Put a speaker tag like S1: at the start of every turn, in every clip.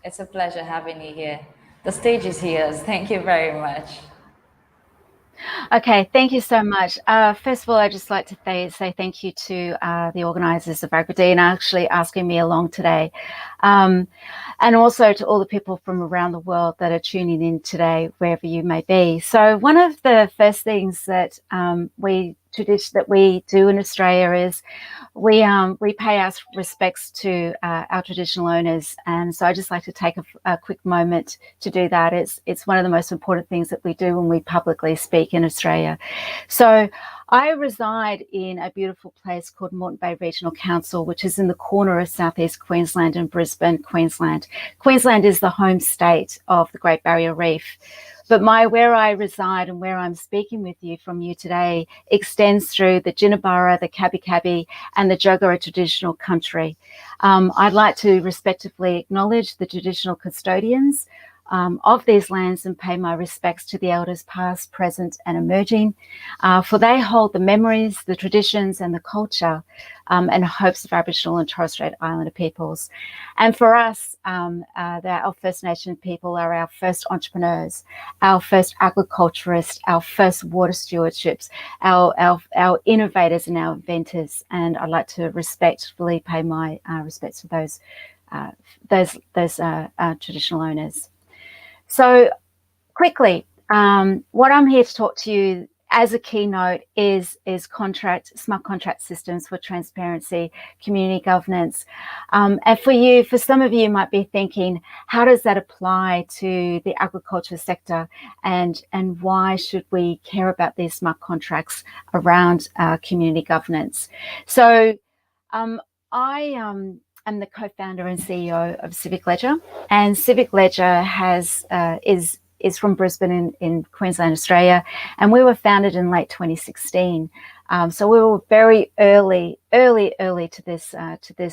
S1: It's a pleasure having you here. The stage is yours. Thank you very much.
S2: Okay, thank you so much. First of all, I'd just like to say thank you to the organisers of Agri-D and actually asking me along today. Um, and also to all the people from around the world that are tuning in today, wherever you may be. So one of the first things that we do in Australia is we pay our respects to our traditional owners, and so I just like to take a quick moment to do that. It's one of the most important things that we do when we publicly speak in Australia. So I reside in a beautiful place called Moreton Bay Regional Council, which is in the corner of southeast Queensland and Brisbane, Queensland. Queensland is the home state of the Great Barrier Reef. But where I reside and where I'm speaking with you from you today extends through the Jinnaburra, the Kabi Kabi, and the Jogara traditional country. I'd like to respectively acknowledge the traditional custodians of these lands and pay my respects to the elders past, present and emerging, for they hold the memories, the traditions and the culture and hopes of Aboriginal and Torres Strait Islander peoples. And for us, our First Nation people are our first entrepreneurs, our first agriculturists, our first water stewardships, our innovators and our inventors. And I'd like to respectfully pay my respects to those traditional owners. So quickly, what I'm here to talk to you as a keynote is smart contract systems for transparency, community governance. And for some of you might be thinking, how does that apply to the agriculture sector, and why should we care about these smart contracts around community governance? So I'm the co-founder and CEO of Civic Ledger, and Civic Ledger is from Brisbane in Queensland, Australia, and we were founded in late 2016. So we were very early to this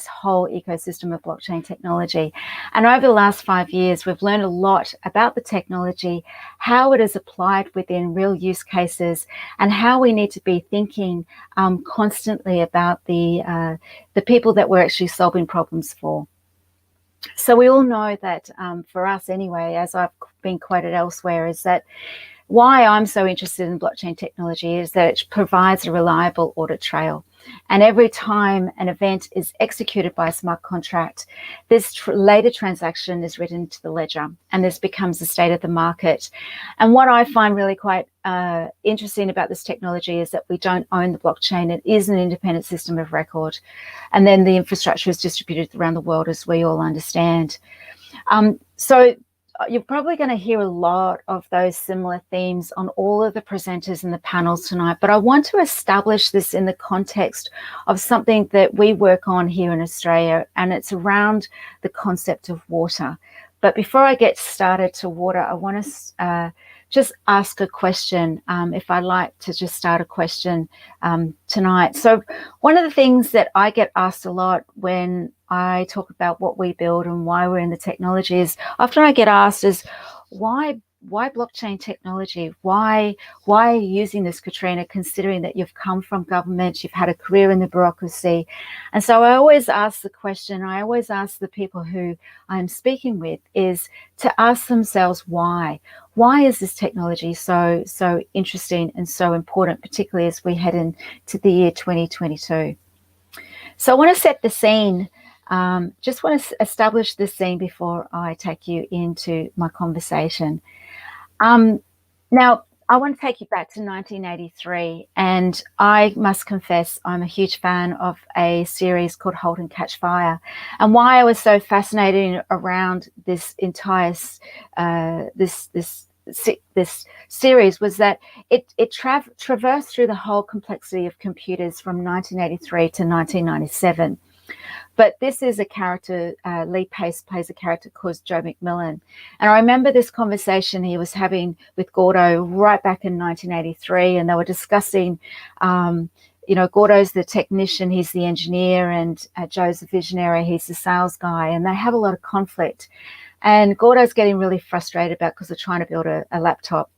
S2: whole ecosystem of blockchain technology. And over the last 5 years, we've learned a lot about the technology, how it is applied within real use cases, and how we need to be thinking constantly about the people that we're actually solving problems for. So we all know that for us anyway, as I've been quoted elsewhere, is that why I'm so interested in blockchain technology is that it provides a reliable audit trail. And every time an event is executed by a smart contract, this later transaction is written to the ledger, and this becomes the state of the market. And what I find really quite interesting about this technology is that we don't own the blockchain. It is an independent system of record. And then the infrastructure is distributed around the world, as we all understand. So you're probably going to hear a lot of those similar themes on all of the presenters in the panels tonight, but I want to establish this in the context of something that we work on here in Australia, and it's around the concept of water. But before I get started to water, I want to just ask a question, if I like to just start a question tonight. So one of the things that I get asked a lot when I talk about what we build and why we're in the technology is, often I get asked is, why blockchain technology? Why are you using this, Katrina, considering that you've come from government, you've had a career in the bureaucracy? And so I always ask the question, I always ask the people who I'm speaking with, is to ask themselves why. Why is this technology so interesting and so important, particularly as we head into the year 2022? So I want to set the scene. Just want to establish the scene before I take you into my conversation. Now, I want to take you back to 1983, and I must confess I'm a huge fan of a series called *Halt and Catch Fire*. And why I was so fascinated around this entire this series was that it traversed through the whole complexity of computers from 1983 to 1997. But this is a character, Lee Pace plays a character called Joe McMillan. And I remember this conversation he was having with Gordo right back in 1983, and they were discussing, Gordo's the technician, he's the engineer, and Joe's the visionary, he's the sales guy, and they have a lot of conflict. And Gordo's getting really frustrated because they're trying to build a laptop.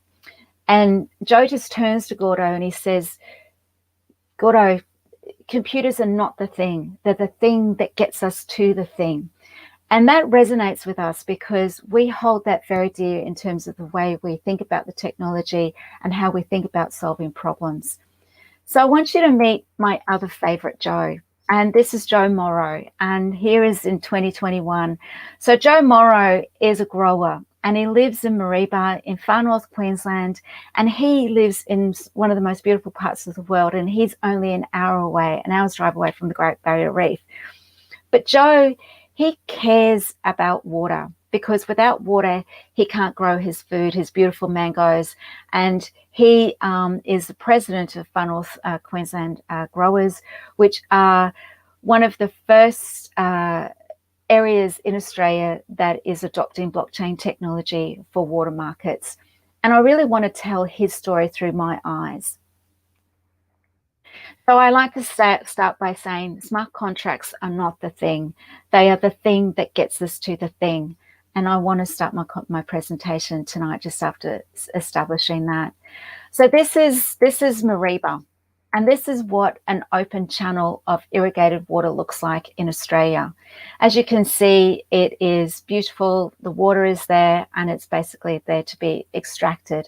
S2: And Joe just turns to Gordo and he says, Gordo, computers are not the thing. They're the thing that gets us to the thing. And that resonates with us because we hold that very dear in terms of the way we think about the technology and how we think about solving problems. So I want you to meet my other favorite Joe. And this is Joe Morrow. And here is in 2021. So Joe Morrow is a grower and he lives in Mareeba in far north Queensland. And he lives in one of the most beautiful parts of the world. And he's only an hour's drive away from the Great Barrier Reef. But Joe, he cares about water because without water, he can't grow his food, his beautiful mangoes. And he is the president of Far North Queensland Growers, which are one of the first areas in Australia that is adopting blockchain technology for water markets. And I really want to tell his story through my eyes. So I like to start by saying smart contracts are not the thing. They are the thing that gets us to the thing. And I want to start my presentation tonight just after establishing that. So this is Mareeba, and this is what an open channel of irrigated water looks like in Australia. As you can see, it is beautiful. The water is there, and it's basically there to be extracted.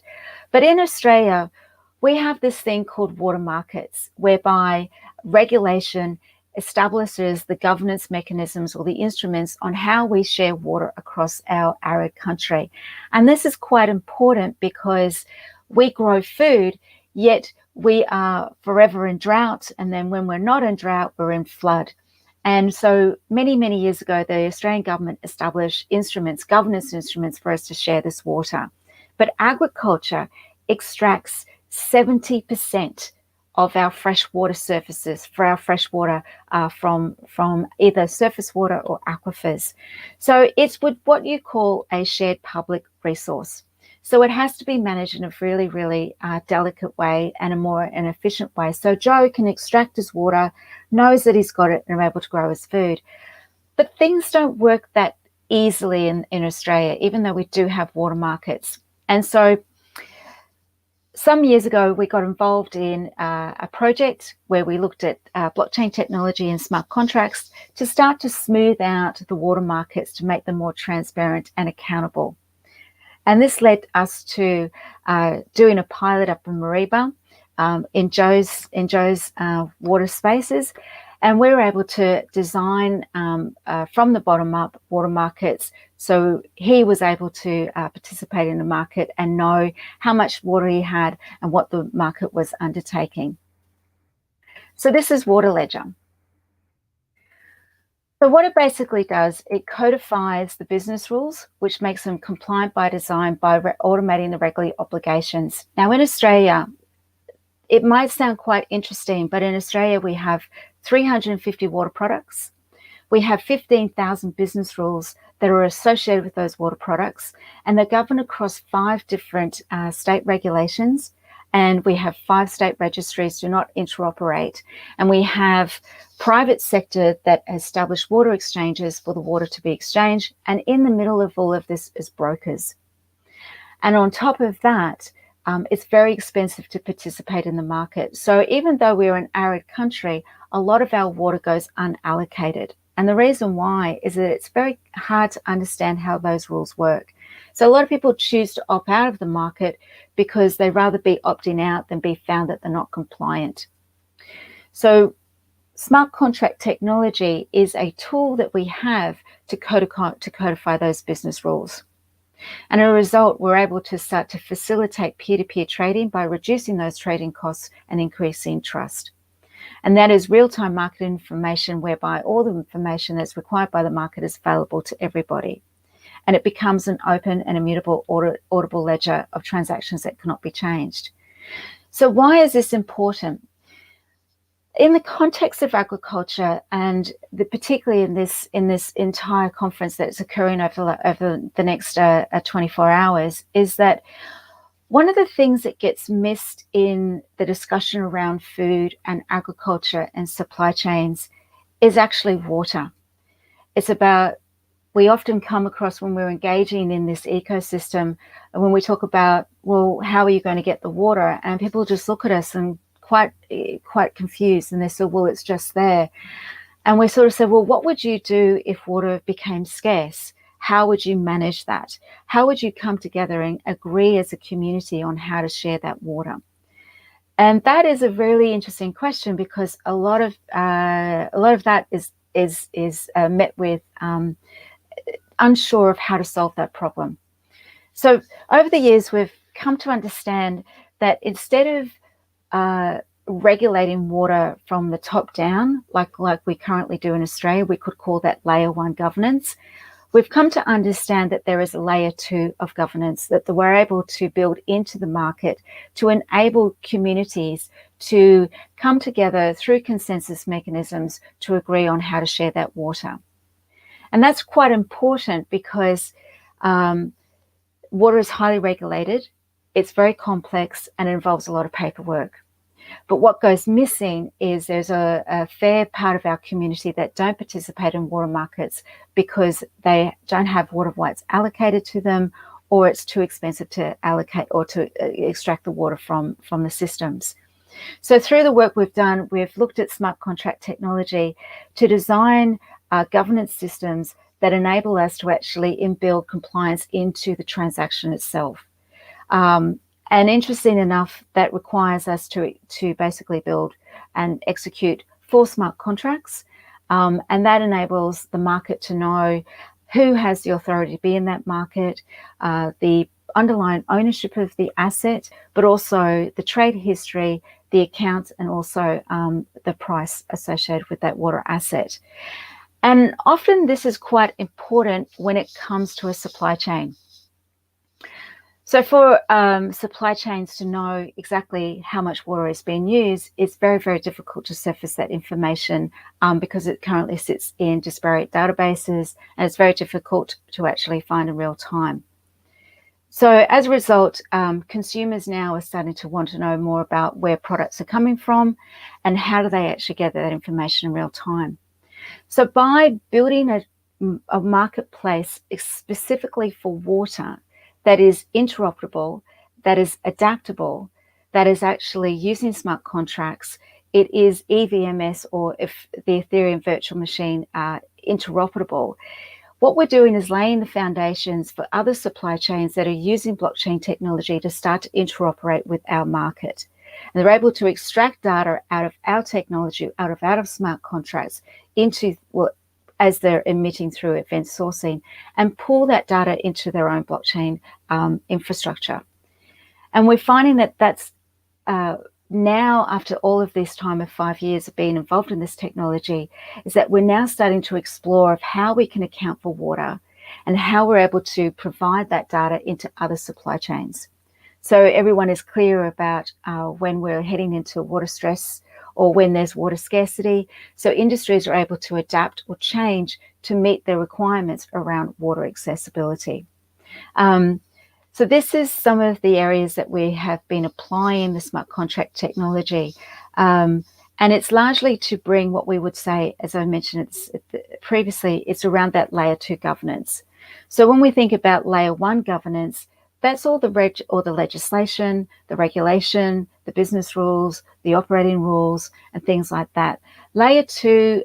S2: But in Australia, we have this thing called water markets, whereby regulation establishes the governance mechanisms or the instruments on how we share water across our arid country. And this is quite important because we grow food, yet we are forever in drought. And then when we're not in drought, we're in flood. And so many, many years ago, the Australian government established instruments, governance instruments for us to share this water. But agriculture extracts 70% of our freshwater surfaces for our freshwater from either surface water or aquifers. So it's with what you call a shared public resource. So it has to be managed in a really, really delicate way and an efficient way. So Joe can extract his water, knows that he's got it and able to grow his food. But things don't work that easily in Australia, even though we do have water markets. And so some years ago, we got involved in a project where we looked at blockchain technology and smart contracts to start to smooth out the water markets to make them more transparent and accountable. And this led us to doing a pilot up in Mareeba in Joe's water spaces. And we were able to design from the bottom up water markets. So he was able to participate in the market and know how much water he had and what the market was undertaking. So this is Water Ledger. So what it basically does, it codifies the business rules, which makes them compliant by design by automating the regulatory obligations. Now in Australia, it might sound quite interesting, but in Australia we have 350 water products. We have 15,000 business rules that are associated with those water products, and they're governed across 5 different state regulations. And we have 5 state registries do not interoperate. And we have private sector that established water exchanges for the water to be exchanged. And in the middle of all of this is brokers. And on top of that, it's very expensive to participate in the market. So even though we're an arid country, a lot of our water goes unallocated. And the reason why is that it's very hard to understand how those rules work. So a lot of people choose to opt out of the market because they'd rather be opting out than be found that they're not compliant. So smart contract technology is a tool that we have to codify those business rules. And as a result, we're able to start to facilitate peer-to-peer trading by reducing those trading costs and increasing trust. And that is real-time market information whereby all the information that's required by the market is available to everybody. And it becomes an open and immutable auditable ledger of transactions that cannot be changed. So why is this important? In the context of agriculture, and particularly in this entire conference that's occurring over the next 24 hours, is that one of the things that gets missed in the discussion around food and agriculture and supply chains is actually water. It's about, we often come across when we're engaging in this ecosystem, and when we talk about, well, how are you going to get the water? And people just look at us and quite confused, and they say, well, it's just there. And we sort of said, well, what would you do if water became scarce? How would you manage that? How would you come together and agree as a community on how to share that water? And that is a really interesting question, because a lot of that is met with unsure of how to solve that problem. So over the years, we've come to understand that instead of regulating water from the top down, like we currently do in Australia, we could call that layer 1 governance. We've come to understand that there is a layer 2 of governance that we're able to build into the market to enable communities to come together through consensus mechanisms to agree on how to share that water. And that's quite important, because water is highly regulated, it's very complex, and it involves a lot of paperwork. But what goes missing is there's a fair part of our community that don't participate in water markets because they don't have water rights allocated to them, or it's too expensive to allocate or to extract the water from the systems. So through the work we've done, we've looked at smart contract technology to design governance systems that enable us to actually inbuild compliance into the transaction itself. And interesting enough, that requires us to basically build and execute 4 smart contracts. And that enables the market to know who has the authority to be in that market, the underlying ownership of the asset, but also the trade history, the accounts, and also the price associated with that water asset. And often this is quite important when it comes to a supply chain. So for supply chains to know exactly how much water is being used, it's very, very difficult to surface that information because it currently sits in disparate databases, and it's very difficult to actually find in real time. So as a result, consumers now are starting to want to know more about where products are coming from and how do they actually gather that information in real time. So by building a marketplace specifically for water that is interoperable, that is adaptable, that is actually using smart contracts, it is EVMS, or if the Ethereum virtual machine are interoperable. What we're doing is laying the foundations for other supply chains that are using blockchain technology to start to interoperate with our market. And they're able to extract data out of our technology, out of smart contracts, into as they're emitting through event sourcing, and pull that data into their own blockchain infrastructure. And we're finding that that's now, after all of this time of 5 years of being involved in this technology, is that we're now starting to explore of how we can account for water and how we're able to provide that data into other supply chains. So everyone is clear about when we're heading into water stress or when there's water scarcity. So industries are able to adapt or change to meet their requirements around water accessibility. So this is some of the areas that we have been applying the smart contract technology. And it's largely to bring what we would say, as I mentioned previously, it's around that layer 2 governance. So when we think about layer 1 governance, that's all the legislation, the regulation, the business rules, the operating rules, and things like that. Layer 2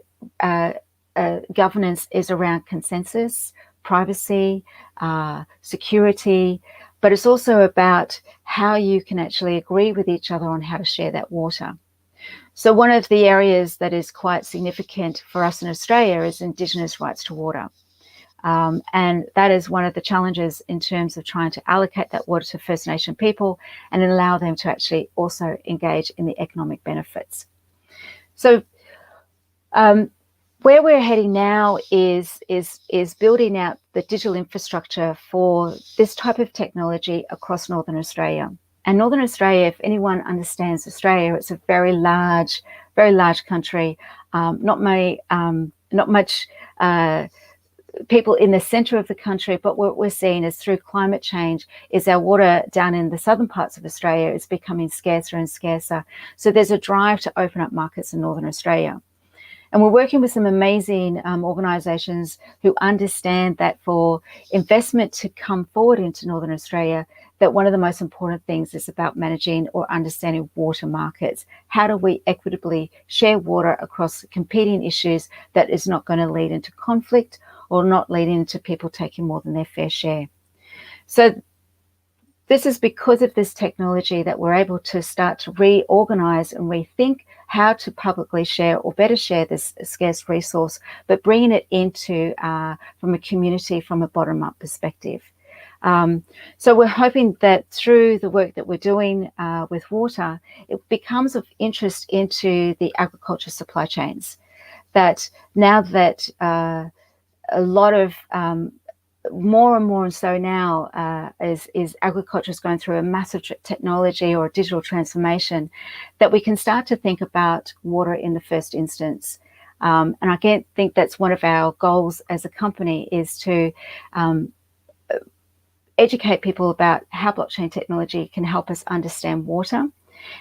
S2: governance is around consensus, privacy, security, but it's also about how you can actually agree with each other on how to share that water. So one of the areas that is quite significant for us in Australia is Indigenous rights to water. And that is one of the challenges in terms of trying to allocate that water to First Nation people and allow them to actually also engage in the economic benefits. So where we're heading now is building out the digital infrastructure for this type of technology across Northern Australia. And Northern Australia, if anyone understands Australia, it's a very large country. Not much people in the centre of the country, but what we're seeing is through climate change is our water down in the southern parts of Australia is becoming scarcer and scarcer. So there's a drive to open up markets in Northern Australia. And we're working with some amazing organisations who understand that for investment to come forward into Northern Australia, that one of the most important things is about managing or understanding water markets. How do we equitably share water across competing issues that is not going to lead into conflict or not lead into people taking more than their fair share? So this is because of this technology that we're able to start to reorganize and rethink how to publicly share or better share this scarce resource, but bringing it into from a community, from a bottom-up perspective. So we're hoping that through the work that we're doing with water, it becomes of interest into the agriculture supply chains. That now that a lot of more and more, and so now is agriculture is going through a massive technology or digital transformation, that we can start to think about water in the first instance. And I think that's one of our goals as a company, is to educate people about how blockchain technology can help us understand water,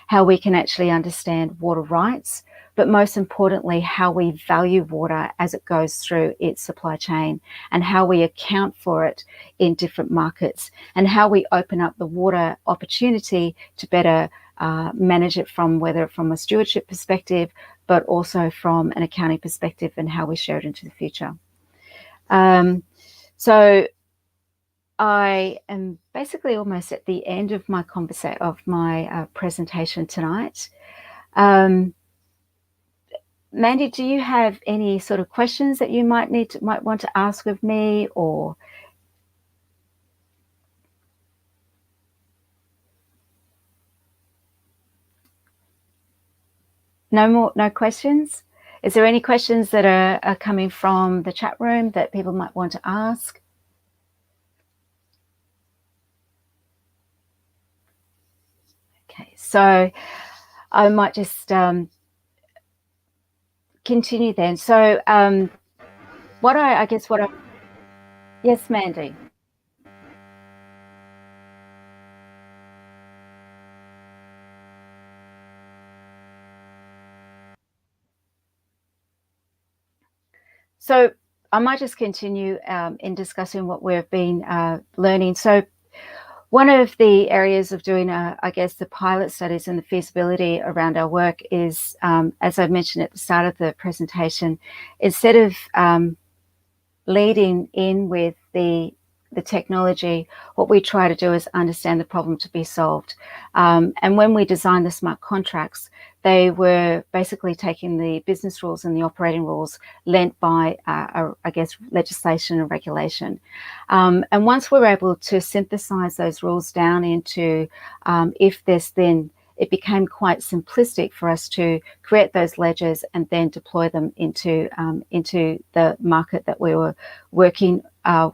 S2: how we can actually understand water rights, but most importantly, how we value water as it goes through its supply chain, and how we account for it in different markets, and how we open up the water opportunity to better manage it, from whether from a stewardship perspective, but also from an accounting perspective, and how we share it into the future. So I am basically almost at the end of my presentation tonight. Mandy, do you have any sort of questions that you might want to ask of me, or? No questions? Is there any questions that are coming from the chat room that people might want to ask? Okay, so I might just continue then. So yes, Mandy. So I might just continue in discussing what we've been learning. So one of the areas of doing, I guess, the pilot studies and the feasibility around our work is, as I mentioned at the start of the presentation, instead of leading in with the technology, what we try to do is understand the problem to be solved. And when we designed the smart contracts, they were basically taking the business rules and the operating rules lent by, I guess, legislation and regulation. And once we're able to synthesize those rules down into if there's then, it became quite simplistic for us to create those ledgers and then deploy them into the market that we were working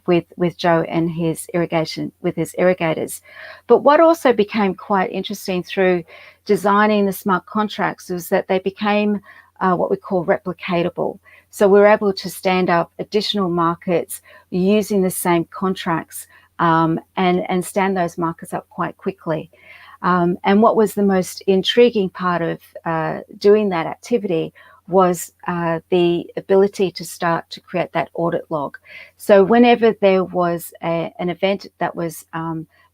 S2: with Joe and his irrigators. But what also became quite interesting through designing the smart contracts was that they became what we call replicatable. So we're able to stand up additional markets using the same contracts and stand those markets up quite quickly. And what was the most intriguing part of doing that activity was the ability to start to create that audit log. So whenever there was an event that was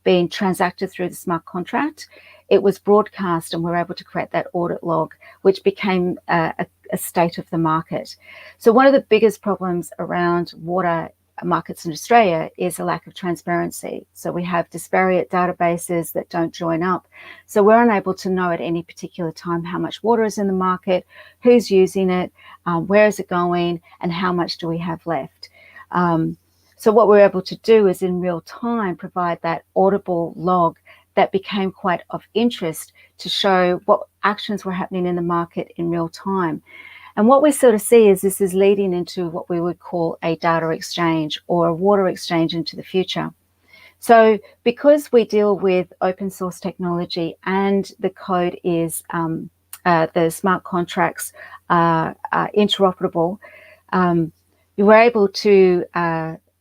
S2: being transacted through the smart contract, it was broadcast, and we're able to create that audit log, which became a state of the market. So one of the biggest problems around water markets in Australia is a lack of transparency. So we have disparate databases that don't join up. So we're unable to know at any particular time how much water is in the market, who's using it, where is it going, and how much do we have left. So what we're able to do is in real time provide that auditable log that became quite of interest to show what actions were happening in the market in real time. And what we sort of see is this is leading into what we would call a data exchange or a water exchange into the future. So because we deal with open source technology and the code is the smart contracts are interoperable, you were able to,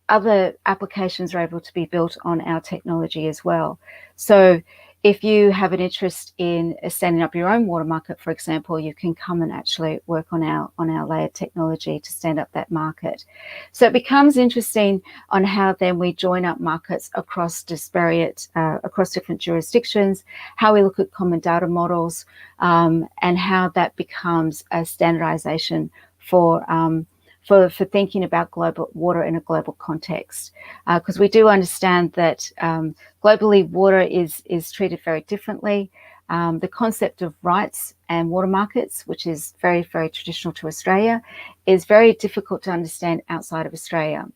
S2: other applications are able to be built on our technology as well. So if you have an interest in standing up your own water market, for example, you can come and actually work on our layered technology to stand up that market. So it becomes interesting on how then we join up markets across disparate, across different jurisdictions, how we look at common data models, and how that becomes a standardization for thinking about global water in a global context, because we do understand that globally water is treated very differently. The concept of rights and water markets, which is very, very traditional to Australia, is very difficult to understand outside of Australia.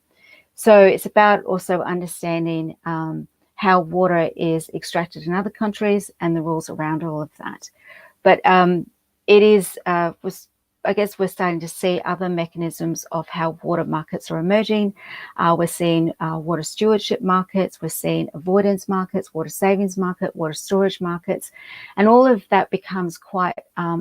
S2: So it's about also understanding how water is extracted in other countries and the rules around all of that. But it is I guess we're starting to see other mechanisms of how water markets are emerging. We're seeing water stewardship markets, we're seeing avoidance markets, water savings market, water storage markets, and all of that becomes quite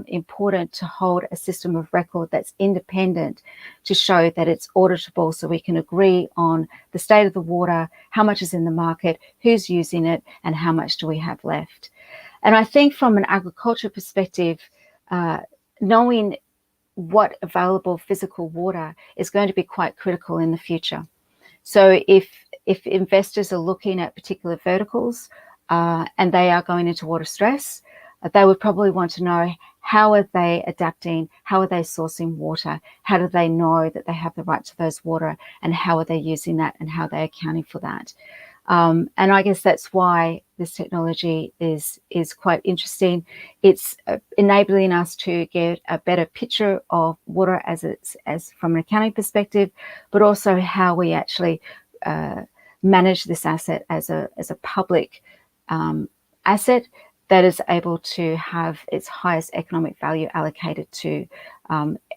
S2: important to hold a system of record that's independent to show that it's auditable, so we can agree on the state of the water, how much is in the market, who's using it, and how much do we have left. And I think from an agriculture perspective, knowing what available physical water is going to be quite critical in the future. So if investors are looking at particular verticals and they are going into water stress, they would probably want to know, how are they adapting, how are they sourcing water, how do they know that they have the right to those water, and how are they using that, and how are they accounting for that. And I guess that's why this technology is quite interesting. It's enabling us to get a better picture of water as from an accounting perspective, but also how we actually manage this asset as a public asset that is able to have its highest economic value allocated to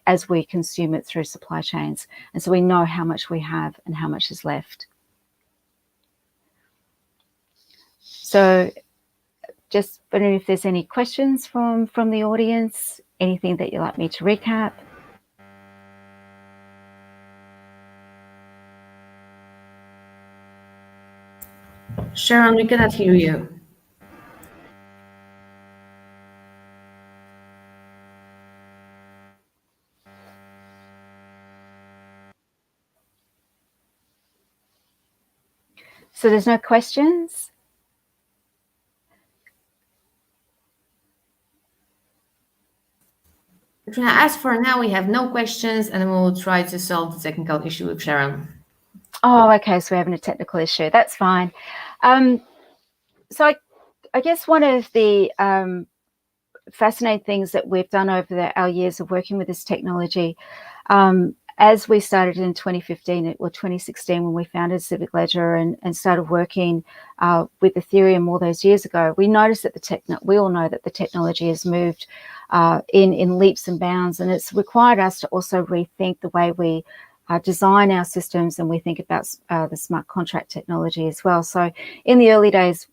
S2: as we consume it through supply chains. And so we know how much we have and how much is left. So just wondering if there's any questions from the audience, anything that you'd like me to recap.
S3: Sharon, we cannot hear you.
S2: So there's no questions?
S3: As for now, we have no questions, and we'll try to solve the technical issue with Sharon.
S2: Oh, okay, so we're having a technical issue. That's fine. So I guess one of the fascinating things that we've done over our years of working with this technology, as we started in 2015 or 2016 when we founded Civic Ledger and started working with Ethereum all those years ago, we noticed that we all know that the technology has moved in leaps and bounds, and it's required us to also rethink the way we design our systems, and we think about the smart contract technology as well. So in the early days,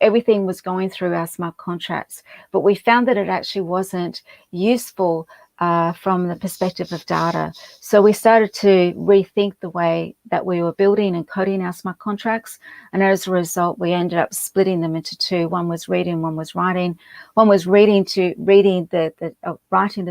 S2: everything was going through our smart contracts, but we found that it actually wasn't useful from the perspective of data. So we started to rethink the way that we were building and coding our smart contracts. And as a result, we ended up splitting them into two. One was reading, one was writing. One was writing the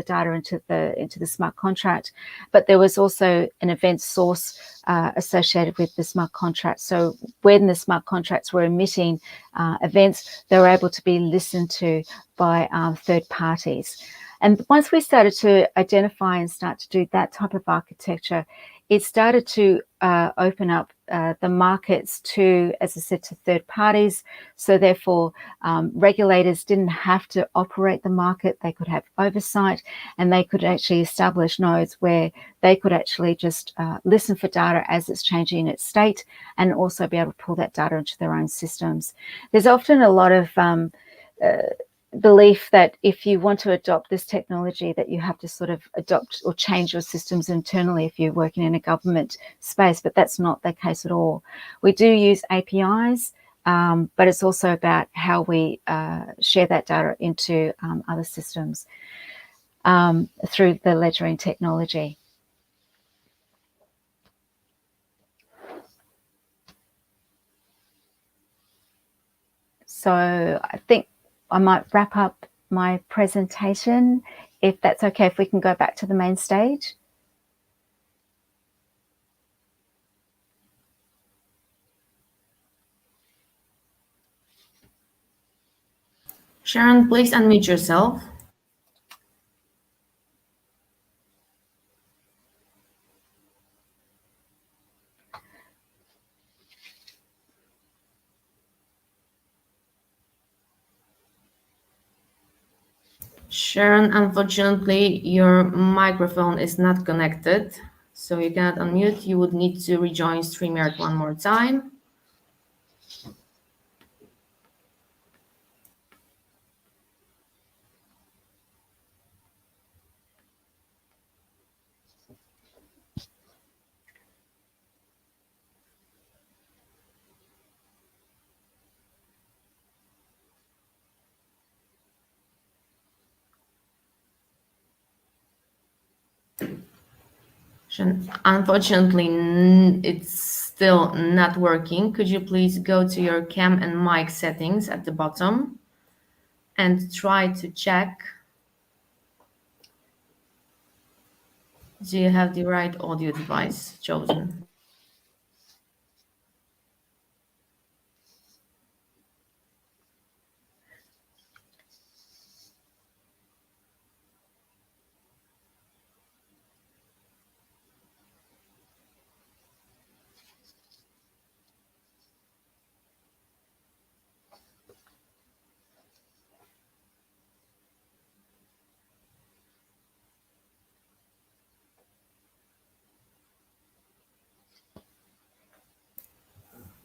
S2: data into the smart contract. But there was also an event source associated with the smart contract. So when the smart contracts were emitting events, they were able to be listened to by third parties. And once we started to identify and start to do that type of architecture, it started to open up the markets to, as I said, to third parties. So therefore, regulators didn't have to operate the market. They could have oversight, and they could actually establish nodes where they could actually just listen for data as it's changing in its state, and also be able to pull that data into their own systems. There's often a lot of belief that if you want to adopt this technology, that you have to sort of adopt or change your systems internally if you're working in a government space, but that's not the case at all. We do use APIs, but it's also about how we share that data into other systems through the ledgering technology. So I think I might wrap up my presentation, if that's okay, if we can go back to the main stage.
S3: Sharon, please unmute yourself. Sharon, unfortunately, your microphone is not connected, so you cannot unmute. You would need to rejoin StreamYard one more time. Unfortunately, it's still not working. Could you please go to your cam and mic settings at the bottom and try to check, do you have the right audio device chosen?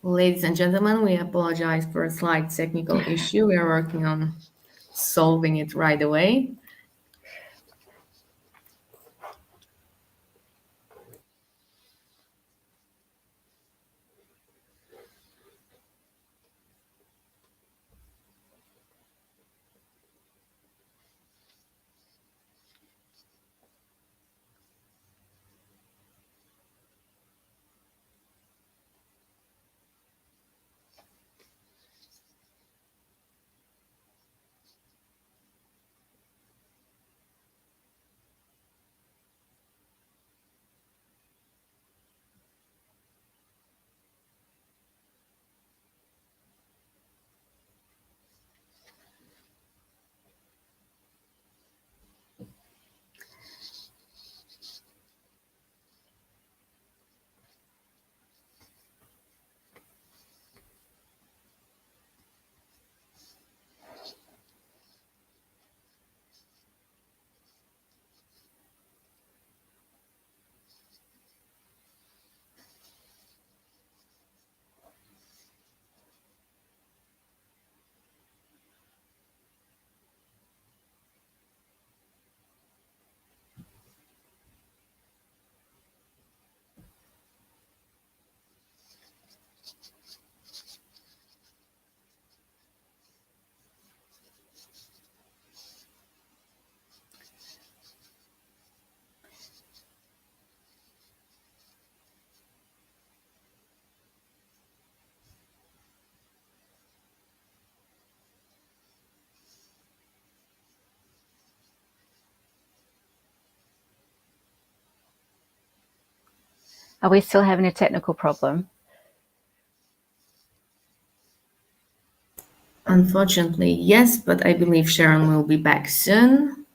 S3: Ladies and gentlemen, we apologize for a slight technical issue. We are working on solving it right away.
S2: Are we still having a technical problem?
S3: Unfortunately, yes, but I believe Sharon will be back soon.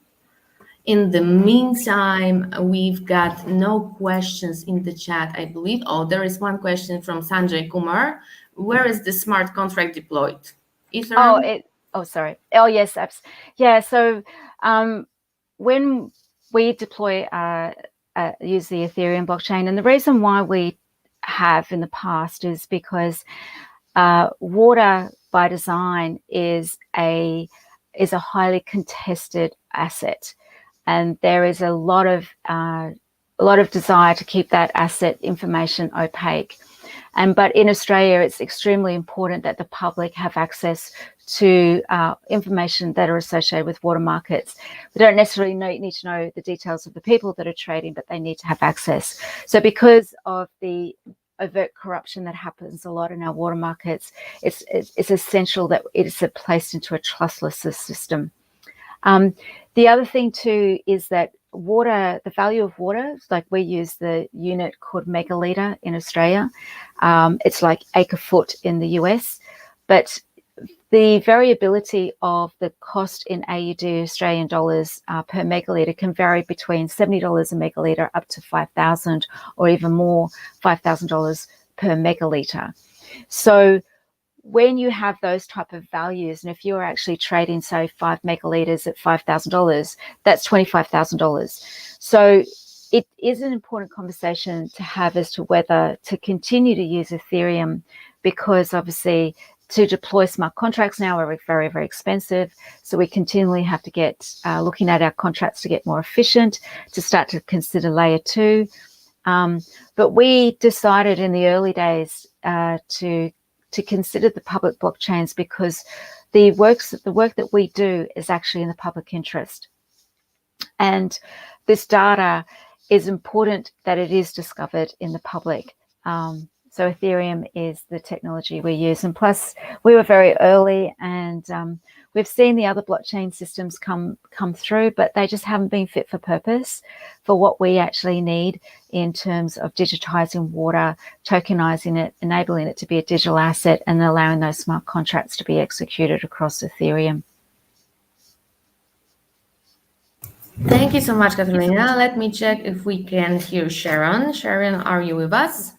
S3: In the meantime, we've got no questions in the chat, I believe. Oh, there is one question from Sanjay Kumar. Where is the smart contract deployed? Ethereum?
S2: Sorry. Oh, yes. Yeah. So when we deploy, use the Ethereum blockchain, and the reason why we have in the past is because water by design is a highly contested asset, and there is a lot of desire to keep that asset information opaque. But in Australia, it's extremely important that the public have access to information that are associated with water markets. They don't necessarily need to know the details of the people that are trading, but they need to have access. So because of the overt corruption that happens a lot in our water markets, it's essential that it's placed into a trustless system. The other thing too is that water, the value of water, like we use the unit called megaliter in Australia. It's like acre foot in the US, but the variability of the cost in AUD, Australian dollars, per megaliter can vary between $70 a megaliter up to $5,000 or even more, $5,000 per megaliter. So when you have those type of values, and if you're actually trading, say, 5 megaliters at $5,000, that's $25,000. So it is an important conversation to have as to whether to continue to use Ethereum, because obviously to deploy smart contracts now are very, very expensive. So we continually have to get looking at our contracts to get more efficient, to start to consider layer 2. But we decided in the early days to consider the public blockchains because the work that we do is actually in the public interest. And this data is important that it is discovered in the public. So Ethereum is the technology we use. And plus, we were very early, and we've seen the other blockchain systems come through, but they just haven't been fit for purpose for what we actually need in terms of digitizing water, tokenizing it, enabling it to be a digital asset, and allowing those smart contracts to be executed across Ethereum.
S3: Thank you so much, Catalina. Let me check if we can hear Sharon. Sharon, are you with us?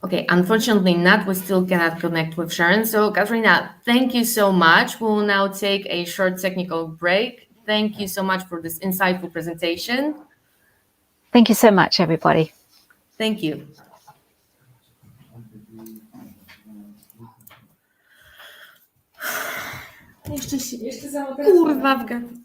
S3: Okay, unfortunately not. We still cannot connect with Sharon. So, Katrina, thank you so much. We'll now take a short technical break. Thank you so much for this insightful presentation.
S2: Thank you so much, everybody.
S3: Thank you. Kurwa,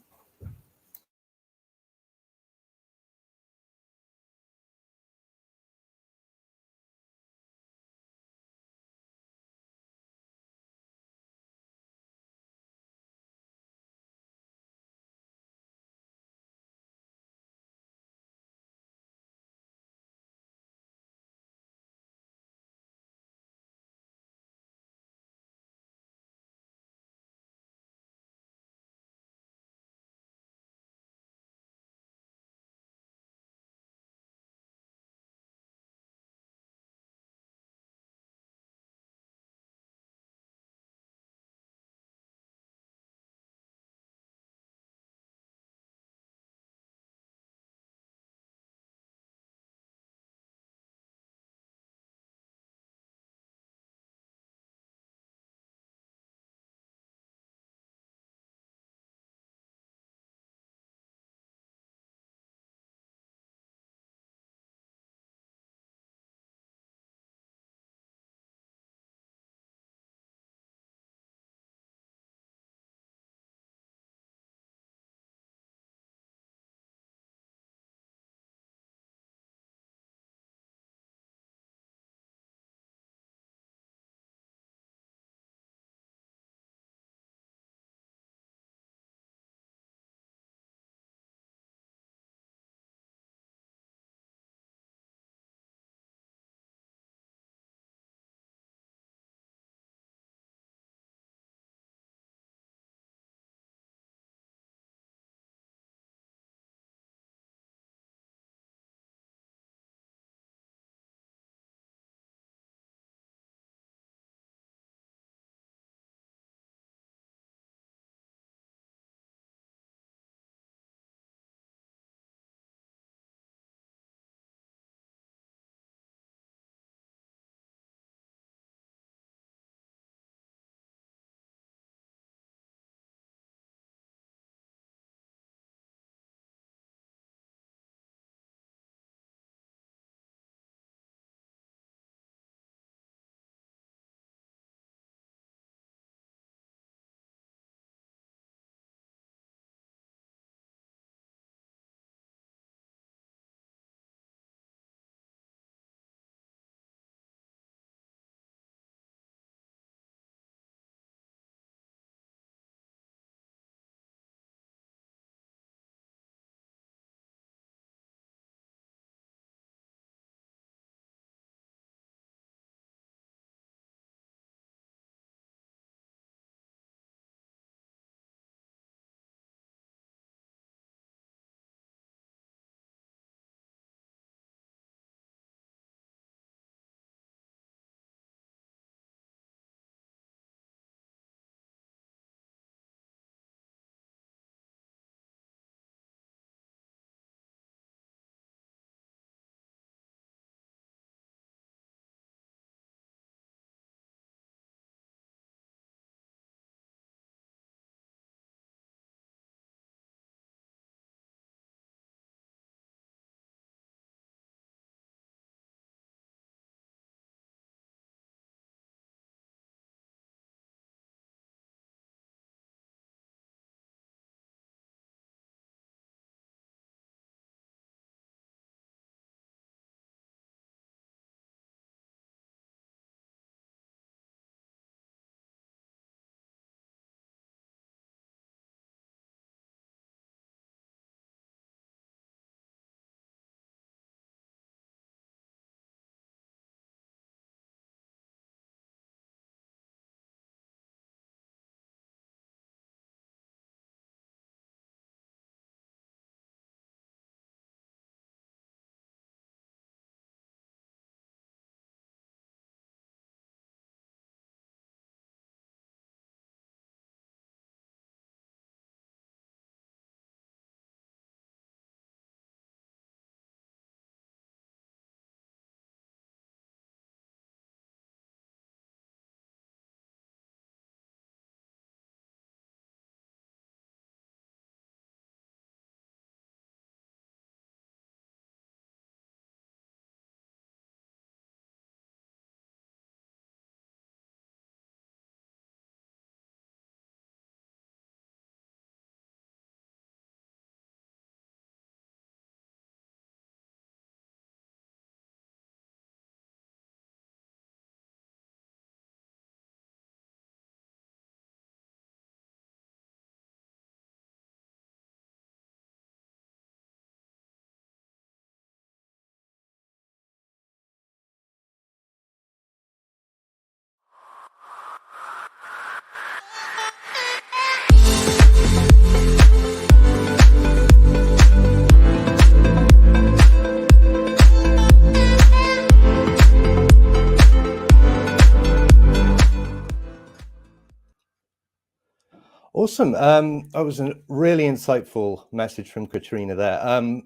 S4: Awesome. That was a really insightful message from Katrina there.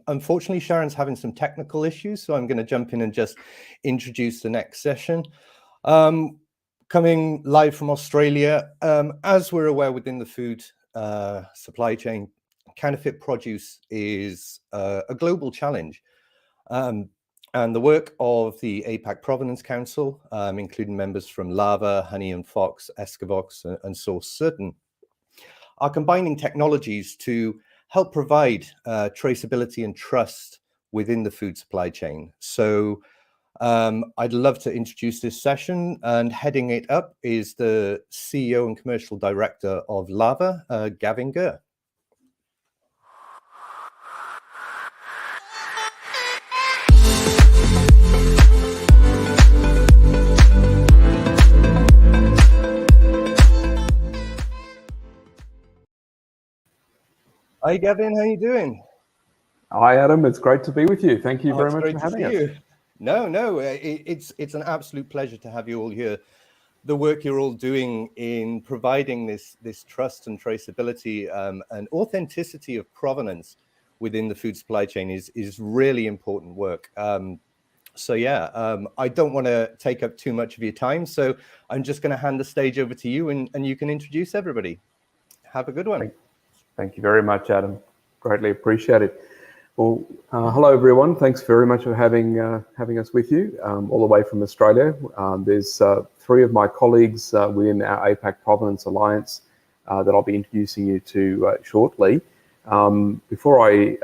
S4: Unfortunately, Sharon's having some technical issues, so I'm going to jump in and just introduce the next session. Coming live from Australia, as we're aware within the food supply chain, counterfeit produce is a global challenge. And the work of the APAC Provenance Council, including members from Lava, Honey and Fox, Escavox, and Source Certain, are combining technologies to help provide traceability and trust within the food supply chain. So I'd love to introduce this session, and heading it up is the CEO and Commercial Director of Lava, Gavin Gurr. Hi, Gavin. How you doing?
S5: Hi, Adam. It's great to be with you. Thank you very much for having us.
S4: No, it's an absolute pleasure to have you all here. The work you're all doing in providing this trust and traceability and authenticity of provenance within the food supply chain is really important work. So yeah, I don't want to take up too much of your time, so I'm just going to hand the stage over to you, and you can introduce everybody. Have a good one.
S5: Thank you very much, Adam. Greatly appreciate it. Well, hello everyone. Thanks very much for having us with you all the way from Australia. There's three of my colleagues within our APAC Provenance Alliance that I'll be introducing you to shortly. Before I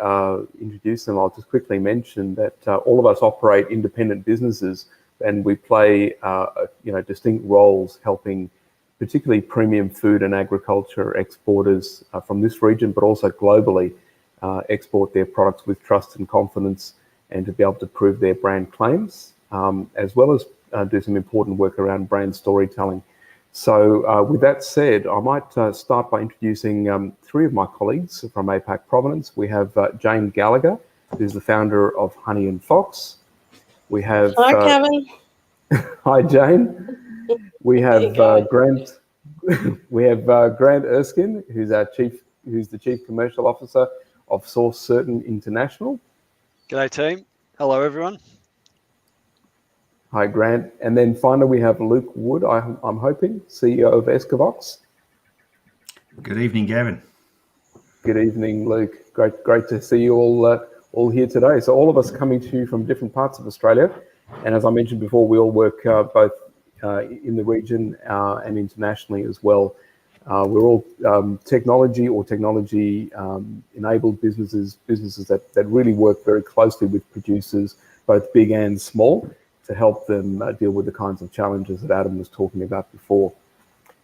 S5: introduce them, I'll just quickly mention that all of us operate independent businesses, and we play distinct roles helping particularly premium food and agriculture exporters from this region, but also globally, export their products with trust and confidence, and to be able to prove their brand claims, as well as do some important work around brand storytelling. So with that said, I might start by introducing three of my colleagues from APAC Provenance. We have Jane Gallagher, who's the founder of Honey and Fox. We have
S6: hi, Kevin.
S5: Hi, Jane. We have Grant. We have Grant Erskine, who's the Chief Commercial Officer of Source Certain International.
S7: G'day, team. Hello, everyone.
S5: Hi, Grant. And then finally, we have Luke Wood, I'm hoping, CEO of Escavox.
S8: Good evening, Gavin.
S5: Good evening, Luke. Great to see you all here today. So all of us coming to you from different parts of Australia. And as I mentioned before, we all work both in the region and internationally as well. We're all technology-enabled businesses that really work very closely with producers, both big and small, to help them deal with the kinds of challenges that Adam was talking about before.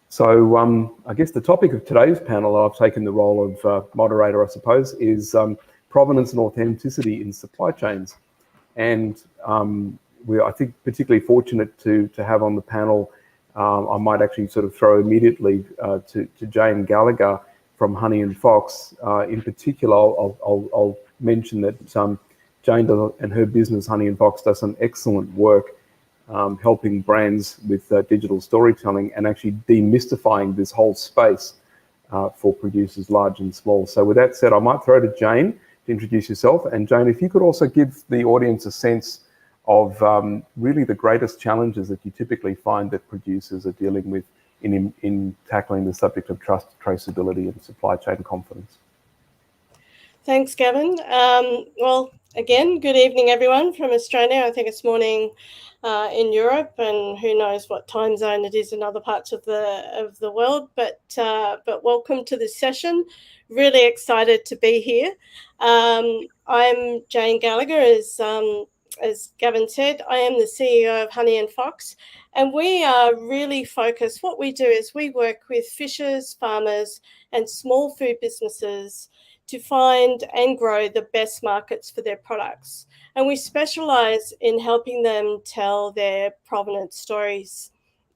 S5: So I guess the topic of today's panel, I've taken the role of moderator, I suppose, is provenance and authenticity in supply chains. And we're, I think, particularly fortunate to have on the panel, I might actually sort of throw immediately to Jane Gallagher from Honey and Fox. In particular, I'll mention that Jane and her business, Honey and Fox, does some excellent work helping brands with digital storytelling and actually demystifying this whole space for producers large and small. So with that said, I might throw to Jane to introduce yourself. And Jane, if you could also give the audience a sense of really the greatest challenges that you typically find that producers are dealing with in tackling the subject of trust, traceability, and supply chain confidence.
S6: Thanks, Gavin. Well, again, good evening, everyone from Australia. I think it's morning in Europe, and who knows what time zone it is in other parts of the world. But welcome to this session. Really excited to be here. I'm Jane Gallagher, as Gavin said. I am the CEO of Honey and Fox, and we are really focused. What we do is we work with fishers, farmers, and small food businesses to find and grow the best markets for their products. And we specialize in helping them tell their provenance stories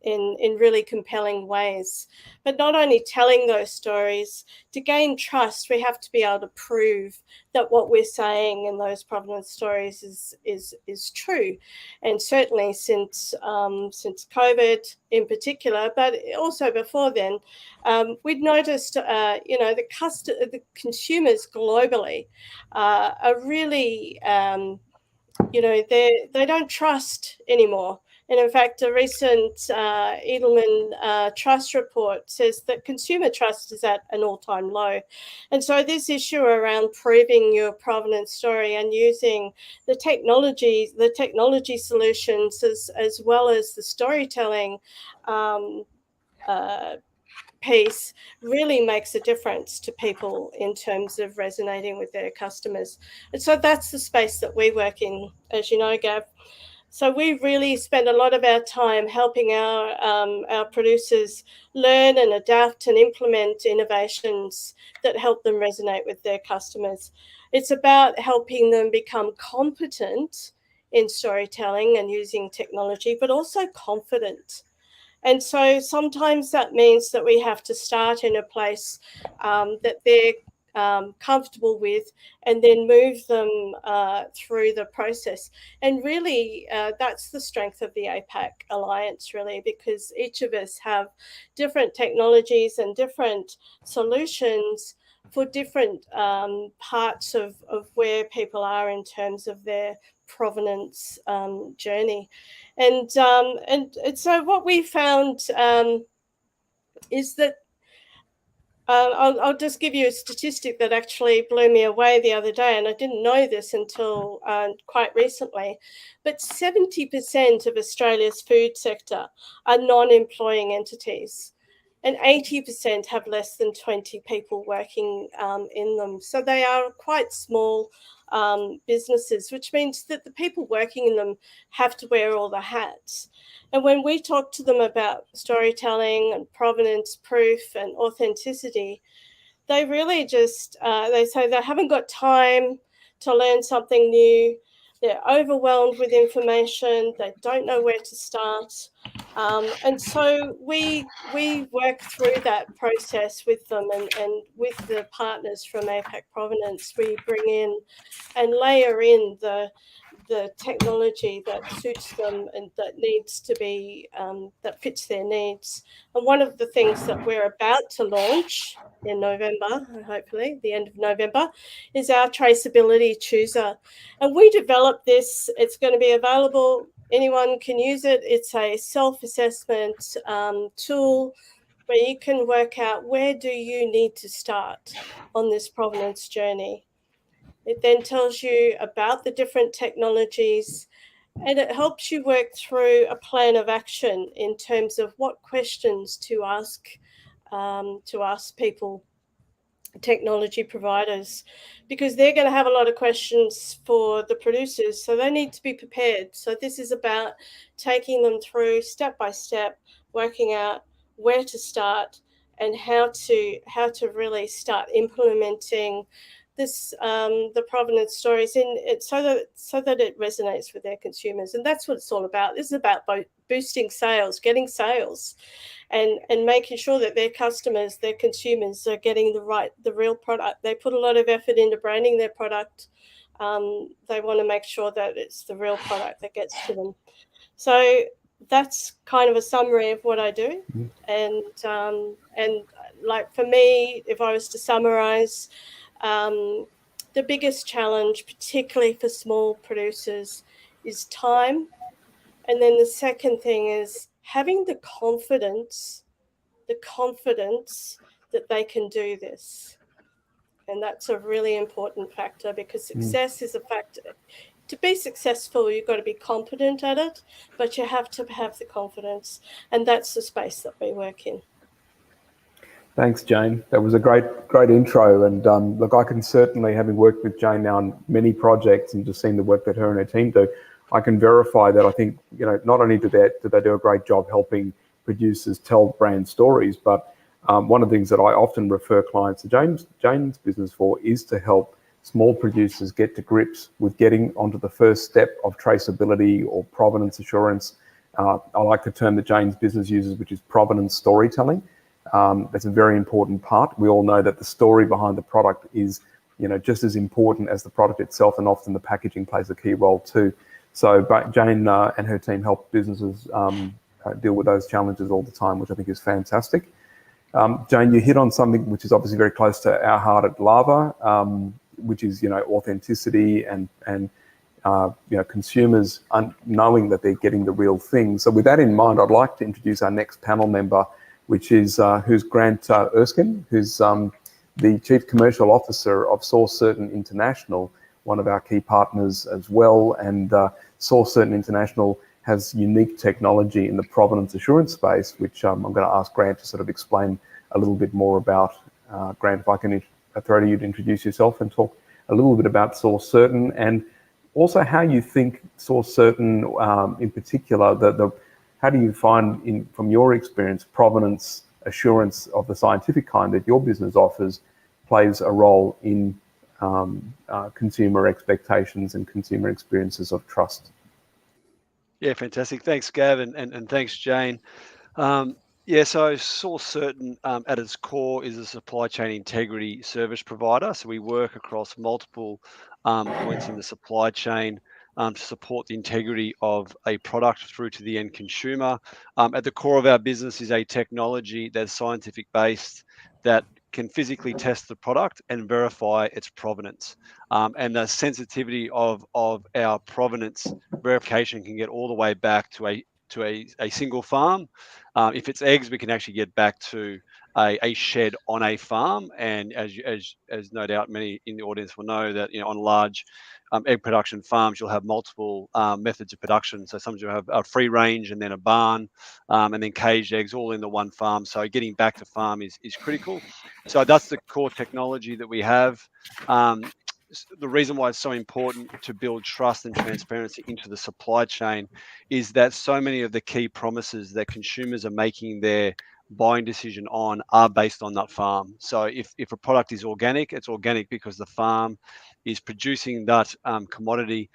S6: in really compelling ways. But not only telling those stories, to gain trust, we have to be able to prove that what we're saying in those provenance stories is true. And certainly since COVID in particular, but also before then, we'd noticed, the consumers globally are really, they don't trust anymore. And in fact, a recent Edelman Trust report says that consumer trust is at an all-time low. And so this issue around proving your provenance story and using the technology solutions as well as the storytelling piece really makes a difference to people in terms of resonating with their customers. And so that's the space that we work in, as you know, Gav. So we really spend a lot of our time helping our producers learn and adapt and implement innovations that help them resonate with their customers. It's about helping them become competent in storytelling and using technology, but also confident. And so sometimes that means that we have to start in a place that they're comfortable with, and then move them through the process. And really, that's the strength of the APAC Alliance, really, because each of us have different technologies and different solutions for different parts of where people are in terms of their provenance journey. And so what we found is that I'll just give you a statistic that actually blew me away the other day, and I didn't know this until quite recently, but 70% of Australia's food sector are non-employing entities, and 80% have less than 20 people working in them. So they are quite small businesses, which means that the people working in them have to wear all the hats. And when we talk to them about storytelling and provenance proof and authenticity, they really just, they say they haven't got time to learn something new. They're overwhelmed with information. They don't know where to start. And so we work through that process with them, and with the partners from APAC Provenance, we bring in and layer in the technology that suits them and that needs to be, that fits their needs. And one of the things that we're about to launch in November, hopefully the end of November, is our traceability chooser. And we developed this. It's going to be available. Anyone can use it. It's a self-assessment tool where you can work out, where do you need to start on this provenance journey. It then tells you about the different technologies, and it helps you work through a plan of action in terms of what questions to ask people, technology providers, because they're going to have a lot of questions for the producers, so they need to be prepared. So this is about taking them through step by step, working out where to start and how to really start implementing this, the provenance stories in it, so that it resonates with their consumers. And that's what it's all about. This is about boosting sales, getting sales, and making sure that their customers, their consumers, are getting the real product. They put a lot of effort into branding their product. They want to make sure that it's the real product that gets to them. So that's kind of a summary of what I do. And like, for me, if I was to summarize, the biggest challenge, particularly for small producers, is time. And then the second thing is having the confidence that they can do this. And that's a really important factor, because success is a factor. To be successful, you've got to be competent at it, but you have to have the confidence. And that's the space that we work in.
S5: Thanks, Jane. That was a great intro. And look, I can certainly, having worked with Jane now on many projects and just seen the work that her and her team do, I can verify that. I think, not only do they do a great job helping producers tell brand stories, but one of the things that I often refer clients to Jane's business for is to help small producers get to grips with getting onto the first step of traceability or provenance assurance, I like the term that Jane's business uses, which is provenance storytelling. That's a very important part. We all know that the story behind the product is, just as important as the product itself, and often the packaging plays a key role too. So Jane and her team help businesses deal with those challenges all the time, which I think is fantastic. Jane, you hit on something which is obviously very close to our heart at Lava, which is, authenticity and consumers knowing that they're getting the real thing. So with that in mind, I'd like to introduce our next panel member, which is who's Grant Erskine, who's the Chief Commercial Officer of Source Certain International, one of our key partners as well. And Source Certain International has unique technology in the provenance assurance space, which I'm going to ask Grant to sort of explain a little bit more about. Grant, if I can throw to you to introduce yourself and talk a little bit about Source Certain, and also how you think Source Certain, in particular, how do you find, from your experience, provenance assurance of the scientific kind that your business offers plays a role in consumer expectations and consumer experiences of trust?
S7: Yeah, fantastic. Thanks, Gav, and thanks, Jane. So Source Certain at its core is a supply chain integrity service provider. So we work across multiple points in the supply chain to support the integrity of a product through to the end consumer. At the core of our business is a technology that's scientific based, that can physically test the product and verify its provenance. And the sensitivity of our provenance verification can get all the way back to a single farm. If it's eggs, we can actually get back to a shed on a farm. And as no doubt many in the audience will know, that on large egg production farms, you'll have multiple methods of production. So sometimes you have a free range and then a barn, and then caged eggs all in the one farm. So getting back to farm is critical. So that's the core technology that we have. The reason why it's so important to build trust and transparency into the supply chain is that so many of the key promises that consumers are making their buying decision on are based on that farm. So if a product is organic, it's organic because the farm is producing that commodity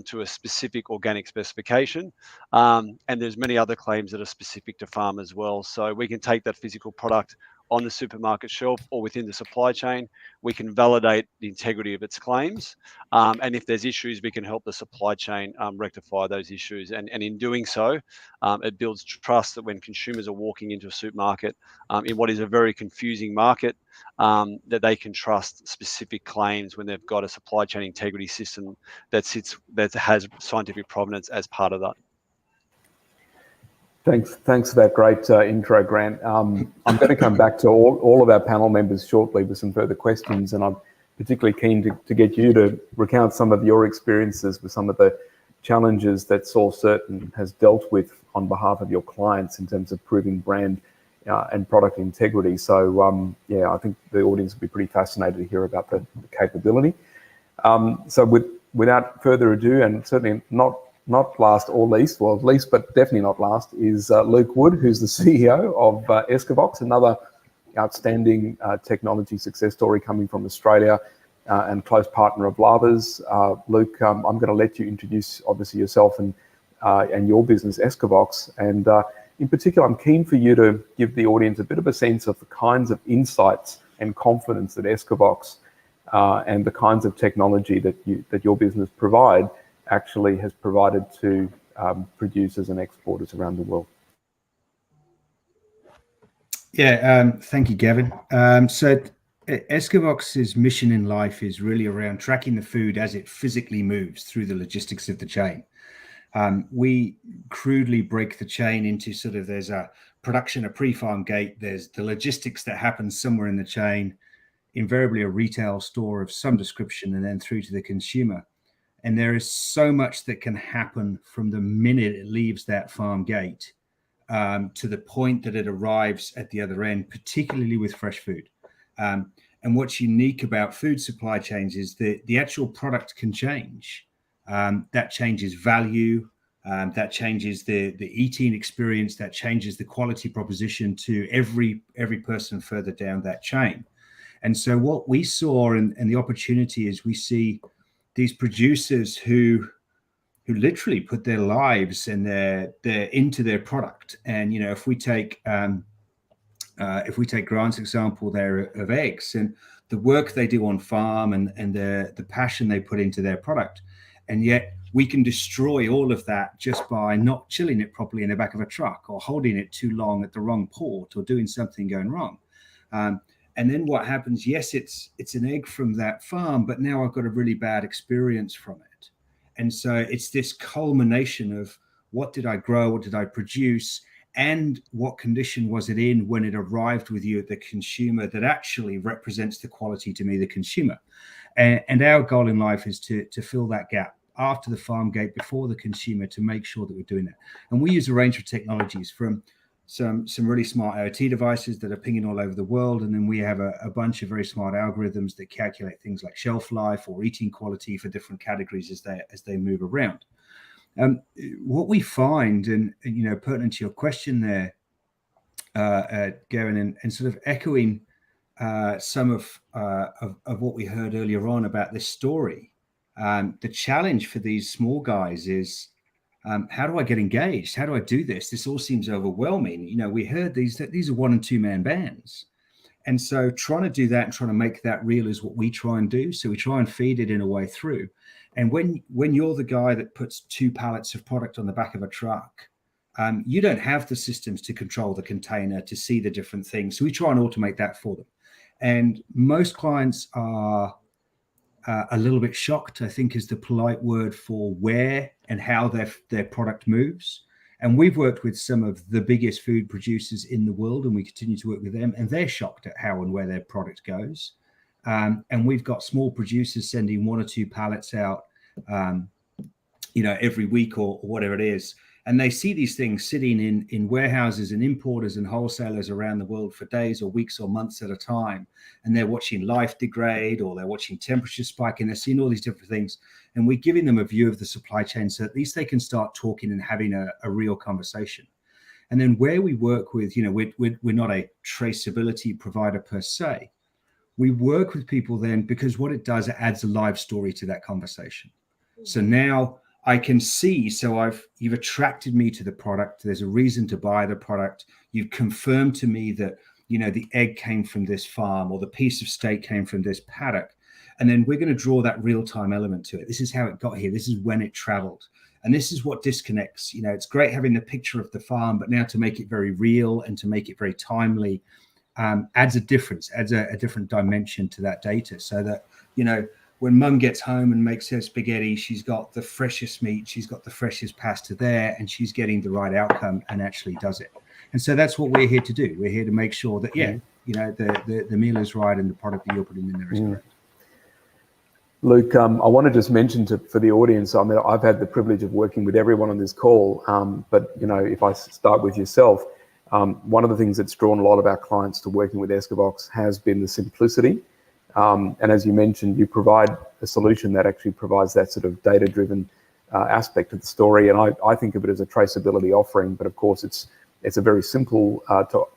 S7: to a specific organic specification. And there's many other claims that are specific to farm as well. So we can take that physical product on the supermarket shelf or within the supply chain. We can validate the integrity of its claims. And if there's issues, we can help the supply chain rectify those issues. And in doing so, it builds trust that when consumers are walking into a supermarket in what is a very confusing market, that they can trust specific claims when they've got a supply chain integrity system that has scientific provenance as part of that.
S5: Thanks for that great intro, Grant. I'm going to come back to all of our panel members shortly with some further questions, and I'm particularly keen to get you to recount some of your experiences with some of the challenges that Source Certain has dealt with on behalf of your clients in terms of proving brand and product integrity. So, I think the audience will be pretty fascinated to hear about the capability. So without further ado, and certainly not last or least, well, least, but definitely not last, is Luke Wood, who's the CEO of Escavox, another outstanding technology success story coming from Australia and close partner of Lava's. Luke, I'm going to let you introduce, obviously, yourself and your business, Escavox. And in particular, I'm keen for you to give the audience a bit of a sense of the kinds of insights and confidence that Escavox and the kinds of technology that your business provide actually has provided to producers and exporters around the world.
S8: Yeah, thank you, Gavin. So Escavox's mission in life is really around tracking the food as it physically moves through the logistics of the chain. We crudely break the chain into there's a production, a pre-farm gate, there's the logistics that happens somewhere in the chain, invariably a retail store of some description, and then through to the consumer. And there is so much that can happen from the minute it leaves that farm gate to the point that it arrives at the other end, particularly with fresh food. And what's unique about food supply chains is that the actual product can change. That changes value, that changes the eating experience, that changes the quality proposition to every person further down that chain. And so what we saw and the opportunity is we see these producers who who literally put their lives and their into their product. And if we take Grant's example there of eggs and the work they do on farm and the passion they put into their product, and yet we can destroy all of that just by not chilling it properly in the back of a truck, or holding it too long at the wrong port, or doing something going wrong. And then what happens? Yes, it's an egg from that farm, but now I've got a really bad experience from it. And so it's this culmination of what did I grow, what did I produce, and what condition was it in when it arrived with you, the consumer, that actually represents the quality to me, the consumer. And our goal in life is to fill that gap after the farm gate, before the consumer, to make sure that we're doing that. And we use a range of technologies, from some really smart IoT devices that are pinging all over the world. And then we have a bunch of very smart algorithms that calculate things like shelf life or eating quality for different categories as they move around. What we find, and pertinent to your question there, Gavin, and sort of echoing some of what we heard earlier on about this story, the challenge for these small guys is, how do I get engaged? How do I do this? This all seems overwhelming. We heard these are 1 and 2 man bands. And so trying to do that and trying to make that real is what we try and do. So we try and feed it in a way through. And when you're the guy that puts 2 pallets of product on the back of a truck, you don't have the systems to control the container, to see the different things. So we try and automate that for them. And most clients are a little bit shocked, I think is the polite word for where and how their product moves. And we've worked with some of the biggest food producers in the world, and we continue to work with them, and they're shocked at how and where their product goes. And we've got small producers sending 1 or 2 pallets out, every week or whatever it is. And they see these things sitting in warehouses and importers and wholesalers around the world for days or weeks or months at a time. And they're watching life degrade, or they're watching temperature spike, and they're seeing all these different things. And we're giving them a view of the supply chain, so at least they can start talking and having a real conversation. And then where we work with, we're not a traceability provider per se. We work with people then, because what it does, it adds a live story to that conversation. So now I can see, you've attracted me to the product. There's a reason to buy the product. You've confirmed to me that, the egg came from this farm, or the piece of steak came from this paddock. And then we're going to draw that real-time element to it. This is how it got here. This is when it traveled. And this is what disconnects. It's great having the picture of the farm, but now to make it very real and to make it very timely, adds a difference, adds a different dimension to that data, so that, when mum gets home and makes her spaghetti, she's got the freshest meat, she's got the freshest pasta there, and she's getting the right outcome and actually does it. And so that's what we're here to do. We're here to make sure that, the meal is right and the product that you're putting in there is correct.
S5: Luke, I want to just mention for the audience, I mean, I've had the privilege of working with everyone on this call, but, if I start with yourself, one of the things that's drawn a lot of our clients to working with Escavox has been the simplicity. And as you mentioned, you provide a solution that actually provides that sort of data-driven aspect of the story. And I think of it as a traceability offering, but of course it's a very simple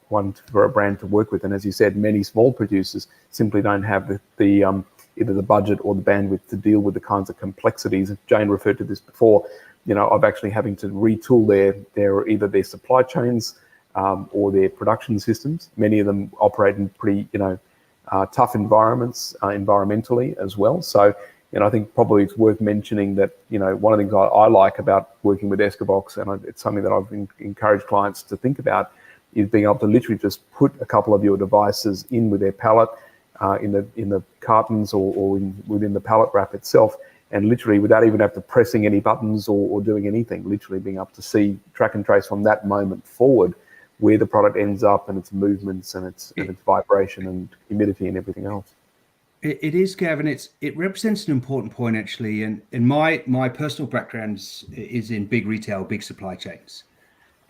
S5: one for a brand to work with. And as you said, many small producers simply don't have the either the budget or the bandwidth to deal with the kinds of complexities. Jane referred to this before, of actually having to retool their supply chains or their production systems. Many of them operate in pretty, tough environments environmentally as well. So, I think probably it's worth mentioning that, one of the things I like about working with Escavox, and it's something that I've encouraged clients to think about, is being able to literally just put a couple of your devices in with their pallet, in the cartons or within the pallet wrap itself, and literally without even have to pressing any buttons or doing anything, literally being able to see, track and trace from that moment forward where the product ends up and its movements and its vibration and humidity and everything else.
S8: It is, Gavin. It represents an important point, actually. And my personal background is in big retail, big supply chains.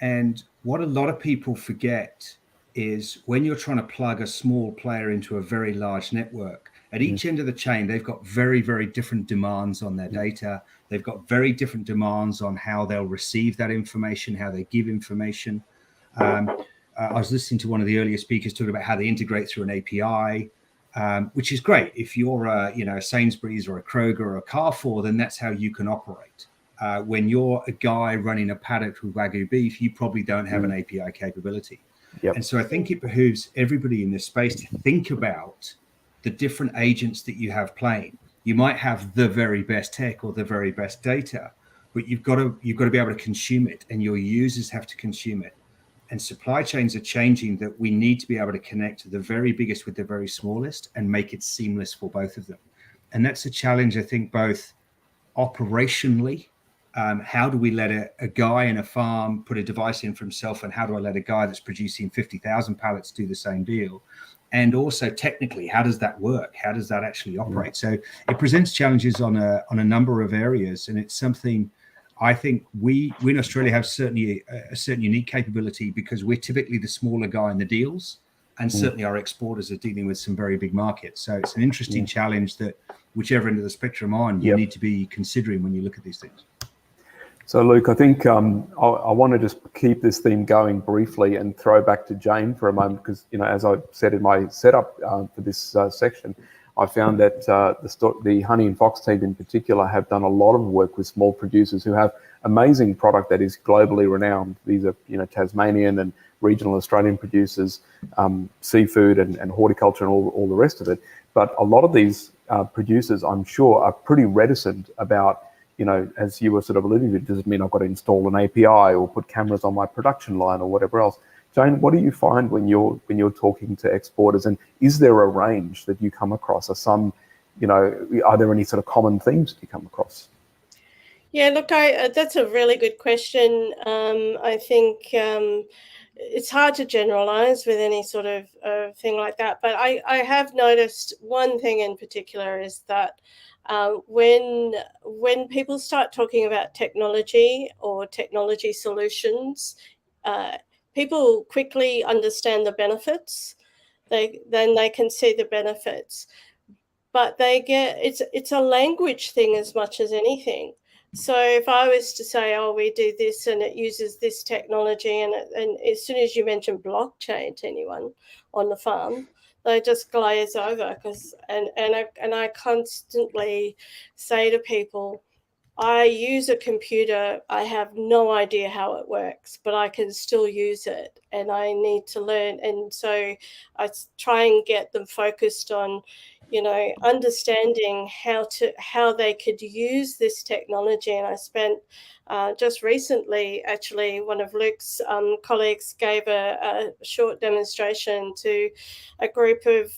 S8: And what a lot of people forget is when you're trying to plug a small player into a very large network, at each end of the chain, they've got very, very different demands on their data. They've got very different demands on how they'll receive that information, how they give information. I was listening to one of the earlier speakers talking about how they integrate through an API, which is great. If you're a Sainsbury's or a Kroger or a Carrefour, then that's how you can operate. when you're a guy running a paddock with Wagyu beef, you probably don't have an API capability.
S5: Yep.
S8: And so I think it behooves everybody in this space to think about the different agents that you have playing. You might have the very best tech or the very best data, but you've got to be able to consume it, and your users have to consume it. And supply chains are changing, that we need to be able to connect the very biggest with the very smallest and make it seamless for both of them. And that's a challenge, I think, both operationally. How do we let a guy in a farm put a device in for himself, and how do I let a guy that's producing 50,000 pallets do the same deal? And also technically, how does that work? How does that actually operate? So it presents challenges on a number of areas, and it's something I think we in Australia have certainly a certain unique capability, because we're typically the smaller guy in the deals, and certainly our exporters are dealing with some very big markets. So it's an interesting challenge that whichever end of the spectrum on, you need to be considering when you look at these things.
S5: So, Luke, I think I want to just keep this theme going briefly and throw back to Jane for a moment, because, as I said in my setup for this section, I found that the Honey and Fox team in particular have done a lot of work with small producers who have amazing product that is globally renowned. These are, Tasmanian and regional Australian producers, seafood and horticulture and all the rest of it. But a lot of these producers, I'm sure, are pretty reticent about, as you were sort of alluding to, does it mean I've got to install an API or put cameras on my production line or whatever else? Jane, what do you find when you're talking to exporters, and is there a range that you come across? Are there any sort of common themes that you come across?
S6: Yeah, look, that's a really good question. I think it's hard to generalize with any sort of thing like that, but I have noticed one thing in particular is that when people start talking about technology or technology solutions, people quickly understand the benefits. Then they can see the benefits, but it's a language thing as much as anything. So if I was to say, oh, we do this and it uses this technology, and as soon as you mention blockchain to anyone on the farm, they just glaze over, and I constantly say to people, I use a computer, I have no idea how it works, but I can still use it, and I need to learn. And so I try and get them focused on, understanding how they could use this technology. And I spent just recently, actually, one of Luke's colleagues gave a short demonstration to a group of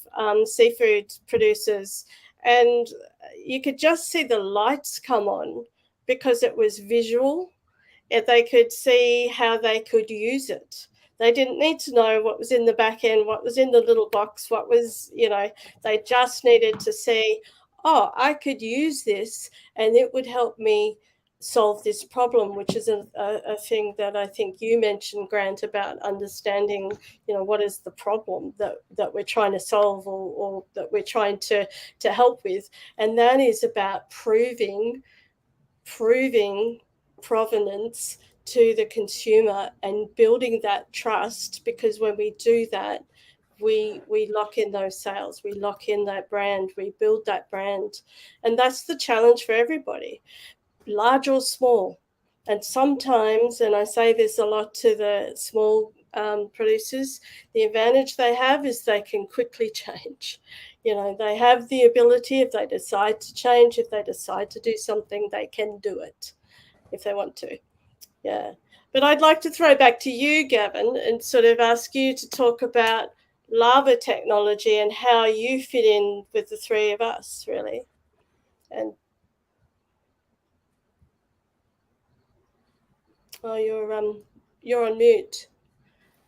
S6: seafood producers, and you could just see the lights come on because it was visual. They could see how they could use it. They didn't need to know what was in the back end, what was in the little box, what was, they just needed to see, oh, I could use this and it would help me solve this problem, which is a thing that I think you mentioned, Grant, about understanding, what is the problem that we're trying to solve or that we're trying to help with. And that is about proving provenance to the consumer and building that trust, because when we do that, we lock in those sales, we lock in that brand, we build that brand. And that's the challenge for everybody, large or small. And sometimes, and I say this a lot to the small producers, the advantage they have is they can quickly change. They have the ability, if they decide to change, if they decide to do something, they can do it if they want to. Yeah. But I'd like to throw back to you, Gavin, and sort of ask you to talk about lava technology and how you fit in with the three of us, really. And you're on mute.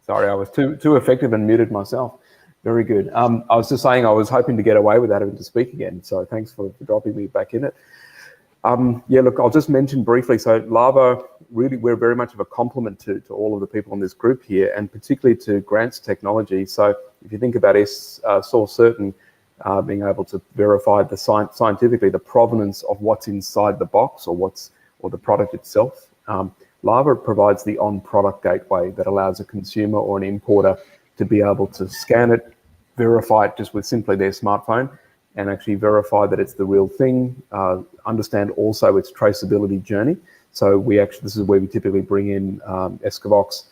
S5: Sorry, I was too effective and muted myself. Very good. I was just saying I was hoping to get away without having to speak again, so thanks for dropping me back in it. Yeah, look, I'll just mention briefly. So Lava, really, we're very much of a complement to all of the people in this group here, and particularly to Grant's technology. So if you think about Source Certain being able to verify scientifically the provenance of what's inside the box or the product itself, Lava provides the on-product gateway that allows a consumer or an importer to be able to scan it, verify it just with simply their smartphone, and actually verify that it's the real thing, understand also its traceability journey. So this is where we typically bring in Escavox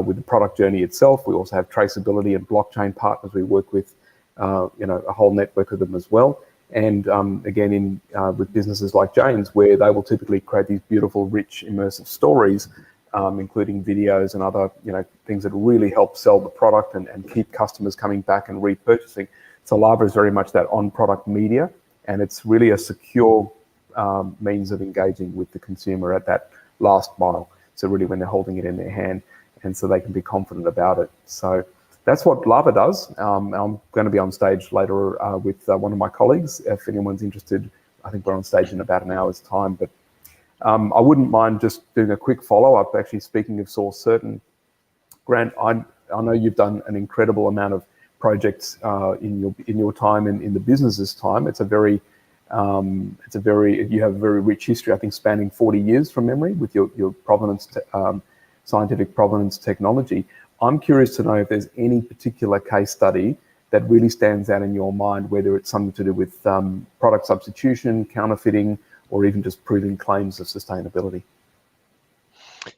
S5: with the product journey itself. We also have traceability and blockchain partners. We work with a whole network of them as well. And again, with businesses like Jane's, where they will typically create these beautiful, rich, immersive stories, including videos and other things that really help sell the product and keep customers coming back and repurchasing. So Lava is very much that on-product media, and it's really a secure means of engaging with the consumer at that last mile. So really when they're holding it in their hand, and so they can be confident about it. So that's what Lava does. I'm going to be on stage later with one of my colleagues. If anyone's interested, I think we're on stage in about an hour's time. But I wouldn't mind just doing a quick follow-up. Actually, speaking of Source Certain, Grant, I know you've done an incredible amount of projects in your time and in the business's time. You have a very rich history. I think spanning 40 years from memory with your provenance, scientific provenance technology. I'm curious to know if there's any particular case study that really stands out in your mind, whether it's something to do with product substitution, counterfeiting, or even just proving claims of sustainability.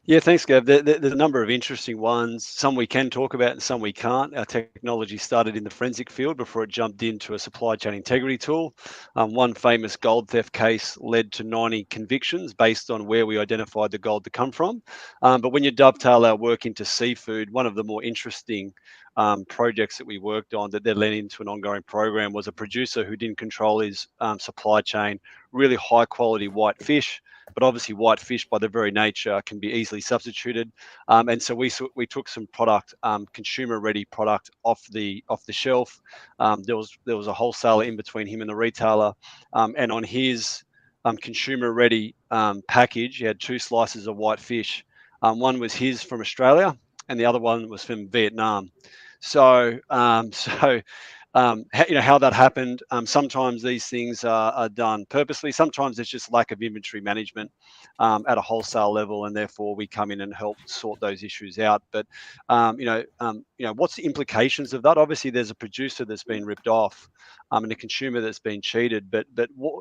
S7: Yeah, thanks, Gav. There's a number of interesting ones. Some we can talk about and some we can't. Our technology started in the forensic field before it jumped into a supply chain integrity tool. One famous gold theft case led to 90 convictions based on where we identified the gold to come from. But when you dovetail our work into seafood, one of the more interesting projects that we worked on that led into an ongoing program was a producer who didn't control his supply chain, really high quality white fish. But obviously white fish by their very nature can be easily substituted. And so we took some product, consumer ready product off the shelf. There was a wholesaler in between him and the retailer. And on his consumer ready package, he had 2 slices of white fish. One was his from Australia and the other one was from Vietnam. So how that happened. Sometimes these things are done purposely. Sometimes it's just lack of inventory management at a wholesale level, and therefore we come in and help sort those issues out. But what's the implications of that? Obviously, there's a producer that's been ripped off, and a consumer that's been cheated. But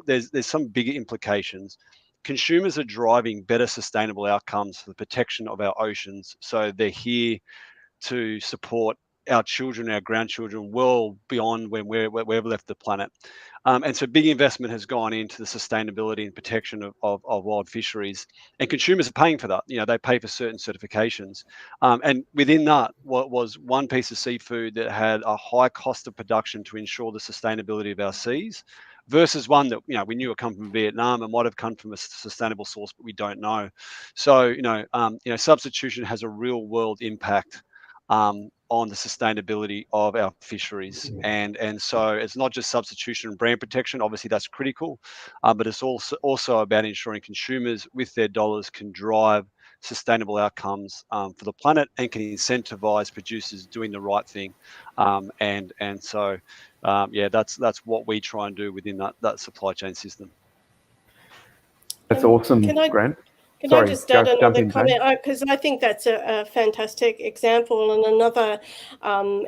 S7: there's some bigger implications. Consumers are driving better sustainable outcomes for the protection of our oceans. So they're here to support our children, our grandchildren, well beyond when we've left the planet. And so big investment has gone into the sustainability and protection of wild fisheries. And consumers are paying for that. They pay for certain certifications. And within that was one piece of seafood that had a high cost of production to ensure the sustainability of our seas, versus one that we knew had come from Vietnam and might have come from a sustainable source, but we don't know. So substitution has a real world impact on the sustainability of our fisheries, and so it's not just substitution and brand protection. Obviously, that's critical, but it's also about ensuring consumers with their dollars can drive sustainable outcomes for the planet and can incentivize producers doing the right thing. So that's what we try and do within that supply chain system.
S5: That's awesome, Grant.
S6: Can I just add another comment? Because I think that's a fantastic example, and another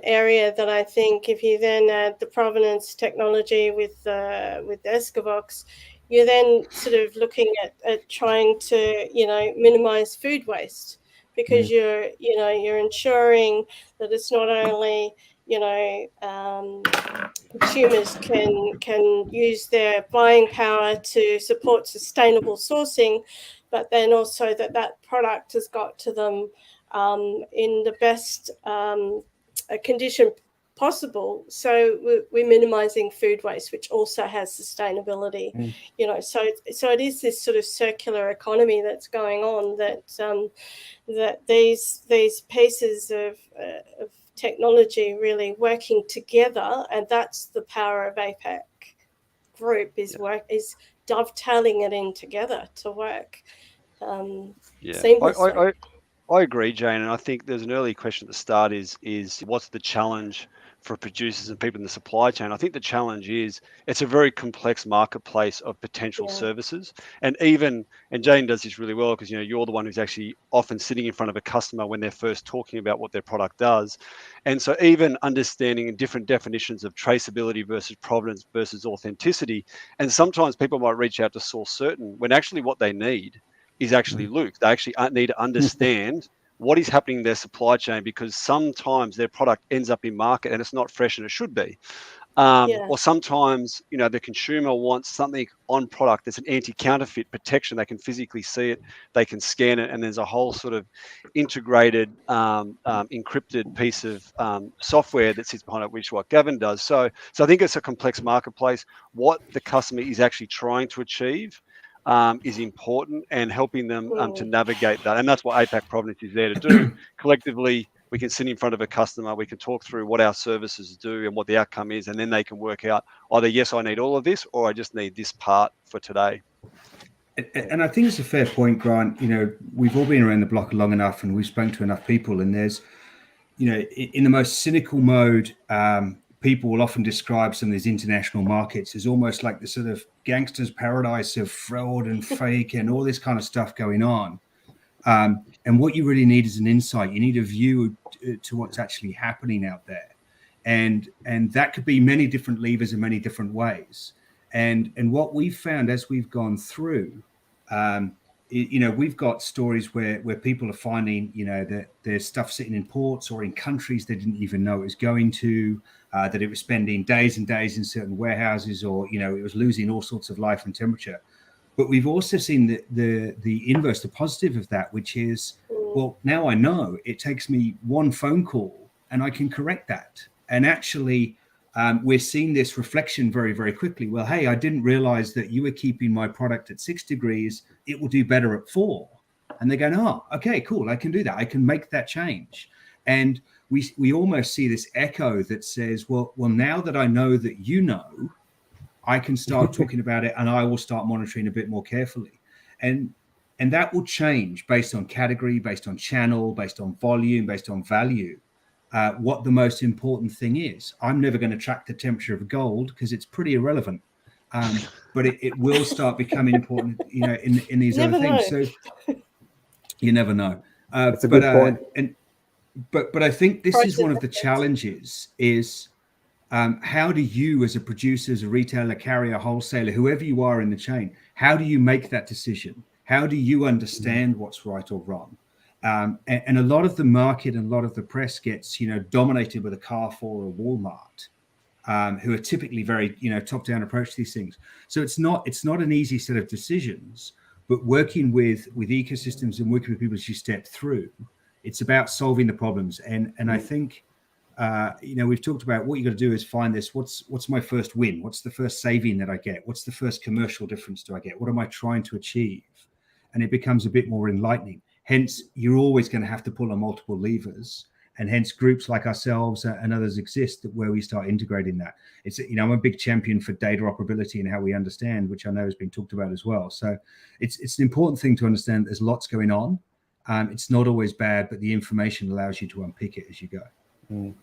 S6: area that I think if you then add the provenance technology with Escavox, you're then sort of looking at trying to minimize food waste, because you're ensuring that it's not only consumers can use their buying power to support sustainable sourcing, but then also that product has got to them in the best condition possible. So we're minimizing food waste, which also has sustainability. So it is this sort of circular economy that's going on, that these pieces of technology really working together, and that's the power of APAC Group is dovetailing it in together to work seamlessly.
S7: I agree, Jane, and I think there's an early question at the start is what's the challenge for producers and people in the supply chain? I think the challenge is it's a very complex marketplace of potential services, and Jane does this really well, because you're the one who's actually often sitting in front of a customer when they're first talking about what their product does, and so even understanding different definitions of traceability versus provenance versus authenticity, and sometimes people might reach out to Source Certain when actually what they need is actually Luke. They actually need to understand what is happening in their supply chain, because sometimes their product ends up in market and it's not fresh and it should be. Or sometimes, the consumer wants something on product that's an anti-counterfeit protection. They can physically see it, they can scan it, and there's a whole sort of integrated, encrypted piece of software that sits behind it, which is what Gavin does. So I think it's a complex marketplace. What the customer is actually trying to achieve is important, and helping them to navigate that. And that's what APAC Provenance is there to do. Collectively, we can sit in front of a customer, we can talk through what our services do and what the outcome is, and then they can work out either, yes, I need all of this, or I just need this part for today.
S8: And I think it's a fair point, Grant. We've all been around the block long enough, and we've spoken to enough people, and there's, in the most cynical mode, people will often describe some of these international markets as almost like the sort of gangster's paradise of fraud and fake and all this kind of stuff going on. And what you really need is an insight. You need a view to what's actually happening out there. And that could be many different levers in many different ways. And what we've found as we've gone through, we've got stories where people are finding, that there's stuff sitting in ports or in countries they didn't even know it was going to, that it was spending days and days in certain warehouses, or, it was losing all sorts of life and temperature. But we've also seen the inverse, the positive of that, which is, well, now I know it takes me one phone call and I can correct that. And actually, we're seeing this reflection very, very quickly. Well, hey, I didn't realize that you were keeping my product at 6 degrees. It will do better at 4. And they're going, oh, okay, cool. I can do that. I can make that change. And we almost see this echo that says, well, now that I know that I can start talking about it, and I will start monitoring a bit more carefully. And that will change based on category, based on channel, based on volume, based on value, what the most important thing is. I'm never going to track the temperature of gold because it's pretty irrelevant. But it will start becoming important, in these other things. So you never know.
S5: That's a good point.
S8: But I think this is one of the challenges is, how do you, as a producer, as a retailer, carrier, wholesaler, whoever you are in the chain, how do you make that decision? How do you understand what's right or wrong? And a lot of the market and a lot of the press gets, dominated with a Carrefour or a Walmart, who are typically very, top-down approach to these things. So it's not an easy set of decisions, but working with ecosystems and working with people as you step through, it's about solving the problems. And I think, we've talked about what you got to do is find this. What's my first win? What's the first saving that I get? What's the first commercial difference do I get? What am I trying to achieve? And it becomes a bit more enlightening. Hence, you're always going to have to pull on multiple levers. And hence groups like ourselves and others exist where we start integrating that. It's, I'm a big champion for data operability and how we understand, which I know has been talked about as well. So it's an important thing to understand. There's lots going on. It's not always bad, but the information allows you to unpick it as you go.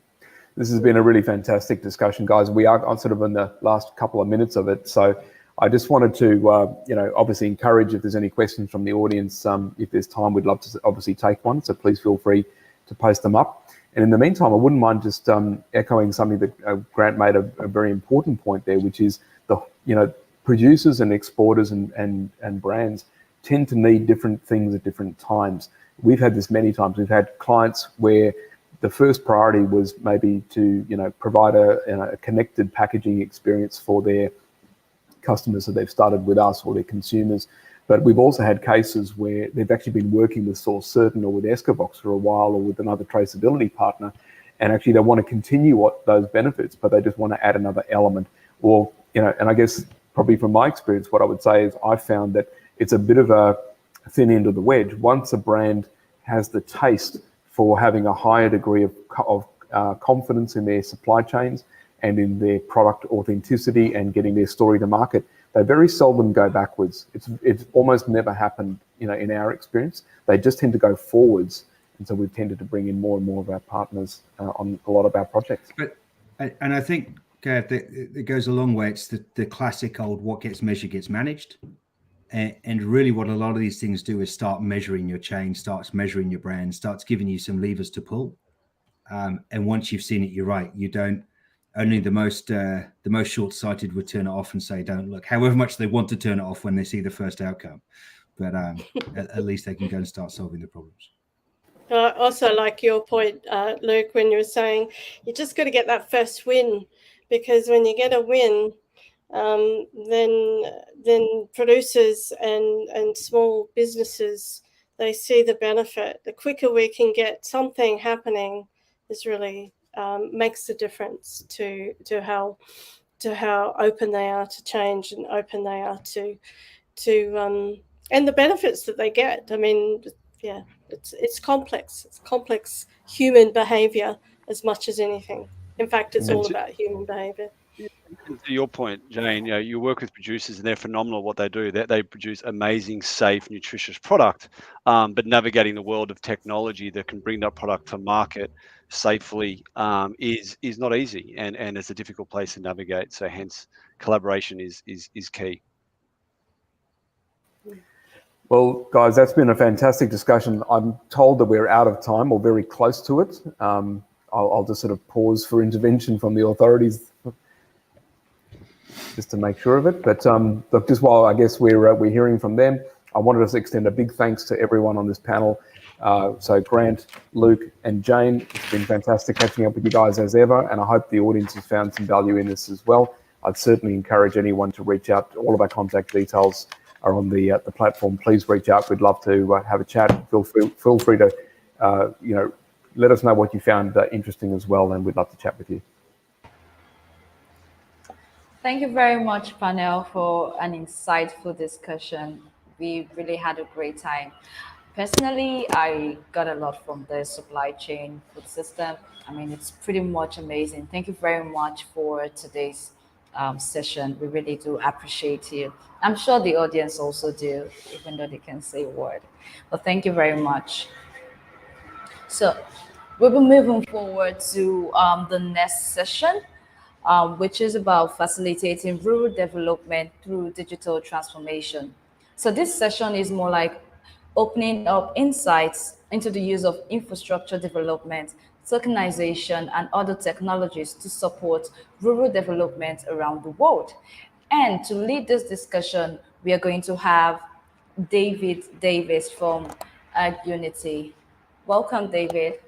S5: This has been a really fantastic discussion, guys. We are sort of in the last couple of minutes of it. So I just wanted to, obviously encourage if there's any questions from the audience. If there's time, we'd love to obviously take one. So please feel free to post them up. And in the meantime, I wouldn't mind just echoing something that Grant made a very important point there, which is producers and exporters and brands tend to need different things at different times. We've had this many times. We've had clients where the first priority was maybe to provide a connected packaging experience for their customers that they've started with us or their consumers. But we've also had cases where they've actually been working with Source Certain or with Escavox for a while, or with another traceability partner, and actually they want to continue those benefits, but they just want to add another element. Or and I guess probably from my experience, what I would say is I found that it's a bit of a thin end of the wedge. Once a brand has the taste for having a higher degree of confidence in their supply chains and in their product authenticity and getting their story to market, they very seldom go backwards. It's almost never happened, in our experience. They just tend to go forwards, and so we've tended to bring in more and more of our partners on a lot of our projects.
S8: And I think, Gav, it goes a long way. It's the classic old what gets measured gets managed. And really what a lot of these things do is start measuring your chain, starts measuring your brand, starts giving you some levers to pull. And once you've seen it, you're right. You don't, only the most short-sighted would turn it off and say, don't look, however much they want to turn it off when they see the first outcome. but at least they can go and start solving the problems.
S6: I also like your point, Luke, when you were saying you just got to get that first win, because when you get a win, then producers and small businesses, they see the benefit. The quicker we can get something happening is really makes the difference to how open they are to change and open they are to and the benefits that they get. I mean, yeah, it's complex. It's complex human behavior as much as anything. In fact, it's all about human behavior.
S7: And to your point, Jane, you work with producers and they're phenomenal at what they do. They produce amazing, safe, nutritious product, but navigating the world of technology that can bring that product to market safely is not easy, and it's a difficult place to navigate. So hence, collaboration is key.
S5: Well, guys, that's been a fantastic discussion. I'm told that we're out of time or very close to it. I'll just sort of pause for intervention from the authorities just to make sure of it. But look, just while I guess we're hearing from them, I wanted to extend a big thanks to everyone on this panel. So Grant, Luke, and Jane, it's been fantastic catching up with you guys as ever, and I hope the audience has found some value in this as well. I'd certainly encourage anyone to reach out. All of our contact details are on the platform. Please reach out. We'd love to have a chat. Feel free to let us know what you found interesting as well, and we'd love to chat with you.
S1: Thank you very much, panel, for an insightful discussion. We really had a great time. Personally, I got a lot from the supply chain food system. I mean, it's pretty much amazing. Thank you very much for today's session. We really do appreciate you. I'm sure the audience also do, even though they can't say a word. But thank you very much. So we'll be moving forward to the next session, which is about facilitating rural development through digital transformation. So this session is more like opening up insights into the use of infrastructure development, tokenization, and other technologies to support rural development around the world. And to lead this discussion, we are going to have David Davis from Agri-D. Welcome, David.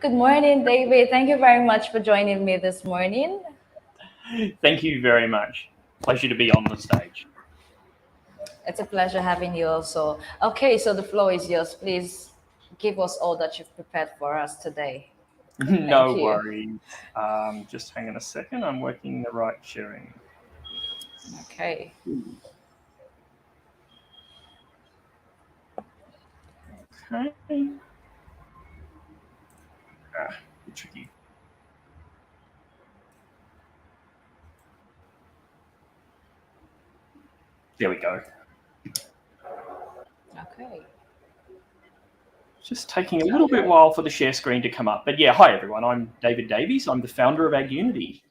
S1: Good morning, David. Thank you very much for joining me this morning.
S9: Thank you very much. Pleasure to be on the stage.
S1: It's a pleasure having you also. Okay, so the floor is yours. Please give us all that you've prepared for us today.
S9: No worries. Just hang on a second. I'm working the right sharing.
S1: Okay.
S9: Okay. Tricky. There we go.
S1: Okay.
S9: Just taking a little bit while for the share screen to come up. But yeah, hi everyone. I'm David Davies. I'm the founder of Agri-D.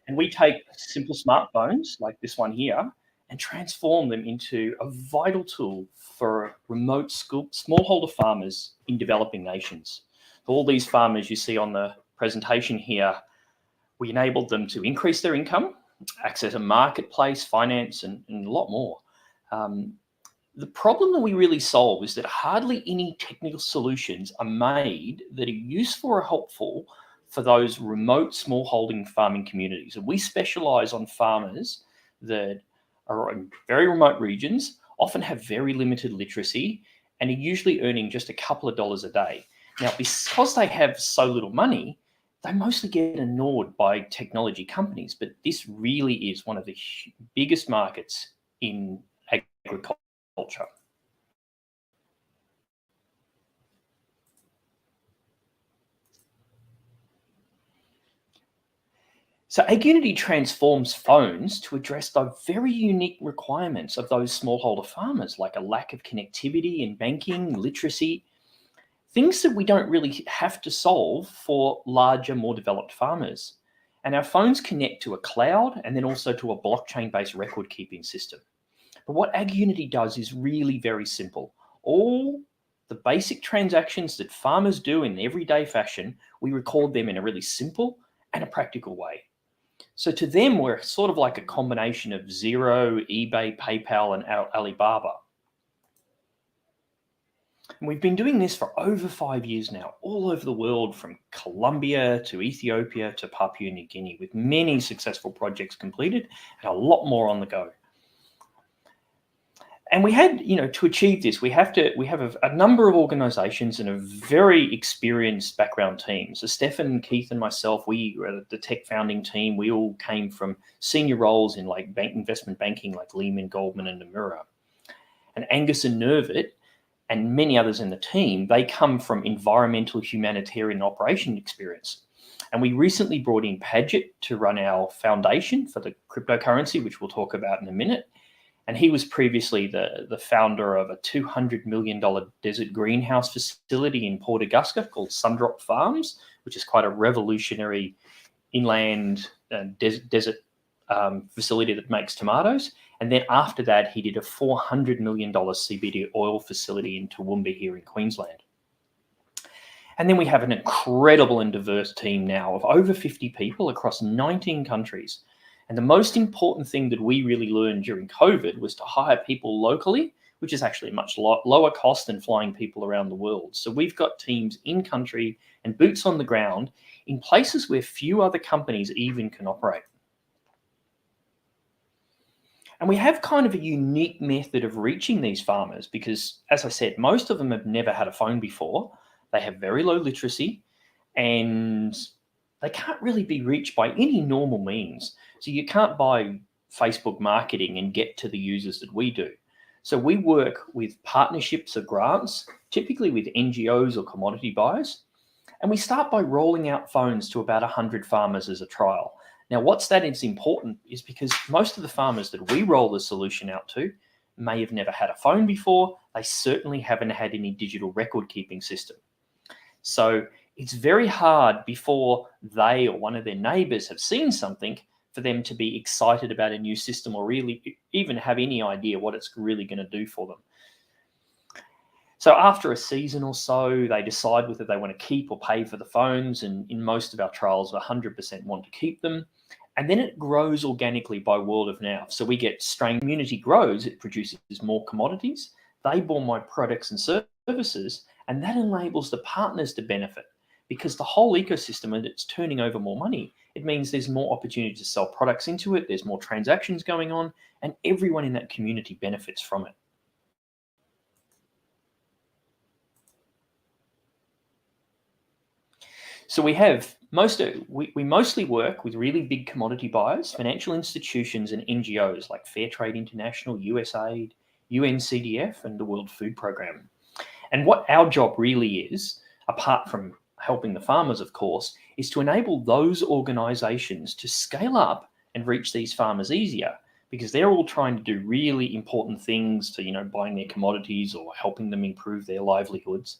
S9: And we take simple smartphones like this one here and transform them into a vital tool for remote smallholder farmers in developing nations. All these farmers you see on the presentation here, we enabled them to increase their income, access a marketplace, finance, and a lot more. The problem that we really solve is that hardly any technical solutions are made that are useful or helpful for those remote smallholding farming communities. And we specialize on farmers that are in very remote regions, often have very limited literacy, and are usually earning just a couple of dollars a day. Now, because they have so little money, they mostly get ignored by technology companies, but this really is one of the biggest markets in agriculture. So Agri-D transforms phones to address the very unique requirements of those smallholder farmers, like a lack of connectivity in banking, literacy, things that we don't really have to solve for larger, more developed farmers. And our phones connect to a cloud and then also to a blockchain-based record-keeping system. But what AgUnity does is really very simple. All the basic transactions that farmers do in everyday fashion, we record them in a really simple and a practical way. So to them, we're sort of like a combination of Xero, eBay, PayPal, and Alibaba. And we've been doing this for over 5 years now, all over the world, from Colombia to Ethiopia to Papua New Guinea, with many successful projects completed and a lot more on the go. And we had, to achieve this, we have a number of organizations and a very experienced background team. So Stefan, Keith, and myself, we were the tech founding team. We all came from senior roles in like investment banking, like Lehman, Goldman, and Nomura. And Angus and Nervit, and many others in the team, they come from environmental, humanitarian, operation experience. And we recently brought in Padgett to run our foundation for the cryptocurrency, which we'll talk about in a minute. And he was previously the founder of a $200 million desert greenhouse facility in Port Augusta called Sundrop Farms, which is quite a revolutionary inland desert facility that makes tomatoes. And then after that, he did a $400 million CBD oil facility in Toowoomba here in Queensland. And then we have an incredible and diverse team now of over 50 people across 19 countries. And the most important thing that we really learned during COVID was to hire people locally, which is actually much lower cost than flying people around the world. So we've got teams in country and boots on the ground in places where few other companies even can operate. And we have kind of a unique method of reaching these farmers because, as I said, most of them have never had a phone before. They have very low literacy and they can't really be reached by any normal means. So you can't buy Facebook marketing and get to the users that we do. So we work with partnerships or grants, typically with NGOs or commodity buyers. And we start by rolling out phones to about 100 farmers as a trial. Now, what's that is important is because most of the farmers that we roll the solution out to may have never had a phone before. They certainly haven't had any digital record keeping system. So it's very hard before they or one of their neighbors have seen something for them to be excited about a new system or really even have any idea what it's really going to do for them. So after a season or so, they decide whether they want to keep or pay for the phones. And in most of our trials, 100% want to keep them. And then it grows organically by word of mouth. So we get strain community grows, it produces more commodities. They buy more products and services, and that enables the partners to benefit because the whole ecosystem, and it's turning over more money. It means there's more opportunity to sell products into it. There's more transactions going on, and everyone in that community benefits from it. So we mostly work with really big commodity buyers, financial institutions, and NGOs like Fairtrade International, USAID, UNCDF, and the World Food Programme. And what our job really is, apart from helping the farmers, of course, is to enable those organisations to scale up and reach these farmers easier because they're all trying to do really important things to, buying their commodities or helping them improve their livelihoods.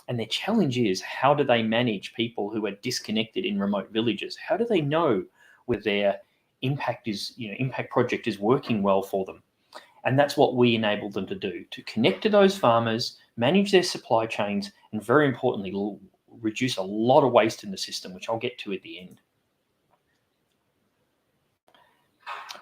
S9: And their challenge is, how do they manage people who are disconnected in remote villages? How do they know whether their impact project is working well for them? And that's what we enable them to do, to connect to those farmers, manage their supply chains, and very importantly, reduce a lot of waste in the system, which I'll get to at the end.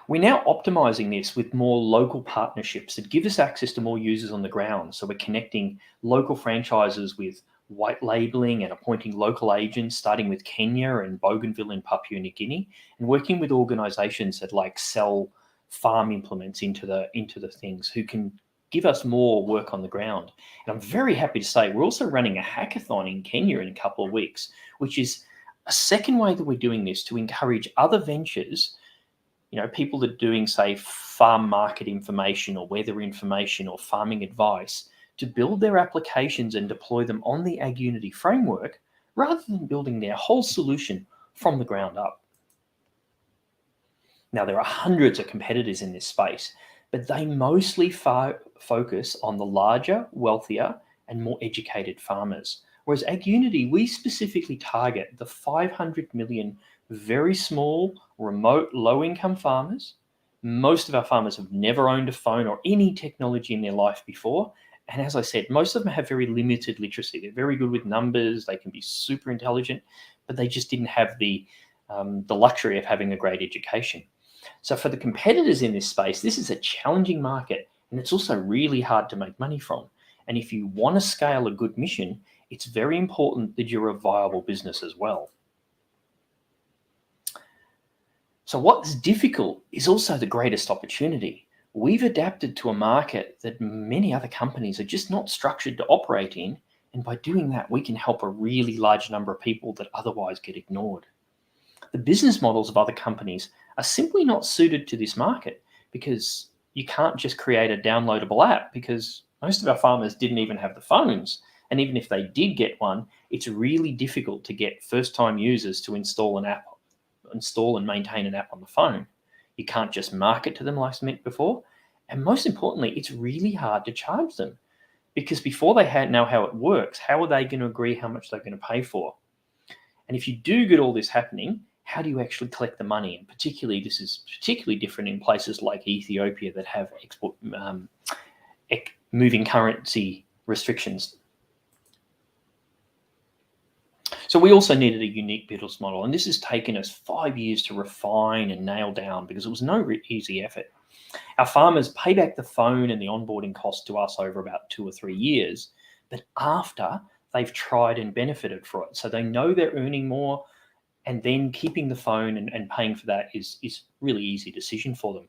S9: We're now optimizing this with more local partnerships that give us access to more users on the ground. So we're connecting local franchises with white labeling and appointing local agents, starting with Kenya and Bougainville in Papua New Guinea, and working with organizations that sell farm implements into the things who can give us more work on the ground. And I'm very happy to say we're also running a hackathon in Kenya in a couple of weeks, which is a second way that we're doing this to encourage other ventures, people that are doing, say, farm market information or weather information or farming advice, to build their applications and deploy them on the AgUnity framework rather than building their whole solution from the ground up. Now, there are hundreds of competitors in this space, but they mostly focus on the larger, wealthier, and more educated farmers. Whereas AgUnity, we specifically target the 500 million very small, remote, low-income farmers Most of our farmers have never owned a phone or any technology in their life before. And as I said, most of them have very limited literacy. They're very good with numbers. They can be super intelligent, but they just didn't have the luxury of having a great education. So for the competitors in this space, this is a challenging market, and it's also really hard to make money from. And if you want to scale a good mission, it's very important that you're a viable business as well. So what's difficult is also the greatest opportunity. We've adapted to a market that many other companies are just not structured to operate in. And by doing that, we can help a really large number of people that otherwise get ignored. The business models of other companies are simply not suited to this market, because you can't just create a downloadable app, because most of our farmers didn't even have the phones. And even if they did get one, it's really difficult to get first-time users to install and maintain an app on the phone. You can't just market to them like I meant before. And most importantly, it's really hard to charge them, because before they know how it works, how are they going to agree how much they're going to pay for? And if you do get all this happening, how do you actually collect the money? And this is particularly different in places like Ethiopia that have moving currency restrictions. So we also needed a unique business model, and this has taken us 5 years to refine and nail down, because it was no easy effort. Our farmers pay back the phone and the onboarding cost to us over about 2 or 3 years, but after they've tried and benefited from it. So they know they're earning more, and then keeping the phone and paying for that is really easy decision for them.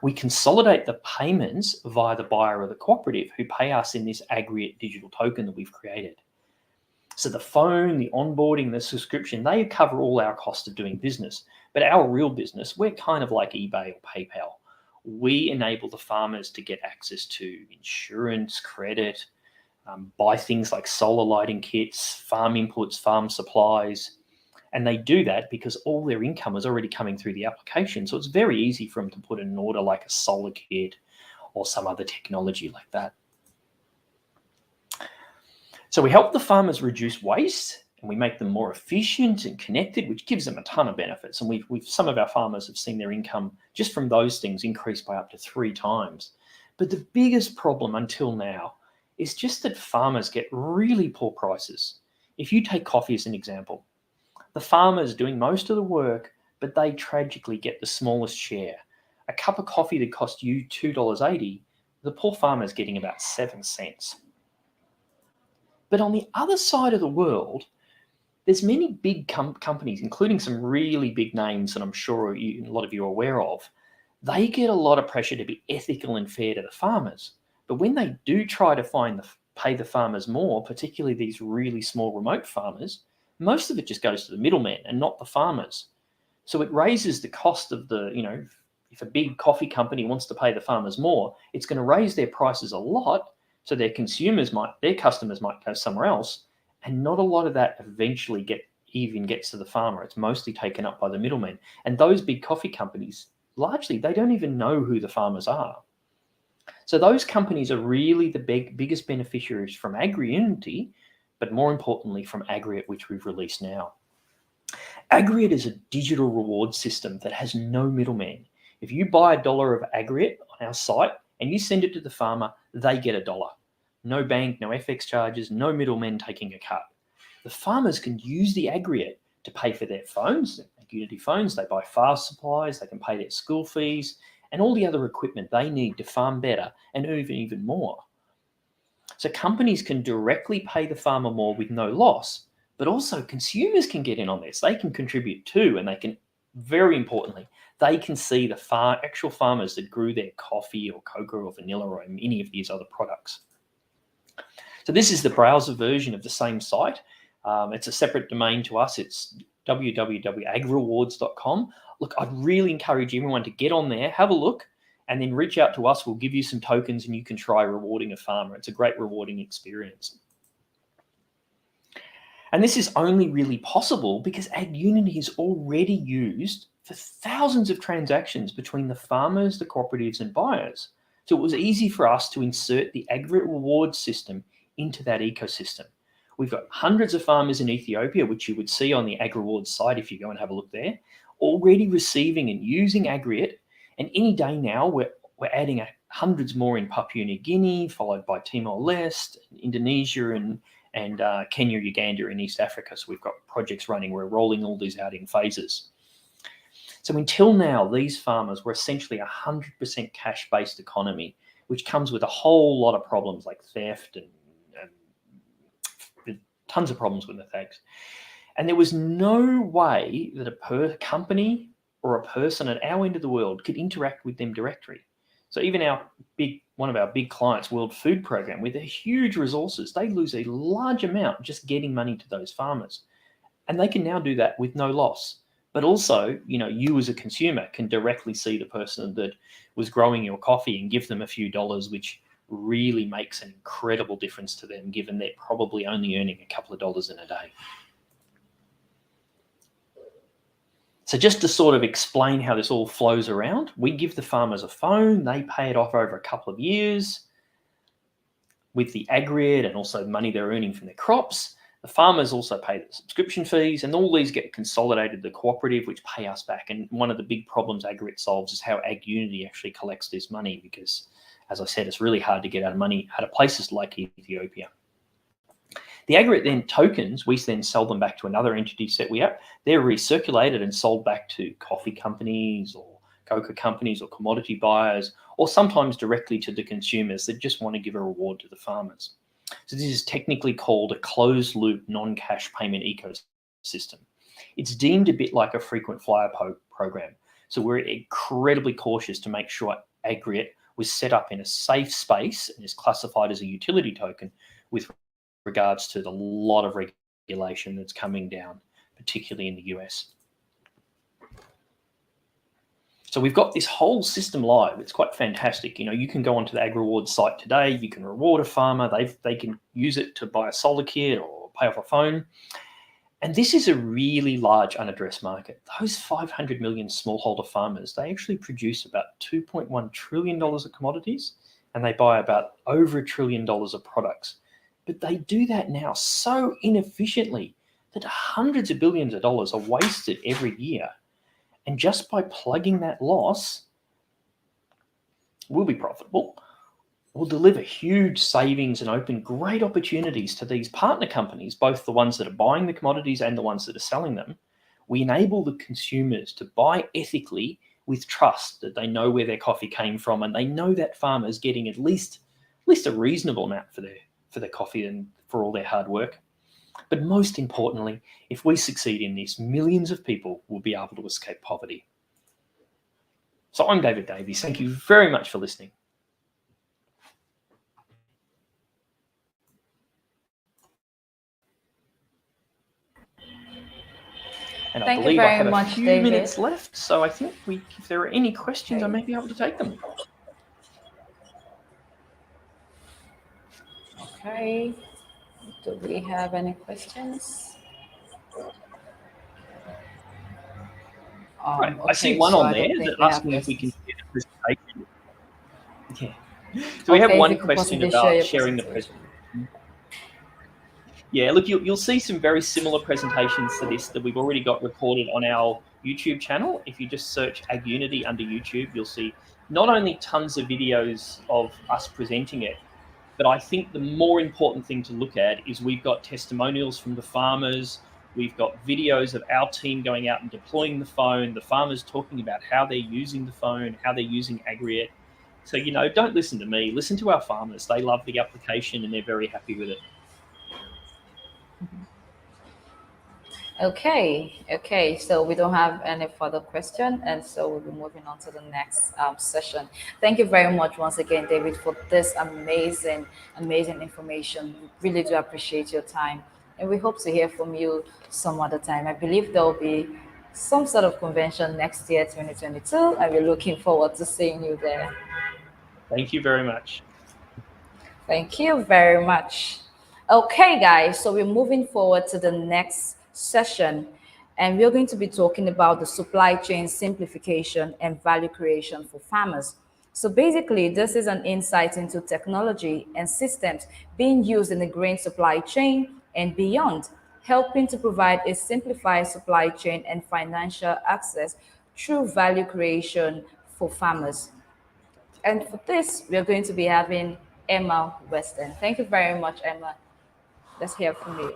S9: We consolidate the payments via the buyer or the cooperative, who pay us in this Agri-D digital token that we've created. So the phone, the onboarding, the subscription, they cover all our cost of doing business. But our real business, we're kind of like eBay or PayPal. We enable the farmers to get access to insurance, credit, buy things like solar lighting kits, farm inputs, farm supplies. And they do that because all their income is already coming through the application. So it's very easy for them to put in an order like a solar kit or some other technology like that. So we help the farmers reduce waste, and we make them more efficient and connected, which gives them a ton of benefits. And some of our farmers have seen their income just from those things increase by up to 3 times. But the biggest problem until now is just that farmers get really poor prices. If you take coffee as an example, the farmer's doing most of the work, but they tragically get the smallest share. A cup of coffee that costs you $2.80, the poor farmer's getting about 7 cents. But on the other side of the world, there's many big companies, including some really big names that I'm sure a lot of you are aware of. They get a lot of pressure to be ethical and fair to the farmers. But when they do try to pay the farmers more, particularly these really small remote farmers, most of it just goes to the middleman and not the farmers. So it raises the cost of if a big coffee company wants to pay the farmers more, it's going to raise their prices a lot. So their customers might go somewhere else, and not a lot of that eventually gets to the farmer. It's mostly taken up by the middlemen. And those big coffee companies, largely, they don't even know who the farmers are. So those companies are really the biggest beneficiaries from Agri-Unity, but more importantly from Agri-D, which we've released now. Agri-D is a digital reward system that has no middleman. If you buy $1 of Agri-D on our site and you send it to the farmer, they get $1. No bank, no FX charges, no middlemen taking a cut. The farmers can use the Agri-D to pay for their phones, Unity phones. They buy fast supplies, they can pay their school fees, and all the other equipment they need to farm better and even more. So companies can directly pay the farmer more with no loss, but also consumers can get in on this. They can contribute too, and they can, very importantly, they can see the actual farmers that grew their coffee or cocoa or vanilla or any of these other products. So this is the browser version of the same site. It's a separate domain to us. It's www.agrewards.com. Look, I'd really encourage everyone to get on there, have a look, and then reach out to us. We'll give you some tokens and you can try rewarding a farmer. It's a great rewarding experience. And this is only really possible because Agri-Unity is already used for thousands of transactions between the farmers, the cooperatives, and buyers. So it was easy for us to insert the Agri-Reward system into that ecosystem. We've got hundreds of farmers in Ethiopia, which you would see on the Agri-Reward site if you go and have a look there, already receiving and using Agri-D, And any day now, we're adding hundreds more in Papua New Guinea, followed by Timor-Leste, Indonesia, and Kenya, Uganda, and East Africa. So we've got projects running. We're rolling all these out in phases. So until now, these farmers were essentially 100% cash-based economy, which comes with a whole lot of problems like theft and tons of problems with the theft. And there was no way that a company or a person at our end of the world could interact with them directly. So even one of our big clients, World Food Program, with their huge resources, they lose a large amount just getting money to those farmers. And they can now do that with no loss. But also, you as a consumer can directly see the person that was growing your coffee and give them a few dollars, which really makes an incredible difference to them, given they're probably only earning a couple of dollars in a day. So just to sort of explain how this all flows around, we give the farmers a phone, they pay it off over a couple of years with the Agri-D and also money they're earning from their crops. The farmers also pay the subscription fees, and all these get consolidated to the cooperative, which pay us back. And one of the big problems Agri-D solves is how Ag-Unity actually collects this money, because, as I said, it's really hard to get money out of places like Ethiopia. The Agri-D then tokens, we then sell them back to another entity set we have. They're recirculated and sold back to coffee companies or cocoa companies or commodity buyers, or sometimes directly to the consumers that just want to give a reward to the farmers. So this is technically called a closed-loop non-cash payment ecosystem. It's deemed a bit like a frequent flyer program. So we're incredibly cautious to make sure Agri-D was set up in a safe space and is classified as a utility token with regards to the lot of regulation that's coming down, particularly in the US. So we've got this whole system live. It's quite fantastic. You can go onto the AgriRewards site today. You can reward a farmer. They can use it to buy a solar kit or pay off a phone. And this is a really large unaddressed market. Those 500 million smallholder farmers, they actually produce about $2.1 trillion of commodities, and they buy about over $1 trillion of products. But they do that now so inefficiently that hundreds of billions of dollars are wasted every year. And just by plugging that loss, we'll be profitable. We'll deliver huge savings and open great opportunities to these partner companies, both the ones that are buying the commodities and the ones that are selling them. We enable the consumers to buy ethically with trust that they know where their coffee came from, and they know that farmer's getting at least a reasonable amount for their coffee and for all their hard work. But most importantly, if we succeed in this, millions of people will be able to escape poverty. So I'm David Davies. Thank you very much for listening. And I believe I have a few minutes left, so I think if there are any questions, I may be able to take them.
S1: Okay. Do we have any questions?
S9: Right. I see one on there that's asking if we can share the presentation. Yeah. So we have one question about sharing the presentation. Yeah, look, you'll see some very similar presentations to this that we've already got recorded on our YouTube channel. If you just search Ag-Unity under YouTube, you'll see not only tons of videos of us presenting it, but I think the more important thing to look at is we've got testimonials from the farmers. We've got videos of our team going out and deploying the phone, the farmers talking about how they're using the phone, how they're using Agri-D. So, don't listen to me. Listen to our farmers. They love the application and they're very happy with it.
S1: Okay. So we don't have any further question, and so we'll be moving on to the next session. Thank you very much once again, David, for this amazing information. We really do appreciate your time, and we hope to hear from you some other time. I believe there will be some sort of convention next year, 2022, and we're looking forward to seeing you there.
S9: Thank you very much.
S1: Thank you very much. Okay, guys, so we're moving forward to the next session, and we're going to be talking about the supply chain simplification and value creation for farmers. So basically, this is an insight into technology and systems being used in the grain supply chain and beyond, helping to provide a simplified supply chain and financial access through value creation for farmers. And for this, we're going to be having Emma Weston. Thank you very much, Emma. Let's hear from you.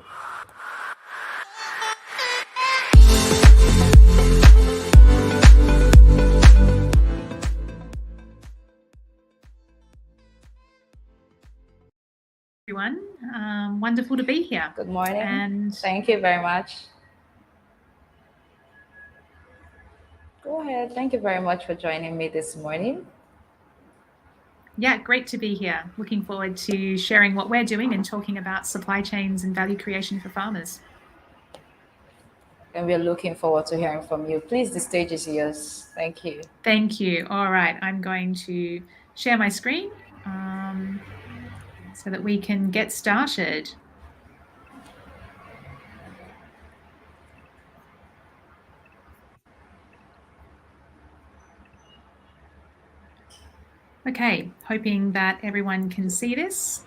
S10: Everyone, wonderful to be here.
S1: Good morning.
S10: And
S1: thank you very much. Go ahead. Thank you very much for joining me this morning.
S10: Yeah, great to be here. Looking forward to sharing what we're doing and talking about supply chains and value creation for farmers.
S1: And we're looking forward to hearing from you. Please, the stage is yours. Thank you.
S10: Thank you. All right, I'm going to share my screen so that we can get started. Okay, hoping that everyone can see this.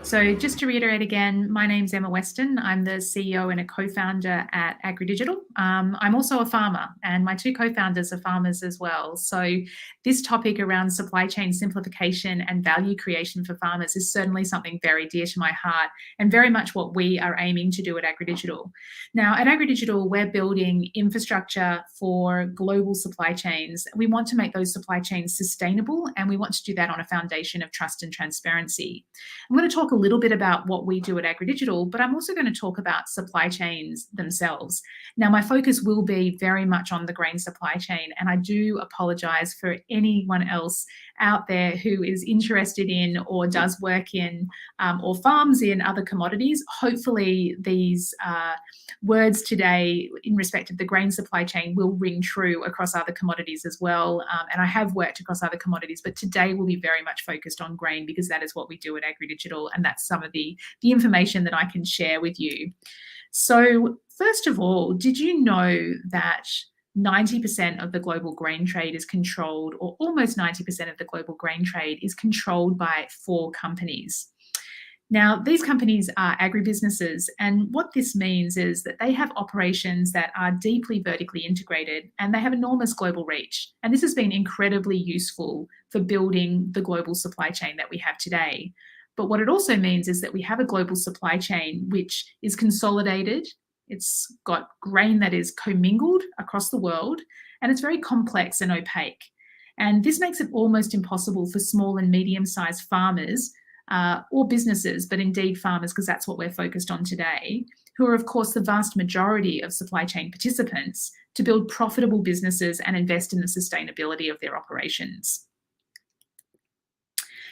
S10: So just to reiterate again, my name's Emma Weston. I'm the CEO and a co-founder at Agri-Digital. I'm also a farmer, and my two co-founders are farmers as well. So this topic around supply chain simplification and value creation for farmers is certainly something very dear to my heart and very much what we are aiming to do at Agri-Digital. Now, at Agri-Digital, we're building infrastructure for global supply chains. We want to make those supply chains sustainable, and we want to do that on a foundation of trust and transparency. I'm going to talk a little bit about what we do at Agri-Digital, but I'm also going to talk about supply chains themselves. Now, my focus will be very much on the grain supply chain, and I do apologise for anyone else out there who is interested in or does work in or farms in other commodities. Hopefully these words today in respect of the grain supply chain will ring true across other commodities as well. And I have worked across other commodities, but today we'll be very much focused on grain because that is what we do at Agri-Digital, and that's some of the information that I can share with you. So first of all, did you know that 90% of the global grain trade is controlled, or almost 90% of the global grain trade is controlled by 4 companies? Now, these companies are agribusinesses, and what this means is that they have operations that are deeply vertically integrated and they have enormous global reach. And this has been incredibly useful for building the global supply chain that we have today. But what it also means is that we have a global supply chain which is consolidated. It's got grain that is commingled across the world, and it's very complex and opaque. And this makes it almost impossible for small and medium-sized farmers or businesses, but indeed farmers, because that's what we're focused on today, who are, of course, the vast majority of supply chain participants, to build profitable businesses and invest in the sustainability of their operations.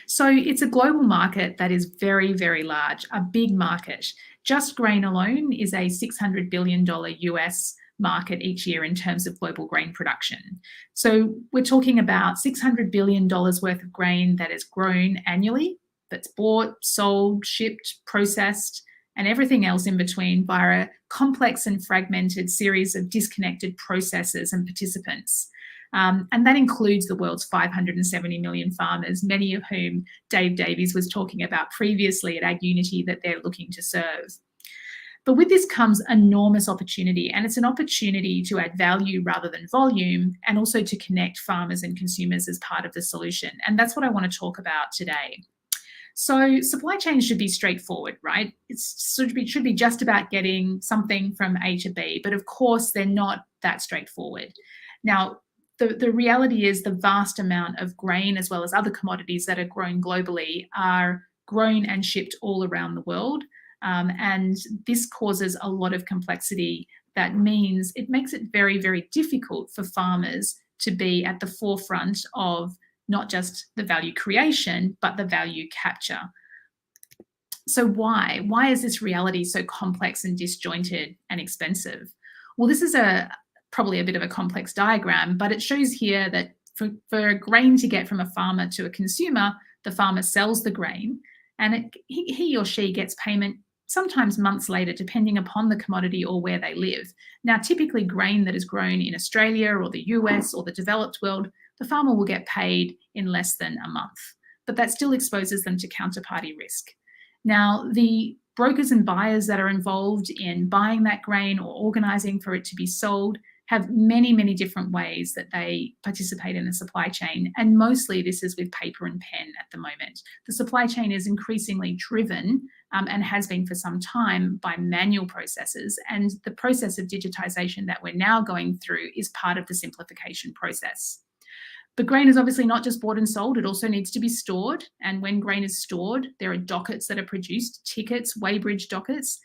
S10: So it's a global market that is very, very large, a big market. Just grain alone is a $600 billion US market each year in terms of global grain production. So we're talking about $600 billion worth of grain that is grown annually, that's bought, sold, shipped, processed, and everything else in between via a complex and fragmented series of disconnected processes and participants. And that includes the world's 570 million farmers, many of whom Dave Davies was talking about previously at Ag-Unity that they're looking to serve. But with this comes enormous opportunity, and it's an opportunity to add value rather than volume, and also to connect farmers and consumers as part of the solution. And that's what I want to talk about today. So supply chains should be straightforward, right? It should be just about getting something from A to B, but of course they're not that straightforward. Now, the reality is the vast amount of grain as well as other commodities that are grown globally are grown and shipped all around the world. And this causes a lot of complexity. That means it makes it very, very difficult for farmers to be at the forefront of not just the value creation, but the value capture. So why? Why is this reality so complex and disjointed and expensive? Well, this is probably a bit of a complex diagram, but it shows here that for grain to get from a farmer to a consumer, the farmer sells the grain, and he or she gets payment sometimes months later, depending upon the commodity or where they live. Now, typically grain that is grown in Australia or the US or the developed world, the farmer will get paid in less than a month, but that still exposes them to counterparty risk. Now, the brokers and buyers that are involved in buying that grain or organising for it to be sold have many, many different ways that they participate in the supply chain. And mostly this is with paper and pen at the moment. The supply chain is increasingly driven and has been for some time by manual processes. And the process of digitization that we're now going through is part of the simplification process. But grain is obviously not just bought and sold, it also needs to be stored. And when grain is stored, there are dockets that are produced, tickets, weighbridge dockets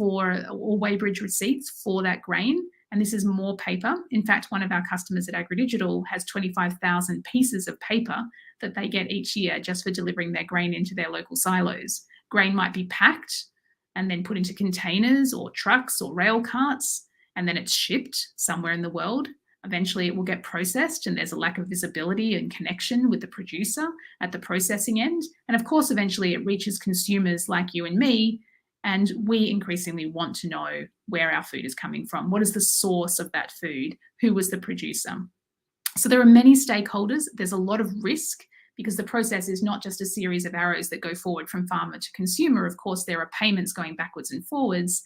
S10: or weighbridge receipts for that grain. And this is more paper. In fact, one of our customers at Agri-Digital has 25,000 pieces of paper that they get each year just for delivering their grain into their local silos. Grain might be packed and then put into containers or trucks or rail carts, and then it's shipped somewhere in the world. Eventually it will get processed, and there's a lack of visibility and connection with the producer at the processing end. And of course, eventually it reaches consumers like you and me, and we increasingly want to know where our food is coming from. What is the source of that food? Who was the producer? So there are many stakeholders. There's a lot of risk because the process is not just a series of arrows that go forward from farmer to consumer. Of course, there are payments going backwards and forwards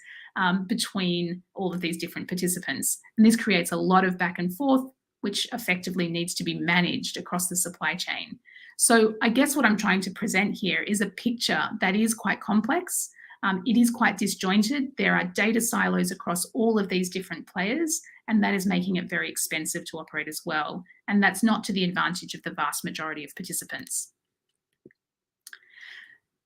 S10: between all of these different participants. And this creates a lot of back and forth, which effectively needs to be managed across the supply chain. So I guess what I'm trying to present here is a picture that is quite complex. It is quite disjointed. There are data silos across all of these different players, and that is making it very expensive to operate as well. And that's not to the advantage of the vast majority of participants.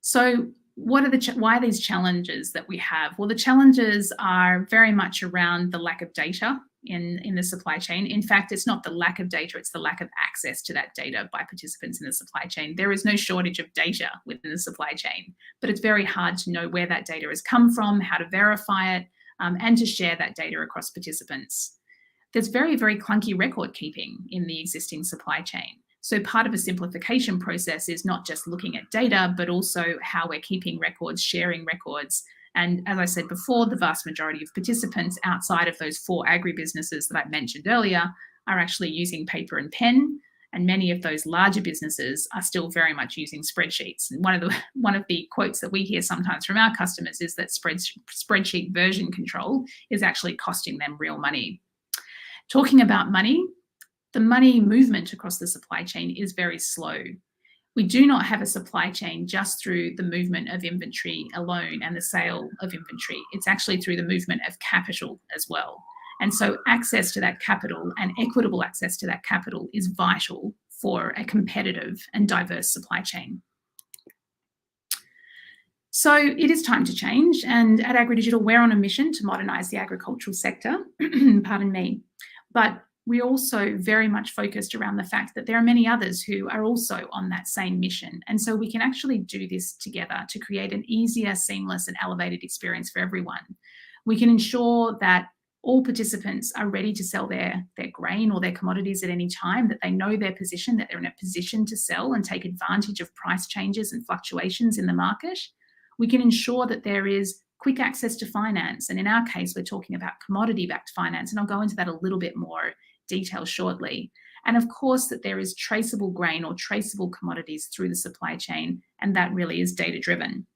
S10: So what are why are these challenges that we have? Well, the challenges are very much around the lack of data in the supply chain. In fact, it's not the lack of data, it's the lack of access to that data by participants in the supply chain. There is no shortage of data within the supply chain, but it's very hard to know where that data has come from, how to verify it, and to share that data across participants. There's very, very clunky record keeping in the existing supply chain. So part of a simplification process is not just looking at data, but also how we're keeping records, sharing records. And as I said before, the vast majority of participants outside of those 4 agribusinesses that I mentioned earlier are actually using paper and pen. And many of those larger businesses are still very much using spreadsheets. And one of the quotes that we hear sometimes from our customers is that spreadsheet version control is actually costing them real money. Talking about money, the money movement across the supply chain is very slow. We do not have a supply chain just through the movement of inventory alone and the sale of inventory. It's actually through the movement of capital as well. And so access to that capital and equitable access to that capital is vital for a competitive and diverse supply chain. So it is time to change. And at Agri-Digital, we're on a mission to modernise the agricultural sector, pardon me. But we're also very much focused around the fact that there are many others who are also on that same mission. And so we can actually do this together to create an easier, seamless and elevated experience for everyone. We can ensure that all participants are ready to sell their grain or their commodities at any time, that they know their position, that they're in a position to sell and take advantage of price changes and fluctuations in the market. We can ensure that there is quick access to finance. And in our case, we're talking about commodity-backed finance. And I'll go into that a little bit more detail shortly. And of course, that there is traceable grain or traceable commodities through the supply chain. And that really is data-driven.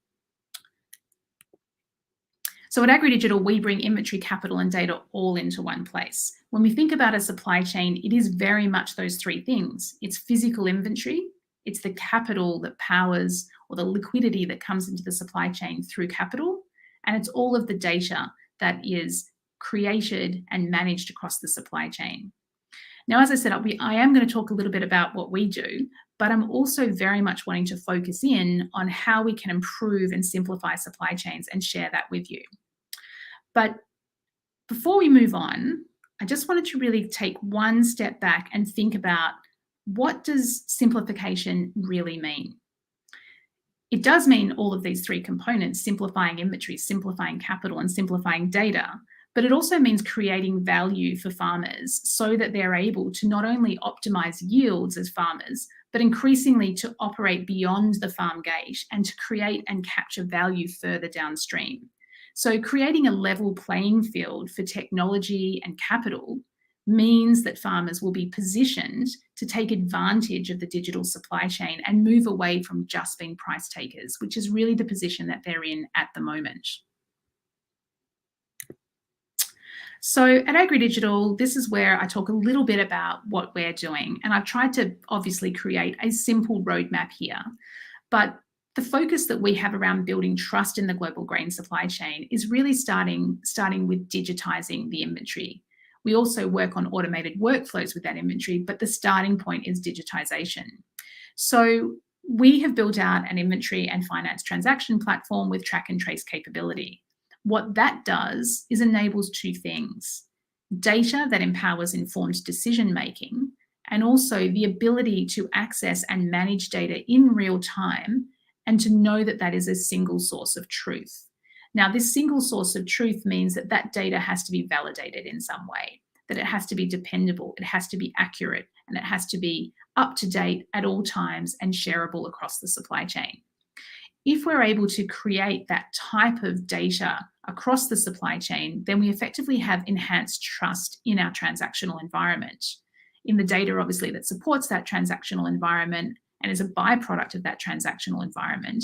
S10: So at Agri-Digital, we bring inventory, capital and data all into one place. When we think about a supply chain, it is very much those 3 things. It's physical inventory, it's the capital that powers or the liquidity that comes into the supply chain through capital, and it's all of the data that is created and managed across the supply chain. Now, as I said, I am going to talk a little bit about what we do, but I'm also very much wanting to focus in on how we can improve and simplify supply chains and share that with you. But before we move on, I just wanted to really take one step back and think about, what does simplification really mean? It does mean all of these 3 components: simplifying inventory, simplifying capital, and simplifying data. But it also means creating value for farmers so that they're able to not only optimize yields as farmers, but increasingly to operate beyond the farm gate and to create and capture value further downstream. So creating a level playing field for technology and capital means that farmers will be positioned to take advantage of the digital supply chain and move away from just being price takers, which is really the position that they're in at the moment. So at Agri-Digital, this is where I talk a little bit about what we're doing. And I've tried to obviously create a simple roadmap here. But the focus that we have around building trust in the global grain supply chain is really starting with digitizing the inventory. We also work on automated workflows with that inventory, but the starting point is digitization. So we have built out an inventory and finance transaction platform with track and trace capability. What that does is enables two things: data that empowers informed decision making, and also the ability to access and manage data in real time and to know that that is a single source of truth. Now, this single source of truth means that that data has to be validated in some way, that it has to be dependable, it has to be accurate, and it has to be up to date at all times and shareable across the supply chain. If we're able to create that type of data across the supply chain, then we effectively have enhanced trust in our transactional environment, in the data, obviously, that supports that transactional environment and is a byproduct of that transactional environment,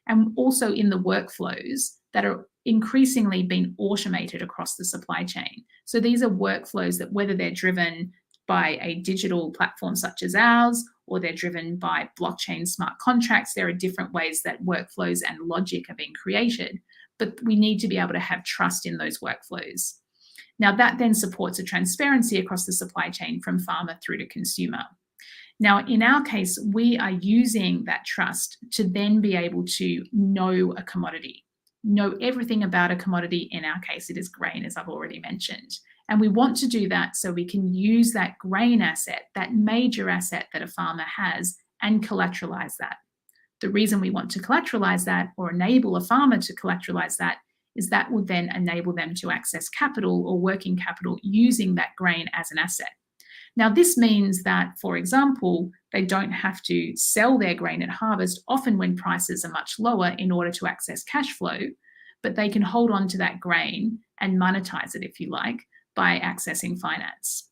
S10: and also in the workflows that are increasingly being automated across the supply chain. So these are workflows that, whether they're driven by a digital platform such as ours, or they're driven by blockchain smart contracts, there are different ways that workflows and logic are being created, but we need to be able to have trust in those workflows. Now, that then supports a transparency across the supply chain from farmer through to consumer. Now, in our case, we are using that trust to then be able to know a commodity, know everything about a commodity. In our case, it is grain, as I've already mentioned. And we want to do that so we can use that grain asset, that major asset that a farmer has, and collateralize that. The reason we want to collateralize that, or enable a farmer to collateralize that, is that would then enable them to access capital or working capital using that grain as an asset. Now, this means that, for example, they don't have to sell their grain at harvest, often when prices are much lower, in order to access cash flow, but they can hold on to that grain and monetize it, if you like, by accessing finance.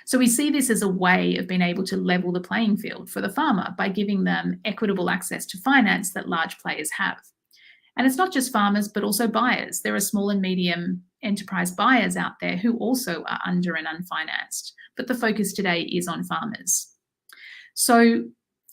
S10: So we see this as a way of being able to level the playing field for the farmer by giving them equitable access to finance that large players have. And it's not just farmers, but also buyers. There are small and medium enterprise buyers out there who also are under and unfinanced, but the focus today is on farmers. So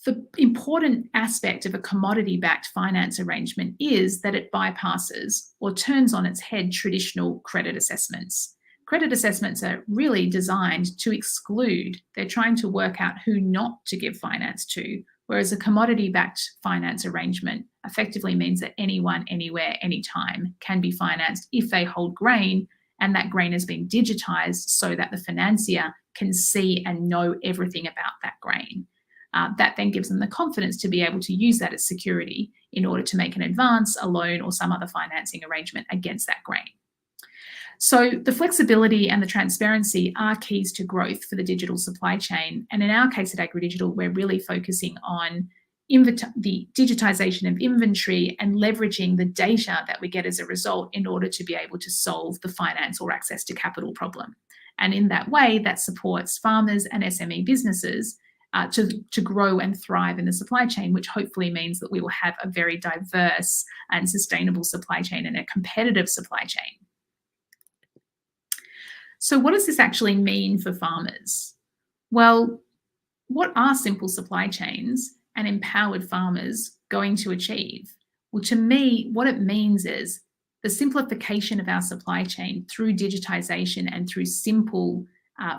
S10: the important aspect of a commodity-backed finance arrangement is that it bypasses or turns on its head traditional credit assessments. Credit assessments are really designed to exclude. They're trying to work out who not to give finance to, whereas a commodity-backed finance arrangement effectively means that anyone, anywhere, anytime can be financed if they hold grain, and that grain has been digitized so that the financier can see and know everything about that grain. That then gives them the confidence to be able to use that as security in order to make an advance, a loan, or some other financing arrangement against that grain. So the flexibility and the transparency are keys to growth for the digital supply chain. And in our case at Agri-Digital, we're really focusing on the digitization of inventory and leveraging the data that we get as a result in order to be able to solve the finance or access to capital problem. And in that way, that supports farmers and SME businesses to grow and thrive in the supply chain, which hopefully means that we will have a very diverse and sustainable supply chain and a competitive supply chain. So what does this actually mean for farmers? Well, what are simple supply chains and empowered farmers going to achieve? Well, to me, what it means is the simplification of our supply chain through digitization and through simple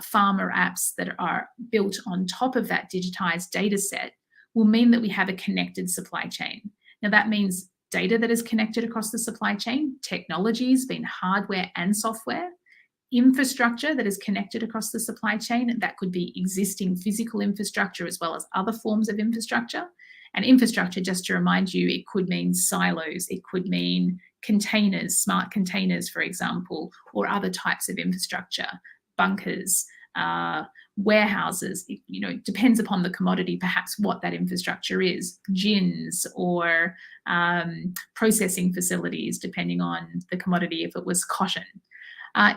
S10: farmer apps that are built on top of that digitized data set will mean that we have a connected supply chain. Now, that means data that is connected across the supply chain, technologies, being hardware and software, infrastructure that is connected across the supply chain. That could be existing physical infrastructure as well as other forms of infrastructure. And infrastructure, just to remind you, it could mean silos, it could mean containers, smart containers, for example, or other types of infrastructure, bunkers, warehouses. It depends upon the commodity, perhaps what that infrastructure is, gins or processing facilities, depending on the commodity, if it was cotton.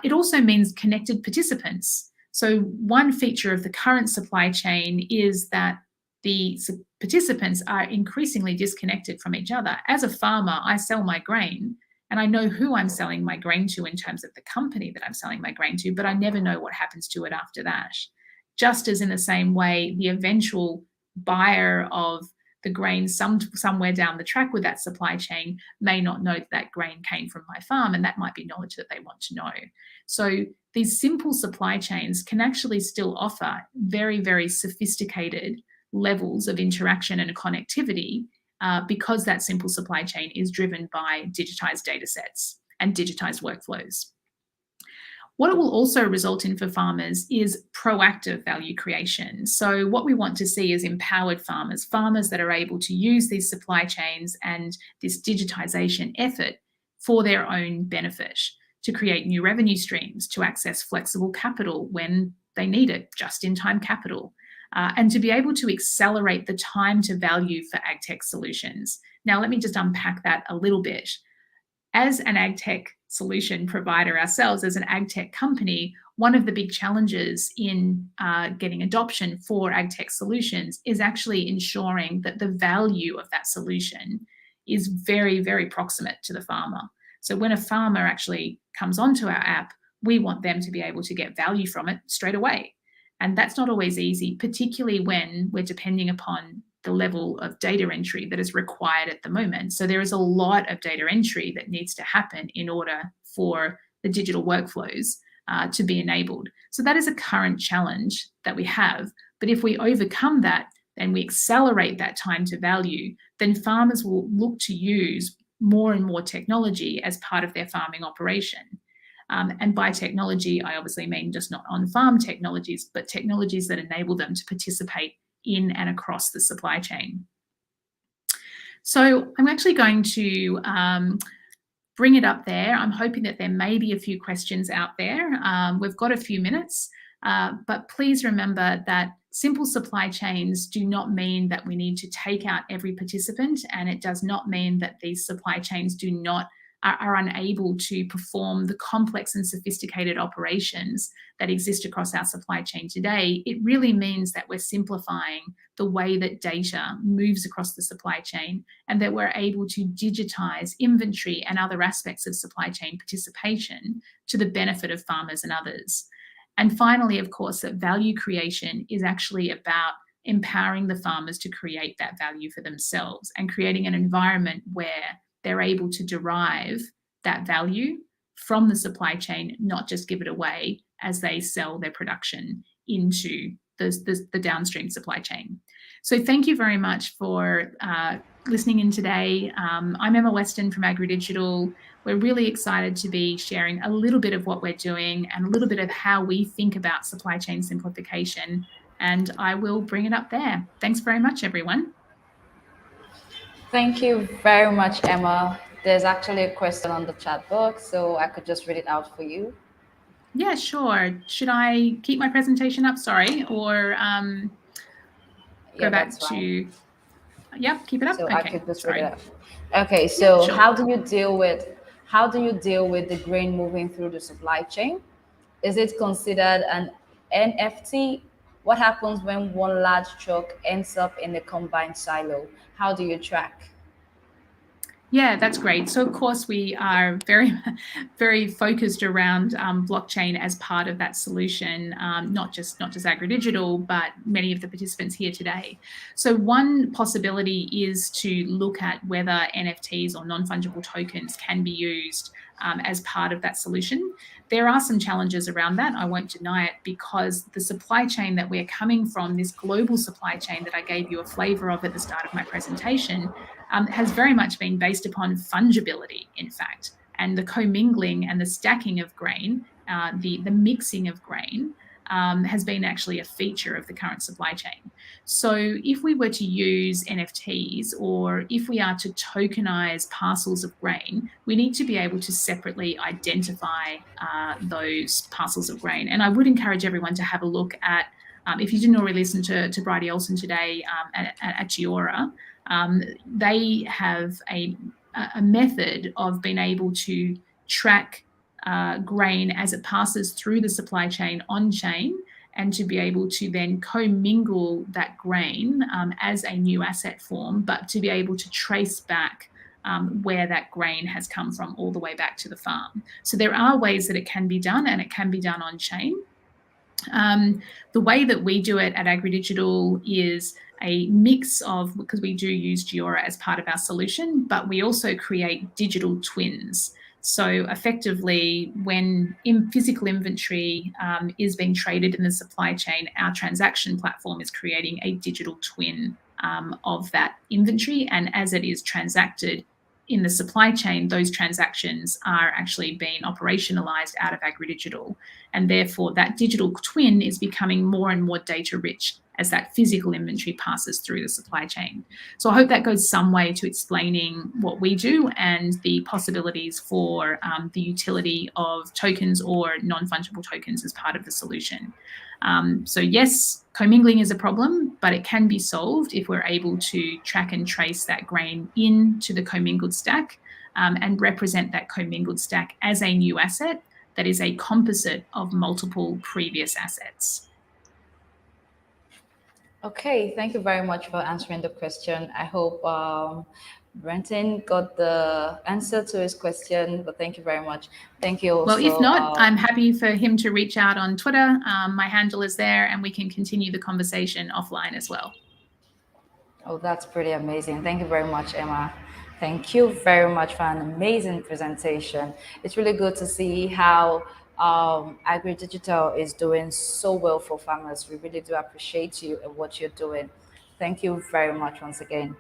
S10: It also means connected participants. So one feature of the current supply chain is that the participants are increasingly disconnected from each other. As a farmer, I sell my grain. And I know who I'm selling my grain to in terms of the company that I'm selling my grain to, but I never know what happens to it after that. Just as in the same way, the eventual buyer of the grain somewhere down the track with that supply chain may not know that grain came from my farm, and that might be knowledge that they want to know. So these simple supply chains can actually still offer very, very sophisticated levels of interaction and connectivity because that simple supply chain is driven by digitized data sets and digitized workflows. What it will also result in for farmers is proactive value creation. So what we want to see is empowered farmers, farmers that are able to use these supply chains and this digitization effort for their own benefit, to create new revenue streams, to access flexible capital when they need it, just-in-time capital, and to be able to accelerate the time to value for ag tech solutions. Now, let me just unpack that a little bit. As an ag tech solution provider ourselves, as an ag tech company, one of the big challenges in getting adoption for ag tech solutions is actually ensuring that the value of that solution is very, very proximate to the farmer. So when a farmer actually comes onto our app, we want them to be able to get value from it straight away. And that's not always easy, particularly when we're depending upon the level of data entry that is required at the moment. So there is a lot of data entry that needs to happen in order for the digital workflows to be enabled. So that is a current challenge that we have. But if we overcome that and we accelerate that time to value, then farmers will look to use more and more technology as part of their farming operation. And by technology, I obviously mean just not on-farm technologies, but technologies that enable them to participate in and across the supply chain. So I'm actually going to bring it up there. I'm hoping that there may be a few questions out there. We've got a few minutes, but please remember that simple supply chains do not mean that we need to take out every participant, and it does not mean that these supply chains are unable to perform the complex and sophisticated operations that exist across our supply chain today. It really means that we're simplifying the way that data moves across the supply chain, and that we're able to digitize inventory and other aspects of supply chain participation to the benefit of farmers and others. And finally, of course, that value creation is actually about empowering the farmers to create that value for themselves and creating an environment where they're able to derive that value from the supply chain, not just give it away as they sell their production into the downstream supply chain. So thank you very much for listening in today. I'm Emma Weston from Agri-Digital. We're really excited to be sharing a little bit of what we're doing and a little bit of how we think about supply chain simplification. And I will bring it up there. Thanks very much, everyone.
S1: Thank you very much, Emma. There's actually a question on the chat box, so I could just read it out for you.
S10: Yeah, sure. Should I keep my presentation up? Sorry, or go back to? Yep, keep it up.
S1: So
S10: okay.
S1: I could just read it out. Okay, so sure. How do you deal with the grain moving through the supply chain? Is it considered an NFT? What happens when one large truck ends up in a combined silo? How do you track?
S10: Yeah, that's great. So of course we are very, very focused around blockchain as part of that solution, not just Agri-Digital, but many of the participants here today. So one possibility is to look at whether NFTs or non-fungible tokens can be used as part of that solution. There are some challenges around that, I won't deny it, because the supply chain that we're coming from, this global supply chain that I gave you a flavour of at the start of my presentation, has very much been based upon fungibility, in fact, and the commingling and the stacking of grain, the mixing of grain has been actually a feature of the current supply chain. So if we were to use NFTs, or if we are to tokenize parcels of grain, we need to be able to separately identify those parcels of grain. And I would encourage everyone to have a look at, if you didn't already listen to Bridie Olsen today at Giora, they have a method of being able to track grain as it passes through the supply chain on chain, and to be able to then commingle that grain as a new asset form, but to be able to trace back where that grain has come from all the way back to the farm. So there are ways that it can be done, and it can be done on chain. The way that we do it at Agri-Digital is a mix of, because we do use Giora as part of our solution, but we also create digital twins. So effectively, when physical inventory is being traded in the supply chain, our transaction platform is creating a digital twin of that inventory. And as it is transacted in the supply chain, those transactions are actually being operationalized out of Agri-Digital. And therefore, that digital twin is becoming more and more data rich as that physical inventory passes through the supply chain. So I hope that goes some way to explaining what we do and the possibilities for the utility of tokens or non-fungible tokens as part of the solution. So yes, commingling is a problem, but it can be solved if we're able to track and trace that grain into the commingled stack and represent that commingled stack as a new asset that is a composite of multiple previous assets.
S1: Okay, thank you very much for answering the question. I hope Brenton got the answer to his question, but thank you very much. Thank you also.
S10: Well, if not, I'm happy for him to reach out on Twitter. My handle is there, and we can continue the conversation offline as well.
S1: Oh, that's pretty amazing. Thank you very much, Emma. Thank you very much for an amazing presentation. It's really good to see how Agri-Digital is doing so well for farmers. We really do appreciate you and what you're doing. Thank you very much once again.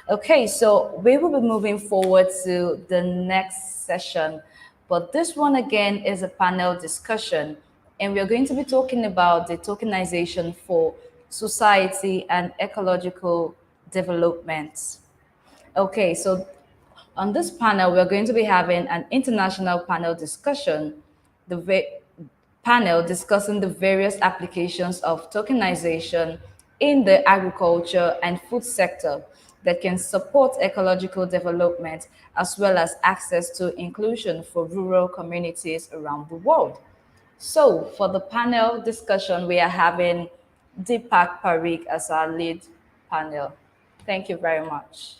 S1: Okay, so we will be moving forward to the next session, but this one again is a panel discussion, and we're going to be talking about the tokenization for society and ecological development. Okay, so on this panel, we're going to be having an international panel discussion, panel discussing the various applications of tokenization in the agriculture and food sector that can support ecological development as well as access to inclusion for rural communities around the world. So for the panel discussion, we are having Deepak Parikh as our lead panel. Thank you very much.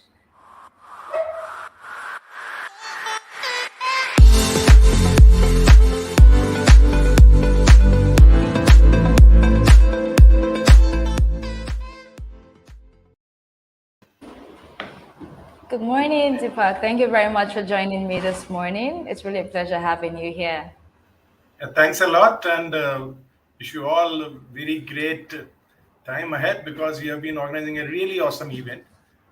S1: Good morning, Deepak. Thank you very much for joining me this morning. It's really a pleasure having you here.
S11: Thanks a lot, and wish you all a very great time ahead, because we have been organizing a really awesome event.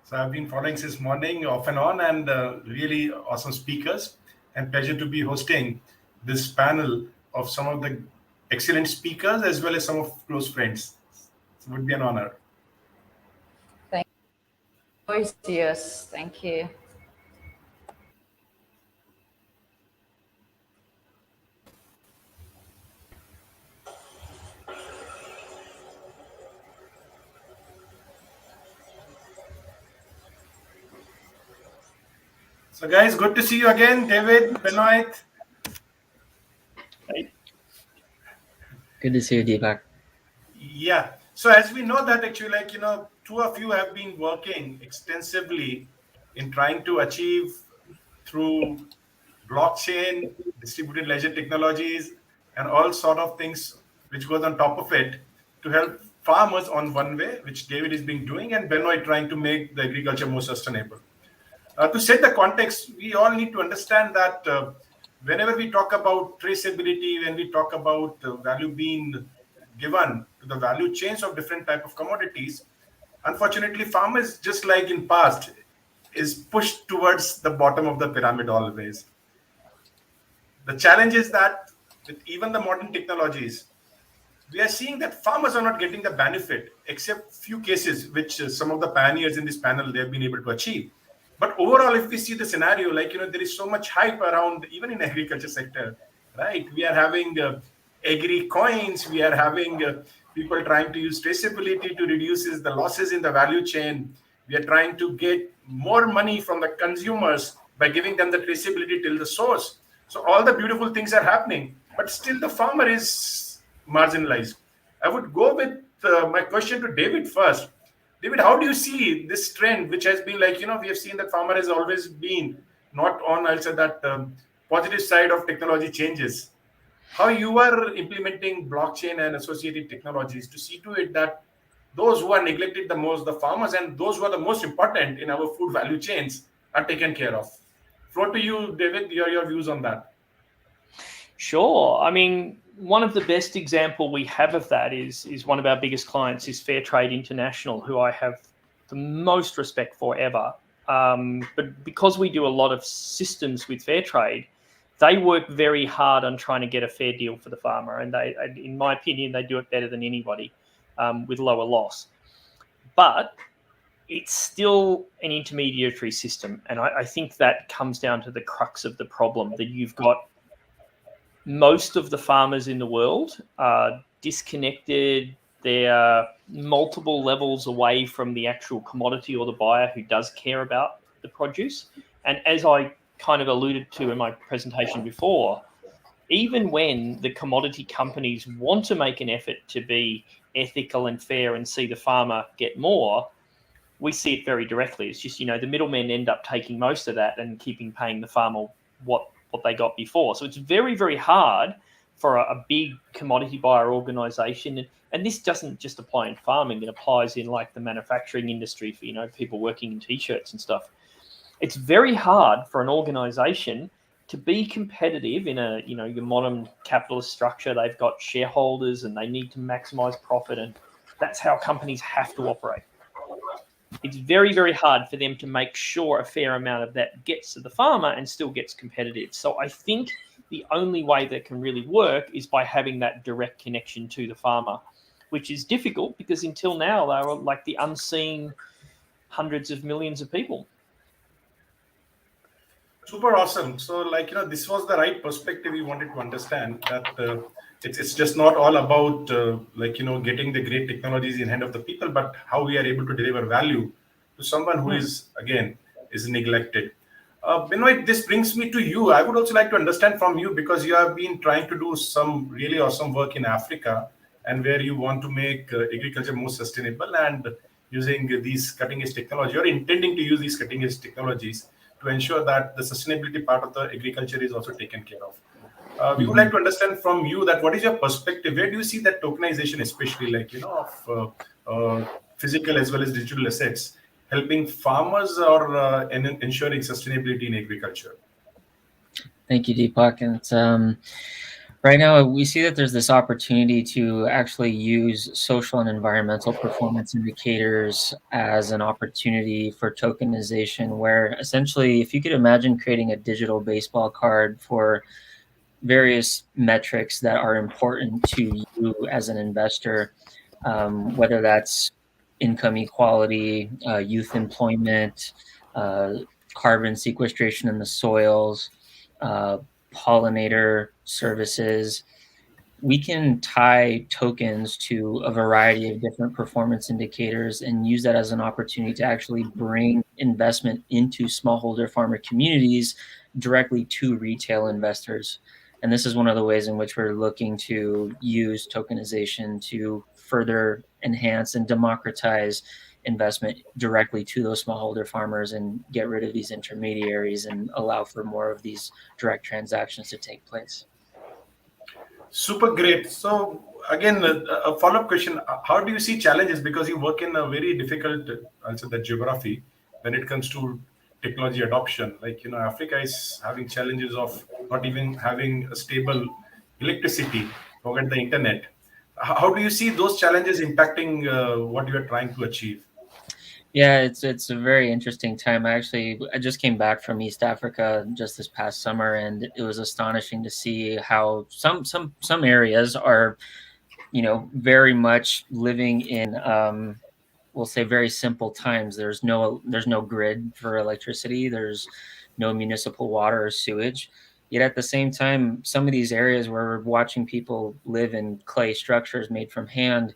S11: So I've been following since morning off and on, and really awesome speakers, and pleasure to be hosting this panel of some of the excellent speakers as well as some of close friends. So it would be an honor.
S1: Thank you. Yes, thank you.
S11: So guys, good to see you again, David, Benoit.
S9: Hey.
S12: Good to see you, Deepak.
S11: Yeah. So as we know that actually, like, two of you have been working extensively in trying to achieve through blockchain, distributed ledger technologies, and all sort of things which goes on top of it to help farmers on one way, which David has been doing, and Benoit trying to make the agriculture more sustainable. To set the context, we all need to understand that whenever we talk about traceability, when we talk about value being given to the value chains of different type of commodities, unfortunately, farmers, just like in past, is pushed towards the bottom of the pyramid always. The challenge is that with even the modern technologies, we are seeing that farmers are not getting the benefit, except few cases, which some of the pioneers in this panel, they have been able to achieve. But overall, if we see the scenario, like, there is so much hype around, even in agriculture sector, right? We are having agri coins, we are having people trying to use traceability to reduce the losses in the value chain. We are trying to get more money from the consumers by giving them the traceability till the source. So all the beautiful things are happening, but still the farmer is marginalized. I would go with my question to David first. David, how do you see this trend, which has been like, we have seen that farmer has always been not on, I'll say that positive side of technology changes. How you are implementing blockchain and associated technologies to see to it that those who are neglected the most, the farmers, and those who are the most important in our food value chains are taken care of. Floor to you, David, your views on that.
S9: Sure. I mean, one of the best example we have of that is one of our biggest clients is Fair Trade International, who I have the most respect for ever. But because we do a lot of systems with Fair Trade, they work very hard on trying to get a fair deal for the farmer. And they, in my opinion, they do it better than anybody with lower loss. But it's still an intermediary system. And I think that comes down to the crux of the problem, that you've got most of the farmers in the world are disconnected. They're multiple levels away from the actual commodity or the buyer who does care about the produce. And as I kind of alluded to in my presentation before, even when the commodity companies want to make an effort to be ethical and fair and see the farmer get more, we see it very directly. It's just, the middlemen end up taking most of that and paying the farmer what they got before. So it's very, very hard for a big commodity buyer organization. And this doesn't just apply in farming, it applies in like the manufacturing industry for, people working in t-shirts and stuff. It's very hard for an organization to be competitive in a, your modern capitalist structure. They've got shareholders and they need to maximize profit. And that's how companies have to operate. It's very, very hard for them to make sure a fair amount of that gets to the farmer and still gets competitive. So I think the only way that can really work is by having that direct connection to the farmer, which is difficult because until now they were like the unseen hundreds of millions of people.
S11: Super awesome. So this was the right perspective we wanted to understand, that it's just not all about getting the great technologies in hand of the people, but how we are able to deliver value to someone who is neglected. Benoit, this brings me to you. I would also like to understand from you, because you have been trying to do some really awesome work in Africa, and where you want to make agriculture more sustainable and using these cutting edge technology, or intending to use these cutting edge technologies to ensure that the sustainability part of the agriculture is also taken care of. We would like to understand from you that what is your perspective? Where do you see that tokenization, especially of physical as well as digital assets, helping farmers or ensuring sustainability in agriculture?
S12: Thank you, Deepak. And right now, we see that there's this opportunity to actually use social and environmental performance indicators as an opportunity for tokenization, where essentially, if you could imagine creating a digital baseball card for various metrics that are important to you as an investor, whether that's income equality, youth employment, carbon sequestration in the soils, pollinator services, we can tie tokens to a variety of different performance indicators and use that as an opportunity to actually bring investment into smallholder farmer communities directly to retail investors. And this is one of the ways in which we're looking to use tokenization to further enhance and democratize investment directly to those smallholder farmers and get rid of these intermediaries and allow for more of these direct transactions to take place.
S11: Super great. So again, a follow-up question: how do you see challenges, because you work in a very difficult, also the geography, when it comes to technology adoption? Africa is having challenges of not even having a stable electricity, forget the internet. How do you see those challenges impacting what you are trying to achieve?
S12: Yeah, it's a very interesting time. I just came back from East Africa just this past summer, and it was astonishing to see how some areas are, very much living in we'll say very simple times. There's no grid for electricity. There's no municipal water or sewage. Yet at the same time, some of these areas where we're watching people live in clay structures made from hand,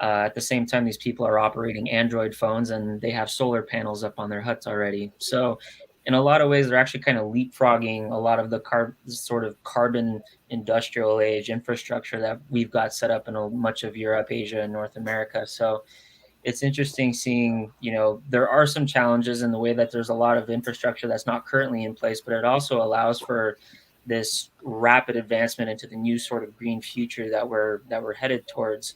S12: at the same time, these people are operating Android phones and they have solar panels up on their huts already. So in a lot of ways, they're actually kind of leapfrogging a lot of the sort of carbon industrial age infrastructure that we've got set up in much of Europe, Asia, and North America. So it's interesting seeing, there are some challenges in the way that there's a lot of infrastructure that's not currently in place, but it also allows for this rapid advancement into the new sort of green future that we're headed towards.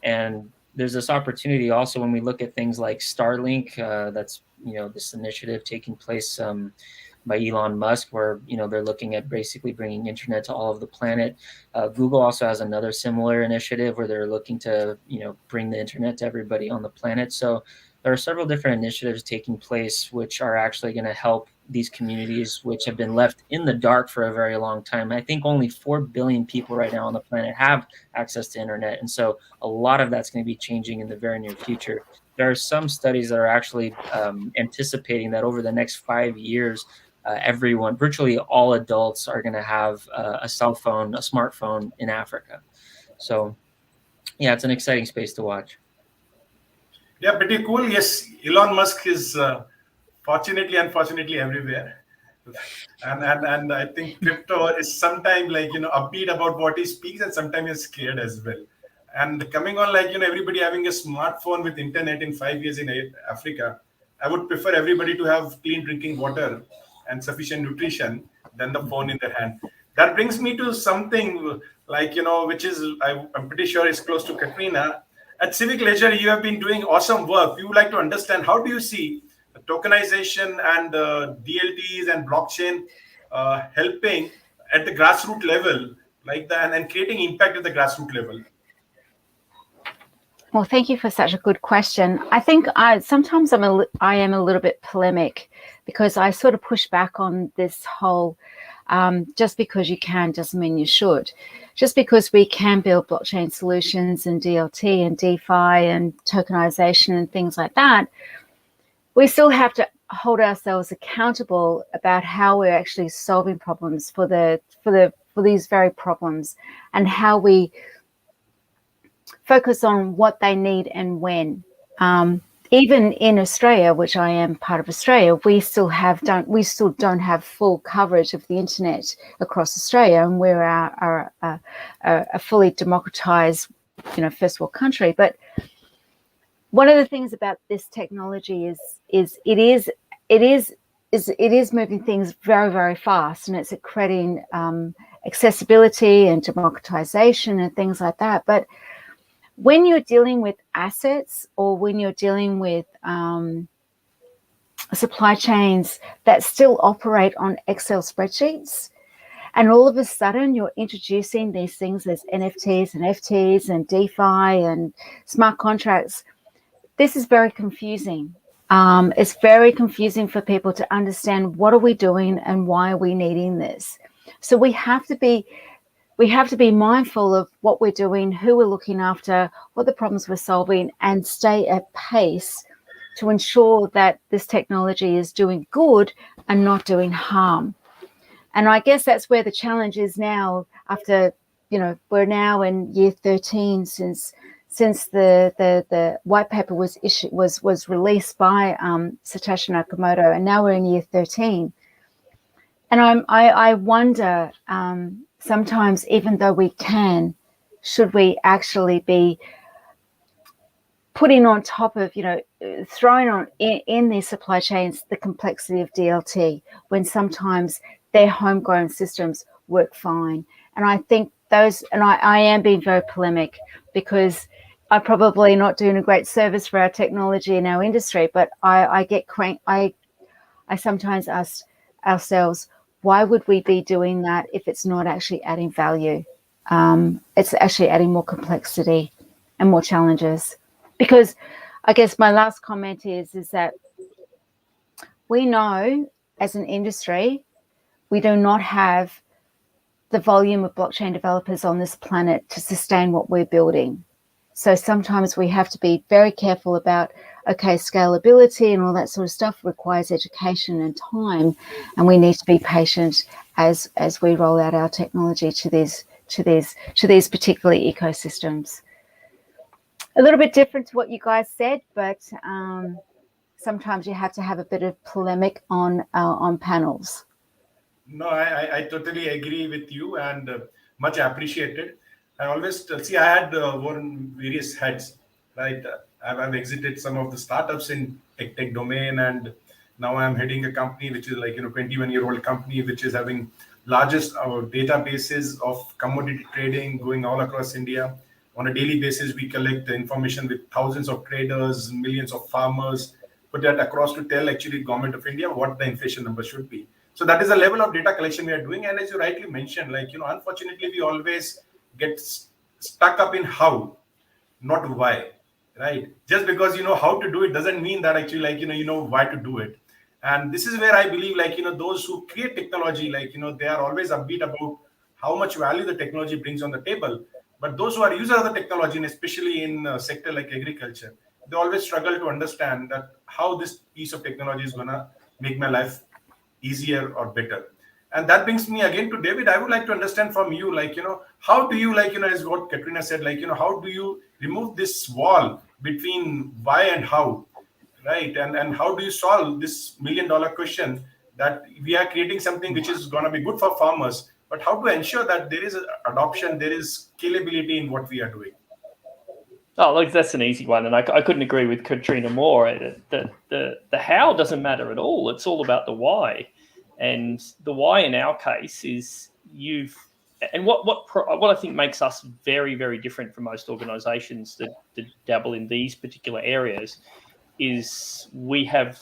S12: And there's this opportunity also when we look at things like Starlink, that's, this initiative taking place by Elon Musk, where they're looking at basically bringing internet to all of the planet. Google also has another similar initiative where they're looking to bring the internet to everybody on the planet. So there are several different initiatives taking place which are actually going to help these communities which have been left in the dark for a very long time. I think only 4 billion people right now on the planet have access to internet, and so a lot of that's going to be changing in the very near future. There are some studies that are actually anticipating that over the next 5 years, everyone, virtually all adults, are going to have a cell phone, a smartphone in Africa. So, yeah, it's an exciting space to watch.
S11: Yeah, pretty cool. Yes, Elon Musk is fortunately, unfortunately everywhere. And I think crypto is sometimes upbeat about what he speaks, and sometimes he's scared as well. And coming on everybody having a smartphone with internet in 5 years in Africa, I would prefer everybody to have clean drinking water and sufficient nutrition than the phone in their hand. That brings me to something which is I'm pretty sure is close to Katrina. At Civic Ledger, you have been doing awesome work. We would like to understand, how do you see tokenization and DLTs and blockchain helping at the grassroots level, like that, and creating impact at the grassroots level?
S2: Well, thank you for such a good question. I think sometimes I am a little bit polemic, because I sort of push back on this whole just because you can doesn't mean you should. Just because we can build blockchain solutions and DLT and DeFi and tokenization and things like that, we still have to hold ourselves accountable about how we're actually solving problems for these very problems, and how we focus on what they need and when. Even in Australia, which I am part of Australia, we still don't have full coverage of the internet across Australia, and we're a fully democratized, first world country. But one of the things about this technology is it is moving things very, very fast, and it's creating accessibility and democratization and things like that. But when you're dealing with assets, or when you're dealing with supply chains that still operate on Excel spreadsheets, and all of a sudden you're introducing these things as NFTs and FTs and DeFi and smart contracts, this is very confusing. It's very confusing for people to understand, what are we doing and why are we needing this? So we have to be mindful of what we're doing, who we're looking after, what the problems we're solving, and stay at pace to ensure that this technology is doing good and not doing harm. And I guess that's where the challenge is now, after, we're now in year 13 since the white paper was released by Satoshi Nakamoto, and now we're in year 13. And I wonder, sometimes, even though we can, should we actually be putting on top of, throwing on in these supply chains the complexity of DLT, when sometimes their homegrown systems work fine? And I think I am being very polemic, because I'm probably not doing a great service for our technology and our industry, but I get cranky. I sometimes ask ourselves, why would we be doing that if it's not actually adding value? It's actually adding more complexity and more challenges. Because I guess my last comment is that we know, as an industry, we do not have the volume of blockchain developers on this planet to sustain what we're building. So sometimes we have to be very careful about, okay, scalability and all that sort of stuff requires education and time, and we need to be patient as we roll out our technology to these particular ecosystems. A little bit different to what you guys said, but sometimes you have to have a bit of polemic on panels.
S11: No, I totally agree with you, and much appreciated. I always I had worn various hats, right? I've exited some of the startups in tech domain, and now I'm heading a company which is like 21-year-old company which is having largest databases of commodity trading going all across India. On a daily basis, we collect the information with thousands of traders, millions of farmers, put that across to tell actually government of India what the inflation number should be. So that is the level of data collection we are doing. And as you rightly mentioned, unfortunately, we always get stuck up in how, not why, right? Just because you know how to do it doesn't mean that actually you know why to do it. And this is where I believe those who create technology, they are always upbeat about how much value the technology brings on the table. But those who are users of the technology, and especially in a sector like agriculture, they always struggle to understand that how this piece of technology is gonna make my life easier or better. And that brings me again to David. I would like to understand from you, how do you, as what Katrina said, how do you remove this wall between why and how, right? And how do you solve this $1 million question that we are creating something which is going to be good for farmers, but how to ensure that there is adoption, there is scalability in what we are doing?
S9: Oh, look, that's an easy one, and I couldn't agree with Katrina more. The how doesn't matter at all. It's all about the why, and the why in our case is what I think makes us very, very different from most organisations that dabble in these particular areas is we have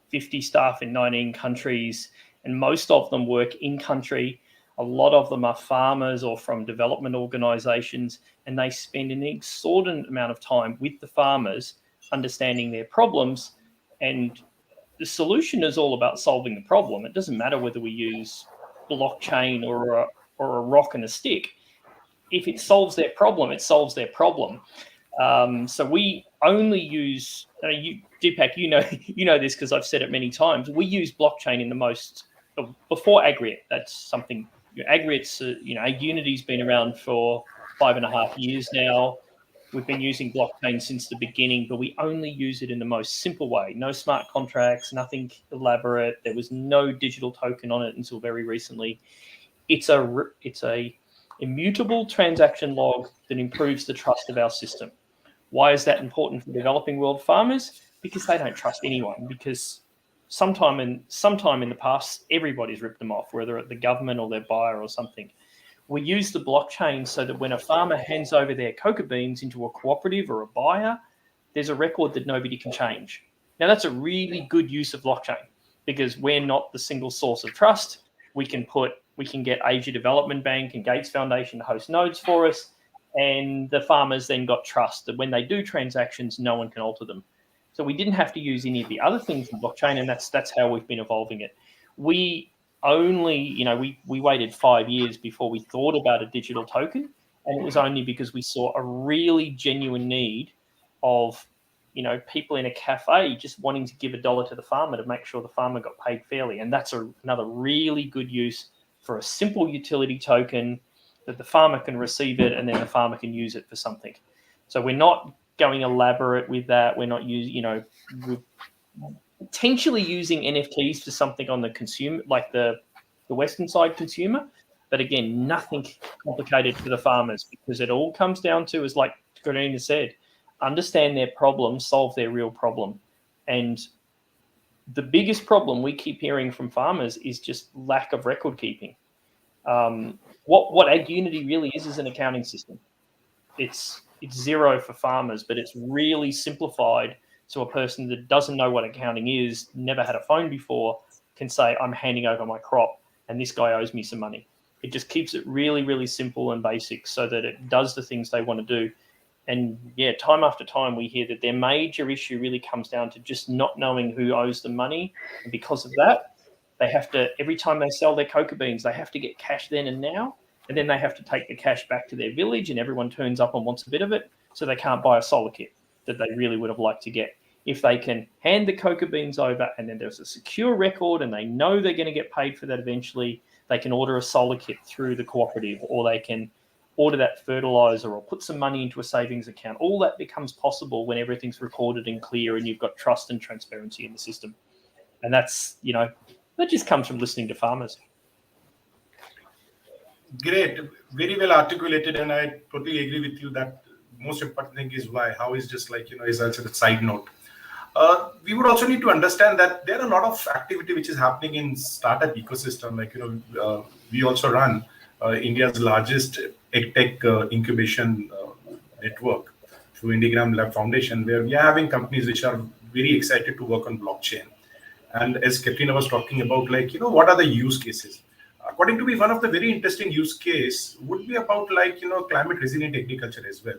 S9: 50 staff in 19 countries, and most of them work in country. A lot of them are farmers or from development organisations, and they spend an exorbitant amount of time with the farmers, understanding their problems. And the solution is all about solving the problem. It doesn't matter whether we use blockchain or a rock and a stick. If it solves their problem, it solves their problem. So we only use, Deepak, you know this because I've said it many times. We use blockchain in the most before Agri-D. That's something. Agri-D's, Unity's been around for 5.5 years now. We've been using blockchain since the beginning, but we only use it in the most simple way. No smart contracts, nothing elaborate. There was no digital token on it until very recently. It's a immutable transaction log that improves the trust of our system. Why is that important for developing world farmers? Because they don't trust anyone. Because sometime in the past, everybody's ripped them off, whether it's the government or their buyer or something. We use the blockchain so that when a farmer hands over their cocoa beans into a cooperative or a buyer, there's a record that nobody can change. Now, that's a really good use of blockchain because we're not the single source of trust. We can get Asia Development Bank and Gates Foundation to host nodes for us, and the farmers then got trust that when they do transactions, no one can alter them. So we didn't have to use any of the other things in blockchain, and that's how we've been evolving it. We only, we waited 5 years before we thought about a digital token, and it was only because we saw a really genuine need of, people in a cafe just wanting to give $1 to the farmer to make sure the farmer got paid fairly, and that's another really good use for a simple utility token that the farmer can receive it and then the farmer can use it for something. So we're not going elaborate with that. We're not using, we're potentially using NFTs for something on the consumer, like the Western side consumer. But again, nothing complicated for the farmers because it all comes down to, is like Karina said, understand their problem, solve their real problem. And the biggest problem we keep hearing from farmers is just lack of record keeping. What Agri-D really is an accounting system. It's zero for farmers, but it's really simplified so a person that doesn't know what accounting is, never had a phone before, can say, I'm handing over my crop and this guy owes me some money. It just keeps it really, really simple and basic so that it does the things they want to do. And yeah, time after time, we hear that their major issue really comes down to just not knowing who owes them money. And because of that, they have to, every time they sell their cocoa beans, they have to get cash then and now. And then they have to take the cash back to their village and everyone turns up and wants a bit of it. So they can't buy a solar kit that they really would have liked to get. If they can hand the cocoa beans over and then there's a secure record and they know they're going to get paid for that eventually, they can order a solar kit through the cooperative, or they can order that fertilizer or put some money into a savings account. All that becomes possible when everything's recorded and clear and you've got trust and transparency in the system. And that's, that just comes from listening to farmers.
S11: Great, very well articulated, and I totally agree with you that most important thing is why. How is just like, is also a side note. We would also need to understand that there are a lot of activity which is happening in startup ecosystem. Like, we also run India's largest EdTech incubation network through Indigram Lab Foundation, where we are having companies which are very excited to work on blockchain. And as Katrina was talking about, like, what are the use cases? According to me, one of the very interesting use case would be about like, climate resilient agriculture as well.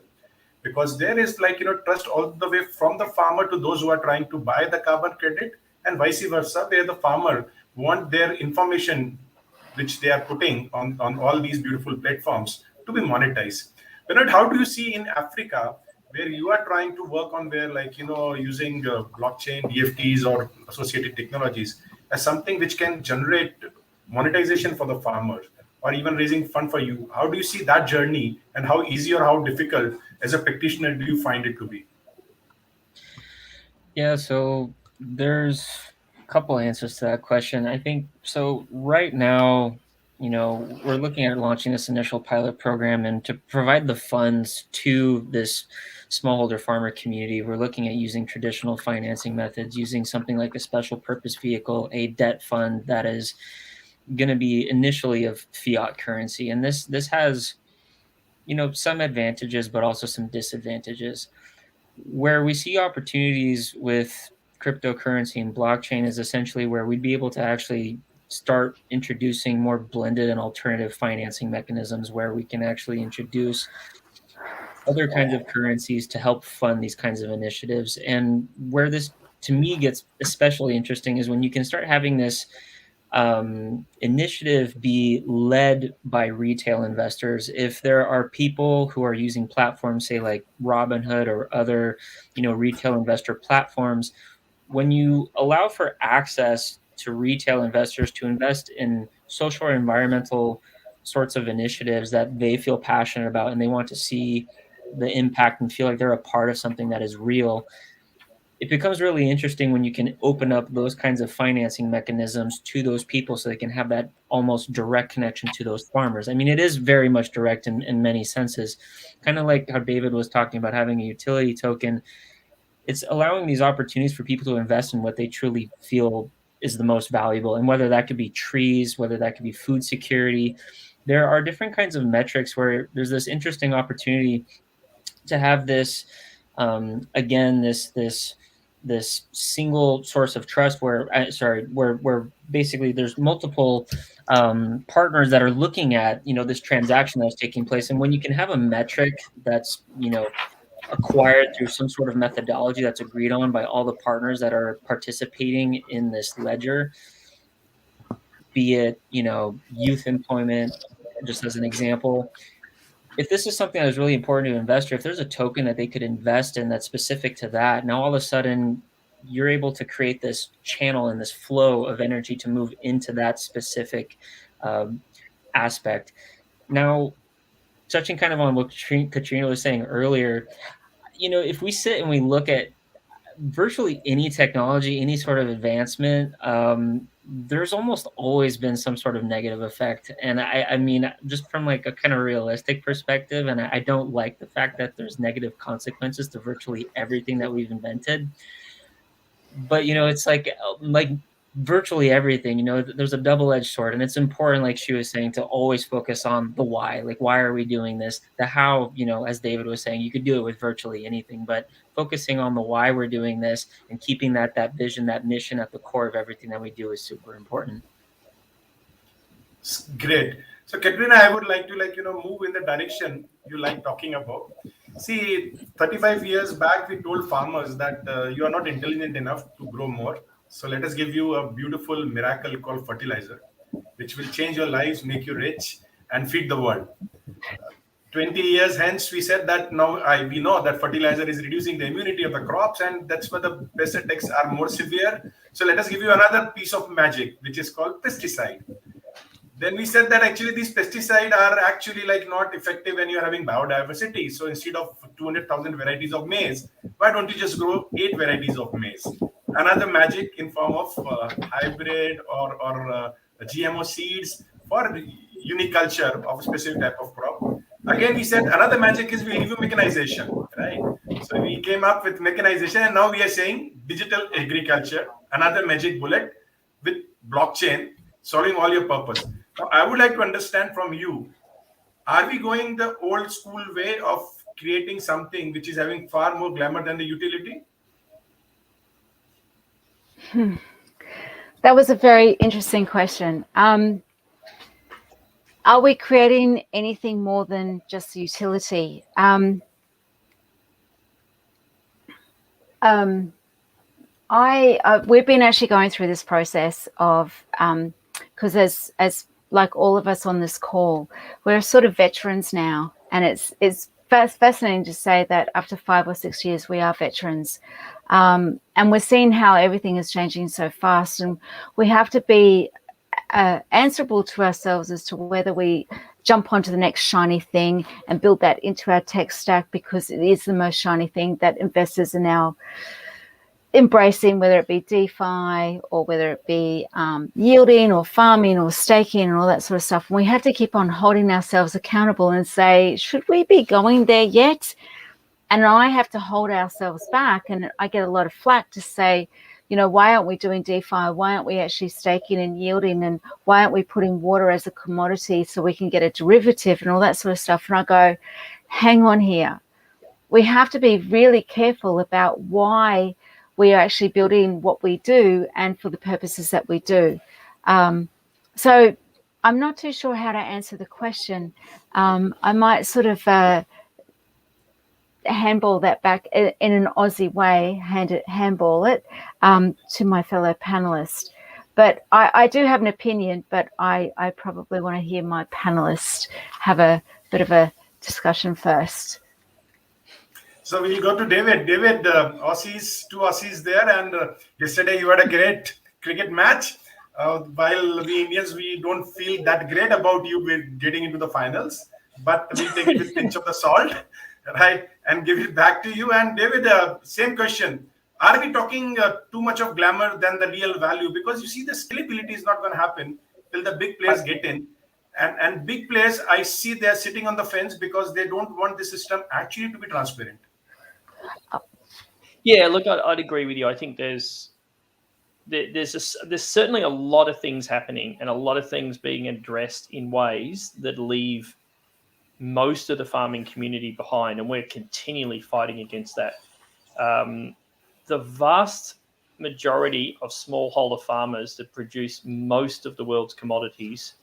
S11: Because there is like, trust all the way from the farmer to those who are trying to buy the carbon credit, and vice versa, where the farmer want their information, which they are putting on all these beautiful platforms, to be monetized. Bernard, how do you see in Africa, where you are trying to work on where like, using blockchain, DFTs or associated technologies as something which can generate monetization for the farmers or even raising fund for you? How do you see that journey, and how easy or how difficult as a practitioner do you find it to be?
S12: Yeah, so there's a couple answers to that question. I think so. Right now, we're looking at launching this initial pilot program, and to provide the funds to this smallholder farmer community, we're looking at using traditional financing methods, using something like a special purpose vehicle, a debt fund that is going to be initially of fiat currency. And this has, some advantages, but also some disadvantages. Where we see opportunities with cryptocurrency and blockchain is essentially where we'd be able to actually start introducing more blended and alternative financing mechanisms, where we can actually introduce other kinds of currencies to help fund these kinds of initiatives. And where this, to me, gets especially interesting is when you can start having this initiative be led by retail investors. If there are people who are using platforms, say like Robinhood or other, retail investor platforms, when you allow for access to retail investors to invest in social or environmental sorts of initiatives that they feel passionate about, and they want to see the impact and feel like they're a part of something that is real, it becomes really interesting when you can open up those kinds of financing mechanisms to those people so they can have that almost direct connection to those farmers. I mean, it is very much direct in many senses, kind of like how David was talking about having a utility token. It's allowing these opportunities for people to invest in what they truly feel is the most valuable. And whether that could be trees, whether that could be food security, there are different kinds of metrics where there's this interesting opportunity to have this, again, this single source of trust where basically there's multiple partners that are looking at this transaction that's taking place. And when you can have a metric that's acquired through some sort of methodology that's agreed on by all the partners that are participating in this ledger, be it youth employment, just as an example. If this is something that is really important to an investor, if there's a token that they could invest in that's specific to that, now all of a sudden you're able to create this channel and this flow of energy to move into that specific aspect. Now, touching kind of on what Katrina was saying earlier, if we sit and we look at virtually any technology, any sort of advancement, there's almost always been some sort of negative effect. And I mean, just from like a kind of realistic perspective, and I don't like the fact that there's negative consequences to virtually everything that we've invented. But, it's like virtually everything, there's a double-edged sword, and it's important, like she was saying, to always focus on the why. Like, why are we doing this? The how, as David was saying, you could do it with virtually anything, but focusing on the why we're doing this and keeping that vision, that mission at the core of everything that we do is super important.
S11: Great. So Katrina, I would like to move in the direction you like talking about. See, 35 years back, we told farmers that you are not intelligent enough to grow more. So let us give you a beautiful miracle called fertilizer, which will change your lives, make you rich, and feed the world. 20 years hence, we said that now we know that fertilizer is reducing the immunity of the crops, and that's why the pest attacks are more severe. So let us give you another piece of magic, which is called pesticide. Then we said that actually these pesticides are actually not effective when you're having biodiversity. So instead of 200,000 varieties of maize, why don't you just grow 8 varieties of maize? Another magic in form of hybrid or GMO seeds for unique culture of a specific type of crop. Again, we said another magic is we'll give you mechanization, right? So we came up with mechanization, and now we are saying digital agriculture, another magic bullet with blockchain, solving all your purpose. Now, I would like to understand from you, are we going the old school way of creating something which is having far more glamour than the utility?
S2: That was a very interesting question. Are we creating anything more than just utility? We've been actually going through this process of, because as like all of us on this call, we're sort of veterans now, and it's fascinating to say that after 5 or 6 years we are veterans, and we're seeing how everything is changing so fast, and we have to be answerable to ourselves as to whether we jump onto the next shiny thing and build that into our tech stack because it is the most shiny thing that investors are now embracing, whether it be DeFi or whether it be yielding or farming or staking and all that sort of stuff. And we have to keep on holding ourselves accountable and say, should we be going there yet? And I have to hold ourselves back. And I get a lot of flack to say, you know, why aren't we doing DeFi? Why aren't we actually staking and yielding? And why aren't we putting water as a commodity so we can get a derivative and all that sort of stuff? And I go, hang on here. We have to be really careful about why we are actually building what we do and for the purposes that we do. So I'm not too sure how to answer the question. I might sort of handball that back in an Aussie way, handball it to my fellow panelists. But I do have an opinion, but I probably want to hear my panelists have a bit of a discussion first.
S11: So we'll go to David. David, Aussies, two Aussies there, and yesterday you had a great cricket match. While we Indians, we don't feel that great about you getting into the finals, but we'll take it with a pinch of the salt, right, and give it back to you. And David, same question. Are we talking too much of glamour than the real value? Because you see the scalability is not going to happen till the big players get in. And big players, I see they're sitting on the fence because they don't want the system actually to be transparent.
S9: Yeah, look, I'd agree with you. I think there's certainly a lot of things happening and a lot of things being addressed in ways that leave most of the farming community behind, and we're continually fighting against that. The vast majority of smallholder farmers that produce most of the world's commodities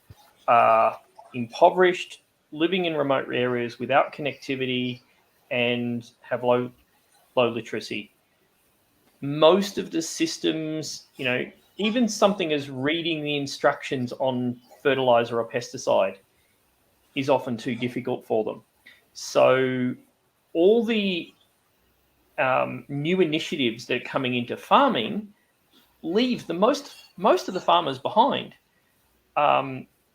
S9: are impoverished, living in remote areas without connectivity, and have low literacy. Most of the systems, you know, even something as reading the instructions on fertilizer or pesticide is often too difficult for them. So all the new initiatives that are coming into farming leave the most of the farmers behind,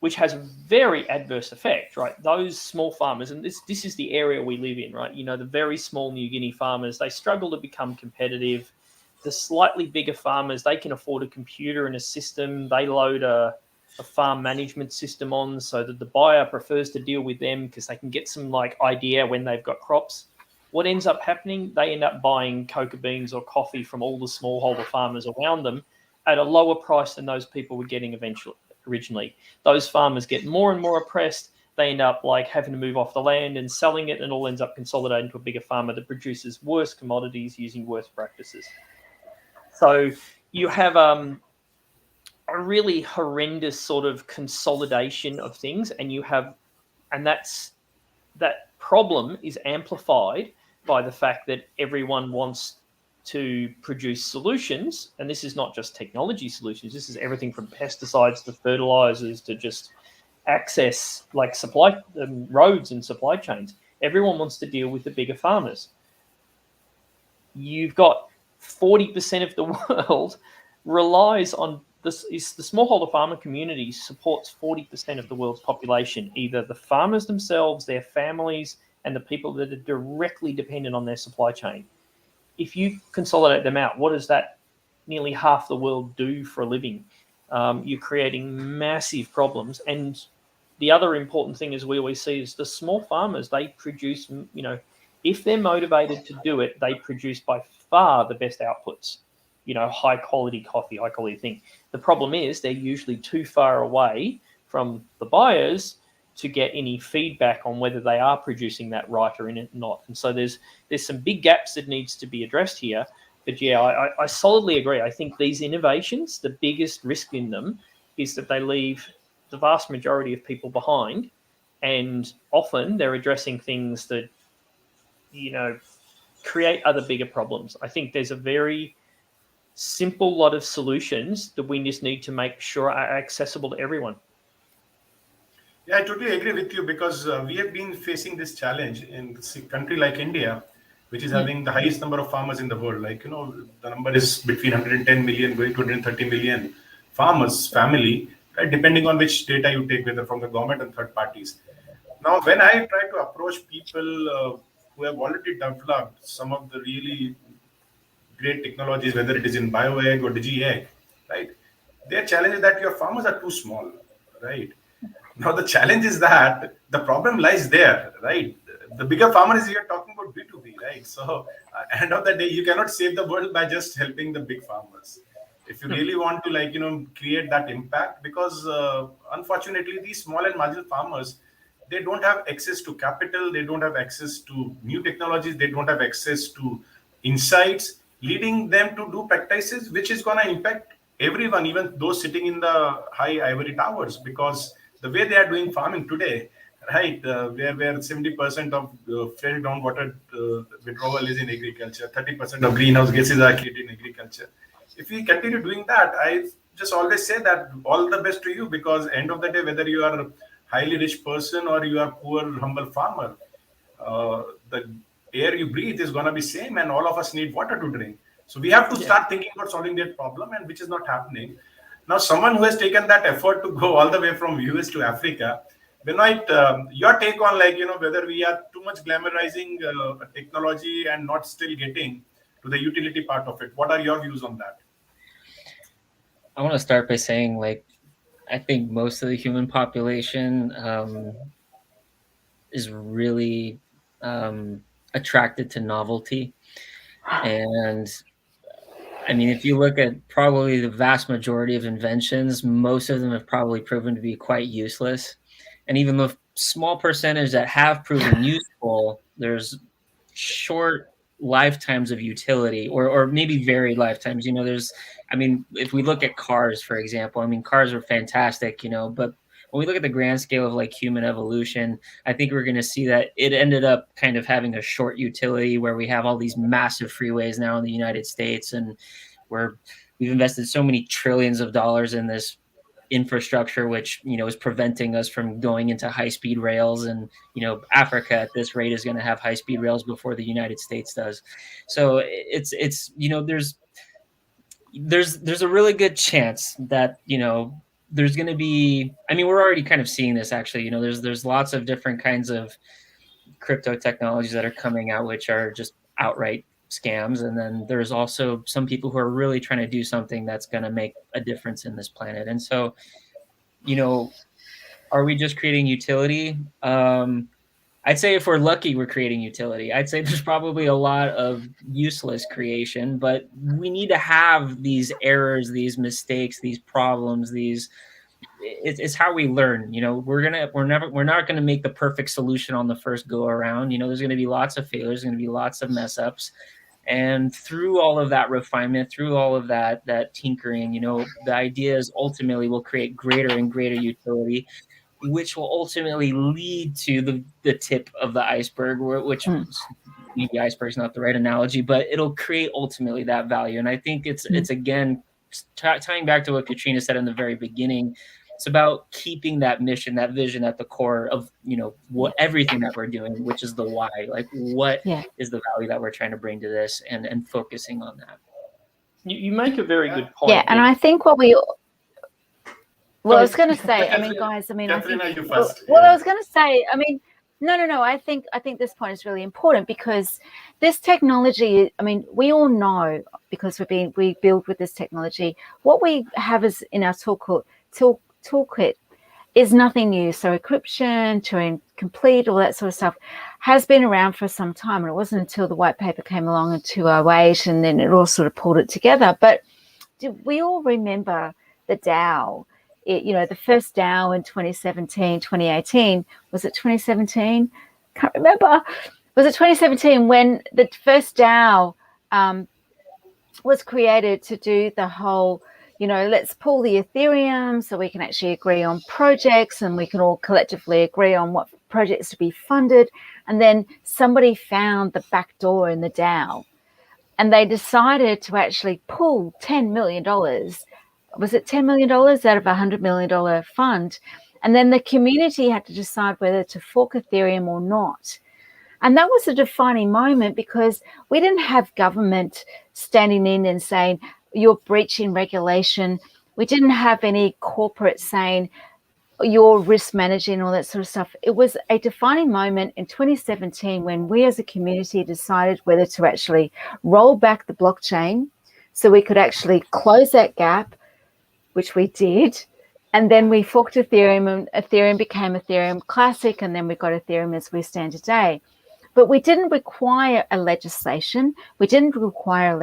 S9: which has a very adverse effect, right? Those small farmers, and this is the area we live in, right? You know, the very small New Guinea farmers, they struggle to become competitive. The slightly bigger farmers, they can afford a computer and a system. They load a farm management system on so that the buyer prefers to deal with them because they can get some like idea when they've got crops. What ends up happening, they end up buying cocoa beans or coffee from all the smallholder farmers around them at a lower price than those people were getting originally. Those farmers get more and more oppressed. They end up like having to move off the land and selling it, and all ends up consolidating to a bigger farmer that produces worse commodities using worse practices. So you have a really horrendous sort of consolidation of things, and that problem is amplified by the fact that everyone wants to produce solutions, and this is not just technology solutions. This is everything from pesticides to fertilizers to just access, like supply roads and supply chains. Everyone wants to deal with the bigger farmers. You've got 40% of the world relies on this. Is the smallholder farmer community supports 40% of the world's population, either the farmers themselves, their families, and the people that are directly dependent on their supply chain. If you consolidate them out, what does that nearly half the world do for a living? You're creating massive problems, and the other important thing, as we always see, is the small farmers. They produce, if they're motivated to do it, they produce by far the best outputs. High quality coffee, high quality thing. The problem is they're usually too far away from the buyers to get any feedback on whether they are producing that right or not. And so there's some big gaps that needs to be addressed here. But yeah, I solidly agree. I think these innovations, the biggest risk in them is that they leave the vast majority of people behind, and often they're addressing things that, create other bigger problems. I think there's a very simple lot of solutions that we just need to make sure are accessible to everyone.
S11: Yeah, I totally agree with you, because we have been facing this challenge in a country like India, which is having the highest number of farmers in the world. The number is between 110 million going to 130 million farmers, family, right, depending on which data you take, whether from the government and third parties. Now, when I try to approach people who have already developed some of the really great technologies, whether it is in bioegg or digi-egg, right, their challenge is that your farmers are too small, right? Now, the challenge is that the problem lies there, right? The bigger farmer is here talking about B2B, right? So, end of the day, you cannot save the world by just helping the big farmers. If you really want to, create that impact, because unfortunately, these small and marginal farmers, they don't have access to capital, they don't have access to new technologies, they don't have access to insights, leading them to do practices which is going to impact everyone, even those sitting in the high ivory towers, because the way they are doing farming today, right, where 70% of fresh groundwater withdrawal is in agriculture, 30% of greenhouse gases are created in agriculture. If we continue doing that, I just always say that all the best to you, because end of the day, whether you are a highly rich person or you are poor, humble farmer, the air you breathe is going to be same, and all of us need water to drink. So we have to start thinking about solving that problem, and which is not happening. Now, someone who has taken that effort to go all the way from US to Africa, Benoit, your take on whether we are too much glamorizing technology and not still getting to the utility part of it. What are your views on that?
S12: I want to start by saying, I think most of the human population is really attracted to novelty. And I mean, if you look at probably the vast majority of inventions, most of them have probably proven to be quite useless. And even the small percentage that have proven useful, there's short lifetimes of utility, or maybe varied lifetimes. If we look at cars, for example, cars are fantastic, but when we look at the grand scale of human evolution, I think we're going to see that it ended up kind of having a short utility, where we have all these massive freeways now in the United States, and where we've invested so many trillions of dollars in this infrastructure, which is preventing us from going into high-speed rails. And Africa at this rate is going to have high-speed rails before the United States does. So it's there's a really good chance that there's going to be, we're already kind of seeing this, actually. There's lots of different kinds of crypto technologies that are coming out, which are just outright scams. And then there's also some people who are really trying to do something that's going to make a difference in this planet. And so, are we just creating utility? I'd say if we're lucky, we're creating utility. I'd say there's probably a lot of useless creation, but we need to have these errors, these mistakes, these problems, it's how we learn. We're not going to make the perfect solution on the first go around. There's going to be lots of failures, going to be lots of mess ups. And through all of that refinement, through all of that tinkering, the ideas ultimately will create greater and greater utility, which will ultimately lead to the tip of the iceberg, which maybe iceberg's not the right analogy, but it'll create ultimately that value. And I think it's again, tying back to what Katrina said in the very beginning, it's about keeping that mission, that vision at the core of, what everything that we're doing, which is the why, what is the value that we're trying to bring to this, and focusing on that.
S9: You make a very good point.
S2: Yeah, and I think what we... Well, I was going to say, guys,
S11: Katrina, you first.
S2: I was going to say, no. I think this point is really important, because this technology, we all know, because we build with this technology, what we have is in our toolkit is nothing new. So encryption, Turing complete, all that sort of stuff has been around for some time. And it wasn't until the white paper came along in 2008 and then it all sort of pulled it together. But do we all remember the DAO? The first DAO in 2017, 2018, was it 2017? Can't remember. Was it 2017 when the first DAO was created to do the whole, let's pull the Ethereum so we can actually agree on projects and we can all collectively agree on what projects to be funded. And then somebody found the back door in the DAO and they decided to actually pull $10 million. Was it $10 million out of a $100 million fund? And then the community had to decide whether to fork Ethereum or not. And that was a defining moment because we didn't have government standing in and saying, you're breaching regulation. We didn't have any corporate saying, you're risk managing, all that sort of stuff. It was a defining moment in 2017 when we as a community decided whether to actually roll back the blockchain so we could actually close that gap, which we did. And then we forked Ethereum and Ethereum became Ethereum Classic. And then we got Ethereum as we stand today. But we didn't require a legislation. We didn't require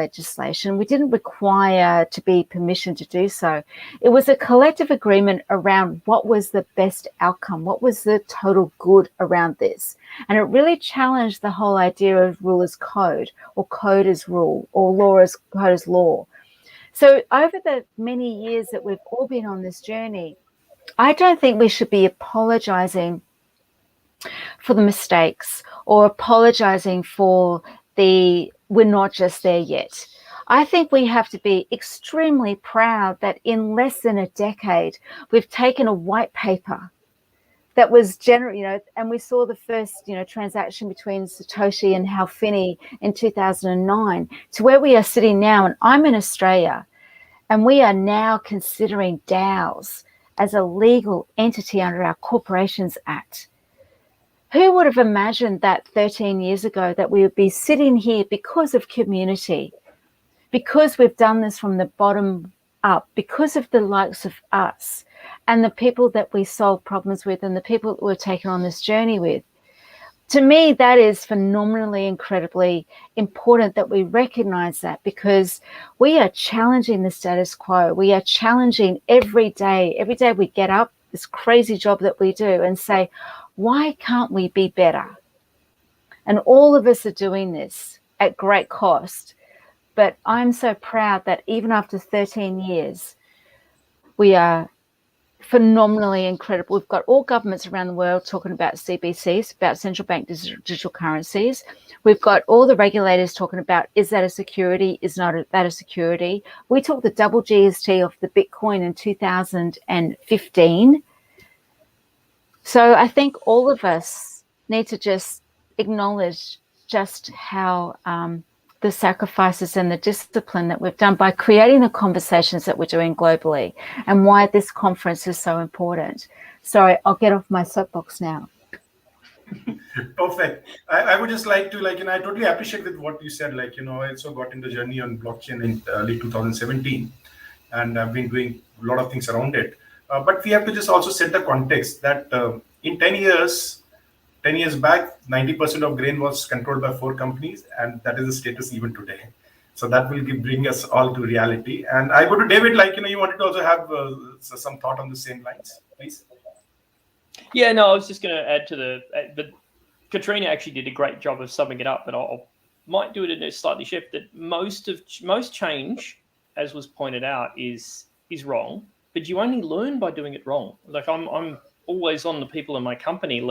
S2: to be permission to do so. It was a collective agreement around what was the best outcome, what was the total good around this. And it really challenged the whole idea of rule as code, or code as rule, or law as code as law. So over the many years that we've all been on this journey, I don't think we should be apologizing for the mistakes or apologizing for we're not just there yet. I think we have to be extremely proud that in less than a decade, we've taken a white paper that was and we saw the first, transaction between Satoshi and Hal Finney in 2009 to where we are sitting now. And I'm in Australia and we are now considering DAOs as a legal entity under our Corporations Act. Who would have imagined that 13 years ago that we would be sitting here because of community, because we've done this from the bottom up, because of the likes of us and the people that we solve problems with and the people that we're taken on this journey with. To me, that is phenomenally, incredibly important that we recognize that because we are challenging the status quo. We are challenging every day we get up, this crazy job that we do and say, why can't we be better? And all of us are doing this at great cost. But I'm so proud that even after 13 years, we are phenomenally incredible. We've got all governments around the world talking about CBCs, about central bank digital currencies. We've got all the regulators talking about, is that a security? Is not that a security? We took the double GST off the Bitcoin in 2015. So I think all of us need to just acknowledge just how the sacrifices and the discipline that we've done by creating the conversations that we're doing globally and why this conference is so important. Sorry, I'll get off my soapbox now.
S11: Perfect. I would just like to, I totally appreciate with what you said. I also got into the journey on blockchain in early 2017, and I've been doing a lot of things around it. But we have to just also set the context that in 10 years back, 90% of grain was controlled by 4 companies, and that is the status even today. So that will bring us all to reality. And I go to David, you wanted to also have some thought on the same lines, please.
S9: Yeah, no, I was just going to add to but Katrina actually did a great job of summing it up, but I might do it in a slightly shift that most change, as was pointed out, is wrong, but you only learn by doing it wrong. I'm always on the people in my company,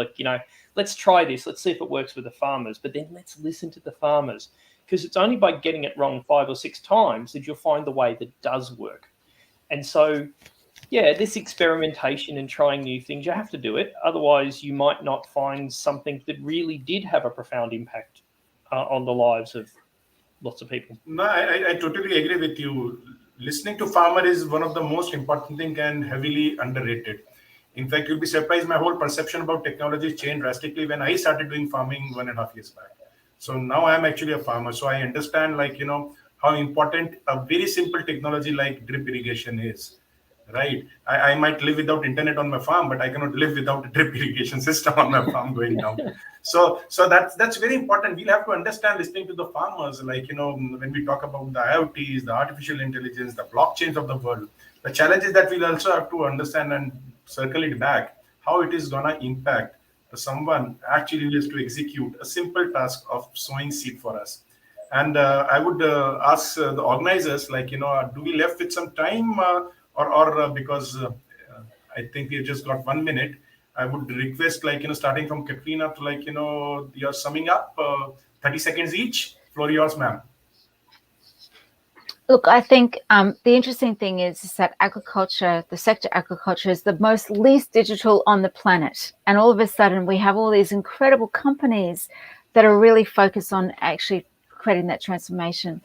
S9: let's try this, let's see if it works with the farmers, but then let's listen to the farmers, because it's only by getting it wrong 5 or 6 times that you'll find the way that does work. And so, yeah, this experimentation and trying new things, you have to do it. Otherwise, you might not find something that really did have a profound impact on the lives of lots of people.
S11: No, I totally agree with you. Listening to farmer is one of the most important thing and heavily underrated. In fact, you'll be surprised, my whole perception about technology changed drastically when I started doing farming 1.5 years back. So now I'm actually a farmer. So I understand, how important a very simple technology like drip irrigation is. right? I might live without internet on my farm, but I cannot live without a drip irrigation system on my farm going down. So that's very important. We'll have to understand, listening to the farmers, like, when we talk about the IoTs, the artificial intelligence, the blockchains of the world, the challenges that we'll also have to understand and circle it back, how it is gonna impact someone actually who has to execute a simple task of sowing seed for us. And I would ask the organizers, like, do we left with some time, or because I think we've just got 1 minute, I would request, like, starting from Katrina to, like, you're summing up, 30 seconds each. Floor yours, ma'am.
S2: Look, I think the interesting thing is that agriculture, the sector agriculture, is the most least digital on the planet. And all of a sudden, we have all these incredible companies that are really focused on actually creating that transformation.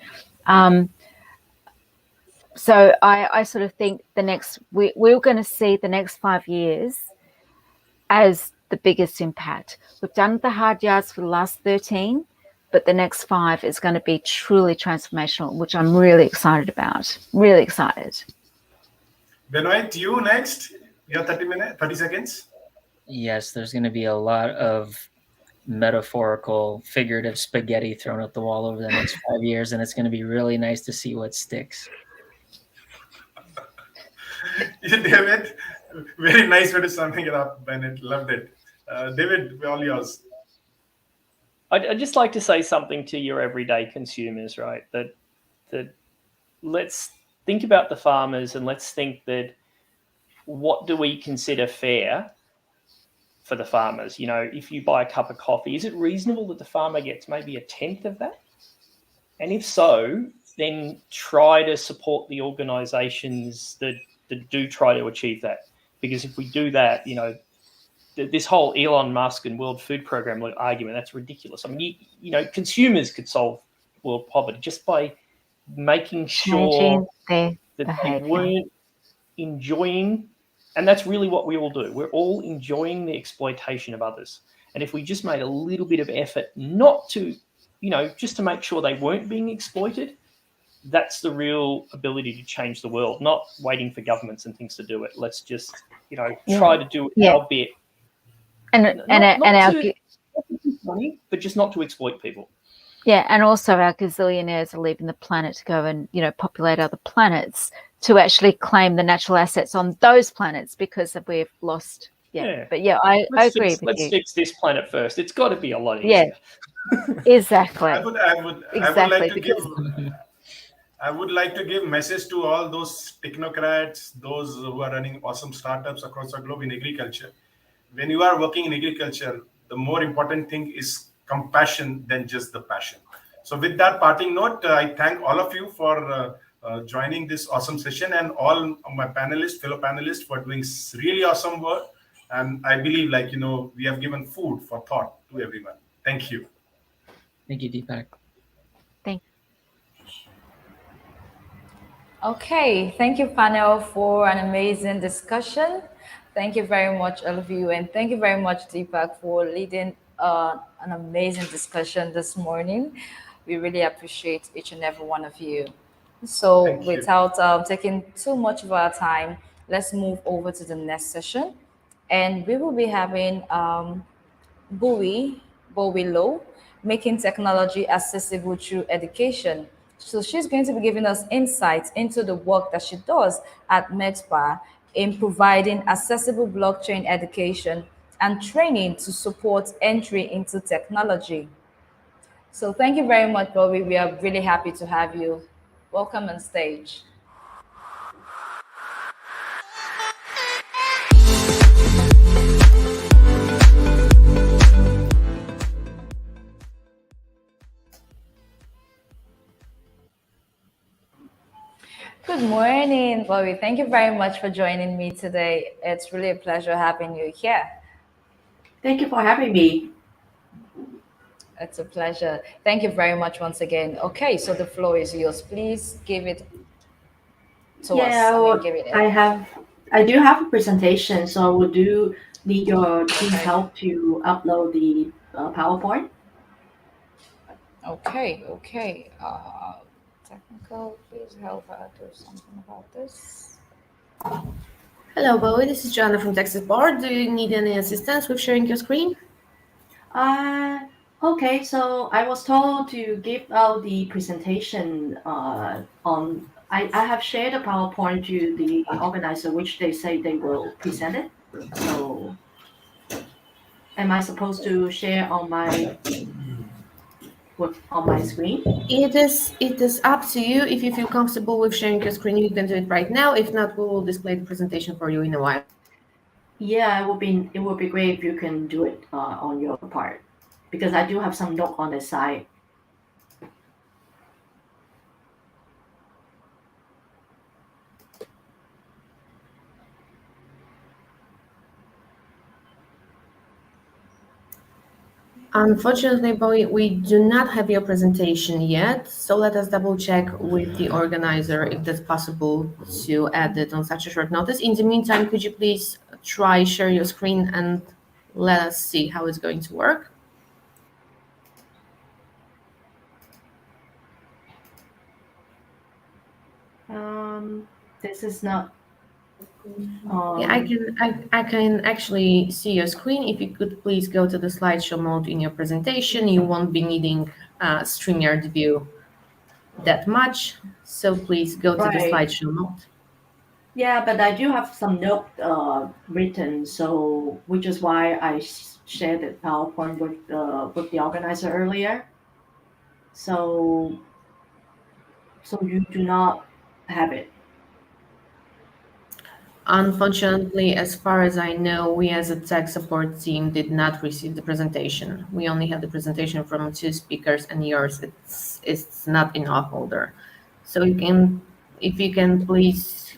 S2: So I sort of think we're going to see the next 5 years as the biggest impact. We've done the hard yards for the last 13, but the next 5 is going to be truly transformational, which I'm really excited about. Really excited.
S11: Benoit, you next. You have 30 seconds.
S12: Yes, there's going to be a lot of metaphorical, figurative spaghetti thrown at the wall over the next 5 years, and it's going to be really nice to see what sticks.
S11: David, very nice way to summing it up, Bennett. Loved it. David, all yours.
S9: I'd just like to say something to your everyday consumers, right? That let's think about the farmers, and let's think that what do we consider fair for the farmers? If you buy a cup of coffee, is it reasonable that the farmer gets maybe 1/10 of that? And if so, then try to support the organizations that do try to achieve that. Because if we do that, this whole Elon Musk and World Food Program argument, that's ridiculous. I mean, consumers could solve world poverty just by making sure that they weren't enjoying, and that's really what we all do. We're all enjoying the exploitation of others. And if we just made a little bit of effort not to, just to make sure they weren't being exploited, that's the real ability to change the world, not waiting for governments and things to do it. Let's just, try to do our bit. Money, but just not to exploit people.
S2: Yeah, and also our gazillionaires are leaving the planet to go and populate other planets to actually claim the natural assets on those planets because we've lost. But I agree with you.
S9: Let's fix this planet first. It's got to be a lot easier.
S2: Yeah, exactly.
S11: I would like to give message to all those technocrats, those who are running awesome startups across the globe in agriculture. When you are working in agriculture, the more important thing is compassion than just the passion. So with that parting note, I thank all of you for joining this awesome session, and all of my fellow panelists for doing really awesome work. And I believe, we have given food for thought to everyone. Thank you.
S12: Thank you, Deepak.
S1: Okay, thank you, panel, for an amazing discussion. Thank you very much, all of you, and thank you very much, Deepak, for leading an amazing discussion this morning. We really appreciate each and every one of you. So without taking too much of our time, let's move over to the next session. And we will be having Bowie Low, making technology accessible through education. So she's going to be giving us insights into the work that she does at MEXPA in providing accessible blockchain education and training to support entry into technology. So thank you very much, Bowie. We are really happy to have you. Welcome on stage. Good morning, Bowie. Thank you very much for joining me today. It's really a pleasure having you here.
S13: Thank you for having me.
S1: It's a pleasure. Thank you very much once again. Okay, so the floor is yours. Please give it to us.
S13: I do have a presentation, so I would need your team's help to upload the PowerPoint.
S1: Okay. Technical, please help do something about this.
S3: Hello, Bowie. This is Joanna from Texas Board. Do you need any assistance with sharing your screen?
S13: Okay, so I was told to give out the presentation on. I have shared a PowerPoint to the organizer, which they say they will present it. So, am I supposed to share on my screen?
S3: It is up to you. If you feel comfortable with sharing your screen, you can do it right now. If not, we will display the presentation for you in a while.
S13: Yeah, it would be great if you can do it on your part, because I do have some note on the side.
S3: Unfortunately, Bowie, we do not have your presentation yet, so let us double check with the organizer if that's possible to add it on such a short notice. In the meantime, could you please try share your screen and let us see how it's going to work?
S13: This is not.
S3: Yeah, I can actually see your screen. If you could please go to the slideshow mode in your presentation, you won't be needing StreamYard view that much. So please go to the
S13: Right.
S3: slideshow mode.
S13: Yeah, but I do have some note written, so which is why I shared the PowerPoint with the organizer earlier. So you do not have it.
S3: Unfortunately, as far as I know, we as a tech support team did not receive the presentation. We only had the presentation from two speakers, and yours it's not in our folder. So you can, if you can please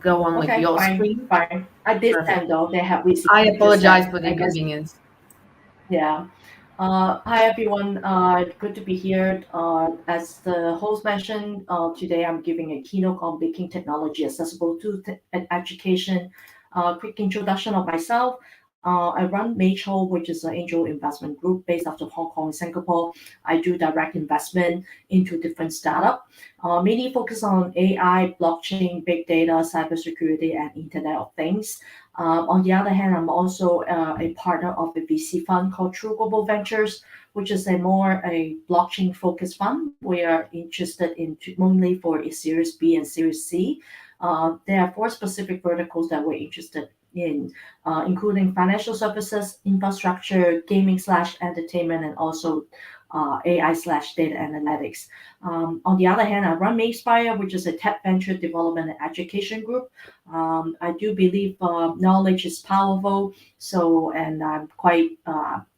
S3: go on with
S13: Okay,
S3: your
S13: fine,
S3: screen.
S13: fine. At this
S3: Perfect.
S13: time, though, they have received.
S3: I
S13: Just
S3: apologize
S13: that
S3: for the
S13: I guess.
S3: inconvenience.
S13: Yeah. Hi everyone. Good to be here. As the host mentioned, today I'm giving a keynote on making technology accessible to education. Quick introduction of myself. I run Major, which is an angel investment group based out of Hong Kong and Singapore. I do direct investment into different startups, mainly focus on AI, blockchain, big data, cybersecurity, and Internet of Things. On the other hand, I'm also a partner of a VC fund called True Global Ventures, which is a blockchain focused fund. We are interested in mainly for a Series B and Series C. There are four specific verticals that we're interested in, including financial services, infrastructure, gaming slash entertainment, and also AI slash data analytics. On the other hand, I run Mayspire, which is a tech venture development and education group. I do believe knowledge is powerful. So, and I'm quite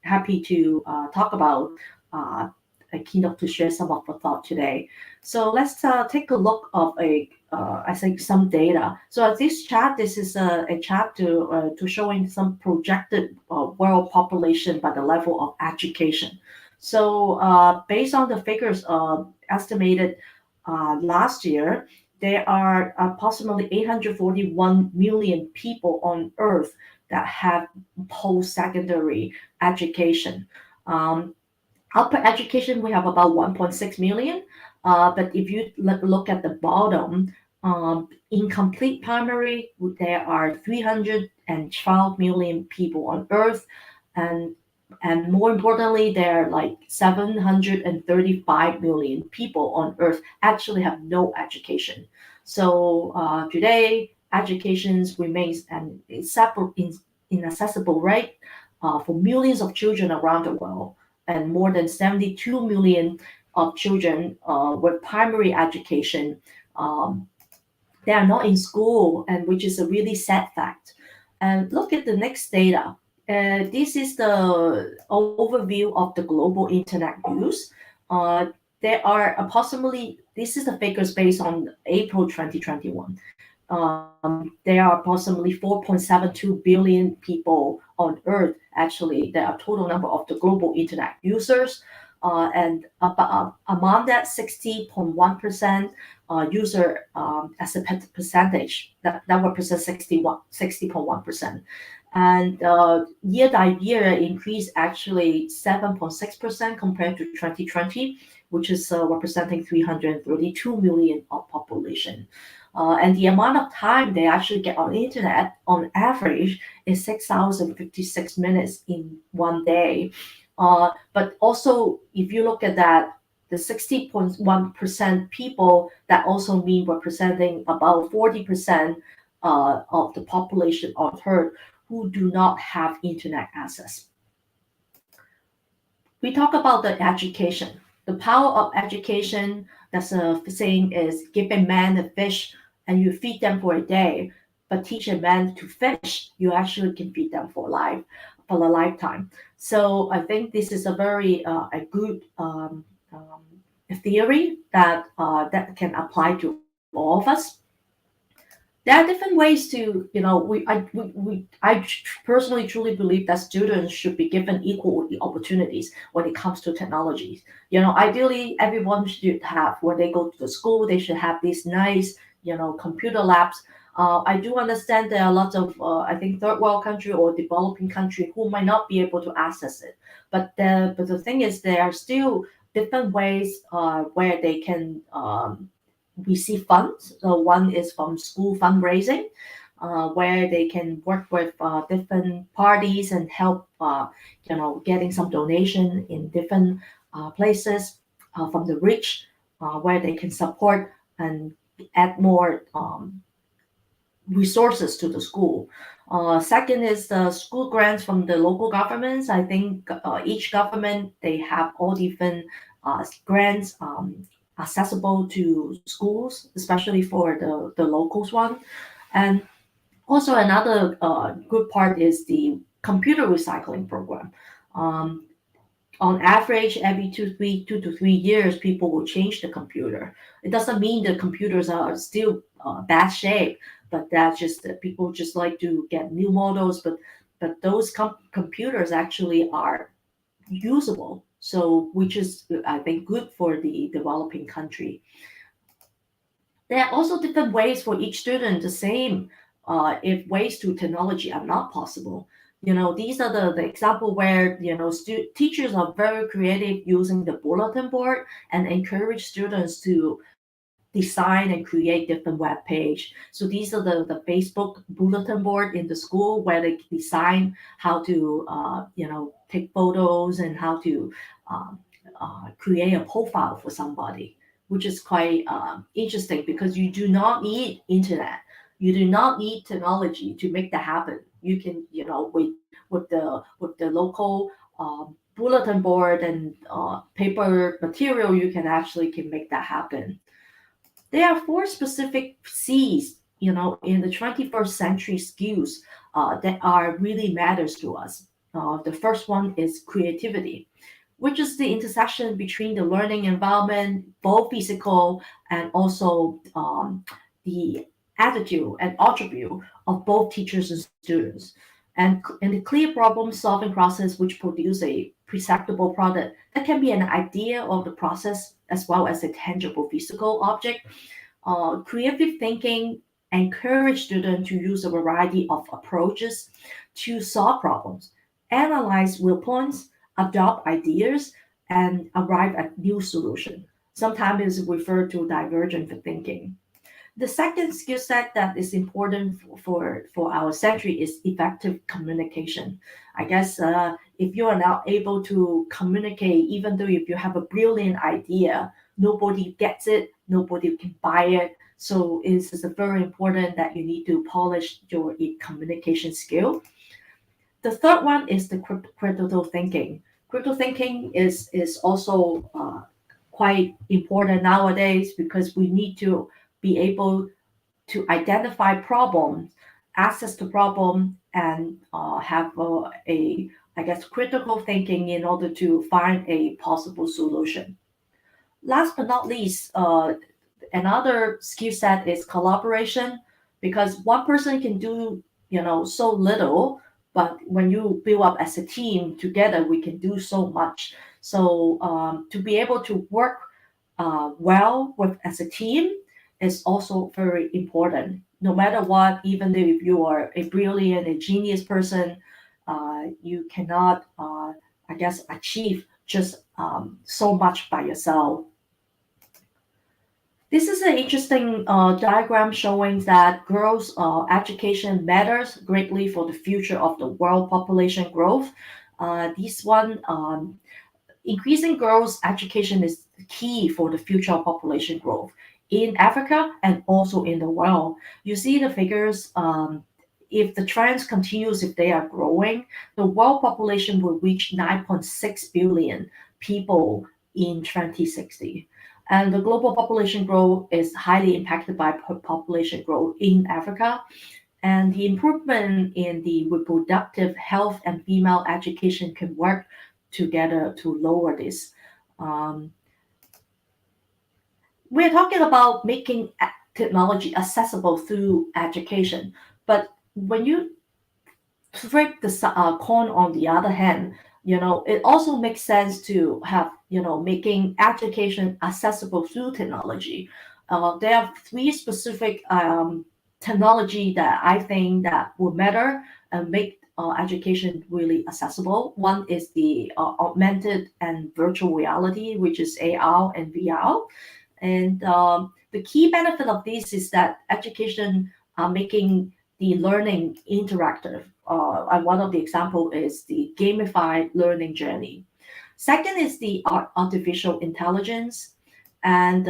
S13: happy to talk about a keynote to share some of the thought today. So let's take a look of I think some data. So this chart, this is a chart to showing some projected world population by the level of education. So based on the figures estimated last year, there are approximately 841 million people on Earth that have post-secondary education. Upper education, we have about 1.6 million. But if you look at the bottom, incomplete primary, there are 312 million people on Earth. And more importantly, there are like 735 million people on Earth actually have no education. So today, education remains an inaccessible right for millions of children around the world, and more than 72 million of children with primary education, they are not in school, and which is a really sad fact. And look at the next data. This is the overview of the global internet use. There are approximately, this is the figures based on April 2021. There are approximately 4.72 billion people on Earth. Actually, there are total number of the global internet users, and among that, 60.1% user as a percentage that represents 60.1%. And year by year increase actually 7.6% compared to 2020, which is representing 332 million of population. And the amount of time they actually get on the internet on average is 6,056 minutes in one day. But also, if you look at that, the 60.1% people, that also mean representing about 40% of the population on Earth who do not have internet access. We talk about the education. The power of education, that's a saying, is give a man a fish and you feed them for a day, but teach a man to fish, you actually can feed them for a lifetime. So I think this is a very a good theory that that can apply to all of us. There are different ways to, I personally truly believe that students should be given equal opportunities when it comes to technologies. Ideally, everyone should have, when they go to the school, they should have these nice, computer labs. I do understand there are lots of, I think, third world country or developing country who might not be able to access it. But the thing is, there are still different ways where they can receive funds. So one is from school fundraising, where they can work with different parties and help, getting some donation in different places from the rich, where they can support and add more resources to the school. Second is the school grants from the local governments. I think each government, they have all different grants accessible to schools, especially for the locals one. And also another good part is the computer recycling program. On average, every 2 to 3 years, people will change the computer. It doesn't mean the computers are still bad shape, but that's just that people just like to get new models. But those computers actually are usable, so which is, I think, good for the developing country. There are also different ways for each student. The same, if ways to technology are not possible. These are the example where, teachers are very creative using the bulletin board and encourage students to design and create different web page. So these are the Facebook bulletin board in the school where they design how to, take photos and how to create a profile for somebody, which is quite interesting because you do not need internet. You do not need technology to make that happen. You can, with the local bulletin board and paper material, you can actually can make that happen. There are four specific C's, in the 21st century skills that are really matters to us. The first one is creativity, which is the intersection between the learning environment, both physical and also the attitude and attribute of both teachers and students. And the clear problem solving process, which produce a perceptible product that can be an idea of the process as well as a tangible physical object. Creative thinking encourage students to use a variety of approaches to solve problems, analyze viewpoints, adopt ideas, and arrive at new solution. Sometimes it's referred to divergent thinking. The second skill set that is important for our century is effective communication. I guess if you are not able to communicate, even though if you have a brilliant idea, nobody gets it, nobody can buy it. So it's very important that you need to polish your communication skill. The third one is the critical thinking. Critical thinking is also quite important nowadays because we need to be able to identify problems, access to problem, and have I guess, critical thinking in order to find a possible solution. Last but not least, another skill set is collaboration, because one person can do, so little, but when you build up as a team together, we can do so much. So to be able to work well with as a team is also very important. No matter what, even if you are a brilliant, a genius person, you cannot, I guess, achieve just so much by yourself. This is an interesting diagram showing that girls' education matters greatly for the future of the world population growth. This one, increasing girls' education is key for the future population growth in Africa and also in the world. You see the figures. If the trends continues, if they are growing, the world population will reach 9.6 billion people in 2060. And the global population growth is highly impacted by population growth in Africa. And the improvement in the reproductive health and female education can work together to lower this. Um, we're talking about making technology accessible through education, but when you flip the coin on the other hand, it also makes sense to have, making education accessible through technology. There are three specific technology that I think that will matter and make education really accessible. One is the augmented and virtual reality, which is AR and VR. And the key benefit of this is that education are making the learning interactive. And one of the example is the gamified learning journey. Second is the artificial intelligence, and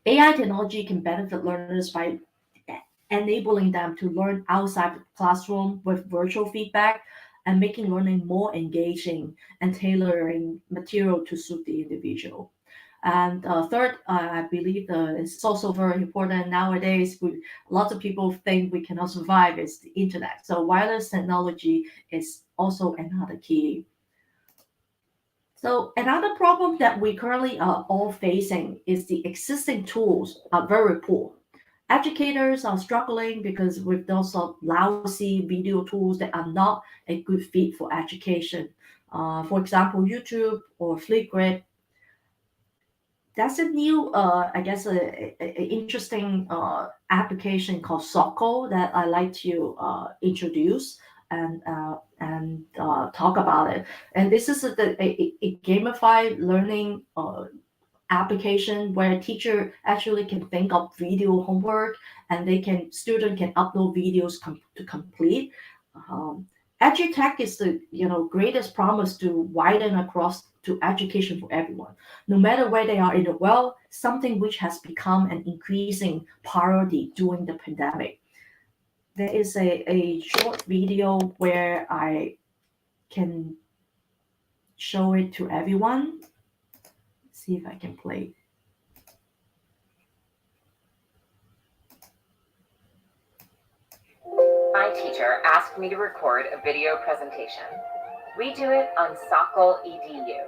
S13: AI technology can benefit learners by enabling them to learn outside the classroom with virtual feedback and making learning more engaging and tailoring material to suit the individual. And third, I believe it's also very important nowadays. Lots of people think we cannot survive is the internet. So wireless technology is also another key. So another problem that we currently are all facing is the existing tools are very poor. Educators are struggling because with those lousy video tools that are not a good fit for education. For example, YouTube or Flipgrid. That's a new, I guess, a interesting application called Soko that I like to introduce and talk about it. And this is a gamified learning application where a teacher actually can think of video homework and student can upload videos to complete. Um, EduTech is the greatest promise to widen across to education for everyone, no matter where they are in the world. Something which has become an increasing priority during the pandemic. There is a short video where I can show it to everyone. See if I can play.
S14: My teacher asked me to record a video presentation. We do it on Sokol EDU.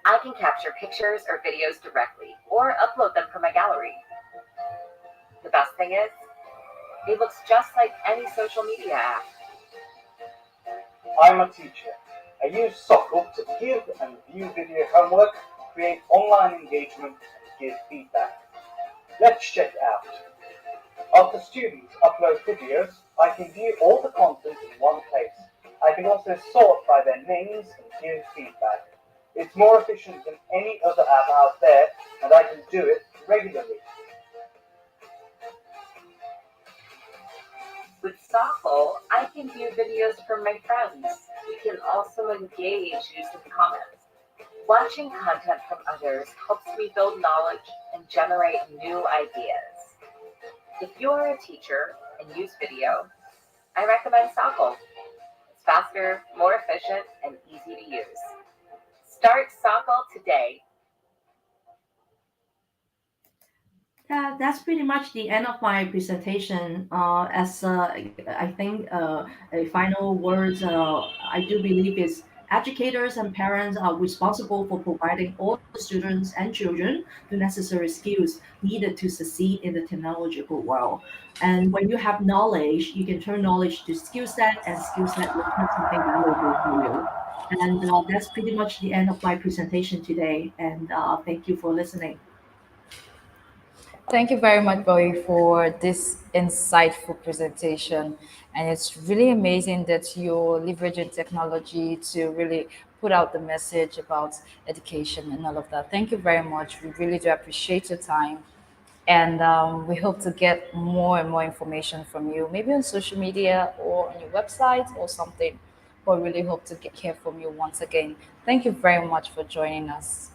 S14: I can capture pictures or videos directly or upload them from my gallery. The best thing is, it looks just like any social media app.
S15: I'm a teacher. I use Sokol to give and view video homework, create online engagement, and give feedback. Let's check it out. After students upload videos, I can view all the content in one place. I can also sort by their names and give feedback. It's more efficient than any other app out there, and I can do it regularly.
S14: With Sokol, I can view videos from my friends. We can also engage using comments. Watching content from others helps me build knowledge and generate new ideas. If you're a teacher and use video, I recommend Sokol. It's faster, more efficient, and easy to use. Start Sokol today.
S13: That's pretty much the end of my presentation. I think a final words I do believe is educators and parents are responsible for providing all the students and children the necessary skills needed to succeed in the technological world. And when you have knowledge, you can turn knowledge to skill set, and skill set will turn something valuable for you. And that's pretty much the end of my presentation today. And thank you for listening.
S1: Thank you very much, Bowie, for this insightful presentation. And it's really amazing that you're leveraging technology to really put out the message about education and all of that. Thank you very much. We really do appreciate your time. And we hope to get more and more information from you, maybe on social media or on your website or something. But really hope to hear from you once again. Thank you very much for joining us.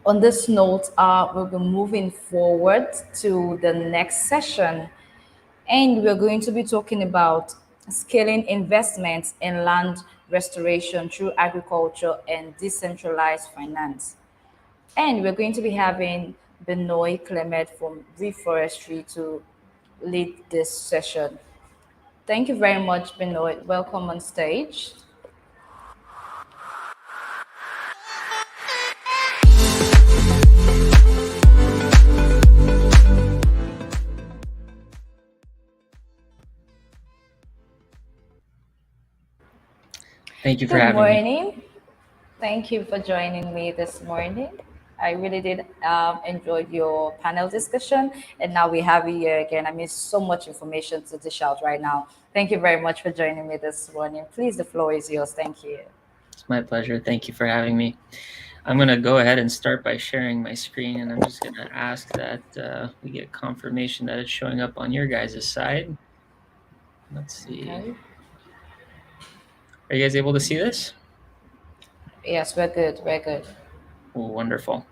S1: On this note, we'll be moving forward to the next session, and we're going to be talking about scaling investments in land restoration through agriculture and decentralized finance. And we're going to be having Benoit Clement from Reforestry to lead this session. Thank you very much, Benoit. Welcome on stage.
S12: Thank you for
S1: Good
S12: having me.
S1: morning. Thank you for joining me this morning. I really did enjoy your panel discussion, and now we have you here again. I mean, so much information to dish out right now. Thank you very much for joining me this morning. Please, the floor is yours. Thank you.
S12: It's my pleasure. Thank you for having me. I'm going to go ahead and start by sharing my screen, and I'm just going to ask that we get confirmation that it's showing up on your guys' side. Let's see.
S1: Okay.
S12: Are you guys able to see this?
S1: Yes, we're good. We're good.
S12: Oh, wonderful.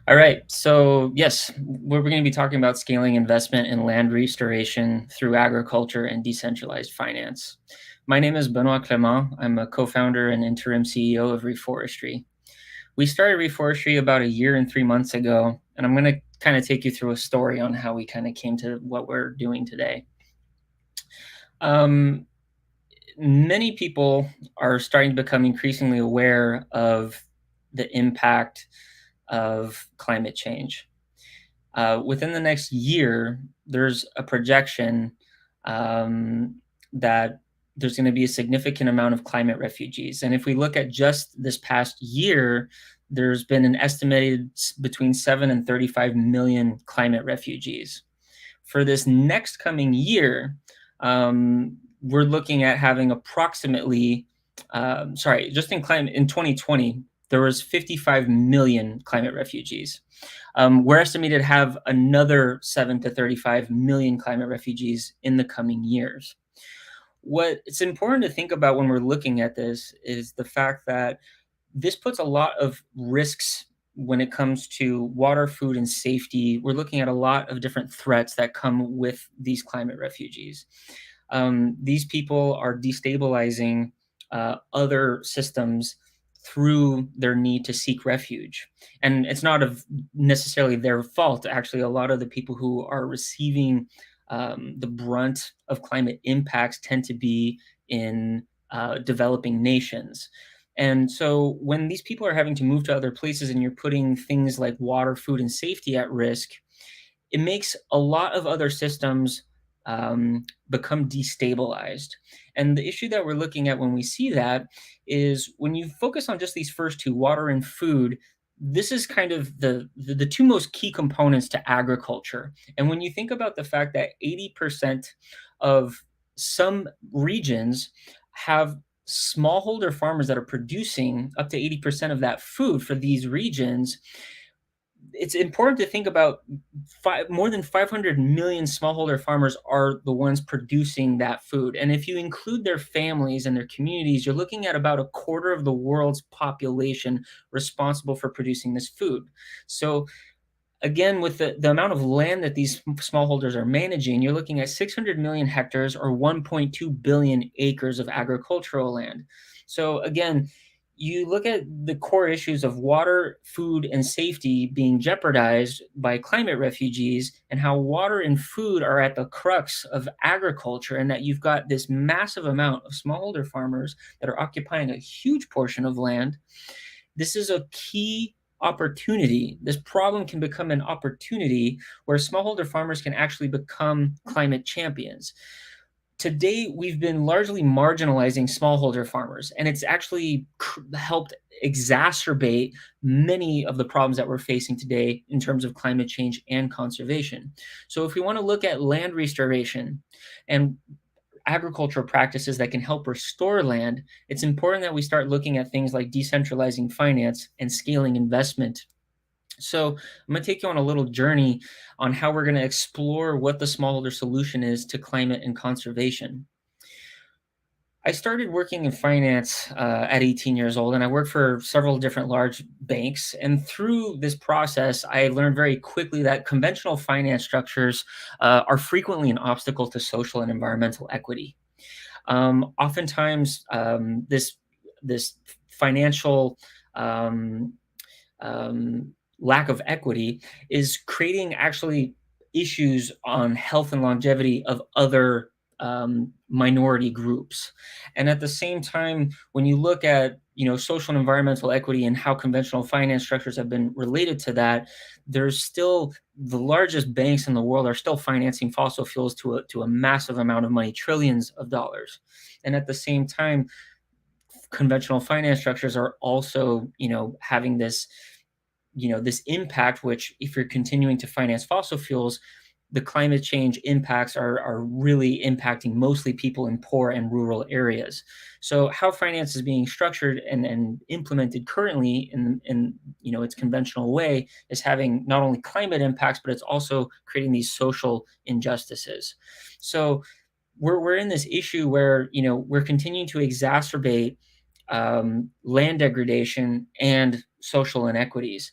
S12: All right. So yes, we're going to be talking about scaling investment in land restoration through agriculture and decentralized finance. My name is Benoit Clement. I'm a co-founder and interim CEO of Reforestry. We started Reforestry about 1 year and 3 months ago, and I'm going to kind of take you through a story on how we kind of came to what we're doing today. Many people are starting to become increasingly aware of the impact of climate change. Within the next year, there's a projection that there's going to be a significant amount of climate refugees. And if we look at just this past year, there's been an estimated between 7 and 35 million climate refugees. For this next coming year, we're looking at having approximately, just in 2020, there was 55 million climate refugees. We're estimated to have another 7 to 35 million climate refugees in the coming years. What it's important to think about when we're looking at this is the fact that this puts a lot of risks when it comes to water, food, and safety. We're looking at a lot of different threats that come with these climate refugees. These people are destabilizing other systems through their need to seek refuge. And it's not necessarily their fault. Actually, a lot of the people who are receiving the brunt of climate impacts tend to be in developing nations. And so when these people are having to move to other places and you're putting things like water, food, and safety at risk, it makes a lot of other systems become destabilized. And the issue that we're looking at when we see that is when you focus on just these first two, water and food, this is kind of the two most key components to agriculture. And when you think about the fact that 80% of some regions have smallholder farmers that are producing up to 80% of that food for these regions, it's important to think about more than 500 million smallholder farmers are the ones producing that food. And if you include their families and their communities, you're looking at about 1/4 of the world's population responsible for producing this food. So again, with the amount of land that these smallholders are managing, you're looking at 600 million hectares or 1.2 billion acres of agricultural land. So again, you look at the core issues of water, food, and safety being jeopardized by climate refugees, and how water and food are at the crux of agriculture, and that you've got this massive amount of smallholder farmers that are occupying a huge portion of land. This is a key opportunity. This problem can become an opportunity where smallholder farmers can actually become climate champions. Today, we've been largely marginalizing smallholder farmers, and it's actually helped exacerbate many of the problems that we're facing today in terms of climate change and conservation. So if we want to look at land restoration and agricultural practices that can help restore land, it's important that we start looking at things like decentralizing finance and scaling investment. So I'm going to take you on a little journey on how we're going to explore what the smallholder solution is to climate and conservation. I started working in finance at 18 years old, and I worked for several different large banks. And through this process, I learned very quickly that conventional finance structures are frequently an obstacle to social and environmental equity. Oftentimes, this financial lack of equity is creating actually issues on health and longevity of other minority groups. And at the same time, when you look at social and environmental equity and how conventional finance structures have been related to that, there's still the largest banks in the world are still financing fossil fuels to a massive amount of money, trillions of dollars. And at the same time, conventional finance structures are also having this impact, which if you're continuing to finance fossil fuels, the climate change impacts are really impacting mostly people in poor and rural areas. So how finance is being structured and implemented currently in its conventional way is having not only climate impacts, but it's also creating these social injustices. So we're in this issue where we're continuing to exacerbate land degradation and social inequities.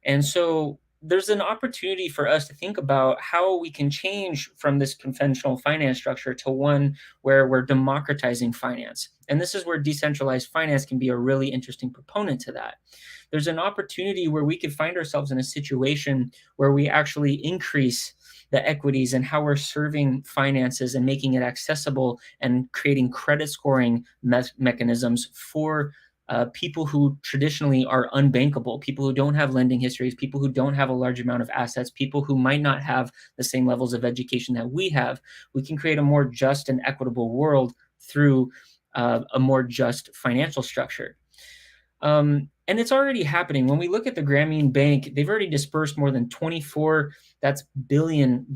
S12: And so there's an opportunity for us to think about how we can change from this conventional finance structure to one where we're democratizing finance. And this is where decentralized finance can be a really interesting proponent to that. There's an opportunity where we could find ourselves in a situation where we actually increase the equities and how we're serving finances and making it accessible and creating credit scoring mechanisms for people who traditionally are unbankable, people who don't have lending histories, people who don't have a large amount of assets, people who might not have the same levels of education that we have. We can create a more just and equitable world through a more just financial structure. And it's already happening. When we look at the Grameen Bank, they've already dispersed more than $24 billion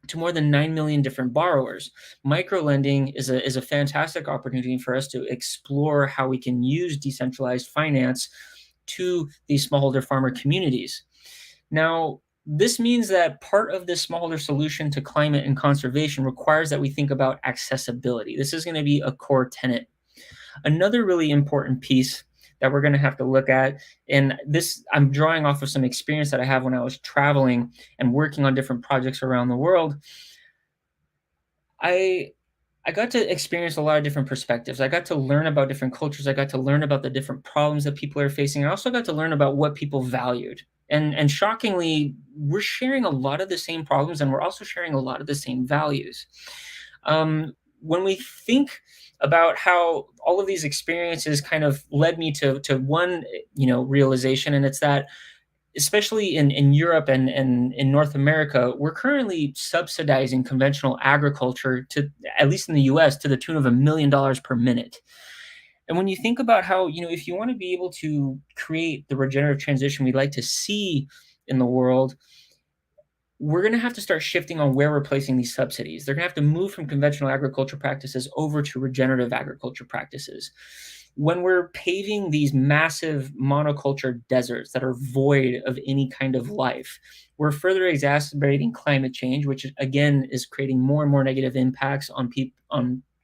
S12: to more than 9 million different borrowers. Microlending is a fantastic opportunity for us to explore how we can use decentralized finance to these smallholder farmer communities. Now, this means that part of this smallholder solution to climate and conservation requires that we think about accessibility. This is going to be a core tenet. Another really important piece that we're going to have to look at, and this I'm drawing off of some experience that I have when I was traveling and working on different projects around the world. I got to experience a lot of different perspectives. I got to learn about different cultures. I got to learn about the different problems that people are facing. I also got to learn about what people valued. And shockingly, we're sharing a lot of the same problems, and we're also sharing a lot of the same values. When we think about how all of these experiences kind of led me to one, realization, and it's that especially in Europe and in North America, we're currently subsidizing conventional agriculture to, at least in the US, to the tune of $1 million per minute. And when you think about how, if you want to be able to create the regenerative transition we'd like to see in the world, we're going to have to start shifting on where we're placing these subsidies. They're going to have to move from conventional agriculture practices over to regenerative agriculture practices. When we're paving these massive monoculture deserts that are void of any kind of life, we're further exacerbating climate change, which again is creating more and more negative impacts on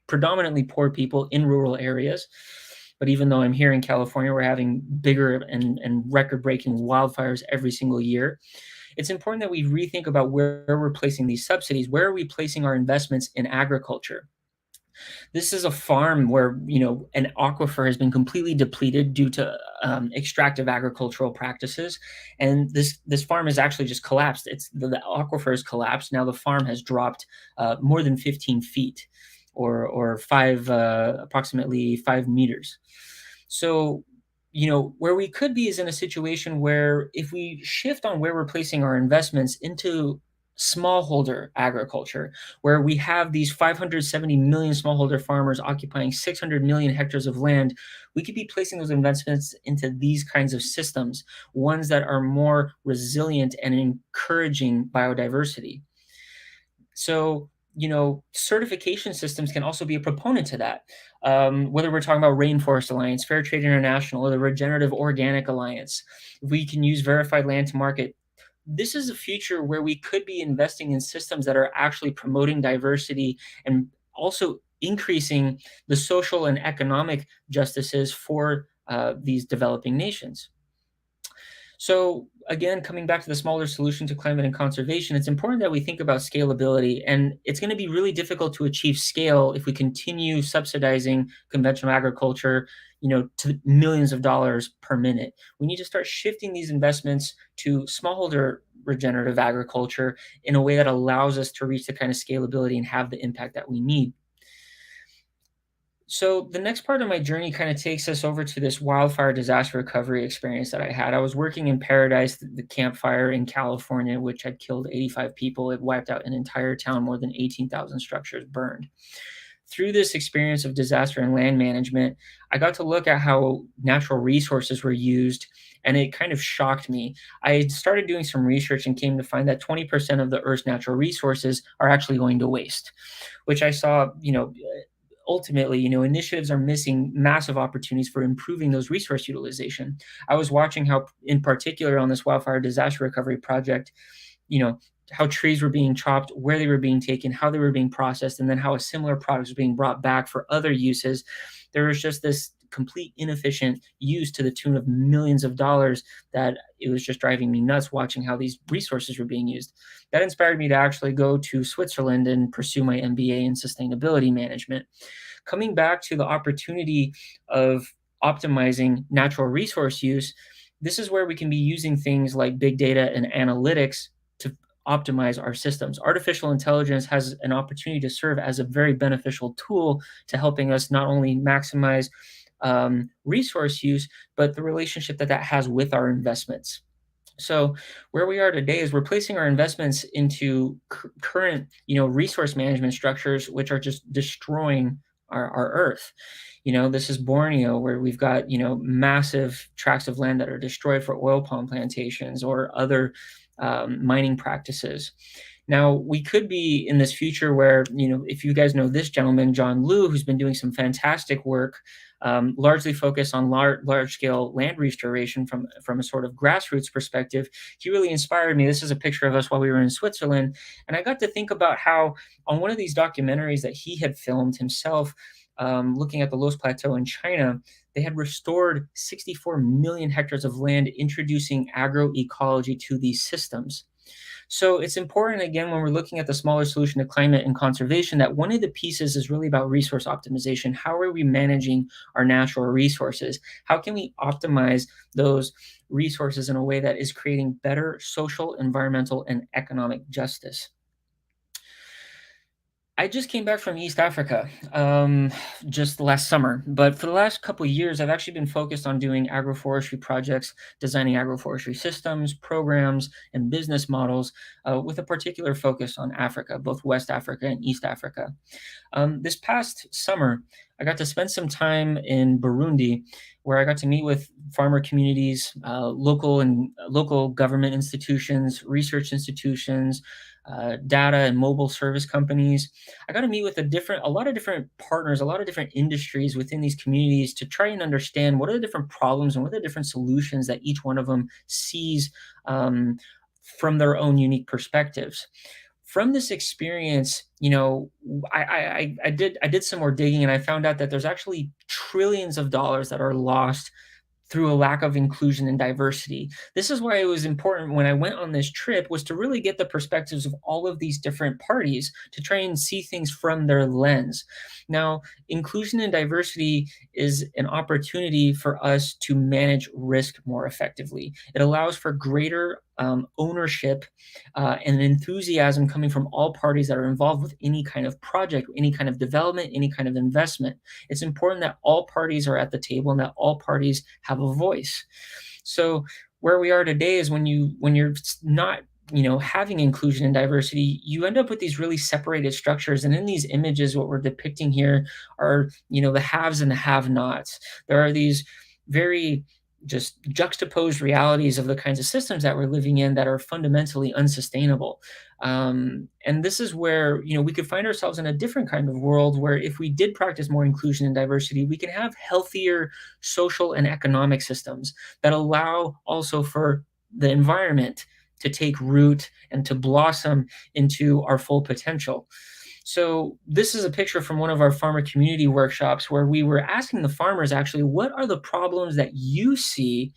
S12: predominantly poor people in rural areas. But even though I'm here in California, we're having bigger and record-breaking wildfires every single year. It's important that we rethink about where we're placing these subsidies. Where are we placing our investments in agriculture? This is a farm where, an aquifer has been completely depleted due to extractive agricultural practices. And this farm has actually just collapsed. The aquifer has collapsed. Now the farm has dropped more than 15 feet or approximately 5 meters. So, where we could be is in a situation where if we shift on where we're placing our investments into smallholder agriculture, where we have these 570 million smallholder farmers occupying 600 million hectares of land, we could be placing those investments into these kinds of systems, ones that are more resilient and encouraging biodiversity. So, certification systems can also be a proponent to that. Whether we're talking about Rainforest Alliance, Fair Trade International, or the Regenerative Organic Alliance, if we can use verified land to market, this is a future where we could be investing in systems that are actually promoting diversity and also increasing the social and economic justices for these developing nations. So again, coming back to the smaller solution to climate and conservation, it's important that we think about scalability, and it's going to be really difficult to achieve scale if we continue subsidizing conventional agriculture, to millions of dollars per minute. We need to start shifting these investments to smallholder regenerative agriculture in a way that allows us to reach the kind of scalability and have the impact that we need. So the next part of my journey kind of takes us over to this wildfire disaster recovery experience that I had. I was working in Paradise, the campfire in California, which had killed 85 people. It wiped out an entire town, more than 18,000 structures burned. Through this experience of disaster and land management, I got to look at how natural resources were used, and it kind of shocked me. I started doing some research and came to find that 20% of the Earth's natural resources are actually going to waste, which I saw, ultimately, initiatives are missing massive opportunities for improving those resource utilization. I was watching how, in particular on this wildfire disaster recovery project, how trees were being chopped, where they were being taken, how they were being processed, and then how a similar product was being brought back for other uses. There was just this complete inefficient use to the tune of millions of dollars that it was just driving me nuts watching how these resources were being used. That inspired me to actually go to Switzerland and pursue my MBA in sustainability management. Coming back to the opportunity of optimizing natural resource use, this is where we can be using things like big data and analytics to optimize our systems. Artificial intelligence has an opportunity to serve as a very beneficial tool to helping us not only maximize resource use, but the relationship that has with our investments. So where we are today is we're placing our investments into current, resource management structures, which are just destroying our Earth. This is Borneo, where we've got, massive tracts of land that are destroyed for oil palm plantations or other mining practices. Now, we could be in this future where, if you guys know this gentleman, John Liu, who's been doing some fantastic work, largely focused on large-scale land restoration from a sort of grassroots perspective. He really inspired me. This is a picture of us while we were in Switzerland. And I got to think about how on one of these documentaries that he had filmed himself, looking at the Loess Plateau in China, they had restored 64 million hectares of land, introducing agroecology to these systems. So it's important, again, when we're looking at the smaller solution to climate and conservation, that one of the pieces is really about resource optimization. How are we managing our natural resources? How can we optimize those resources in a way that is creating better social, environmental, and economic justice? I just came back from East Africa just last summer, but for the last couple of years, I've actually been focused on doing agroforestry projects, designing agroforestry systems, programs, and business models with a particular focus on Africa, both West Africa and East Africa. This past summer, I got to spend some time in Burundi, where I got to meet with farmer communities, local government institutions, research institutions, data and mobile service companies. I got to meet with a lot of different partners, a lot of different industries within these communities to try and understand what are the different problems and what are the different solutions that each one of them sees from their own unique perspectives. From this experience, I did some more digging, and I found out that there's actually trillions of dollars that are lost through a lack of inclusion and diversity. This is why it was important when I went on this trip, was to really get the perspectives of all of these different parties to try and see things from their lens. Now, inclusion and diversity is an opportunity for us to manage risk more effectively. It allows for greater ownership and enthusiasm coming from all parties that are involved with any kind of project, any kind of development, any kind of investment. It's important that all parties are at the table and that all parties have a voice. So where we are today is when you're not having inclusion and diversity, you end up with these really separated structures. And in these images, what we're depicting here are, the haves and the have-nots. There are these very just juxtaposed realities of the kinds of systems that we're living in that are fundamentally unsustainable. And this is where, we could find ourselves in a different kind of world where if we did practice more inclusion and diversity, we can have healthier social and economic systems that allow also for the environment to take root and to blossom into our full potential. So this is a picture from one of our farmer community workshops where we were asking the farmers, actually, what are the problems that you see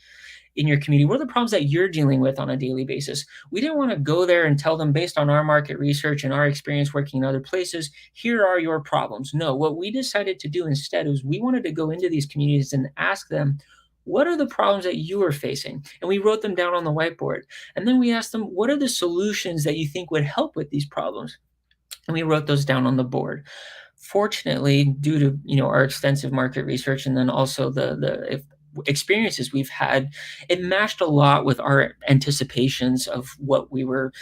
S12: in your community? What are the problems that you're dealing with on a daily basis? We didn't want to go there and tell them, based on our market research and our experience working in other places, here are your problems. No, what we decided to do instead was we wanted to go into these communities and ask them, what are the problems that you are facing? And we wrote them down on the whiteboard. And then we asked them, what are the solutions that you think would help with these problems? And we wrote those down on the board. Fortunately, due to our extensive market research and then also the experiences we've had, it matched a lot with our anticipations of what we were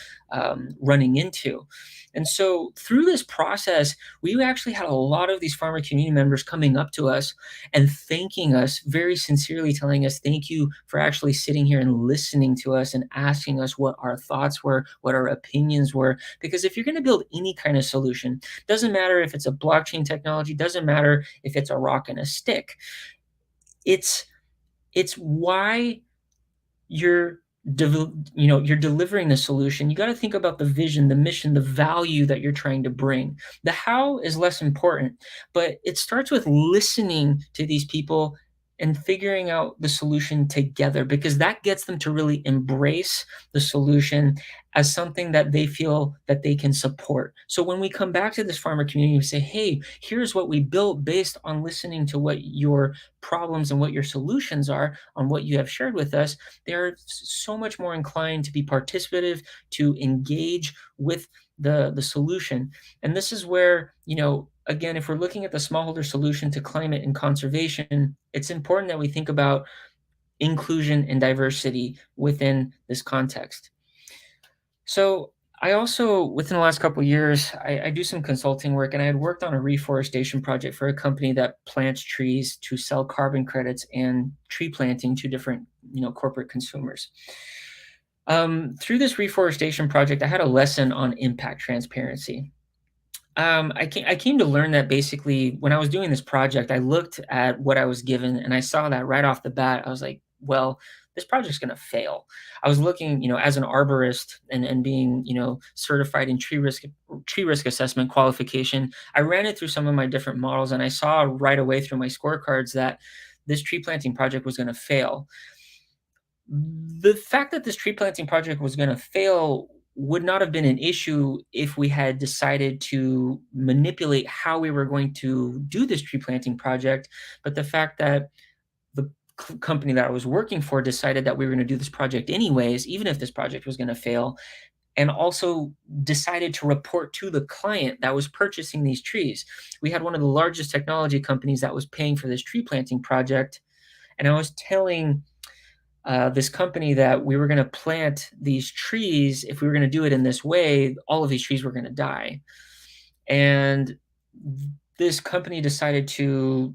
S12: running into. And so through this process, we actually had a lot of these farmer community members coming up to us and thanking us very sincerely, telling us, thank you for actually sitting here and listening to us and asking us what our thoughts were, what our opinions were. Because if you're going to build any kind of solution, doesn't matter if it's a blockchain technology, doesn't matter if it's a rock and a stick, it's why you're delivering the solution. You got to think about the vision, the mission, the value that you're trying to bring. The how is less important, but it starts with listening to these people and figuring out the solution together, because that gets them to really embrace the solution as something that they feel that they can support. So when we come back to this farmer community, we say, hey, here's what we built based on listening to what your problems and what your solutions are on what you have shared with us. They're so much more inclined to be participative, to engage with the solution. And this is where, again, if we're looking at the smallholder solution to climate and conservation, it's important that we think about inclusion and diversity within this context. So I also, within the last couple of years, I do some consulting work, and I had worked on a reforestation project for a company that plants trees to sell carbon credits and tree planting to different, corporate consumers. Through this reforestation project, I had a lesson on impact transparency. I came to learn that basically when I was doing this project, I looked at what I was given and I saw that right off the bat. I was like, well, this project's going to fail. I was looking, as an arborist and being, certified in tree risk assessment qualification. I ran it through some of my different models and I saw right away through my scorecards that this tree planting project was going to fail. The fact that this tree planting project was going to fail would not have been an issue if we had decided to manipulate how we were going to do this tree planting project. But the fact that the company that I was working for decided that we were going to do this project anyways, even if this project was going to fail, and also decided to report to the client that was purchasing these trees. We had one of the largest technology companies that was paying for this tree planting project. And I was telling this company that we were going to plant these trees. If we were going to do it in this way, all of these trees were going to die. And this company decided to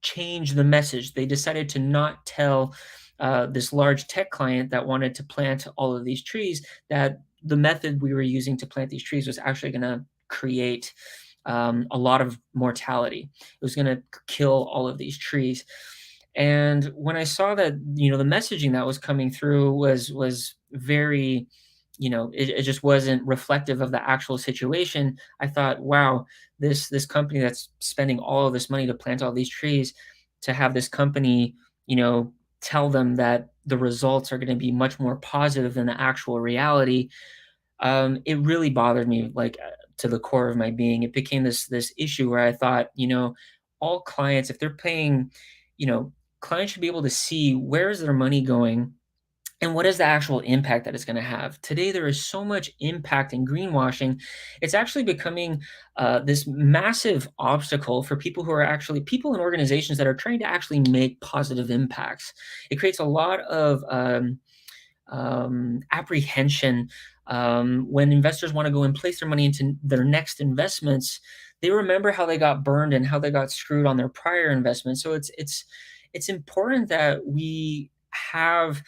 S12: change the message. They decided to not tell this large tech client that wanted to plant all of these trees that the method we were using to plant these trees was actually going to create a lot of mortality. It was going to kill all of these trees. And when I saw that, the messaging that was coming through was very, it just wasn't reflective of the actual situation. I thought, wow, this company that's spending all of this money to plant all these trees, to have this company, tell them that the results are going to be much more positive than the actual reality. It really bothered me, like to the core of my being. It became this issue where I thought, all clients, if they're paying, clients should be able to see where is their money going and what is the actual impact that it's going to have. Today, there is so much impact in greenwashing. It's actually becoming this massive obstacle for people who are actually, people and organizations that are trying to actually make positive impacts. It creates a lot of apprehension when investors want to go and place their money into their next investments. They remember how they got burned and how they got screwed on their prior investments. So it's important that we have,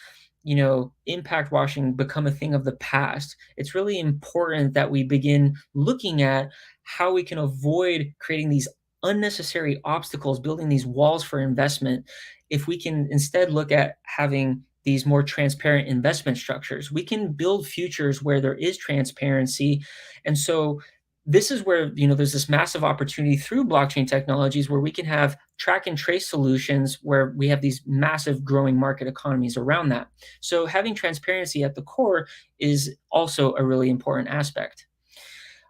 S12: impact washing become a thing of the past. It's really important that we begin looking at how we can avoid creating these unnecessary obstacles, building these walls for investment. If we can instead look at having these more transparent investment structures, we can build futures where there is transparency. And so this is where, there's this massive opportunity through blockchain technologies where we can have track and trace solutions where we have these massive growing market economies around that. So having transparency at the core is also a really important aspect.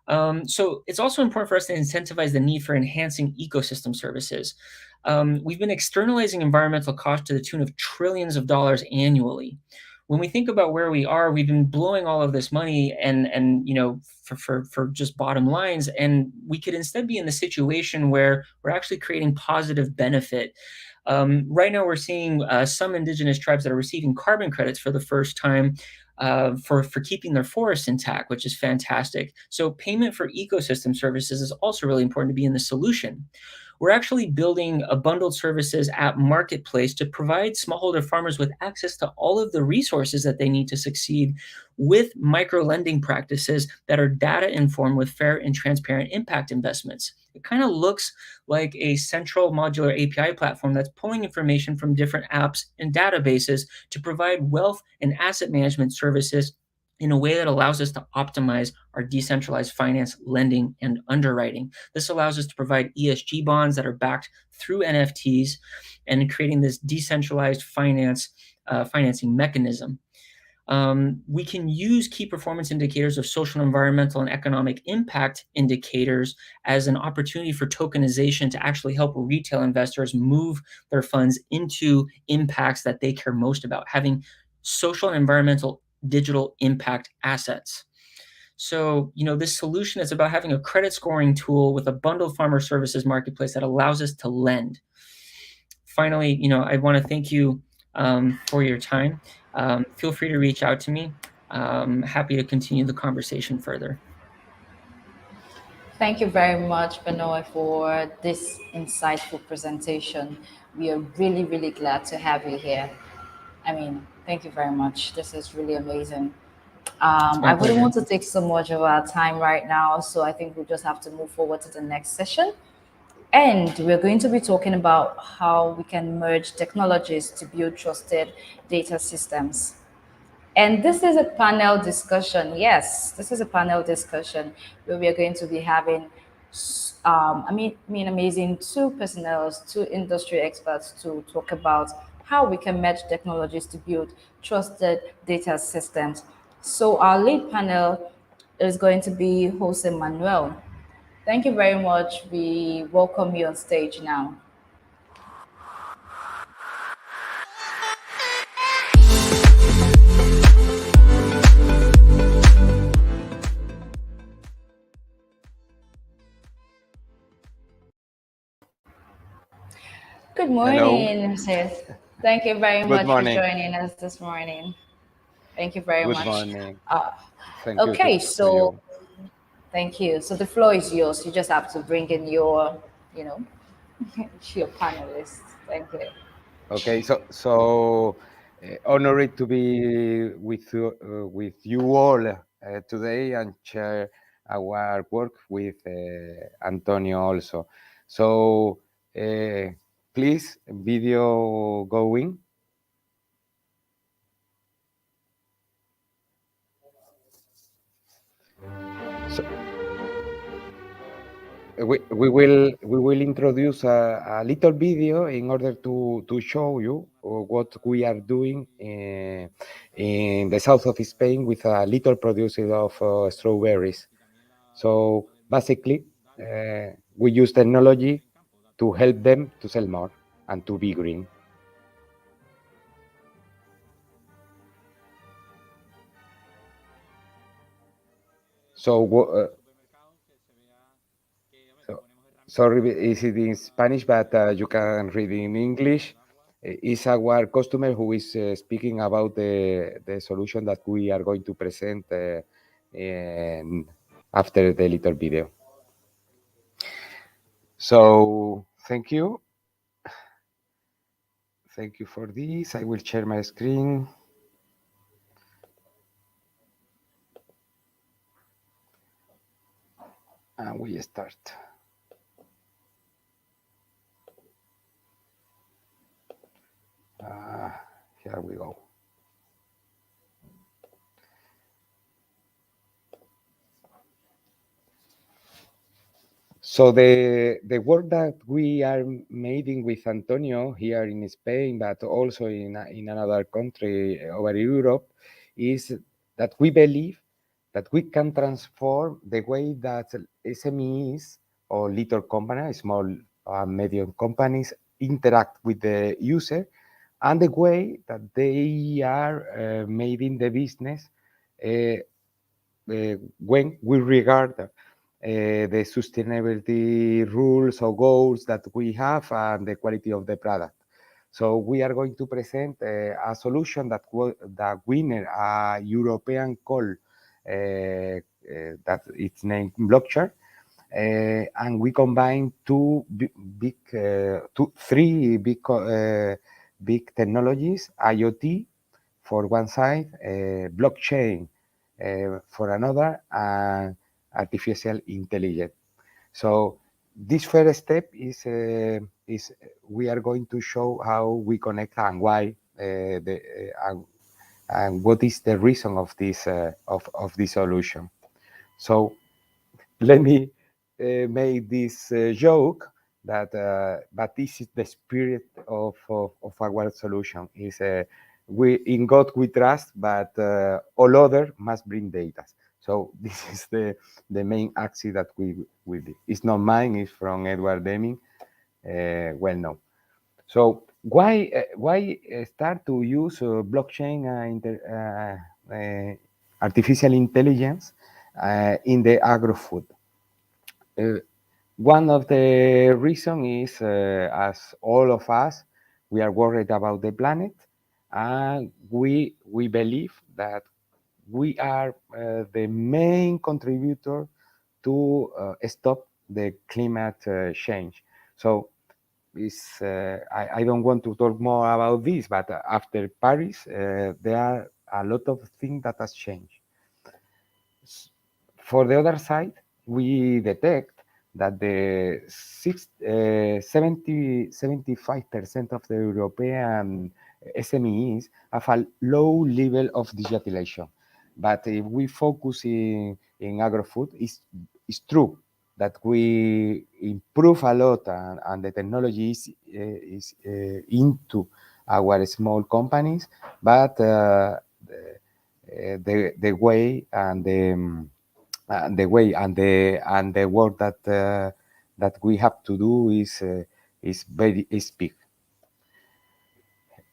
S12: So it's also important for us to incentivize the need for enhancing ecosystem services. We've been externalizing environmental costs to the tune of trillions of dollars annually. When we think about where we are, we've been blowing all of this money and for just bottom lines, and we could instead be in the situation where we're actually creating positive benefit. Right now, we're seeing some indigenous tribes that are receiving carbon credits for the first time for keeping their forests intact, which is fantastic. So payment for ecosystem services is also really important to be in the solution. We're actually building a bundled services app marketplace to provide smallholder farmers with access to all of the resources that they need to succeed with micro lending practices that are data informed with fair and transparent impact investments. It kind of looks like a central modular API platform that's pulling information from different apps and databases to provide wealth and asset management services in a way that allows us to optimize our decentralized finance, lending, and underwriting. This allows us to provide ESG bonds that are backed through NFTs and creating this decentralized financing mechanism. We can use key performance indicators of social, environmental, and economic impact indicators as an opportunity for tokenization to actually help retail investors move their funds into impacts that they care most about, having social and environmental digital impact assets. So, this solution is about having a credit scoring tool with a bundled farmer services marketplace that allows us to lend. Finally, I want to thank you for your time. Feel free to reach out to me. Happy to continue the conversation further.
S1: Thank you very much, Benoit, for this insightful presentation. We are really, really glad to have you here. Thank you very much. This is really amazing. I wouldn't want to take so much of our time right now, so I think we just have to move forward to the next session. And we're going to be talking about how we can merge technologies to build trusted data systems. And this is a panel discussion. Yes, this is a panel discussion where we are going to be having, amazing two personnels, two industry experts to talk about how we can merge technologies to build trusted data systems. So our lead panel is going to be Jose Manuel. Thank you very much. We welcome you on stage now. Good morning, Jose. Thank you very much for joining us this morning. Thank you very much.
S16: Good morning. Thank
S1: okay,
S16: you
S1: so thank you. So the floor is yours. You just have to bring in your, your panelists. Thank you.
S16: Okay, so honored to be with you all today and share our work with Antonio also. So please, video going. So, we will introduce a little video in order to show you what we are doing in the south of Spain with a little producer of strawberries. So basically, we use technology to help them to sell more and to be green. So sorry, is it in Spanish, but you can read in English. Is our customer who is speaking about the solution that we are going to present after the little video. So thank you. Thank you for this. I will share my screen. And we start. Here we go. So the work that we are making with Antonio here in Spain, but also in another country over Europe, is that we believe that we can transform the way that SMEs or little companies, small medium companies interact with the user, and the way that they are made in the business when we regard the sustainability rules or goals that we have and the quality of the product. So we are going to present a solution that winner a European call that it's named Blockchain. And we combine three big technologies: IoT for one side, blockchain for another, and artificial intelligence. So this first step is we are going to show how we connect and why and what is the reason of this solution. So let me make this joke that but this is the spirit of our solution. Is we in God we trust, but all other must bring data. So this is the main axis that we do. It's not mine. It's from Edward Deming. Well known. So why start to use blockchain artificial intelligence in the agro-food? One of the reasons is, as all of us, we are worried about the planet, and we believe that we are the main contributor to stop the climate change. So I don't want to talk more about this, but after Paris, there are a lot of things that has changed. For the other side, we detect that the 75% of the European SMEs have a low level of digitalization. But if we focus in agro-food, it's true that we improve a lot and the technology is into our small companies, but the way and the work that we have to do is big.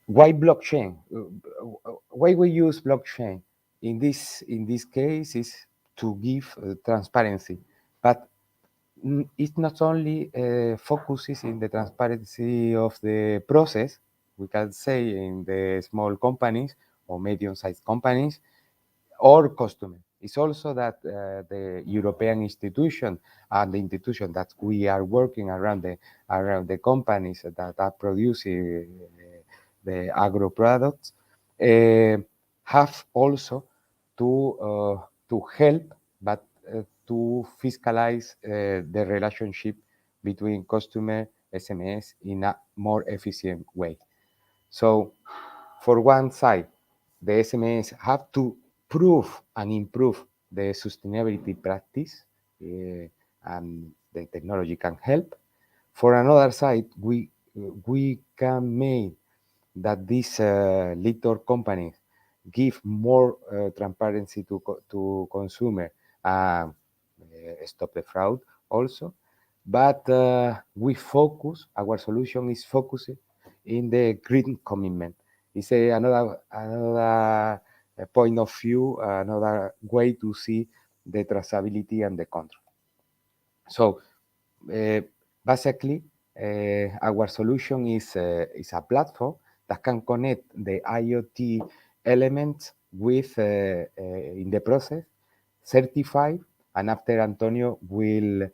S16: Why blockchain? Why we use blockchain? In this case is to give transparency, but it not only focuses in the transparency of the process. We can say in the small companies or medium-sized companies or customer. It's also that the European institution and the institution that we are working around the companies that are producing the agro products have also to help, but to fiscalize the relationship between customer SMS in a more efficient way. So, for one side, the SMEs have to prove and improve the sustainability practice, and the technology can help. For another side, we can make that these little companies give more transparency to consumer and stop the fraud also. But we focus, our solution is focused in the green commitment. It's another point of view, another way to see the traceability and the control. So basically, our solution is a platform that can connect the IoT elements with, in the process, certify, and after Antonio will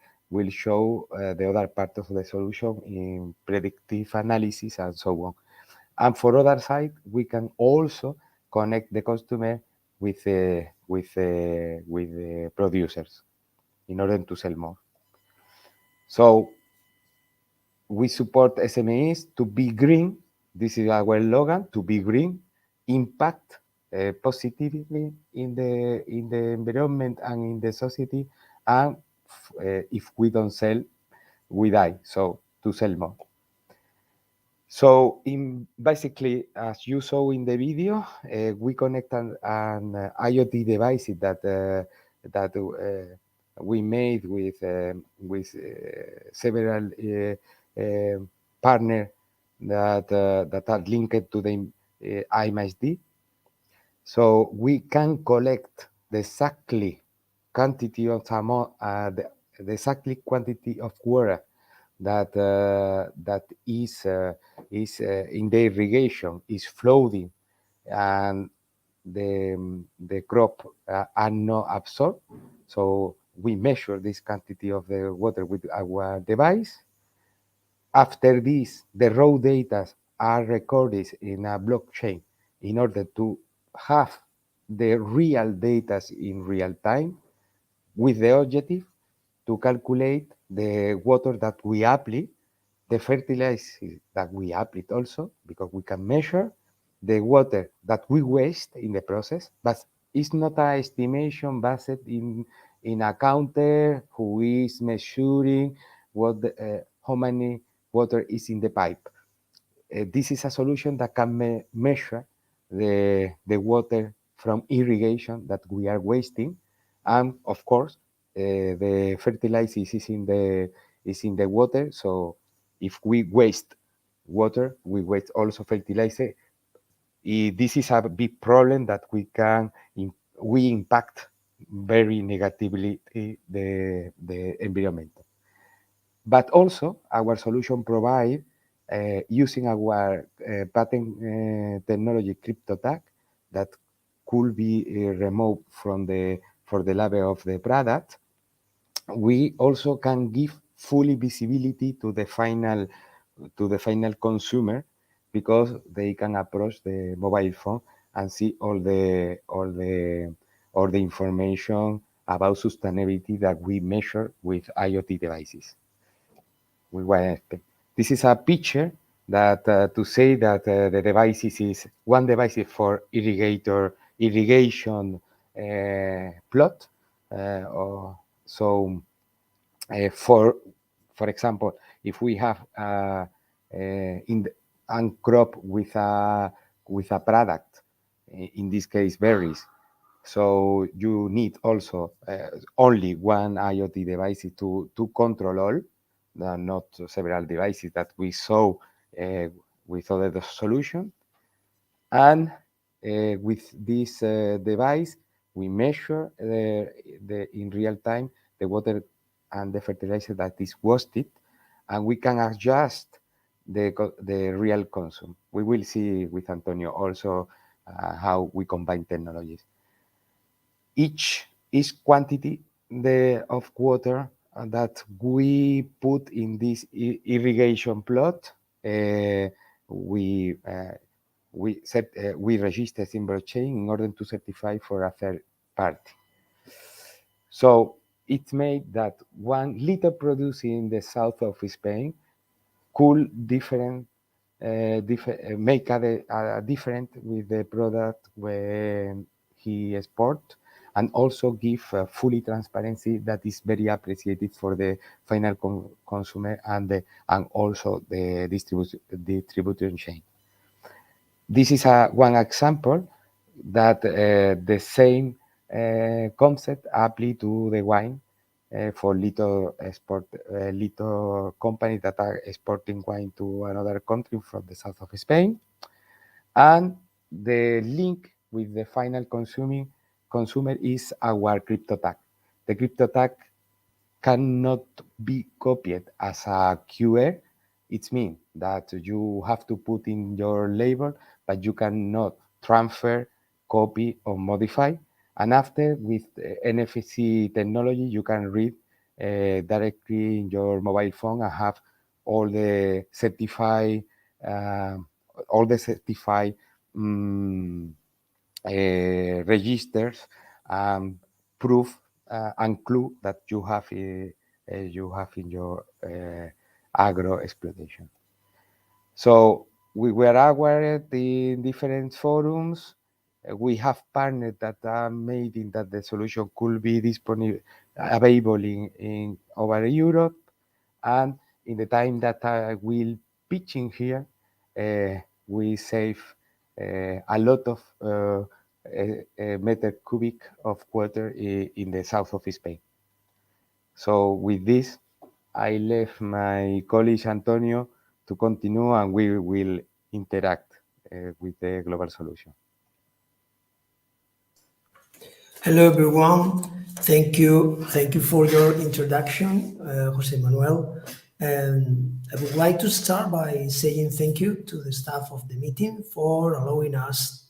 S16: show the other part of the solution in predictive analysis and so on. And for other side, we can also connect the customer with the producers in order to sell more. So we support SMEs to be green. This is our slogan: to be green, impact positively in the environment and in the society. And if we don't sell, we die. So to sell more. So basically, as you saw in the video, we connect an IoT devices that we made with several partners that are linked to the IMSD. So we can collect the exactly quantity of the exactly quantity of water that is in the irrigation is flooding, and the crop are not absorbed. So we measure this quantity of the water with our device. After this, the raw data are recorded in a blockchain in order to have the real data in real time, with the objective to calculate the water that we apply, the fertilizer that we apply also, because we can measure the water that we waste in the process, but it's not an estimation based in a counter who is measuring how many water is in the pipe. This is a solution that can measure the water from irrigation that we are wasting, and of course, the fertilizer is in the water. So if we waste water, we waste also fertilizer. This is a big problem that we impact very negatively the environment. But also, our solution provide using our patent technology CryptoTag that could be removed from for the label of the product. We also can give fully visibility to the final consumer, because they can approach the mobile phone and see all the information about sustainability that we measure with IoT devices. This is a picture that to say that the devices is one device for irrigation plot. So for example, if we have in the crop with a product, in this case berries, so you need also only one IoT device to control all, not several devices that we saw with other solution. And with this device, we measure in real time the water and the fertilizer that is wasted, and we can adjust the real consume. We will see with Antonio also how we combine technologies. Each quantity of water that we put in this irrigation plot, we register in blockchain in order to certify for a third party. So it made that 1 liter produced in the south of Spain could make a different with the product when he export, and also give fully transparency that is very appreciated for the final consumer and also the distribution chain. This is one example that the same concept apply to the wine for little companies that are exporting wine to another country from the south of Spain. And the link with the final consumer is our CryptoTag. The CryptoTag cannot be copied as a QR. It means that you have to put in your label, but you cannot transfer, copy, or modify. And after, with NFC technology, you can read directly in your mobile phone and have all the certified, all the certified registers, proof and clue that you have in your agro exploitation. So we were aware in different forums. We have partners that are making that the solution could be available in over Europe, and in the time that I will pitching here, we save a lot of meter cubic of water in the south of Spain. So with this, I left my colleague Antonio to continue, and we will interact with the global solution.
S17: Hello, everyone. Thank you for your introduction, Jose Manuel. And I would like to start by saying thank you to the staff of the meeting for allowing us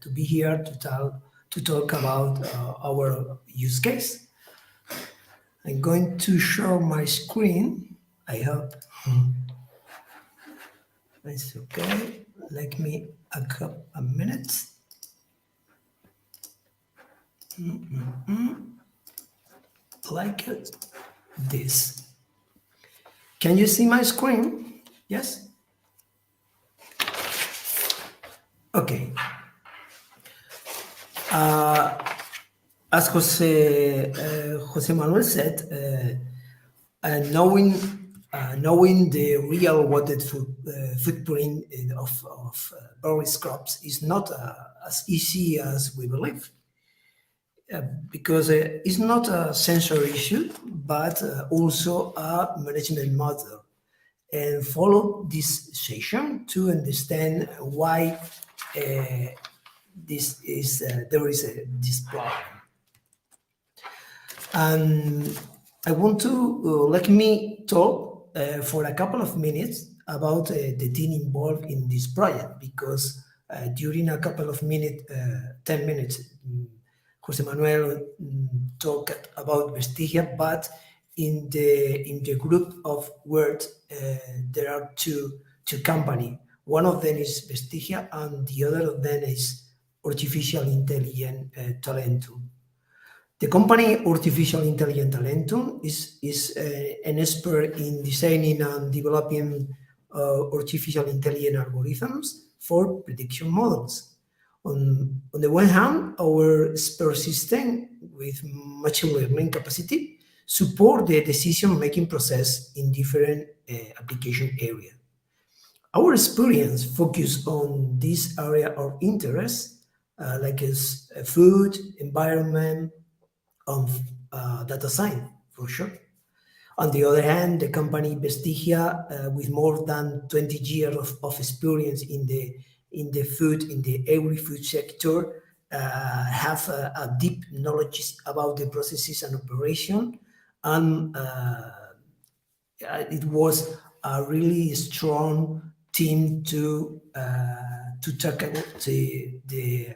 S17: to be here to talk about our use case. I'm going to share my screen. I hope it's okay. Let me a minute. Like this. Can you see my screen? Yes? Okay. As Jose Manuel said, knowing the real water footprint of various crops is not as easy as we believe. Because it's not a sensor issue, but also a management matter. And follow this session to understand why there is this problem. And I want to let me talk for a couple of minutes about the team involved in this project, because during a couple of minutes, 10 minutes, Jose Manuel talked about Vestigia, but in the group of words there are two companies. One of them is Vestigia, and the other of them is Artificial Intelligence Talentum. The company Artificial Intelligence Talentum is an expert in designing and developing artificial intelligence algorithms for prediction models. On the one hand, our expert system with machine learning capacity support the decision-making process in different application areas. Our experience focus on this area of interest, like as food, environment, and data science, for sure. On the other hand, the company Vestigia, with more than 20 years of experience in the agri-food sector, have a deep knowledge about the processes and operation, and it was a really strong team to talk about the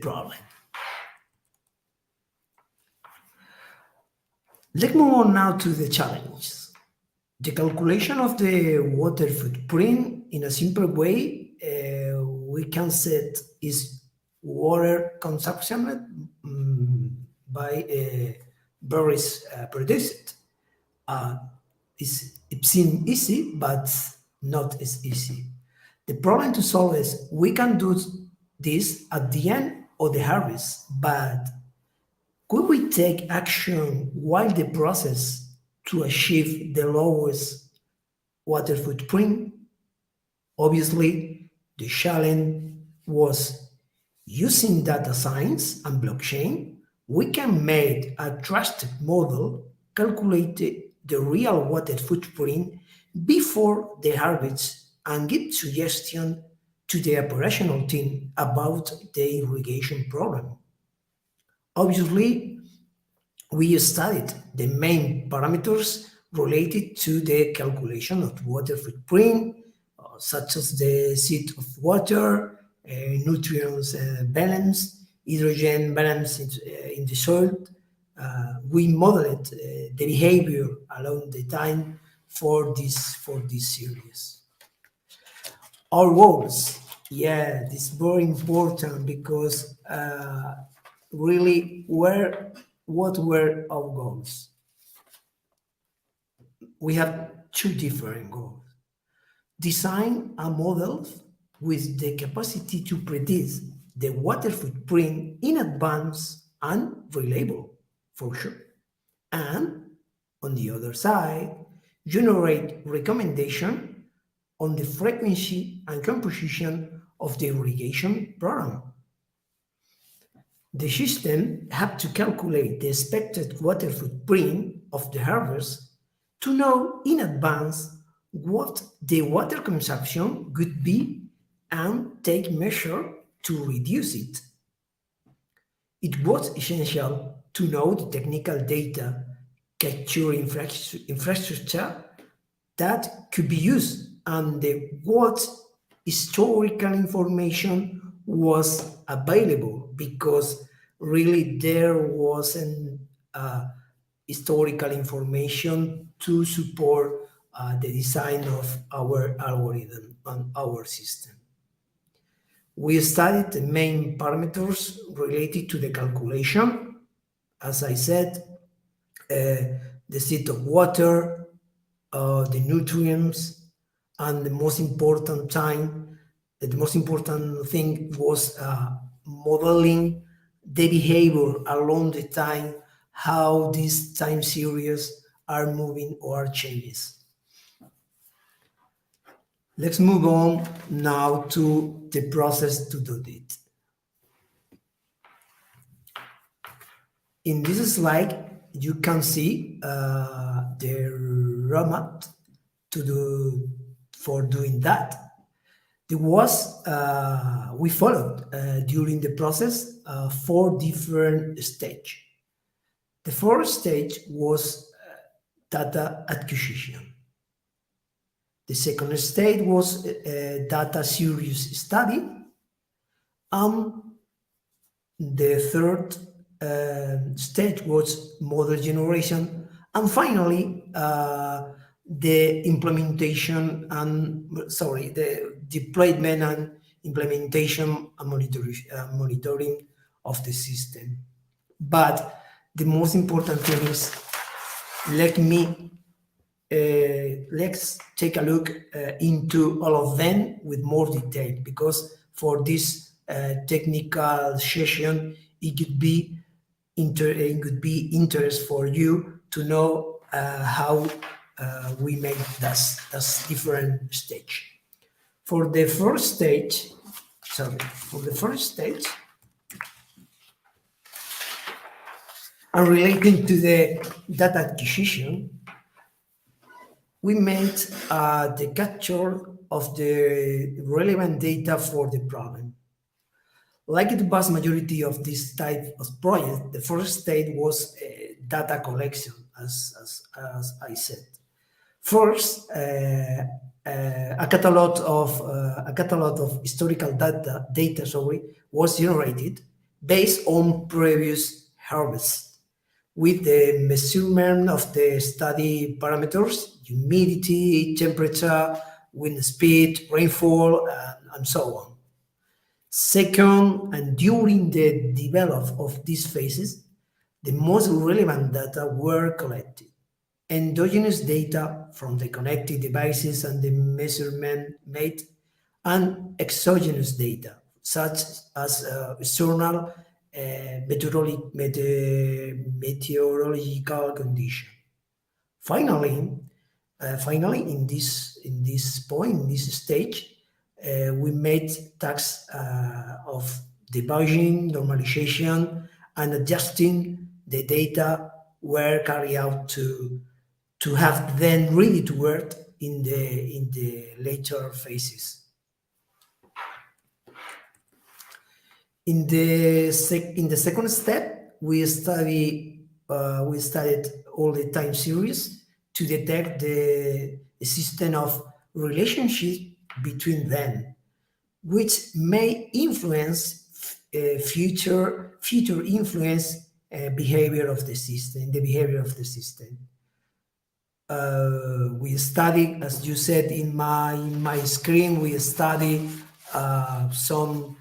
S17: problem. Let's move on now to the challenges. The calculation of the water footprint in a simple way we can set is water consumption by berries produced. It seems easy, but not as easy. The problem to solve is we can do this at the end of the harvest, but could we take action while the process to achieve the lowest water footprint? Obviously, the challenge was using data science and blockchain. We can make a trusted model calculate the real water footprint before the harvest and give suggestion to the operational team about the irrigation problem. Obviously, we studied the main parameters related to the calculation of water footprint, such as the seat of water, nutrients balance, hydrogen balance in the soil. We modeled the behavior along the time for this series. Our goals Yeah, it's very important because really, what were our goals? We have two different goals. Design a model with the capacity to predict the water footprint in advance and reliable, for sure. And on the other side, generate recommendation on the frequency and composition of the irrigation program. The system had to calculate the expected water footprint of the harvest to know in advance what the water consumption would be and take measure to reduce it. It was essential to know the technical data capture infrastructure that could be used and what historical information was available, because really there wasn't historical information to support the design of our algorithm and our system. We studied the main parameters related to the calculation. As I said, the state of water, the nutrients, and the most important thing was modeling the behavior along the time, how these time series are moving or changes. Let's move on now to the process to do it. In this slide, you can see the roadmap for doing that. We followed during the process 4 different stages. The first stage was data acquisition. The second stage was data series study. The third stage was model generation. And finally, the implementation the deployment and implementation and monitoring of the system. But the most important thing is, let's take a look into all of them with more detail, because for this technical session, it could be interest for you to know how we make this different stage. For the first stage, and relating to the data acquisition, we made the capture of the relevant data for the problem. Like the vast majority of this type of project, the first stage was data collection, as I said. First, a catalog of historical data was generated based on previous harvests, with the measurement of the study parameters, humidity, temperature, wind speed, rainfall, and so on. Second, and during the development of these phases, the most relevant data were collected. Endogenous data from the connected devices and the measurement made, and exogenous data, such as external meteorological condition. Finally, in this stage, we made tasks of debugging, normalization, and adjusting the data were carried out to have them ready to work in the later phases. In the second step, we studied all the time series to detect the system of relationship between them, which may influence future influence behavior of the system. We study, as you said in my screen, we study some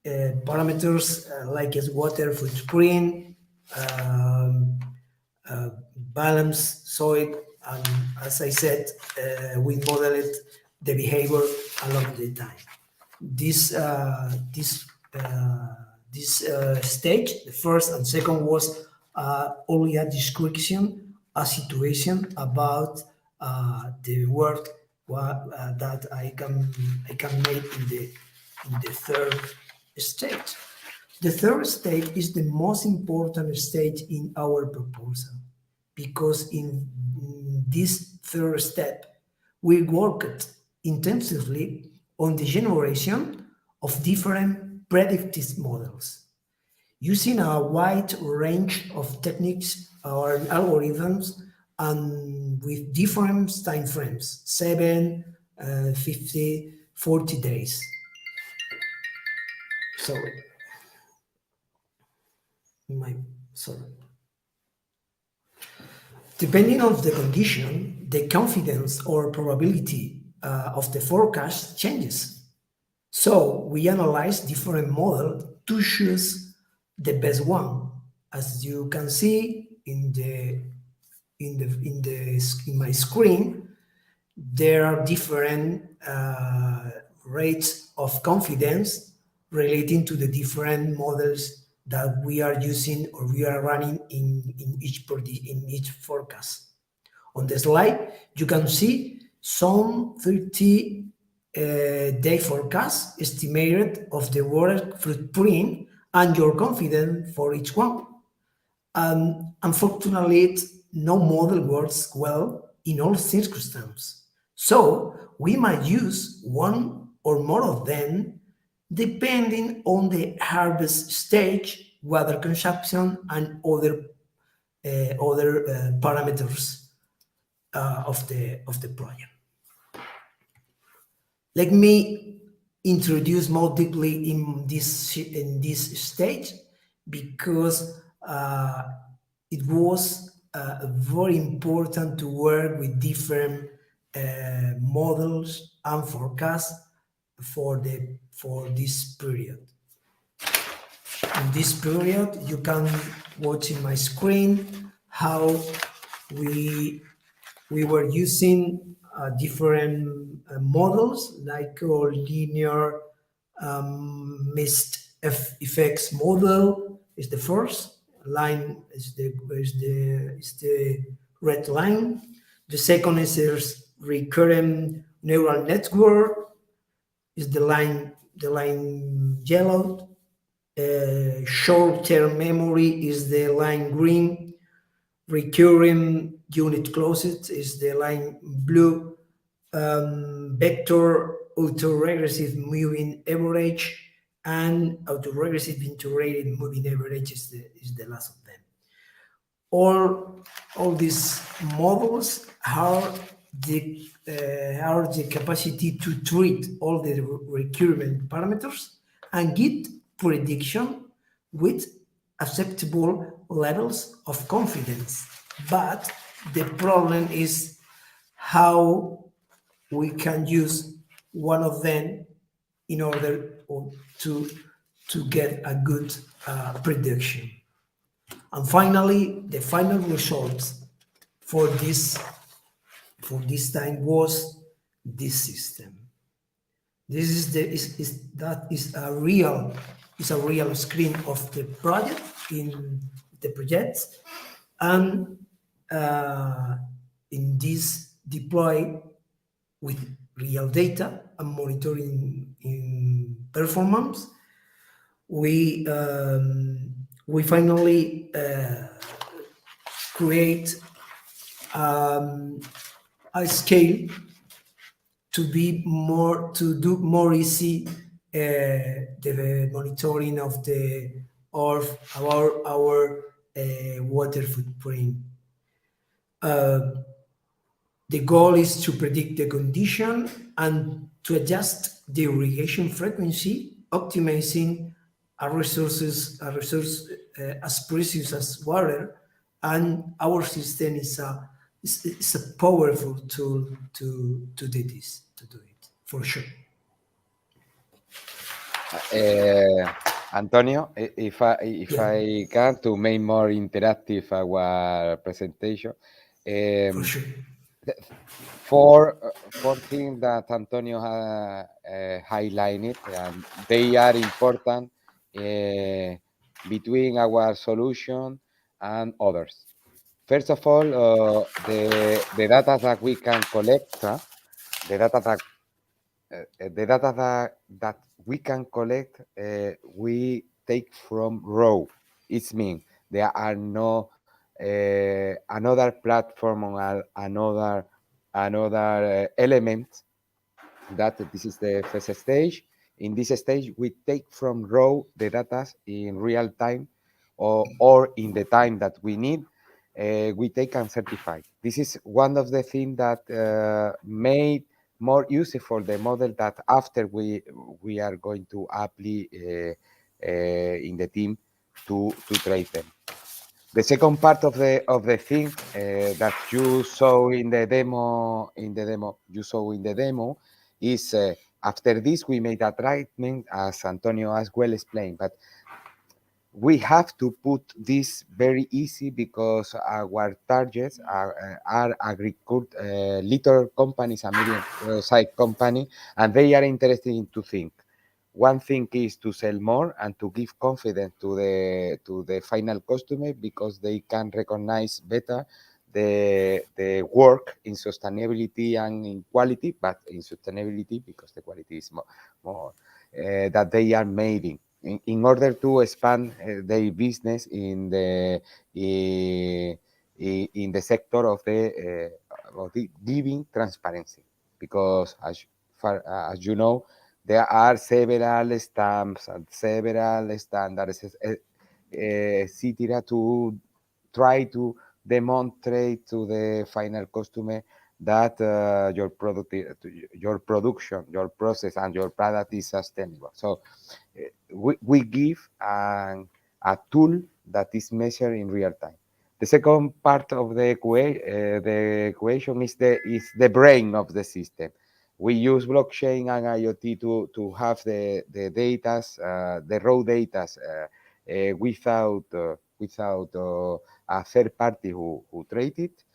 S17: parameters like as water footprint, balance soil, and as I said, we modeled the behavior along the time. This stage, the first and second, was only a description, a situation about the work that I can make in the third stage. The third stage is the most important stage in our proposal, because in this third step, we worked intensively on the generation of different predictive models, using a wide range of techniques or algorithms and with different time frames, 7, 50, 40 days. Sorry. Depending on the condition, the confidence or probability of the forecast changes. So we analyze different models to choose the best one. As you can see in my screen, there are different rates of confidence relating to the different models that we are using or we are running in each forecast. On the slide, you can see some 30-day forecast estimated of the water footprint and your confidence for each one. Unfortunately, no model works well in all circumstances. So we might use one or more of them depending on the harvest stage, water consumption, and other parameters of the project. Let me introduce more deeply in this stage, because it was very important to work with different models and forecasts for this period. In this period, you can watch in my screen how we were using different models like linear mist effects model is the first line, is the red line. The second is there's recurrent neural network, is the line yellow. Short-term memory is the line green. Recurring unit closed is the line blue. Vector autoregressive moving average and autoregressive integrated moving average is the last of them. All these models are the capacity to treat all the recurrent parameters and get prediction with acceptable levels of confidence. But the problem is how we can use one of them in order to get a good prediction. And finally, the final results for this time was this system. This is a real screen of the project in the project, and in this deploy with real data and monitoring in performance, we finally create a scale to do more easy the monitoring of our water footprint. The goal is to predict the condition and to adjust the irrigation frequency, optimizing a resource as precious as water, and our system is a powerful tool to do it for sure.
S16: Antonio, if
S17: Yeah.
S16: I can, to make more interactive our presentation,
S17: For sure.
S16: four things that Antonio highlighted, and they are important between our solution and others. First of all, the data that we can collect, the data that we can collect, we take from raw. It means there are no another platform or another element. That this is the first stage. In this stage, we take from raw the data in real time, or in the time that we need. We take and certify. This is one of the things that made more useful the model that after we are going to apply in the team to train them. The second part of the thing that you saw in the demo is after this we made a treatment, as Antonio has well explained, but we have to put this very easy because our targets are agriculture, little companies and medium-sized company, and they are interested in two things. One thing is to sell more and to give confidence to the final customer because they can recognize better the work in sustainability and in quality, but in sustainability because the quality is more that they are made in order to expand their business in the sector of the giving transparency, because as far as you know, there are several stamps and several standards, etc., to try to demonstrate to the final customer that your product, your production, your process, and your product is sustainable. So we give a tool that is measured in real time. The second part of the equation is the brain of the system. We use blockchain and IoT to have the data, the raw data, without a third party who trade it.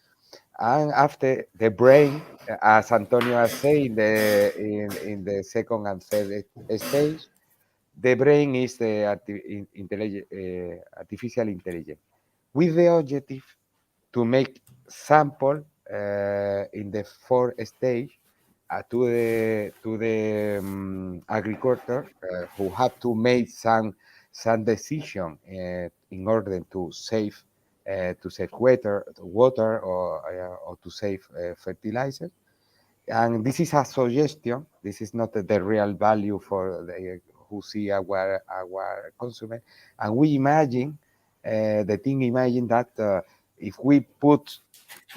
S16: And after the brain, as Antonio has said in the second and third stage, the brain is the artificial intelligence, with the objective to make sample in the fourth stage to the agricultor who have to make some decision in order to save water or to save fertilizer. And this is a suggestion. This is not the real value for the, who see our consumer. And we imagine, the team imagine that if we put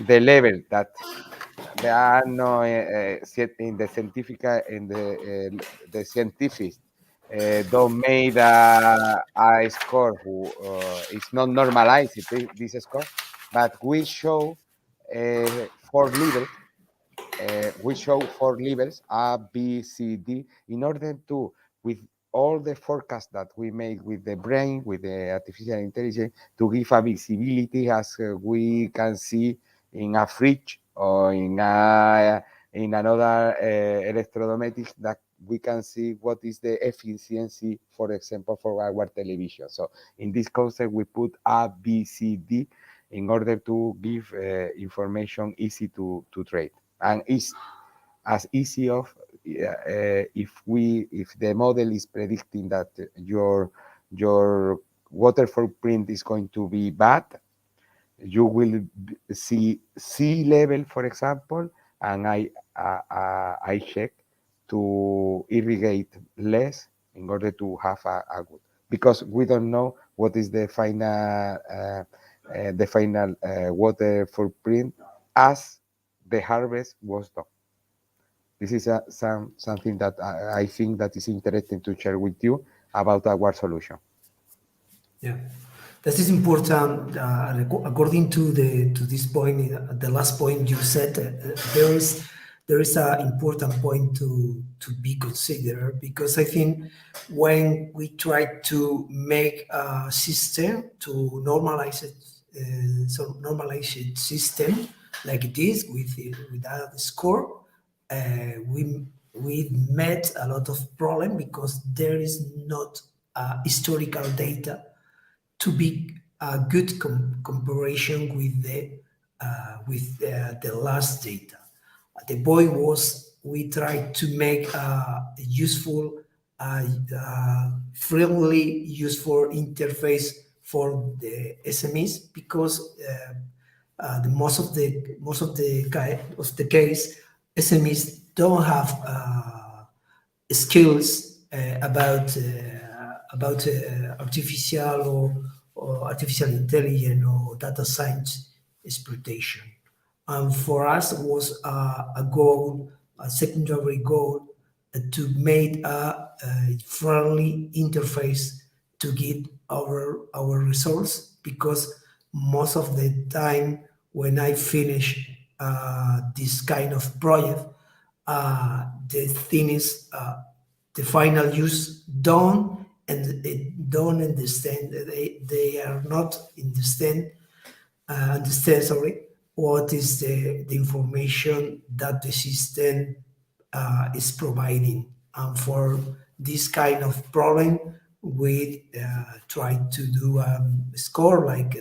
S16: the level that there are no in the scientific the scientists don't made a score who is not normalized this score, but we show four levels. We show four levels A, B, C, D in order to, with all the forecasts that we make with the brain, with the artificial intelligence, to give a visibility as we can see in a fridge or in another electrodomestic, that we can see what is the efficiency, for example, for our television. So in this concept, we put A, B, C, D in order to give information easy to trade. And it's as easy of if the model is predicting that your water footprint is going to be bad, you will see sea level, for example, and I check to irrigate less in order to have a good, because we don't know what is the final water footprint as the harvest was done. This is something that I think that is interesting to share with you about our solution.
S17: Yeah, this is important. According to this point, the last point you said, there is there is an important point to be considered, because I think when we try to make a system to normalize it, normalized system like this without a score, we met a lot of problem because there is not historical data to be a good comparison with the last data. The point was we tried to make a useful, friendly, useful interface for the SMEs, because the most of the case SMEs don't have skills about or artificial intelligence or data science exploitation. And for us was a goal, a secondary goal, to make a friendly interface to get our results, because most of the time when I finish this kind of project, the thing is the final use done, and they don't understand, they are not understand, sorry, what is the information that the system is providing. And for this kind of problem, we try to do a score like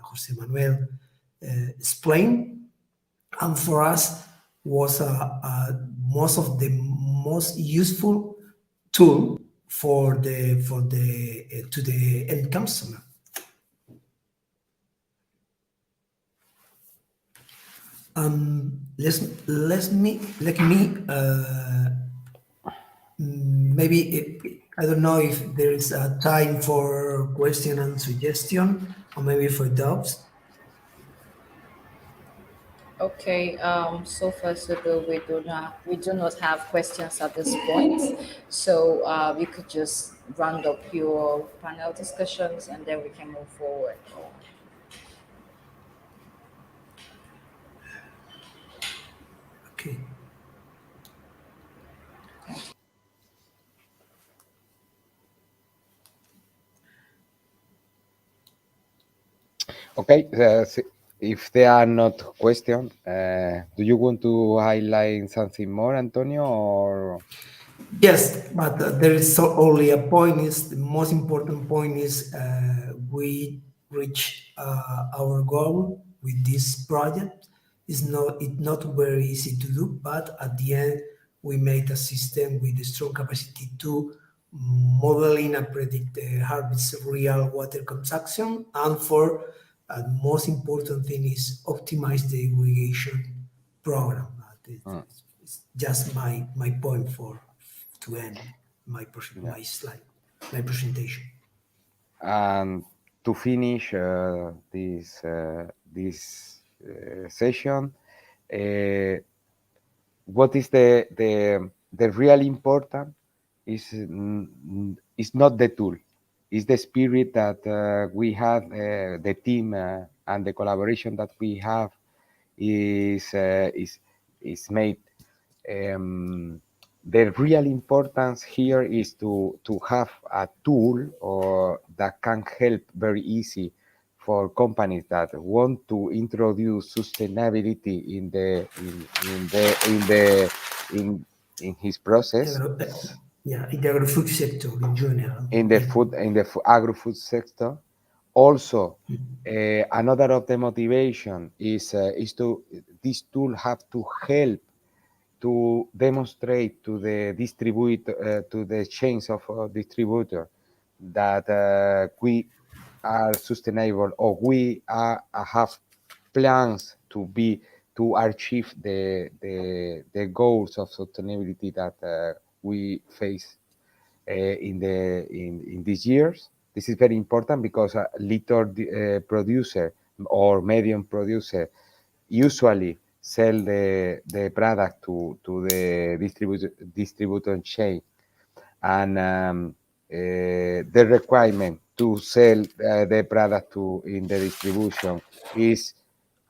S17: Jose Manuel explained. And for us was most of the most useful tool for the to the end customer. Let me maybe I don't know if there is a time for question and suggestion, or maybe for doubts.
S1: Okay, so far so good. We do not have questions at this point. So you could just round up your panel discussions and then we can move forward.
S17: Okay.
S16: Okay, if there are not questions, do you want to highlight something more, Antonio, or?
S17: Yes, but there is only a point. Is the most important point is we reach our goal with this project. It's not very easy to do, but at the end we made a system with a strong capacity to modeling and predict the harvest real water consumption, and for the most important thing is optimize the irrigation program. It's just my point for to end my slide, my presentation.
S16: And to finish this session, what is the real important is not the tool, it's the spirit that we have, the team and the collaboration that we have is made. The real importance here is to have a tool or that can help very easy for companies that want to introduce sustainability in his process.
S17: Yeah, in the agri-food sector in general.
S16: In the agri-food sector. Also, another of the motivation is to this tool have to help to demonstrate to the to the chains of distributor that we are sustainable, or we have plans to achieve the goals of sustainability that we face in these years. This is very important because a little producer or medium producer usually sell the product to the distributor chain, and the requirement to sell the product in the distribution is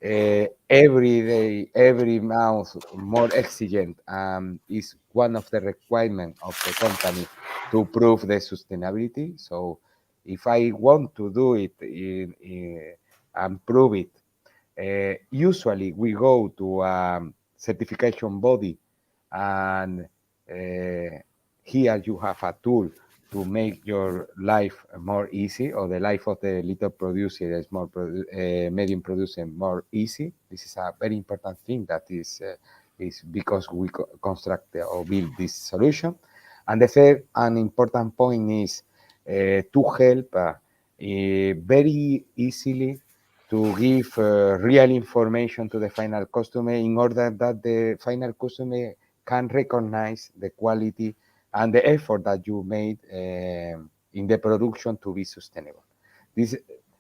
S16: every day, every month, more exigent is one of the requirements of the company to prove the sustainability. So if I want to do it and prove it, usually we go to a certification body, and here you have a tool to make your life more easy, or the life of the little producer, small medium producer, more easy. This is a very important thing that is because we construct or build this solution. And the third and important point is to help very easily to give real information to the final customer in order that the final customer can recognize the quality and the effort that you made in the production to be sustainable. This,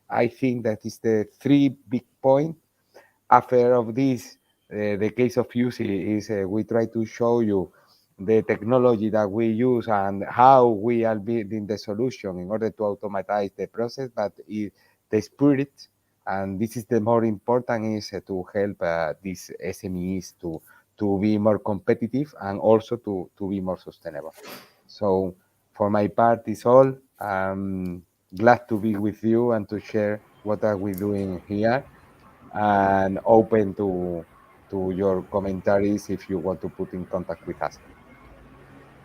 S16: I think, that is the three big points. After of this, the case of use is we try to show you the technology that we use and how we are building the solution in order to automatize the process, but the spirit, and this is the more important, is to help these SMEs to be more competitive and also to be more sustainable. So for my part is all. I'm glad to be with you and to share what are we doing here, and open to your commentaries if you want to put in contact with us.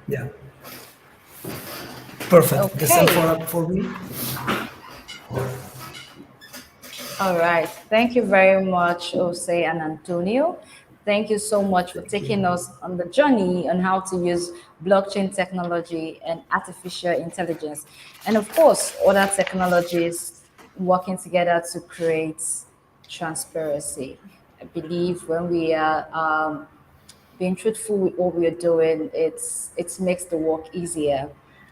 S17: Yeah. Perfect.
S1: Okay.
S17: The same for me.
S1: All right. Thank you very much, Jose and Antonio. Thank you so much for taking us on the journey on how to use blockchain technology and artificial intelligence. And of course, other technologies working together to create transparency. I believe when we are being truthful with what we are doing, it makes the work easier.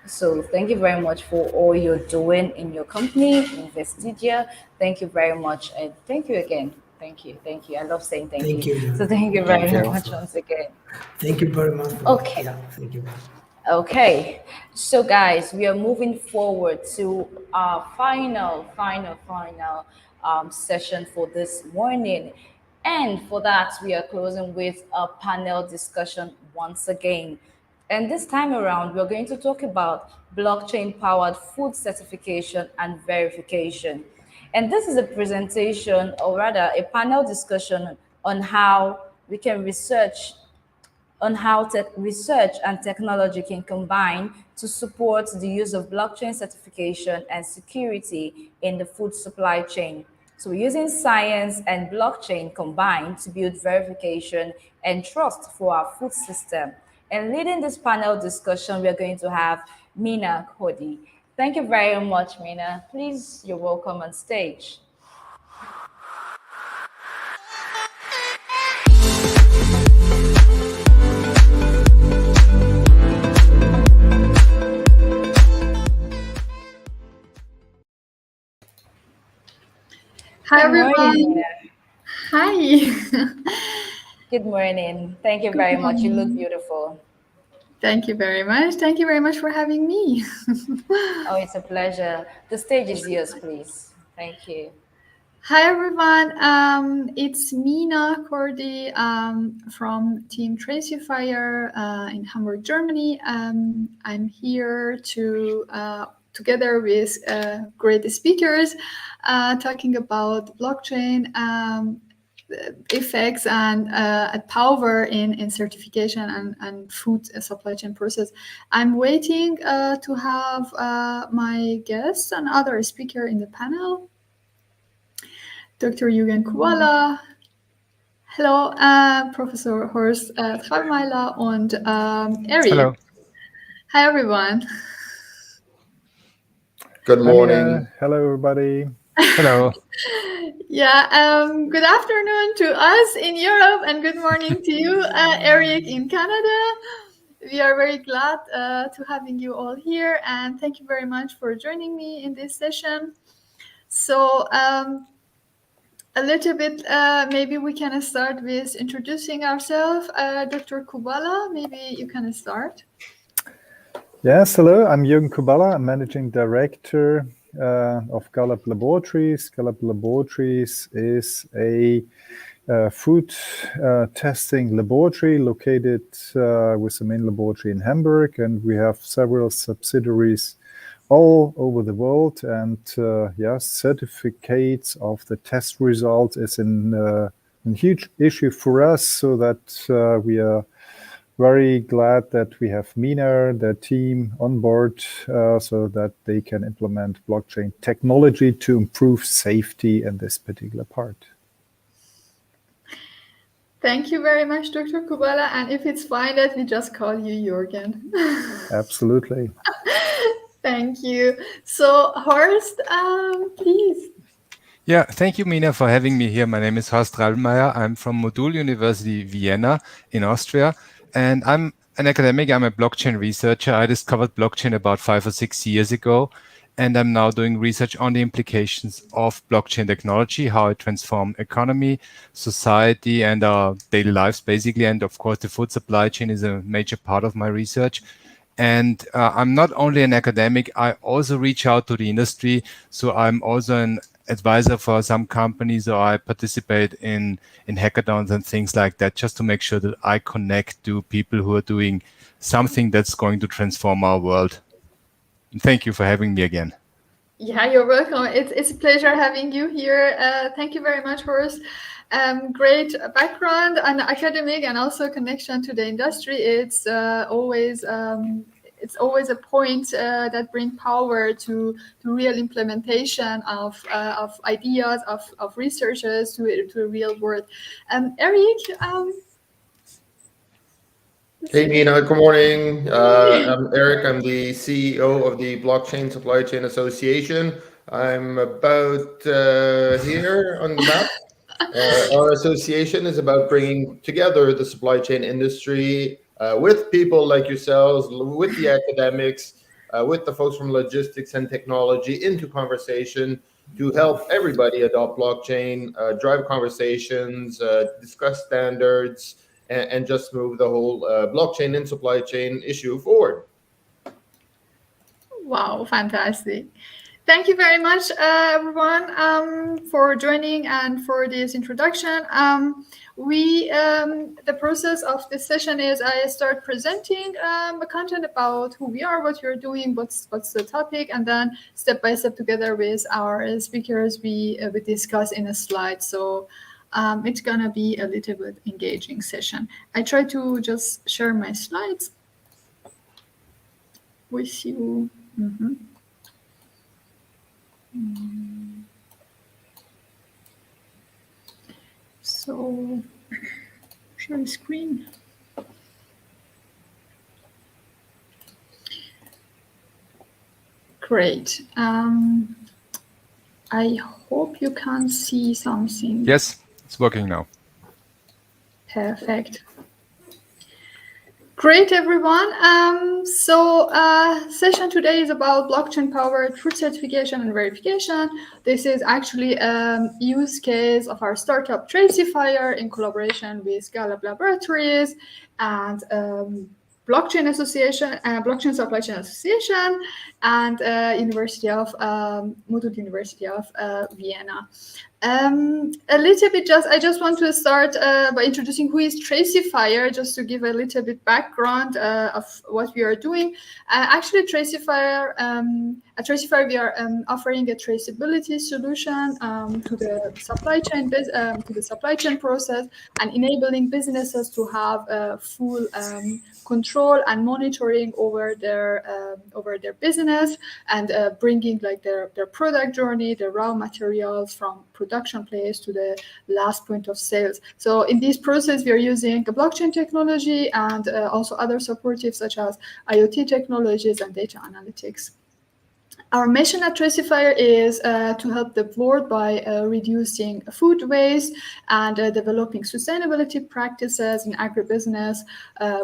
S1: So thank you very much for all you're doing in your company, Investidia. Thank you very much, and thank you again. Thank you. I love saying thank you. So thank you very much once again.
S17: Thank you very much.
S1: Okay.
S17: Yeah, thank you.
S1: Okay, so guys, we are moving forward to our final session for this morning. And for that, we are closing with a panel discussion once again. And this time around, we're going to talk about blockchain-powered food certification and verification. And this is a presentation, or rather a panel discussion on how we can research on how research and technology can combine to support the use of blockchain certification and security in the food supply chain. So we're using science and blockchain combined to build verification and trust for our food system. And leading this panel discussion, we're going to have Mina Kodi. Thank you very much, Mina. Please, you're welcome on stage.
S18: Hi, everyone. Hi.
S1: Good morning. Thank you very much. You look beautiful.
S18: Thank you very much. Thank you very much for having me.
S1: Oh, it's a pleasure. The stage is yours, please. Thank you.
S18: Hi, everyone. It's Mina Kordi from Team Tracifier in Hamburg, Germany. I'm here to together with great speakers talking about blockchain effects and power in certification and food supply chain process. I'm waiting to have my guests and other speaker in the panel. Dr. Jürgen Kubala. Hello, Professor Horst Traubmeiler und Eric.
S19: Hello.
S18: Hi, everyone.
S19: Good morning. Hello, everybody. Hello.
S18: Yeah, good afternoon to us in Europe and good morning to you, Eric, in Canada. We are very glad to having you all here, and thank you very much for joining me in this session. So a little bit, maybe we can start with introducing ourselves. Dr. Kubala, maybe you can start.
S19: Yes, hello, I'm Jürgen Kubala. I'm Managing Director of Gallup Laboratories. Gallup Laboratories is a food testing laboratory located with the main laboratory in Hamburg, and we have several subsidiaries all over the world. And yes, certificates of the test results is a huge issue for us, so that we are very glad that we have Mina, their team on board, so that they can implement blockchain technology to improve safety in this particular part.
S18: Thank you very much, Dr. Kubala. And if it's fine that we just call you Jürgen.
S19: Absolutely.
S18: Thank you. So Horst, please.
S20: Yeah, thank you, Mina, for having me here. My name is Horst Rallmeier. I'm from Modul University Vienna in Austria, and I'm an academic. I'm a blockchain researcher. I discovered blockchain about 5 or 6 years ago, and I'm now doing research on the implications of blockchain technology, how it transforms economy, society, and our daily lives, basically. And of course, the food supply chain is a major part of my research. And I'm not only an academic, I also reach out to the industry. So I'm also an advisor for some companies, or I participate in hackathons and things like that, just to make sure that I connect to people who are doing something that's going to transform our world. And thank you for having me again.
S18: Yeah, you're welcome. It's a pleasure having you here. Thank you very much, Horst. Great background and academic, and also connection to the industry. It's always a point that brings power to real implementation of ideas of researchers to the real world. Eric.
S21: Hey Mina, good morning. I'm Eric. I'm the CEO of the Blockchain Supply Chain Association. I'm about here on the map. Our association is about bringing together the supply chain industry with people like yourselves, with the academics, with the folks from logistics and technology into conversation to help everybody adopt blockchain, drive conversations, discuss standards, and just move the whole blockchain and supply chain issue forward.
S18: Wow, fantastic. Thank you very much, everyone, for joining and for this introduction. The process of this session is I start presenting the content about who we are, what we're doing, what's the topic, and then step by step together with our speakers, we discuss in a slide. So it's gonna be a little bit engaging session. I try to just share my slides with you. Mm-hmm. So, share screen. Great. I hope you can see something.
S20: Yes, it's working now.
S18: Perfect. Great, everyone. Session today is about blockchain-powered food certification and verification. This is actually a use case of our startup Tracifier in collaboration with Gallup Laboratories and Blockchain Association, Blockchain Supply Chain Association, and Modul University of Vienna. A little bit I just want to start by introducing who is Tracifier, just to give a little bit background of what we are doing. Actually, Tracifier, at Tracifier, we are offering a traceability solution to the supply chain process, and enabling businesses to have full control and monitoring over their business, and bringing like their product journey, the raw materials from production place to the last point of sales. So in this process, we are using a blockchain technology and also other supportive such as IoT technologies and data analytics. Our mission at Tracifier is to help the world by reducing food waste and developing sustainability practices in agribusiness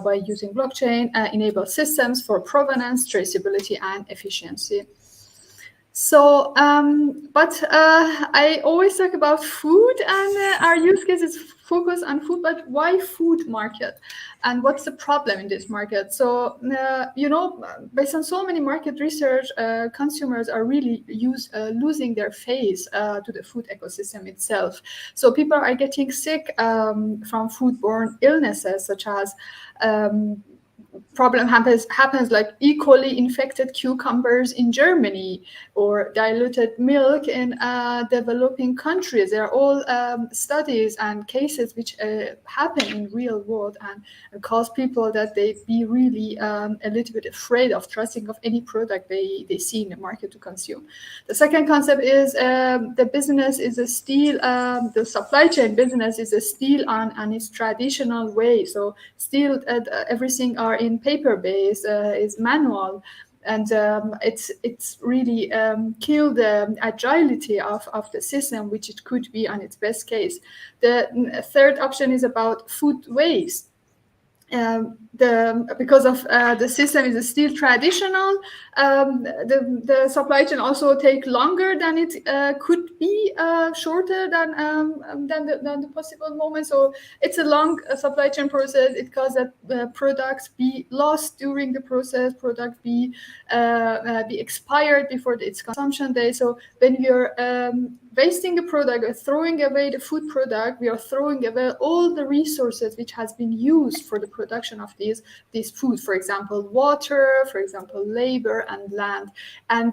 S18: by using blockchain, enable systems for provenance, traceability, and efficiency. So, I always talk about food, and our use case is focus on food, but why food market? And what's the problem in this market? So, based on so many market research, consumers are really losing their faith to the food ecosystem itself. So people are getting sick from foodborne illnesses, such as problem happens like E. coli infected cucumbers in Germany or diluted milk in developing countries. They are all studies and cases which happen in real world and cause people that they be really a little bit afraid of trusting of any product they see in the market to consume. The second concept is the business is a still, the supply chain business is a still on its traditional way. So still everything are in paper based, is manual, and it's really killed the agility of the system, which it could be on its best case. The third option is about food waste. Because of the system is still traditional, the supply chain also take longer than it could be, shorter than the possible moment. So it's a long supply chain process. It causes that products be lost during the process, product be expired before its consumption day. So when you're wasting the product or throwing away the food product, we are throwing away all the resources which has been used for the production of these food. For example, water, for example, labor and land, and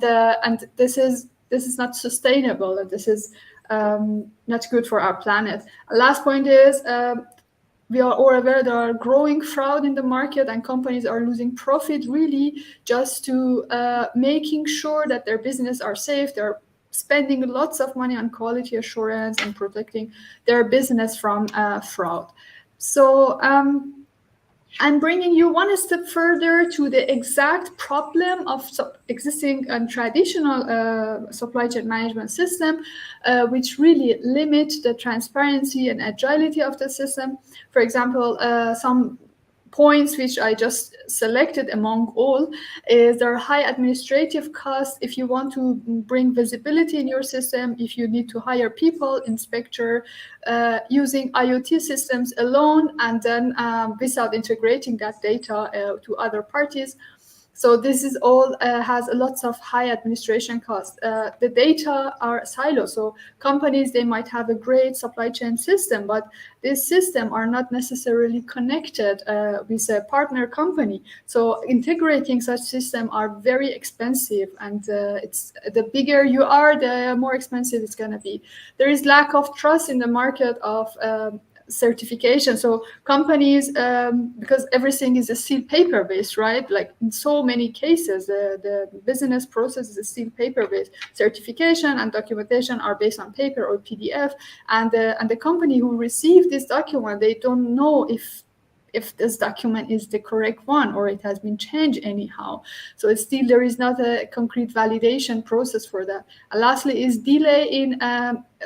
S18: this is not sustainable, and this is not good for our planet. Last point is. We are all aware there are growing fraud in the market, and companies are losing profit really just to making sure that their business are safe. They're spending lots of money on quality assurance and protecting their business from fraud. So I'm bringing you one step further to the exact problem of existing and traditional supply chain management system, which really limit the transparency and agility of the system. For example, some points which I just selected among all is there are high administrative costs if you want to bring visibility in your system, if you need to hire people, inspector, using IoT systems alone, and then without integrating that data to other parties. So this is all has lots of high administration costs. The data are siloed. So companies, they might have a great supply chain system, but this system are not necessarily connected with a partner company. So integrating such system are very expensive, and it's the bigger you are, the more expensive it's going to be. There is lack of trust in the market of certification. So companies, because everything is still paper based, right? Like in so many cases, the business process is still paper based. Certification and documentation are based on paper or PDF, and the company who received this document, they don't know if this document is the correct one or it has been changed anyhow. So it's still there is not a concrete validation process for that. And lastly is delay in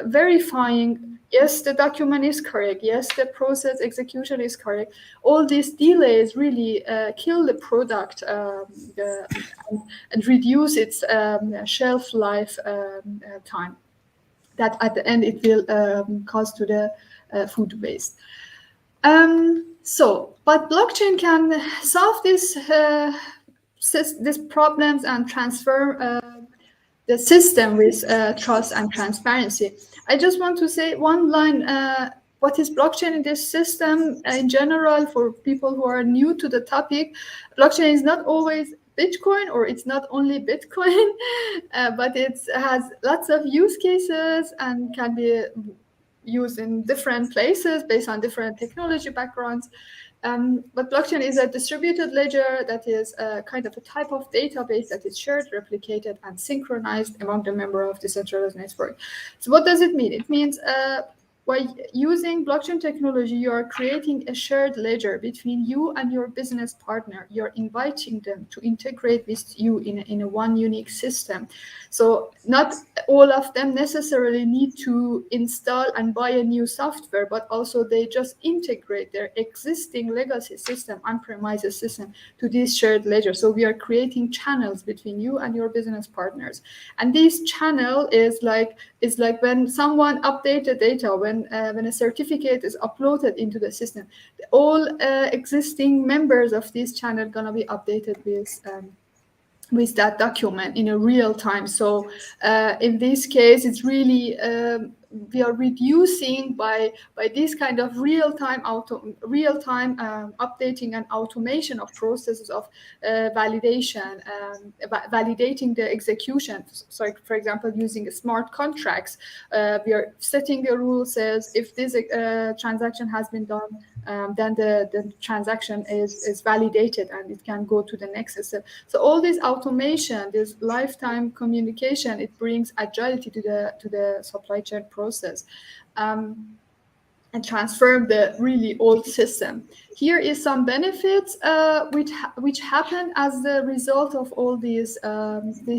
S18: verifying, yes, the document is correct, yes, the process execution is correct. All these delays really kill the product and reduce its shelf life time. That at the end it will cause to the food waste. But blockchain can solve these problems and transfer the system with trust and transparency. I just want to say one line, what is blockchain in this system in general for people who are new to the topic. Blockchain is not always Bitcoin, or it's not only Bitcoin, but it has lots of use cases and can be used in different places based on different technology backgrounds. But blockchain is a distributed ledger that is kind of a type of database that is shared, replicated, and synchronized among the members of the decentralized network. So what does it mean? It means by using blockchain technology, you are creating a shared ledger between you and your business partner. You're inviting them to integrate with you in a one unique system. So not all of them necessarily need to install and buy a new software, but also they just integrate their existing legacy system, on-premises system, to this shared ledger. So we are creating channels between you and your business partners. And this channel is like when someone updates the data, when when a certificate is uploaded into the system, all existing members of this channel are gonna be updated with that document in a real time. So in this case, it's really we are reducing by this kind of real-time updating and automation of processes of validation, validating the execution. So, for example, using smart contracts, we are setting a rule says if this transaction has been done, then the transaction is validated and it can go to the next step. So all this automation, this lifetime communication, it brings agility to the supply chain process. And transform the really old system. Here is some benefits which happen as the result of all these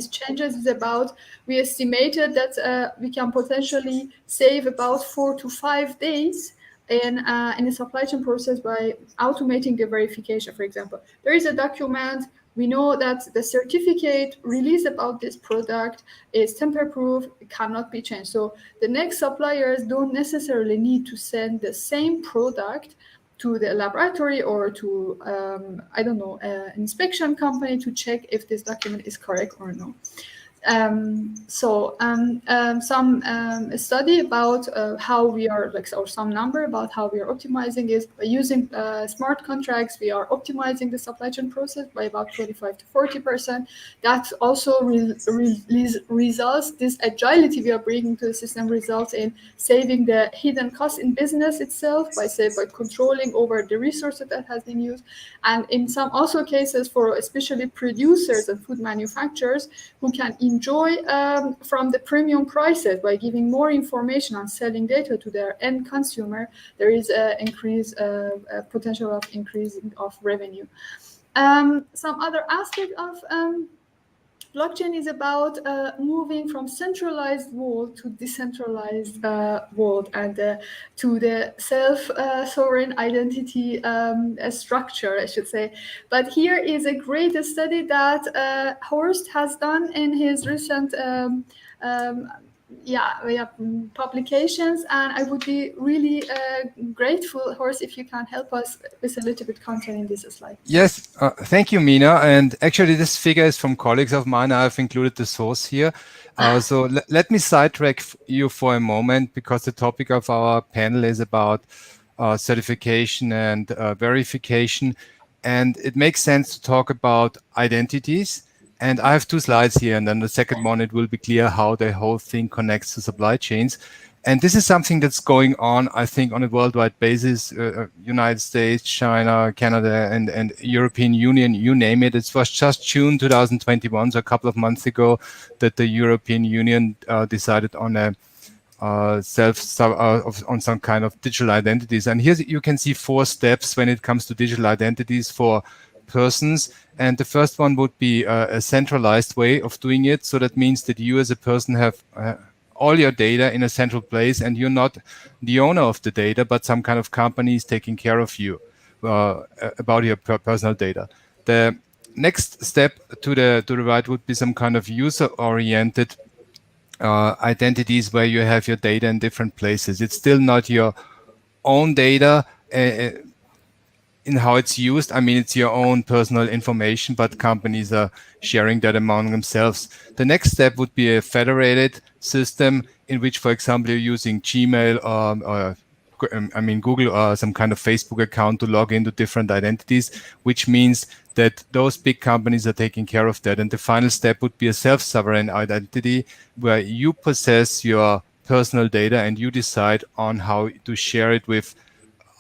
S18: changes. Is about, we estimated that we can potentially save about 4 to 5 days in the supply chain process by automating the verification. For example, there is a document. We know that the certificate released about this product is tamper-proof, it cannot be changed. So the next suppliers don't necessarily need to send the same product to the laboratory or to, I don't know, inspection company to check if this document is correct or not. Some study about how we are, or some number about how we are optimizing is by using smart contracts. We are optimizing the supply chain process by about 25 to 40%. That also results, this agility we are bringing to the system results in saving the hidden costs in business itself by controlling over the resources that has been used. And in some also cases for especially producers and food manufacturers who can enjoy from the premium prices by giving more information on selling data to their end consumer, there is a potential of increasing of revenue. Some other aspect of blockchain is about moving from centralized world to decentralized world and to the self-sovereign identity structure, I should say. But here is a great study that Horst has done in his recent publications, and I would be really grateful, Horst, if you can help us with a little bit content in this slide.
S20: Yes, thank you, Mina. And actually, this figure is from colleagues of mine. I've included the source here. So let me sidetrack you for a moment, because the topic of our panel is about certification and verification. And it makes sense to talk about identities. And I have 2 slides here, and then the second one, it will be clear how the whole thing connects to supply chains. And this is something that's going on, I think, on a worldwide basis. United States, China, Canada, and European Union, you name it. It was just June 2021, so a couple of months ago, that the European Union decided on a on some kind of digital identities. And here you can see 4 steps when it comes to digital identities for persons. And the first one would be a centralized way of doing it. So that means that you as a person have all your data in a central place, and you're not the owner of the data, but some kind of company is taking care of you about your personal data. The next step to the right would be some kind of user-oriented identities where you have your data in different places. It's still not your own data in how it's used. I mean, it's your own personal information, but companies are sharing that among themselves. The next step would be a federated system in which, for example, you're using Gmail or Google or some kind of Facebook account to log into different identities, which means that those big companies are taking care of that. And the final step would be a self-sovereign identity where you possess your personal data and you decide on how to share it with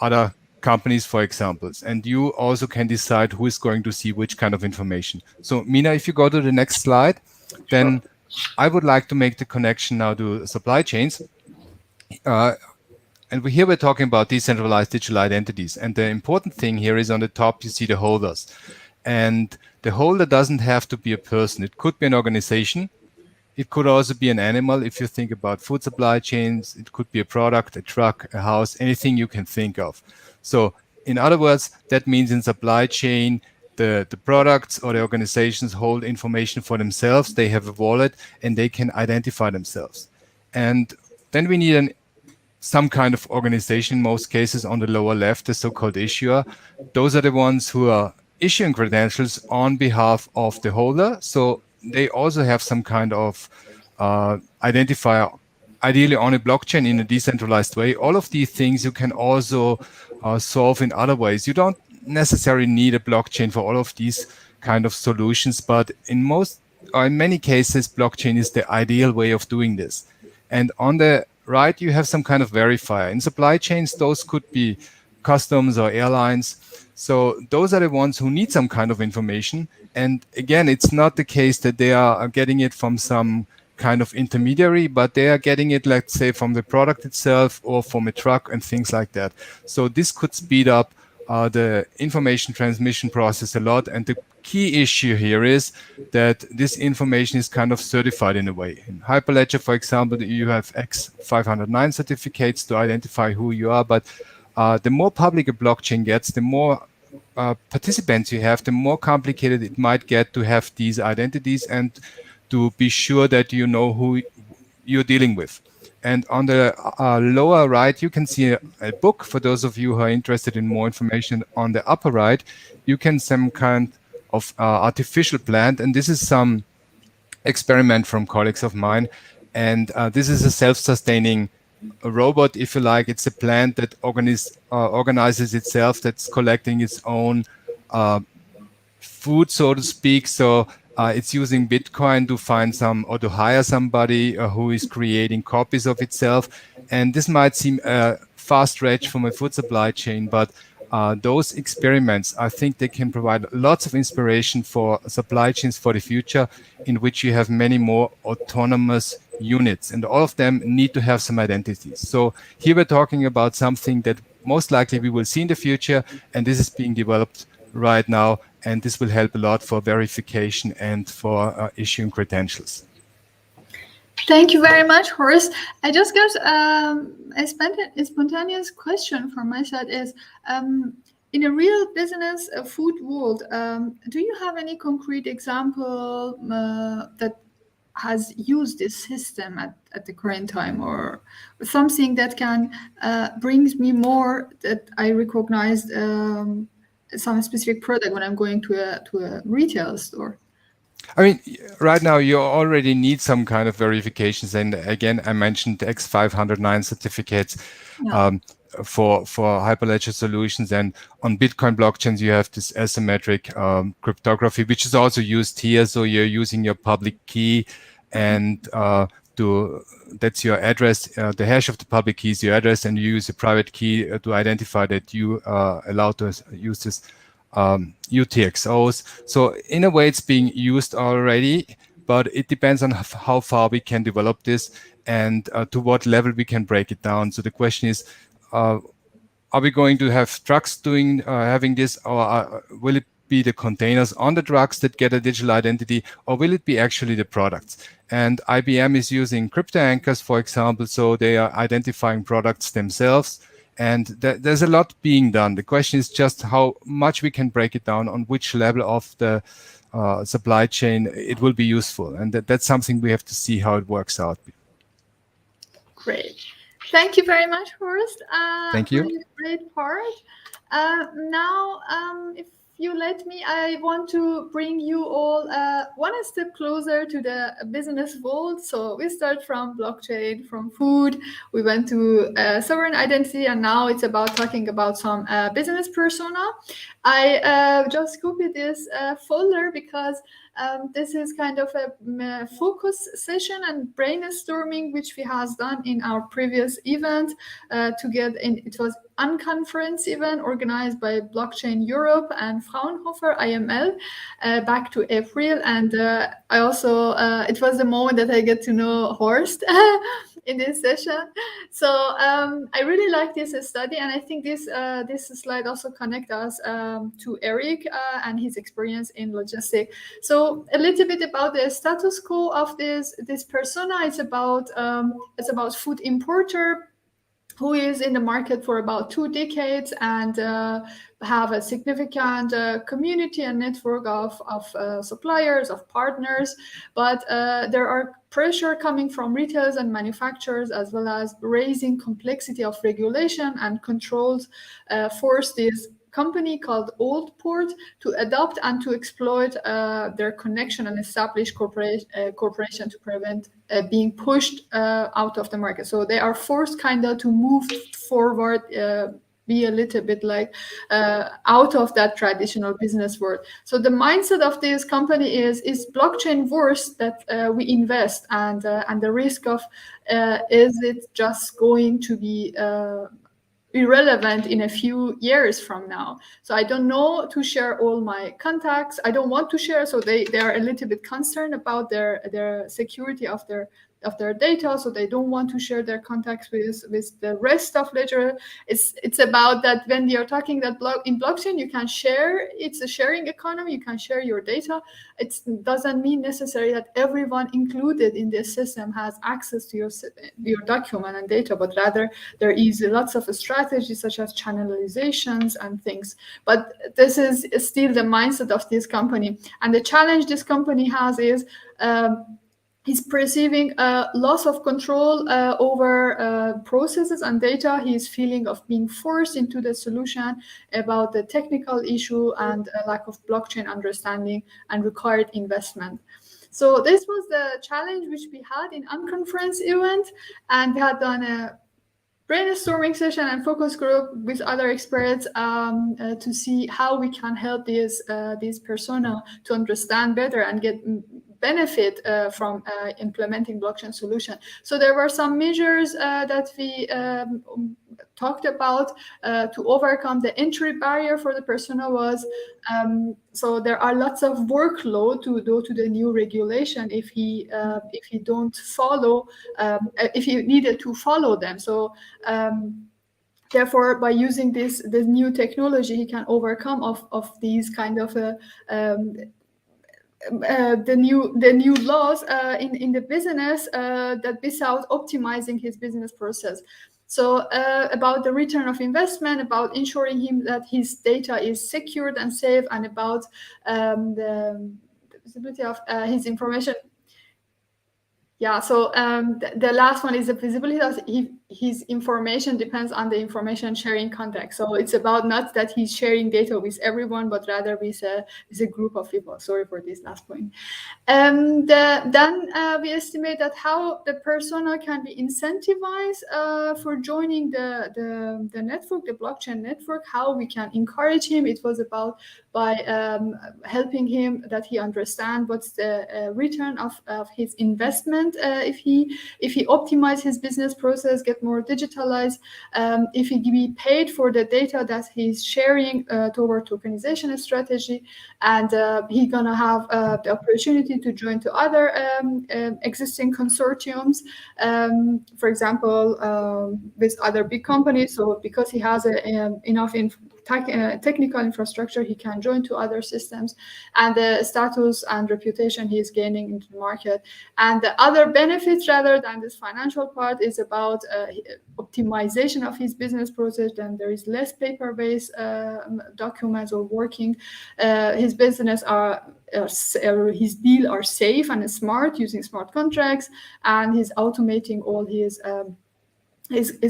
S20: other companies, for example. And you also can decide who is going to see which kind of information. So Mina, if you go to the next slide, then I would like to make the connection now to supply chains. And here we're talking about decentralized digital identities. And the important thing here is on the top, you see the holders. And the holder doesn't have to be a person. It could be an organization. It could also be an animal. If you think about food supply chains, it could be a product, a truck, a house, anything you can think of. So in other words, that means in supply chain, the products or the organizations hold information for themselves. They have a wallet and they can identify themselves. And then we need an some kind of organization in most cases on the lower left, the so-called issuer. Those are the ones who are issuing credentials on behalf of the holder. So they also have some kind of identifier, ideally on a blockchain in a decentralized way. All of these things you can also solve in other ways. You don't necessarily need a blockchain for all of these kind of solutions, but in many cases, blockchain is the ideal way of doing this. And on the right, you have some kind of verifier. In supply chains, those could be customs or airlines. So those are the ones who need some kind of information. And again, it's not the case that they are getting it from some kind of intermediary, but they are getting it, let's say, from the product itself or from a truck and things like that. So this could speed up the information transmission process a lot. And the key issue here is that this information is kind of certified in a way. In Hyperledger, for example, you have X509 certificates to identify who you are, but the more public a blockchain gets, the more participants you have, the more complicated it might get to have these identities and to be sure that you know who you're dealing with. And on the lower right, you can see a book. For those of you who are interested in more information, on the upper right, you can some kind of artificial plant. And this is some experiment from colleagues of mine. And this is a self-sustaining robot, if you like. It's a plant that organizes itself, that's collecting its own food, so to speak. So it's using Bitcoin to find or to hire somebody who is creating copies of itself. And this might seem a far stretch from a food supply chain, but those experiments, I think they can provide lots of inspiration for supply chains for the future, in which you have many more autonomous units, and all of them need to have some identities. So here we're talking about something that most likely we will see in the future, and this is being developed right now, and this will help a lot for verification and for issuing credentials.
S18: Thank you very much, Horst. I just got a spontaneous question from my side is, in a real business food world, do you have any concrete example that has used this system at the current time, or something that can brings me more that I recognized some specific product when I'm going to a retail store?
S20: I mean, right now you already need some kind of verifications. And again, I mentioned X509 certificates for Hyperledger solutions. And on Bitcoin blockchains, you have this asymmetric cryptography, which is also used here. So you're using your public key, and that's your address. The hash of the public key is your address, and you use a private key to identify that you are allowed to use this UTXOs. So in a way, it's being used already, but it depends on how far we can develop this and to what level we can break it down. So the question is, are we going to have trucks having this, or will it be the containers on the trucks that get a digital identity, or will it be actually the products? And IBM is using crypto anchors, for example, so they are identifying products themselves. And there's a lot being done. The question is just how much we can break it down, on which level of the supply chain it will be useful. And that's something we have to see how it works out.
S18: Great. Thank you very much, Horst.
S20: Thank you.
S18: Really great part. Now, if you let me, I want to bring you all one step closer to the business world. So we start from blockchain, from food, we went to sovereign identity, and now it's about talking about some business persona. I just copied this folder because this is kind of a focus session and brainstorming, which we has done in our previous event it was unconference event organized by Blockchain Europe and Fraunhofer IML back to April. And I also, it was the moment that I get to know Horst in this session. So I really like this study, and I think this slide also connects us to Eric and his experience in logistics. So a little bit about the status quo of this persona. It's about food importer. who is in the market for about 2 decades and have a significant community and network of suppliers, of partners. But there are pressure coming from retailers and manufacturers, as well as raising complexity of regulation and controls, force this company called Oldport to adopt and to exploit their connection and establish corporation to prevent being pushed out of the market. So they are forced kind of to move forward, be a little bit like out of that traditional business world. So the mindset of this company is blockchain worth that we invest, and the risk of is it just going to be irrelevant in a few years from now. So I don't know to share all my contacts. I don't want to share, so they are a little bit concerned about their security of their data, so they don't want to share their contacts with the rest of Ledger. It's about that when we are talking that in blockchain you can share. It's a sharing economy. You can share your data. It doesn't mean necessarily that everyone included in this system has access to your document and data, but rather there is lots of strategies such as channelizations and things. But this is still the mindset of this company, and the challenge this company has is he's perceiving a loss of control over processes and data. He's feeling of being forced into the solution about the technical issue and a lack of blockchain understanding and required investment. So this was the challenge which we had in Unconference event, and we had done a brainstorming session and focus group with other experts to see how we can help these persona to understand better and get benefit from implementing blockchain solution. So there were some measures that we talked about to overcome the entry barrier for the persona was so there are lots of workload to go to the new regulation if he don't follow if he needed to follow them. So therefore, by using this new technology, he can overcome of these kind of the new laws in the business that without optimizing his business process. So about the return of investment, about ensuring him that his data is secured and safe, and about the visibility of his information. Yeah, so the last one is the visibility of his information depends on the information sharing context. So it's about not that he's sharing data with everyone, but rather with a group of people. Sorry for this last point. Then we estimate that how the persona can be incentivized for joining the network, the blockchain network, how we can encourage him. It was about by helping him that he understand what's the return of his investment if he optimize his business process, get more digitalized, if he be paid for the data that he's sharing toward tokenization strategy, and he gonna have the opportunity to join to other existing consortiums, for example, with other big companies. So because he has enough technical infrastructure, he can join to other systems, and the status and reputation he is gaining into the market. And the other benefits rather than this financial part is about optimization of his business process. Then there is less paper-based documents or working. His business his deal are safe and smart using smart contracts, and he's automating all his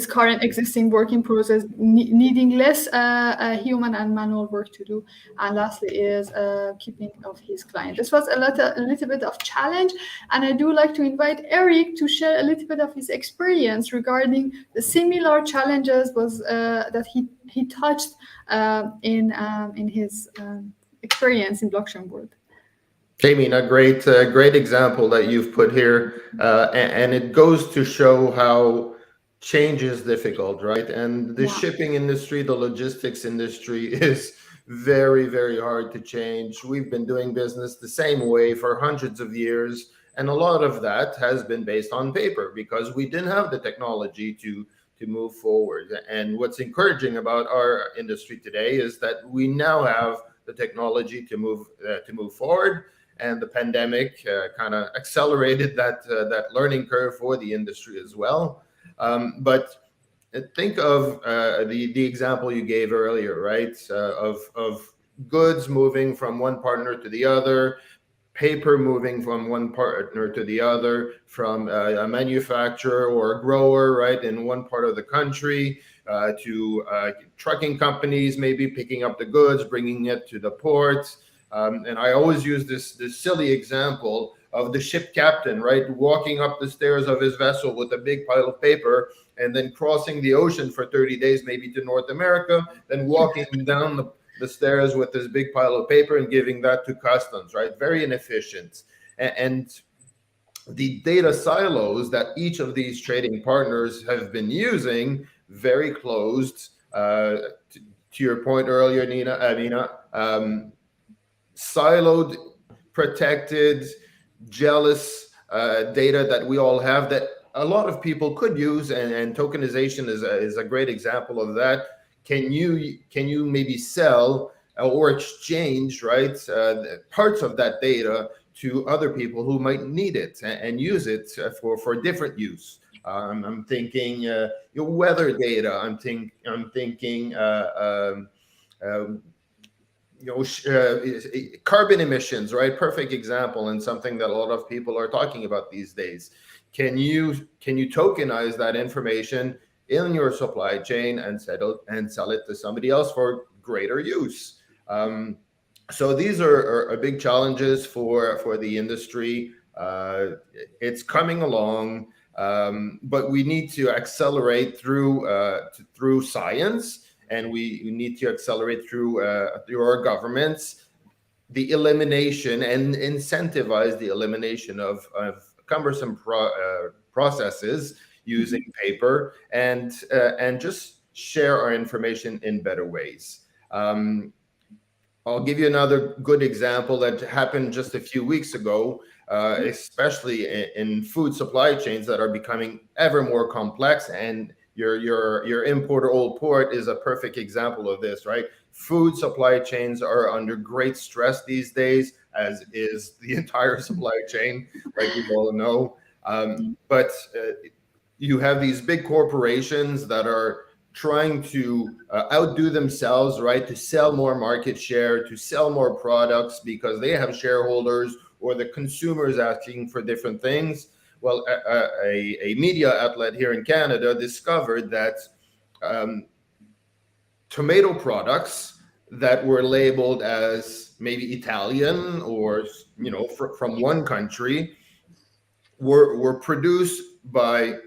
S18: current existing working process, needing less human and manual work to do. And lastly is keeping of his client. This was a little bit of challenge, and I do like to invite Eric to share a little bit of his experience regarding the similar challenges that he touched in his experience in blockchain world.
S21: Jamie, a great example that you've put here, and it goes to show how change is difficult, right? And the shipping industry, the logistics industry is very, very hard to change. We've been doing business the same way for hundreds of years, and a lot of that has been based on paper because we didn't have the technology to move forward. And what's encouraging about our industry today is that we now have the technology to move forward. And the pandemic kind of accelerated that learning curve for the industry as well. But think of the example you gave earlier, right? Of goods moving from one partner to the other, paper moving from one partner to the other, from a manufacturer or a grower, right, in one part of the country, to trucking companies maybe picking up the goods, bringing it to the ports. And I always use this silly example of the ship captain, right, walking up the stairs of his vessel with a big pile of paper, and then crossing the ocean for 30 days, maybe to North America, then walking down the stairs with this big pile of paper and giving that to customs, right? Very inefficient. And the data silos that each of these trading partners have been using, very closed, to your point earlier, Amina, siloed, protected, jealous data that we all have that a lot of people could use, and tokenization is a great example of that. Can you maybe sell or exchange, right, parts of that data to other people who might need it and use it for different use? I'm thinking your weather data. I'm thinking carbon emissions, right? Perfect example, and something that a lot of people are talking about these days. Can you tokenize that information in your supply chain and sell it to somebody else for greater use? So these are big challenges for the industry. It's coming along, but we need to accelerate through science, and we need to accelerate through our governments, the elimination and incentivize the elimination of cumbersome processes using paper, and just share our information in better ways. I'll give you another good example that happened just a few weeks ago, especially in food supply chains that are becoming ever more complex, and your importer Old Port is a perfect example of this, right? Food supply chains are under great stress these days, as is the entire supply chain, like we all know. But you have these big corporations that are trying to outdo themselves, right? To sell more market share, to sell more products because they have shareholders or the consumers asking for different things. Well, a media outlet here in Canada discovered that tomato products that were labeled as maybe Italian or from one country were produced by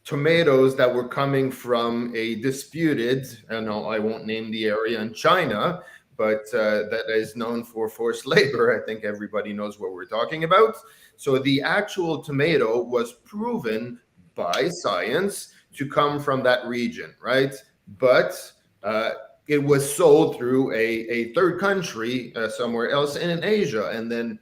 S21: tomatoes that were coming from a disputed, and I won't name the area in China, but that is known for forced labor. I think everybody knows what we're talking about. So the actual tomato was proven by science to come from that region, right? But it was sold through a third country somewhere else in Asia, and then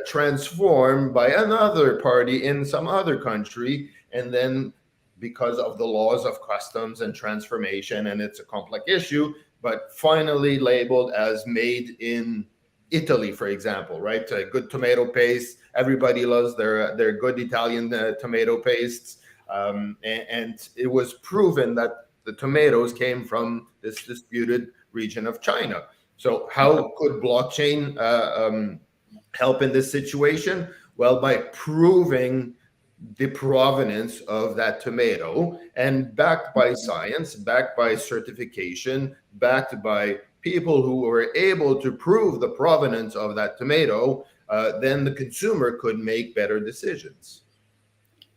S21: transformed by another party in some other country, and then because of the laws of customs and transformation, and it's a complex issue, but finally labeled as made in Italy, for example, right? A good tomato paste. Everybody loves their good Italian tomato pastes. And it was proven that the tomatoes came from this disputed region of China. So how could blockchain help in this situation? Well, by proving the provenance of that tomato, and backed by science, backed by certification, backed by people who were able to prove the provenance of that tomato, then the consumer could make better decisions.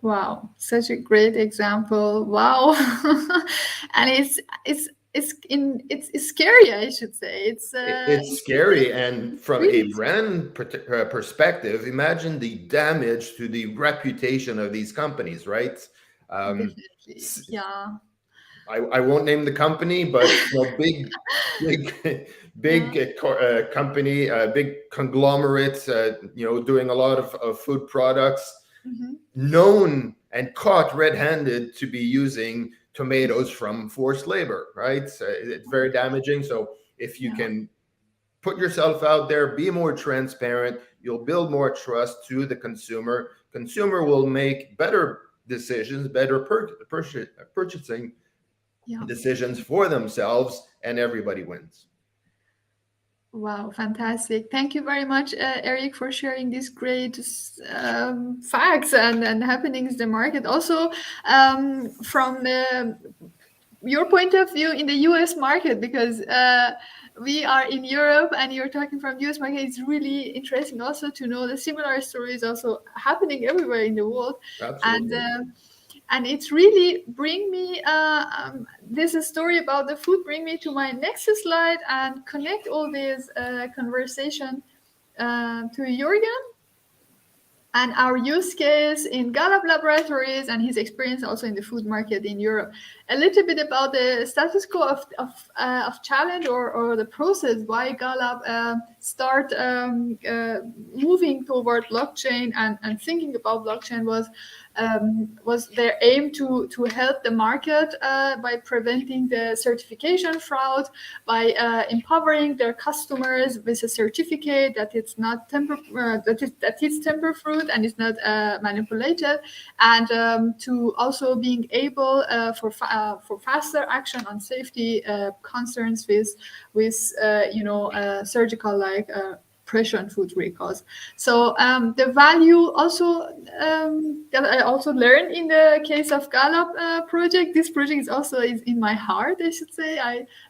S18: Wow, such a great example. Wow. And it's scary, I should say.
S21: It's scary, and from a brand perspective, imagine the damage to the reputation of these companies, right?
S18: Definitely. Yeah.
S21: I won't name the company, but big company, big conglomerate, doing a lot of food products, known and caught red-handed to be using tomatoes from forced labor, right? It's very damaging. So if you can put yourself out there, be more transparent, you'll build more trust to the consumer. Consumer will make better decisions, better purchasing
S18: Yeah.
S21: decisions for themselves, and everybody wins.
S18: Wow, fantastic. Thank you very much, Eric, for sharing these great facts and happenings in the market. Also, from your point of view in the US market, because we are in Europe and you're talking from US market, it's really interesting also to know the similar stories also happening everywhere in the world.
S21: Absolutely.
S18: And it's really bring me this story about the food bring me to my next slide and connect all these conversation to Jürgen and our use case in Gallup Laboratories and his experience also in the food market in Europe. A little bit about the status quo of challenge or the process why Gallup start moving toward blockchain and thinking about blockchain was their aim to help the market by preventing the certification fraud, by empowering their customers with a certificate that it's not that it's temper fruit and it's not manipulated, and to also being able for faster action on safety concerns with surgical like pressure on food recalls. So the value also that I also learned in the case of Gallup project. This project is also in my heart, I should say.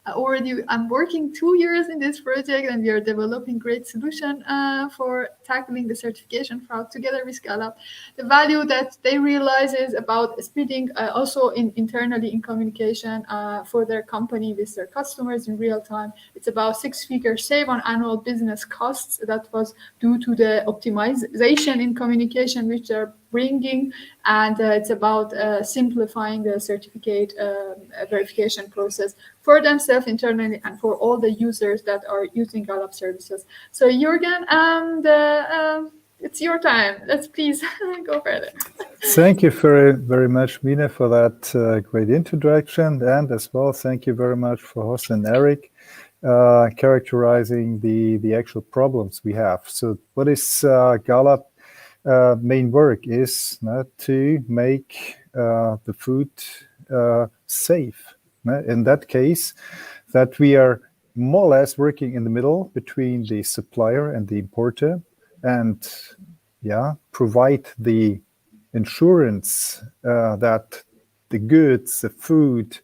S18: I'm working 2 years in this project, and we are developing great solution for tackling the certification fraud together with Gallup. The value that they realize is about speeding also internally in communication for their company with their customers in real time. It's about 6-figure save on annual business costs that was due to the optimization in communication which they're bringing, and it's about simplifying the certificate verification process for themselves internally and for all the users that are using Gallup services. So Jürgen, it's your time. Let's please go further.
S19: Thank you very, very much, Mina, for that great introduction, and as well, thank you very much for Horst and Eric characterizing the actual problems we have. So what is Gallup main work is to make the food safe. In that case, that we are more or less working in the middle between the supplier and the importer, and provide the insurance that the goods, the food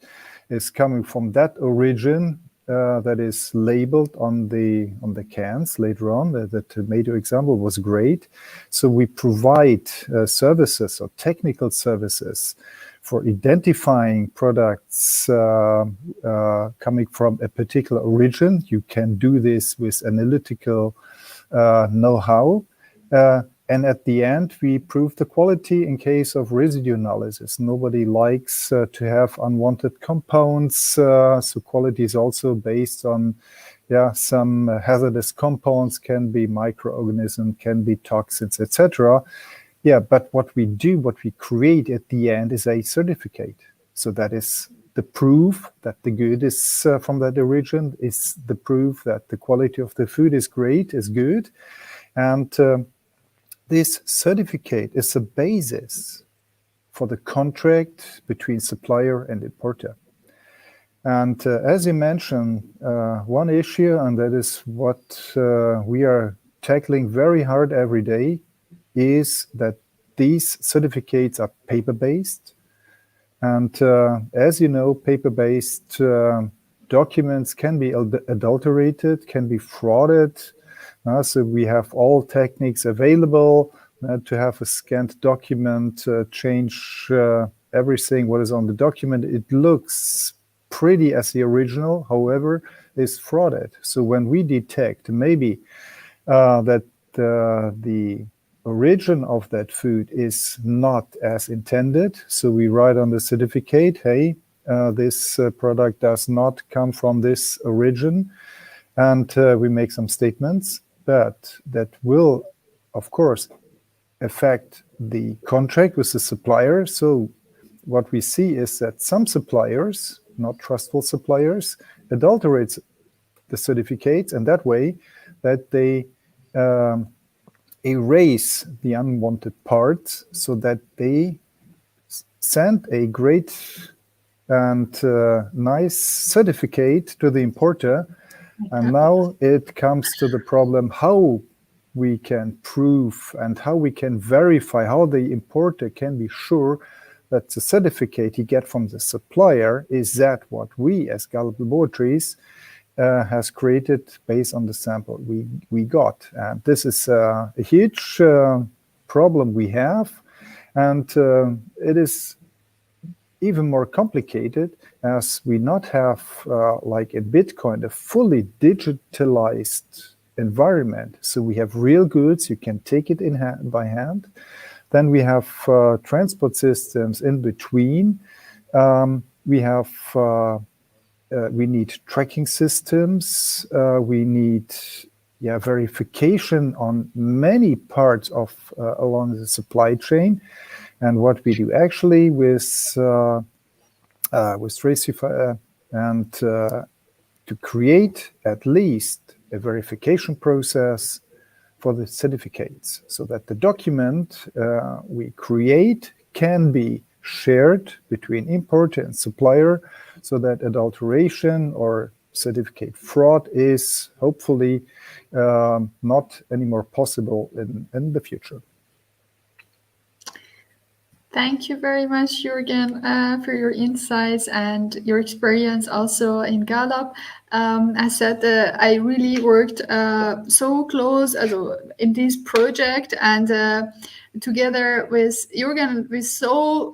S19: is coming from that origin that is labeled on the cans later on. The tomato example was great. So we provide services or technical services for identifying products coming from a particular origin. You can do this with analytical know-how. And at the end, we prove the quality in case of residue analysis. Nobody likes to have unwanted compounds. So quality is also based on some hazardous compounds, can be microorganisms, can be toxins, etc. But what we do, what we create at the end is a certificate. So that is the proof that the good is from that origin, is the proof that the quality of the food is great, is good. And this certificate is a basis for the contract between supplier and importer. And as you mentioned, one issue, and that is what we are tackling very hard every day, is that these certificates are paper-based. And as you know, paper-based documents can be adulterated, can be frauded. So we have all techniques available to have a scanned document, change everything what is on the document. It looks pretty as the original, however, is frauded. So when we detect maybe that the origin of that food is not as intended, so we write on the certificate, hey, this product does not come from this origin, and we make some statements. But that will, of course, affect the contract with the supplier. So what we see is that some suppliers, not trustful suppliers, adulterate the certificates, and that way that they erase the unwanted parts so that they sent a great and nice certificate to the importer. And now it comes to the problem how we can prove and how we can verify, how the importer can be sure that the certificate he get from the supplier is that what we as Gallup Laboratories has created based on the sample we got. And this is a huge problem we have. And it is even more complicated as we not have, like in Bitcoin, a fully digitalized environment. So we have real goods, you can take it in hand, by hand. Then we have transport systems in between. We have we need tracking systems. We need verification on many parts of along the supply chain. And what we do actually with Tracify and to create at least a verification process for the certificates, so that the document we create can be shared between importer and supplier, so that adulteration or certificate fraud is hopefully not anymore possible in the future.
S18: Thank you very much, Jürgen, for your insights and your experience also in Gallup. I said I really worked so close in this project, and together with Jürgen, we saw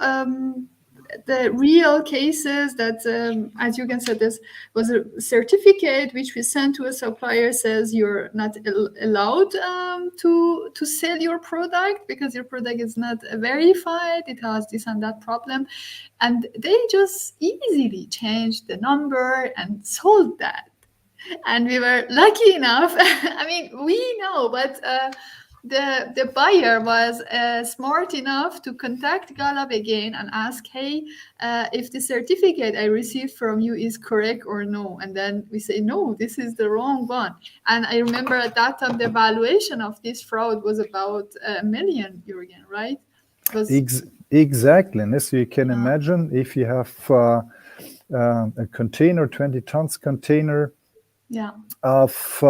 S18: the real cases that, as Jürgen said, this was a certificate which we sent to a supplier says you're not allowed to sell your product because your product is not verified, it has this and that problem. And they just easily changed the number and sold that. And we were lucky enough, I mean, we know, but the buyer was smart enough to contact Gallup again and ask, hey, if the certificate I received from you is correct or no. And then we say, no, this is the wrong one. And I remember at that time, the valuation of this fraud was about €1 million, Jürgen, right?
S19: Exactly. And as you can imagine, if you have a container, 20 tons container, of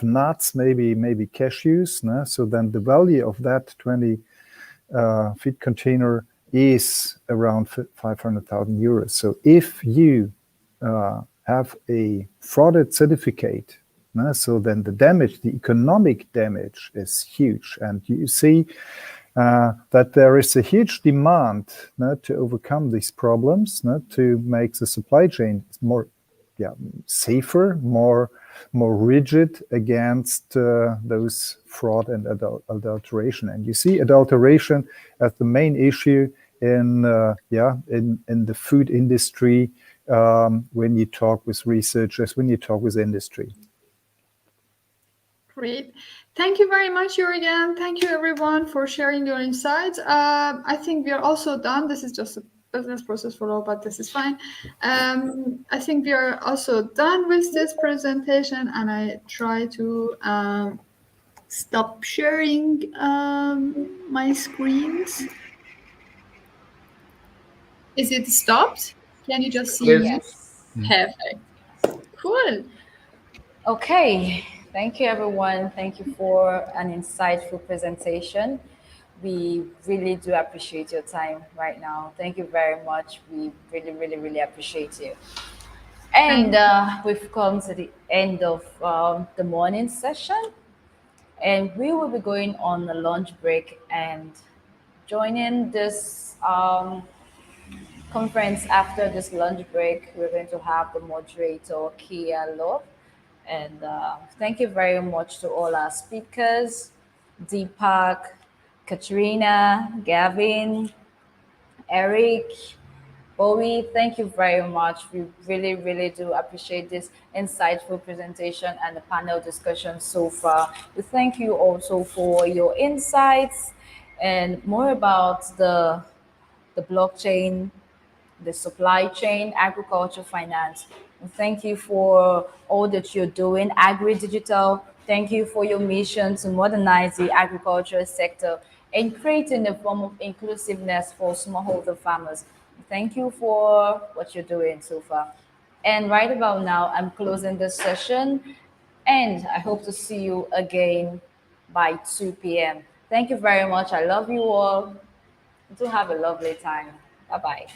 S19: nuts, maybe cashews. No? So then the value of that 20 feet container is around 500,000 euros. So if you have a frauded certificate, no? So then the damage, the economic damage is huge. And you see that there is a huge demand to overcome these problems, to make the supply chain more safer, more rigid against those fraud and adulteration. And you see adulteration as the main issue in the food industry when you talk with researchers, when you talk with industry.
S18: Great. Thank you very much, Jürgen. Thank you, everyone, for sharing your insights. I think we are also done. This is just a business process flow, but this is fine. I think we are also done with this presentation, and I try to stop sharing my screens. Is it stopped? Can you just see me?
S1: Yes.
S18: Perfect. Cool.
S1: Okay. Thank you, everyone. Thank you for an insightful presentation. We really do appreciate your time right now. Thank you very much. We really, really, really appreciate you. And we've come to the end of the morning session. And we will be going on a lunch break and joining this conference after this lunch break. We're going to have the moderator, Kia Love. And thank you very much to all our speakers, Deepak, Katrina, Gavin, Eric, Bowie. Thank you very much. We really, really do appreciate this insightful presentation and the panel discussion so far. We thank you also for your insights and more about the blockchain, the supply chain, agriculture, finance. And thank you for all that you're doing, Agri-Digital, Thank you for your mission to modernize the agricultural sector and creating a form of inclusiveness for smallholder farmers. Thank you for what you're doing so far. And right about now, I'm closing this session, and I hope to see you again by 2 p.m. Thank you very much. I love you all. Do have a lovely time. Bye bye.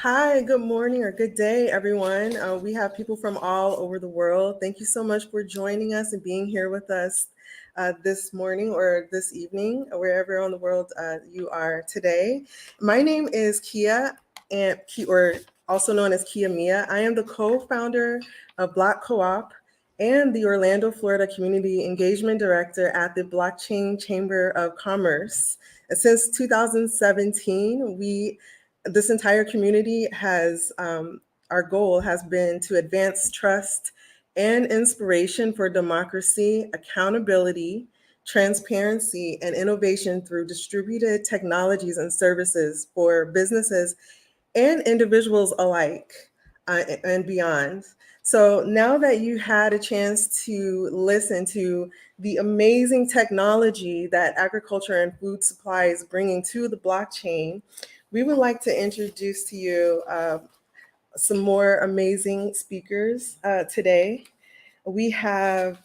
S4: Hi, good morning or good day, everyone. We have people from all over the world. Thank you so much for joining us and being here with us this morning or this evening, wherever on the world you are today. My name is Kia, or also known as Kia Mia. I am the co-founder of Block Co-op and the Orlando, Florida Community Engagement Director at the Blockchain Chamber of Commerce. Since 2017, this entire community has, our goal has been to advance trust and inspiration for democracy, accountability, transparency, and innovation through distributed technologies and services for businesses and individuals alike and beyond. So now that you had a chance to listen to the amazing technology that agriculture and food supply is bringing to the blockchain, we would like to introduce to you some more amazing speakers today. We have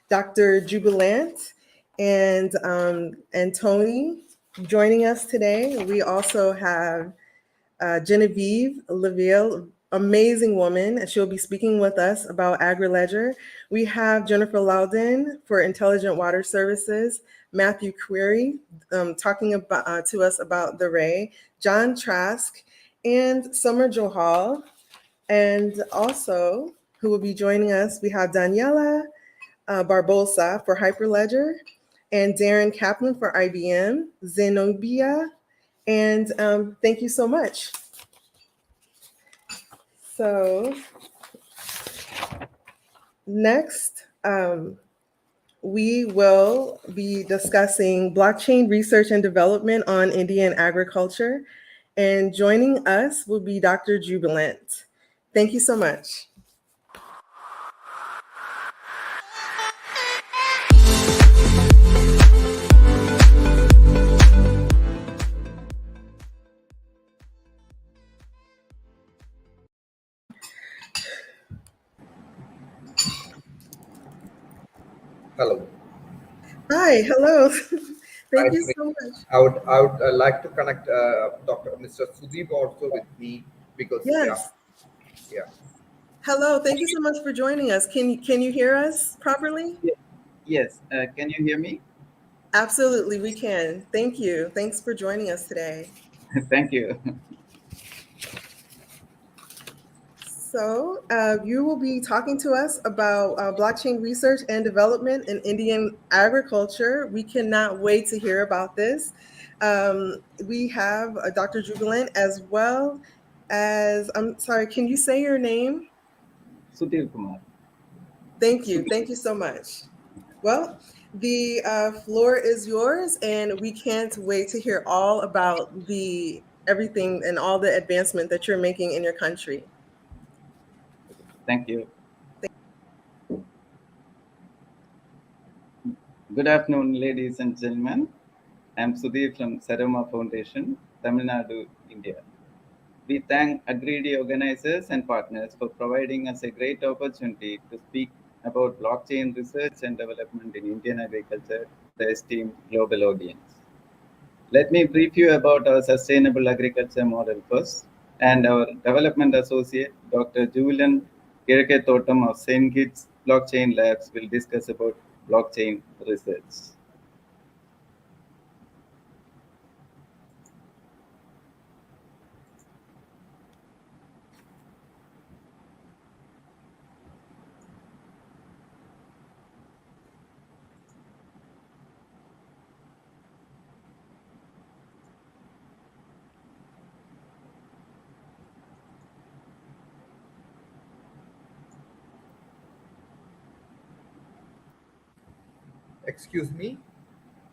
S4: Dr. Jubilant and Tony joining us today. We also have Genevieve Laville, amazing woman, and she'll be speaking with us about AgriLedger. We have Jennifer Loudon for Intelligent Water Services, Matthew Query talking about to us about the Ray, John Trask, and Summer Johal. And also, who will be joining us, we have Daniela Barbosa for Hyperledger, and Darren Kaplan for IBM, Zenobia, and thank you so much. So next, we will be discussing blockchain research and development on Indian agriculture. And joining us will be Dr. Jubilant. Thank you so much.
S22: Hello.
S4: Hi, hello. Thank you so much.
S22: I would like to connect Mr. Sudeep also with me because
S4: Yes.
S22: yeah.
S4: Hello, thank you so much for joining us. Can you hear us properly?
S22: Yes. Can you hear me?
S4: Absolutely, we can. Thank you. Thanks for joining us today.
S22: Thank you.
S4: So you will be talking to us about blockchain research and development in Indian agriculture. We cannot wait to hear about this. We have Dr. Jubilant as well as, I'm sorry, can you say your name?
S22: Sudhir Kumar.
S4: Thank you. Thank you so much. Well, the floor is yours, and we can't wait to hear all about everything and all the advancement that you're making in your country.
S22: Thank you. Good afternoon, ladies and gentlemen. I'm Sudhir from Saroma Foundation, Tamil Nadu, India. We thank Agri-D organizers and partners for providing us a great opportunity to speak about blockchain research and development in Indian agriculture to the esteemed global audience. Let me brief you about our sustainable agriculture model first, and our development associate, Dr. Julian Kirketotam of St. Kitts Blockchain Labs will discuss about blockchain research. Excuse me?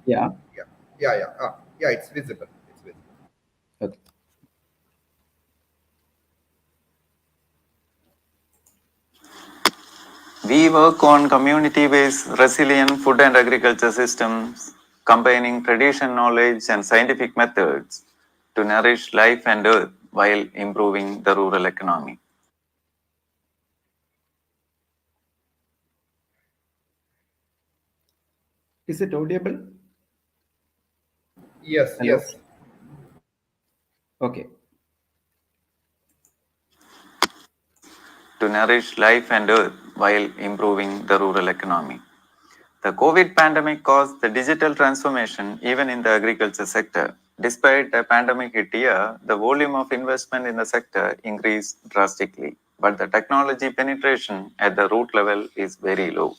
S22: Yeah. Yeah, it's visible. It's visible. Okay.
S23: We work on community-based resilient food and agriculture systems, combining traditional knowledge and scientific methods to nourish life and earth while improving the rural economy.
S22: Is it audible? Yes, hello? yes. Okay.
S23: To nourish life and earth while improving the rural economy. The COVID pandemic caused the digital transformation even in the agriculture sector. Despite the pandemic hit year, the volume of investment in the sector increased drastically, but the technology penetration at the root level is very low.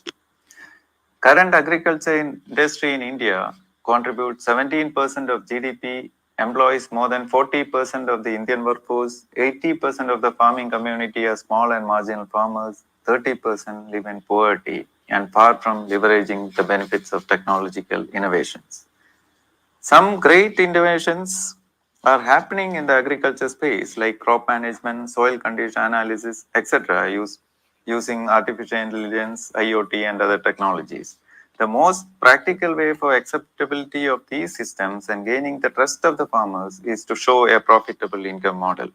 S23: Current agriculture industry in India contributes 17% of GDP, employs more than 40% of the Indian workforce, 80% of the farming community are small and marginal farmers, 30% live in poverty, and far from leveraging the benefits of technological innovations. Some great innovations are happening in the agriculture space, like crop management, soil condition analysis, etc., using artificial intelligence, IoT, and other technologies. The most practical way for acceptability of these systems and gaining the trust of the farmers is to show a profitable income model.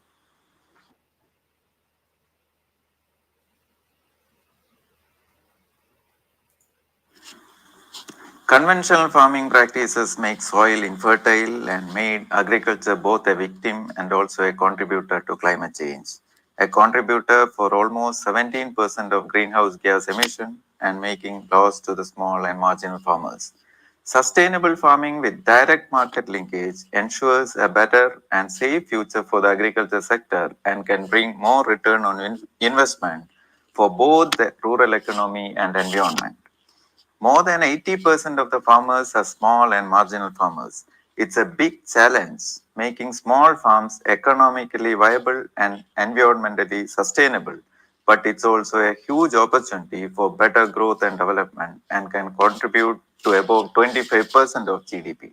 S23: Conventional farming practices make soil infertile and made agriculture both a victim and also a contributor to climate change. A contributor for almost 17% of greenhouse gas emission and making loss to the small and marginal farmers. Sustainable farming with direct market linkage ensures a better and safe future for the agriculture sector and can bring more return on investment for both the rural economy and environment. More than 80% of the farmers are small and marginal farmers. It's a big challenge making small farms economically viable and environmentally sustainable. But it's also a huge opportunity for better growth and development and can contribute to about 25% of GDP.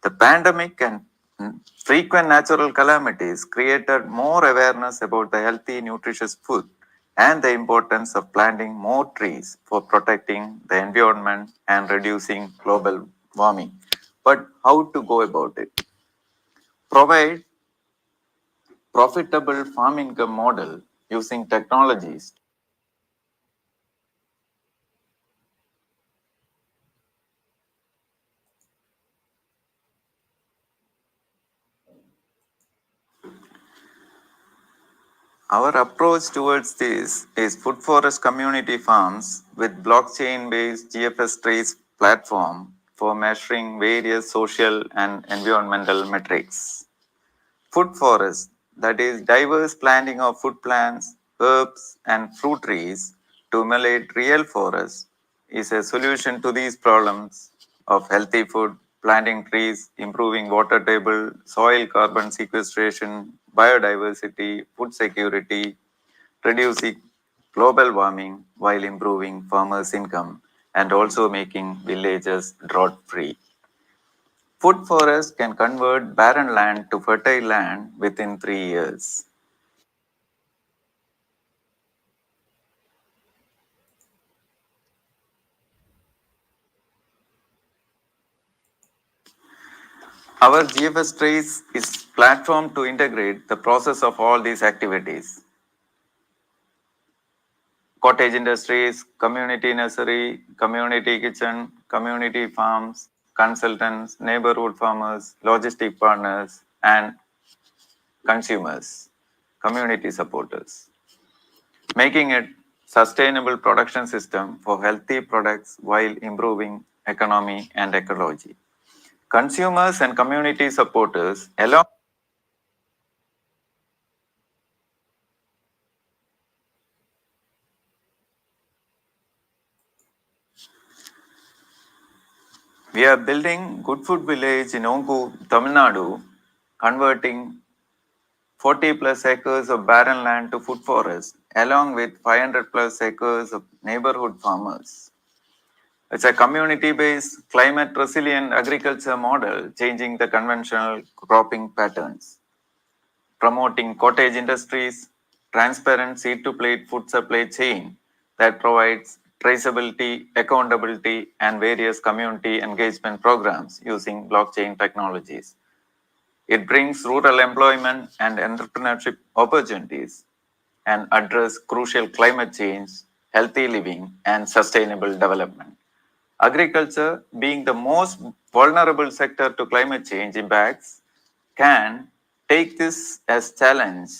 S23: The pandemic and frequent natural calamities created more awareness about the healthy, nutritious food and the importance of planting more trees for protecting the environment and reducing global warming. But how to go about it? Provide profitable farm income model using technologies. Our approach towards this is food forest community farms with blockchain based GFS trace platform for measuring various social and environmental metrics. Food forest, that is diverse planting of food plants, herbs and fruit trees to emulate real forests, is a solution to these problems of healthy food, planting trees, improving water table, soil carbon sequestration, biodiversity, food security, reducing global warming while improving farmers' income and also making villages drought free. Food forest can convert barren land to fertile land within 3 years. Our GFS Trace is platform to integrate the process of all these activities. Cottage industries, community nursery, community kitchen, community farms, consultants, neighborhood farmers, logistic partners, and consumers, community supporters, making it sustainable production system for healthy products while improving economy and ecology. Consumers and community supporters along we are building Good Food Village in Ongu, Tamil Nadu, converting 40 plus acres of barren land to food forest, along with 500 plus acres of neighborhood farmers. It's a community-based, climate-resilient agriculture model, changing the conventional cropping patterns, promoting cottage industries, transparent seed-to-plate food supply chain that provides traceability, accountability, and various community engagement programs using blockchain technologies. It brings rural employment and entrepreneurship opportunities and address crucial climate change, healthy living, and sustainable development. Agriculture, being the most vulnerable sector to climate change impacts, can Take this as challenge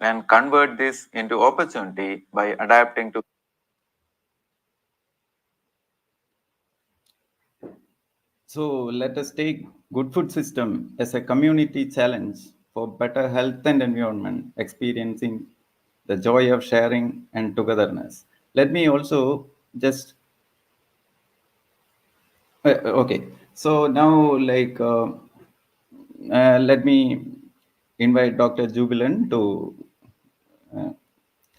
S23: and convert this into opportunity by adapting to.
S22: So let us take good food system as a community challenge for better health and environment, experiencing the joy of sharing and togetherness. Let me also just okay. So now, let me invite Dr. Jubilant to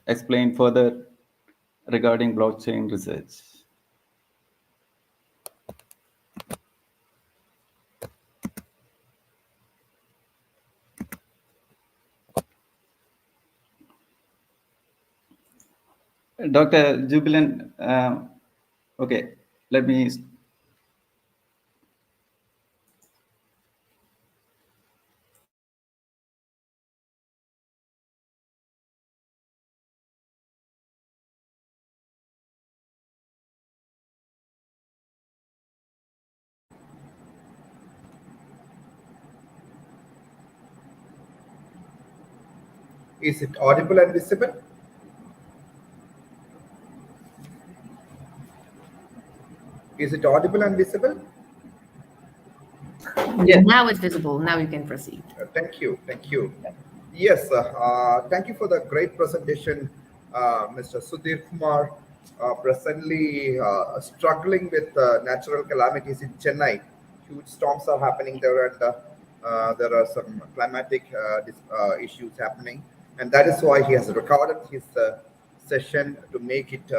S22: explain further regarding blockchain research. Dr. Jubilant, okay, let me.
S6: Is it audible and visible? Is it audible and visible?
S3: Yes. Now it's visible. Now you can proceed.
S6: Thank you. Thank you. Yes, thank you for the great presentation, Mr. Sudhir Kumar. Presently struggling with natural calamities in Chennai. Huge storms are happening there, and there are some climatic issues happening. And that is why he has recorded his session to make it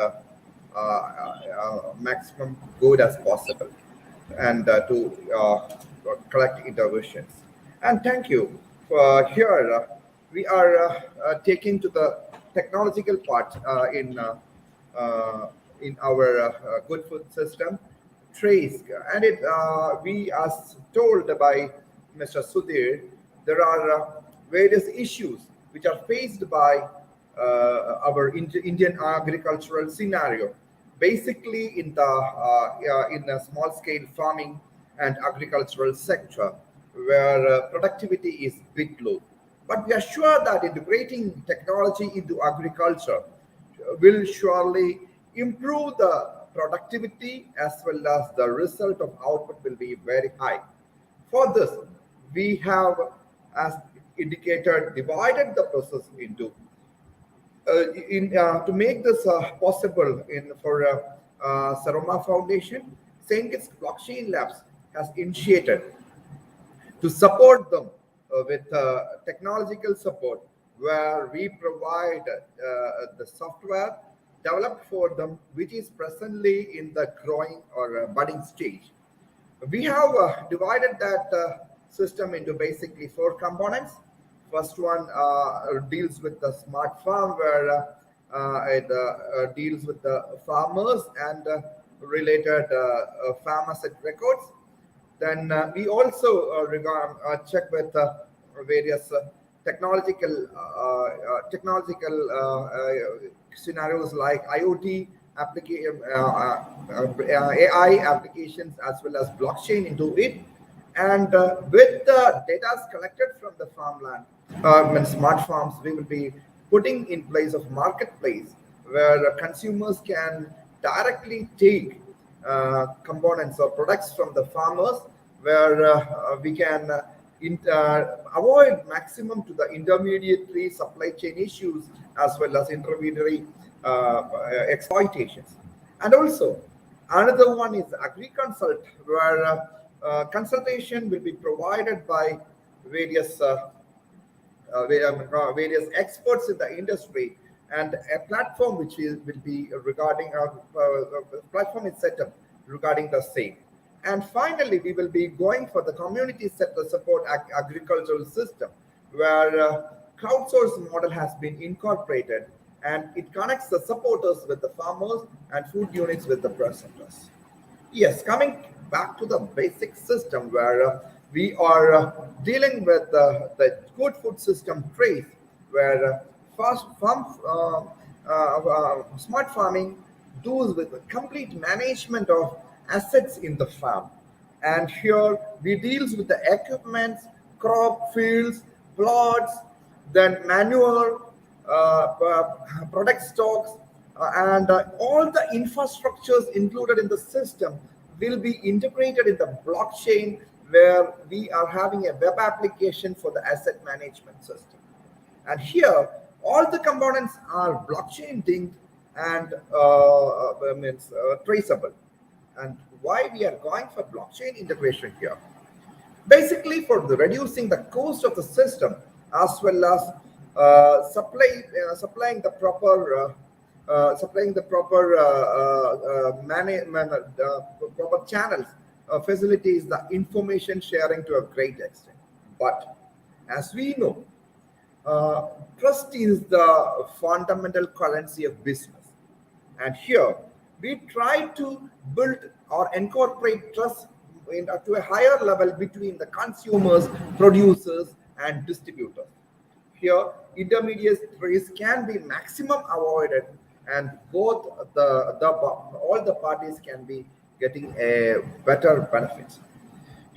S6: maximum good as possible, and to collect interventions. And thank you for here. We are taking to the technological part in our good food system trace, and it we as told by Mr. Sudhir, there are various issues which are faced by our Indian agricultural scenario, basically in a small scale farming and agricultural sector, where productivity is bit low. But we are sure that integrating technology into agriculture will surely improve the productivity, as well as the result of output will be very high. For this, we have, as indicated, divided the process into to make this possible for Saroma Foundation. St. Kitts Blockchain Labs has initiated to support them with technological support, where we provide the software developed for them, which is presently in the growing or budding stage. We have divided that system into basically 4 components. First one deals with the smart farm, where it deals with the farmers and related farm asset records. Then we also check with various technological scenarios like IoT AI applications, as well as blockchain into it. And with the data collected from the farmland and smart farms, we will be putting in place of marketplace, where consumers can directly take components or products from the farmers, where we can avoid maximum to the intermediary supply chain issues, as well as intermediary exploitations. And also another one is Agri-Consult, where consultation will be provided by various various experts in the industry, and a platform which will be regarding our platform is set up regarding the same. And finally, we will be going for the community sector support agricultural system, where crowdsourcing model has been incorporated, and it connects the supporters with the farmers and food units with the presenters. Yes, coming back to the basic system, where we are dealing with the good food system trace, where smart farming deals with the complete management of assets in the farm. And here we deals with the equipments, crop fields, plots, then manure, product stocks, and all the infrastructures included in the system will be integrated in the blockchain, where we are having a web application for the asset management system. And here, all the components are blockchain linked and traceable. And why we are going for blockchain integration here? Basically, for reducing the cost of the system, as well as supplying the proper proper channels, facilitates the information sharing to a great extent. But as we know, trust is the fundamental currency of business. And here, we try to build or incorporate trust to a higher level between the consumers, producers, and distributors. Here, intermediaries can be maximum avoided, and both all the parties can be getting a better benefit.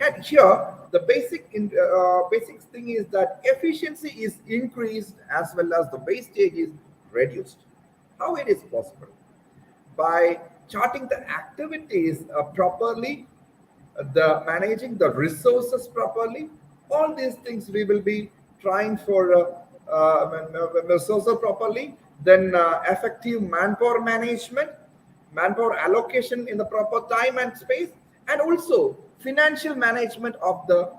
S6: And here, the basic thing is that efficiency is increased as well as the wastage is reduced. How it is possible? By charting the activities properly, the managing the resources properly. All these things we will be trying for resources properly. Then effective manpower management, manpower allocation in the proper time and space, and also financial management of the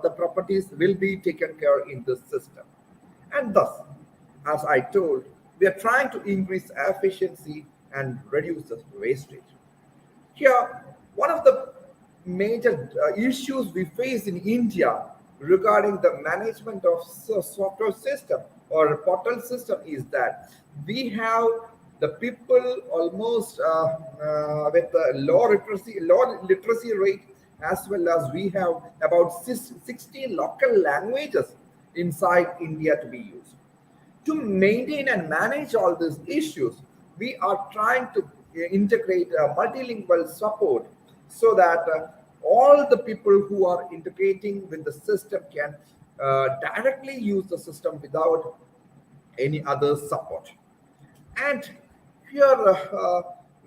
S6: the properties will be taken care in this system. And thus, as I told, we are trying to increase efficiency and reduce the wastage. Here, one of the major issues we face in India regarding the management of software system or portal system is that we have the people almost with a low literacy rate, as well as we have about 60 local languages inside India to be used. To maintain and manage all these issues, we are trying to integrate multilingual support, so that all the people who are integrating with the system can directly use the system without any other support. And here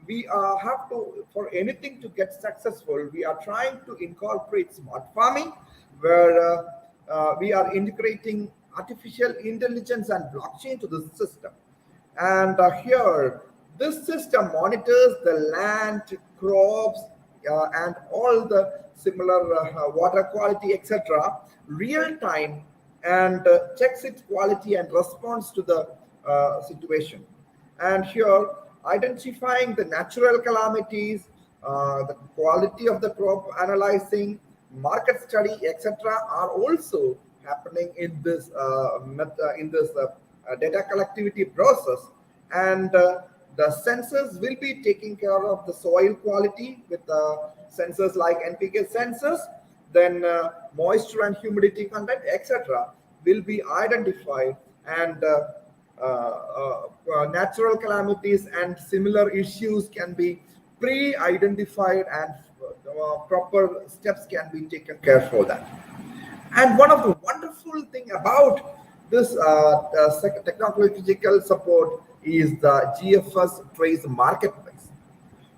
S6: we have to, for anything to get successful, we are trying to incorporate smart farming, where we are integrating artificial intelligence and blockchain to the system. And here, this system monitors the land, crops, and all the similar water quality, etc., real time, and checks its quality and responds to the situation. And here, identifying the natural calamities, the quality of the crop analyzing, market study, etc., are also happening in this data collectivity process. And the sensors will be taking care of the soil quality with sensors like NPK sensors, then moisture and humidity content, etc., will be identified, and natural calamities and similar issues can be pre-identified, and proper steps can be taken care for that. And one of the wonderful thing about this technological support is the GFS Trace Marketplace.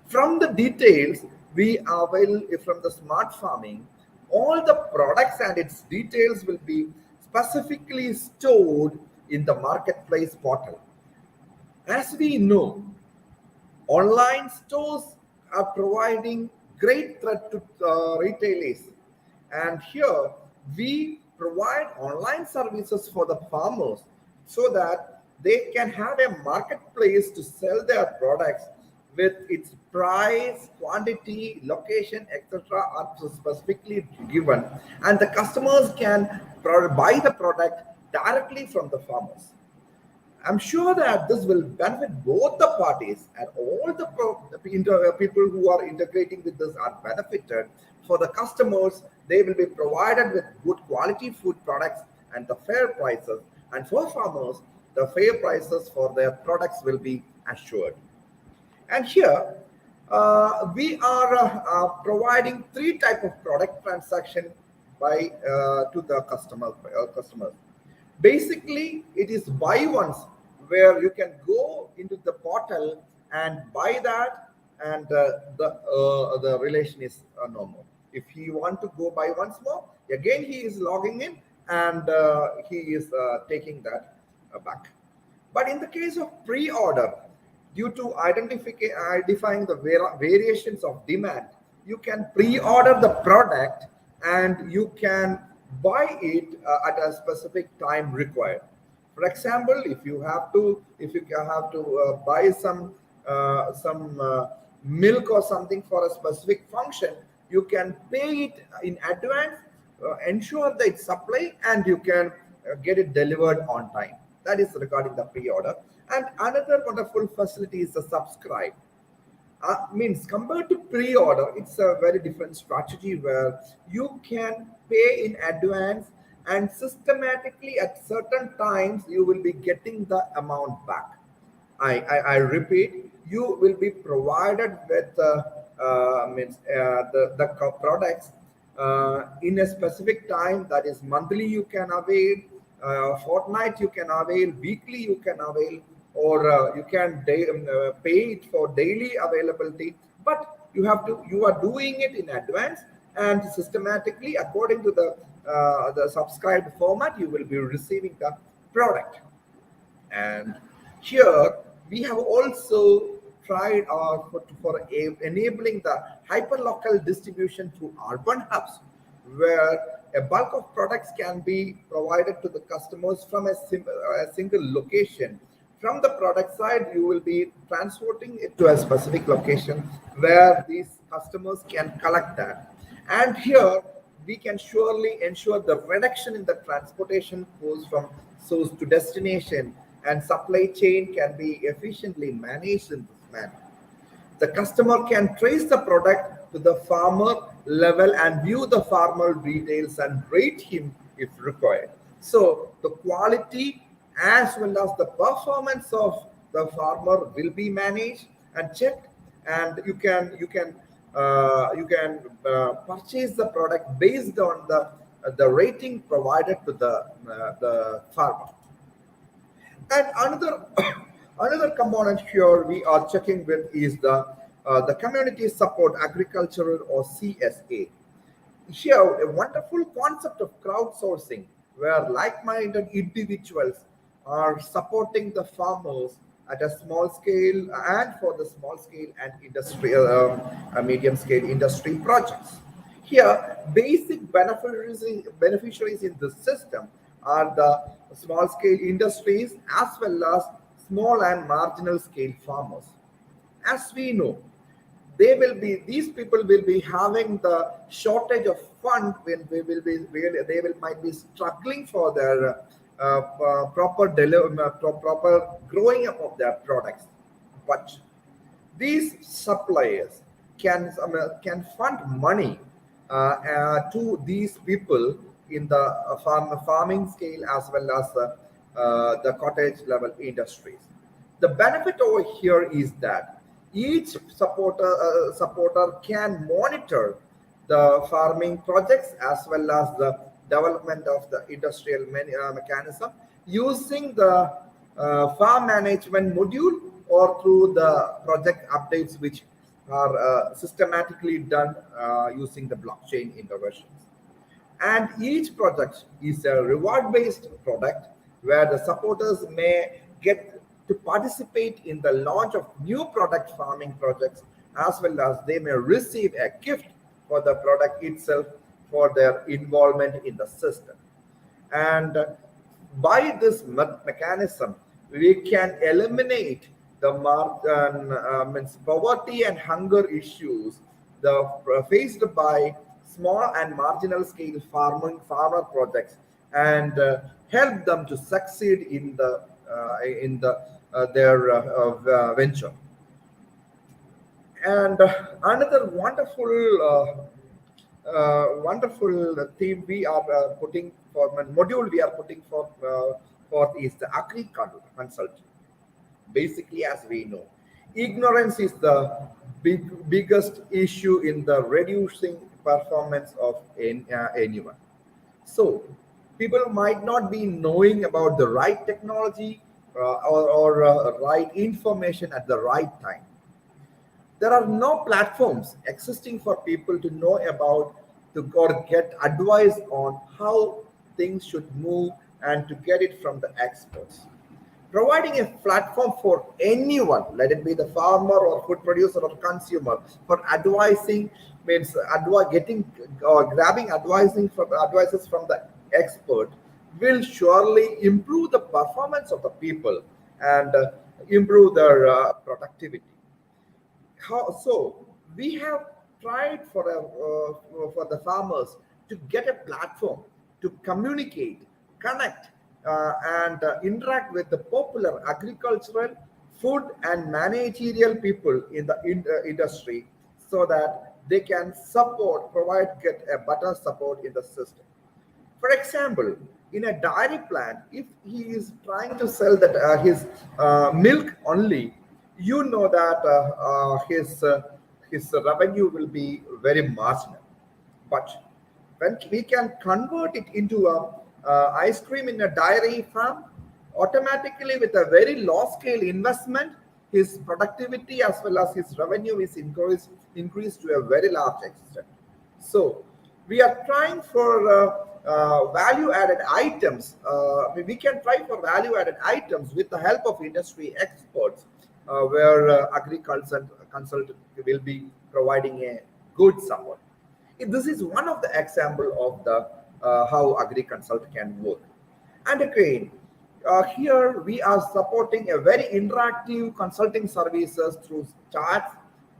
S6: From the details we avail from the smart farming, all the products and its details will be specifically stored in the marketplace portal. As we know, online stores are providing great threat to retailers, and here we provide online services for the farmers, so that they can have a marketplace to sell their products with its price, quantity, location, etc., are specifically given, and the customers can buy the product directly from the farmers. I'm sure that this will benefit both the parties, and all the people who are integrating with this are benefited. For the customers, they will be provided with good quality food products and the fair prices. And for farmers, the fair prices for their products will be assured. And here, we are providing three types of product transaction to the customers. Basically, it is buy once, where you can go into the portal and buy that, and the relation is normal. If he want to go buy once more, again he is logging in, and he is taking that back. But in the case of pre-order, due to identifying the variations of demand, you can pre-order the product and you can buy it at a specific time required. For example, if you have to buy some milk or something for a specific function, you can pay it in advance, ensure that it's supply, and you can get it delivered on time. That is regarding the pre-order. And another wonderful facility is the subscribe. Means compared to pre-order, it's a very different strategy where you can pay in advance, and systematically at certain times you will be getting the amount back. I repeat, you will be provided with the products in a specific time, that is monthly you can avail, fortnight you can avail, weekly you can avail, or you can pay it for daily availability. But you are doing it in advance, and systematically according to the subscribed format, you will be receiving the product. And here we have also tried for enabling the hyperlocal distribution through urban hubs, where a bulk of products can be provided to the customers from a single location. From the product side, you will be transporting it to a specific location where these customers can collect that. And here we can surely ensure the reduction in the transportation costs from source to destination, and supply chain can be efficiently managed in this manner. The customer can trace the product to the farmer level and view the farmer details and rate him if required. So the quality as well as the performance of the farmer will be managed and checked, and you can purchase the product based on the rating provided to the farmer. And another component here we are checking with is the community support agricultural, or CSA. Here, a wonderful concept of crowdsourcing, where like-minded individuals are supporting the farmers at a small scale, and for the small scale and industrial, medium scale industry projects. Here, basic beneficiaries in the system are the small scale industries as well as small and marginal scale farmers. As we know, these people will be having the shortage of fund, when might be struggling for their proper growing up of their products. But these suppliers can fund money to these people in the farming scale as well as the cottage level industries. The benefit over here is that each supporter can monitor the farming projects as well as the development of the industrial mechanism using the farm management module, or through the project updates, which are systematically done using the blockchain interventions. And each project is a reward-based product, where the supporters may get to participate in the launch of new product farming projects, as well as they may receive a gift for the product itself for their involvement in the system. And by this mechanism, we can eliminate the poverty and hunger issues faced by small and marginal scale farmer projects, and help them to succeed in their venture. And another wonderful theme we are putting for module we are putting forth is the agri-consulting. Basically, as we know, ignorance is the biggest issue in the reducing performance of anyone. So people might not be knowing about the right technology or right information at the right time. There are no platforms existing for people to know about or get advice on how things should move and to get it from the experts. Providing a platform for anyone, let it be the farmer or food producer or consumer, for advising means getting or grabbing advices from the expert will surely improve the performance of the people and improve their productivity. So we have tried for the farmers to get a platform to communicate, connect, and interact with the popular agricultural, food, and managerial people in the industry, so that they can get a better support in the system. For example, in a dairy plant, if he is trying to sell his milk only, you know that his revenue will be very marginal. But when we can convert it into a ice cream in a dairy farm, automatically with a very low scale investment, his productivity as well as his revenue is increased to a very large extent. So we are trying for value added items. We can try for value added items with the help of industry experts, where agriculture consultant will be providing a good support. This is one of the example of the how agri-consult can work. And again, here we are supporting a very interactive consulting services through chats,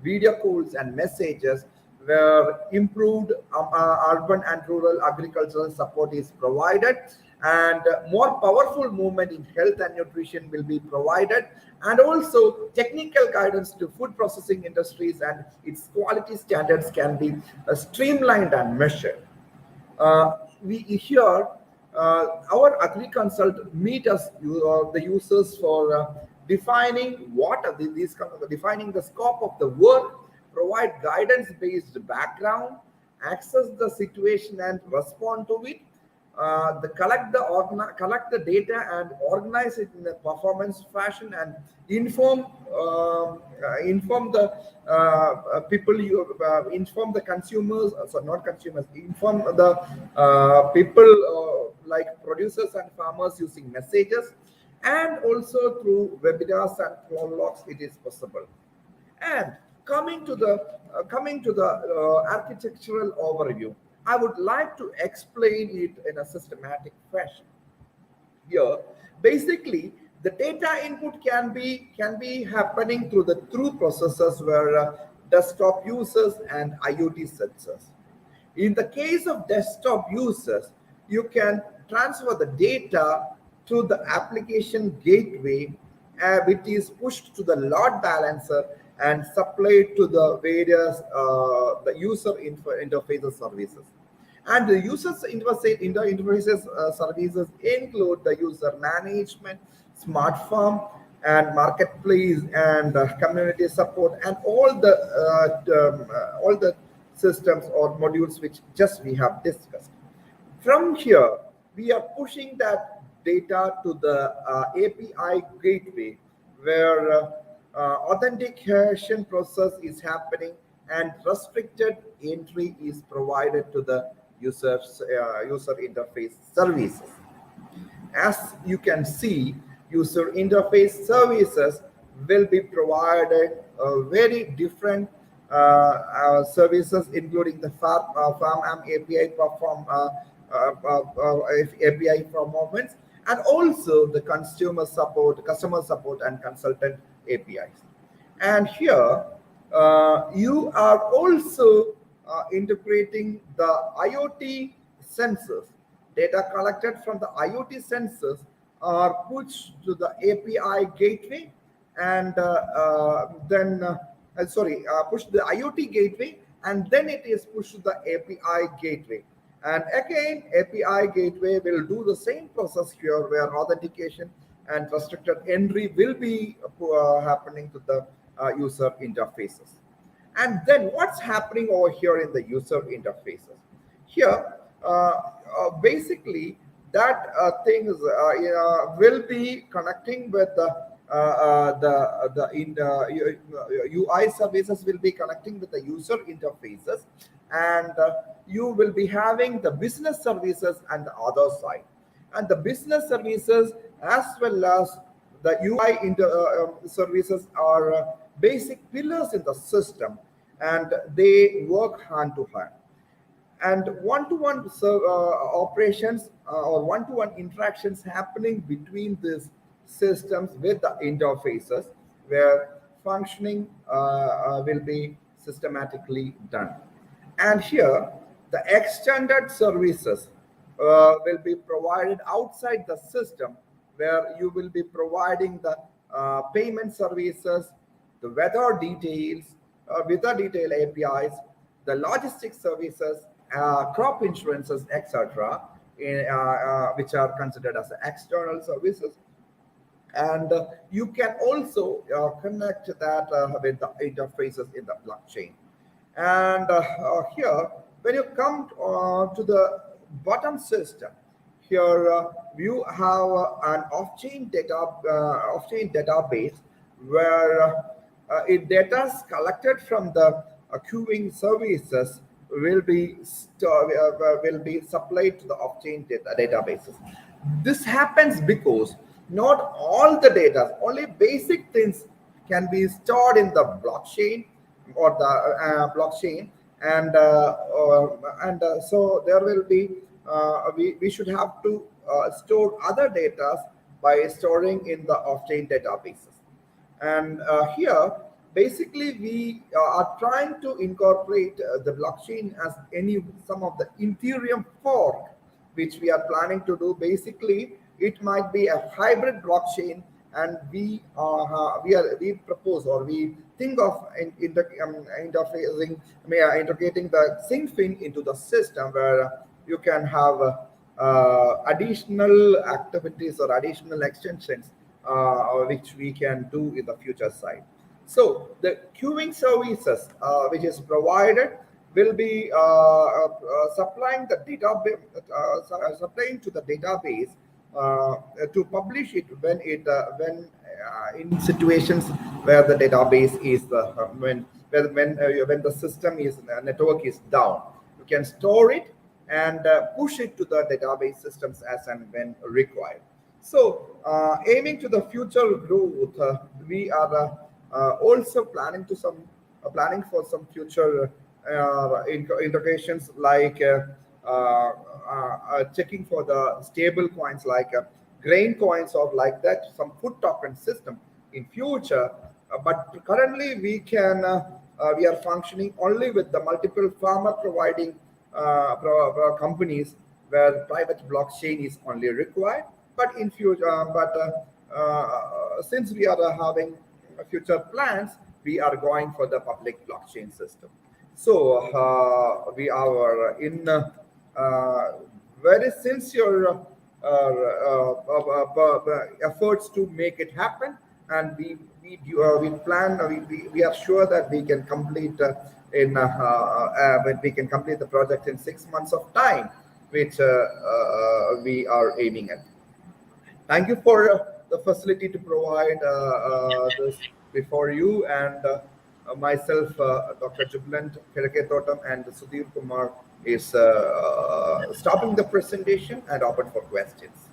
S6: video calls, and messages, where improved urban and rural agricultural support is provided, and more powerful movement in health and nutrition will be provided, and also technical guidance to food processing industries and its quality standards can be streamlined and measured. We here our agri-consult meet us the users for defining defining the scope of the work, provide guidance based background, access the situation and respond to it, collect the data and organize it in a performance fashion, and inform the people, inform the consumers, so not consumers, inform the people like producers and farmers using messages, and also through webinars and phone logs it is possible. And coming to the architectural overview, I would like to explain it in a systematic fashion. Here, basically, the data input can be happening through processors, where desktop users and IoT sensors. In the case of desktop users, you can transfer the data to the application gateway, which is pushed to the load balancer and supplied to the various the user interfaces services. And the users interfaces services include the user management, smart farm, and marketplace, and community support, and all the systems or modules which just we have discussed. From here, we are pushing that data to the API gateway, where authentication process is happening and restricted entry is provided to the user interface services. As you can see, user interface services will be provided very different services, including the farm API API performance, and also the customer support, and consultant APIs. And here you are also integrating the IoT sensors. Data collected from the IoT sensors are pushed to the API gateway, and push the IoT gateway, and then it is pushed to the API gateway. And again, API gateway will do the same process here, where authentication and restricted entry will be happening to the user interfaces. And then what's happening over here in the user interfaces? Here, basically that things will be connecting with the UI services will be connecting with the user interfaces, and you will be having the business services and the other side, and the business services as well as the UI services are basic pillars in the system, and they work hand to hand. And one-to-one operations or one-to-one interactions happening between these systems with the interfaces, where functioning will be systematically done. And here the extended services will be provided outside the system, where you will be providing the payment services, the weather detail APIs, the logistics services, crop insurances, etc., which are considered as external services. And you can also connect that with the interfaces in the blockchain. And here, when you come to the bottom system, here you have an off-chain database where data is collected from the queuing services will be supplied to the off-chain databases. This happens because not all the data, only basic things can be stored in the blockchain or the blockchain, and so there will be we should have to store other data by storing in the off-chain databases. And here basically we are trying to incorporate the blockchain as some of the Ethereum fork, which we are planning to do. Basically it might be a hybrid blockchain, and we propose, or we think of integrating the SyncFin into the system, where you can have additional activities or additional extensions which we can do in the future side. So the queuing services which is provided will be supplying the database, supplying to the database to publish it when in situations where the database is when the system is network is down. You can store it and push it to the database systems as and when required. So aiming to the future growth, we are also planning for some future integrations, like checking for the stable coins, like grain coins, or like that, some food token system in future. But currently we are functioning only with the multiple farmer providing companies, where private blockchain is only required. But in future, since we are having future plans, we are going for the public blockchain system. So we are in very sincere efforts to make it happen, and we are sure that we can complete we can complete the project in 6 months of time, which we are aiming at. Thank you for the facility to provide this before you, and myself, Dr. Jubilant Keraketotam, and Sudhir Kumar is stopping the presentation and open for questions.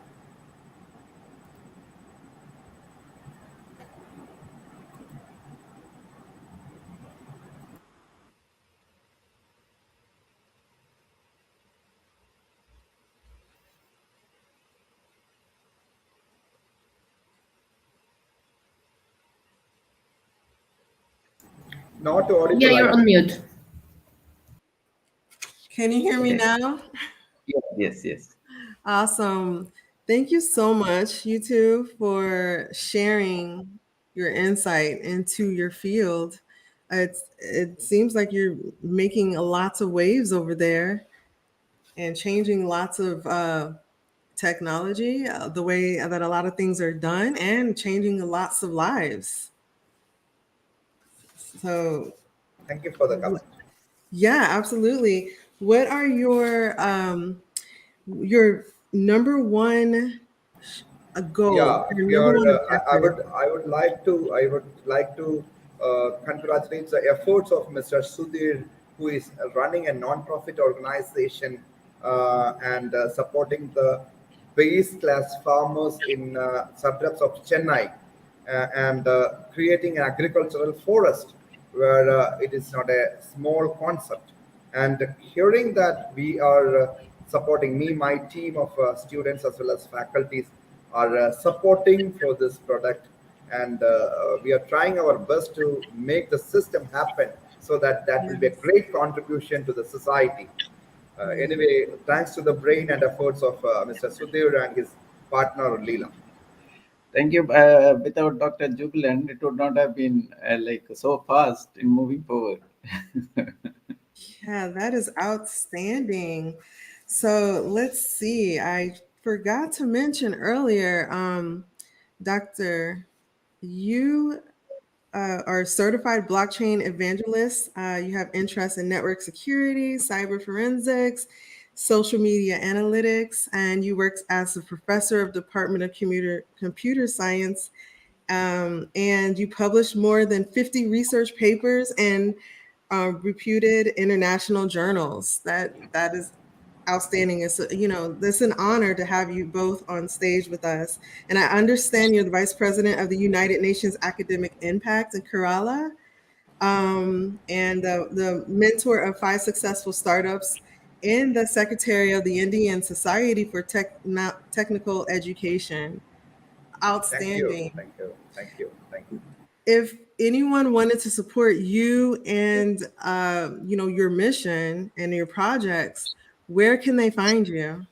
S6: Not audible.
S3: Yeah, you're on mute.
S4: Can you hear me now?
S22: Yes.
S4: Awesome. Thank you so much, you two, for sharing your insight into your field. It seems like you're making lots of waves over there and changing lots of technology, the way that a lot of things are done, and changing lots of lives. So
S6: thank you for the comment.
S4: Yeah, absolutely. what are your number one goal,
S6: Yeah,
S4: your
S6: we
S4: number
S6: are.
S4: one objective?
S6: I would like to congratulate the efforts of Mr. Sudhir, who is running a non-profit organization and supporting the base class farmers in suburbs of Chennai and creating an agricultural forest where it is not a small concept. And hearing that we are supporting me, my team of students as well as faculties are supporting for this product, and we are trying our best to make the system happen so that that will be a
S4: Yes.
S6: great contribution to the society.
S4: Yes.
S6: Anyway, thanks to the brain and efforts of Mr. Sudhir and his partner Leela.
S22: Thank you. Without Dr. Jubilant, it would not have been like so fast in moving forward.
S4: Yeah, that is outstanding. So let's see. I forgot to mention earlier, Doctor, you are a certified blockchain evangelist. You have interest in network security, cyber forensics, social media analytics, and you work as a professor of Department of Computer Science. And you published more than 50 research papers and reputed international journals. That is outstanding. It's it's an honor to have you both on stage with us. And I understand you're the vice president of the United Nations Academic Impact in Kerala, and the mentor of 5 successful startups, and the secretary of the Indian Society for Technical Education.
S6: Thank you,
S4: Outstanding.
S6: thank you, thank you, thank you.
S4: If anyone wanted to support you and your mission and your projects, where can they find you?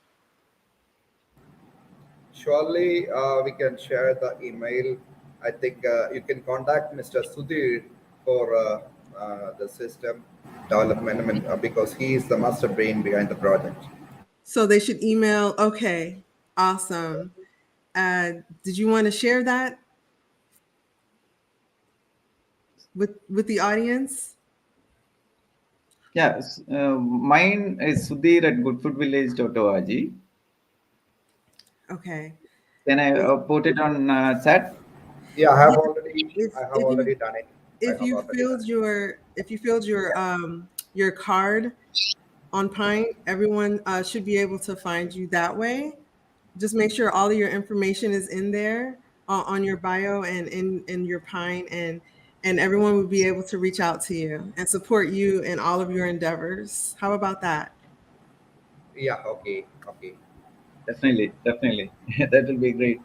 S6: Surely we can share the email. I think you can contact Mr. Sudhir for the system development, because he is the master brain behind the project.
S4: So they should email. Okay, awesome. Did you want to share that with the audience?
S22: Yeah, mine is Sudhir at goodfoodvillage.org.
S4: Okay.
S22: Can I put it on chat?
S6: Yeah, I have
S4: Yeah.
S6: already.
S4: If
S6: I have
S4: if you
S6: already done it. I
S4: if
S6: have
S4: you
S6: already done
S4: filled
S6: it.
S4: your card on Pine, everyone should be able to find you that way. Just make sure all of your information is in there on your bio and in your Pine, and everyone would be able to reach out to you and support you in all of your endeavors. How about that?
S6: Yeah. Okay. Okay.
S22: Definitely, definitely. That will be great.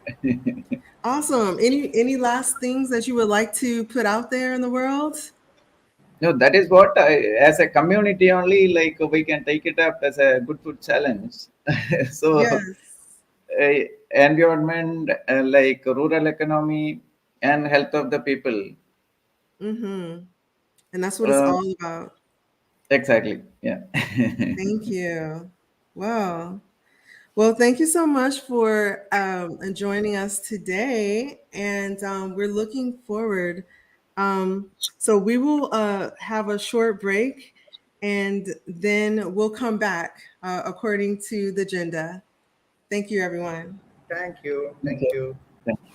S4: Awesome. Any last things that you would like to put out there in the world?
S22: No, that is what as a community only, like we can take it up as a good food challenge. So,
S4: Yes.
S22: environment, like rural economy and health of the people.
S4: Mm-hmm. And that's what it's
S22: Uh,
S4: all about.
S22: exactly. Yeah.
S4: Thank you. Wow. Well, thank you so much for joining us today. And we're looking forward. So we will have a short break, and then we'll come back according to the agenda. Thank you, everyone.
S6: Thank you. Thank
S22: Okay.
S6: you.
S22: Thank you.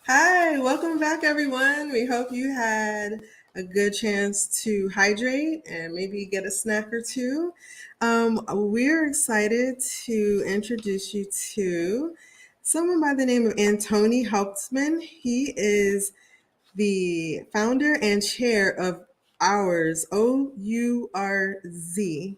S4: Hi, welcome back, everyone. We hope you had a good chance to hydrate and maybe get a snack or two. We're excited to introduce you to someone by the name of Antony Hauptmann. He is the founder and chair of OURZ, OURZ.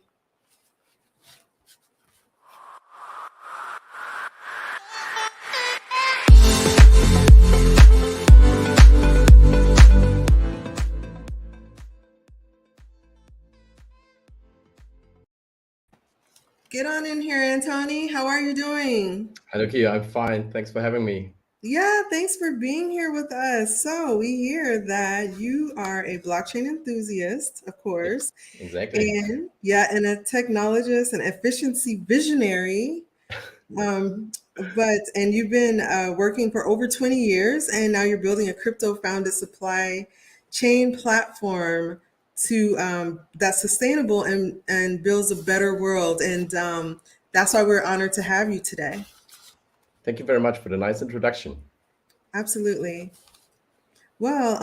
S4: Get on in here, Antony. How are you doing?
S5: Hello, Kia. I'm fine. Thanks for having me.
S4: Yeah, thanks for being here with us. So we hear that you are a blockchain enthusiast, of course.
S5: Exactly.
S4: And yeah, and a technologist and efficiency visionary. And you've been working for over 20 years, and now you're building a crypto-founded supply chain platform to that's sustainable and builds a better world. And that's why we're honored to have you today.
S5: Thank you very much for the nice introduction.
S4: Absolutely. Well,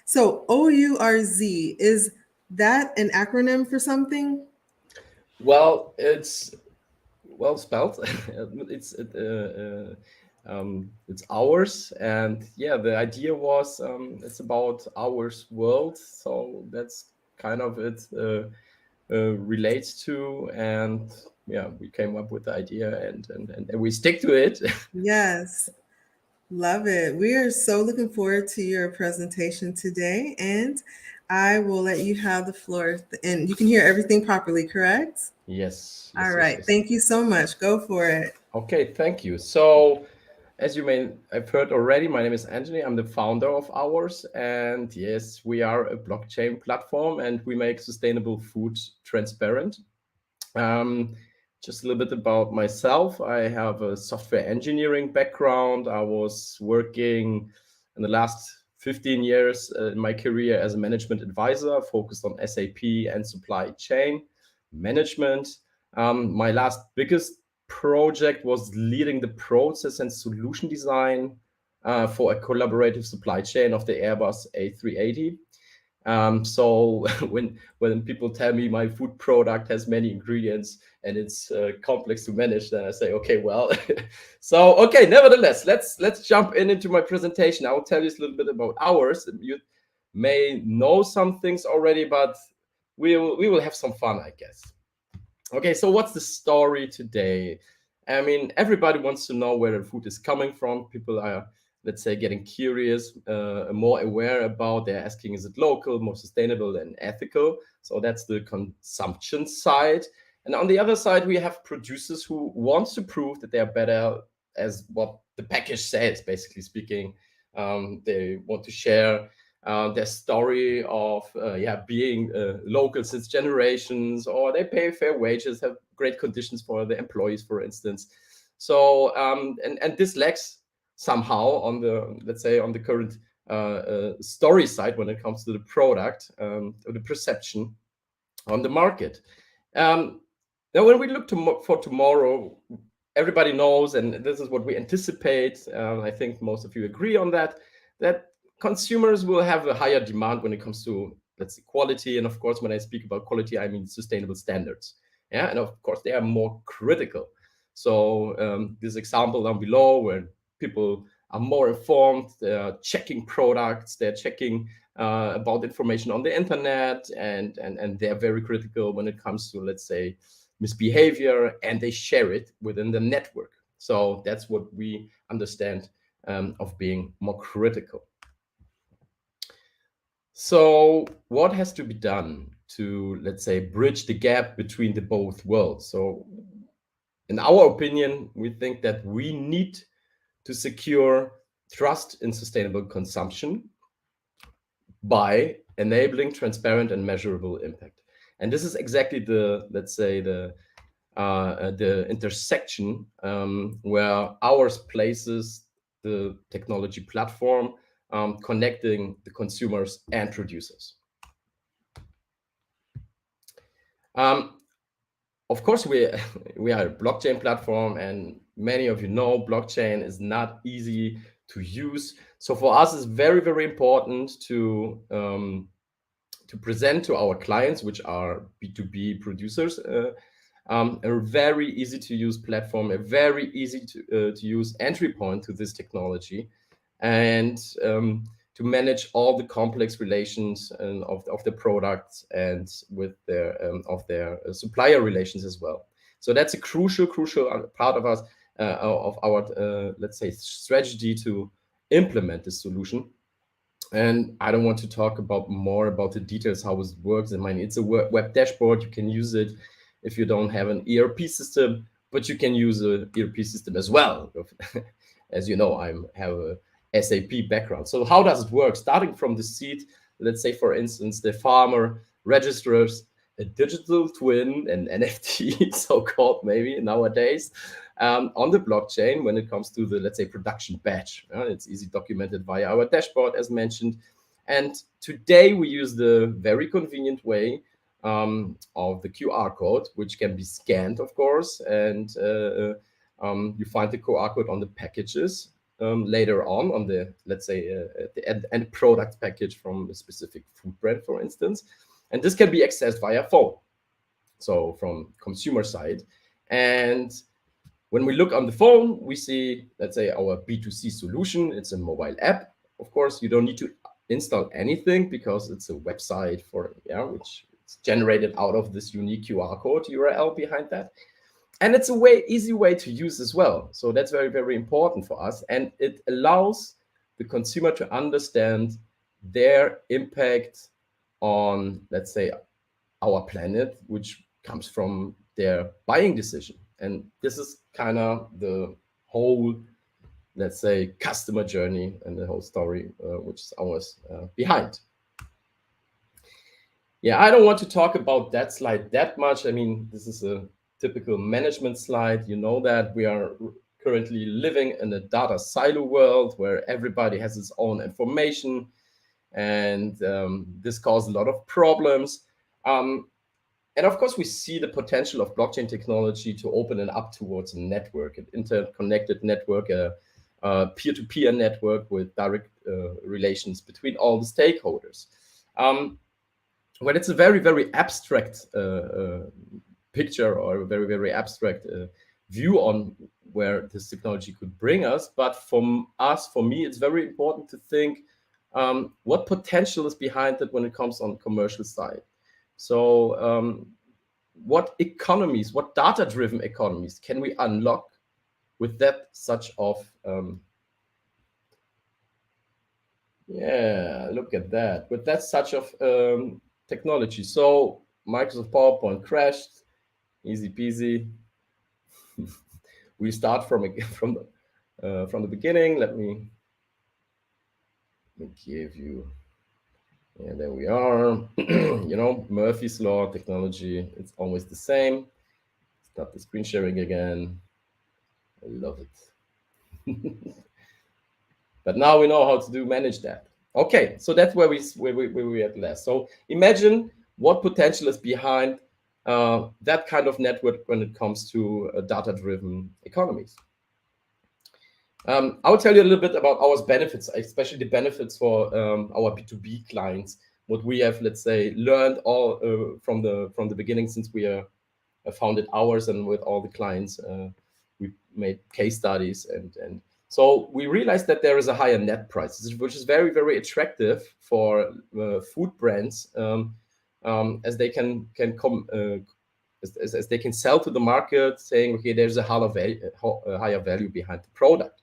S4: so OURZ, is that an acronym for something?
S5: Well, it's well spelled. It's ours, and yeah, the idea was it's about ours world, so that's kind of it relates to, and yeah, we came up with the idea, and we stick to it.
S4: Yes. Love it. We are so looking forward to your presentation today, and I will let you have the floor. And you can hear everything properly, correct?
S5: Yes.
S4: All right. Thank you so much. Go for it.
S5: Okay, thank you. So, as you may have heard already, my name is Anthony. I'm the founder of OURZ, and yes, we are a blockchain platform, and we make sustainable food transparent. Just a little bit about myself. I have a software engineering background. I was working in the last 15 years in my career as a management advisor, focused on SAP and supply chain management. My last biggest project was leading the process and solution design for a collaborative supply chain of the Airbus A380. So when people tell me my food product has many ingredients and it's complex to manage, then I say, okay, well, so okay. Nevertheless, let's jump into my presentation. I will tell you a little bit about OURZ. You may know some things already, but we will have some fun, I guess. Okay, so what's the story today? I mean, everybody wants to know where the food is coming from. People are, let's say, getting curious, more aware about. They're asking, is it local, more sustainable, and ethical? So that's the consumption side. And on the other side, we have producers who want to prove that they are better as what the package says, basically speaking. They want to share their story of being local since generations, or they pay fair wages, have great conditions for the employees, for instance. So and this lacks somehow on the, let's say, on the current story side when it comes to the product or the perception on the market. Now, when we look for tomorrow, everybody knows, and this is what we anticipate. I think most of you agree on that consumers will have a higher demand when it comes to, let's say, quality. And of course, when I speak about quality, I mean sustainable standards. Yeah, and of course, they are more critical. So this example down below, where people are more informed, they're checking products, they're checking about information on the internet, and they're very critical when it comes to, let's say, misbehavior, and they share it within the network. So that's what we understand of being more critical. So what has to be done to, let's say, bridge the gap between the both worlds? So in our opinion, we think that we need to secure trust in sustainable consumption by enabling transparent and measurable impact. And this is exactly the, let's say, the intersection where OURZ places the technology platform, connecting the consumers and producers. Of course, we are a blockchain platform, and many of you know blockchain is not easy to use. So for us, it's very, very important to present to our clients, which are B2B producers, a very easy to use platform, a very easy to use entry point to this technology, and to manage all the complex relations of the products and with their supplier relations as well. So that's a crucial part of us of our let's say strategy to implement this solution. And I don't want to talk more about the details how it works. I mean, it's a web dashboard. You can use it if you don't have an ERP system, but you can use an ERP system as well. As you know, I have a SAP background. So how does it work? Starting from the seed, let's say, for instance, the farmer registers a digital twin, an NFT, so-called maybe nowadays, on the blockchain when it comes to the, let's say, production batch. It's easy documented via our dashboard, as mentioned. And today we use the very convenient way of the QR code, which can be scanned, of course, and you find the QR code on the packages later on the, let's say, the end product package from a specific food brand, for instance. And this can be accessed via phone, so from consumer side. And when we look on the phone, we see, let's say, our B2C solution. It's a mobile app. Of course, you don't need to install anything because it's a website which is generated out of this unique QR code URL behind that. And it's a easy way to use as well. So that's very, very important for us. And it allows the consumer to understand their impact on, let's say, our planet, which comes from their buying decision. And this is kind of the whole, let's say, customer journey and the whole story, which is ours behind. Yeah, I don't want to talk about that slide that much. I mean, this is a typical management slide. You know that we are currently living in a data silo world where everybody has its own information, and this causes a lot of problems. And of course, we see the potential of blockchain technology to open it up towards a network, an interconnected network, a peer-to-peer network with direct relations between all the stakeholders. When it's a very, very abstract picture or a very, very abstract view on where this technology could bring us, but for me, it's very important to think what potential is behind it when it comes on commercial side. So what economies, what data-driven economies can we unlock with that such of, look at that, with that such of technology. So Microsoft PowerPoint crashed, easy peasy. We start from the beginning. Let me give you. Yeah, there we are. You know, Murphy's Law, technology, it's always the same. Start the screen sharing again. I love it. But now we know how to manage that. Okay, so that's where we at last. So imagine what potential is behind that kind of network when it comes to data-driven economies. I will tell you a little bit about our benefits, especially the benefits for our B2B clients, what we have, let's say, learned all from the beginning since we founded ours, and with all the clients, we made case studies. And so we realized that there is a higher net price, which is very, very attractive for food brands, as they can come as they can sell to the market saying, okay, there's a higher value behind the product.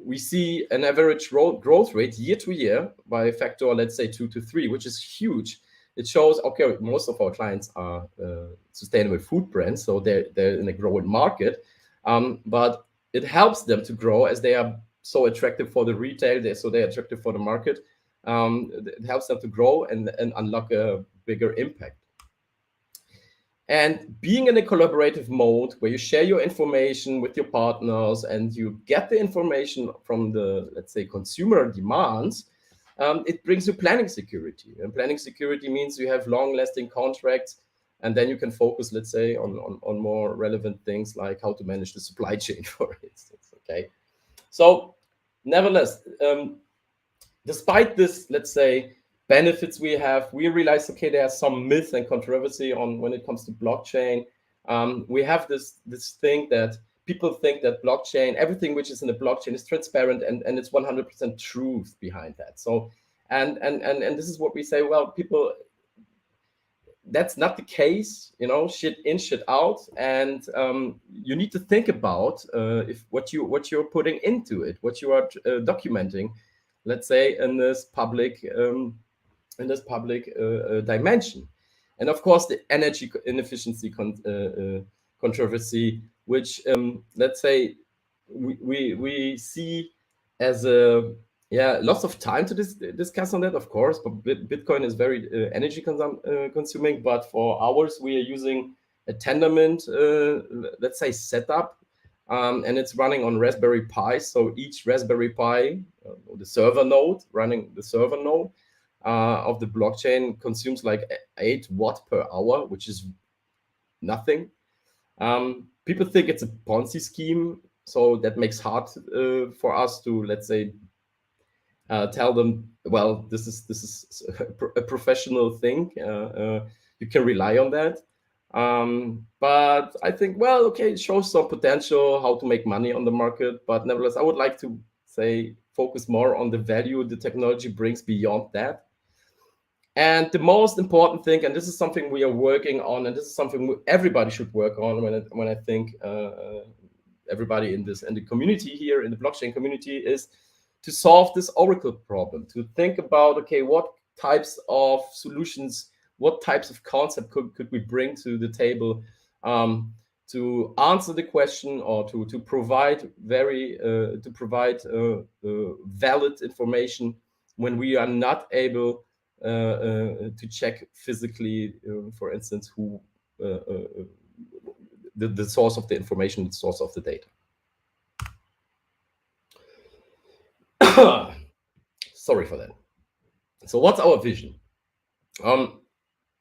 S5: We see an average growth rate year to year by a factor, let's say 2 to 3, which is huge. It shows, okay, most of our clients are sustainable food brands, so they're in a growing market, but it helps them to grow as they are so attractive for the retail, they're attractive for the market. It helps them to grow and unlock a bigger impact. And being in a collaborative mode where you share your information with your partners and you get the information from the, let's say, consumer demands, it brings you planning security. And planning security means you have long-lasting contracts, and then you can focus, let's say, on more relevant things like how to manage the supply chain, for instance. Okay, so nevertheless, despite this, let's say, benefits we have, we realize, okay, there are some myths and controversy on when it comes to blockchain. We have this thing that people think that blockchain, everything which is in the blockchain is transparent, and it's 100% truth behind that. So, and this is what we say, well, people, that's not the case, you know, shit in, shit out, and you need to think about if what you're putting into it, what you are documenting, let's say, in this public dimension. And of course, the energy inefficiency controversy, which let's say we see as a lots of time to discuss on that, of course, but Bitcoin is very energy consuming. But for ours, we are using a Tendermint, let's say, setup, and it's running on Raspberry Pi. So each Raspberry Pi, the server node, running the server node of the blockchain, consumes like 8 watts per hour, which is nothing. People think it's a Ponzi scheme, so that makes hard for us to, let's say, tell them, well, this is a professional thing. You can rely on that. But I think, well, okay, it shows some potential how to make money on the market. But nevertheless, I would like to say focus more on the value the technology brings beyond that. And the most important thing, and this is something we are working on, and this is something everybody should work on when I think everybody in the community here, in the blockchain community, is to solve this Oracle problem, to think about, okay, what types of solutions, what types of concept could we bring to the table to answer the question, or to provide valid information when we are not able to check physically, for instance, who the source of the information, the source of the data. Sorry for that. So what's our vision?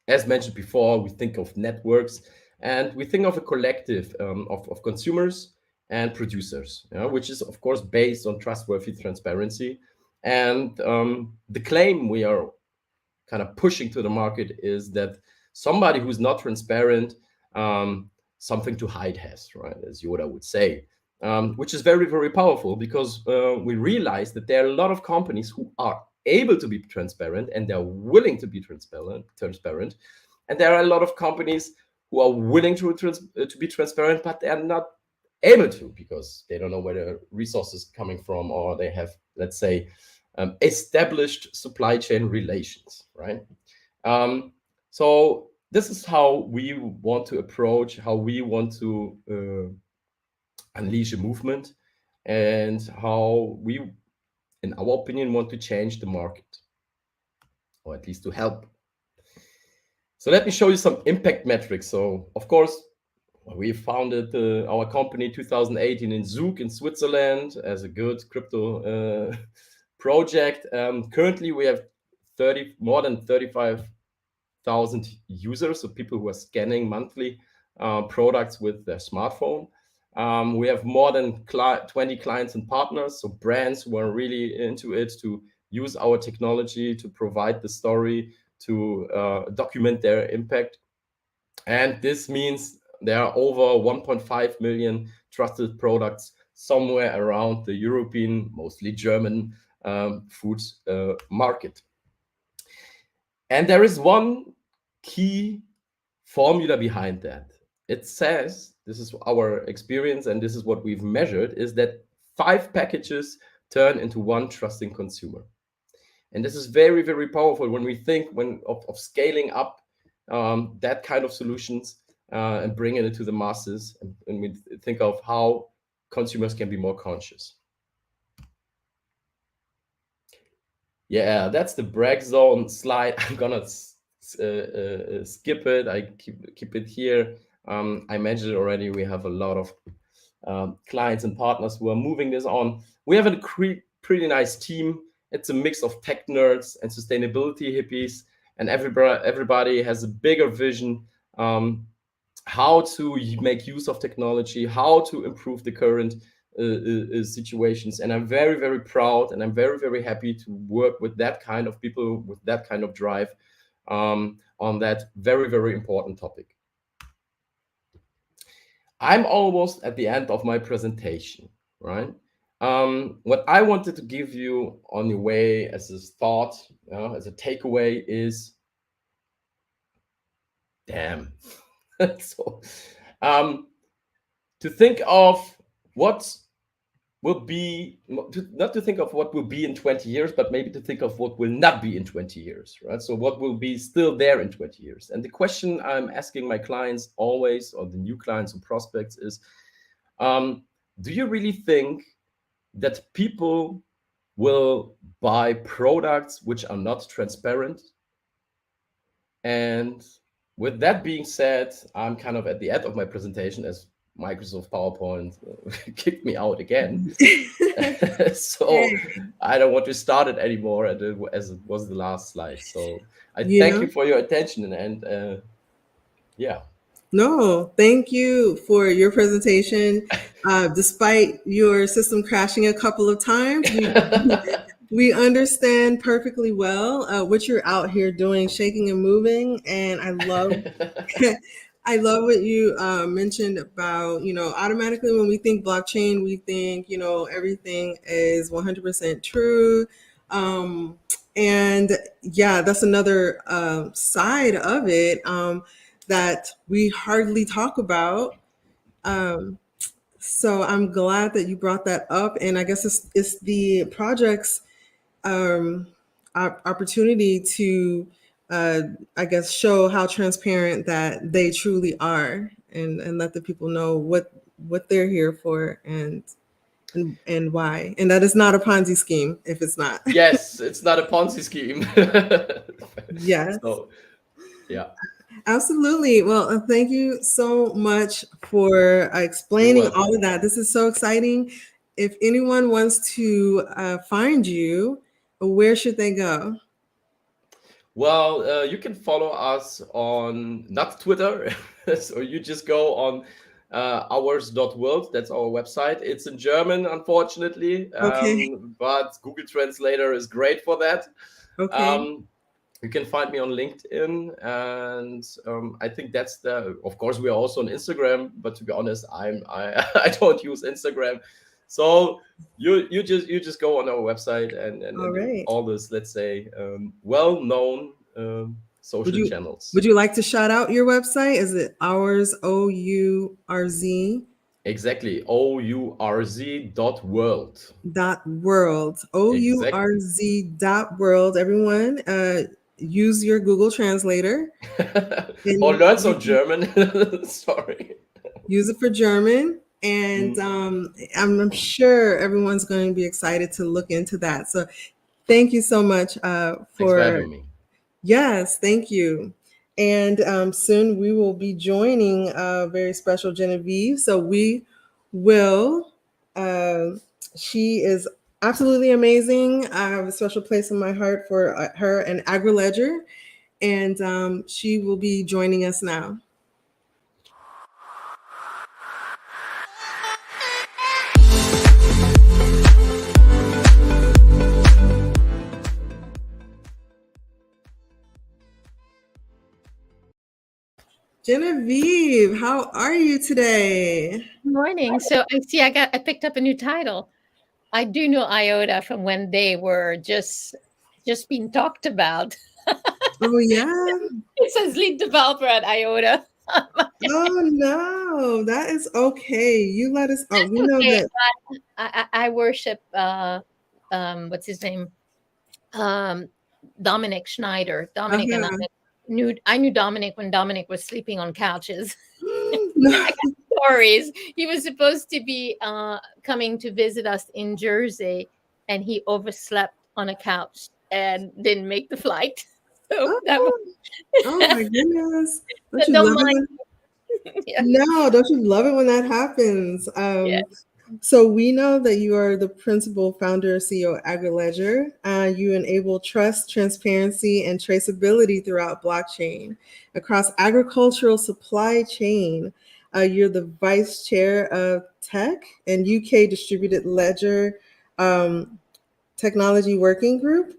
S5: As mentioned before, we think of networks, and we think of a collective of consumers and producers, which is, of course, based on trustworthy transparency. And the claim we are kind of pushing to the market is that somebody who's not transparent, something to hide has, right, as Yoda would say. Which is very, very powerful, because we realize that there are a lot of companies who are able to be transparent, and they're willing to be transparent, and there are a lot of companies who are willing to be transparent, but they're not able to, because they don't know where the resources coming from, or they have, let's say, established supply chain relations, right? So this is how we want to approach, how we want to unleash a movement, and how we, in our opinion, want to change the market, or at least to help. So let me show you some impact metrics. So, of course, we founded our company 2018 in Zug in Switzerland as a good crypto project. Currently, we have more than 35,000 users, so people who are scanning monthly products with their smartphone. We have more than 20 clients and partners, so brands who are really into it, to use our technology to provide the story, to document their impact. And this means there are over 1.5 million trusted products somewhere around the European, mostly German food market. And there is one key formula behind that. It says, this is our experience and this is what we've measured, is that 5 packages turn into 1 trusting consumer. And this is very, very powerful when we think of scaling up that kind of solutions and bringing it to the masses, and we think of how consumers can be more conscious. Yeah, that's the brag zone slide. I'm gonna skip it. I keep it here. I mentioned already, we have a lot of clients and partners who are moving this on. We have a pretty nice team. It's a mix of tech nerds and sustainability hippies, and everybody has a bigger vision how to make use of technology, how to improve the current situations. And I'm very, very proud, and I'm very, very happy to work with that kind of people, with that kind of drive on that very, very important topic. I'm almost at the end of my presentation, right? What I wanted to give you on your way as a thought, as a takeaway is, damn. So, to think of what will be, not to think of what will be in 20 years, but maybe to think of what will not be in 20 years, right? So what will be still there in 20 years? And the question I'm asking my clients always, or the new clients and prospects, is, do you really think that people will buy products which are not transparent? And with that being said, I'm kind of at the end of my presentation, as Microsoft PowerPoint kicked me out again. So I don't want to start it anymore as it was the last slide. So I thank you for your attention, and yeah.
S4: No, thank you for your presentation. Despite your system crashing a couple of times, we understand perfectly well what you're out here doing, shaking and moving. And I love, I love what you mentioned about, automatically when we think blockchain, we think, everything is 100% true. And yeah, that's another side of it that we hardly talk about. So I'm glad that you brought that up. And I guess it's the project's opportunity to, I guess, show how transparent that they truly are, and let the people know what they're here for and why. And that is not a Ponzi scheme if it's not.
S5: Yes, it's not a Ponzi scheme.
S4: Yes.
S5: So, yeah.
S4: Absolutely. Well, thank you so much for explaining all of that. This is so exciting. If anyone wants to find you, where should they go?
S5: Well, you can follow us on, not Twitter, so you just go on hours.world. That's our website. It's in German, unfortunately,
S4: Okay.
S5: but Google Translator is great for that.
S4: Okay.
S5: You can find me on LinkedIn, and I think that's of course, we are also on Instagram, but to be honest, I don't use Instagram. So you just go on our website and
S4: All right.
S5: all this, let's say, well-known social channels.
S4: Would you like to shout out your website? Is it ours, OURZ?
S5: Exactly, OURZ.world.
S4: .world. OURZ.world. Everyone, use your Google Translator.
S5: Or learn some German. Sorry.
S4: Use it for German. And I'm sure everyone's going to be excited to look into that. So thank you so much
S5: Thanks for having me.
S4: Yes, thank you. And soon we will be joining a very special Genevieve. So we will, she is absolutely amazing. I have a special place in my heart for her and Agri-Ledger. And she will be joining us now. Genevieve, how are you today?
S7: Good morning. So I see I picked up a new title. I do know IOTA from when they were just being talked about.
S4: Oh yeah.
S7: It says lead developer at IOTA.
S4: Oh no, that is okay. You let us. Oh, we know that.
S7: I worship. What's his name? Dominic Schneider. Dominic and I knew Dominic when Dominic was sleeping on couches. I got stories. He was supposed to be coming to visit us in Jersey, and he overslept on a couch and didn't make the flight. So that was...
S4: Oh my goodness! Don't you love it? Yeah. No, don't you love it when that happens? Yeah. So we know that you are the principal founder and CEO of Agri-Ledger. You enable trust, transparency, and traceability throughout blockchain across agricultural supply chain. You're the vice chair of Tech and UK Distributed Ledger Technology Working Group.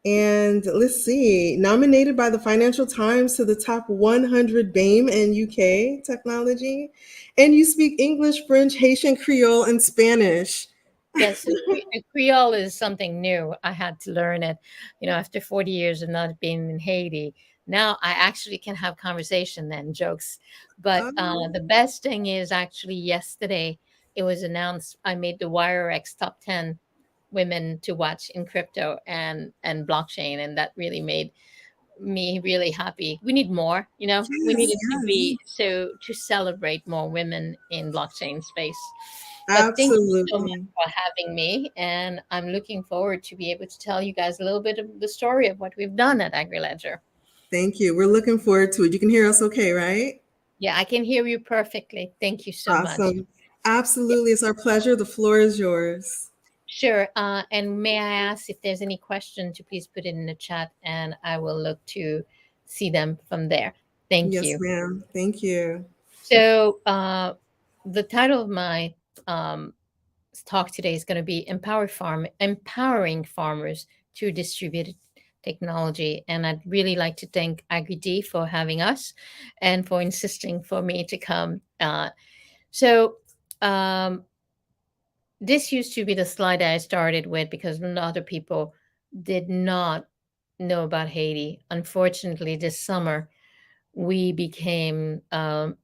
S4: And let's see, nominated by the Financial Times to the top 100 BAME and UK technology. And you speak English, French, Haitian, Creole, and Spanish.
S7: Yes, Creole is something new. I had to learn it, after 40 years of not being in Haiti. Now I actually can have conversation and jokes. But the best thing is actually yesterday it was announced I made the WireX top 10 women to watch in crypto and blockchain, and that really made me really happy. We need more, we need it to be to celebrate more women in blockchain space. But thank you so much
S4: Absolutely.
S7: for having me, and I'm looking forward to be able to tell you guys a little bit of the story of what we've done at Agri-Ledger.
S4: Thank you. We're looking forward to it. You can hear us okay, right?
S7: Yeah, I can hear you perfectly. Thank you so much.
S4: Awesome. Absolutely. It's our pleasure. The floor is yours.
S7: Sure. And may I ask if there's any question to please put it in the chat, and I will look to see them from there. Thank
S4: Yes,
S7: you.
S4: ma'am. Thank you.
S7: So the title of my talk today is going to be empowering farmers through distributed technology. And I'd really like to thank Agri-D for having us and for insisting for me to come. So this used to be the slide that I started with because a lot of people did not know about Haiti. Unfortunately, this summer, we became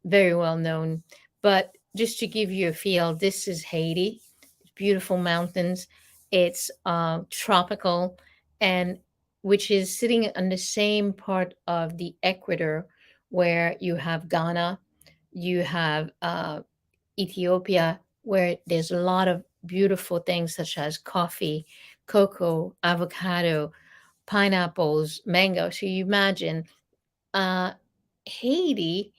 S7: very well known. But just to give you a feel, this is Haiti. Beautiful mountains. It's tropical, and which is sitting on the same part of the equator where you have Ghana, you have Ethiopia, where there's a lot of beautiful things such as coffee, cocoa, avocado, pineapples, mango. So you imagine Haiti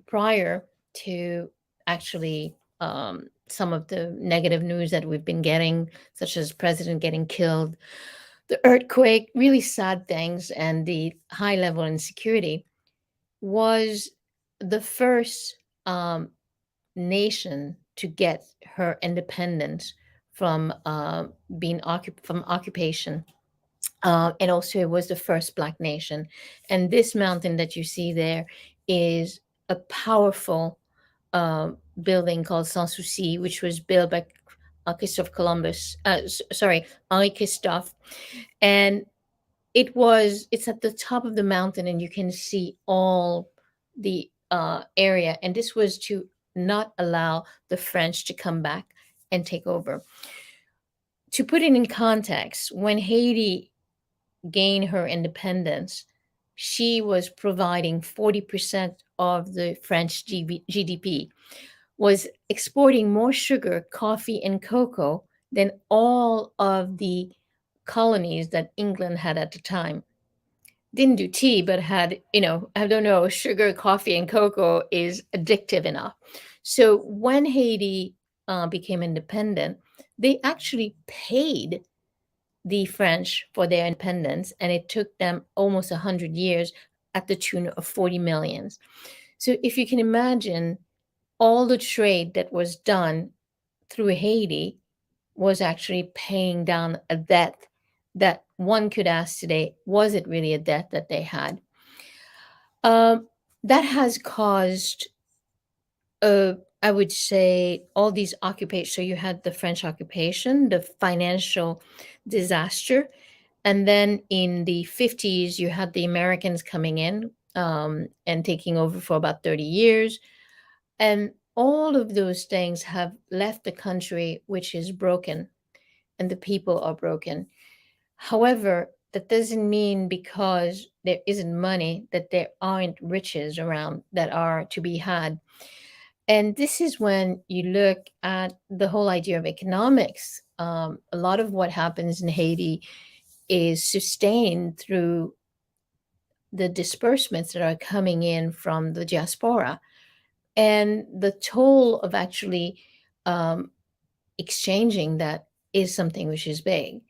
S7: prior to actually some of the negative news that we've been getting, such as president getting killed, the earthquake, really sad things, and the high level insecurity, was the first nation to get her independence from from occupation. And also, it was the first Black nation. And this mountain that you see there is a powerful building called Sans Souci, which was built by Christophe Columbus. Sorry, Henri Christophe. And it's at the top of the mountain, and you can see all the area. And this was to not allow the French to come back and take over. To put it in context, when Haiti gained her independence, she was providing 40% of the French GDP, was exporting more sugar, coffee, and cocoa than all of the colonies that England had at the time. Didn't do tea, but had, I don't know, sugar, coffee, and cocoa is addictive enough. So when Haiti became independent, they actually paid the French for their independence, and it took them almost 100 years at the tune of 40 millions. So if you can imagine, all the trade that was done through Haiti was actually paying down a debt that one could ask today, was it really a debt that they had? That has caused, I would say, all these occupations. So you had the French occupation, the financial disaster, and then in the 50s, you had the Americans coming in and taking over for about 30 years. And all of those things have left the country, which is broken, and the people are broken. However, that doesn't mean because there isn't money that there aren't riches around that are to be had. And this is when you look at the whole idea of economics. A lot of what happens in Haiti is sustained through the disbursements that are coming in from the diaspora. And the toll of actually exchanging that is something which is big.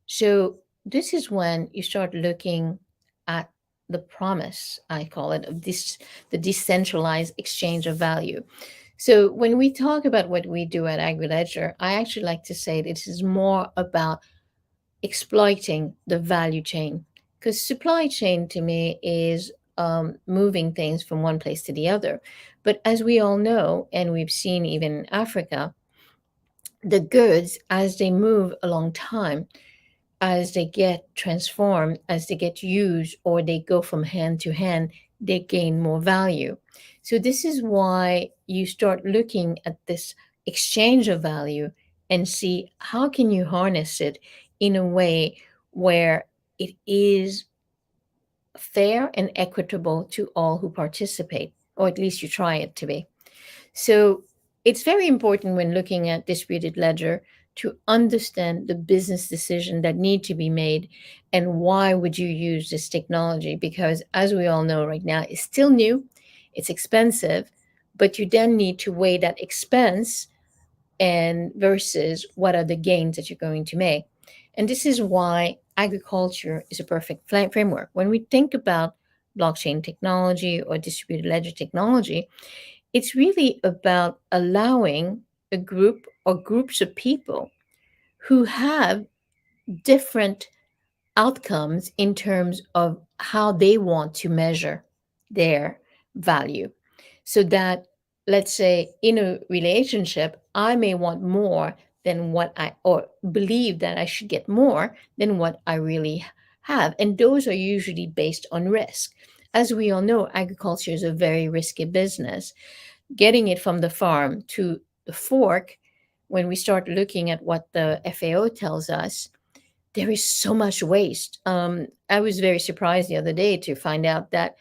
S7: So this is when you start looking at the promise, I call it, of this, the decentralized exchange of value. So when we talk about what we do at AgriLedger, I actually like to say this is more about exploiting the value chain, because supply chain to me is moving things from one place to the other. But as we all know, and we've seen even in Africa, the goods, as they move along time, as they get transformed, as they get used, or they go from hand to hand, they gain more value. So this is why you start looking at this exchange of value and see how can you harness it in a way where it is fair and equitable to all who participate, or at least you try it to be. So it's very important when looking at distributed ledger to understand the business decision that need to be made and why would you use this technology, because as we all know right now, it's still new, it's expensive, but you then need to weigh that expense and versus what are the gains that you're going to make. And this is why agriculture is a perfect framework. When we think about blockchain technology or distributed ledger technology, it's really about allowing a group or groups of people who have different outcomes in terms of how they want to measure their value. So that, let's say, in a relationship, I may want more than what or believe that I should get more than what I really have. And those are usually based on risk. As we all know, agriculture is a very risky business. Getting it from the farm to the fork, when we start looking at what the FAO tells us, there is so much waste. I was very surprised the other day to find out that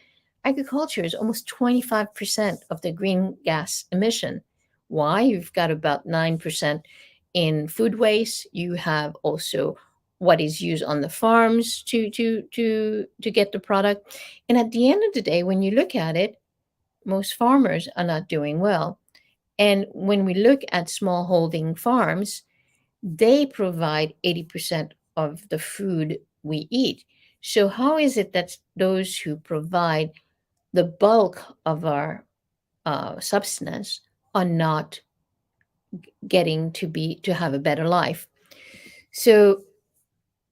S7: agriculture is almost 25% of the green gas emission. Why? You've got about 9% in food waste. You have also what is used on the farms to get the product. And at the end of the day, when you look at it, most farmers are not doing well. And when we look at small holding farms, they provide 80% of the food we eat. So, how is it that those who provide the bulk of our substance are not getting to have a better life? So,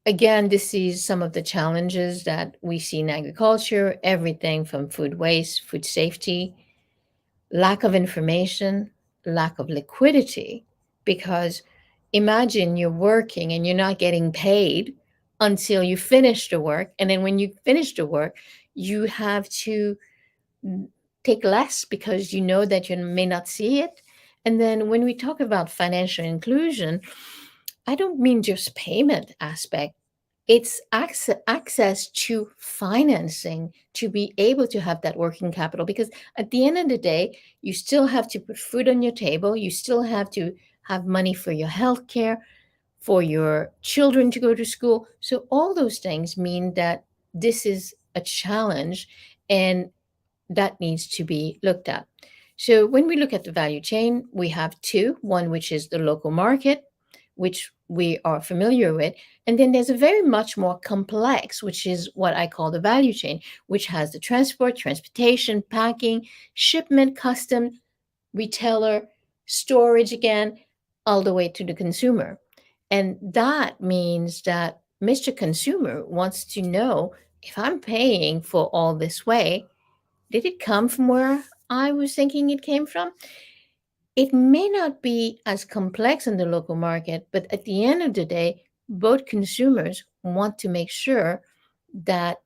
S7: again, this is some of the challenges that we see in agriculture, everything from food waste, food safety, lack of information, lack of liquidity, because imagine you're working and you're not getting paid until you finish the work. And then when you finish the work, you have to take less because you know that you may not see it. And then when we talk about financial inclusion, I don't mean just payment aspect. It's access to financing to be able to have that working capital, because at the end of the day, you still have to put food on your table. You still have to have money for your health care, for your children to go to school. So all those things mean that this is a challenge and that needs to be looked at. So when we look at the value chain, we have two, one which is the local market, which we are familiar with. And then there's a very much more complex, which is what I call the value chain, which has the transport, transportation, packing, shipment, custom, retailer, storage again, all the way to the consumer. And that means that Mr. Consumer wants to know, if I'm paying for all this way, did it come from where I was thinking it came from? It may not be as complex in the local market, but at the end of the day, both consumers want to make sure that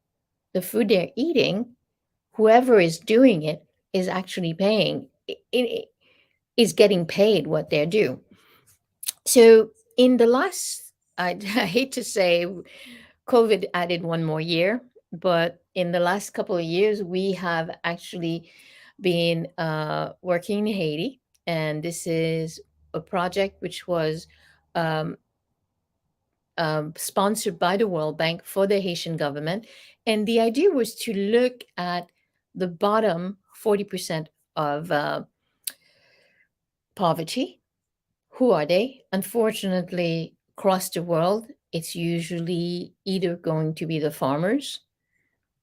S7: the food they're eating, whoever is doing it, is actually paying, is getting paid what they're due. So in the last, I hate to say, COVID added one more year, but in the last couple of years, we have actually been working in Haiti, and this is a project which was um, sponsored by the World Bank for the Haitian government. And the idea was to look at the bottom 40% of poverty. Who are they? Unfortunately, across the world, it's usually either going to be the farmers,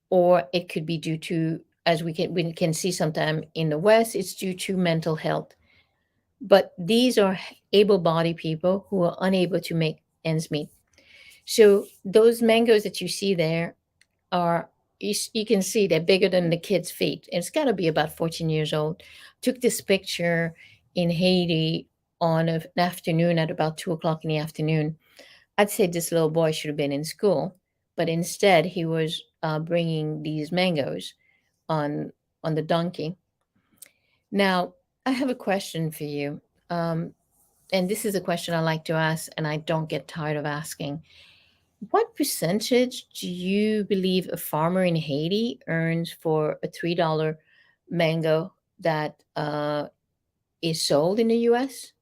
S7: or it could be due to, as we can see sometime in the West, it's due to mental health. But these are able-bodied people who are unable to make ends meet. So those mangoes that you see there are, you can see they're bigger than the kid's feet. It's got to be about 14 years old. Took this picture in Haiti on an afternoon at about 2 o'clock in the afternoon. I'd say this little boy should have been in school, but instead he was bringing these mangoes on the donkey. Now, I have a question for you. And this is a question I like to ask, and I don't get tired of asking. What percentage do you believe a farmer in Haiti earns for a $3 mango that is sold in the US?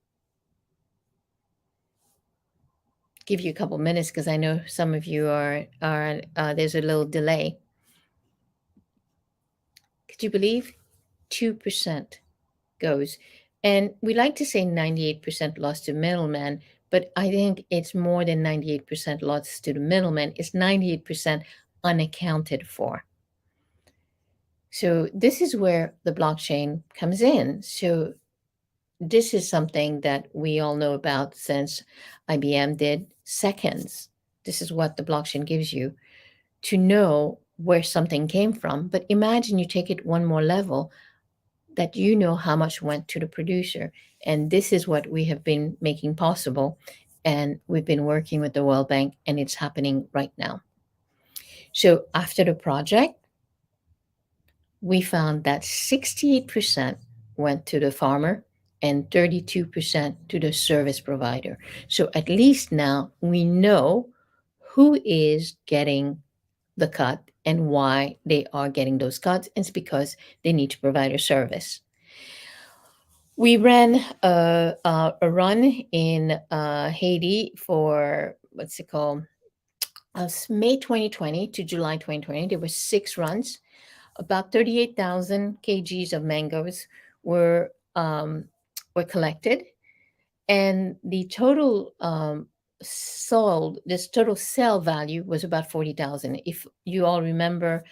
S7: Give you a couple minutes because I know some of you are there's a little delay. Could you believe 2% goes? And we like to say 98% lost to middlemen, but I think it's more than 98% lost to the middlemen. It's 98% unaccounted for. So this is where the blockchain comes in. So this is something that we all know about since IBM did seconds. This is what the blockchain gives you to know where something came from. But imagine you take it one more level, that you know how much went to the producer. And this is what we have been making possible. And we've been working with the World Bank, and it's happening right now. So after the project, we found that 68% went to the farmer and 32% to the service provider. So at least now we know who is getting the cut and why they are getting those cuts. It's because they need to provide a service. We ran a run in Haiti for, what's it called? May 2020 to July 2020. There were 6 runs. About 38,000 kgs of mangoes were collected, and the total this total sale value was about 40,000. If you all remember,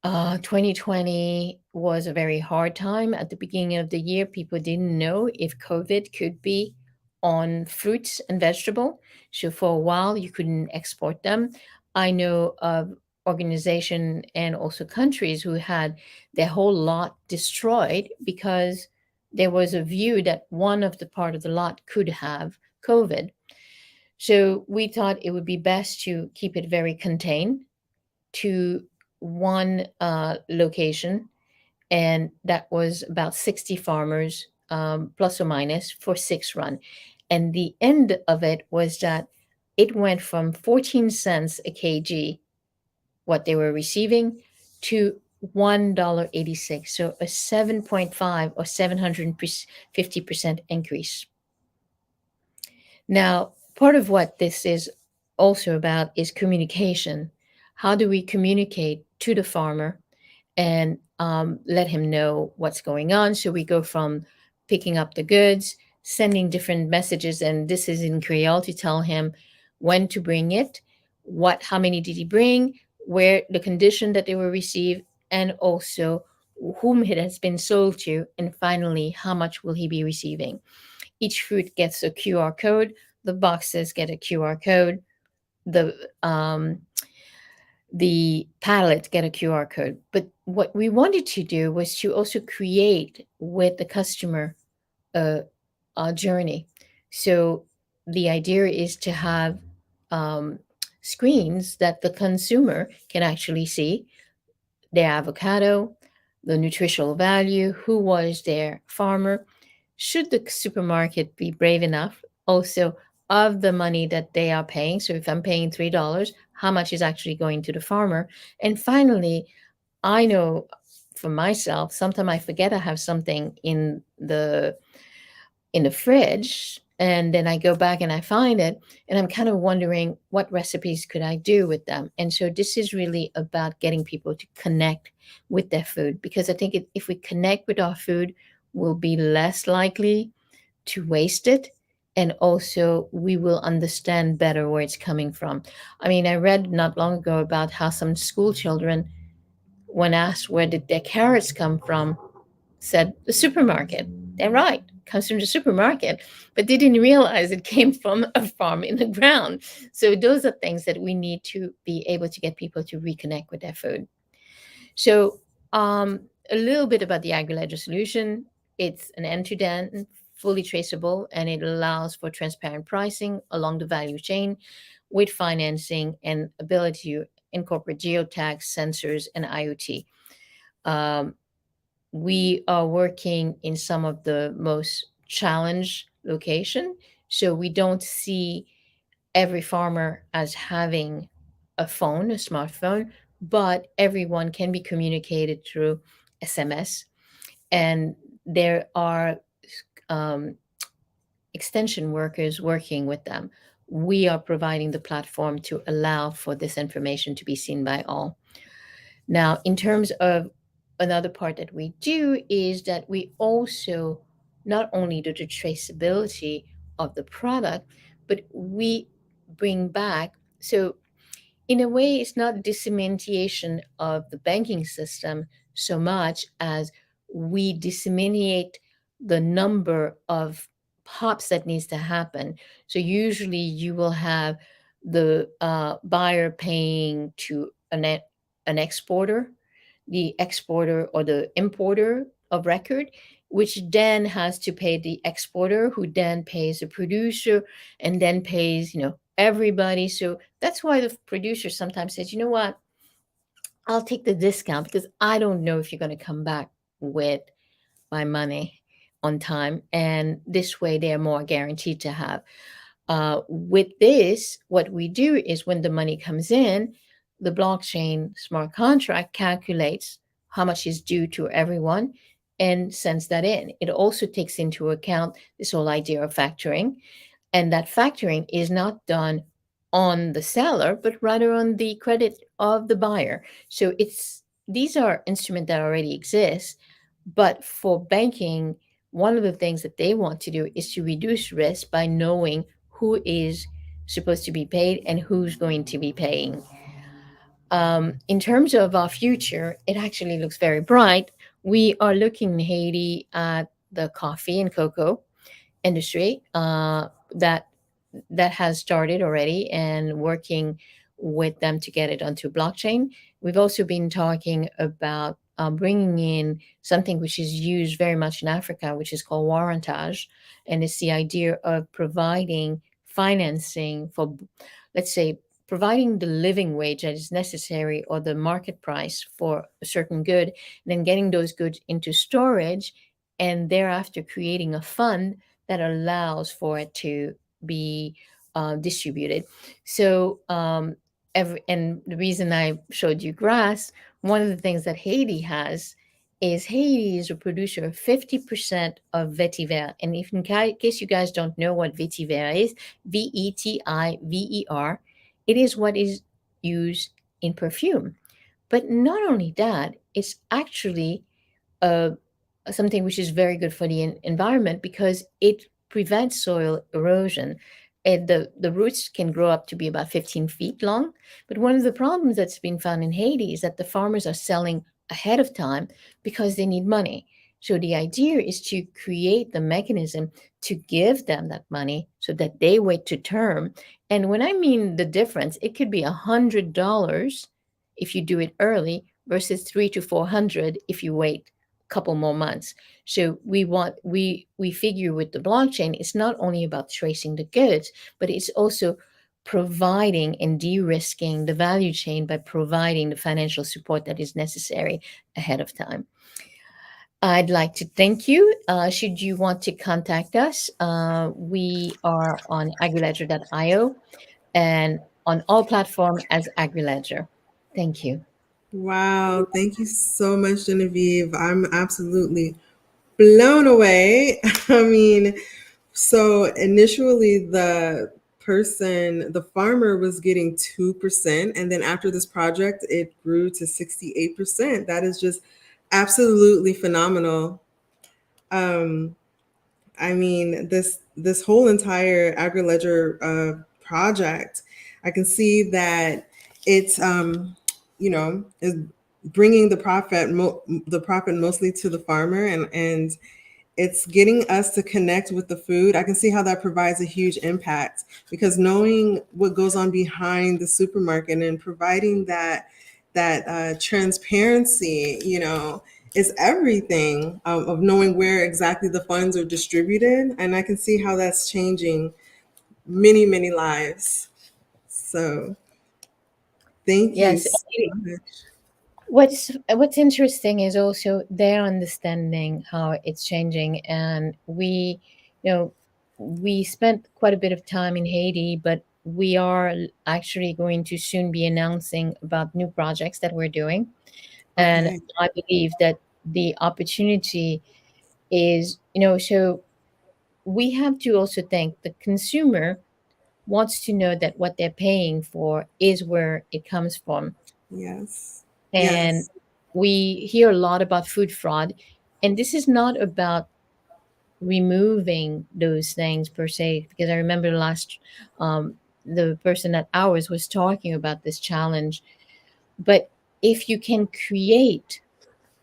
S7: 2020 was a very hard time. At the beginning of the year, people didn't know if COVID could be on fruits and vegetable. So for a while, you couldn't export them. I know of organization and also countries who had their whole lot destroyed because there was a view that one of the part of the lot could have COVID. So we thought it would be best to keep it very contained to one location, and that was about 60 farmers, plus or minus, for 6 run. And the end of it was that it went from 14 cents a kg, what they were receiving, to $1.86. So a 7.5 or 750% increase. Now, part of what this is also about is communication. How do we communicate to the farmer and let him know what's going on? So we go from picking up the goods, sending different messages, and this is in Creole, to tell him when to bring it, how many did he bring, where the condition that they will receive, and also whom it has been sold to, and finally, how much will he be receiving. Each fruit gets a QR code. The boxes get a QR code. The pallet get a QR code. But what we wanted to do was to also create with the customer a journey. So the idea is to have screens that the consumer can actually see their avocado, the nutritional value, who was their farmer. Should the supermarket be brave enough also of the money that they are paying? So if I'm paying $3, how much is actually going to the farmer? And finally, I know for myself, sometimes I forget I have something in the fridge, and then I go back and I find it, and I'm kind of wondering what recipes could I do with them. And so this is really about getting people to connect with their food, because I think if we connect with our food, we'll be less likely to waste it, and also we will understand better where it's coming from. I mean, I read not long ago about how some school children, when asked where did their carrots come from, said the supermarket. They're right. comes from the supermarket, but they didn't realize it came from a farm in the ground. So those are things that we need to be able to get people to reconnect with their food. So a little bit about the Agri-Ledger solution. It's an end-to-end, fully traceable, and it allows for transparent pricing along the value chain with financing and ability to incorporate geotags, sensors, and IoT. We are working in some of the most challenged location, so we don't see every farmer as having a phone, a smartphone, but everyone can be communicated through SMS. And there are extension workers working with them. We are providing the platform to allow for this information to be seen by all. Now, in terms of another part that we do is that we also not only do the traceability of the product, but we bring back, so in a way, it's not dissemination of the banking system so much as we disseminate the number of pops that needs to happen. So usually you will have the buyer paying to an exporter, the exporter or the importer of record, which then has to pay the exporter, who then pays the producer, and then pays, everybody. So that's why the producer sometimes says, you know what, I'll take the discount because I don't know if you're going to come back with my money on time. And this way they are more guaranteed to have. With this, what we do is when the money comes in, the blockchain smart contract calculates how much is due to everyone and sends that in. It also takes into account this whole idea of factoring. And that factoring is not done on the seller, but rather on the credit of the buyer. So these are instruments that already exist. But for banking, one of the things that they want to do is to reduce risk by knowing who is supposed to be paid and who's going to be paying. In terms of our future, it actually looks very bright. We are looking in Haiti at the coffee and cocoa industry that has started already and working with them to get it onto blockchain. We've also been talking about bringing in something which is used very much in Africa, which is called warrantage. And it's the idea of providing financing for, let's say, providing the living wage that is necessary or the market price for a certain good, and then getting those goods into storage and thereafter creating a fund that allows for it to be distributed. So, and the reason I showed you grass, one of the things that Haiti has is Haiti is a producer of 50% of vetiver. And if in case you guys don't know what vetiver is, VETIVER, it is what is used in perfume. But not only that, it's actually something which is very good for the environment because it prevents soil erosion. And the roots can grow up to be about 15 feet long. But one of the problems that's been found in Haiti is that the farmers are selling ahead of time because they need money. So the idea is to create the mechanism to give them that money so that they wait to term. And when I mean the difference, it could be $100 if you do it early versus $300 to $400 if you wait couple more months. So we figure with the blockchain, it's not only about tracing the goods, but it's also providing and de-risking the value chain by providing the financial support that is necessary ahead of time. I'd like to thank you. Should you want to contact us, we are on agriledger.io and on all platforms as AgriLedger. Thank you.
S4: Wow, thank you so much, Genevieve. I'm absolutely blown away. I mean, so initially the farmer was getting 2%, and then after this project, it grew to 68%. That is just absolutely phenomenal. I mean, this whole entire Agri-Ledger project, I can see that it's is bringing the profit mostly to the farmer, and it's getting us to connect with the food. I can see how that provides a huge impact, because knowing what goes on behind the supermarket and providing that transparency, is everything, of knowing where exactly the funds are distributed. And I can see how that's changing many, many lives. So thank you
S7: Yes.
S4: so much.
S7: What's interesting is also their understanding how it's changing, and we spent quite a bit of time in Haiti, but we are actually going to soon be announcing about new projects that we're doing, and
S4: Okay.
S7: I believe that the opportunity is, so we have to also think the consumer wants to know that what they're paying for is where it comes from.
S4: Yes.
S7: And
S4: Yes.
S7: we hear a lot about food fraud, and this is not about removing those things per se, because I remember the person at ours was talking about this challenge. But if you can create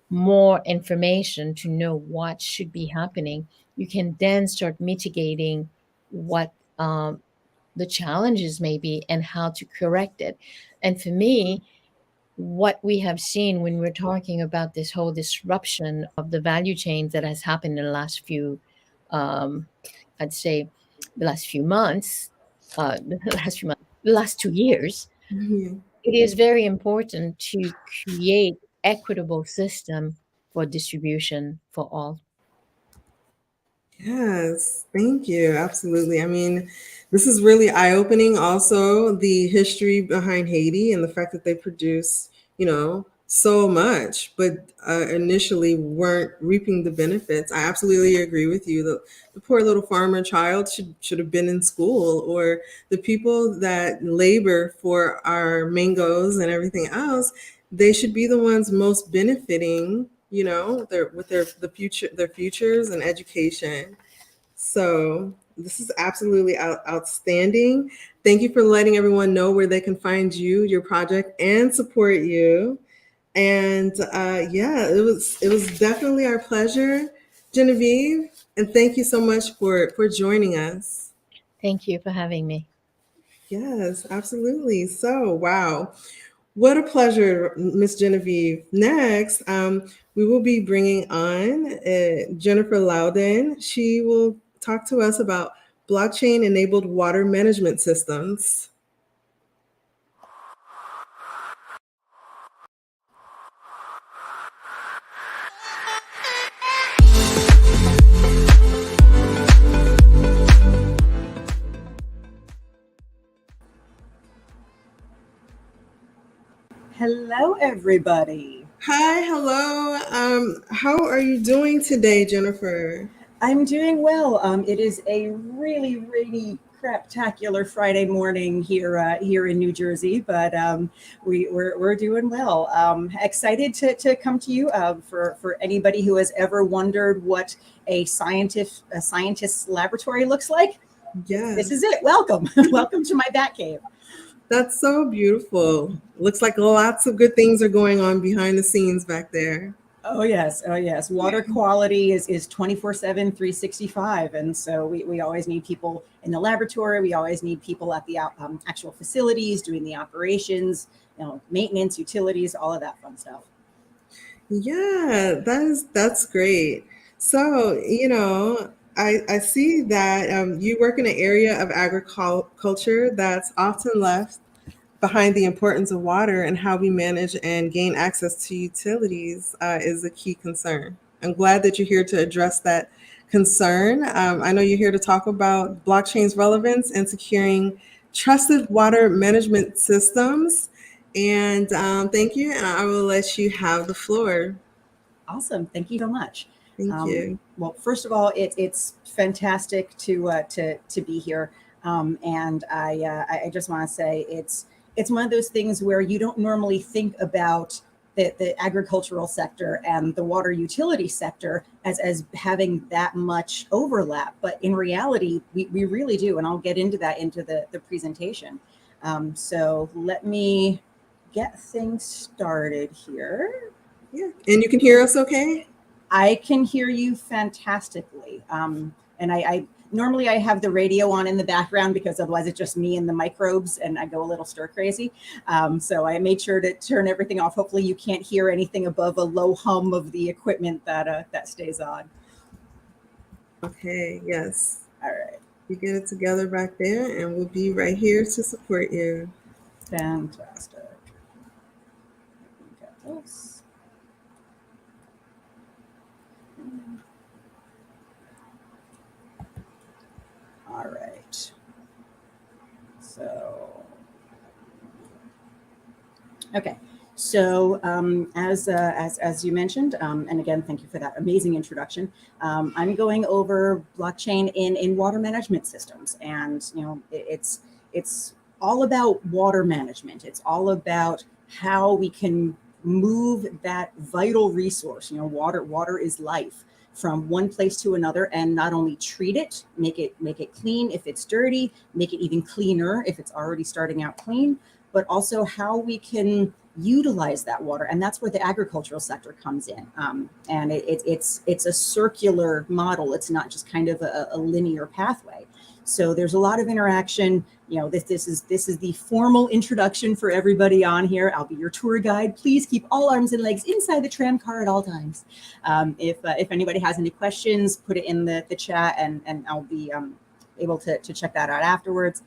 S7: more information to know what should be happening, you can then start mitigating what the challenges may be and how to correct it. And for me, what we have seen when we're talking about this whole disruption of the value chains that has happened in the last few, um, I'd say, the last few months, the last 2 years,
S4: Mhm.
S7: it is very important to create equitable system for distribution for all.
S4: Yes, thank you. Absolutely. I mean, this is really eye-opening. Also, the history behind Haiti and the fact that they produce, so much, but initially weren't reaping the benefits. I absolutely agree with you. The poor little farmer child should have been in school, or the people that labor for our mangoes and everything else, they should be the ones most benefiting, their futures and education. So this is absolutely outstanding. Thank you for letting everyone know where they can find you, your project, and support you. And yeah, it was definitely our pleasure, Genevieve. And thank you so much for joining us.
S7: Thank you for having me.
S4: Yes, absolutely. So wow. What a pleasure, Miss Genevieve. Next, we will be bringing on Jennifer Loudon. She will talk to us about blockchain-enabled water management systems.
S8: Hello, everybody.
S4: Hi, hello. How are you doing today, Jennifer?
S8: I'm doing well. It is a really, really craptacular Friday morning here in New Jersey, but we're doing well. Excited to come to you. For anybody who has ever wondered what a scientist's laboratory looks like,
S4: Yes.
S8: this is it. Welcome, welcome to my bat cave.
S4: That's so beautiful. Looks like lots of good things are going on behind the scenes back there.
S8: Oh yes, oh yes. Water quality is 24/7, 365. And so we always need people in the laboratory. We always need people at the actual facilities doing the operations, maintenance, utilities, all of that fun stuff.
S4: Yeah, that's great. So, I see that you work in an area of agriculture that's often left behind. The importance of water and how we manage and gain access to utilities is a key concern. I'm glad that you're here to address that concern. I know you're here to talk about blockchain's relevance in securing trusted water management systems. And thank you. And I will let you have the floor.
S8: Awesome. Thank you so much.
S4: Thank you.
S8: Well, first of all, it's fantastic to be here. And I just want to say it's one of those things where you don't normally think about the agricultural sector and the water utility sector as having that much overlap. But in reality, we really do. And I'll get into that into the presentation. So let me get things started here.
S4: Yeah. And you can hear us okay?
S8: I can hear you fantastically. And I normally I have the radio on in the background because otherwise it's just me and the microbes and I go a little stir crazy. So I made sure to turn everything off. Hopefully you can't hear anything above a low hum of the equipment that stays on.
S4: Okay, yes.
S8: All right.
S4: You get it together back there and we'll be right here to support you.
S8: Fantastic. Got this. All right. So, okay. So as you mentioned, and again, thank you for that amazing introduction. I'm going over blockchain in water management systems, and it's all about water management. It's all about how we can move that vital resource. Water is life, from one place to another, and not only treat it, make it clean if it's dirty, make it even cleaner if it's already starting out clean, but also how we can utilize that water. And that's where the agricultural sector comes in. And it's a circular model. It's not just kind of a linear pathway. So there's a lot of interaction. This is the formal introduction for everybody on here. I'll be your tour guide. Please keep all arms and legs inside the tram car at all times. If anybody has any questions, put it in the chat, and I'll be able to check that out afterwards.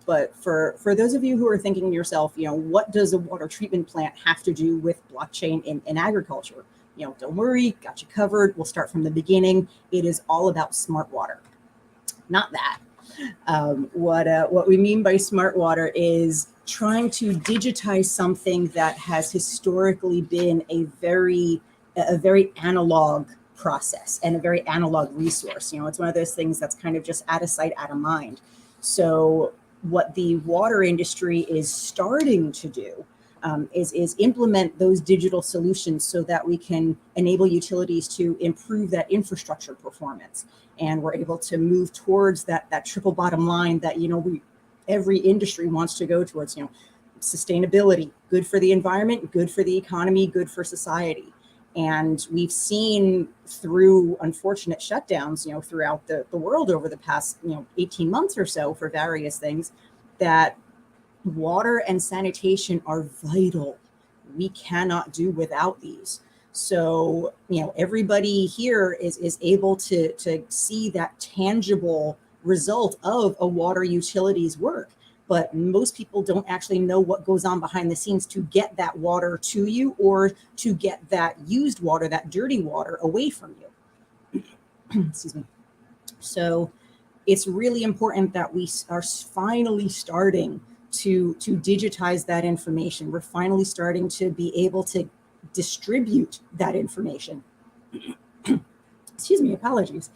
S8: But for those of you who are thinking to yourself, what does a water treatment plant have to do with blockchain in agriculture? Don't worry, got you covered. We'll start from the beginning. It is all about smart water. Not that. What we mean by smart water is trying to digitize something that has historically been a very analog process and a very analog resource. It's one of those things that's kind of just out of sight, out of mind. So what the water industry is starting to do is implement those digital solutions so that we can enable utilities to improve that infrastructure performance. And we're able to move towards that triple bottom line that, every industry wants to go towards, sustainability, good for the environment, good for the economy, good for society. And we've seen through unfortunate shutdowns, throughout the world over the past, 18 months or so for various things, that water and sanitation are vital. We cannot do without these. So, everybody here is able to see that tangible result of a water utility's work. But most people don't actually know what goes on behind the scenes to get that water to you, or to get that used water, that dirty water, away from you. Excuse me. So it's really important that we are finally starting to digitize that information. We're finally starting to be able to distribute that information. Excuse me, apologies.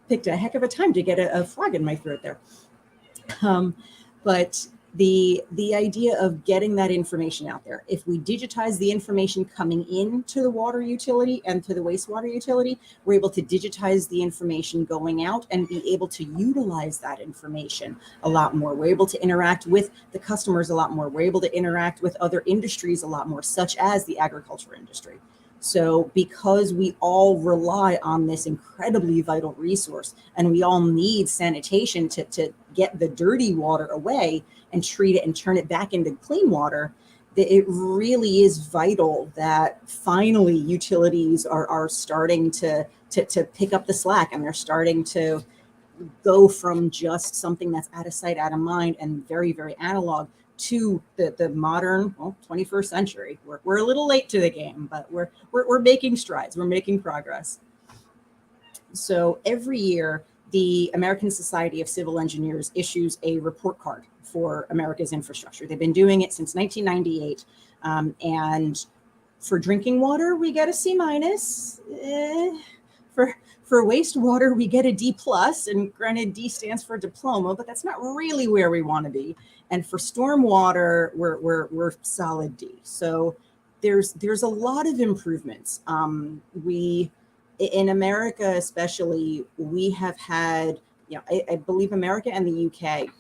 S8: Picked a heck of a time to get a frog in my throat there. But the idea of getting that information out there, if we digitize the information coming into the water utility and to the wastewater utility, we're able to digitize the information going out and be able to utilize that information a lot more. We're able to interact with the customers a lot more. We're able to interact with other industries a lot more, such as the agriculture industry. So because we all rely on this incredibly vital resource, and we all need sanitation to get the dirty water away and treat it and turn it back into clean water, it really is vital that finally utilities are starting to pick up the slack, and they're starting to go from just something that's out of sight, out of mind, and very, very analog to the modern 21st century. We're a little late to the game, but we're making strides. We're making progress. So every year, the American Society of Civil Engineers issues a report card for America's infrastructure. They've been doing it since 1998. And for drinking water, we get a C-. For wastewater, we get a D+, and granted, D stands for diploma, but that's not really where we want to be. And for stormwater, we're solid D. So there's a lot of improvements. We, in America especially, we have had, I believe America and the UK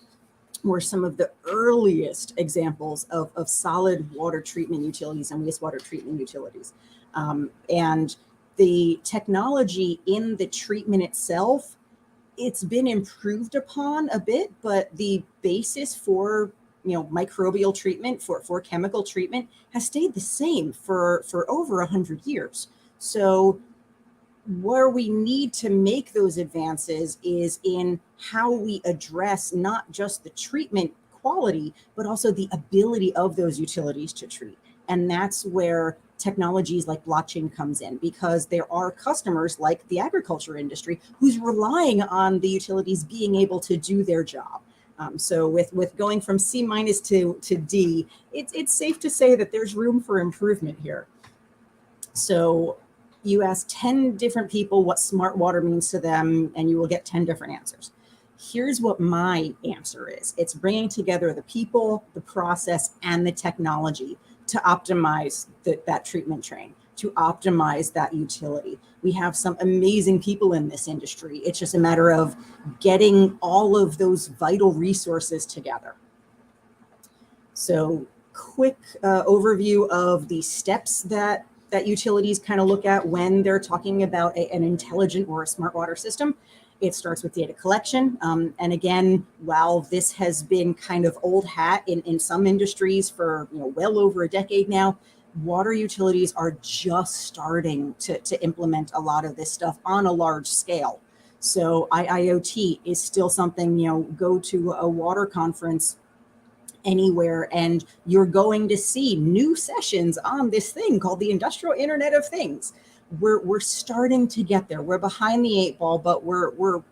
S8: were some of the earliest examples of solid water treatment utilities and wastewater treatment utilities. And the technology in the treatment itself, it's been improved upon a bit, but the basis for microbial treatment, for chemical treatment, has stayed the same for over 100 years. So where we need to make those advances is in how we address not just the treatment quality, but also the ability of those utilities to treat. And that's where technologies like blockchain comes in, because there are customers like the agriculture industry who's relying on the utilities being able to do their job. So with going from C- to D, it's safe to say that there's room for improvement here. So you ask 10 different people what smart water means to them, and you will get 10 different answers. Here's what my answer is. It's bringing together the people, the process, and the technology to optimize that treatment train, to optimize that utility. We have some amazing people in this industry. It's just a matter of getting all of those vital resources together. So quick overview of the steps that utilities kind of look at when they're talking about an intelligent or a smart water system. It starts with data collection. And again, while this has been kind of old hat in some industries for well over a decade now, water utilities are just starting to implement a lot of this stuff on a large scale. So IIoT is still something, go to a water conference anywhere and you're going to see new sessions on this thing called the Industrial Internet of Things. We're starting to get there. We're behind the 8 ball, but we're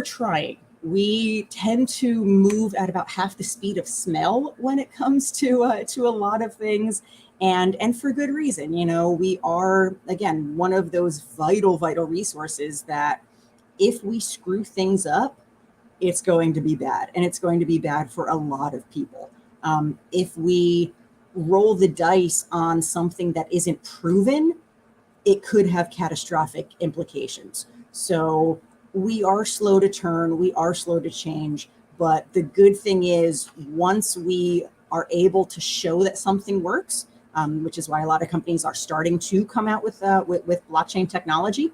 S8: trying. We tend to move at about half the speed of smell when it comes to a lot of things, and for good reason. We are, again, one of those vital resources that if we screw things up, it's going to be bad, and it's going to be bad for a lot of people. If we roll the dice on something that isn't proven, it could have catastrophic implications. So we are slow to turn, we are slow to change, but the good thing is once we are able to show that something works, which is why a lot of companies are starting to come out with blockchain technology.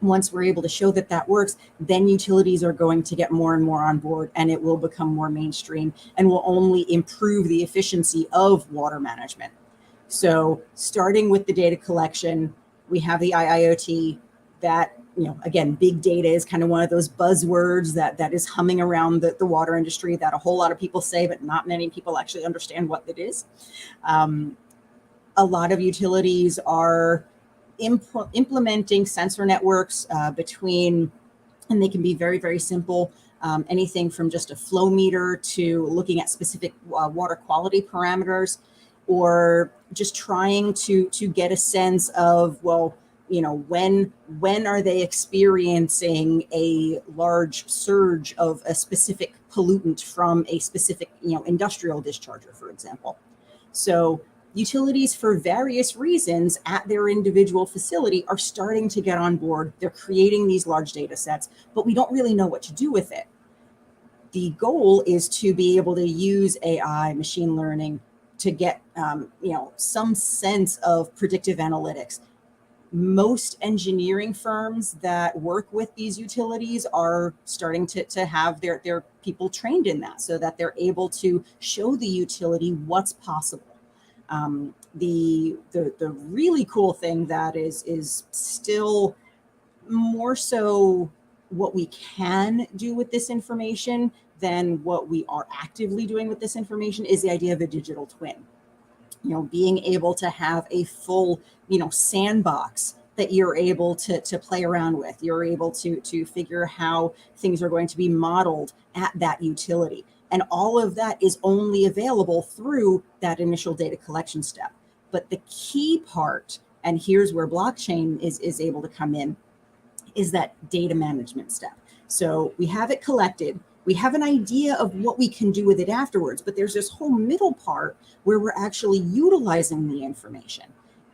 S8: Once we're able to show that that works, then utilities are going to get more and more on board, and it will become more mainstream and will only improve the efficiency of water management. So starting with the data collection, we have the IIoT that, again, big data is kind of one of those buzzwords that is humming around the water industry that a whole lot of people say, but not many people actually understand what it is. A lot of utilities are implementing sensor networks between, and they can be very simple, anything from just a flow meter to looking at specific water quality parameters, or just trying to get a sense of, well, when are they experiencing a large surge of a specific pollutant from a specific industrial discharger, for example. So utilities, for various reasons at their individual facility, are starting to get on board. They're creating these large data sets, but we don't really know what to do with it. The goal is to be able to use AI, machine learning, to get some sense of predictive analytics. Most engineering firms that work with these utilities are starting to have their people trained in that, so that they're able to show the utility what's possible. The really cool thing that is still more so what we can do with this information than what we are actively doing with this information is the idea of a digital twin. Being able to have a full, sandbox that you're able to play around with. You're able to figure how things are going to be modeled at that utility. And all of that is only available through that initial data collection step. But the key part, and here's where blockchain is able to come in, is that data management step. So we have it collected. We have an idea of what we can do with it afterwards, but there's this whole middle part where we're actually utilizing the information.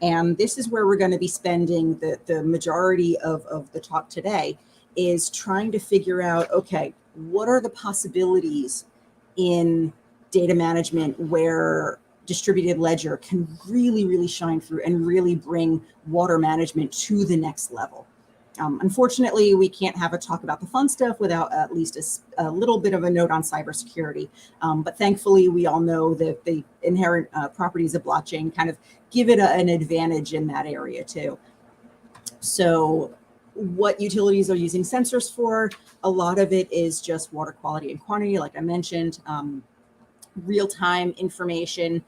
S8: And this is where we're going to be spending the majority of the talk today, is trying to figure out, okay, what are the possibilities in data management where distributed ledger can really, really shine through and really bring water management to the next level. Unfortunately, we can't have a talk about the fun stuff without at least a little bit of a note on cybersecurity. But thankfully, we all know that the inherent properties of blockchain kind of give it an advantage in that area too. So what utilities are using sensors for, a lot of it is just water quality and quantity, like I mentioned, real-time information.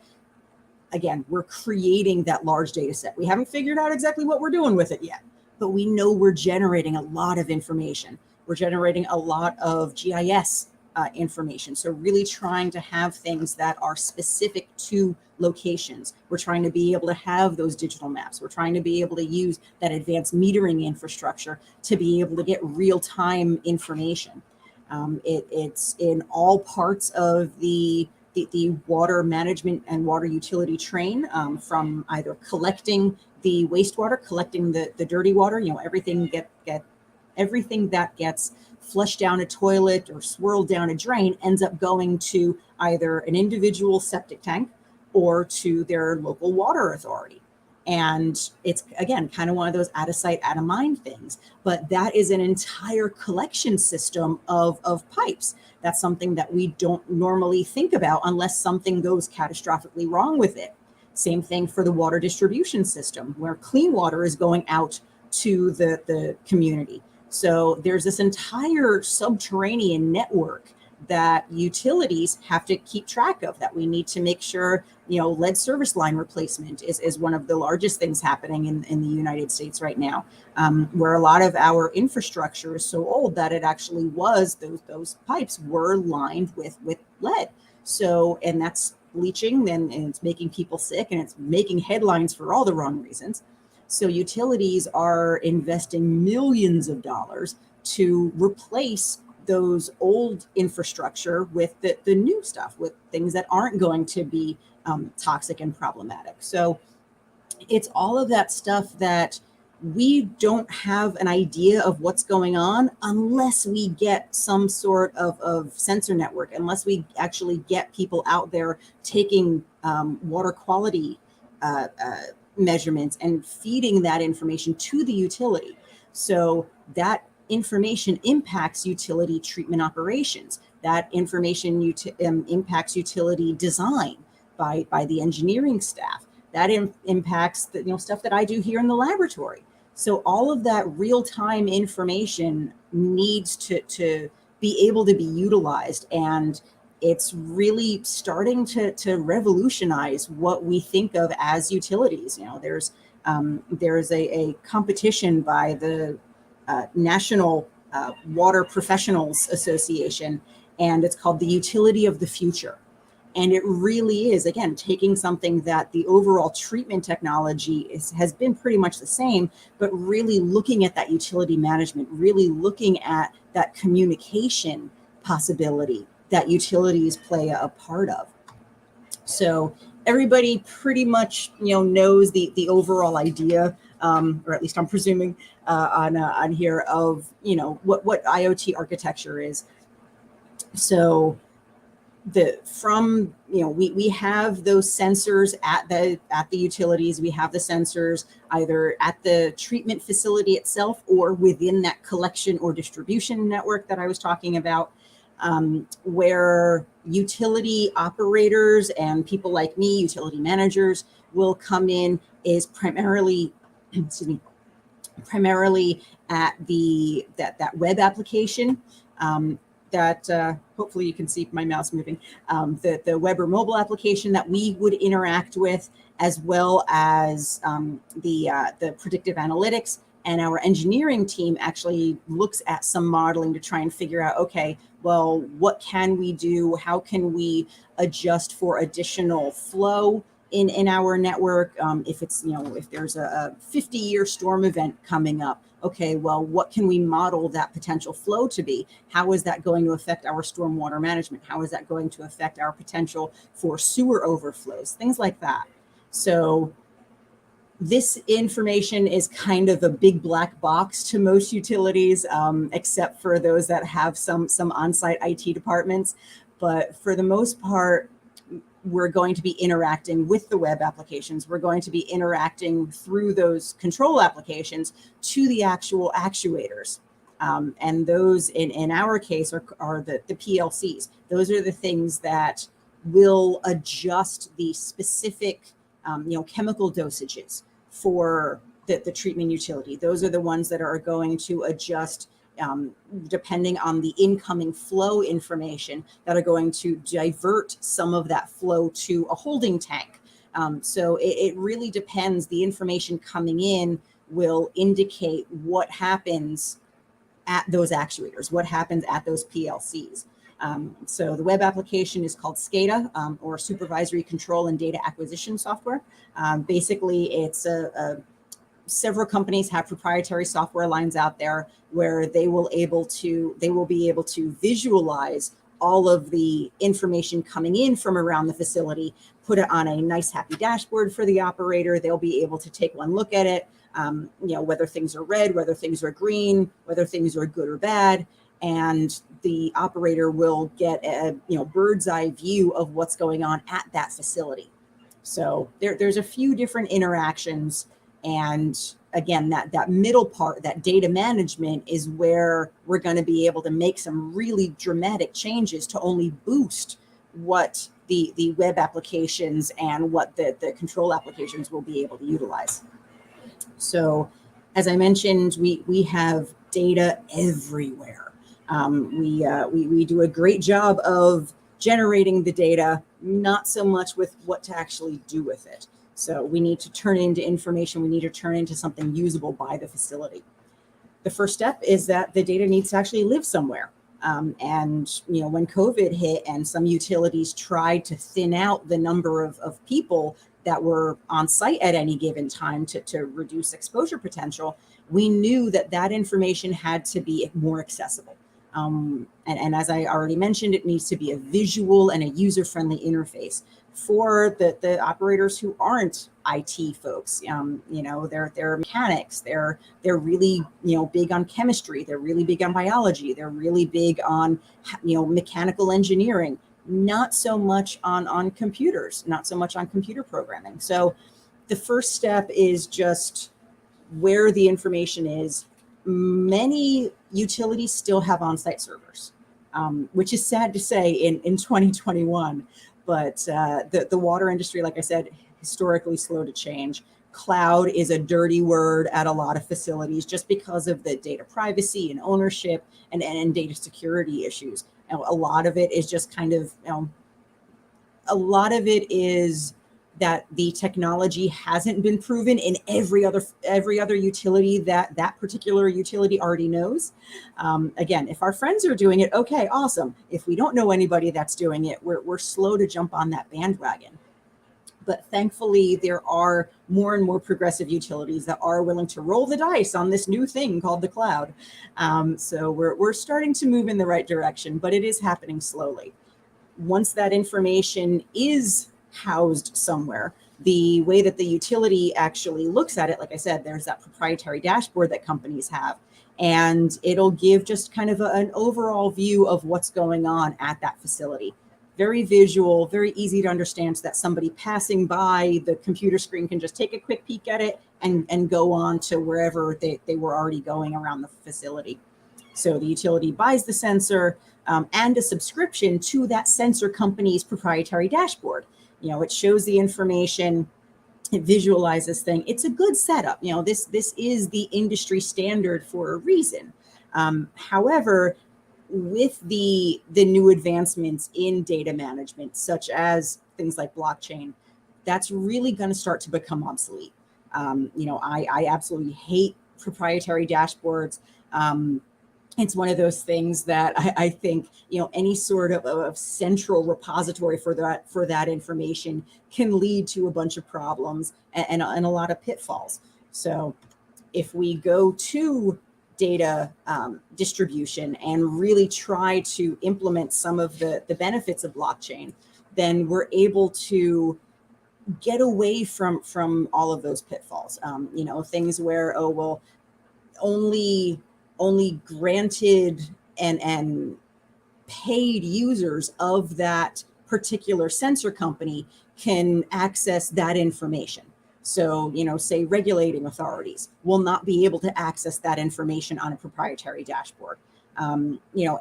S8: Again, we're creating that large data set. We haven't figured out exactly what we're doing with it yet, but we know we're generating a lot of information. We're generating a lot of GIS information. So really trying to have things that are specific to locations. We're trying to be able to have those digital maps. We're trying to be able to use that advanced metering infrastructure to be able to get real-time information. It's in all parts of the water management and water utility train, from either collecting the wastewater, collecting the dirty water, everything everything that gets flushed down a toilet or swirled down a drain ends up going to either an individual septic tank or to their local water authority. And it's, again, kind of one of those out of sight, out of mind things. But that is an entire collection system of pipes. That's something that we don't normally think about unless something goes catastrophically wrong with it. Same thing for the water distribution system, where clean water is going out to the community. So there's this entire subterranean network that utilities have to keep track of, that we need to make sure, lead service line replacement is one of the largest things happening in the United States right now, where a lot of our infrastructure is so old that it actually was, those pipes were lined with lead. So, and that's bleaching and it's making people sick and it's making headlines for all the wrong reasons. So utilities are investing millions of dollars to replace those old infrastructure with the new stuff, with things that aren't going to be toxic and problematic. So it's all of that stuff that we don't have an idea of what's going on unless we get some sort of sensor network, unless we actually get people out there taking water quality measurements and feeding that information to the utility. So that information impacts utility treatment operations. That information impacts utility design by the engineering staff. That impacts the stuff that I do here in the laboratory. So all of that real-time information needs to be able to be utilized, and it's really starting to revolutionize what we think of as utilities. There's a competition by the National Water Professionals Association, and it's called the Utility of the Future. And it really is, again, taking something that the overall treatment technology has been pretty much the same, but really looking at that utility management, really looking at that communication possibility that utilities play a part of. So everybody pretty much knows the overall idea, or at least I'm presuming on here, of what IoT architecture is. So we have those sensors at the utilities. We have the sensors either at the treatment facility itself or within that collection or distribution network that I was talking about, where utility operators and people like me, utility managers, will come in is primarily at that web application. That hopefully you can see my mouse moving, the web or mobile application that we would interact with, as well as the predictive analytics. And our engineering team actually looks at some modeling to try and figure out, okay, well, what can we do? How can we adjust for additional flow in our network? If it's, if there's a 50-year storm event coming up, okay, well, what can we model that potential flow to be? How is that going to affect our stormwater management? How is that going to affect our potential for sewer overflows? Things like that. So This information is kind of a big black box to most utilities, except for those that have some on-site IT departments. But for the most part, we're going to be interacting with the web applications. We're going to be interacting through those control applications to the actual actuators. And those, in our case, are the PLCs. Those are the things that will adjust the specific chemical dosages for the treatment utility. Those are the ones that are going to adjust depending on the incoming flow information, that are going to divert some of that flow to a holding tank. So it really depends. The information coming in will indicate what happens at those actuators, what happens at those PLCs. So the web application is called SCADA, or Supervisory Control and Data Acquisition Software. Basically, it's several companies have proprietary software lines out there where they will be able to visualize all of the information coming in from around the facility, put it on a nice happy dashboard for the operator. They'll be able to take one look at it, whether things are red, whether things are green, whether things are good or bad, and the operator will get a bird's eye view of what's going on at that facility. So there's a few different interactions. And again, that middle part, that data management, is where we're going to be able to make some really dramatic changes to only boost what the web applications and what the control applications will be able to utilize. So as I mentioned, we have data everywhere. We do a great job of generating the data, not so much with what to actually do with it. So we need to turn it into information. We need to turn it into something usable by the facility. The first step is that the data needs to actually live somewhere. And when COVID hit and some utilities tried to thin out the number of people that were on site at any given time to reduce exposure potential, we knew that information had to be more accessible. And as I already mentioned, it needs to be a visual and a user-friendly interface for the operators who aren't IT folks. They're mechanics. They're really big on chemistry. They're really big on biology. They're really big on mechanical engineering. Not so much on computers. Not so much on computer programming. So the first step is just where the information is. Many utilities still have on-site servers, which is sad to say in 2021. But the water industry, like I said, historically slow to change. Cloud is a dirty word at a lot of facilities just because of the data privacy and ownership and data security issues. A lot of it is just kind of, a lot of it is that the technology hasn't been proven in every other utility that particular utility already knows. Again, if our friends are doing it, okay, awesome. If we don't know anybody that's doing it, we're slow to jump on that bandwagon. But thankfully, there are more and more progressive utilities that are willing to roll the dice on this new thing called the cloud. So we're starting to move in the right direction, but it is happening slowly. Once that information is housed somewhere, the way that the utility actually looks at it, like I said, there's that proprietary dashboard that companies have, and it'll give just kind of an overall view of what's going on at that facility. Very visual, very easy to understand, so that somebody passing by the computer screen can just take a quick peek at it and go on to wherever they were already going around the facility. So the utility buys the sensor and a subscription to that sensor company's proprietary dashboard. It shows the information, it visualizes things. It's a good setup. This is the industry standard for a reason. However, with the new advancements in data management, such as things like blockchain, that's really going to start to become obsolete. I absolutely hate proprietary dashboards. It's one of those things that I think, any sort of central repository for that information can lead to a bunch of problems and a lot of pitfalls. So if we go to data distribution and really try to implement some of the benefits of blockchain, then we're able to get away from all of those pitfalls. Things where, oh well, only granted and paid users of that particular sensor company can access that information. So, say regulating authorities will not be able to access that information on a proprietary dashboard.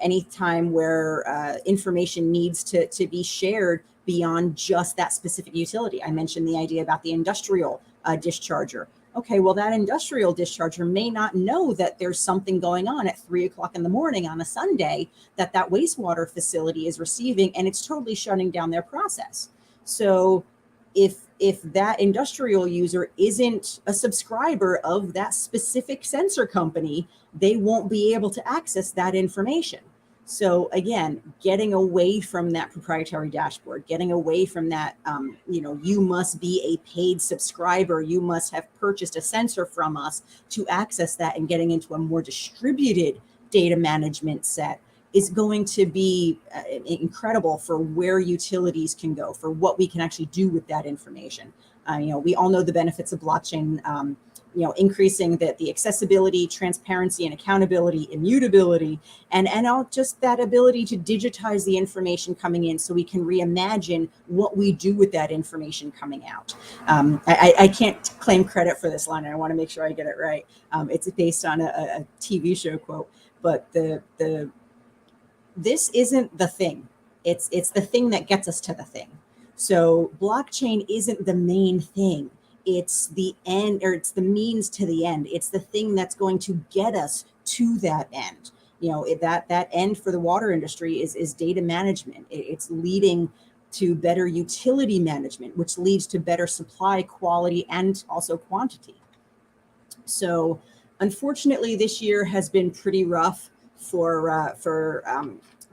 S8: Anytime where information needs to be shared beyond just that specific utility. I mentioned the idea about the industrial discharger. Okay, well, that industrial discharger may not know that there's something going on at 3:00 in the morning on a Sunday that wastewater facility is receiving, and it's totally shutting down their process. So if that industrial user isn't a subscriber of that specific sensor company, they won't be able to access that information. So again, getting away from that proprietary dashboard, getting away from that, you must be a paid subscriber, you must have purchased a sensor from us to access that, and getting into a more distributed data management set is going to be incredible for where utilities can go, for what we can actually do with that information. We all know the benefits of blockchain, increasing the accessibility, transparency, and accountability, immutability, and just that ability to digitize the information coming in so we can reimagine what we do with that information coming out. I can't claim credit for this line. I want to make sure I get it right. It's based on a TV show quote, but this isn't the thing. It's the thing that gets us to the thing. So blockchain isn't the main thing. It's the end, or it's the means to the end. It's the thing that's going to get us to that end. That end for the water industry is data management. It's leading to better utility management, which leads to better supply quality and also quantity. So unfortunately, this year has been pretty rough for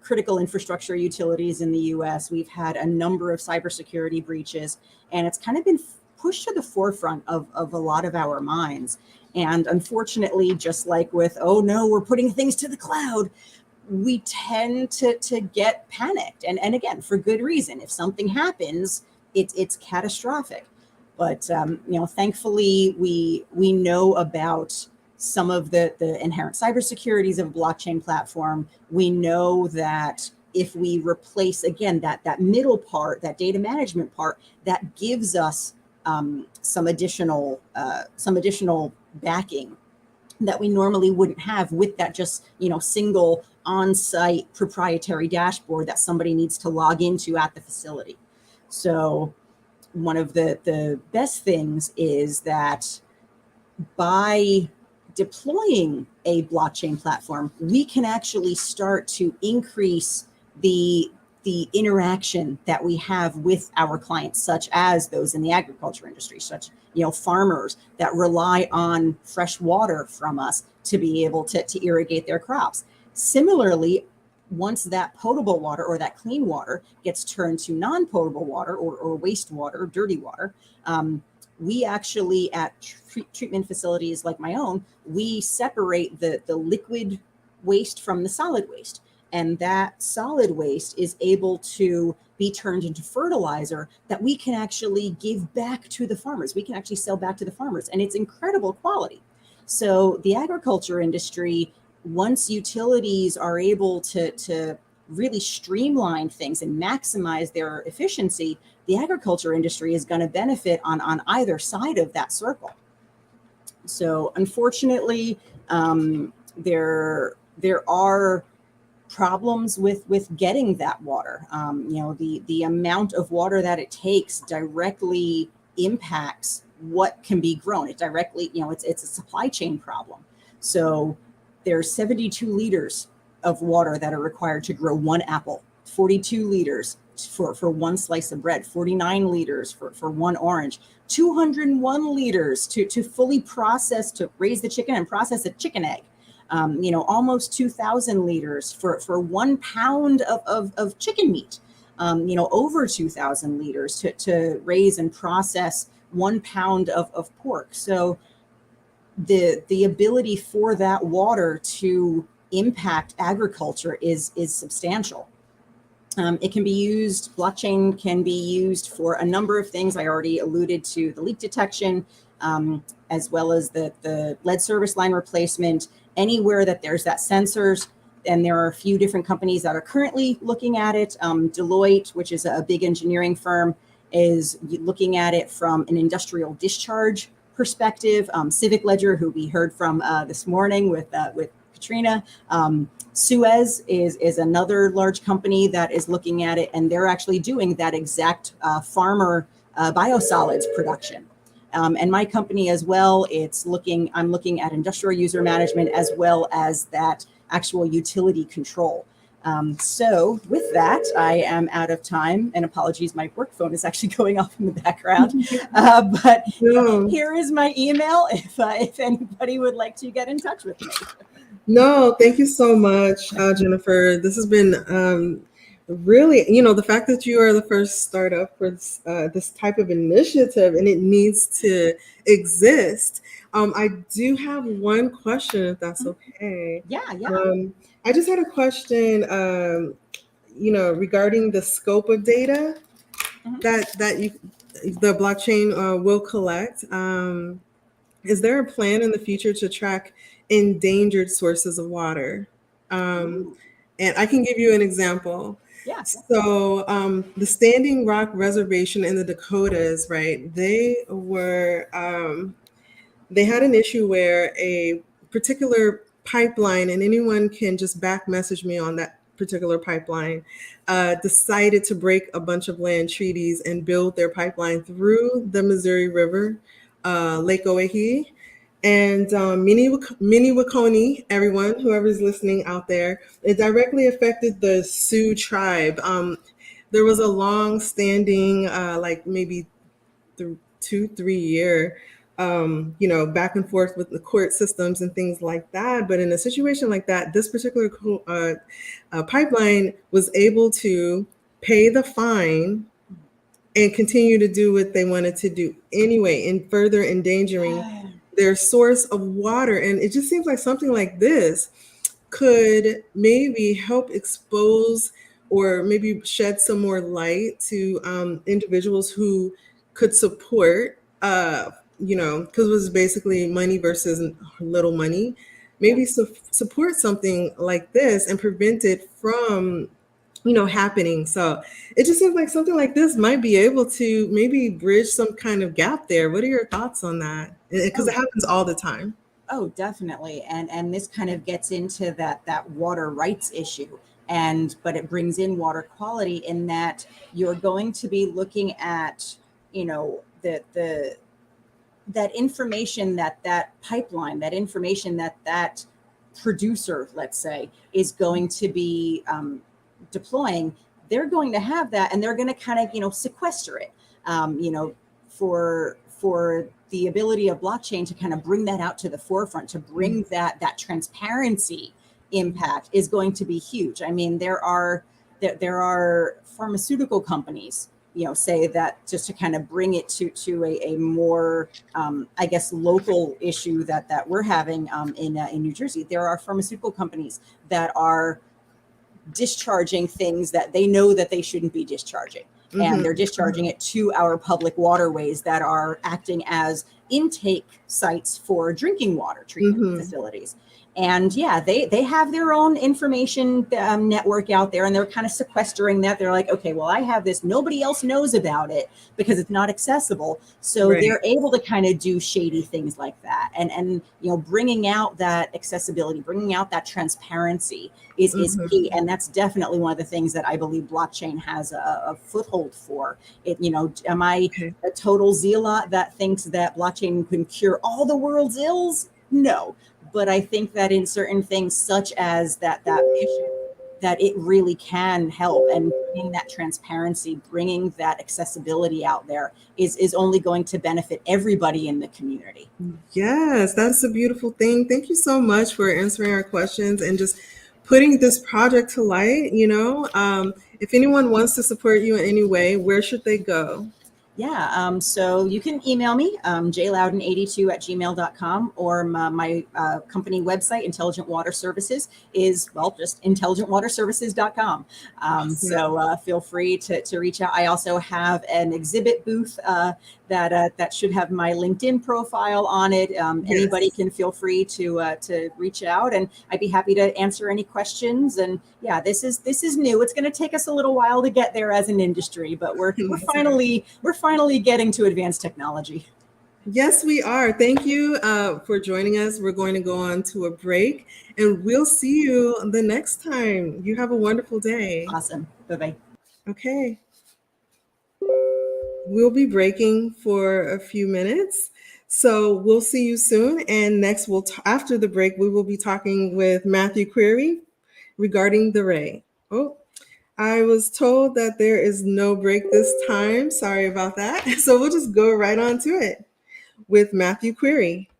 S8: critical infrastructure utilities in the US. We've had a number of cybersecurity breaches, and it's kind of been pushed to the forefront of a lot of our minds. And unfortunately, just like with, oh no, we're putting things to the cloud, we tend to get panicked. And again, for good reason. If something happens, it's catastrophic. But thankfully, we know about some of the inherent cybersecurities of a blockchain platform. We know that if we replace, again, that middle part, that data management part, that gives us some additional backing that we normally wouldn't have with that just single on-site proprietary dashboard that somebody needs to log into at the facility. So one of the best things is that by deploying a blockchain platform, we can actually start to increase the interaction that we have with our clients, such as those in the agriculture industry, such farmers that rely on fresh water from us to be able to irrigate their crops. Similarly, once that potable water or that clean water gets turned to non-potable water or wastewater or dirty water, we actually at treatment facilities like my own, we separate the liquid waste from the solid waste. And that solid waste is able to be turned into fertilizer that we can actually give back to the farmers. We can actually sell back to the farmers, and it's incredible quality. So the agriculture industry, once utilities are able to really streamline things and maximize their efficiency, the agriculture industry is going to benefit on either side of that circle. So unfortunately, there are problems with getting that water. The amount of water that it takes directly impacts what can be grown. It directly, it's a supply chain problem. So there's 72 liters of water that are required to grow one apple, 42 liters for one slice of bread, 49 liters for one orange, 201 liters to fully process, to raise the chicken and process a chicken egg. Almost 2,000 liters for 1 pound of chicken meat, over 2,000 liters to raise and process 1 pound of pork. So the ability for that water to impact agriculture is substantial. It can be used, blockchain can be used for a number of things. I already alluded to the leak detection, as well as the lead service line replacement, anywhere that there's that sensors. And there are a few different companies that are currently looking at it. Deloitte, which is a big engineering firm, is looking at it from an industrial discharge perspective. Civic Ledger, who we heard from this morning with Katrina, Suez is another large company that is looking at it, and they're actually doing that exact farmer biosolids production. And my company as well, I'm looking at industrial user management as well as that actual utility control. So with that, I am out of time, and apologies, my work phone is actually going off in the background. But here is my email if anybody would like to get in touch with me.
S4: No, thank you so much, Jennifer. This has been really, the fact that you are the first startup for this type of initiative, and it needs to exist. I do have one question, if that's okay.
S8: Yeah.
S4: I just had a question, regarding the scope of data that the blockchain will collect. Is there a plan in the future to track endangered sources of water? And I can give you an example.
S8: Yeah.
S4: So the Standing Rock Reservation in the Dakotas, right? They had an issue where a particular pipeline, and anyone can just back message me on that particular pipeline, decided to break a bunch of land treaties and build their pipeline through the Missouri River, Lake Oahe. And Minnewaconee, everyone, whoever's listening out there, it directly affected the Sioux tribe. There was a long-standing, like maybe 2-3 year, back and forth with the court systems and things like that. But in a situation like that, this particular pipeline was able to pay the fine and continue to do what they wanted to do anyway, and further endangering their source of water. And it just seems like something like this could maybe help expose or maybe shed some more light to individuals who could support, because it was basically money versus little money. Maybe support something like this and prevent it from happening. So it just seems like something like this might be able to maybe bridge some kind of gap there. What are your thoughts on that? Because it happens all the time.
S8: Oh, definitely. And this kind of gets into that water rights issue. But it brings in water quality in that you're going to be looking at, that information that pipeline, that information that producer, let's say, is going to be deploying. They're going to have that, and they're going to kind of sequester it, for the ability of blockchain to kind of bring that out to the forefront, to bring that transparency impact is going to be huge. I mean, there are pharmaceutical companies, say that, just to kind of bring it to a more, I guess, local issue that we're having in New Jersey. There are pharmaceutical companies that are discharging things that they know that they shouldn't be discharging. And they're discharging it to our public waterways that are acting as intake sites for drinking water treatment facilities. And they have their own information network out there, and they're kind of sequestering that. They're like, okay, well, I have this. Nobody else knows about it because it's not accessible. So they're able to kind of do shady things like that. And bringing out that accessibility, bringing out that transparency is key. And that's definitely one of the things that I believe blockchain has a foothold for. Am I a total zealot that thinks that blockchain can cure all the world's ills? No. But I think that in certain things, such as that issue, that it really can help, and bringing that transparency, bringing that accessibility out there is only going to benefit everybody in the community.
S4: Yes, that's a beautiful thing. Thank you so much for answering our questions and just putting this project to light. If anyone wants to support you in any way, where should they go?
S8: Yeah, so you can email me, jlouden82@gmail.com, or my company website, Intelligent Water Services, is, well, just intelligentwaterservices.com. So feel free to reach out. I also have an exhibit booth that should have my LinkedIn profile on it. Anybody can feel free to reach out, and I'd be happy to answer any questions. And yeah, this is new. It's going to take us a little while to get there as an industry, but we're finally getting to advanced technology.
S4: Yes, we are. Thank you for joining us. We're going to go on to a break, and we'll see you the next time. You have a wonderful day.
S8: Awesome. Bye-bye.
S4: Okay. We'll be breaking for a few minutes. So we'll see you soon. And next, after the break, we will be talking with Matthew Query regarding the Ray. Oh, I was told that there is no break this time. Sorry about that. So we'll just go right on to it with Matthew Query.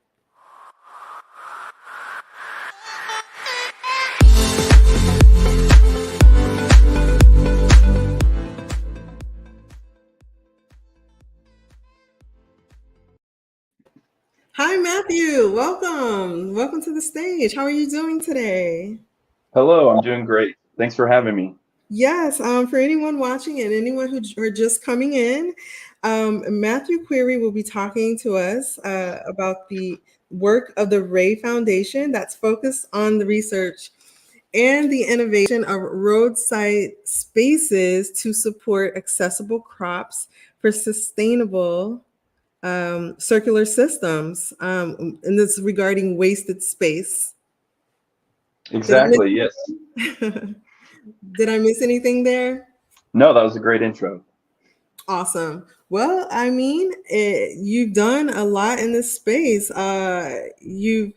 S4: Hi, Matthew. Welcome. Welcome to the stage. How are you doing today?
S2: Hello, I'm doing great. Thanks for having me.
S4: Yes, for anyone watching and anyone who are just coming in, Matthew Query will be talking to us about the work of the Ray Foundation that's focused on the research and the innovation of roadside spaces to support accessible crops for sustainable circular systems. And this regarding wasted space.
S2: Exactly, yes.
S4: Did I miss anything there?
S2: No, that was a great intro.
S4: Awesome. Well, I mean, you've done a lot in this space. You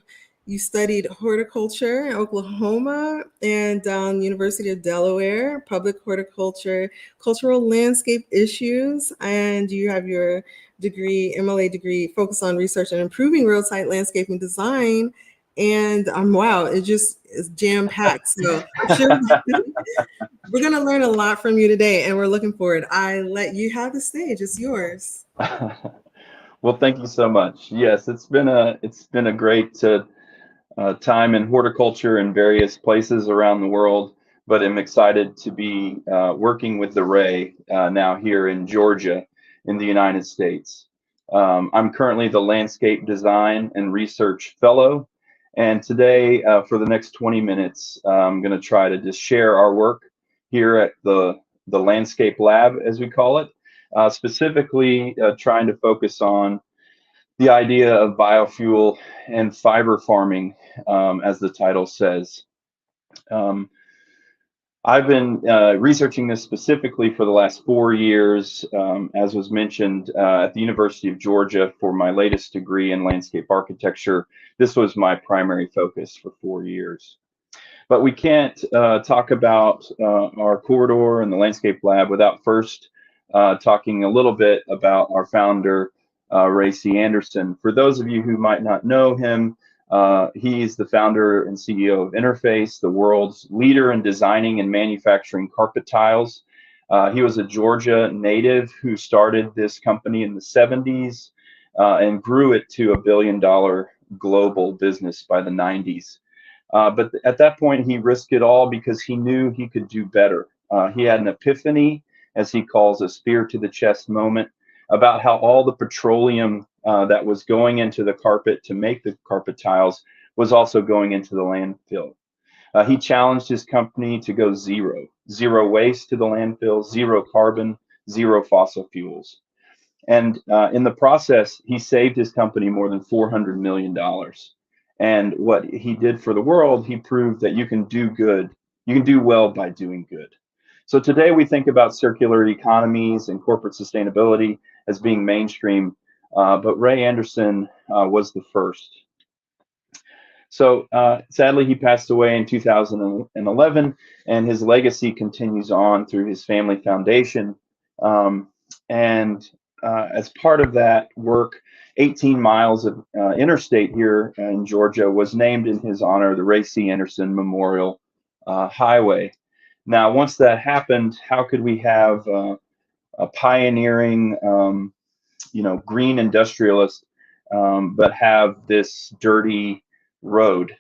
S4: studied horticulture in Oklahoma and University of Delaware, public horticulture, cultural landscape issues, and you have your degree, MLA degree, focused on research and improving roadside landscaping design. And wow, it just is jam packed. So I'm sure we're going to learn a lot from you today, and we're looking forward. I let you have the stage. It's yours.
S2: Well, thank you so much. Yes, it's been a great time in horticulture in various places around the world, but I'm excited to be working with the Ray now here in Georgia in the United States. I'm currently the Landscape Design and Research Fellow, and today for the next 20 minutes, I'm going to try to just share our work here at the Landscape Lab, as we call it, specifically trying to focus on the idea of biofuel and fiber farming, as the title says. I've been researching this specifically for the last 4 years, as was mentioned, at the University of Georgia for my latest degree in landscape architecture. This was my primary focus for 4 years. But we can't talk about our corridor and the Landscape Lab without first talking a little bit about our founder, Ray C. Anderson. For those of you who might not know him, he's the founder and CEO of Interface, the world's leader in designing and manufacturing carpet tiles. He was a Georgia native who started this company in the 70s and grew it to $1 billion global business by the 90s. But at that point, he risked it all because he knew he could do better. He had an epiphany, as he calls a spear to the chest moment, about how all the petroleum that was going into the carpet to make the carpet tiles was also going into the landfill. He challenged his company to go zero waste to the landfill, zero carbon, zero fossil fuels. And in the process, he saved his company more than $400 million. And what he did for the world, he proved that you can do good. You can do well by doing good. So today we think about circular economies and corporate sustainability as being mainstream, but Ray Anderson was the first. So sadly, he passed away in 2011, and his legacy continues on through his family foundation. As part of that work, 18 miles of interstate here in Georgia was named in his honor, the Ray C. Anderson Memorial Highway. Now, once that happened, how could we have a pioneering, green industrialist, but have this dirty road.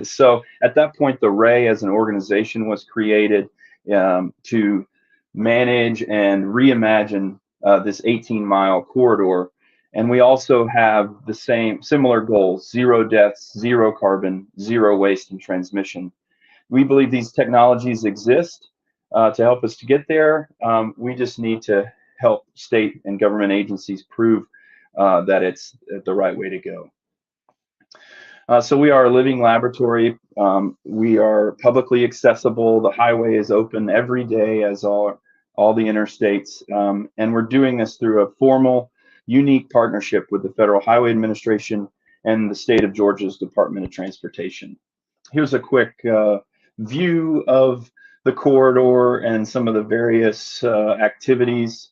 S2: So at that point, the RAY as an organization was created to manage and reimagine this 18-mile corridor. And we also have the similar goals: 0 deaths, 0 carbon, 0 waste and transmission. We believe these technologies exist to help us to get there. We just need to help state and government agencies prove that it's the right way to go. So we are a living laboratory. We are publicly accessible. The highway is open every day, as all the interstates. And we're doing this through a formal, unique partnership with the Federal Highway Administration and the state of Georgia's Department of Transportation. Here's a quick view of the corridor and some of the various activities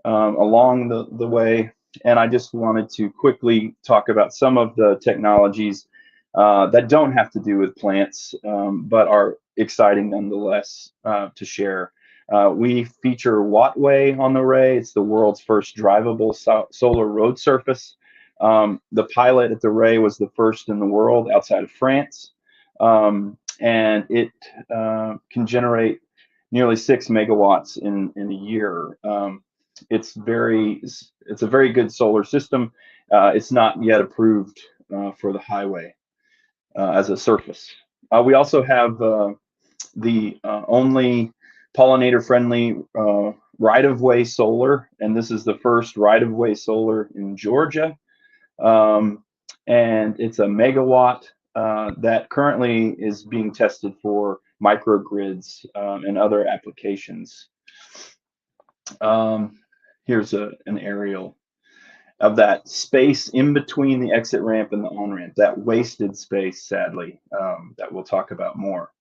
S2: along the way. And I just wanted to quickly talk about some of the technologies that don't have to do with plants, but are exciting nonetheless to share. We feature Wattway on the RAY. It's the world's first drivable solar road surface. The pilot at the RAY was the first in the world outside of France. And it can generate nearly 6 megawatts in a year. It's a very good solar system. It's not yet approved for the highway as a surface. We also have the only pollinator-friendly right-of-way solar, and this is the first right-of-way solar in Georgia. And it's a megawatt that currently is being tested for microgrids and other applications. Here's an aerial of that space in between the exit ramp and the on-ramp, that wasted space, sadly, that we'll talk about more.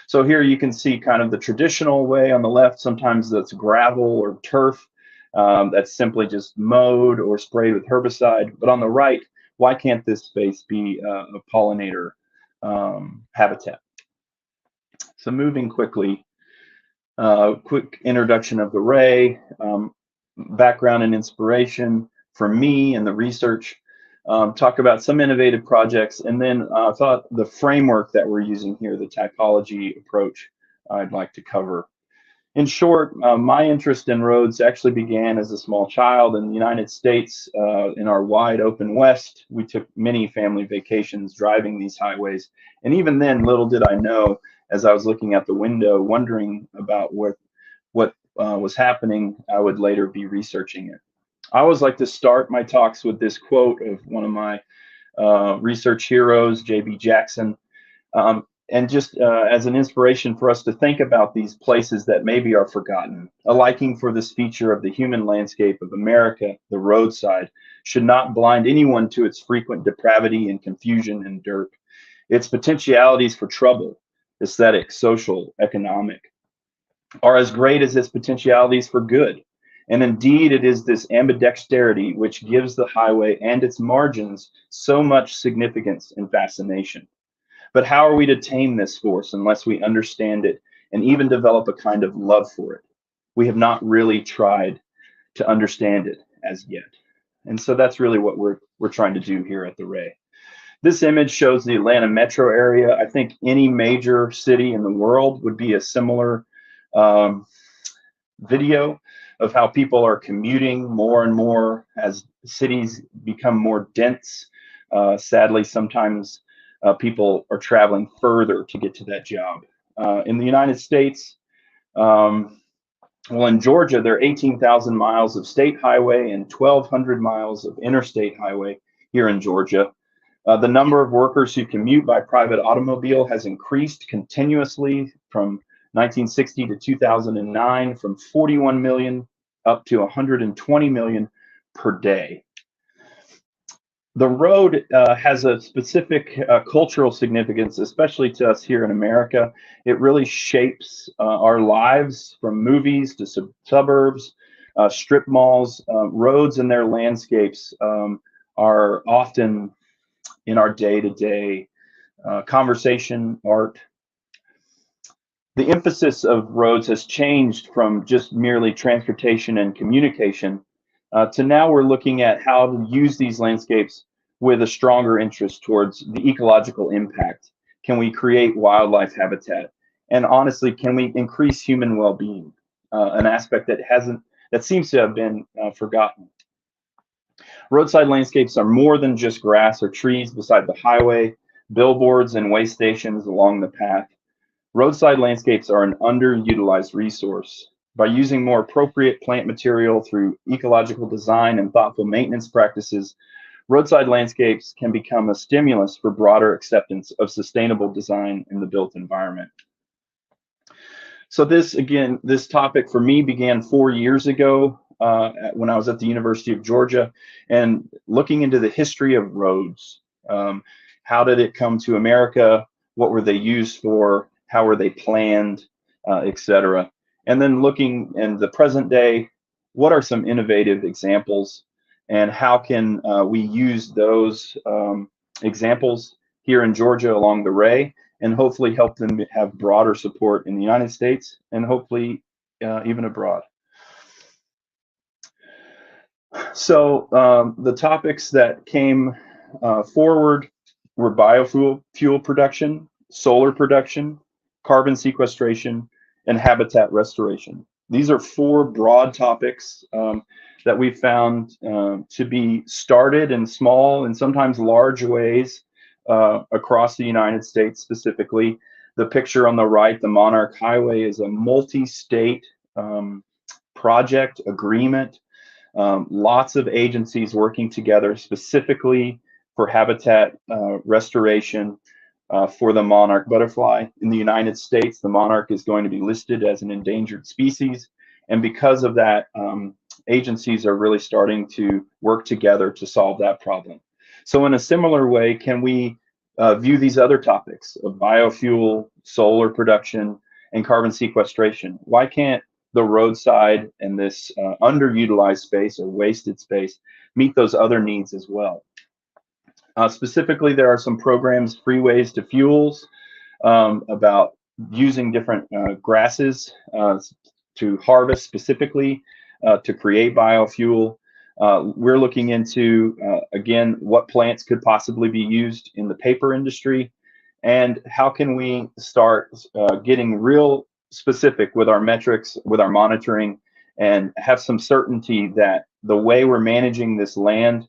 S2: So here you can see kind of the traditional way on the left. Sometimes that's gravel or turf that's simply just mowed or sprayed with herbicide. But on the right, why can't this space be a pollinator habitat? So moving quickly, quick introduction of the RAY, background and inspiration for me and the research, talk about some innovative projects, and then I thought the framework that we're using here, the typology approach, I'd like to cover. In short, my interest in roads actually began as a small child in the United States. In our wide open West, we took many family vacations driving these highways. And even then, little did I know, as I was looking out the window, wondering about what was happening, I would later be researching it. I always like to start my talks with this quote of one of my research heroes, J.B. Jackson. And just as an inspiration for us to think about these places that maybe are forgotten. A liking for this feature of the human landscape of America, the roadside, should not blind anyone to its frequent depravity and confusion and dirt. Its potentialities for trouble, aesthetic, social, economic, are as great as its potentialities for good. And indeed, it is this ambidexterity which gives the highway and its margins so much significance and fascination. But how are we to tame this force unless we understand it and even develop a kind of love for it? We have not really tried to understand it as yet. And so that's really what we're trying to do here at the RAY. This image shows the Atlanta metro area. I think any major city in the world would be a similar video of how people are commuting more and more as cities become more dense. Sadly, sometimes people are traveling further to get to that job. In the United States, well, in Georgia, there are 18,000 miles of state highway and 1,200 miles of interstate highway here in Georgia. The number of workers who commute by private automobile has increased continuously from 1960 to 2009, from 41 million up to 120 million per day. The road has a specific cultural significance, especially to us here in America. It really shapes our lives, from movies to suburbs, strip malls. Roads and their landscapes are often in our day-to-day conversation, art. The emphasis of roads has changed from just merely transportation and communication to now we're looking at how to use these landscapes with a stronger interest towards the ecological impact. Can we create wildlife habitat? And honestly, can we increase human well-being? An aspect that seems to have been forgotten. Roadside landscapes are more than just grass or trees beside the highway, billboards and way stations along the path. Roadside landscapes are an underutilized resource. By using more appropriate plant material through ecological design and thoughtful maintenance practices, roadside landscapes can become a stimulus for broader acceptance of sustainable design in the built environment. So this topic for me began 4 years ago when I was at the University of Georgia, and looking into the history of roads. How did it come to America? What were they used for? How were they planned, etc. And then looking in the present day, what are some innovative examples, and how can we use those examples here in Georgia along the Ray, and hopefully help them have broader support in the United States and hopefully even abroad. So the topics that came forward were biofuel production, solar production, carbon sequestration, and habitat restoration. These are 4 broad topics that we found to be started in small and sometimes large ways across the United States specifically. The picture on the right, the Monarch Highway, is a multi-state project agreement. Lots of agencies working together specifically for habitat restoration for the monarch butterfly. In the United States, the monarch is going to be listed as an endangered species. And because of that, agencies are really starting to work together to solve that problem. So in a similar way, can we view these other topics of biofuel, solar production, and carbon sequestration? Why can't the roadside and this underutilized space or wasted space meet those other needs as well? Specifically, there are some programs, Freeways to Fuels, about using different grasses to harvest specifically to create biofuel. We're looking into, again, what plants could possibly be used in the paper industry, and how can we start getting real specific with our metrics, with our monitoring, and have some certainty that the way we're managing this land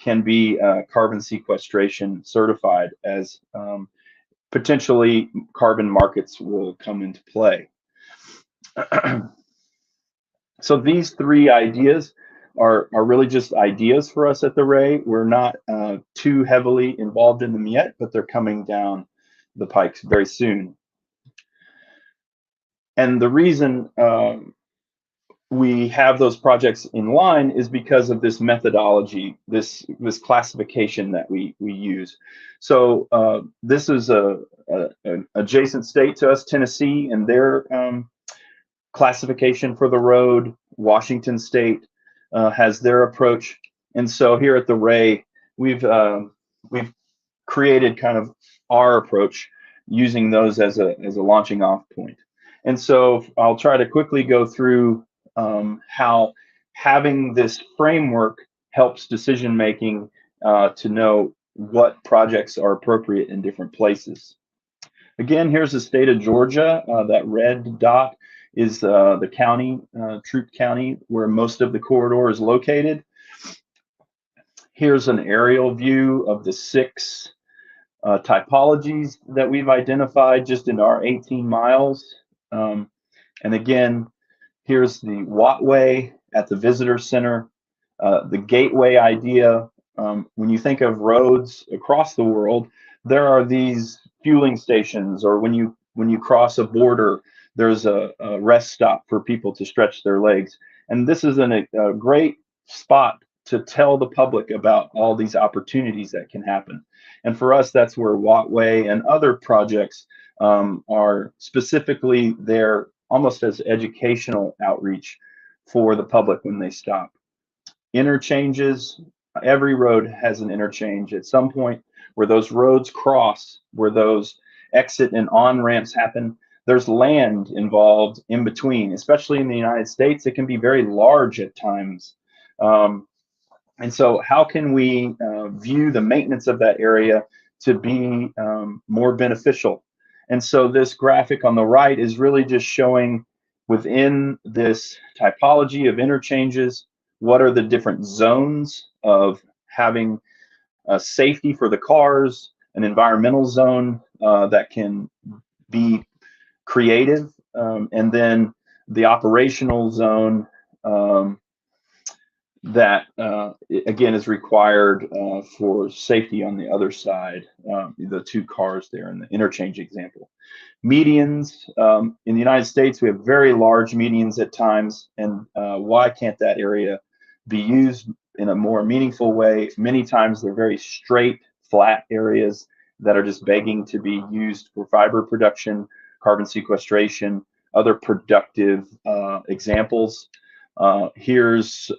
S2: can be carbon sequestration certified, as potentially carbon markets will come into play. So these 3 ideas are really just ideas for us at the Ray. We're not too heavily involved in them yet, but they're coming down the pike very soon. And the reason we have those projects in line is because of this methodology, this classification that we use. So this is an adjacent state to us, Tennessee, and their classification for the road. Washington State has their approach, and so here at the Ray, we've created kind of our approach using those as a launching off point. And so I'll try to quickly go through how having this framework helps decision making to know what projects are appropriate in different places. Again, here's the state of Georgia. That red dot is the county, Troup County, where most of the corridor is located. Here's an aerial view of the 6 typologies that we've identified just in our 18 miles. And again, here's the Wattway at the visitor center, the gateway idea. When you think of roads across the world, there are these fueling stations, or when you cross a border, there's a rest stop for people to stretch their legs. And this is a great spot to tell the public about all these opportunities that can happen. And for us, that's where Wattway and other projects are specifically there almost as educational outreach for the public when they stop. Interchanges, every road has an interchange at some point where those roads cross, where those exit and on ramps happen. there's land involved in between, especially in the United States. It can be very large at times. And so how can we view the maintenance of that area to be more beneficial? And so this graphic on the right is really just showing within this typology of interchanges, what are the different zones of having safety for the cars, an environmental zone that can be creative, and then the operational zone that again is required for safety on the other side, the two cars there in the interchange example. Medians, in the United States, we have very large medians at times, and why can't that area be used in a more meaningful way? Many times they're very straight, flat areas that are just begging to be used for fiber production, carbon sequestration, other productive examples. Here's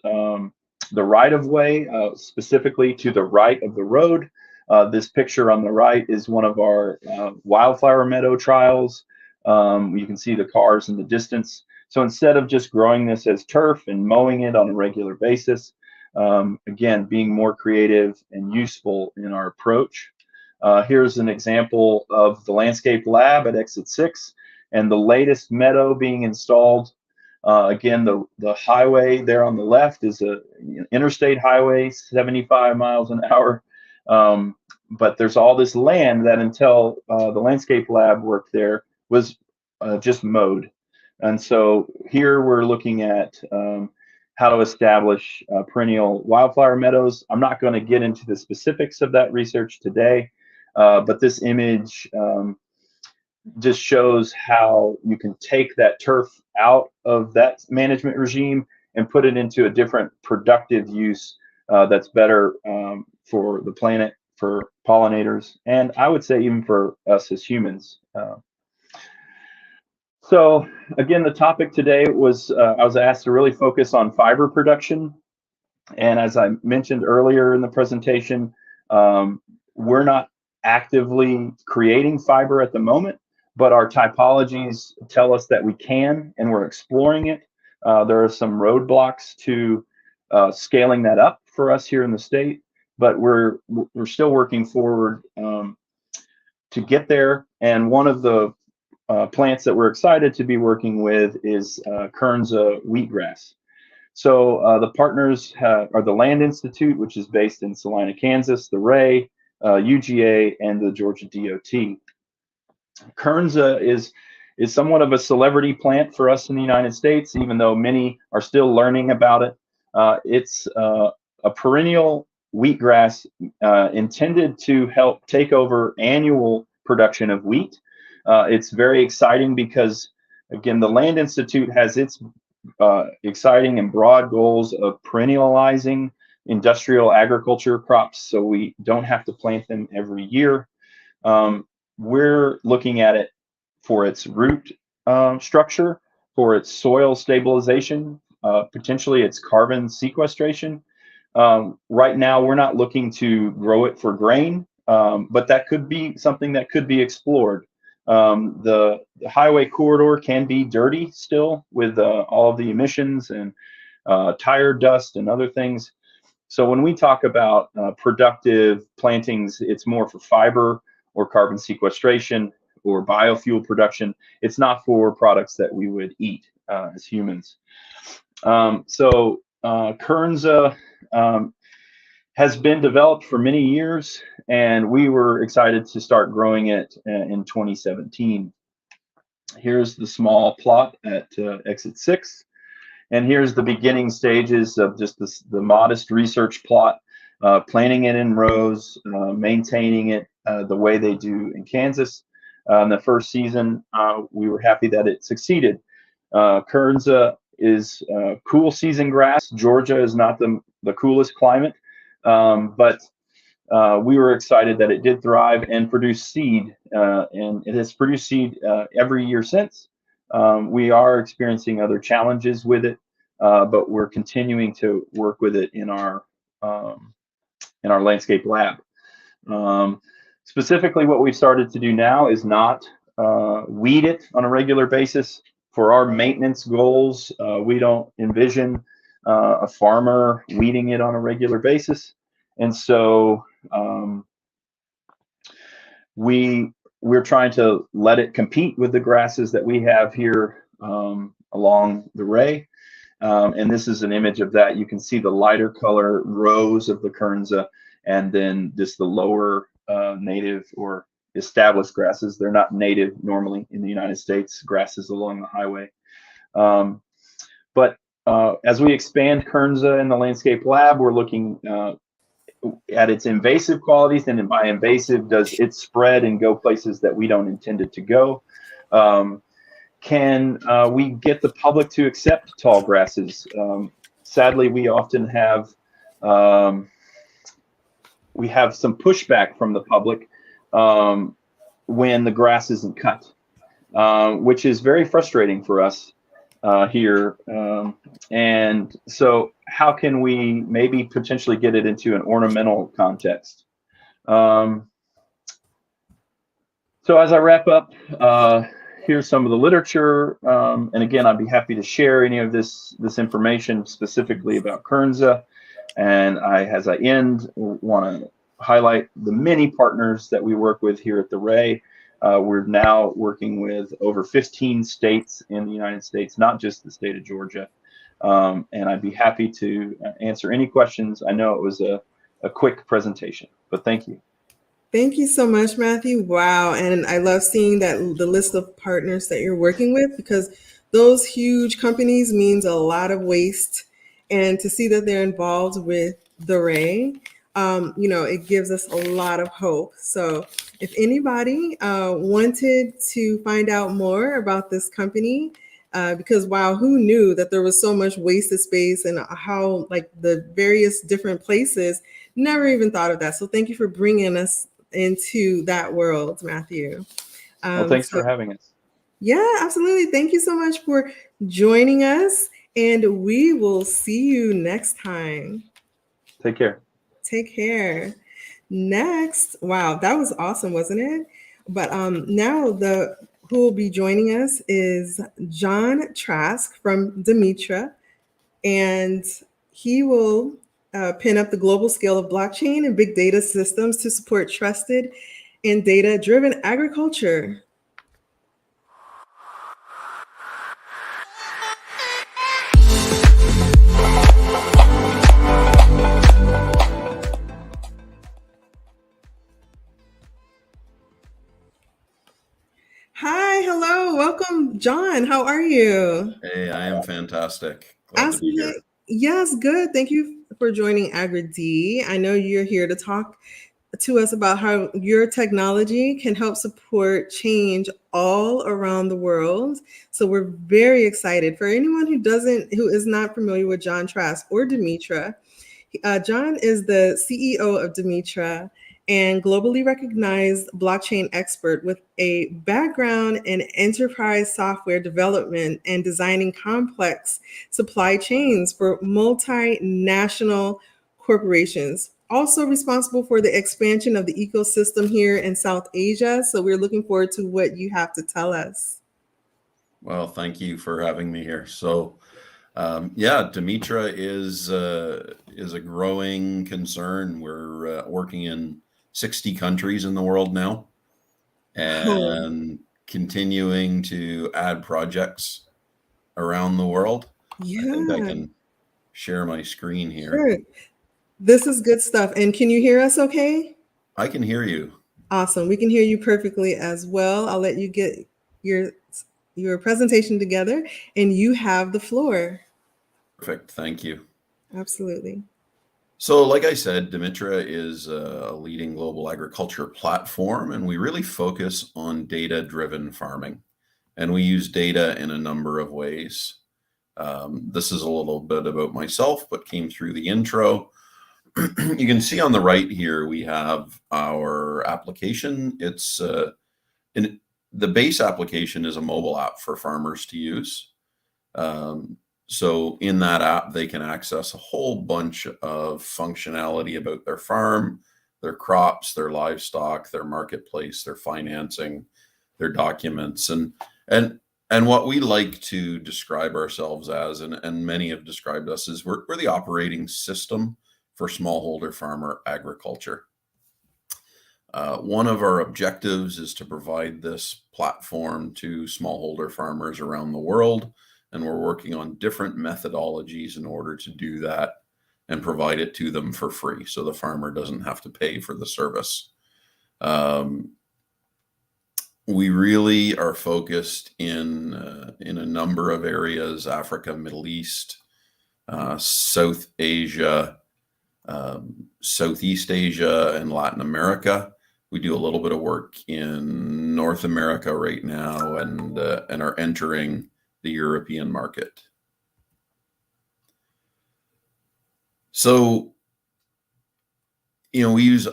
S2: the right-of-way, specifically to the right of the road. This picture on the right is one of our wildflower meadow trials. You can see the cars in the distance. So instead of just growing this as turf and mowing it on a regular basis, again, being more creative and useful in our approach. Here's an example of the landscape lab at exit 6 and the latest meadow being installed. Again, the highway there on the left is a interstate highway, 75 miles an hour. But there's all this land that until the landscape lab worked there was just mowed. And so here we're looking at how to establish perennial wildflower meadows. I'm not going to get into the specifics of that research today, but this image just shows how you can take that turf out of that management regime and put it into a different productive use that's better for the planet, for pollinators, and I would say even for us as humans. So again, the topic today was, I was asked to really focus on fiber production. And as I mentioned earlier in the presentation, we're not actively creating fiber at the moment, but our typologies tell us that we can, and we're exploring it. There are some roadblocks to scaling that up for us here in the state, but we're still working forward to get there. And one of the plants that we're excited to be working with is Kernza wheatgrass. So the partners are the Land Institute, which is based in Salina, Kansas, the Ray, UGA, and the Georgia DOT. Kernza is somewhat of a celebrity plant for us in the United States, even though many are still learning about it. It's a perennial wheatgrass intended to help take over annual production of wheat. It's very exciting because, again, the Land Institute has its exciting and broad goals of perennializing industrial agriculture crops, so we don't have to plant them every year. We're looking at it for its root structure, for its soil stabilization, potentially its carbon sequestration. Right now, we're not looking to grow it for grain, but that could be something that could be explored. The highway corridor can be dirty still with all of the emissions and tire dust and other things. So when we talk about productive plantings, it's more for fiber or carbon sequestration or biofuel production. It's not for products that we would eat as humans. So Kernza has been developed for many years, and we were excited to start growing it in 2017. Here's the small plot at exit 6. And here's the beginning stages of just the modest research plot, planting it in rows, maintaining it the way they do in Kansas. In the first season, we were happy that it succeeded. Kernza is cool season grass. Georgia is not the coolest climate, but we were excited that it did thrive and produce seed, and it has produced seed every year since. We are experiencing other challenges with it, but we're continuing to work with it in our landscape lab. Specifically, what we've started to do now is not weed it on a regular basis. For our maintenance goals, we don't envision a farmer weeding it on a regular basis. And so we're trying to let it compete with the grasses that we have here along the Ray. And this is an image of that. You can see the lighter color rows of the Kernza, and then just the lower native or established grasses. They're not native normally in the United States, grasses along the highway. But as we expand Kernza in the landscape lab, we're looking at its invasive qualities, and by invasive, does it spread and go places that we don't intend it to go? Can we get the public to accept tall grasses? Sadly, we often have some pushback from the public when the grass isn't cut, which is very frustrating for us here. And so how can we maybe potentially get it into an ornamental context? So as I wrap up, here's some of the literature. And again, I'd be happy to share any of this information specifically about Kernza. And as I end, want to highlight the many partners that we work with here at the Ray. We're now working with over 15 states in the United States, not just the state of Georgia. And I'd be happy to answer any questions. I know it was a quick presentation, but thank you.
S4: Thank you so much, Matthew. Wow. And I love seeing that the list of partners that you're working with, because those huge companies means a lot of waste. And to see that they're involved with the Ray, it gives us a lot of hope. So if anybody wanted to find out more about this company, because wow, who knew that there was so much wasted space and how like the various different places, never even thought of that. So thank you for bringing us into that world, Matthew.
S2: Well, thanks for having us.
S4: Yeah, absolutely. Thank you so much for joining us, and we will see you next time.
S2: Take care.
S4: Take care. Next, wow, that was awesome, wasn't it? But now who will be joining us is John Trask from Demetra, and he will pin up the global scale of blockchain and big data systems to support trusted and data-driven agriculture. Hi, hello, welcome, John. How are you?
S9: Hey, I am fantastic. Glad to be here.
S4: Yes, good. Thank you for joining Agri-D. I know you're here to talk to us about how your technology can help support change all around the world. So we're very excited. For anyone who is not familiar with John Trask or Demetra, John is the CEO of Demetra and globally recognized blockchain expert with a background in enterprise software development and designing complex supply chains for multinational corporations. Also responsible for the expansion of the ecosystem here in South Asia. So we're looking forward to what you have to tell us.
S9: Well, thank you for having me here. So, yeah, Demetra is a growing concern. We're working in 60 countries in the world now, and continuing to add projects around the world.
S4: Yeah.
S9: I think I can share my screen here.
S4: Sure. This is good stuff. And can you hear us okay?
S9: I can hear you.
S4: Awesome. We can hear you perfectly as well. I'll let you get your presentation together, and you have the floor.
S9: Perfect. Thank you.
S4: Absolutely.
S9: So like I said, Demetra is a leading global agriculture platform, and we really focus on data-driven farming. And we use data in a number of ways. This is a little bit about myself, but came through the intro. You can see on the right here, we have our application. It's the base application is a mobile app for farmers to use. So in that app, they can access a whole bunch of functionality about their farm, their crops, their livestock, their marketplace, their financing, their documents. And what we like to describe ourselves as, and many have described us as, we're the operating system for smallholder farmer agriculture. One of our objectives is to provide this platform to smallholder farmers around the world, and we're working on different methodologies in order to do that and provide it to them for free, so the farmer doesn't have to pay for the service. We really are focused in a number of areas: Africa, Middle East, South Asia, Southeast Asia, and Latin America. We do a little bit of work in North America right now, and are entering the European market. So, we use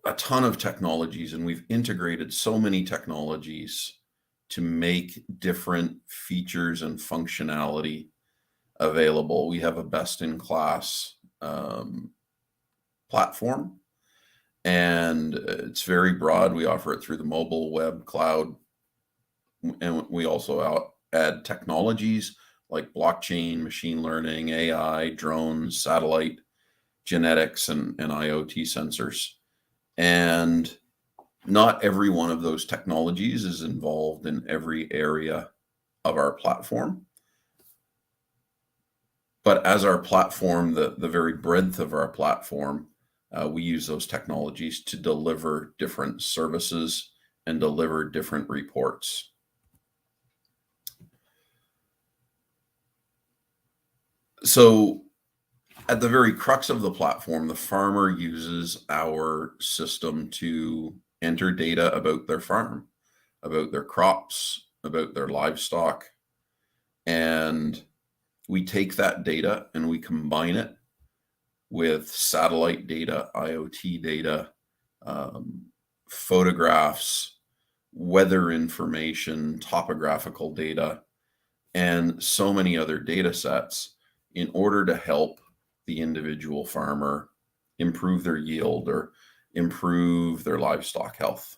S9: a ton of technologies, and we've integrated so many technologies to make different features and functionality available. We have a best-in-class platform, and it's very broad. We offer it through the mobile, web, cloud, and we also add technologies like blockchain, machine learning, AI, drones, satellite, genetics, and IoT sensors. And not every one of those technologies is involved in every area of our platform. But as our platform, the very breadth of our platform, we use those technologies to deliver different services and deliver different reports. So at the very crux of the platform, the farmer uses our system to enter data about their farm, about their crops, about their livestock. And we take that data and we combine it with satellite data, IoT data, photographs, weather information, topographical data, and so many other data sets in order to help the individual farmer improve their yield or improve their livestock health.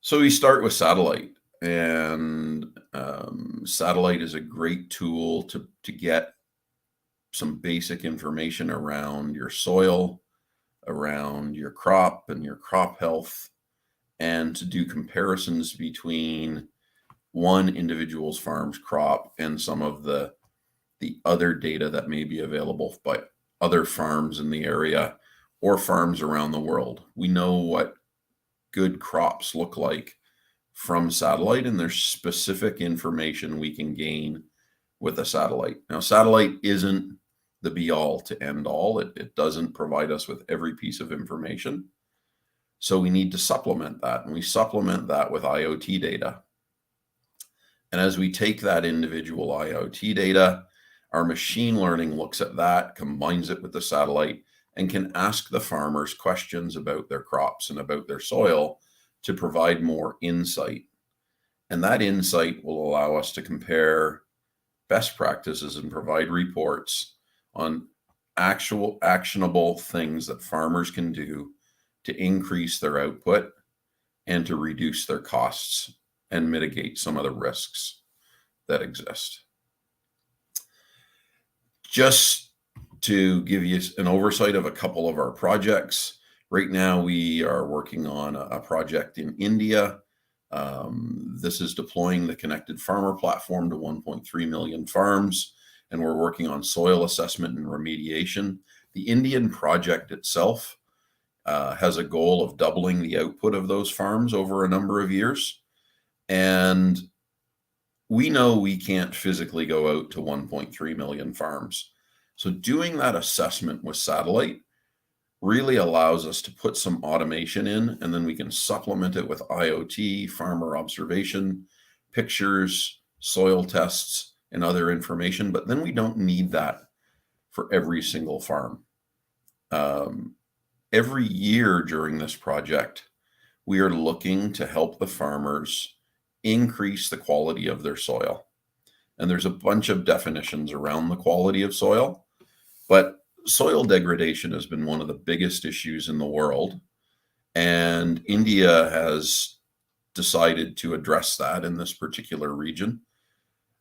S9: So we start with satellite, and satellite is a great tool to get some basic information around your soil, around your crop and your crop health, and to do comparisons between one individual's farm's crop and some of the other data that may be available by other farms in the area or farms around the world. We know what good crops look like from satellite, and there's specific information we can gain with a satellite. Now, satellite isn't the be all to end all. It doesn't provide us with every piece of information. So we need to supplement that, and we supplement that with IoT data. And as we take that individual IoT data, our machine learning looks at that, combines it with the satellite, and can ask the farmers questions about their crops and about their soil to provide more insight. And that insight will allow us to compare best practices and provide reports on actual actionable things that farmers can do to increase their output and to reduce their costs and mitigate some of the risks that exist. Just to give you an oversight of a couple of our projects, right now we are working on a project in India. This is deploying the Connected Farmer platform to 1.3 million farms, and we're working on soil assessment and remediation. The Indian project itself has a goal of doubling the output of those farms over a number of years. And we know we can't physically go out to 1.3 million farms. So doing that assessment with satellite really allows us to put some automation in, and then we can supplement it with IoT, farmer observation, pictures, soil tests, and other information. But then we don't need that for every single farm. Every year during this project, we are looking to help the farmers increase the quality of their soil. And there's a bunch of definitions around the quality of soil, but soil degradation has been one of the biggest issues in the world. And India has decided to address that in this particular region.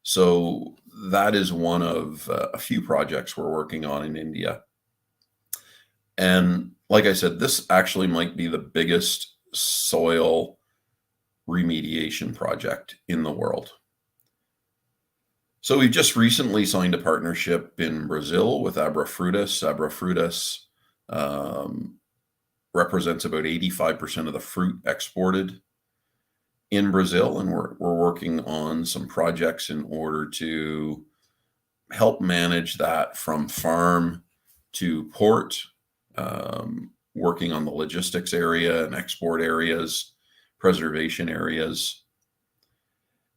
S9: So that is one of a few projects we're working on in India. And like I said, this actually might be the biggest soil remediation project in the world. So we've just recently signed a partnership in Brazil with Abrafrutas. Abrafrutas represents about 85% of the fruit exported in Brazil, and we're working on some projects in order to help manage that from farm to port, working on the logistics area and export areas, preservation areas.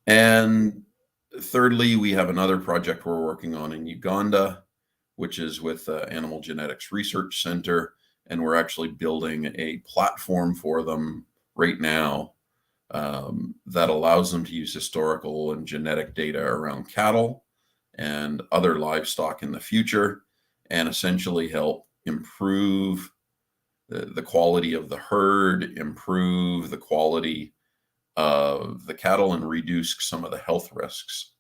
S9: And thirdly, we have another project we're working on in Uganda, which is with Animal Genetics Research Center, and we're actually building a platform for them right now that allows them to use historical and genetic data around cattle and other livestock in the future, and essentially help improve the quality of the herd, improve the quality of the cattle, and reduce some of the health risks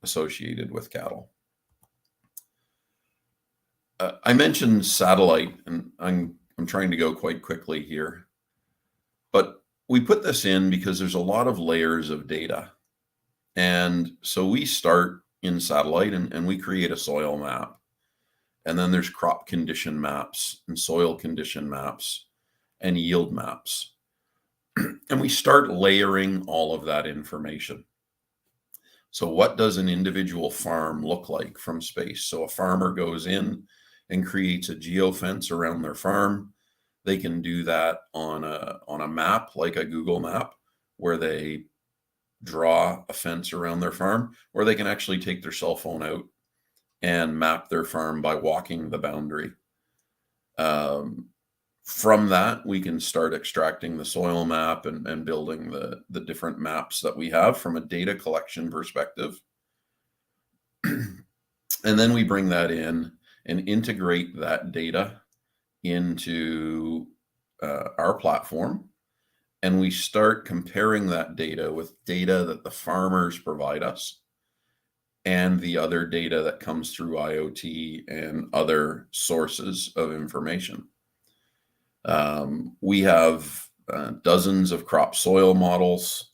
S9: associated with cattle. I mentioned satellite, and I'm trying to go quite quickly here, but we put this in because there's a lot of layers of data. And so we start in satellite and we create a soil map. And then there's crop condition maps and soil condition maps and yield maps. And we start layering all of that information. So what does an individual farm look like from space? So a farmer goes in and creates a geofence around their farm. They can do that on a map, like a Google map, where they draw a fence around their farm, or they can actually take their cell phone out and map their farm by walking the boundary. From that, we can start extracting the soil map and building the different maps that we have from a data collection perspective. And then we bring that in and integrate that data into our platform. And we start comparing that data with data that the farmers provide us and the other data that comes through IoT and other sources of information. We have dozens of crop soil models,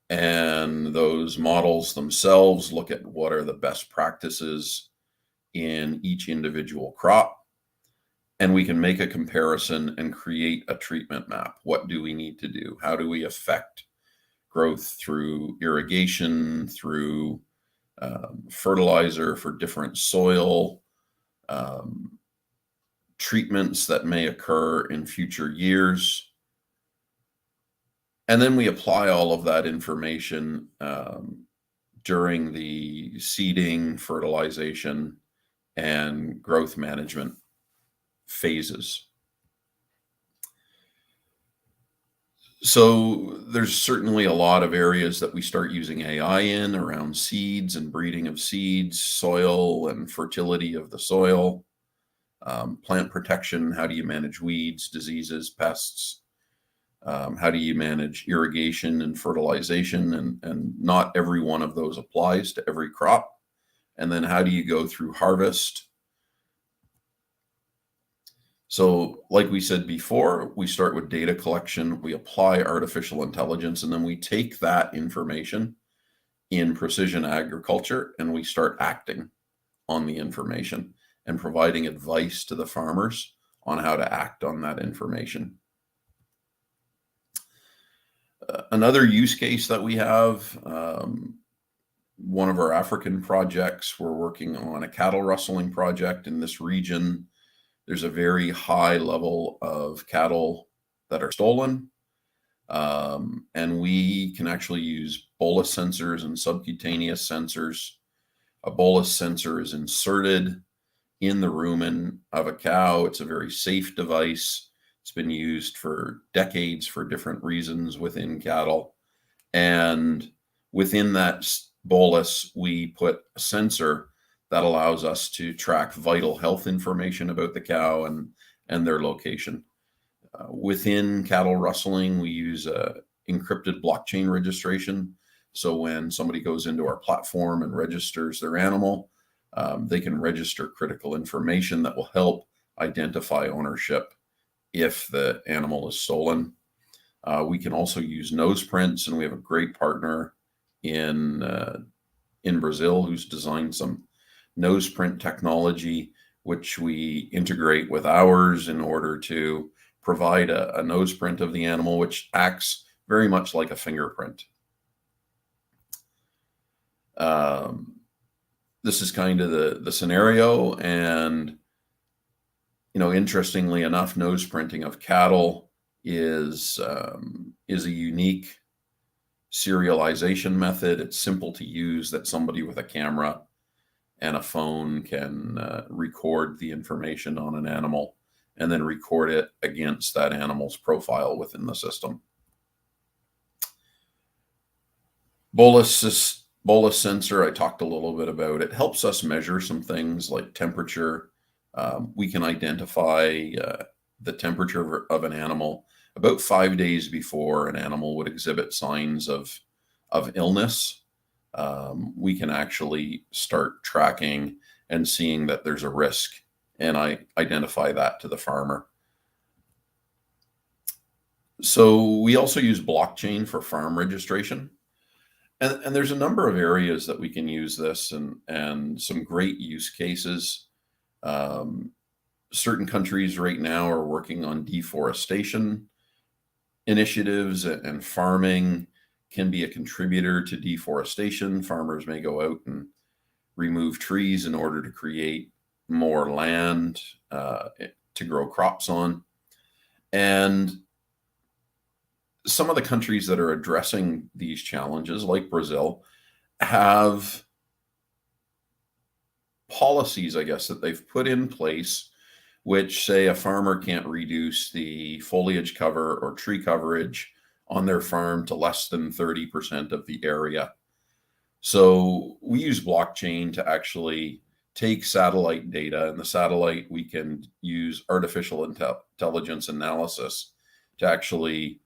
S9: and those models themselves look at what are the best practices in each individual crop. And we can make a comparison and create a treatment map. What do we need to do? How do we affect growth through irrigation, through fertilizer for different soil treatments that may occur in future years? And then we apply all of that information during the seeding, fertilization, and growth management phases. So there's certainly a lot of areas that we start using AI in around seeds and breeding of seeds, soil and fertility of the soil, plant protection. How do you manage weeds, diseases, pests? How do you manage irrigation and fertilization? And not every one of those applies to every crop. And then how do you go through harvest? So like we said before, we start with data collection, we apply artificial intelligence, and then we take that information in precision agriculture and we start acting on the information and providing advice to the farmers on how to act on that information. Another use case that we have, one of our African projects, we're working on a cattle rustling project in this region. There's a very high level of cattle that are stolen. And we can actually use bolus sensors and subcutaneous sensors. A bolus sensor is inserted in the rumen of a cow. It's a very safe device. It's been used for decades for different reasons within cattle. And within that bolus, we put a sensor that allows us to track vital health information about the cow and their location. Within cattle rustling, we use encrypted blockchain registration. So when somebody goes into our platform and registers their animal, they can register critical information that will help identify ownership if the animal is stolen. We can also use nose prints, and we have a great partner in Brazil who's designed some nose print technology, which we integrate with ours in order to provide a nose print of the animal, which acts very much like a fingerprint. This is kind of the scenario, and interestingly enough, nose printing of cattle is a unique serialization method. It's simple to use, that somebody with a camera and a phone can record the information on an animal and then record it against that animal's profile within the system. Bolus sensor, I talked a little bit about. It helps us measure some things like temperature. We can identify the temperature of an animal about 5 days before an animal would exhibit signs of illness. We can actually start tracking and seeing that there's a risk, and I identify that to the farmer. So we also use blockchain for farm registration. And there's a number of areas that we can use this, and some great use cases. Certain countries right now are working on deforestation initiatives, and farming can be a contributor to deforestation. Farmers may go out and remove trees in order to create more land to grow crops on. And some of the countries that are addressing these challenges, like Brazil, have policies, I guess, that they've put in place, which say a farmer can't reduce the foliage cover or tree coverage on their farm to less than 30% of the area. So we use blockchain to actually take satellite data, and the satellite, we can use artificial intelligence analysis to actually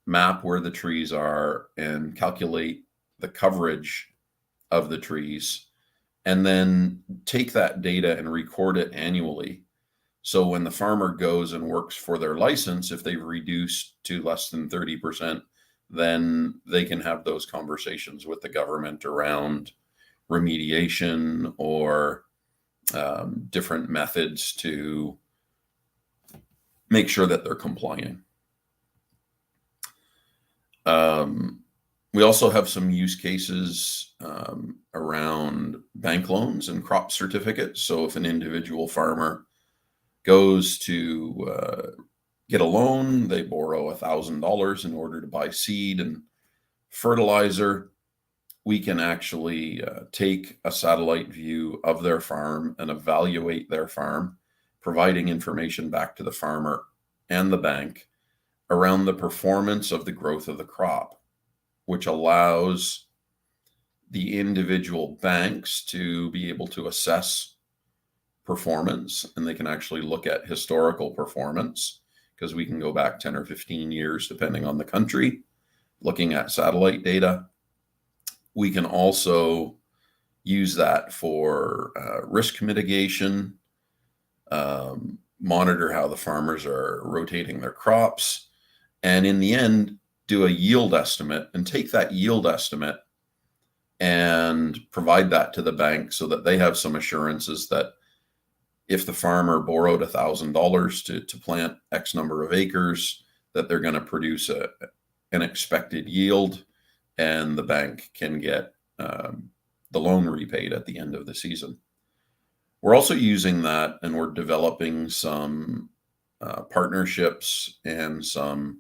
S9: map where the trees are and calculate the coverage of the trees, and then take that data and record it annually. So when the farmer goes and works for their license, if they've reduced to less than 30%, then they can have those conversations with the government around remediation or different methods to make sure that they're complying. We also have some use cases around bank loans and crop certificates. So if an individual farmer goes to get a loan, they borrow $1,000 in order to buy seed and fertilizer, we can actually take a satellite view of their farm and evaluate their farm, providing information back to the farmer and the bank around the performance of the growth of the crop, which allows the individual banks to be able to assess performance, and they can actually look at historical performance, because we can go back 10 or 15 years depending on the country, looking at satellite data. We can also use that for risk mitigation, monitor how the farmers are rotating their crops, and in the end, do a yield estimate and take that yield estimate and provide that to the bank so that they have some assurances that if the farmer borrowed $1,000 to plant X number of acres, that they're going to produce an expected yield, and the bank can get the loan repaid at the end of the season. We're also using that, and we're developing some partnerships and some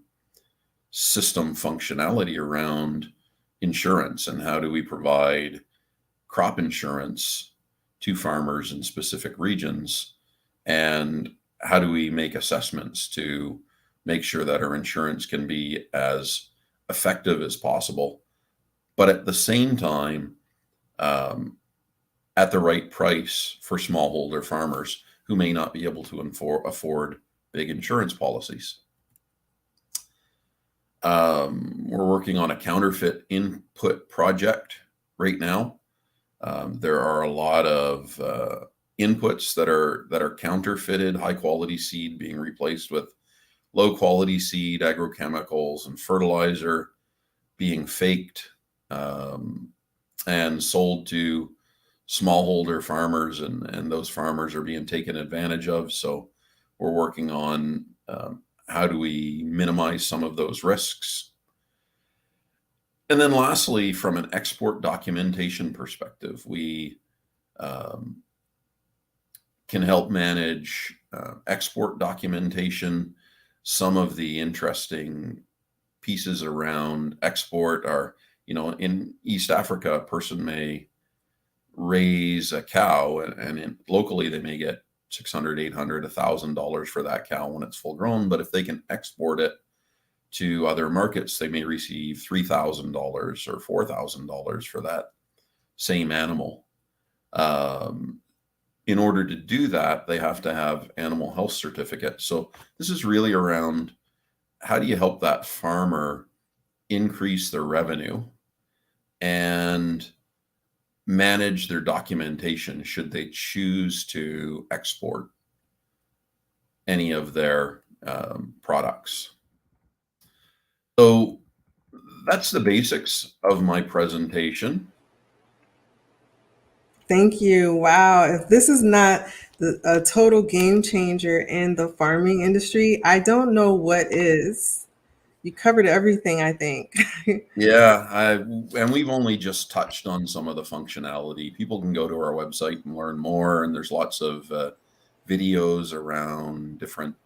S9: system functionality around insurance, and how do we provide crop insurance to farmers in specific regions, and how do we make assessments to make sure that our insurance can be as effective as possible, but at the same time at the right price for smallholder farmers who may not be able to afford big insurance policies. We're working on a counterfeit input project right now. There are a lot of inputs that are counterfeited, high quality seed being replaced with low quality seed, agrochemicals, and fertilizer being faked and sold to smallholder farmers, and those farmers are being taken advantage of. So we're working on how do we minimize some of those risks. And then lastly, from an export documentation perspective, we can help manage export documentation. Some of the interesting pieces around export are, in East Africa, a person may raise a cow and locally they may get $600, $800, $1,000 for that cow when it's full grown. But if they can export it to other markets, they may receive $3,000 or $4,000 for that same animal. In order to do that, they have to have animal health certificates. So this is really around how do you help that farmer increase their revenue and manage their documentation should they choose to export any of their products. So that's the basics of my presentation.
S4: Thank you. Wow. If this is not a total game changer in the farming industry, I don't know what is. You covered everything, I think.
S9: Yeah, and we've only just touched on some of the functionality. People can go to our website and learn more, and there's lots of videos around different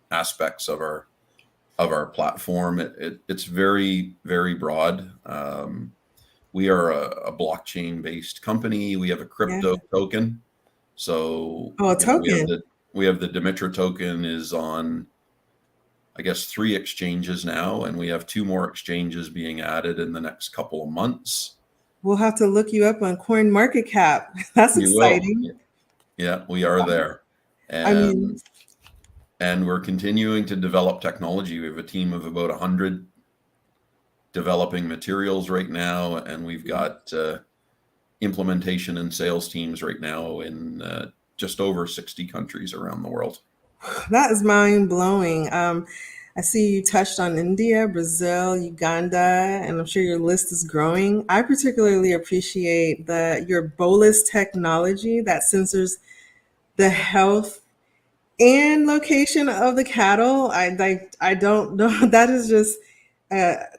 S9: aspects of our platform. It's very, very broad. We are a blockchain-based company. We have a crypto token. So
S4: a token.
S9: We have the Dimitra token is on, I guess, 3 exchanges now, and we have 2 more exchanges being added in the next couple of months.
S4: We'll have to look you up on CoinMarketCap. That's exciting.
S9: Yeah, we are there. And we're continuing to develop technology. We have a team of about 100 developing materials right now, and we've got implementation and sales teams right now in just over 60 countries around the world.
S4: That is mind blowing. I see you touched on India, Brazil, Uganda, and I'm sure your list is growing. I particularly appreciate your bolus technology that sensors the health and location of the cattle. I don't know. That is just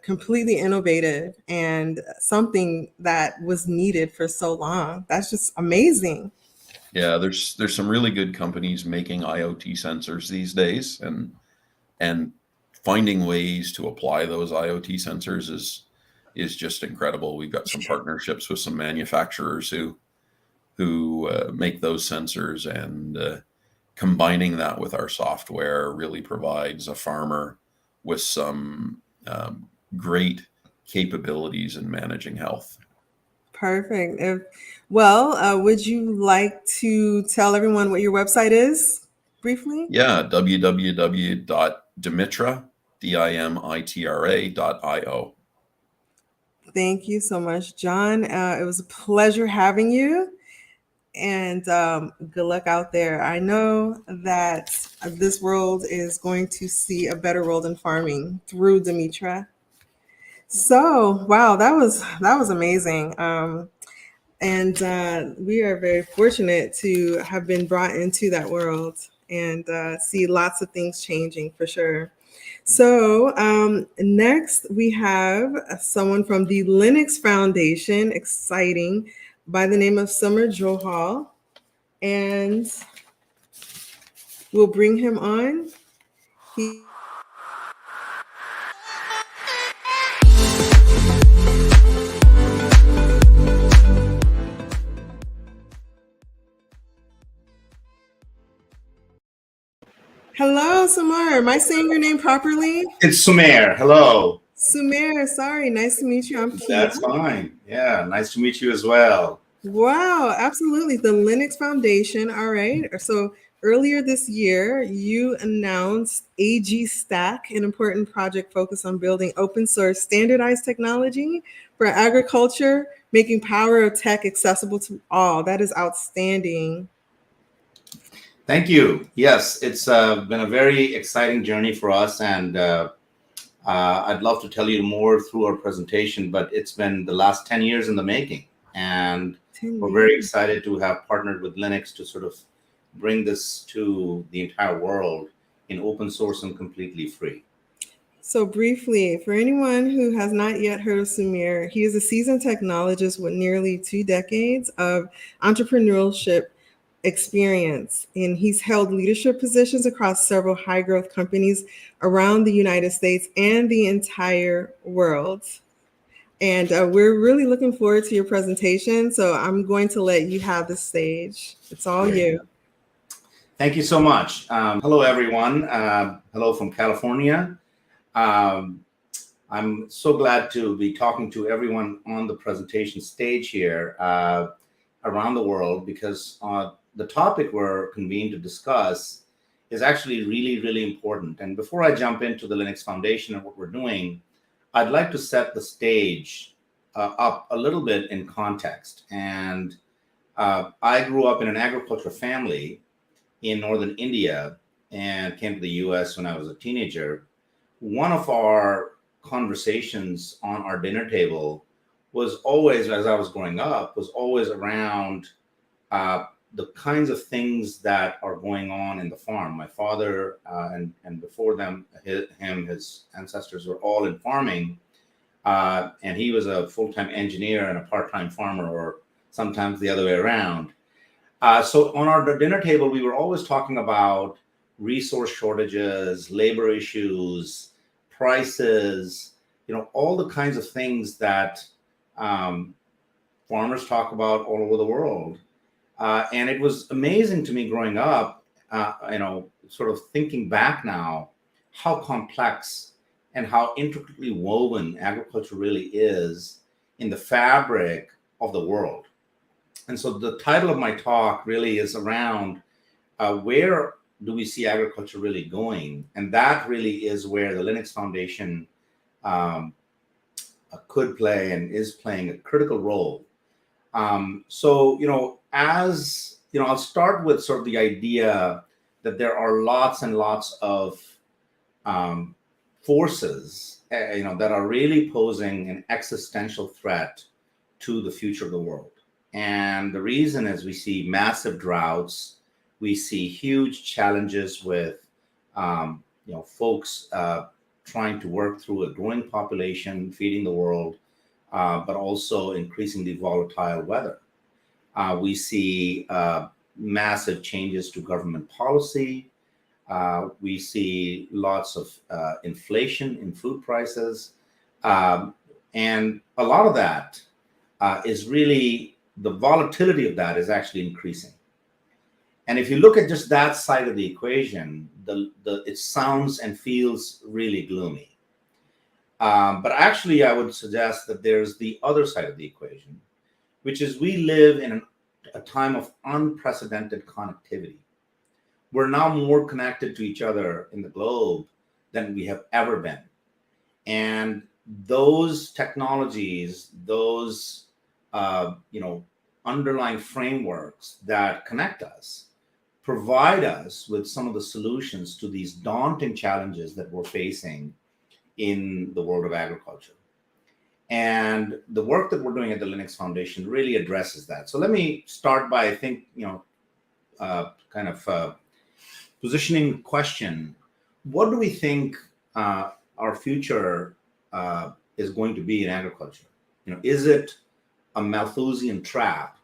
S4: completely innovative and something that was needed for so long. That's just amazing.
S9: Yeah, there's some really good companies making IoT sensors these days, and finding ways to apply those IoT sensors is just incredible. We've got some partnerships with some manufacturers who make those sensors, and combining that with our software really provides a farmer with some great capabilities in managing health.
S4: Perfect. Would you like to tell everyone what your website is briefly?
S9: Yeah, www.dimitra.io.
S4: Thank you so much, John. It was a pleasure having you, and good luck out there. I know that this world is going to see a better world in farming through Dimitra. So, wow, that was amazing. And we are very fortunate to have been brought into that world and see lots of things changing for sure. So next we have someone from the Linux Foundation, exciting, by the name of Summer Johal. And we'll bring him on. Hello, Sumer. Am I saying your name properly?
S10: It's Sumer. Hello.
S4: Sumer, sorry. Nice to meet you. I'm Kia.
S10: That's fine. Yeah, nice to meet you as well.
S4: Wow, absolutely. The Linux Foundation. All right. So Earlier this year, you announced AG Stack, an important project focused on building open source standardized technology for agriculture, making power of tech accessible to all. That is outstanding.
S10: Thank you. Yes, it's been a very exciting journey for us, and I'd love to tell you more through our presentation, but it's been the last 10 years in the making, and we're very excited to have partnered with Linux to sort of bring this to the entire world in open source and completely free.
S4: So briefly, for anyone who has not yet heard of Sumir, he is a seasoned technologist with nearly 2 decades of entrepreneurship experience, and he's held leadership positions across several high growth companies around the United States and the entire world. And we're really looking forward to your presentation. So I'm going to let you have the stage. It's all
S10: Great.
S4: you.
S10: Thank you so much. Hello, everyone. Hello from California. I'm so glad to be talking to everyone on the presentation stage here around the world, because the topic we're convened to discuss is actually really, really important. And before I jump into the Linux Foundation and what we're doing, I'd like to set the stage up a little bit in context. And I grew up in an agriculture family in northern India and came to the US when I was a teenager. One of our conversations on our dinner table was always, as I was growing up, was always around the kinds of things that are going on in the farm. My father and before them, his ancestors were all in farming, and he was a full-time engineer and a part-time farmer, or sometimes the other way around. So on our dinner table, we were always talking about resource shortages, labor issues, prices, all the kinds of things that farmers talk about all over the world. And it was amazing to me growing up, sort of thinking back now, how complex and how intricately woven agriculture really is in the fabric of the world. And so the title of my talk really is around where do we see agriculture really going? And that really is where the Linux Foundation could play and is playing a critical role. I'll start with sort of the idea that there are lots and lots of forces, that are really posing an existential threat to the future of the world. And the reason is we see massive droughts, we see huge challenges with, folks trying to work through a growing population, feeding the world, but also increasingly volatile weather. We see massive changes to government policy. We see lots of inflation in food prices. And a lot of that is really, the volatility of that is actually increasing. And if you look at just that side of the equation, it sounds and feels really gloomy. But actually, I would suggest that there's the other side of the equation, which is we live in a time of unprecedented connectivity. We're now more connected to each other in the globe than we have ever been. And those technologies, those underlying frameworks that connect us, provide us with some of the solutions to these daunting challenges that we're facing in the world of agriculture. And the work that we're doing at the Linux Foundation really addresses that. So let me start by, I think, positioning the question: what do we think our future is going to be in agriculture? Is it a Malthusian trap,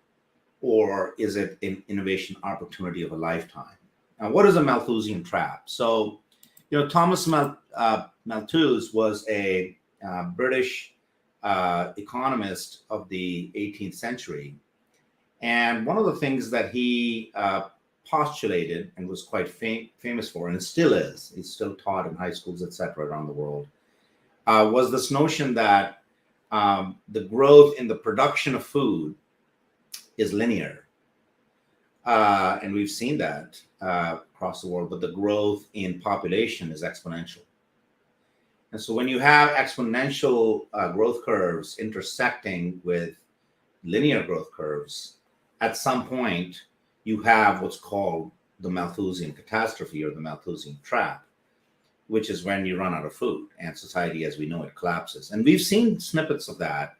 S10: or is it an innovation opportunity of a lifetime? Now, what is a Malthusian trap? So, Thomas Malthus was a British economist of the 18th century. And one of the things that he postulated and was quite famous for, and it still is, he's still taught in high schools, etc., around the world, was this notion that the growth in the production of food is linear, And we've seen that across the world, but the growth in population is exponential. And so when you have exponential growth curves intersecting with linear growth curves, at some point you have what's called the Malthusian catastrophe or the Malthusian trap, which is when you run out of food and society as we know it collapses. And we've seen snippets of that.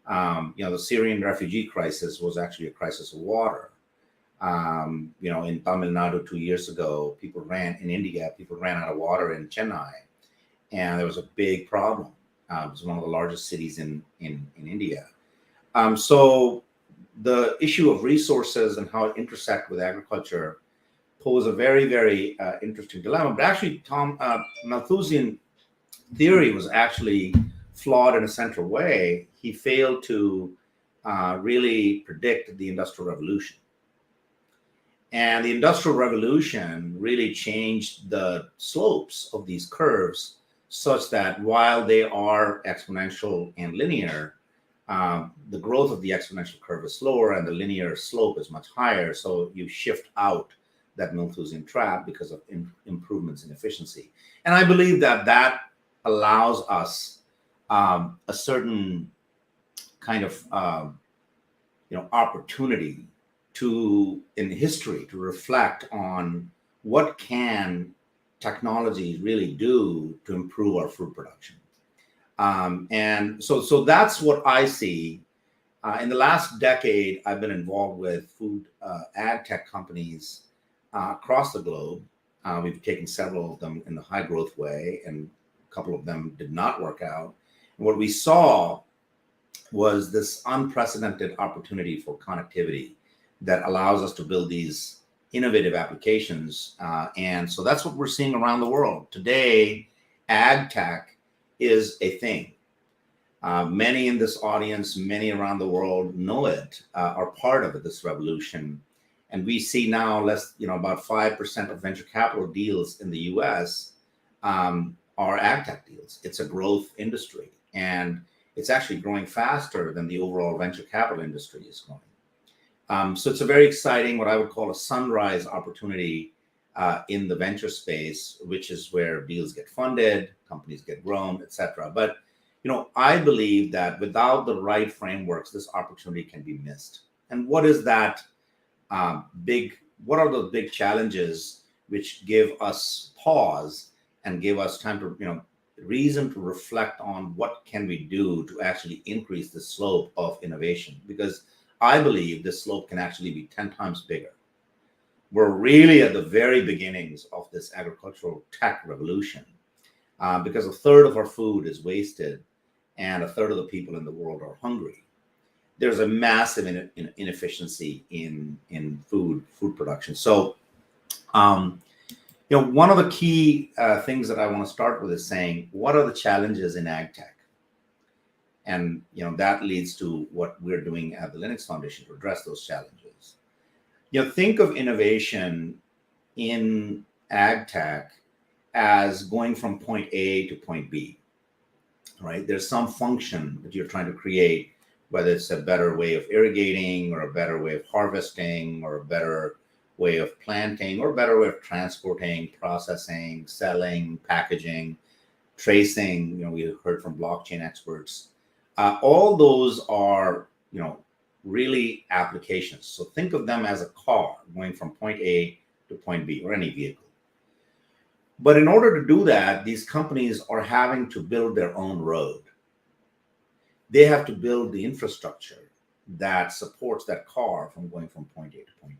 S10: The Syrian refugee crisis was actually a crisis of water. In Tamil Nadu 2 years ago, in India, people ran out of water in Chennai. And there was a big problem. It was one of the largest cities in India. So the issue of resources and how it intersect with agriculture pose a very, very interesting dilemma. But actually, Malthusian theory was actually flawed in a central way. He failed to really predict the Industrial Revolution. And the Industrial Revolution really changed the slopes of these curves such that while they are exponential and linear, the growth of the exponential curve is slower and the linear slope is much higher. So you shift out that Malthusian trap because of improvements in efficiency. And I believe that allows us a certain kind of opportunity in history to reflect on what can technology really do to improve our food production. And so that's what I see. In the last decade, I've been involved with food ag tech companies across the globe. We've taken several of them in the high growth way, and a couple of them did not work out. And what we saw was this unprecedented opportunity for connectivity that allows us to build these innovative applications. And so that's what we're seeing around the world. Today, ag tech is a thing. Many in this audience, many around the world know it, are part of this revolution. And we see now about 5% of venture capital deals in the US are ag tech deals. It's a growth industry. And it's actually growing faster than the overall venture capital industry is growing. So it's a very exciting, what I would call a sunrise opportunity in the venture space, which is where deals get funded, companies get grown, et cetera. But I believe that without the right frameworks, this opportunity can be missed. And what is that what are those big challenges which give us pause and give us time to, reason to reflect on what can we do to actually increase the slope of innovation? Because I believe this slope can actually be 10 times bigger. We're really at the very beginnings of this agricultural tech revolution because a third of our food is wasted and a third of the people in the world are hungry. There's a massive inefficiency in food production. So, one of the key things that I want to start with is saying, what are the challenges in ag tech? And that leads to what we're doing at the Linux Foundation to address those challenges. Think of innovation in ag tech as going from point A to point B, right? There's some function that you're trying to create, whether it's a better way of irrigating or a better way of harvesting or a better way of planting or a better way of transporting, processing, selling, packaging, tracing. We heard from blockchain experts. All those are, really applications. So think of them as a car going from point A to point B, or any vehicle. But in order to do that, these companies are having to build their own road. They have to build the infrastructure that supports that car from going from point A to point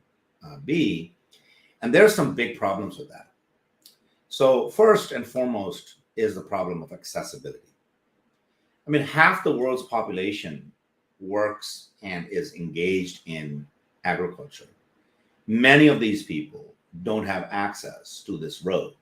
S10: B. And there are some big problems with that. So first and foremost is the problem of accessibility. Half the world's population works and is engaged in agriculture. Many of these people don't have access to this road.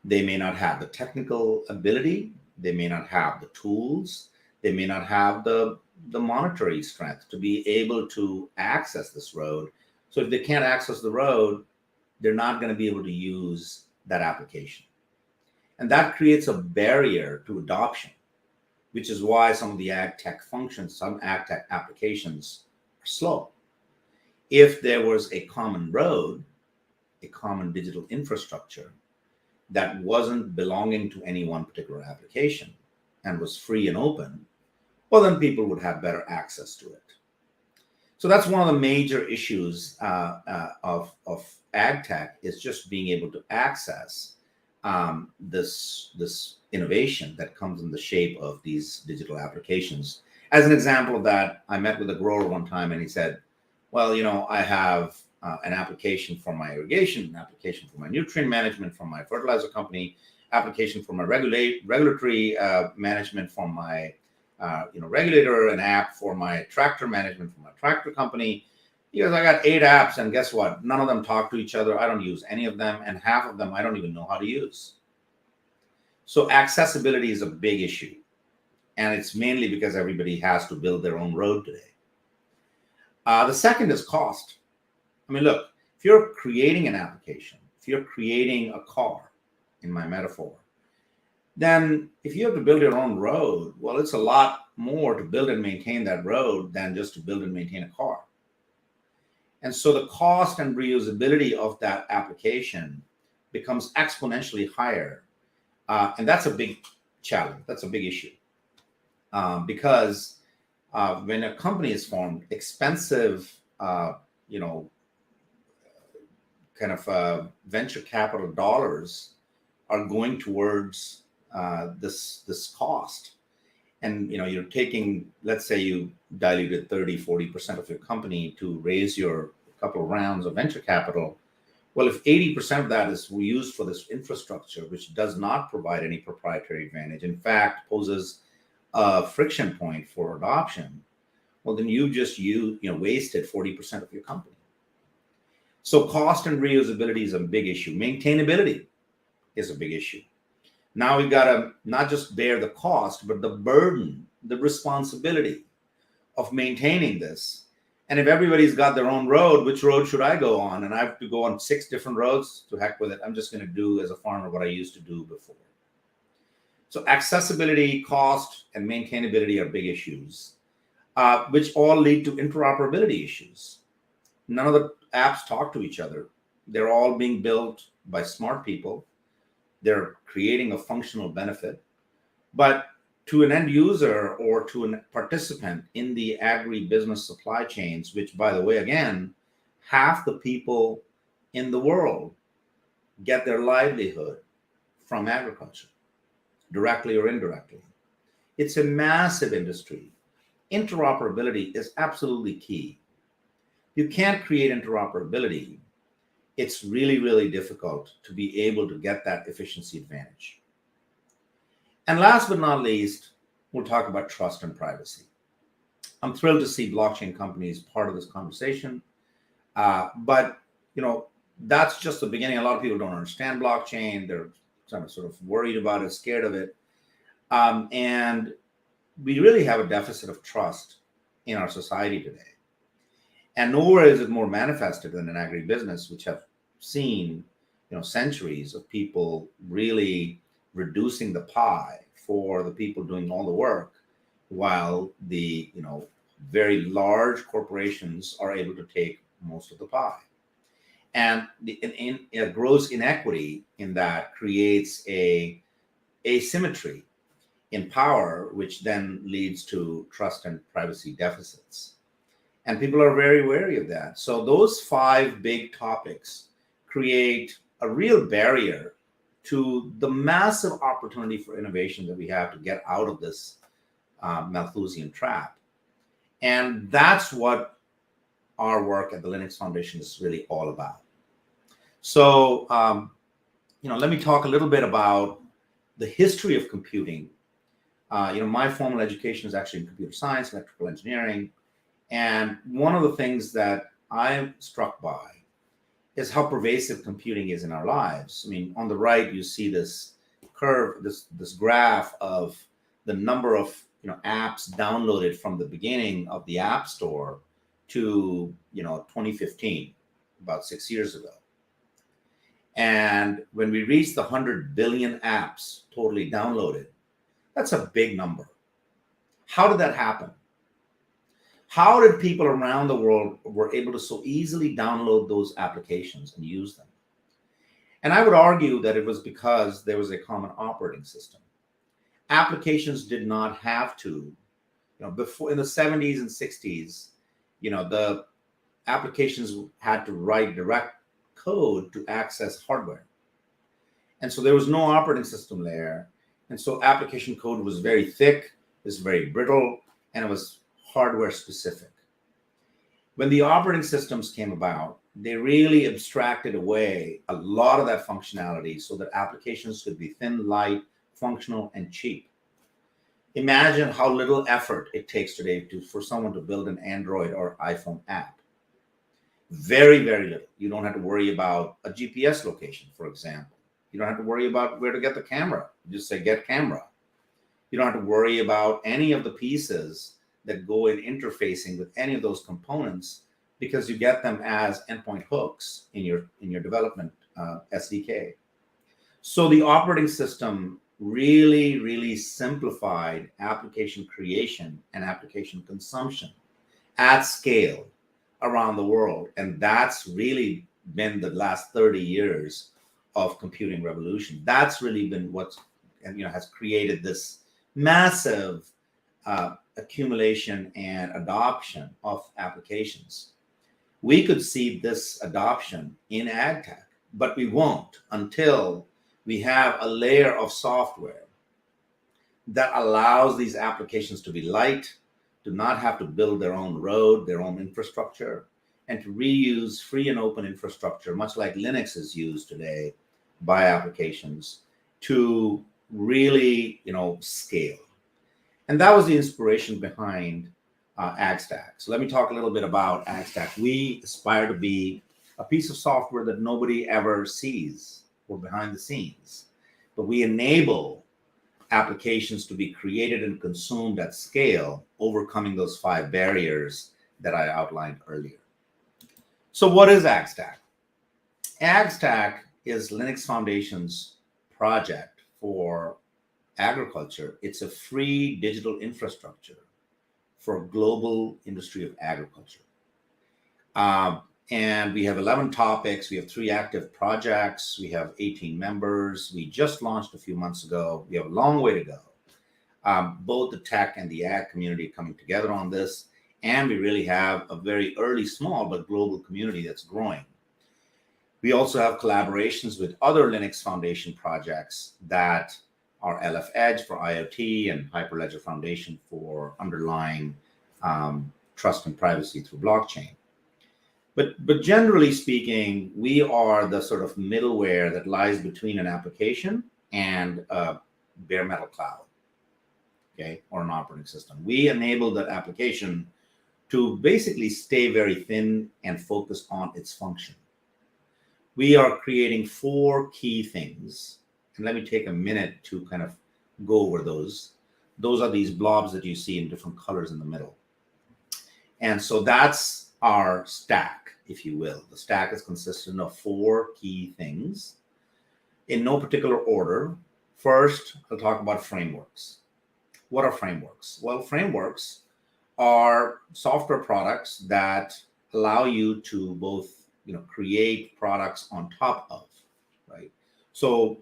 S10: They may not have the technical ability. They may not have the tools. They may not have the monetary strength to be able to access this road. So if they can't access the road, they're not going to be able to use that application. And that creates a barrier to adoption, which is why some of the ag tech functions, some ag tech applications are slow. If there was a common road, a common digital infrastructure that wasn't belonging to any one particular application and was free and open, well, then people would have better access to it. So that's one of the major issues of ag tech, is just being able to access this innovation that comes in the shape of these digital applications. As an example of that, I met with a grower one time and he said, well, I have an application for my irrigation, an application for my nutrient management from my fertilizer company, application for my regulatory management from my regulator, an app for my tractor management from my tractor company. Because I got 8 apps, and guess what? None of them talk to each other. I don't use any of them, and half of them I don't even know how to use. So accessibility is a big issue, and it's mainly because everybody has to build their own road today. The second is cost. I mean, look, if you're creating an application, if you're creating a car, in my metaphor, then if you have to build your own road, well, it's a lot more to build and maintain that road than just to build and maintain a car. And so the cost and reusability of that application becomes exponentially higher. And that's a big challenge. That's a big issue. Because when a company is formed, expensive, venture capital dollars are going towards this cost. And you're taking, let's say you diluted 30-40% of your company to raise your couple of rounds of venture capital. Well, if 80% of that is used for this infrastructure, which does not provide any proprietary advantage, in fact poses a friction point for adoption, well, then you just wasted 40% of your company. So cost and reusability is a big issue. Maintainability is a big issue. Now we've got to not just bear the cost, but the burden, the responsibility of maintaining this. And if everybody's got their own road, which road should I go on? And I have to go on 6 different roads. To heck with it. I'm just going to do as a farmer what I used to do before. So accessibility, cost, and maintainability are big issues, which all lead to interoperability issues. None of the apps talk to each other. They're all being built by smart people. They're creating a functional benefit. But to an end user or to a participant in the agri-business supply chains, which, by the way, again, half the people in the world get their livelihood from agriculture, directly or indirectly. It's a massive industry. Interoperability is absolutely key. You can't create interoperability. It's really, really difficult to be able to get that efficiency advantage. And last but not least, we'll talk about trust and privacy. I'm thrilled to see blockchain companies part of this conversation. But, that's just the beginning. A lot of people don't understand blockchain. They're sort of worried about it, scared of it. And we really have a deficit of trust in our society today. And nowhere is it more manifested than in agribusiness, which have seen, centuries of people really reducing the pie for the people doing all the work, while the, very large corporations are able to take most of the pie. And a gross inequity in that creates a asymmetry in power, which then leads to trust and privacy deficits. And people are very wary of that. So those 5 big topics create a real barrier to the massive opportunity for innovation that we have to get out of this Malthusian trap. And that's what our work at the Linux Foundation is really all about. So, let me talk a little bit about the history of computing. My formal education is actually in computer science, electrical engineering. And one of the things that I'm struck by is how pervasive computing is in our lives. I mean, on the right, you see this curve, this graph of the number of apps downloaded from the beginning of the App Store to 2015, about 6 years ago. And when we reach the 100 billion apps totally downloaded, that's a big number. How did that happen? How did people around the world were able to so easily download those applications and use them? And I would argue that it was because there was a common operating system. Applications did not have to, before in the 70s and 60s, the applications had to write direct code to access hardware. And so there was no operating system there. And so application code was very thick, it was very brittle, and it was hardware specific. When the operating systems came about, they really abstracted away a lot of that functionality so that applications could be thin, light, functional, and cheap. Imagine how little effort it takes today for someone to build an Android or iPhone app. Very, very little. You don't have to worry about a GPS location, for example. You don't have to worry about where to get the camera. You just say, get camera. You don't have to worry about any of the pieces that go in interfacing with any of those components because you get them as endpoint hooks in your development SDK. So the operating system really, really simplified application creation and application consumption at scale around the world. And that's really been the last 30 years of computing revolution. That's really been what has created this massive accumulation and adoption of applications. We could see this adoption in ag tech, but we won't until we have a layer of software that allows these applications to be light, to not have to build their own road, their own infrastructure, and to reuse free and open infrastructure, much like Linux is used today by applications, to really, scale. And that was the inspiration behind AgStack. So let me talk a little bit about AgStack. We aspire to be a piece of software that nobody ever sees or behind the scenes, but we enable applications to be created and consumed at scale, overcoming those 5 barriers that I outlined earlier. So what is AgStack? AgStack is Linux Foundation's project for agriculture. It's a free digital infrastructure for global industry of agriculture. And we have 11 topics. We have 3 active projects. We have 18 members. We just launched a few months ago. We have a long way to go. Both the tech and the ag community coming together on this. And we really have a very early, small, but global community that's growing. We also have collaborations with other Linux Foundation projects that are LF Edge for IoT and Hyperledger Foundation for underlying trust and privacy through blockchain. But generally speaking, we are the sort of middleware that lies between an application and a bare metal cloud, okay, or an operating system. We enable that application to basically stay very thin and focus on its function. We are creating 4 key things. And let me take a minute to kind of go over those. Those are these blobs that you see in different colors in the middle. And so that's our stack, if you will. The stack is consistent of 4 key things in no particular order. First, I'll talk about frameworks. What are frameworks? Well, frameworks are software products that allow you to both create products on top of, right? So,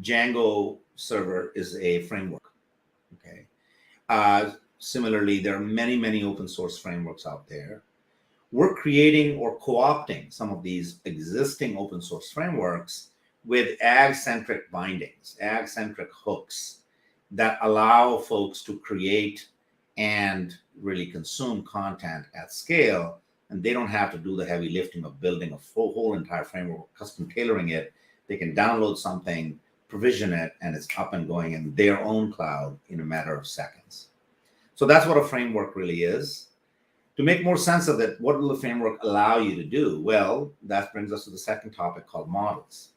S10: Django server is a framework, okay? Similarly, there are many, many open source frameworks out there. We're creating or co-opting some of these existing open source frameworks with ag-centric bindings, ag-centric hooks that allow folks to create and really consume content at scale. And they don't have to do the heavy lifting of building a whole entire framework, custom tailoring it. They can download something, provision it, and it's up and going in their own cloud in a matter of seconds. So that's what a framework really is. To make more sense of it, what will the framework allow you to do? Well, that brings us to the second topic called models.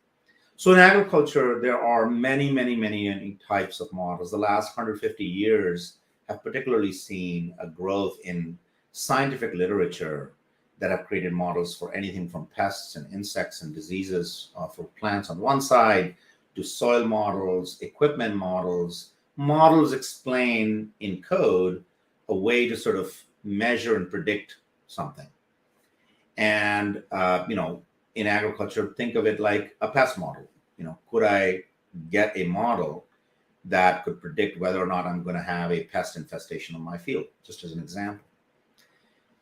S10: So in agriculture, there are many, many, many types of models. The last 150 years have particularly seen a growth in scientific literature that have created models for anything from pests and insects and diseases for plants on one side, to soil models, equipment models, models explain in code a way to sort of measure and predict something. And, in agriculture, think of it like a pest model. Could I get a model that could predict whether or not I'm going to have a pest infestation on my field, just as an example?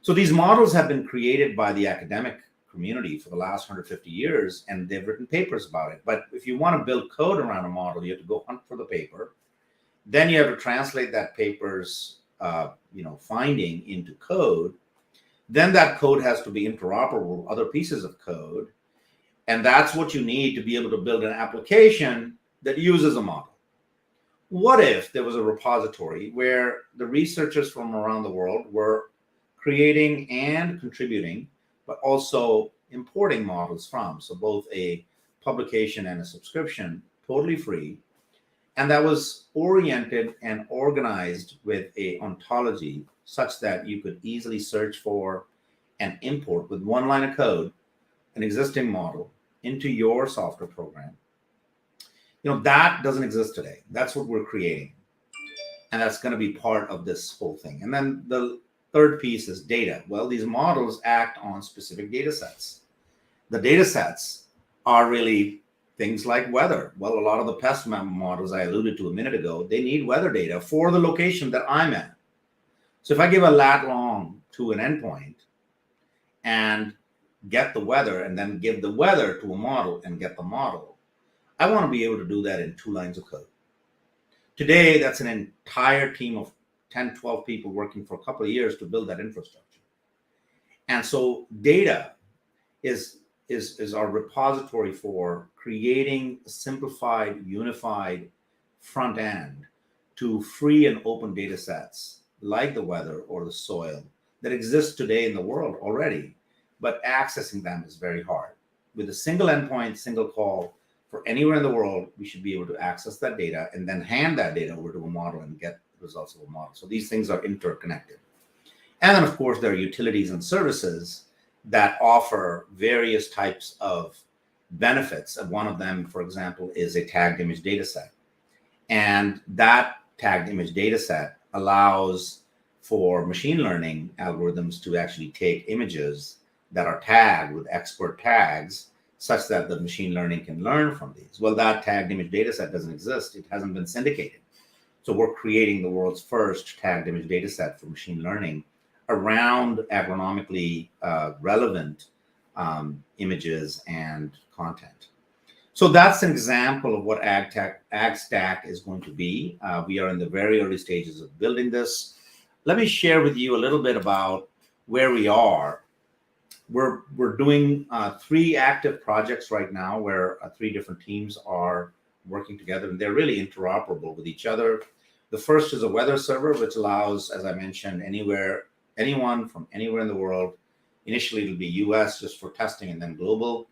S10: So these models have been created by the academic community for the last 150 years, and they've written papers about it. But if you want to build code around a model, you have to go hunt for the paper. Then you have to translate that paper's finding into code. Then that code has to be interoperable with other pieces of code. And that's what you need to be able to build an application that uses a model. What if there was a repository where the researchers from around the world were creating and contributing, but also importing models from, so both a publication and a subscription, totally free, and that was oriented and organized with a ontology such that you could easily search for and import with one line of code an existing model into your software program. That doesn't exist today. That's what we're creating. And that's going to be part of this whole thing. And then the third piece is data. Well, these models act on specific data sets. The data sets are really things like weather. Well, a lot of the pest models I alluded to a minute ago, they need weather data for the location that I'm at. So if I give a lat long to an endpoint and get the weather, and then give the weather to a model and get the model, I want to be able to do that in 2 lines of code. Today, that's an entire team of 10, 12 people working for a couple of years to build that infrastructure. And so data is our repository for creating a simplified, unified front end to free and open data sets like the weather or the soil that exist today in the world already, but accessing them is very hard. With a single endpoint, single call for anywhere in the world, we should be able to access that data and then hand that data over to a model and get the results of a model. So these things are interconnected. And then, of course, there are utilities and services that offer various types of benefits. And one of them, for example, is a tagged image data set. And that tagged image data set allows for machine learning algorithms to actually take images that are tagged with expert tags such that the machine learning can learn from these. Well, that tagged image data set doesn't exist. It hasn't been syndicated. So we're creating the world's first tagged image data set for machine learning around agronomically relevant images and content. So that's an example of what AgStack is going to be. We are in the very early stages of building this. Let me share with you a little bit about where we are. We're doing 3 active projects right now where 3 different teams are working together, and they're really interoperable with each other. The first is a weather server, which allows, as I mentioned, anyone from anywhere in the world, initially it'll be US just for testing and then global,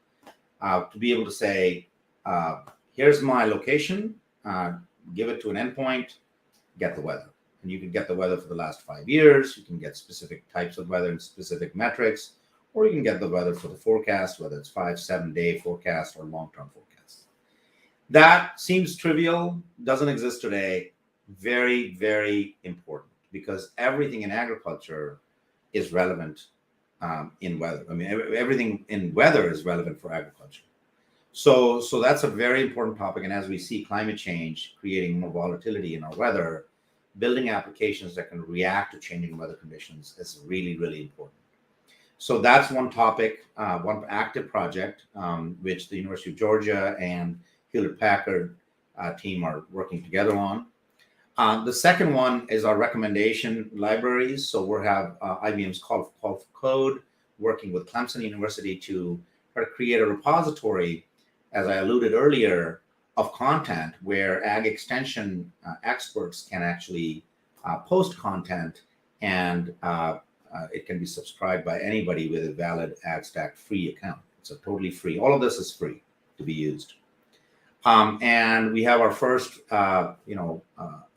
S10: to be able to say, here's my location, give it to an endpoint, get the weather. And you can get the weather for the last 5 years. You can get specific types of weather and specific metrics, or you can get the weather for the forecast, whether it's 5-7 day forecast or long-term forecast. That seems trivial, doesn't exist today. Very, very important, because everything in agriculture is relevant in weather. I mean, everything in weather is relevant for agriculture. So that's a very important topic. And as we see climate change creating more volatility in our weather, building applications that can react to changing weather conditions is really, really important. So that's one topic, one active project, which the University of Georgia and Hewlett-Packard team are working together on. The second one is our recommendation libraries. So we have IBM's Call for Code working with Clemson University to try to create a repository, as I alluded earlier, of content where ag extension experts can actually post content, and it can be subscribed by anybody with a valid AgStack free account. It's a totally free. All of this is free to be used. And we have our first,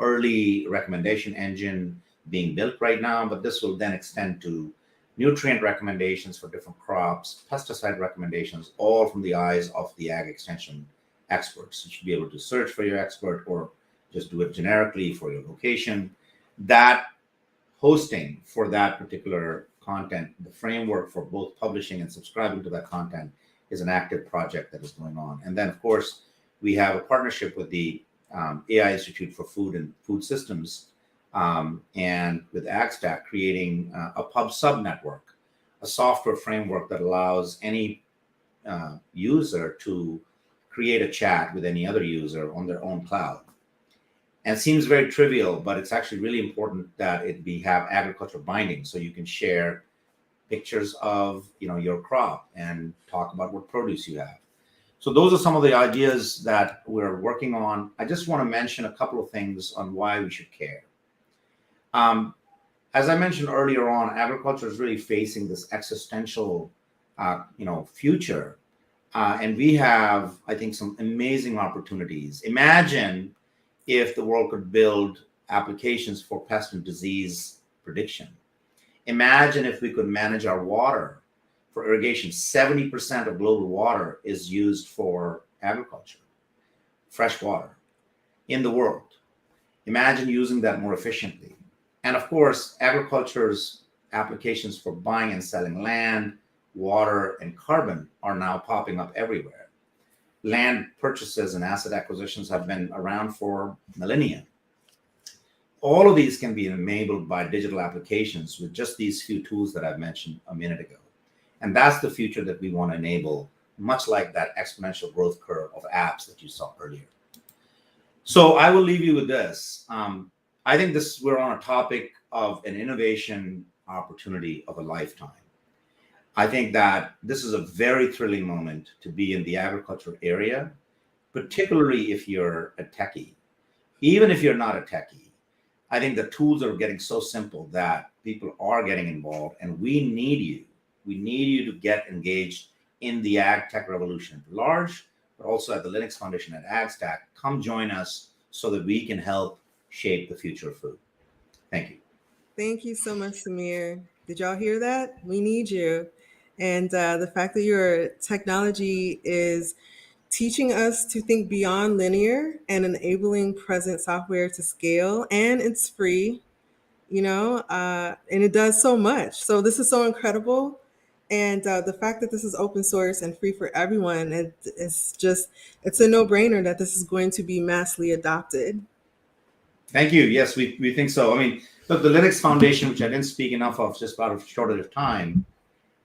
S10: early recommendation engine being built right now, but this will then extend to nutrient recommendations for different crops, pesticide recommendations, all from the eyes of the ag extension experts. You should be able to search for your expert or just do it generically for your location. That hosting for that particular content, the framework for both publishing and subscribing to that content is an active project that is going on. And then, of course, we have a partnership with the AI Institute for Food and Food Systems and with AgStack, creating a pub-sub network, a software framework that allows any user to create a chat with any other user on their own cloud. And it seems very trivial, but it's actually really important that have agriculture binding, so you can share pictures of your crop and talk about what produce you have. So those are some of the ideas that we're working on. I just want to mention a couple of things on why we should care. As I mentioned earlier on, agriculture is really facing this existential, future, and we have, I think, some amazing opportunities. Imagine if the world could build applications for pest and disease prediction. Imagine if we could manage our water for irrigation. 70% of global water is used for agriculture, fresh water in the world. Imagine using that more efficiently. And of course, agriculture's applications for buying and selling land, water, and carbon are now popping up everywhere. Land purchases and asset acquisitions have been around for millennia. All of these can be enabled by digital applications with just these few tools that I've mentioned a minute ago. And that's the future that we want to enable, much like that exponential growth curve of apps that you saw earlier. So I will leave you with this. I think we're on a topic of an innovation opportunity of a lifetime. I think that this is a very thrilling moment to be in the agriculture area, particularly if you're a techie. Even if you're not a techie, I think the tools are getting so simple that people are getting involved, and we need you. We need you to get engaged in the ag tech revolution at large, but also at the Linux Foundation at AgStack. Come join us so that we can help shape the future of food. Thank you.
S4: Thank you so much, Samir. Did y'all hear that? We need you. And the fact that your technology is teaching us to think beyond linear and enabling present software to scale, and it's free, and it does so much. So this is so incredible. And the fact that this is open source and free for everyone, it's a no-brainer that this is going to be massively adopted.
S10: Thank you. Yes, we think so. I mean, look, the Linux Foundation, which I didn't speak enough of, just about a shortage of time,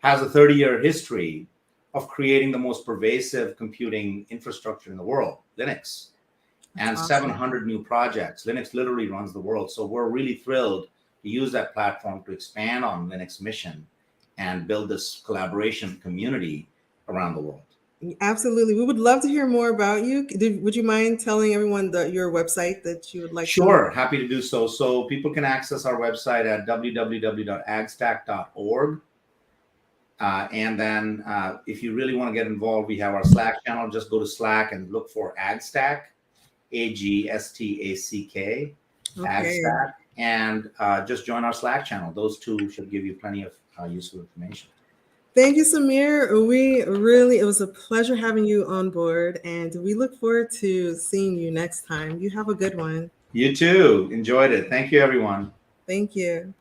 S10: has a 30-year history of creating the most pervasive computing infrastructure in the world, Linux, and
S4: awesome.
S10: 700 new projects. Linux literally runs the world. So we're really thrilled to use that platform to expand on Linux mission and build this collaboration community around the world.
S4: Absolutely. We would love to hear more about you. Would you mind telling everyone your website that you would like
S10: Sure, happy to do so. So people can access our website at www.agstack.org. And then if you really want to get involved, we have our Slack channel. Just go to Slack and look for AgStack, AGSTACK, AgStack, and just join our Slack channel. Those two should give you plenty of useful information.
S4: Thank you, Samir. It was a pleasure having you on board, and we look forward to seeing you next time. You have a good one.
S10: You too. Enjoyed it. Thank you, everyone.
S4: Thank you.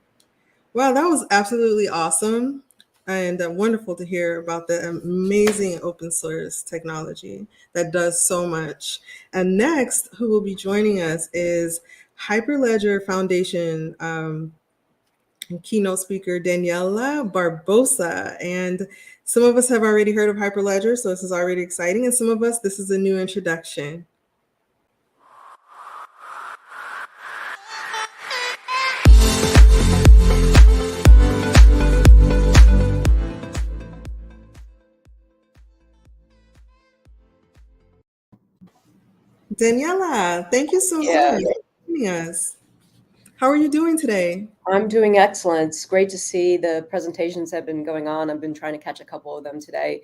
S4: Wow, that was absolutely awesome. And wonderful to hear about the amazing open source technology that does so much. And next, who will be joining us is Hyperledger Foundation keynote speaker Daniela Barbosa. And some of us have already heard of Hyperledger, so this is already exciting. And some of us, this is a new introduction. Daniela, thank you so much for joining us. How are you doing today?
S11: I'm doing excellent. It's great to see the presentations have been going on. I've been trying to catch a couple of them today.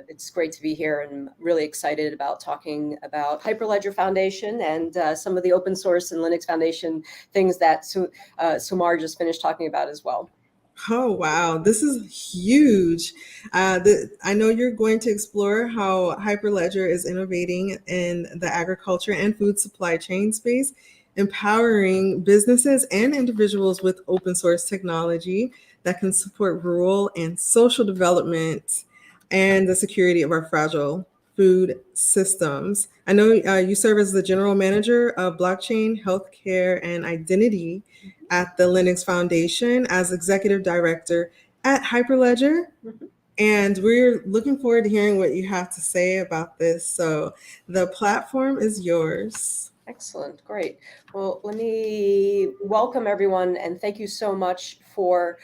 S11: It's great to be here and really excited about talking about Hyperledger Foundation and some of the open source and Linux Foundation things that Sumar just finished talking about as well.
S4: Oh, wow. This is huge. I know you're going to explore how Hyperledger is innovating in the agriculture and food supply chain space. empowering businesses and individuals with open source technology that can support rural and social development and the security of our fragile food systems. I know you serve as the general manager of blockchain, healthcare, and identity at the Linux Foundation as executive director at Hyperledger. And we're looking forward to hearing what you have to say about this. So the platform is yours.
S11: Excellent, great. Well, let me welcome everyone and thank you so much for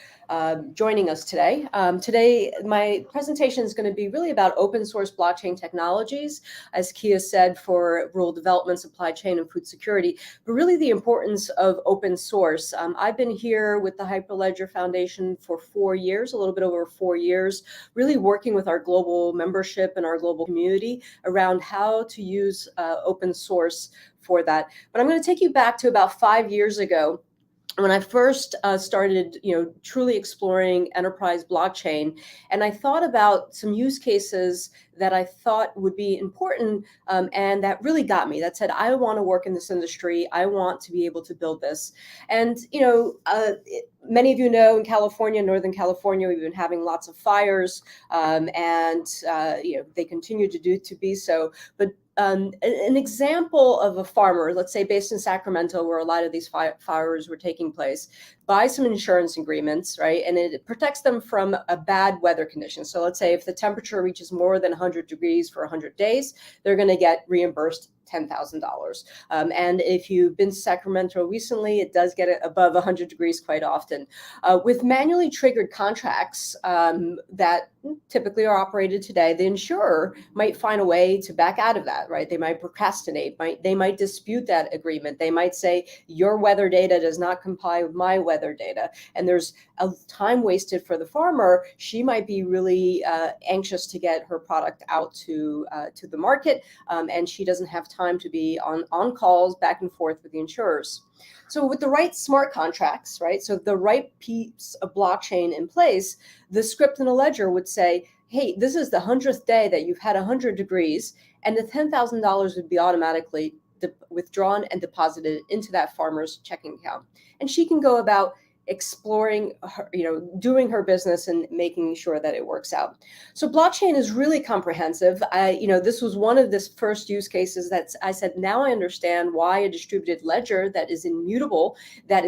S11: joining us today. Today, my presentation is going to be really about open source blockchain technologies, as Kia said, for rural development, supply chain, and food security, but really the importance of open source. I've been here with the Hyperledger Foundation for 4 years, a little bit over 4 years, really working with our global membership and our global community around how to use open source for that. But I'm going to take you back to about 5 years ago when I first started, truly exploring enterprise blockchain, and I thought about some use cases that I thought would be important, and that really got me. That said, I want to work in this industry. I want to be able to build this. And many of you know, in California, Northern California, we've been having lots of fires, and they continue to be so. But an example of a farmer, let's say based in Sacramento, where a lot of these fires were taking place, buys some insurance agreements, right? And it protects them from a bad weather condition. So let's say if the temperature reaches more than 100 degrees for 100 days, they're going to get reimbursed $10,000. And if you've been to Sacramento recently, it does get above 100 degrees quite often. With manually triggered contracts that typically are operated today, the insurer might find a way to back out of that, right? They might procrastinate, they might dispute that agreement. They might say, your weather data does not comply with my weather data. And there's a time wasted for the farmer. She might be really anxious to get her product out to the market, and she doesn't have time to be on calls back and forth with the insurers. So with the right smart contracts, right? So the right piece of blockchain in place, the script in a ledger would say, hey, this is the 100th day that you've had 100 degrees, and the $10,000 would be automatically withdrawn and deposited into that farmer's checking account. And she can go about exploring her, doing her business and making sure that it works out. So blockchain is really comprehensive. This was one of the first use cases that I said, now I understand why a distributed ledger that is immutable, that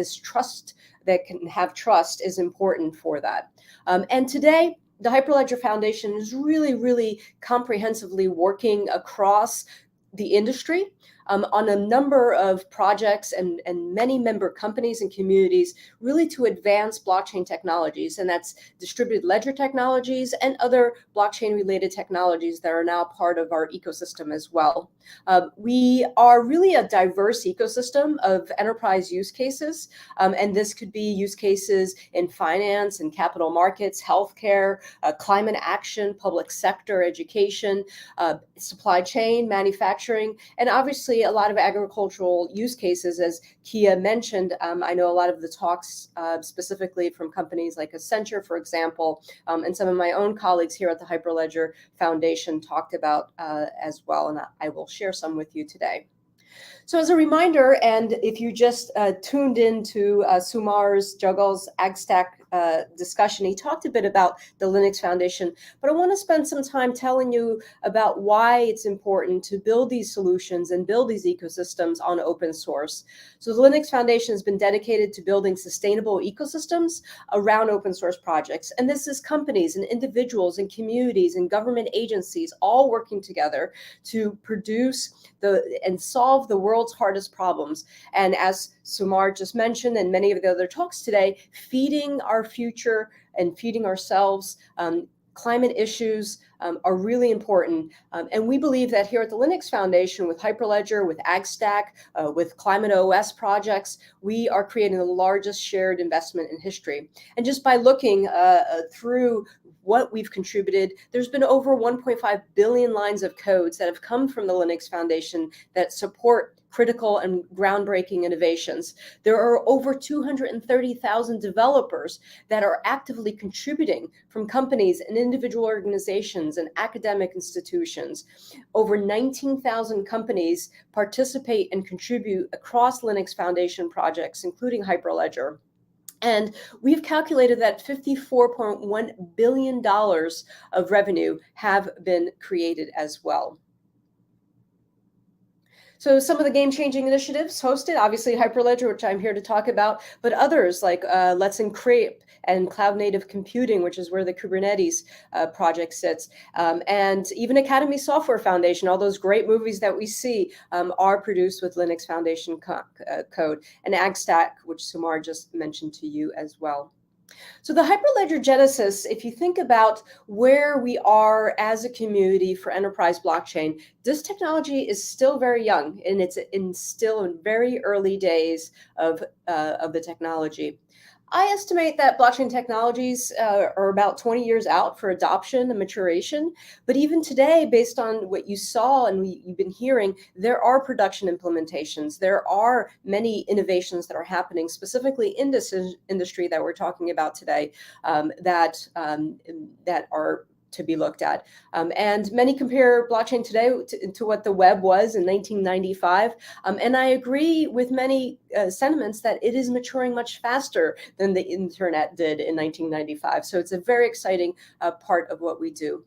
S11: can have trust, is important for that. And today, the Hyperledger Foundation is really, really comprehensively working across the industry on a number of projects and many member companies and communities, really to advance blockchain technologies. And that's distributed ledger technologies and other blockchain related technologies that are now part of our ecosystem as well. We are really a diverse ecosystem of enterprise use cases. And this could be use cases in finance and capital markets, healthcare, climate action, public sector, education, supply chain, manufacturing, and obviously a lot of agricultural use cases, as Kia mentioned. I know a lot of the talks specifically from companies like Accenture, for example, and some of my own colleagues here at the Hyperledger Foundation talked about as well, and I will share some with you today. So as a reminder, and if you just tuned into Sumar's Juggles AgStack discussion, he talked a bit about the Linux Foundation, but I want to spend some time telling you about why it's important to build these solutions and build these ecosystems on open source. So the Linux Foundation has been dedicated to building sustainable ecosystems around open source projects. And this is companies and individuals and communities and government agencies all working together to produce and solve the world's hardest problems. And as Sumar just mentioned, and many of the other talks today, feeding our future and feeding ourselves, climate issues are really important. And we believe that here at the Linux Foundation, with Hyperledger, with AgStack, with Climate OS projects, we are creating the largest shared investment in history. And just by looking through what we've contributed, there's been over 1.5 billion lines of codes that have come from the Linux Foundation that support critical and groundbreaking innovations. There are over 230,000 developers that are actively contributing from companies and individual organizations organizations and academic institutions. Over 19,000 companies participate and contribute across Linux Foundation projects, including Hyperledger. And we've calculated that $54.1 billion of revenue have been created as well. So some of the game-changing initiatives hosted, obviously Hyperledger, which I'm here to talk about, but others like Let's Encrypt and Cloud Native Computing, which is where the Kubernetes project sits, and even Academy Software Foundation. All those great movies that we see are produced with Linux Foundation code, and AgStack, which Sumar just mentioned to you as well. So the Hyperledger genesis, if you think about where we are as a community for enterprise blockchain, this technology is still very young, and it's still in very early days of the technology. I estimate that blockchain technologies are about 20 years out for adoption and maturation. But even today, based on what you saw and you've been hearing, there are production implementations. There are many innovations that are happening, specifically in this industry that we're talking about today, that are to be looked at. And many compare blockchain today to what the web was in 1995. And I agree with many sentiments that it is maturing much faster than the internet did in 1995. So it's a very exciting part of what we do.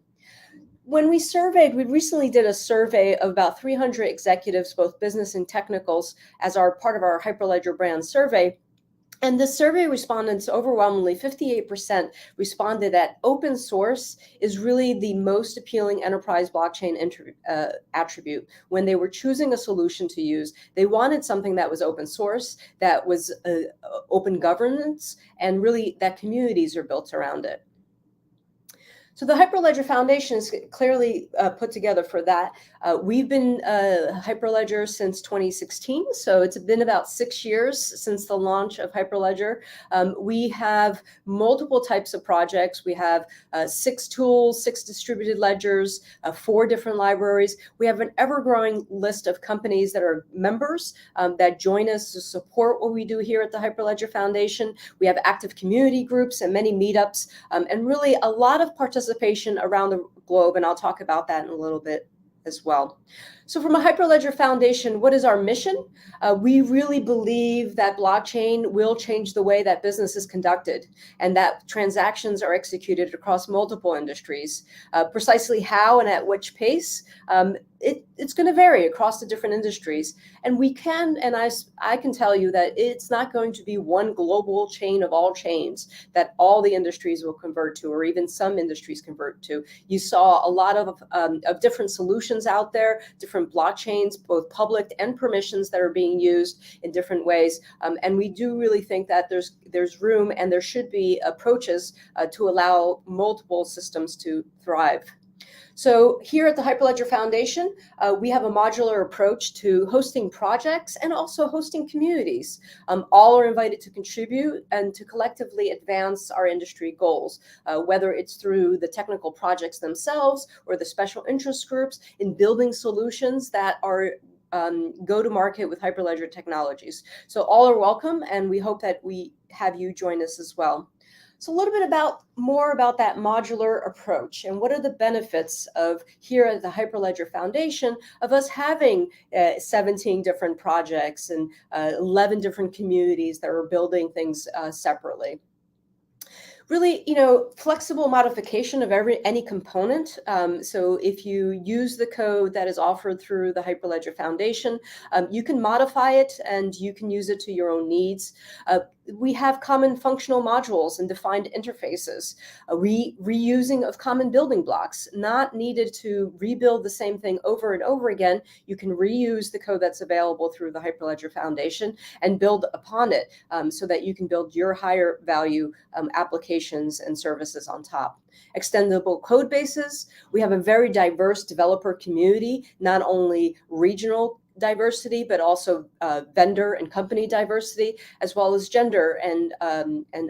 S11: When we surveyed, we recently did a survey of about 300 executives, both business and technicals, as our part of our Hyperledger brand survey. And the survey respondents, overwhelmingly 58%, responded that open source is really the most appealing enterprise blockchain attribute. When they were choosing a solution to use, they wanted something that was open source, that was open governance, and really that communities are built around it. So the Hyperledger Foundation is clearly put together for that. We've been Hyperledger since 2016, so it's been about 6 years since the launch of Hyperledger. We have multiple types of projects. We have 6 tools, 6 distributed ledgers, 4 different libraries. We have an ever-growing list of companies that are members that join us to support what we do here at the Hyperledger Foundation. We have active community groups and many meetups, and really a lot of participation around the globe, and I'll talk about that in a little bit as well. So from a Hyperledger Foundation, what is our mission? We really believe that blockchain will change the way that business is conducted and that transactions are executed across multiple industries. Precisely how and at which pace, it's going to vary across the different industries. And we can, and I can tell you that it's not going to be one global chain of all chains that all the industries will convert to, or even some industries convert to. You saw a lot of different solutions out there, different blockchains, both public and permissions that are being used in different ways. And we do really think that there's room and there should be approaches to allow multiple systems to thrive. So here at the Hyperledger Foundation, we have a modular approach to hosting projects and also hosting communities. All are invited to contribute and to collectively advance our industry goals, whether it's through the technical projects themselves or the special interest groups in building solutions that are go to market with Hyperledger technologies. So all are welcome, and we hope that we have you join us as well. So a little bit more about that modular approach and what are the benefits of here at the Hyperledger Foundation of us having 17 different projects and 11 different communities that are building things separately. Really, flexible modification of any component. So if you use the code that is offered through the Hyperledger Foundation, you can modify it and you can use it to your own needs. We have common functional modules and defined interfaces, reusing of common building blocks, not needed to rebuild the same thing over and over again. You can reuse the code that's available through the Hyperledger Foundation and build upon it so that you can build your higher value applications and services on top. Extendable code bases. We have a very diverse developer community, not only regional diversity, but also vendor and company diversity, as well as gender and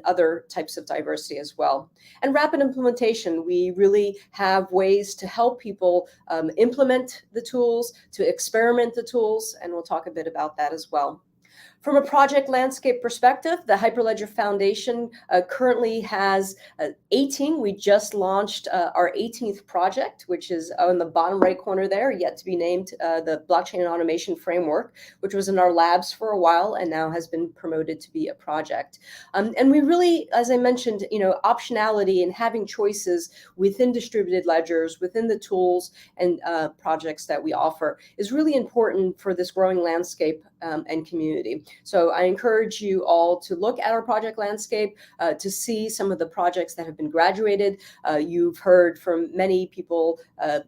S11: other types of diversity as well. And rapid implementation. We really have ways to help people implement the tools, to experiment the tools, and we'll talk a bit about that as well. From a project landscape perspective, the Hyperledger Foundation currently has 18. We just launched our 18th project, which is on the bottom right corner there, yet to be named, the Blockchain and Automation Framework, which was in our labs for a while and now has been promoted to be a project. And we really, as I mentioned, optionality and having choices within distributed ledgers, within the tools and projects that we offer is really important for this growing landscape and community. So I encourage you all to look at our project landscape to see some of the projects that have been graduated. You've heard from many people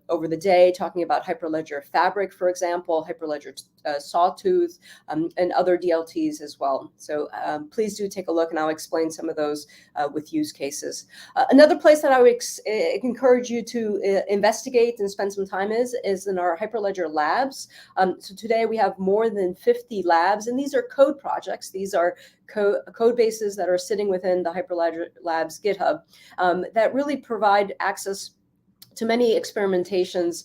S11: over the day talking about Hyperledger Fabric, for example, Hyperledger Sawtooth, and other DLTs as well. So please do take a look, and I'll explain some of those with use cases. Another place that I would encourage you to investigate and spend some time is in our Hyperledger labs. So today we have more than 50 labs, and these are code projects. These are code bases that are sitting within the Hyperledger Labs GitHub that really provide access to many experimentations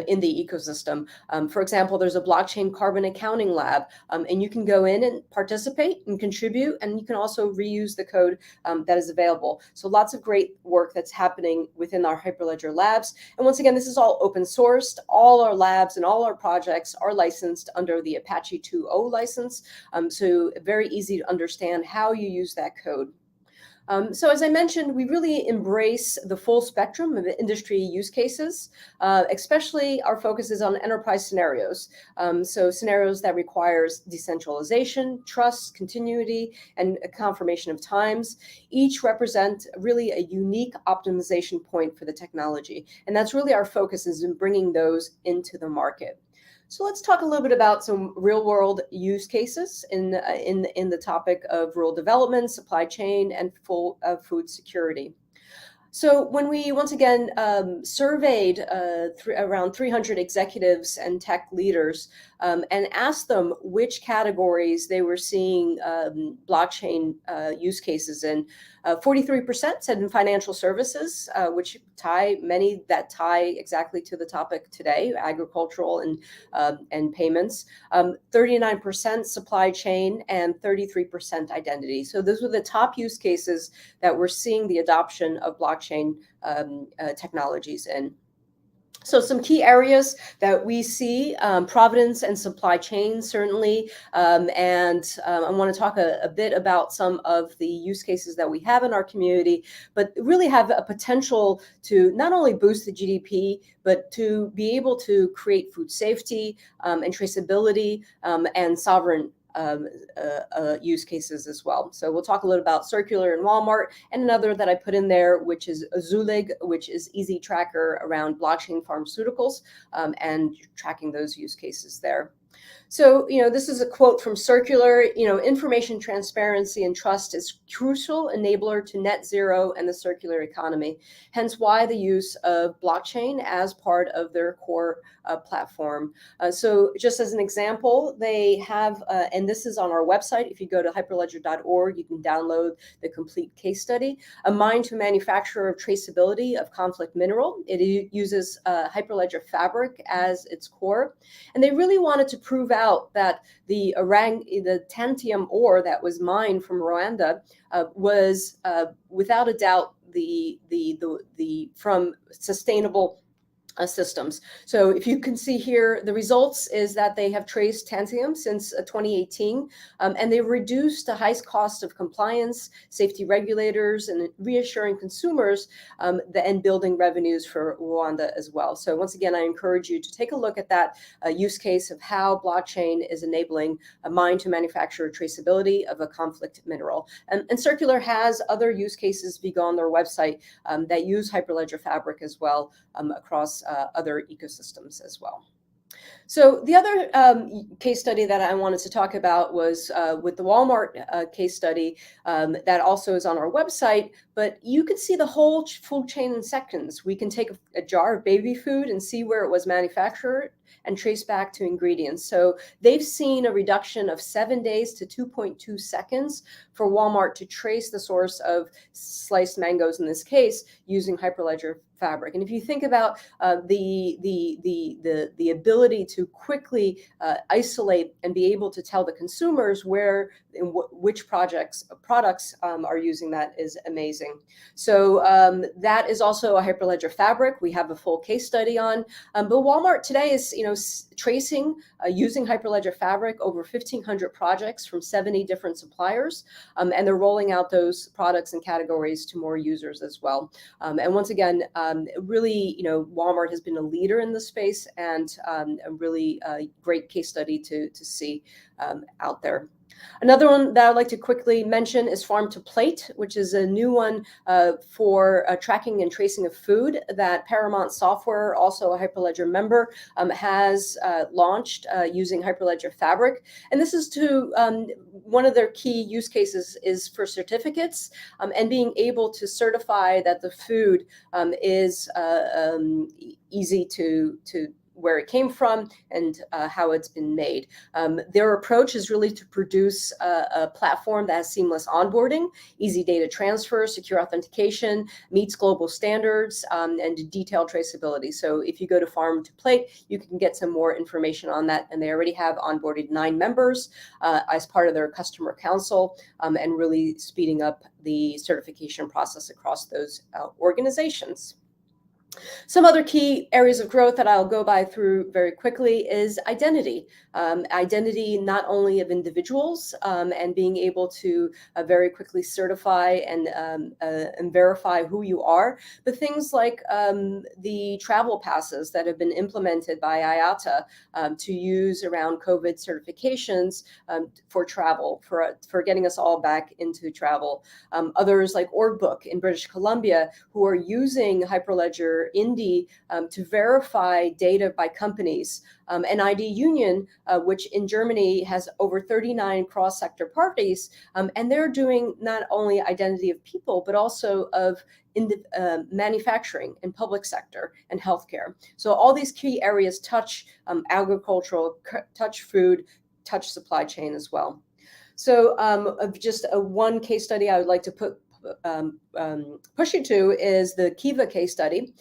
S11: in the ecosystem. For example, there's a blockchain carbon accounting lab, and you can go in and participate and contribute, and you can also reuse the code that is available. So lots of great work that's happening within our Hyperledger labs. And once again, this is all open sourced. All our labs and all our projects are licensed under the Apache 2.0 license. So very easy to understand how you use that code. So as I mentioned, we really embrace the full spectrum of industry use cases, especially our focus is on enterprise scenarios. So scenarios that requires decentralization, trust, continuity, and a confirmation of times. Each represent really a unique optimization point for the technology. And that's really our focus, is in bringing those into the market. So let's talk a little bit about some real-world use cases in the topic of rural development, supply chain, and food security. So when we once again surveyed around 300 executives and tech leaders and asked them which categories they were seeing blockchain use cases in, 43% said in financial services, which many tie exactly to the topic today, agricultural and payments. 39% supply chain, and 33% identity. So those were the top use cases that we're seeing the adoption of blockchain technologies in. So some key areas that we see, provenance and supply chain, certainly. And I want to talk a bit about some of the use cases that we have in our community, but really have a potential to not only boost the GDP, but to be able to create food safety and traceability and sovereign use cases as well. So we'll talk a little about Circular and Walmart, and another that I put in there, which is Zulig, which is easy tracker around blockchain pharmaceuticals and tracking those use cases there. So, this is a quote from Circular, information transparency and trust is crucial enabler to net zero and the circular economy. Hence why the use of blockchain as part of their core platform. So just as an example, they have, and this is on our website, if you go to hyperledger.org, you can download the complete case study, a mine to manufacturer of traceability of conflict mineral. It uses Hyperledger Fabric as its core. And they really wanted to prove out that the tantalum ore that was mined from Rwanda was without a doubt from sustainable systems. So if you can see here, the results is that they have traced tantalum since 2018, and they've reduced the highest cost of compliance, safety regulators, and reassuring consumers and building revenues for Rwanda as well. So once again, I encourage you to take a look at that use case of how blockchain is enabling a mine to manufacture traceability of a conflict mineral. And Circular has other use cases, if you go on their website, that use Hyperledger Fabric as well across other ecosystems as well. So the other case study that I wanted to talk about was with the Walmart case study that also is on our website, but you can see the whole food chain in seconds. We can take a jar of baby food and see where it was manufactured, and trace back to ingredients. So they've seen a reduction of 7 days to 2.2 seconds for Walmart to trace the source of sliced mangoes in this case using Hyperledger Fabric. And if you think about the ability to quickly isolate and be able to tell the consumers where and which products are using that is amazing. So that is also a Hyperledger Fabric. We have a full case study on, but Walmart today is tracing using Hyperledger Fabric over 1,500 projects from 70 different suppliers, and they're rolling out those products and categories to more users as well. And once again, really, Walmart has been a leader in this space, and a really great case study to see out there. Another one that I'd like to quickly mention is Farm to Plate, which is a new one for tracking and tracing of food that Paramount Software, also a Hyperledger member, has launched using Hyperledger Fabric. And this is to one of their key use cases is for certificates and being able to certify that the food is easy to where it came from and how it's been made. Their approach is really to produce a platform that has seamless onboarding, easy data transfer, secure authentication, meets global standards, and detailed traceability. So if you go to Farm to Plate, you can get some more information on that. And they already have onboarded 9 members as part of their customer council, and really speeding up the certification process across those organizations. Some other key areas of growth that I'll go by through very quickly is identity. Identity not only of individuals and being able to very quickly certify and verify who you are, but things like the travel passes that have been implemented by IATA to use around COVID certifications for travel, for getting us all back into travel. Others like Orgbook in British Columbia, who are using Hyperledger Indy to verify data by companies. And ID Union, which in Germany has over 39 cross-sector parties, and they're doing not only identity of people, but also of manufacturing and public sector and healthcare. So all these key areas touch agricultural, touch food, touch supply chain as well. So just one case study I would like to push you to is the Kiva case study,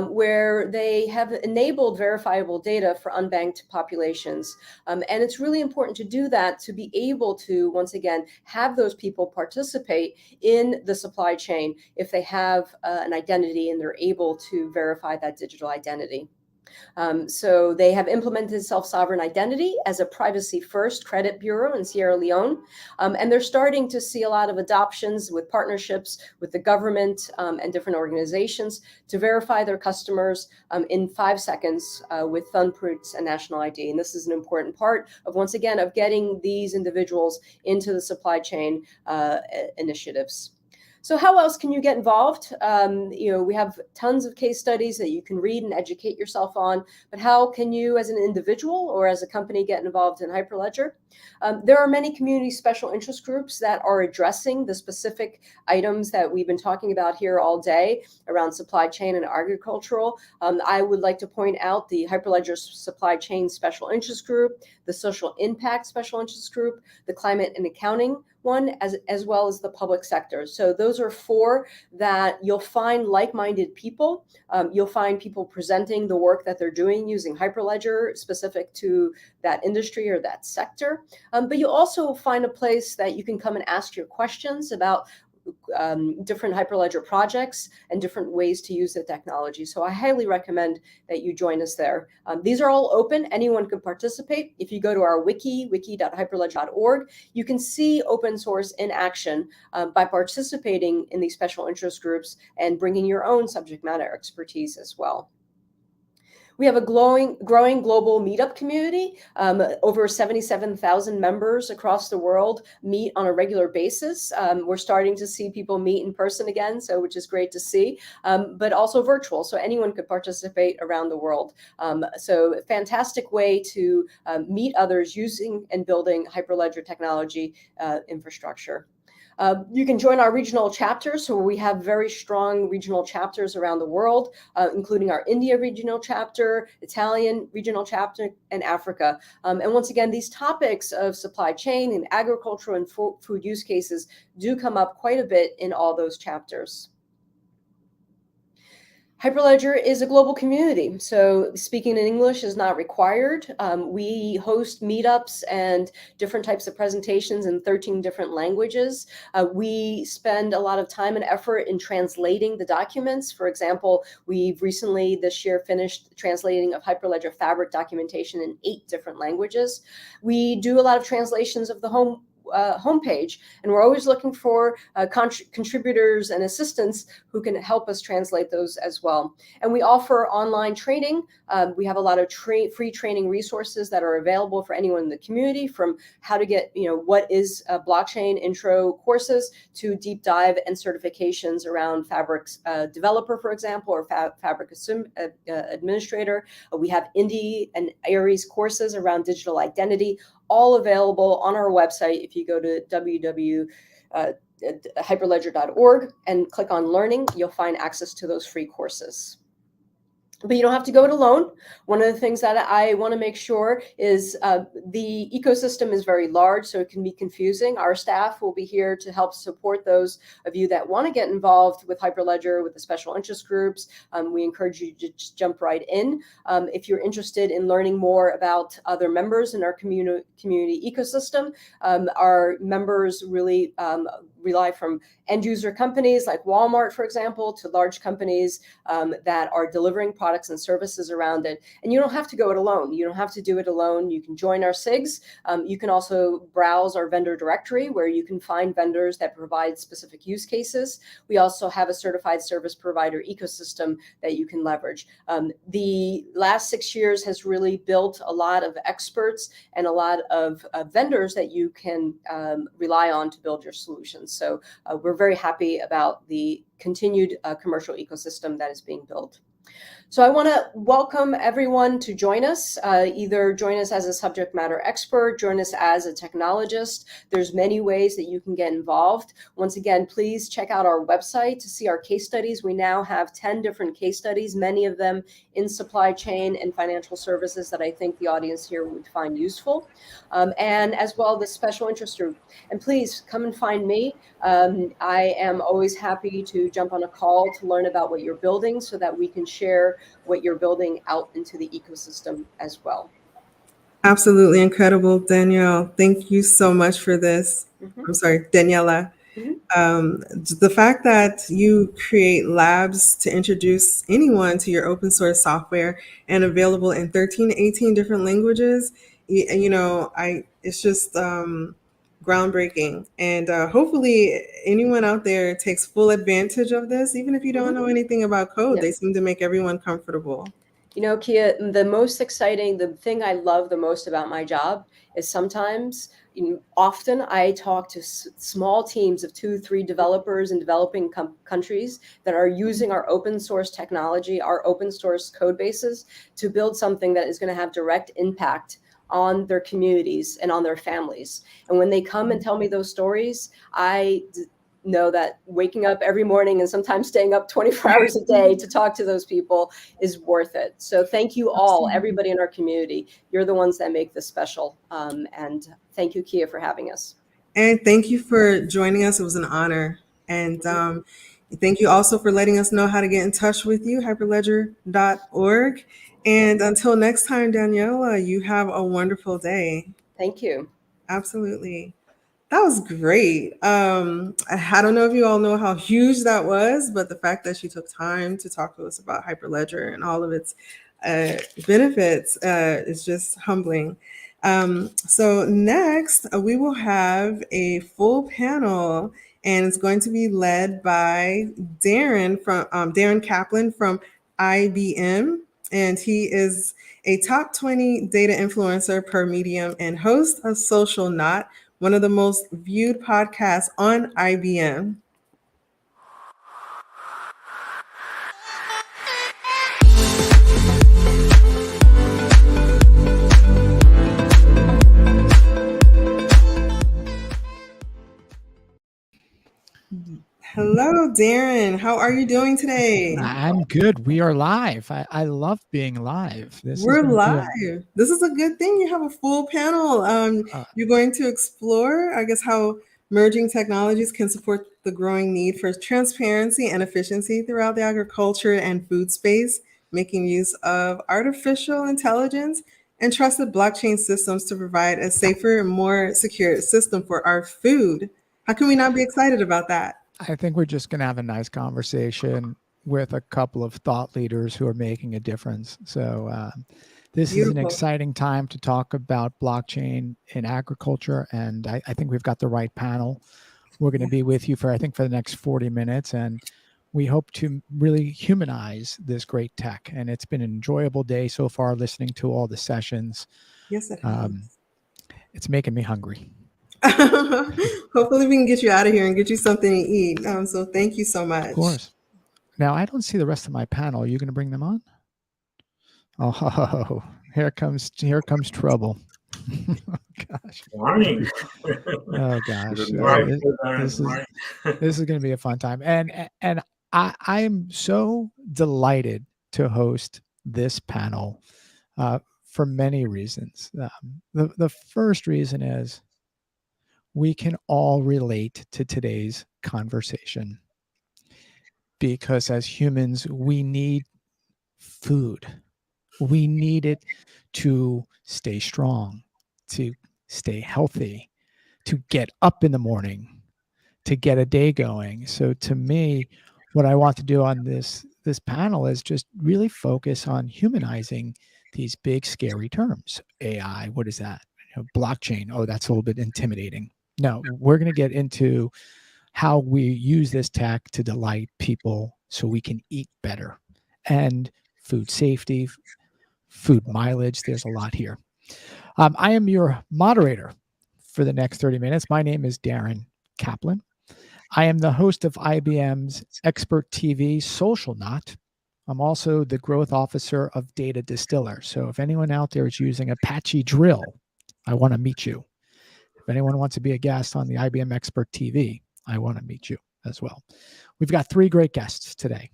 S11: where they have enabled verifiable data for unbanked populations. And it's really important to do that to be able to, once again, have those people participate in the supply chain if they have an identity and they're able to verify that digital identity. So they have implemented self-sovereign identity as a privacy-first credit bureau in Sierra Leone. And they're starting to see a lot of adoptions with partnerships with the government and different organizations to verify their customers in 5 seconds with thumbprints and national ID. And this is an important part of, once again, of getting these individuals into the supply chain initiatives. So how else can you get involved? We have tons of case studies that you can read and educate yourself on, but how can you as an individual or as a company get involved in Hyperledger? There are many community special interest groups that are addressing the specific items that we've been talking about here all day around supply chain and agricultural. I would like to point out the Hyperledger Supply Chain Special Interest Group, the Social Impact Special Interest Group, the Climate and Accounting one, as well as the public sector. So those are 4 that you'll find like-minded people. You'll find people presenting the work that they're doing using Hyperledger specific to that industry or that sector. But you'll also find a place that you can come and ask your questions about different Hyperledger projects and different ways to use the technology. So I highly recommend that you join us there. These are all open. Anyone can participate. If you go to our wiki.hyperledger.org, you can see open source in action by participating in these special interest groups and bringing your own subject matter expertise as well. We have a growing global meetup community. Over 77,000 members across the world meet on a regular basis. We're starting to see people meet in person again, which is great to see, but also virtual, so anyone could participate around the world. So a fantastic way to meet others using and building Hyperledger technology infrastructure. You can join our regional chapters. So we have very strong regional chapters around the world, including our India regional chapter, Italian regional chapter, and Africa. And once again, these topics of supply chain and agricultural and food use cases do come up quite a bit in all those chapters. Hyperledger is a global community, so speaking in English is not required. We host meetups and different types of presentations in 13 different languages. We spend a lot of time and effort in translating the documents. For example, we've recently this year finished translating of Hyperledger Fabric documentation in 8 different languages. We do a lot of translations of the homepage, and we're always looking for contributors and assistants who can help us translate those as well. And we offer online training. We have a lot of free training resources that are available for anyone in the community, from how to get, what is a blockchain intro courses to deep dive and certifications around Fabric's developer, for example, or Fabric administrator. We have Indie and Aries courses around digital identity, all available on our website. If you go to hyperledger.org and click on learning, you'll find access to those free courses. But you don't have to go it alone. One of the things that I want to make sure is the ecosystem is very large, so it can be confusing. Our staff will be here to help support those of you that want to get involved with Hyperledger, with the special interest groups. We encourage you to just jump right in. If you're interested in learning more about other members in our community ecosystem, our members really rely from end user companies like Walmart, for example, to large companies that are delivering products and services around it. And you don't have to go it alone. You don't have to do it alone. You can join our SIGs. You can also browse our vendor directory, where you can find vendors that provide specific use cases. We also have a certified service provider ecosystem that you can leverage. The last 6 years has really built a lot of experts and a lot of vendors that you can rely on to build your solutions. So we're very happy about the continued commercial ecosystem that is being built. So I want to welcome everyone to join us, either join us as a subject matter expert, join us as a technologist. There's many ways that you can get involved. Once again, please check out our website to see our case studies. We now have 10 different case studies, many of them in supply chain and financial services that I think the audience here would find useful. And as well, the special interest group. And please come and find me. I am always happy to jump on a call to learn about what you're building so that we can share what you're building out into the ecosystem as well.
S4: Absolutely incredible, Danielle. Thank you so much for this. I'm sorry, Daniela. The fact that you create labs to introduce anyone to your open source software and available in 13 to 18 different languages, it's just groundbreaking. And hopefully anyone out there takes full advantage of this, even if you don't know anything about code. They seem to make everyone comfortable.
S11: Kia, the thing I love the most about my job is sometimes, often I talk to small teams of 2-3 developers in developing countries that are using our open source technology, our open source code bases, to build something that is going to have direct impact on their communities and on their families. And when they come and tell me those stories, I know that waking up every morning and sometimes staying up 24 hours a day to talk to those people is worth it. So thank you all, everybody in our community. You're the ones that make this special. And thank you, Kia, for having us.
S4: And thank you for joining us. It was an honor. And thank you also for letting us know how to get in touch with you, hyperledger.org. And until next time, Daniela, you have a wonderful day.
S11: Thank you.
S4: Absolutely. That was great. I don't know if you all know how huge that was, but the fact that she took time to talk to us about Hyperledger and all of its benefits is just humbling. So next, we will have a full panel, and it's going to be led by Darren Kaplan from IBM. And he is a top 20 data influencer per Medium and host of Social Not, one of the most viewed podcasts on IBM. Hello, Darren. How are you doing today?
S13: I'm good. We are live. I love being live. This is
S4: We're
S13: going to be
S4: live. This is a good thing. You have a full panel. You're going to explore, I guess, how merging technologies can support the growing need for transparency and efficiency throughout the agriculture and food space, making use of artificial intelligence and trusted blockchain systems to provide a safer and more secure system for our food. How can we not be excited about that?
S13: I think we're just going to have a nice conversation with a couple of thought leaders who are making a difference. So this is an
S4: Beautiful.
S13: exciting time to talk about blockchain in agriculture. And I think we've got the right panel. We're going to be with you for, I think, for the next 40 minutes. And we hope to really humanize this great tech. And it's been an enjoyable day so far listening to all the sessions.
S4: Yes, it has.
S13: It's making me hungry.
S4: Hopefully we can get you out of here and get you something to eat. So thank you so much.
S13: Of course. Now, I don't see the rest of my panel. Are you going to bring them on? Oh, here comes trouble. Gosh.
S14: Morning.
S13: Oh gosh.
S14: Good morning.
S13: This is going to be a fun time. And I'm so delighted to host this panel for many reasons. The first reason is we can all relate to today's conversation because as humans, we need food. We need it to stay strong, to stay healthy, to get up in the morning, to get a day going. So to me, what I want to do on this panel is just really focus on humanizing these big, scary terms. AI, what is that? Blockchain, oh, that's a little bit intimidating. No, we're going to get into how we use this tech to delight people so we can eat better. And food safety, food mileage, there's a lot here. I am your moderator for the next 30 minutes. My name is Darren Kaplan. I am the host of IBM's Expert TV Social Knot. I'm also the growth officer of Data Distiller. So if anyone out there is using Apache Drill, I want to meet you. If anyone wants to be a guest on the IBM Expert TV, I want to meet you as well. We've got 3 great guests today.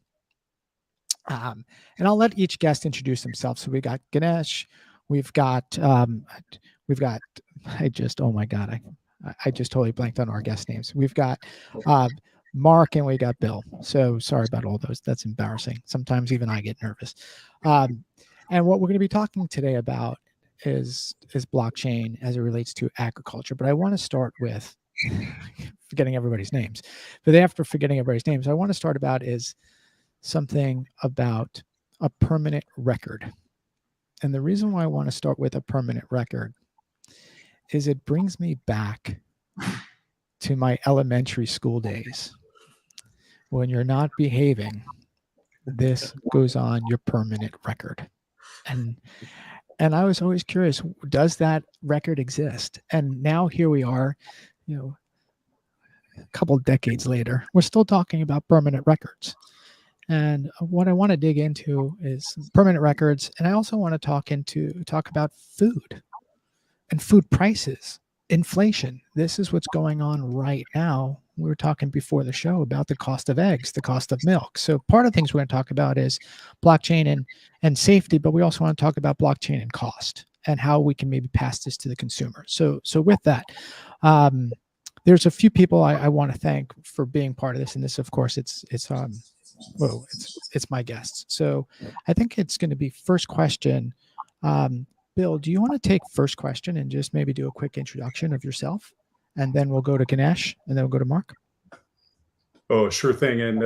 S13: And I'll let each guest introduce themselves. So we got Ganesh, we've got, oh my God, I just totally blanked on our guest names. We've got Mark and we got Bill. So sorry about all those. That's embarrassing. Sometimes even I get nervous. And what we're going to be talking today about is blockchain as it relates to agriculture. But I want to start with forgetting everybody's names. But after forgetting everybody's names, I want to start about is something about a permanent record. And the reason why I want to start with a permanent record is it brings me back to my elementary school days. When you're not behaving, this goes on your permanent record. And I was always curious, does that record exist? And now here we are, a couple of decades later, we're still talking about permanent records. And what I want to dig into is permanent records. And I also want to talk about food and food prices, inflation. This is what's going on right now. We were talking before the show about the cost of eggs, the cost of milk. So part of the things we're going to talk about is blockchain and safety, but we also want to talk about blockchain and cost and how we can maybe pass this to the consumer. So with that, there's a few people I want to thank for being part of this. And this, of course, it's my guests. So I think it's going to be first question. Bill, do you want to take first question and just maybe do a quick introduction of yourself? And then we'll go to Ganesh and then we'll go to Mark.
S15: Oh, sure thing. And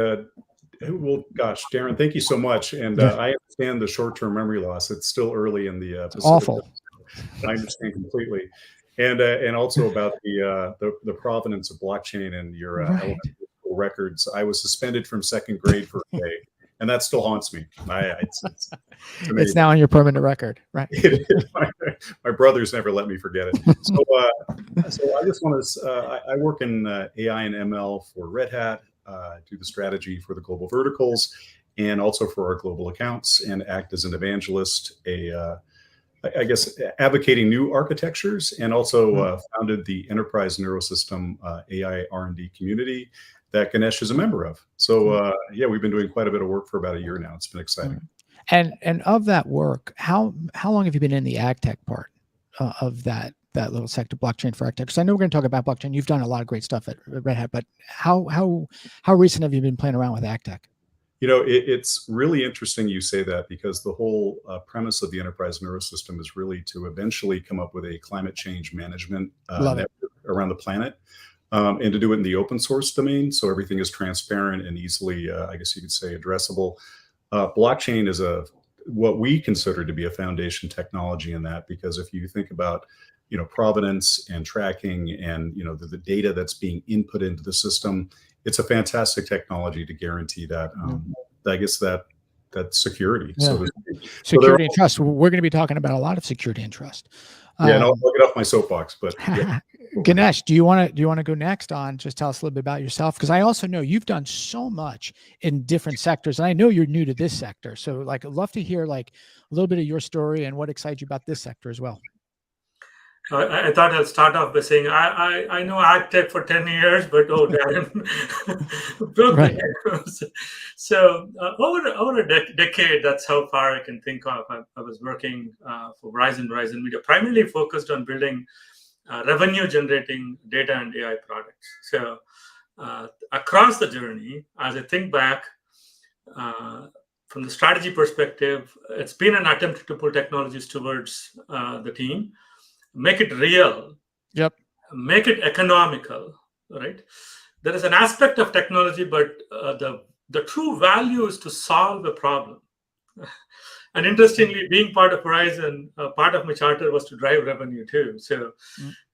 S15: well, gosh, Darren, thank you so much. And I understand the short-term memory loss. It's still early in the Pacific.
S13: Awful.
S15: I understand completely. And also about the provenance of blockchain and your elementary school records. I was suspended from 2nd grade for a day, and that still haunts me.
S13: It's now on your permanent record, right?
S15: My brothers never let me forget it. So I just want to. I work in AI and ML for Red Hat. Do the strategy for the global verticals, and also for our global accounts, and act as an evangelist, a I guess, advocating new architectures, and also founded the Enterprise Neurosystem AI R&D community that Ganesh is a member of. So yeah, we've been doing quite a bit of work for about a year now. It's been exciting.
S13: And of that work, how long have you been in the ag tech part of that little sector, blockchain for ag tech? Because I know we're going to talk about blockchain. You've done a lot of great stuff at Red Hat, but how recent have you been playing around with ag tech?
S15: You know, it's really interesting you say that, because the whole premise of the Enterprise Neurosystem is really to eventually come up with a climate change management network around the planet, and to do it in the open source domain, so everything is transparent and easily, I guess you could say, addressable. Blockchain is what we consider to be a foundation technology in that, because if you think about, you know, provenance and tracking and, you know, the data that's being input into the system, it's a fantastic technology to guarantee that, I guess, that security.
S13: Yeah.
S15: So
S13: security and trust. We're going to be talking about a lot of security and trust.
S15: Yeah, and I'll get off my soapbox, but yeah.
S13: Ganesh, do you want to go next on just tell us a little bit about yourself? Because I also know you've done so much in different sectors, and I know you're new to this sector. So like, I'd love to hear like a little bit of your story and what excites you about this sector as well.
S12: I thought I'll start off by saying I know ag tech for 10 years, but Darren broke the news. So over a decade, that's how far I can think of. I was working for Verizon Media, primarily focused on building revenue-generating data and AI products. So across the journey, as I think back, from the strategy perspective, it's been an attempt to pull technologies towards the team. Make it real.
S13: Yep.
S12: Make it economical, right? There is an aspect of technology, but the true value is to solve a problem. And interestingly, being part of Verizon, part of my charter was to drive revenue too. So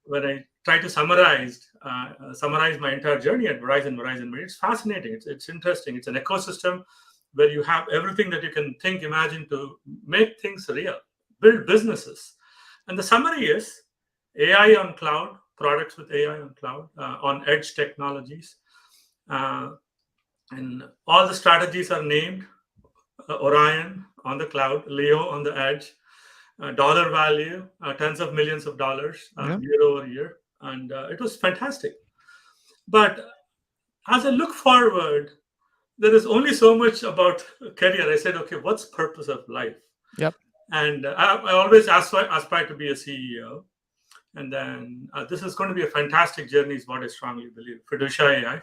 S12: when I try to summarize my entire journey at Verizon, it's fascinating. It's interesting. It's an ecosystem where you have everything that you can think, imagine to make things real, build businesses. And the summary is AI on cloud, products with AI on cloud, on edge technologies. And all the strategies are named: Orion on the cloud, Leo on the edge, dollar value, tens of millions of dollars year over year. And it was fantastic. But as I look forward, there is only so much about career. I said, okay, what's the purpose of life?
S13: Yep.
S12: And I always aspire to be a CEO. And then this is going to be a fantastic journey, is what I strongly believe. Fiducia AI,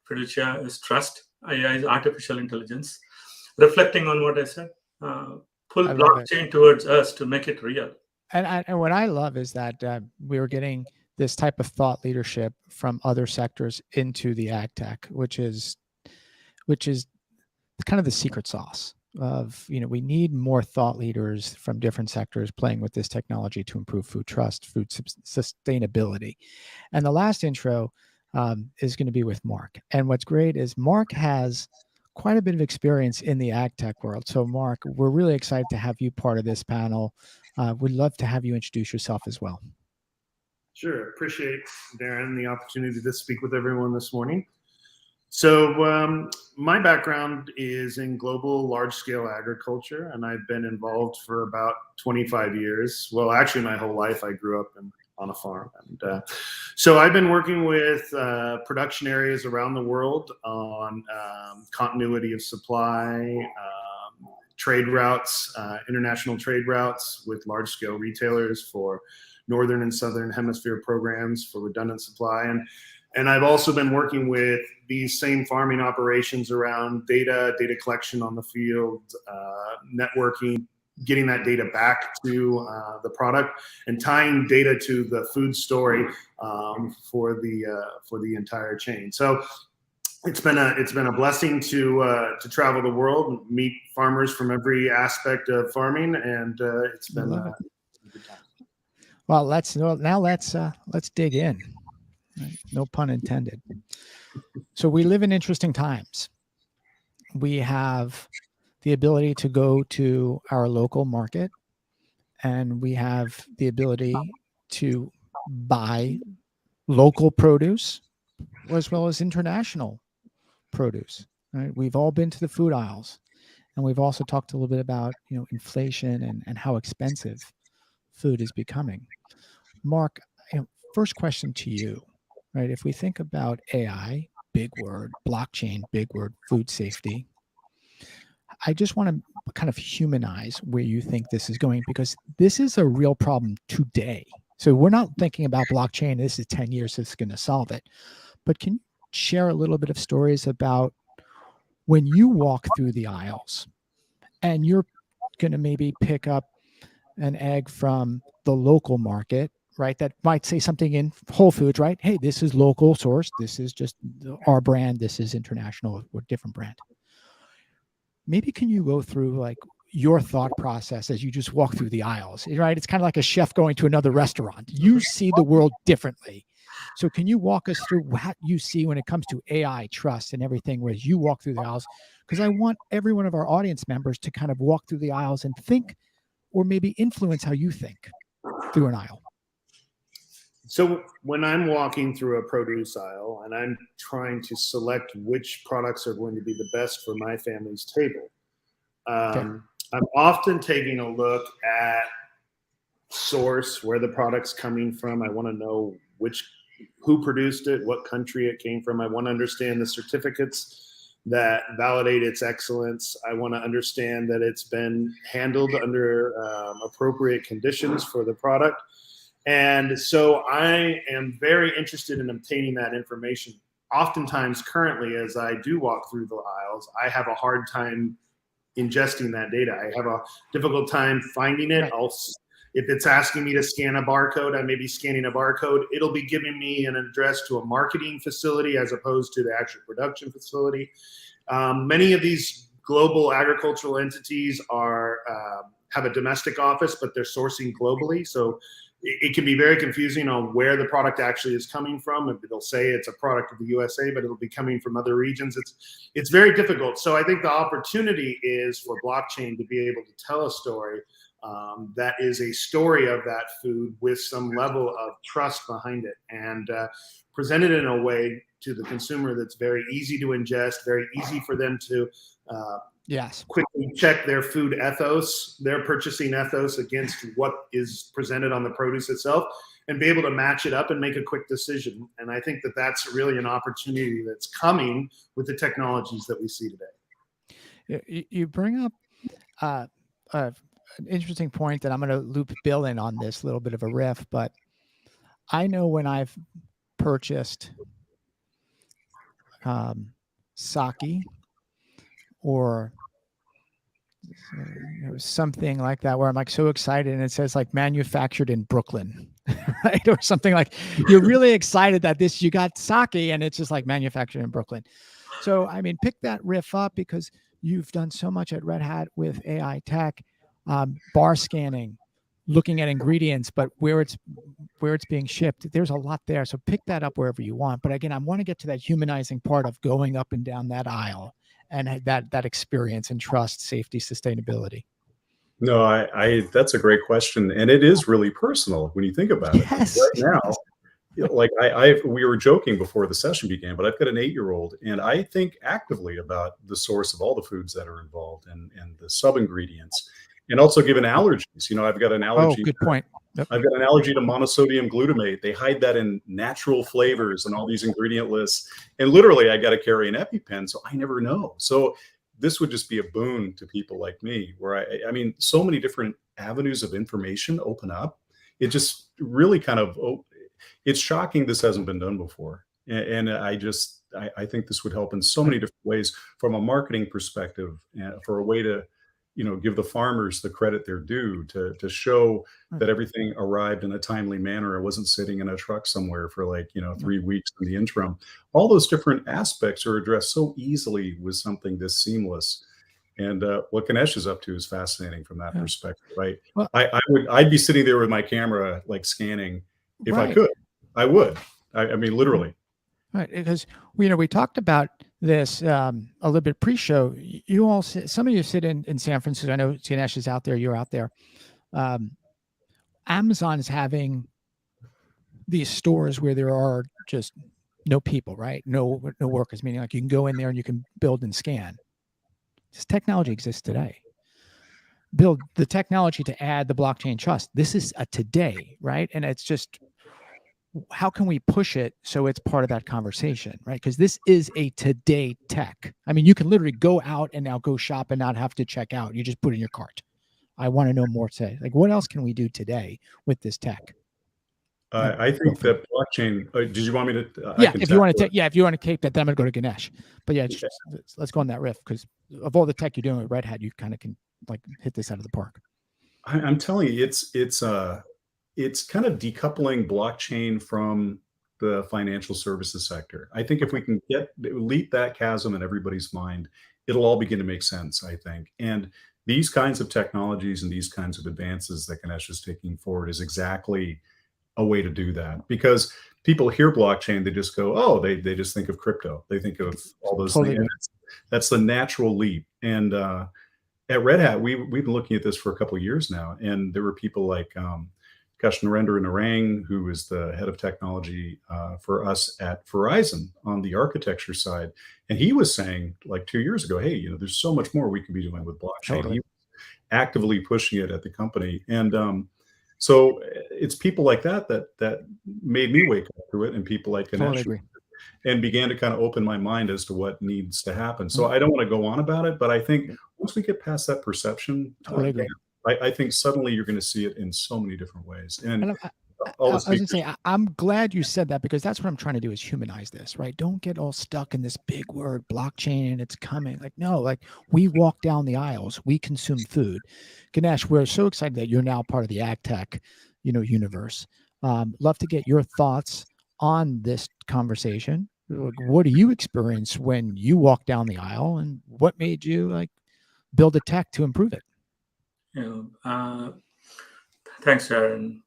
S12: Fiducia is trust. AI is artificial intelligence. Reflecting on what I said, pull blockchain towards us to make it real.
S13: And what I love is that we are getting this type of thought leadership from other sectors into the ag tech, which is kind of the secret sauce of, you know, we need more thought leaders from different sectors playing with this technology to improve food trust, food sustainability. And the last intro is going to be with Mark. And what's great is Mark has quite a bit of experience in the ag tech world. So Mark, we're really excited to have you part of this panel. We'd love to have you introduce yourself as well.
S14: Sure. Appreciate, Darren, the opportunity to speak with everyone this morning. So my background is in global large-scale agriculture, and I've been involved for about 25 years. Well, actually, my whole life I grew up on a farm. And so I've been working with production areas around the world on continuity of supply, trade routes, international trade routes with large-scale retailers for Northern and Southern Hemisphere programs for redundant supply. And I've also been working with these same farming operations around data collection on the field, networking, getting that data back to the product, and tying data to the food story for the entire chain. So it's been a blessing to travel the world, meet farmers from every aspect of farming, and it's been a good time.
S13: Well, let's dig in. Right? No pun intended. So we live in interesting times. We have the ability to go to our local market, and we have the ability to buy local produce as well as international produce. Right? We've all been to the food aisles, And we've also talked a little bit about, inflation and how expensive food is becoming. Mark, first question to you, right? If we think about AI, big word, blockchain, big word, food safety, I just want to kind of humanize where you think this is going, because this is a real problem today. So we're not thinking about blockchain, this is 10 years, this is going to solve it. But can you share a little bit of stories about when you walk through the aisles and you're going to maybe pick up an egg from the local market, right? That might say something in Whole Foods, right? Hey, this is local source. This is just our brand. This is international or different brand. Maybe can you go through like your thought process as you just walk through the aisles, right? It's kind of like a chef going to another restaurant. You see the world differently. So can you walk us through what you see when it comes to AI, trust, and everything as you walk through the aisles? Because I want every one of our audience members to kind of walk through the aisles and think, or maybe influence how you think through an aisle.
S14: So when I'm walking through a produce aisle and I'm trying to select which products are going to be the best for my family's table, I'm often taking a look at source, where the product's coming from. I want to know who produced it, what country it came from. I want to understand the certificates that validate its excellence. I want to understand that it's been handled under appropriate conditions for the product. And so I am very interested in obtaining that information. Oftentimes, currently, as I do walk through the aisles, I have a hard time ingesting that data. I have a difficult time finding it. If it's asking me to scan a barcode, I may be scanning a barcode. It'll be giving me an address to a marketing facility as opposed to the actual production facility. Many of these global agricultural entities have a domestic office, but they're sourcing globally. So it can be very confusing on where the product actually is coming from. It'll say it's a product of the USA, but it'll be coming from other regions. It's very difficult. So I think the opportunity is for blockchain to be able to tell a story that is a story of that food with some level of trust behind it, and present it in a way to the consumer that's very easy to ingest, very easy for them to quickly check their food ethos, their purchasing ethos against what is presented on the produce itself, and be able to match it up and make a quick decision. And I think that that's really an opportunity that's coming with the technologies that we see today.
S13: You bring up an interesting point that I'm going to loop Bill in on this little bit of a riff, but I know when I've purchased sake or something like that, where I'm like so excited and it says like manufactured in Brooklyn, right? Or something like you're really excited that you got sake and it's just like manufactured in Brooklyn. So, I mean, pick that riff up because you've done so much at Red Hat with AI tech, bar scanning, looking at ingredients, but where it's being shipped, there's a lot there. So pick that up wherever you want. But again, I want to get to that humanizing part of going up and down that aisle and that experience and trust, safety, sustainability.
S15: No, I that's a great question. And it is really personal when you think about it.
S13: Yes.
S15: Right now, like we were joking before the session began, but I've got an 8-year-old and I think actively about the source of all the foods that are involved and the sub-ingredients, and also given allergies. I've got an allergy.
S13: Oh, good point. Yep.
S15: I've got an allergy to monosodium glutamate. They hide that in natural flavors and all these ingredient lists. And literally, I got to carry an EpiPen, so I never know. So this would just be a boon to people like me, where I mean, so many different avenues of information open up. It just really kind of, it's shocking this hasn't been done before. And I think this would help in so many different ways from a marketing perspective, for a way to, give the farmers the credit they're due, to show that everything arrived in a timely manner. It wasn't sitting in a truck somewhere for 3 weeks in the interim. All those different aspects are addressed so easily with something this seamless. And what Ganesh is up to is fascinating from that perspective, right? Well, I'd be sitting there with my camera, like scanning if I could. I would. I mean, literally.
S13: Right, because we talked about this a little bit pre-show. You all, some of you sit in San Francisco. I know Ganesh is out there. You're out there. Amazon is having these stores where there are just no people, right? No workers. Meaning, like you can go in there and you can build and scan. This technology exists today. Build the technology to add the blockchain trust. This is a today, right? And it's just, how can we push it so it's part of that conversation, right? Because this is a today tech. I mean, you can literally go out and now go shop and not have to check out. You just put in your cart. I want to know more today. Like, what else can we do today with this tech?
S15: I think that blockchain. Did you want me to?
S13: Yeah, if you want to take, if you want to take that, then I'm going to go to Ganesh. But yeah, just, let's go on that riff, because of all the tech you're doing with Red Hat, you kind of can like hit this out of the park.
S15: I'm telling you, it's kind of decoupling blockchain from the financial services sector. I think if we can leap that chasm in everybody's mind, it'll all begin to make sense, I think. And these kinds of technologies and these kinds of advances that Ganesh is taking forward is exactly a way to do that. Because people hear blockchain, they just go, oh, they just think of crypto. They think of all those things. And that's the natural leap. And at Red Hat, we've been looking at this for a couple of years now. And there were people like Narendra Narang, who is the head of technology for us at Verizon on the architecture side. And he was saying like 2 years ago, hey, there's so much more we could be doing with blockchain.
S13: Totally.
S15: He was actively pushing it at the company. And so it's people like that made me wake up to it, and people like Ganesh, and began to kind of open my mind as to what needs to happen. So I don't want to go on about it, but I think once we get past that perception, I think suddenly you're going to see it in so many different ways. And
S13: I was going to say, I'm glad you said that, because that's what I'm trying to do, is humanize this, right? Don't get all stuck in this big word blockchain and it's coming. Like, no, like, we walk down the aisles, we consume food. Ganesh, we're so excited that you're now part of the ag tech, universe. Love to get your thoughts on this conversation. What do you experience when you walk down the aisle, and what made you like build a tech to improve it?
S12: Thanks, Aaron.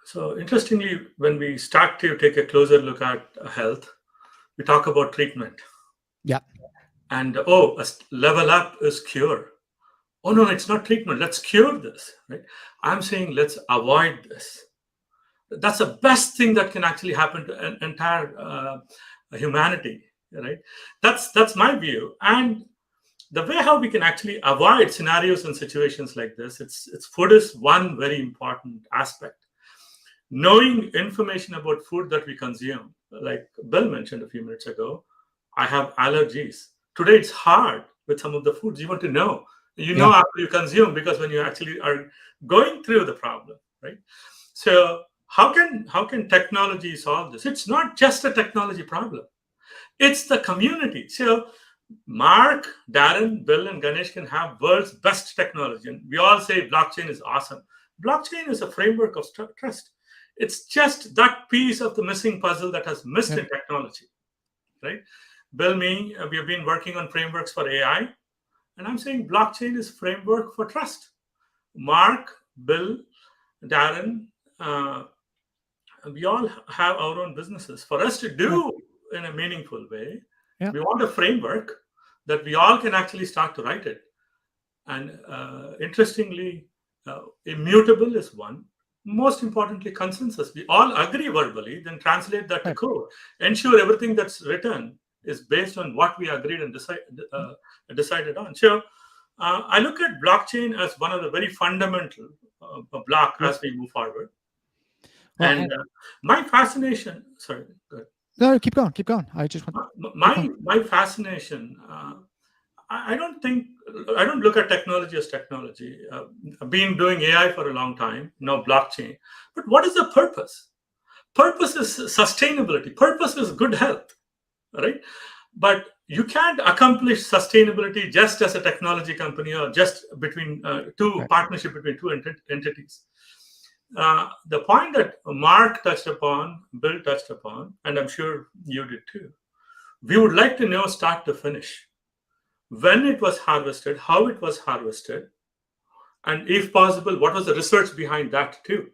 S12: So interestingly, when we start to take a closer look at health, we talk about treatment.
S13: Yeah.
S12: And a level up is cure. Oh no, it's not treatment. Let's cure this, right? I'm saying let's avoid this. That's the best thing that can actually happen to an entire humanity, right? That's my view. And the way how we can actually avoid scenarios and situations like this, it's food is one very important aspect. Knowing information about food that we consume, like Bill mentioned a few minutes ago, I have allergies. Today it's hard with some of the foods. You want to know. Know after you consume, because when you actually are going through the problem, right? So how can technology solve this? It's not just a technology problem. It's the community. So Mark, Darren, Bill, and Ganesh can have world's best technology. And we all say blockchain is awesome. Blockchain is a framework of trust. It's just that piece of the missing puzzle that has missed in technology, right? Bill, we have been working on frameworks for AI, and I'm saying blockchain is framework for trust. Mark, Bill, Darren, we all have our own businesses. For us to do in a meaningful way, we want a framework that we all can actually start to write it. And interestingly, immutable is one. Most importantly, consensus. We all agree verbally, then translate that to code. Ensure everything that's written is based on what we agreed and decided on. So I look at blockchain as one of the very fundamental block as we move forward. And my fascination, sorry, go ahead.
S13: No, keep going. I just want
S12: my fascination. I don't look at technology as technology. I've been doing AI for a long time, now blockchain. But what is the purpose? Purpose is sustainability. Purpose is good health, right? But you can't accomplish sustainability just as a technology company or just between partnership between two entities. The point that Mark touched upon, Bill touched upon, and I'm sure you did too. We would like to know start to finish. When it was harvested, how it was harvested, and if possible, what was the research behind that too,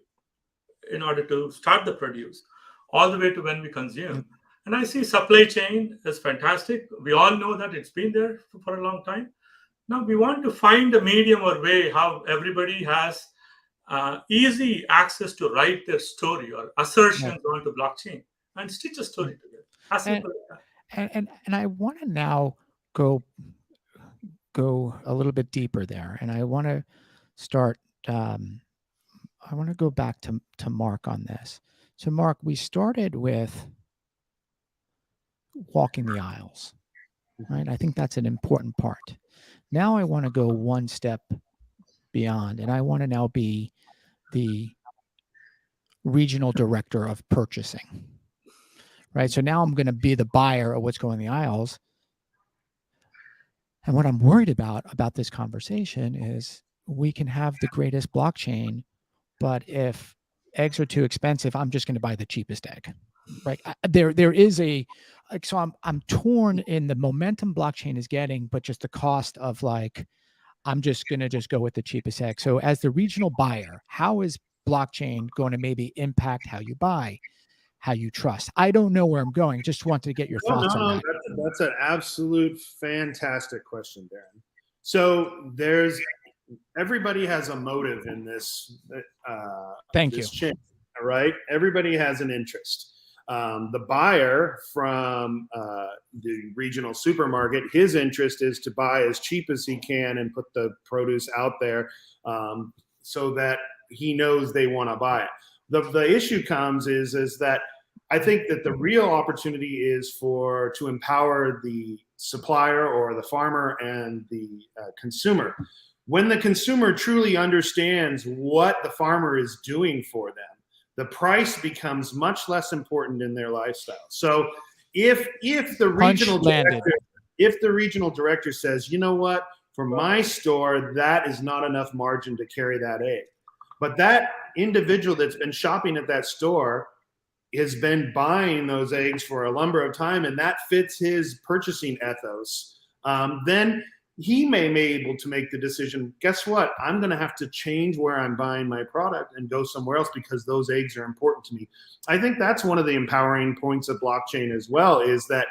S12: in order to start the produce, all the way to when we consume. And I see supply chain is fantastic. We all know that it's been there for a long time. Now we want to find a medium or way how everybody has easy access to write their story or assertions onto blockchain and stitch a story together. As simple as that.
S13: And I want to now go go a little bit deeper there, and I want to start. I want to go back to Mark on this. So, Mark, we started with walking the aisles, right? I think that's an important part. Now I want to go one step beyond, and I want to now be the regional director of purchasing, right? So now I'm going to be the buyer of what's going in the aisles. And what I'm worried about this conversation is we can have the greatest blockchain, but if eggs are too expensive, I'm just going to buy the cheapest egg, right? There is a, like, so I'm torn in the momentum blockchain is getting, but just the cost of, like, I'm just going to go with the cheapest egg. So as the regional buyer, how is blockchain going to maybe impact how you buy, how you trust? I don't know where I'm going. Just want to get your thoughts on that.
S14: That's an absolute fantastic question, Darren. So everybody has a motive in this.
S13: Thank
S14: this
S13: you.
S14: chain, all right, everybody has an interest. The buyer from the regional supermarket, his interest is to buy as cheap as he can and put the produce out there so that he knows they want to buy it. The issue comes is that I think that the real opportunity is to empower the supplier or the farmer and the consumer. When the consumer truly understands what the farmer is doing for them, the price becomes much less important in their lifestyle. So if the regional director says, you know what, for my store, that is not enough margin to carry that egg, but that individual that's been shopping at that store has been buying those eggs for a number of time, and that fits his purchasing ethos, then he may be able to make the decision, guess what? I'm going to have to change where I'm buying my product and go somewhere else because those eggs are important to me. I think that's one of the empowering points of blockchain as well, is that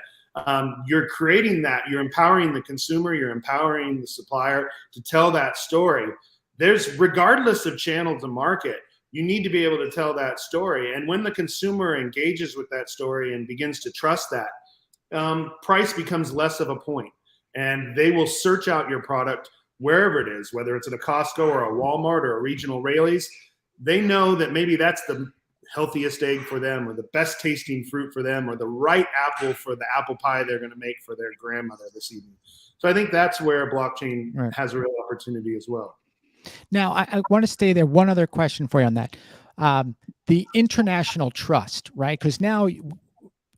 S14: you're creating that, you're empowering the consumer, you're empowering the supplier to tell that story. Regardless of channel to market, you need to be able to tell that story. And when the consumer engages with that story and begins to trust that, price becomes less of a point. And they will search out your product wherever it is, whether it's at a Costco or a Walmart or a regional Raley's. They know that maybe that's the healthiest egg for them, or the best tasting fruit for them, or the right apple for the apple pie they're going to make for their grandmother this evening. So I think that's where blockchain has a real opportunity as well.
S13: Now, I want to stay there. One other question for you on that. The international trust, right? Because now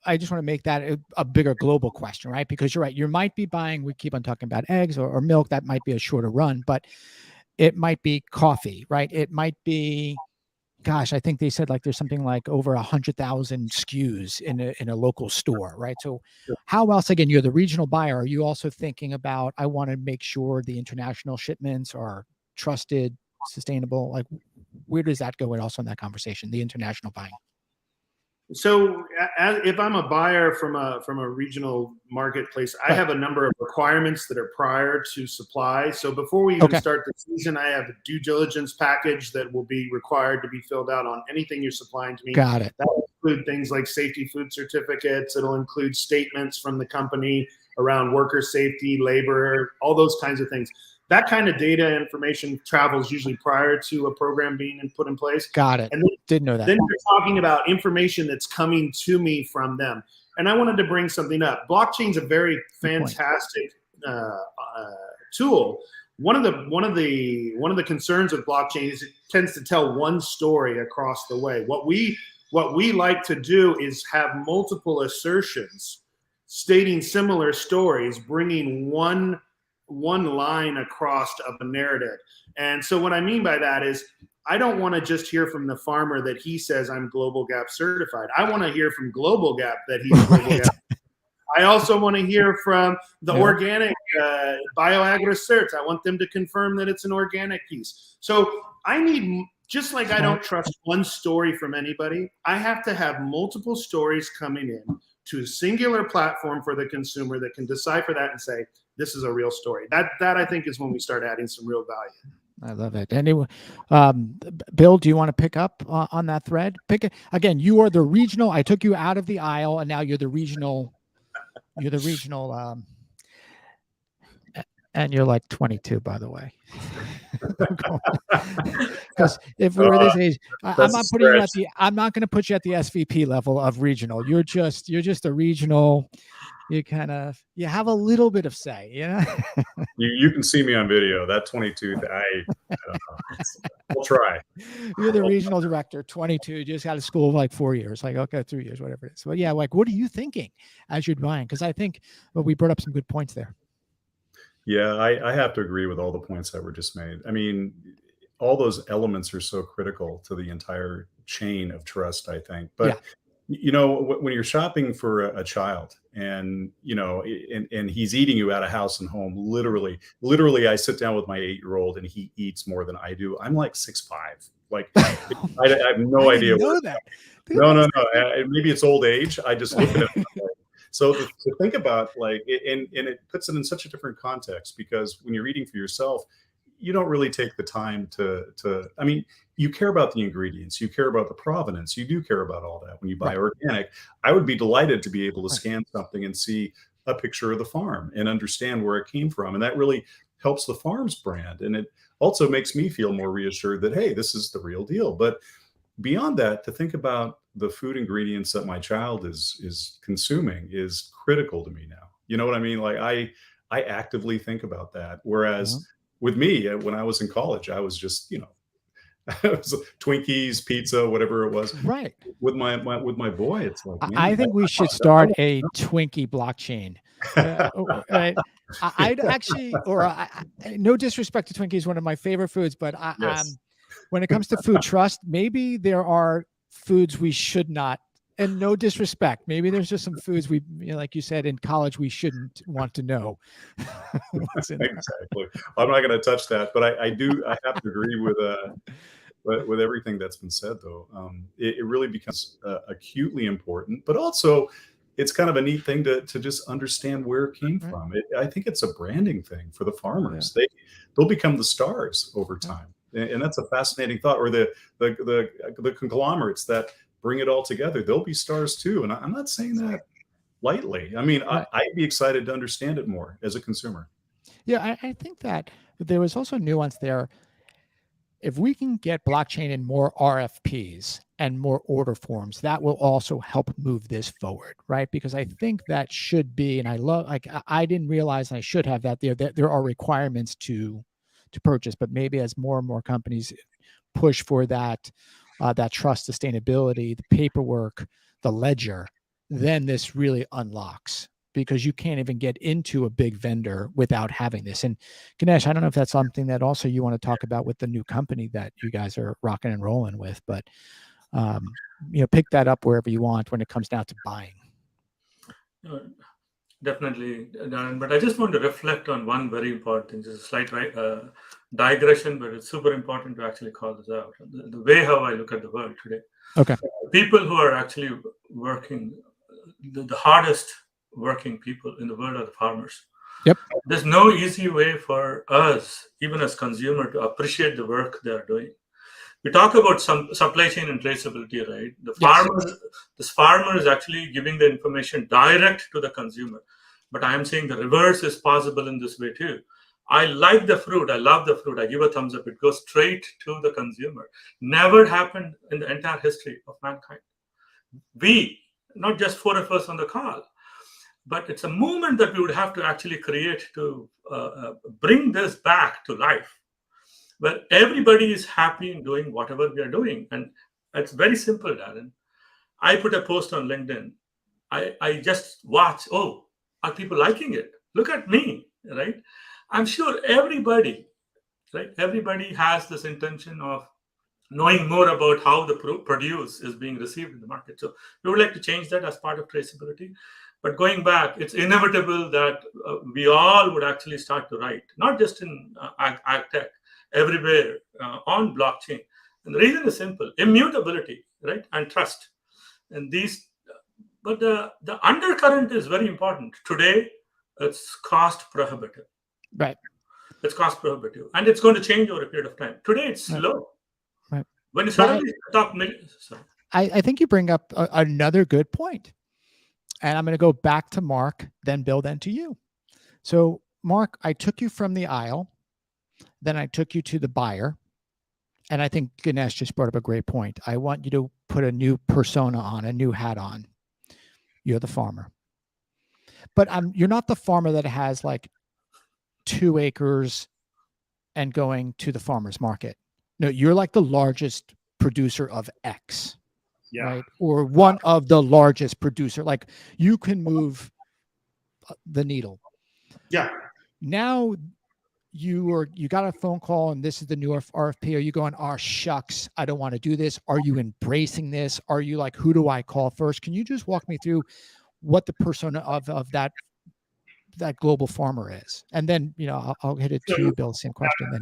S13: I just want to make that a bigger global question, right? Because you're right. You might be buying, we keep on talking about eggs or milk. That might be a shorter run, but it might be coffee, right? It might be, gosh, I think they said like there's something like over 100,000 SKUs in a local store, right? So how else, again, you're the regional buyer, are you also thinking about, I want to make sure the international shipments are trusted, sustainable? Like, where does that go also in that conversation, the international buying?
S14: So if I'm a buyer from a regional marketplace, I have a number of requirements that are prior to supply. So before we even start the season, I have a due diligence package that will be required to be filled out on anything you're supplying to me.
S13: Got it.
S14: That will include things like safety food certificates. It'll include statements from the company around worker safety, labor, all those kinds of things. That kind of data information travels usually prior to a program being put in place.
S13: Got it.
S14: And then,
S13: didn't know that.
S14: Then you're talking about information that's coming to me from them. And I wanted to bring something up. Blockchain's a very fantastic tool. One of the concerns with blockchain is it tends to tell one story across the way. What we like to do is have multiple assertions stating similar stories, bringing one line across of a narrative. And so what I mean by that is, I don't want to just hear from the farmer that he says I'm Global Gap certified. I want to hear from Global Gap that he's Global Gap. I also want to hear from the organic BioAgri certs. I want them to confirm that it's an organic piece. So I need, just like I don't trust one story from anybody, I have to have multiple stories coming in to a singular platform for the consumer that can decipher that and say, this is a real story. That I think is when we start adding some real value.
S13: I love it. Anyway, Bill, do you want to pick up on that thread? Again, you are the regional. I took you out of the aisle, and now you're the regional. You're the regional And you're like 22, by the way. Because if we were this age, I'm not putting you at the. I'm not going to put you at the SVP level of regional. You're just a regional. You you have a little bit of say,
S15: You can see me on video. That 22, I don't know. We'll try.
S13: You're the regional director, 22. Just out of school like 4 years, like okay, 3 years, whatever it is. But yeah, like what are you thinking as you're buying? Because I think we brought up some good points there.
S15: Yeah, I have to agree with all the points that were just made. I mean, all those elements are so critical to the entire chain of trust, I think. But when you're shopping for a child and and he's eating you out of house and home, literally I sit down with my 8-year-old and he eats more than I do. I'm like 6'5". Like I have no idea.
S13: Know that.
S15: No. Maybe it's old age. I just look at it. So to think about and it puts it in such a different context, because when you're eating for yourself, you don't really take the time to I mean, you care about the ingredients, you care about the provenance, you do care about all that. When you buy organic, I would be delighted to be able to scan something and see a picture of the farm and understand where it came from. And that really helps the farm's brand. And it also makes me feel more reassured that, hey, this is the real deal. But beyond that, to think about the food ingredients that my child is consuming is critical to me now. You know what I mean? Like I actively think about that. Whereas with me, when I was in college, I was just, it was Twinkies, pizza, whatever it was.
S13: Right.
S15: With my boy, it's like, man,
S13: I think we should start a Twinkie blockchain. I'd actually, no disrespect to Twinkies, one of my favorite foods, but when it comes to food trust, maybe there are foods we should not, and no disrespect, maybe there's just some foods we, like you said, in college, we shouldn't want to know.
S15: Exactly. I'm not going to touch that, but I have to agree with everything that's been said, though. It really becomes acutely important, but also it's kind of a neat thing to just understand where it came from. I think it's a branding thing for the farmers. They'll become the stars over time. And that's a fascinating thought. Or the conglomerates that bring it all together, they'll be stars too. And I'm not saying that lightly. I mean, I'd be excited to understand it more as a consumer.
S13: Yeah, I think that there was also nuance there. If we can get blockchain in more RFPs and more order forms, that will also help move this forward, right? Because I think that should be, and I didn't realize, and I should have that there are requirements to purchase, but maybe as more and more companies push for that trust, sustainability, the paperwork, the ledger, then this really unlocks, because you can't even get into a big vendor without having this. And Ganesh, I don't know if that's something that also you want to talk about with the new company that you guys are rocking and rolling with, but pick that up wherever you want when it comes down to buying.
S12: Definitely, Darren. But I just want to reflect on one very important thing. Just a slight digression, but it's super important to actually call this out. The way how I look at the world today.
S13: Okay.
S12: People who are actually working, the hardest working people in the world are the farmers.
S13: Yep.
S12: There's no easy way for us, even as consumer, to appreciate the work they're doing. We talk about some supply chain and traceability, right? This farmer is actually giving the information direct to the consumer. But I am saying the reverse is possible in this way too. I like the fruit. I love the fruit. I give a thumbs up. It goes straight to the consumer. Never happened in the entire history of mankind. We, not just 4 of us on the call, but it's a movement that we would have to actually create to bring this back to life, where everybody is happy in doing whatever we are doing. And it's very simple, Darren. I put a post on LinkedIn. I just watch, are people liking it? Look at me, right? I'm sure everybody has this intention of knowing more about how the produce is being received in the market. So we would like to change that as part of traceability. But going back, it's inevitable that we all would actually start to write, not just in ag tech, everywhere on blockchain. And the reason is simple: immutability, right, and trust. And these, but the undercurrent is very important. Today, it's cost prohibitive.
S13: Right.
S12: It's cost prohibitive, and it's going to change over a period of time. Today, it's slow.
S13: Right.
S12: When you suddenly talk millions.
S13: I think you bring up another good point. And I'm going to go back to Mark, then Bill, then to you. So Mark, I took you from the aisle, then I took you to the buyer. And I think Ganesh just brought up a great point. I want you to put a new persona on, a new hat on. You're the farmer. But you're not the farmer that has like 2 acres and going to the farmer's market. No, you're like the largest producer of X, right? Or one of the largest producer. Like you can move the needle.
S14: Yeah.
S13: Now you got a phone call and this is the new RFP. Are you going, oh shucks, I don't want to do this? Are you embracing this? Are you like, who do I call first? Can you just walk me through what the persona of that global farmer is? And then, I'll hit it to you, Bill, same question. Then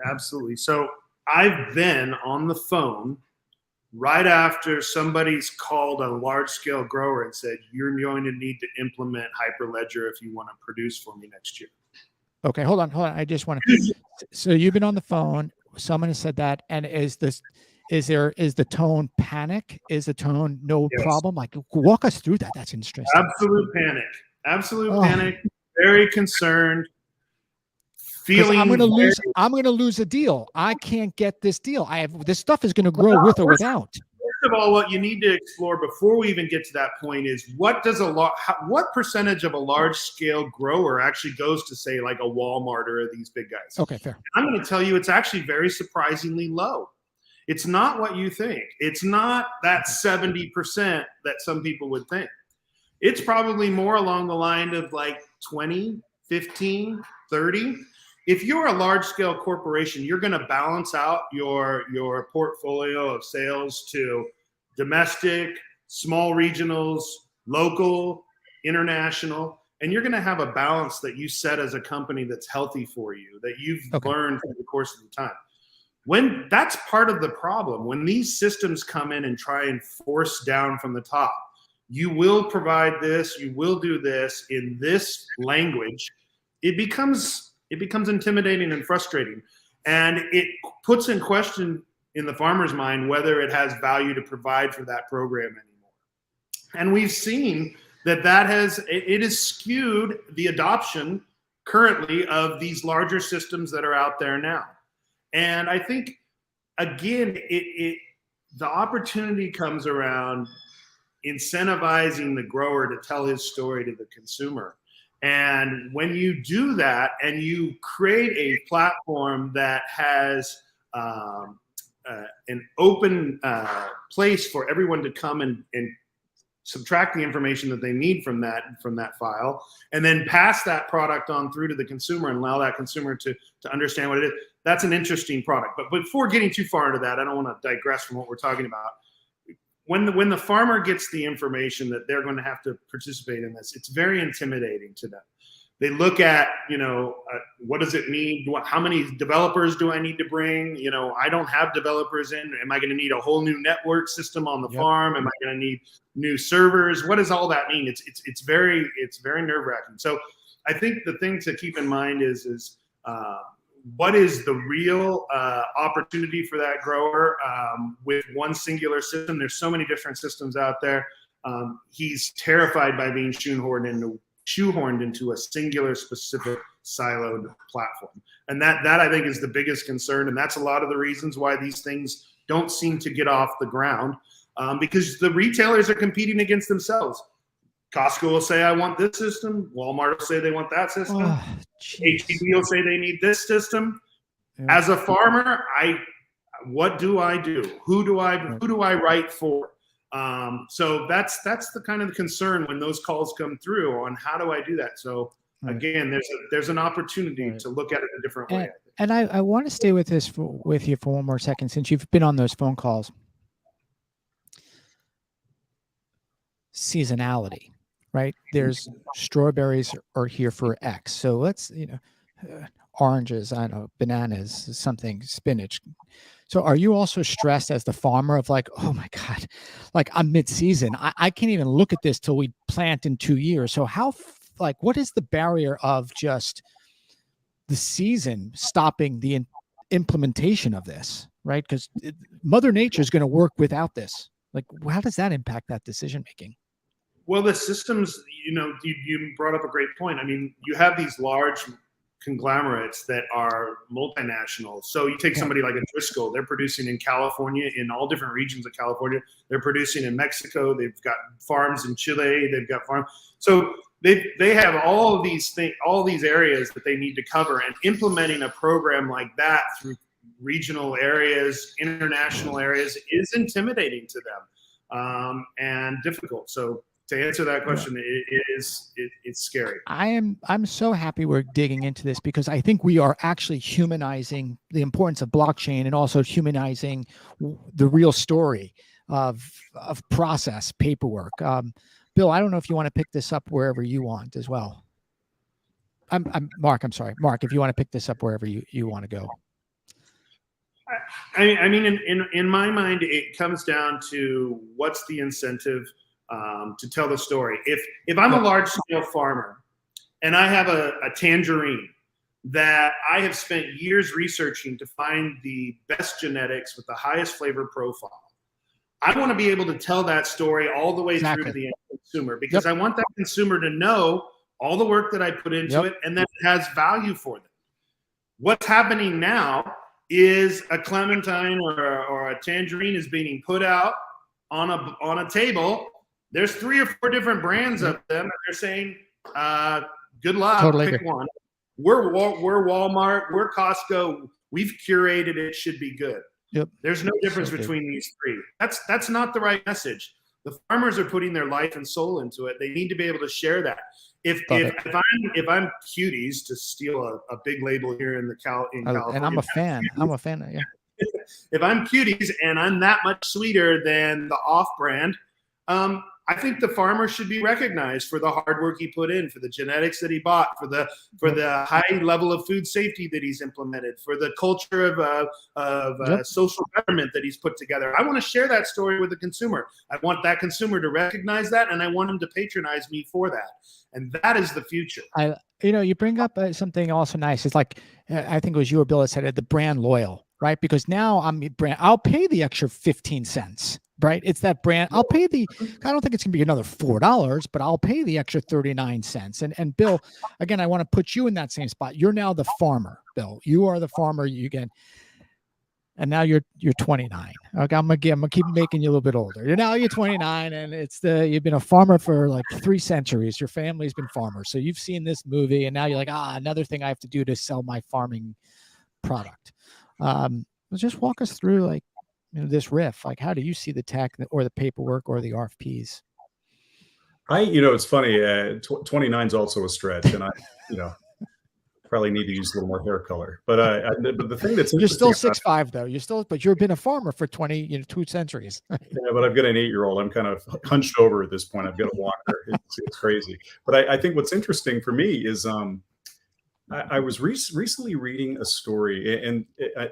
S14: Absolutely. So I've been on the phone right after somebody's called a large scale grower and said, you're going to need to implement Hyperledger if you want to produce for me next year.
S13: Okay, hold on. I just want to. So you've been on the phone. Someone has said that, and is the tone panic? Is the tone no problem? Like, walk us through that. That's interesting.
S14: Absolute panic. Very concerned. Feeling
S13: I'm going to lose a deal. I can't get this deal. This stuff is going to grow with or without.
S14: First of all, what you need to explore before we even get to that point is what percentage of a large scale grower actually goes to say like a Walmart or these big guys?
S13: Okay, fair.
S14: And I'm going to tell you, it's actually very surprisingly low. It's not what you think. It's not that 70% that some people would think. It's probably more along the line of like 20, 15, 30. If you're a large scale corporation, you're going to balance out your portfolio of sales to domestic, small regionals, local, international, and you're going to have a balance that you set as a company that's healthy for you, that you've learned through the course of the time. When that's part of the problem, when these systems come in and try and force down from the top, you will provide this, you will do this in this language, it becomes intimidating and frustrating. And it puts in question in the farmer's mind whether it has value to provide for that program anymore. And we've seen that it has skewed the adoption currently of these larger systems that are out there now. And I think, again, the opportunity comes around incentivizing the grower to tell his story to the consumer. And when you do that and you create a platform that has an open place for everyone to come and subtract the information that they need from that file, and then pass that product on through to the consumer and allow that consumer to understand what it is, that's an interesting product. But before getting too far into that, I don't want to digress from what we're talking about. When the farmer gets the information that they're going to have to participate in this, it's very intimidating to them. They look at, what does it mean? How many developers do I need to bring? I don't have developers in. Am I going to need a whole new network system on the farm? Am I going to need new servers? What does all that mean? It's very nerve wracking. So I think the thing to keep in mind is what is the real opportunity for that grower with one singular system? There's so many different systems out there. He's terrified by being shoehorned into a singular, specific, siloed platform. And that I think is the biggest concern. And that's a lot of the reasons why these things don't seem to get off the ground, because the retailers are competing against themselves. Costco will say, I want this system. Walmart will say they want that system. HEB will say they need this system. Yeah. As a farmer, what do I do? Who do I write for? So that's the kind of concern when those calls come through on how do I do that. So again, there's an opportunity to look at it a different way.
S13: And I want to stay with you for one more second, since you've been on those phone calls. Seasonality, right? There's strawberries are here for X. So let's, oranges, I don't know, bananas, something, spinach. So are you also stressed as the farmer of like, oh my God, like I'm mid-season. I can't even look at this till we plant in 2 years. So what is the barrier of just the season stopping the implementation of this, right? Because Mother Nature is going to work without this. Like, how does that impact that decision-making?
S14: Well, the systems, you brought up a great point. I mean, you have these large conglomerates that are multinational. So you take somebody like a Driscoll, they're producing in California, in all different regions of California. They're producing in Mexico. They've got farms in Chile. They've got farms. So they have all of these things, all these areas that they need to cover, and implementing a program like that through regional areas, international areas is intimidating to them and difficult. So to answer that question, it's scary.
S13: I'm so happy we're digging into this, because I think we are actually humanizing the importance of blockchain and also humanizing the real story of process paperwork. Bill, I don't know if you want to pick this up wherever you want as well. Mark, I'm sorry. Mark, if you want to pick this up wherever you want to go.
S14: I mean, in my mind, it comes down to what's the incentive to tell the story. If I'm a large scale farmer and I have a tangerine that I have spent years researching to find the best genetics with the highest flavor profile, I want to be able to tell that story all the way through to the end consumer, because I want that consumer to know all the work that I put into it, and that it has value for them. What's happening now is a clementine or a tangerine is being put out on a table. There's 3 or 4 different brands of them, and they're saying, good luck, pick one. We're Walmart, we're Costco, we've curated it, should be good. There's no difference between these 3. That's not the right message. The farmers are putting their life and soul into it. They need to be able to share that. If I'm Cuties, to steal a big label here in California,
S13: And I'm a fan. I'm a fan of,
S14: if I'm Cuties and I'm that much sweeter than the off-brand, I think the farmer should be recognized for the hard work he put in, for the genetics that he bought, for the high level of food safety that he's implemented, for the culture of social betterment that he's put together. I want to share that story with the consumer. I want that consumer to recognize that, and I want him to patronize me for that. And that is the future.
S13: You bring up something also nice. It's like, I think it was you or Bill that said it, the brand loyal, right? Because now I'll pay the extra 15 cents. Right. It's that brand. I'll pay I don't think it's going to be another $4, but I'll pay the extra 39 cents. And Bill, again, I want to put you in that same spot. You're now the farmer, Bill. You are the farmer. And now you're 29. Okay. I'm going to keep making you a little bit older. You're 29, and you've been a farmer for like 3 centuries. Your family's been farmers. So you've seen this movie, and now you're like, another thing I have to do to sell my farming product. Just walk us through this riff. Like, how do you see the tech or the paperwork or the RFPs?
S15: It's funny. 29 is also a stretch, and I probably need to use a little more hair color. But the thing that's
S13: you're still 6'5", though. But you've been a farmer for 2 centuries.
S15: Yeah, but I've got an 8-year-old. I'm kind of hunched over at this point. I've got a walker. It's crazy. But I think what's interesting for me is I was recently reading a story, and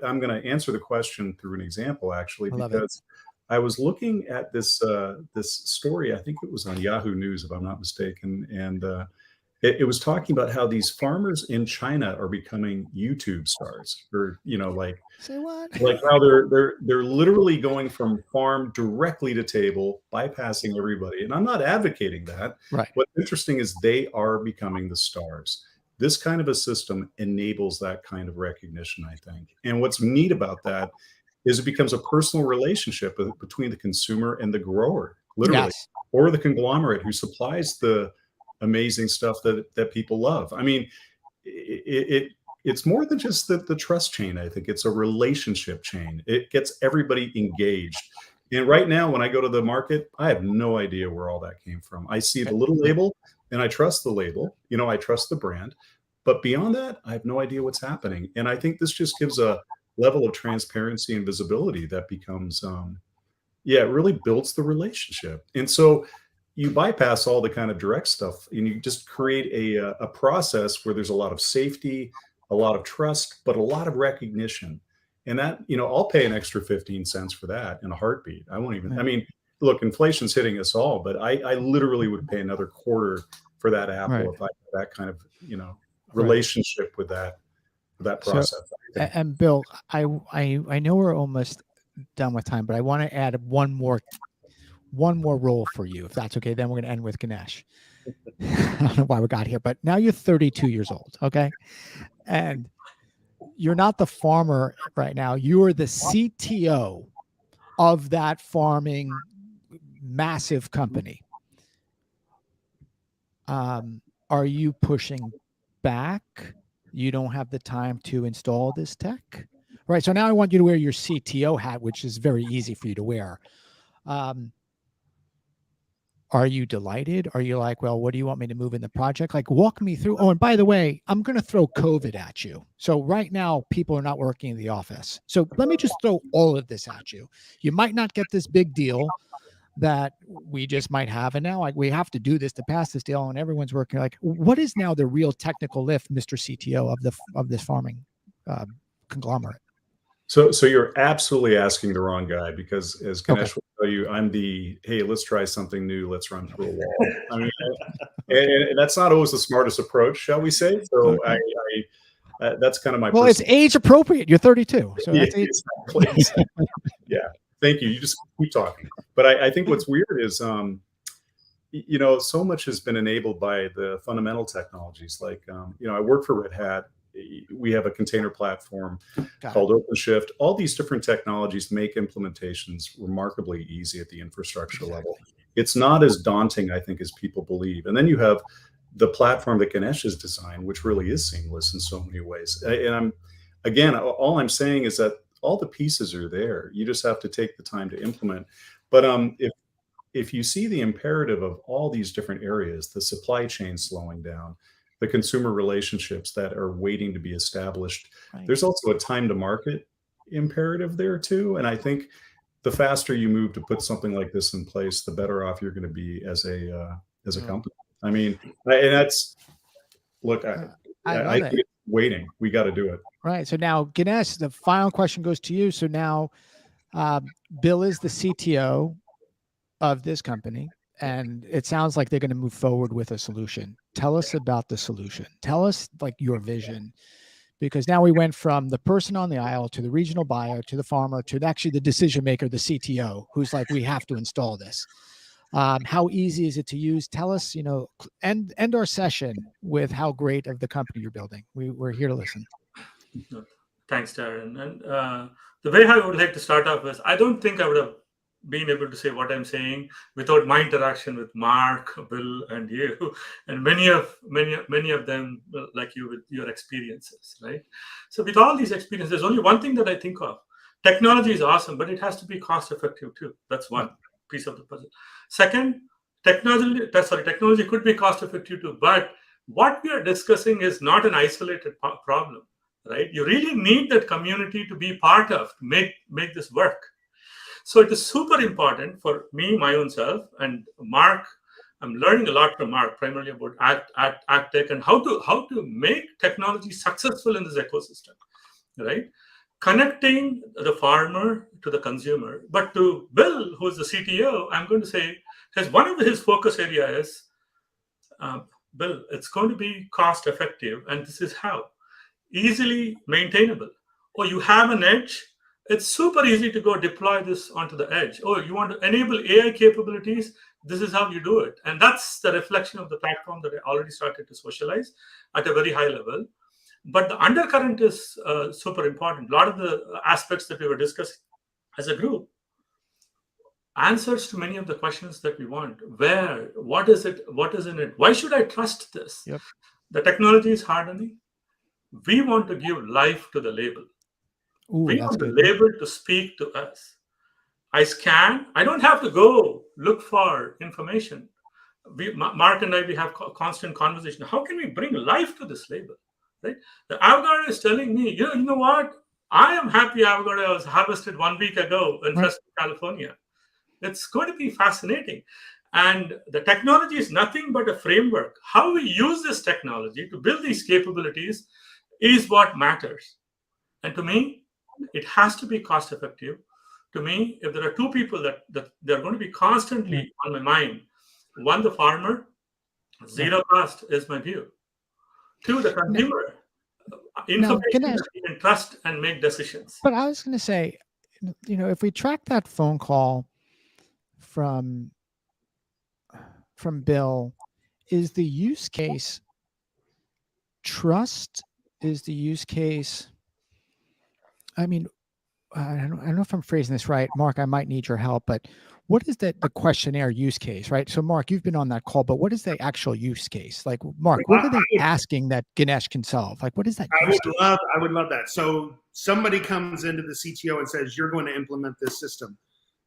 S15: I'm going to answer the question through an example, actually, because I was looking at this story. I think it was on Yahoo News, if I'm not mistaken, and it was talking about how these farmers in China are becoming YouTube stars, or
S13: say what?
S15: Like how they're literally going from farm directly to table, bypassing everybody. And I'm not advocating that.
S13: Right.
S15: What's interesting is they are becoming the stars. This kind of a system enables that kind of recognition, I think. And what's neat about that is it becomes a personal relationship between the consumer and the grower, literally, or the conglomerate who supplies the amazing stuff that people love. I mean, it's more than just the trust chain. I think it's a relationship chain. It gets everybody engaged. And right now, when I go to the market, I have no idea where all that came from. I see the little label, and I trust the label. I trust the brand. But beyond that, I have no idea what's happening. And I think this just gives a level of transparency and visibility that becomes, it really builds the relationship. And so you bypass all the kind of direct stuff, and you just create a process where there's a lot of safety, a lot of trust, but a lot of recognition. And that, I'll pay an extra 15 cents for that in a heartbeat. I won't even, I mean, look, inflation's hitting us all, but I literally would pay another quarter for that apple if I had that kind of, relationship with that process.
S13: So, and Bill, I know we're almost done with time, but I want to add one more one more role for you, if that's okay. Then we're going to end with Ganesh. I don't know why we got here, but now you're 32 years old, okay? And you're not the farmer right now. You are the CTO of that farming massive company. Are you pushing back? You don't have the time to install this tech? Right. So now I want you to wear your CTO hat, which is very easy for you to wear. Are you delighted? Are you like, well, what do you want me to move in the project? Like, walk me through. Oh, and by the way, I'm going to throw COVID at you. So right now, people are not working in the office. So let me just throw all of this at you. You might not get this big deal that we just might have. And now, like, we have to do this to pass this deal, and everyone's working. Like, what is now the real technical lift, Mr. CTO of this farming conglomerate?
S15: So you're absolutely asking the wrong guy, because as Ganesh will tell you, I'm the, hey, let's try something new, let's run through a wall. I mean, and that's not always the smartest approach, shall we say? So that's kind of my.
S13: Well, it's age appropriate. You're 32, so
S15: yeah,
S13: that's age.
S15: exactly. Yeah, thank you. You just keep talking. But I think what's weird is, you know, so much has been enabled by the fundamental technologies. Like, you know, I work for Red Hat. We have a container platform called OpenShift. All these different technologies make implementations remarkably easy at the infrastructure level. It's not as daunting, I think, as people believe. And then you have the platform that Ganesh has designed, which really is seamless in so many ways. And all I'm saying is that all the pieces are there. You just have to take the time to implement. But if you see the imperative of all these different areas, the supply chain slowing down, the consumer relationships that are waiting to be established. Right. There's also a time to market imperative there too. And I think the faster you move to put something like this in place, the better off you're going to be as a company. I mean, and that's, look, I think it's waiting. We got to do it.
S13: Right. So now, Ganesh, the final question goes to you. So now, Bill is the CTO of this company, and it sounds like they're going to move forward with a solution. Tell us about the solution. Tell us like your vision, because now we went from the person on the aisle to the regional buyer to the farmer to actually the decision maker, the CTO, who's like, we have to install this. How easy is it to use? Tell us, you know, end our session with how great of the company you're building. We're here to listen.
S12: Thanks, Darren. And the way I would like to start off is, I don't think I would have been able to say what I'm saying without my interaction with Mark, Bill, and you, and many of them like you with your experiences, right? So with all these experiences, there's only one thing that I think of. Technology is awesome, but it has to be cost effective too. That's one piece of the puzzle. Second, technology could be cost effective too, but what we are discussing is not an isolated problem, right? You really need that community to be part of, to make this work. So it is super important for me, my own self, and Mark. I'm learning a lot from Mark, primarily about ag tech and how to make technology successful in this ecosystem, right? Connecting the farmer to the consumer. But to Bill, who is the CTO, I'm going to say one of his focus area is, Bill, it's going to be cost effective, and this is how. Easily maintainable. Or you have an edge. It's super easy to go deploy this onto the edge. Oh, you want to enable AI capabilities? This is how you do it. And that's the reflection of the platform that I already started to socialize at a very high level. But the undercurrent is super important. A lot of the aspects that we were discussing as a group, answers to many of the questions that we want. Where? What is it? What is in it? Why should I trust this?
S13: Yep.
S12: The technology is hardening. We want to give life to the label.
S13: Ooh,
S12: we
S13: that's
S12: want the
S13: good.
S12: label to speak to us. I scan. I don't have to go look for information. Mark and I, we have constant conversation. How can we bring life to this label? Right? The avocado is telling me, you know what? I am happy avocado was harvested 1 week ago in Fresno, California. It's going to be fascinating. And the technology is nothing but a framework. How we use this technology to build these capabilities is what matters. And to me, it has to be cost effective. To me, if there are two people that they're going to be constantly on my mind, one, the farmer, zero cost is my view. Two, the consumer, information that you can trust and make decisions.
S13: But I was going to say, you know, if we track that phone call from Bill, is the use case trust? Is the use case, I mean, I don't know if I'm phrasing this right. Mark, I might need your help, but what is the questionnaire use case, right? So Mark, you've been on that call, but what is the actual use case? Like, Mark, what are they asking that Ganesh can solve? Like, what is that use case?
S14: I would love that. So somebody comes into the CTO and says, you're going to implement this system.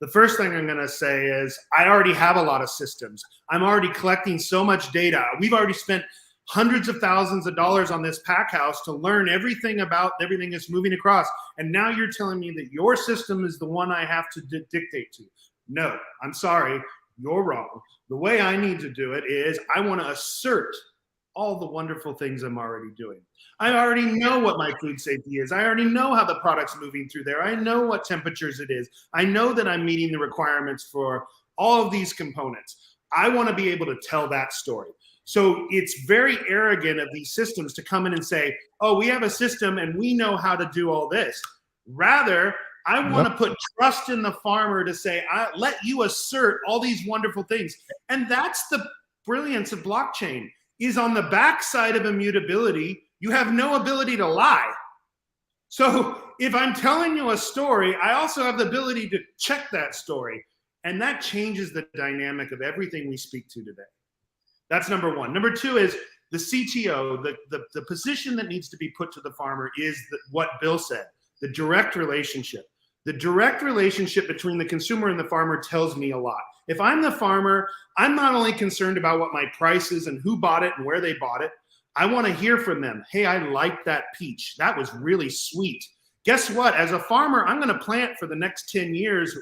S14: The first thing I'm going to say is, I already have a lot of systems. I'm already collecting so much data. We've already spent hundreds of thousands of dollars on this pack house to learn everything about everything that's moving across. And now you're telling me that your system is the one I have to dictate to. No, I'm sorry, you're wrong. The way I need to do it is I want to assert all the wonderful things I'm already doing. I already know what my food safety is. I already know how the product's moving through there. I know what temperatures it is. I know that I'm meeting the requirements for all of these components. I want to be able to tell that story. So it's very arrogant of these systems to come in and say, oh, we have a system and we know how to do all this. Rather, I want to put trust in the farmer to say, I let you assert all these wonderful things. And that's the brilliance of blockchain, is on the backside of immutability, you have no ability to lie. So if I'm telling you a story, I also have the ability to check that story. And that changes the dynamic of everything we speak to today. That's number one. Number two is the CTO, the position that needs to be put to the farmer is what Bill said, the direct relationship. The direct relationship between the consumer and the farmer tells me a lot. If I'm the farmer, I'm not only concerned about what my price is and who bought it and where they bought it. I want to hear from them. Hey, I like that peach. That was really sweet. Guess what? As a farmer, I'm going to plant for the next 10 years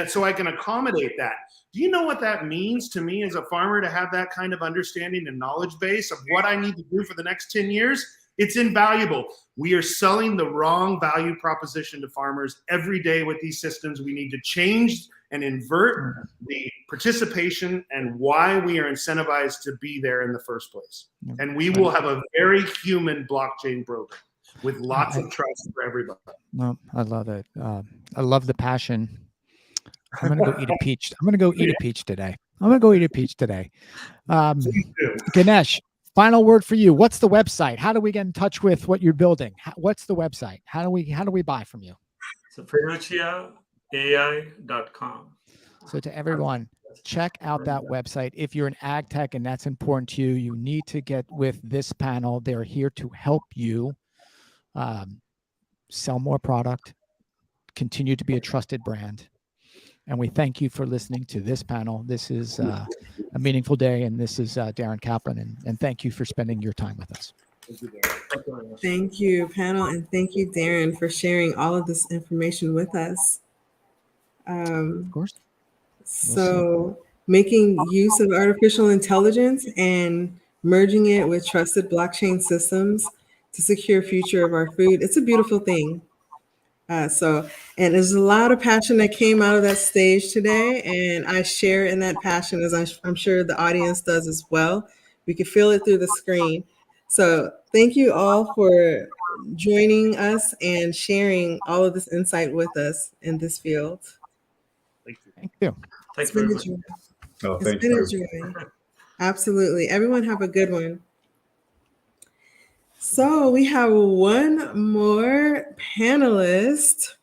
S14: so I can accommodate that. Do you know what that means to me as a farmer to have that kind of understanding and knowledge base of what I need to do for the next 10 years? It's invaluable. We are selling the wrong value proposition to farmers every day with these systems. We need to change and invert the participation and why we are incentivized to be there in the first place. And we will have a very human blockchain program with lots of trust for everybody.
S13: No, I love it. I love the passion. I'm gonna go eat a peach. I'm gonna go eat a peach today. Ganesh, final word for you. What's the website? How do we get in touch with what you're building? What's the website? How do we buy from you?
S12: So FiduciaAI.com.
S13: So to everyone, check out that website. If you're an ag tech and that's important to you, you need to get with this panel. They're here to help you sell more product, continue to be a trusted brand. And we thank you for listening to this panel. This is a meaningful day, and this is Darren Kaplan, and thank you for spending your time with us.
S4: Thank you, panel, and thank you, Darren, for sharing all of this information with us.
S13: Of course.
S4: So making use of artificial intelligence and merging it with trusted blockchain systems to secure future of our food, it's a beautiful thing. And there's a lot of passion that came out of that stage today, and I share in that passion, as I'm sure the audience does as well. We can feel it through the screen. So thank you all for joining us and sharing all of this insight with us in this field.
S14: Thank you.
S13: Thank you.
S12: Thank you very much.
S4: It's been a joy. Absolutely. Everyone have a good one. So we have one more panelist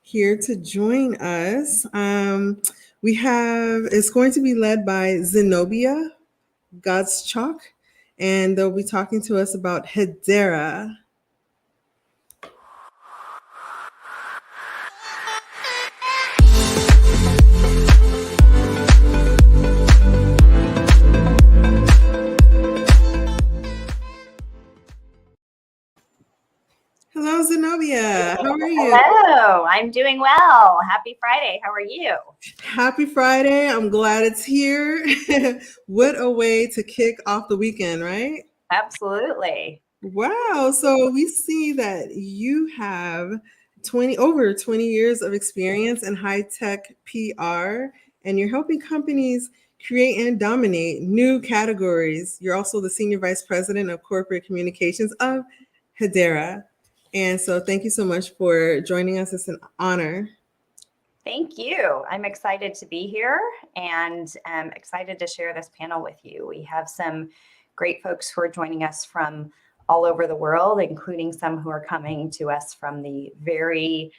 S4: here to join us. It's going to be led by Zenobia Godschalk, and they'll be talking to us about Hedera. Hello, Zenobia. How are you?
S16: Hello, I'm doing well. Happy Friday. How are you?
S4: Happy Friday. I'm glad it's here. What a way to kick off the weekend, right?
S16: Absolutely.
S4: Wow. So we see that you have over 20 years of experience in high-tech PR, and you're helping companies create and dominate new categories. You're also the Senior Vice President of Corporate Communications of Hedera. And so thank you so much for joining us. It's an honor.
S16: Thank you. I'm excited to be here and excited to share this panel with you. We have some great folks who are joining us from all over the world, including some who are coming to us from the very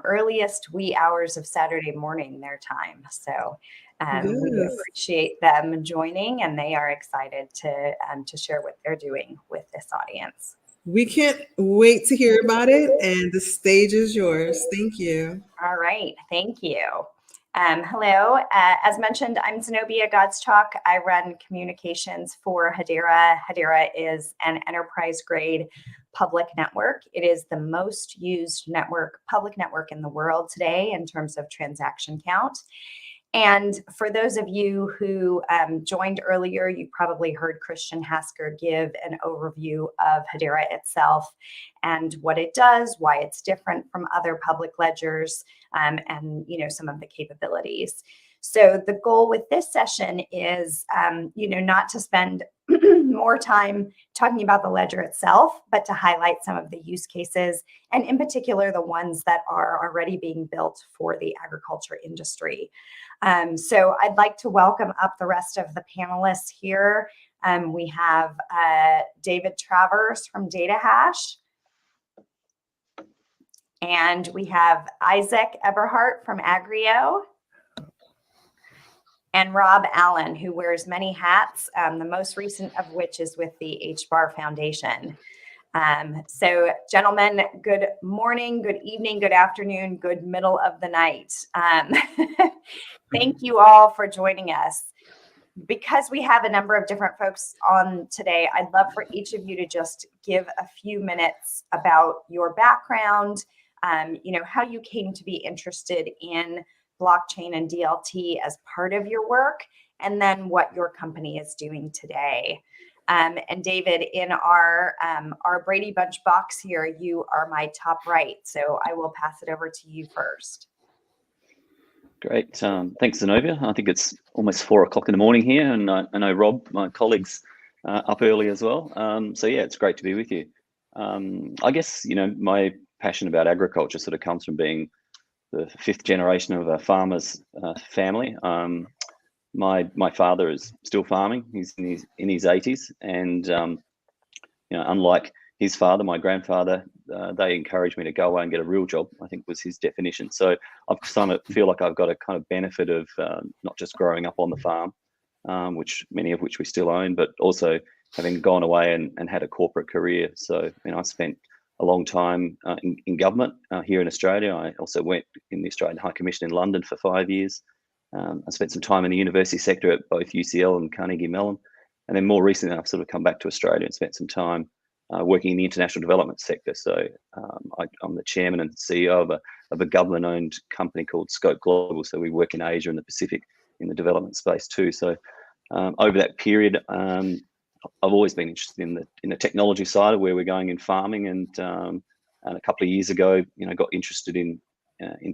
S16: earliest wee hours of Saturday morning, their time. So we
S4: Yes.
S16: appreciate them joining, and they are excited to share what they're doing with this audience.
S4: We can't wait to hear about it, and the stage is yours. Thank you.
S16: All right, thank you. Hello, as mentioned, I'm Zenobia Godschalk. I run communications for Hedera. Hedera is an enterprise-grade public network. It is the most used public network in the world today in terms of transaction count. And for those of you who joined earlier, you probably heard Christian Hasker give an overview of Hedera itself and what it does, why it's different from other public ledgers, and some of the capabilities. So the goal with this session is, not to spend more time talking about the ledger itself, but to highlight some of the use cases, and in particular, the ones that are already being built for the agriculture industry. So I'd like to welcome up the rest of the panelists here. We have David Travers from DataHash, and we have Isaac Eberhardt from Agri-O, and Rob Allen, who wears many hats, the most recent of which is with the HBAR Foundation. So gentlemen, good morning, good evening, good afternoon, good middle of the night. Thank you all for joining us. Because we have a number of different folks on today, I'd love for each of you to just give a few minutes about your background, how you came to be interested in blockchain and DLT as part of your work, and then what your company is doing today. And David, in our Brady Bunch box here, you are my top right, so I will pass it over to you first.
S17: Great. Thanks, Zenobia. I think it's almost 4 o'clock in the morning here, and I know Rob, my colleague's up early as well. So yeah, it's great to be with you. I guess, my passion about agriculture sort of comes from being the 5th generation of a farmer's family. My father is still farming. He's in his 80s, and unlike his father, my grandfather, they encouraged me to go away and get a real job, I think was his definition. So I've kind of feel like I've got a kind of benefit of not just growing up on the farm, many of which we still own, but also having gone away and had a corporate career. So I spent a long time in government here in Australia. I also went in the Australian High Commission in London for 5 years. I spent some time in the university sector at both UCL and Carnegie Mellon. And then more recently, I've sort of come back to Australia and spent some time working in the international development sector. So I'm the chairman and CEO of a government-owned company called Scope Global. So we work in Asia and the Pacific in the development space too. So over that period, I've always been interested in the technology side of where we're going in farming, and a couple of years ago, got interested in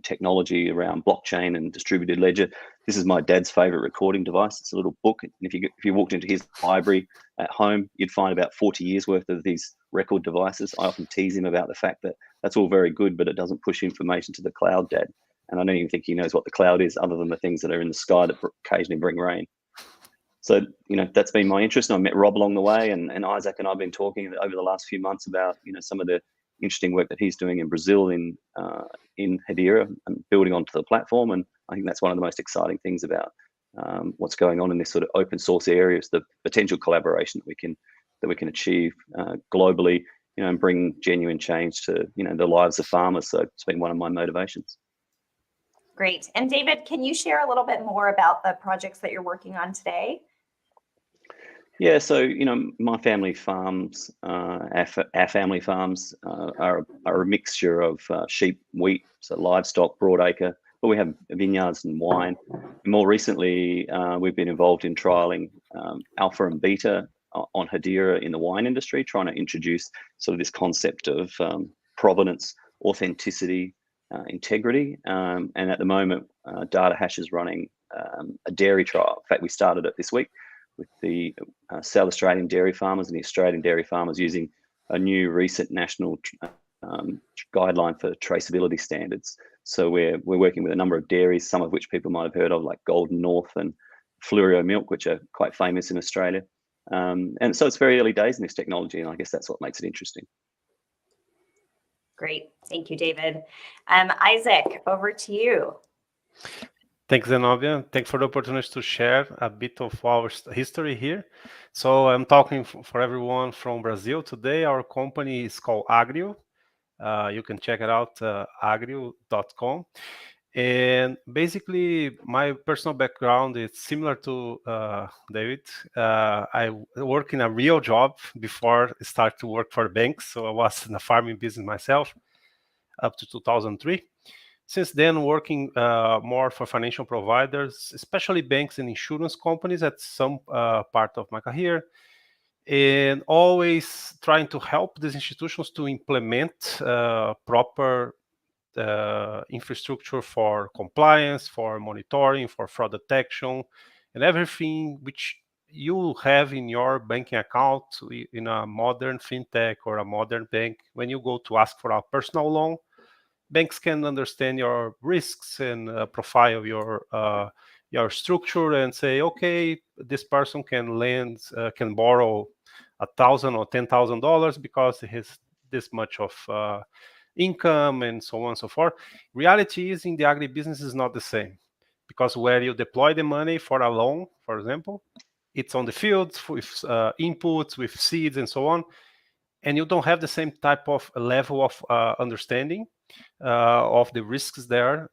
S17: technology around blockchain and distributed ledger. This is my dad's favorite recording device. It's a little book. And if you walked into his library at home, you'd find about 40 years worth of these record devices. I often tease him about the fact that that's all very good, but it doesn't push information to the cloud, Dad. And I don't even think he knows what the cloud is, other than the things that are in the sky that occasionally bring rain. So, that's been my interest. And I met Rob along the way, and Isaac and I have been talking over the last few months about, some of the interesting work that he's doing in Brazil in Hedera and building onto the platform. And I think that's one of the most exciting things about what's going on in this sort of open source areas, the potential collaboration that we can achieve globally, and bring genuine change to, the lives of farmers. So it's been one of my motivations.
S16: Great. And David, can you share a little bit more about the projects that you're working on today?
S17: Yeah, so my family farms, our family farms are a mixture of sheep, wheat, so livestock, broadacre, but we have vineyards and wine. And more recently, we've been involved in trialing alpha and beta on Hedera in the wine industry, trying to introduce sort of this concept of provenance, authenticity, integrity. And at the moment, DataHash is running a dairy trial. In fact, we started it this week with the South Australian dairy farmers and the Australian dairy farmers using a new recent national guideline for traceability standards. So we're working with a number of dairies, some of which people might have heard of, like Golden North and Fluorio Milk, which are quite famous in Australia. And so it's very early days in this technology, and I guess that's what makes it interesting.
S16: Great. Thank you, David. Isaac, over to you.
S19: Thanks, Zenobia. Thanks for the opportunity to share a bit of our history here. So I'm talking for everyone from Brazil today. Our company is called Agri-D. You can check it out, agri.com. And basically, my personal background is similar to David. I work in a real job before I started to work for banks. So I was in a farming business myself up to 2003. Since then, working more for financial providers, especially banks and insurance companies at some part of my career, and always trying to help these institutions to implement proper infrastructure for compliance, for monitoring, for fraud detection, and everything which you have in your banking account in a modern fintech or a modern bank. When you go to ask for a personal loan, banks can understand your risks and profile your structure and say, okay, this person can borrow $1,000 or $10,000 because he has this much of income and so on and so forth. Reality is, in the agribusiness is not the same, because where you deploy the money for a loan, for example, it's on the fields with inputs, with seeds and so on, and you don't have the same type of level of understanding of the risks there,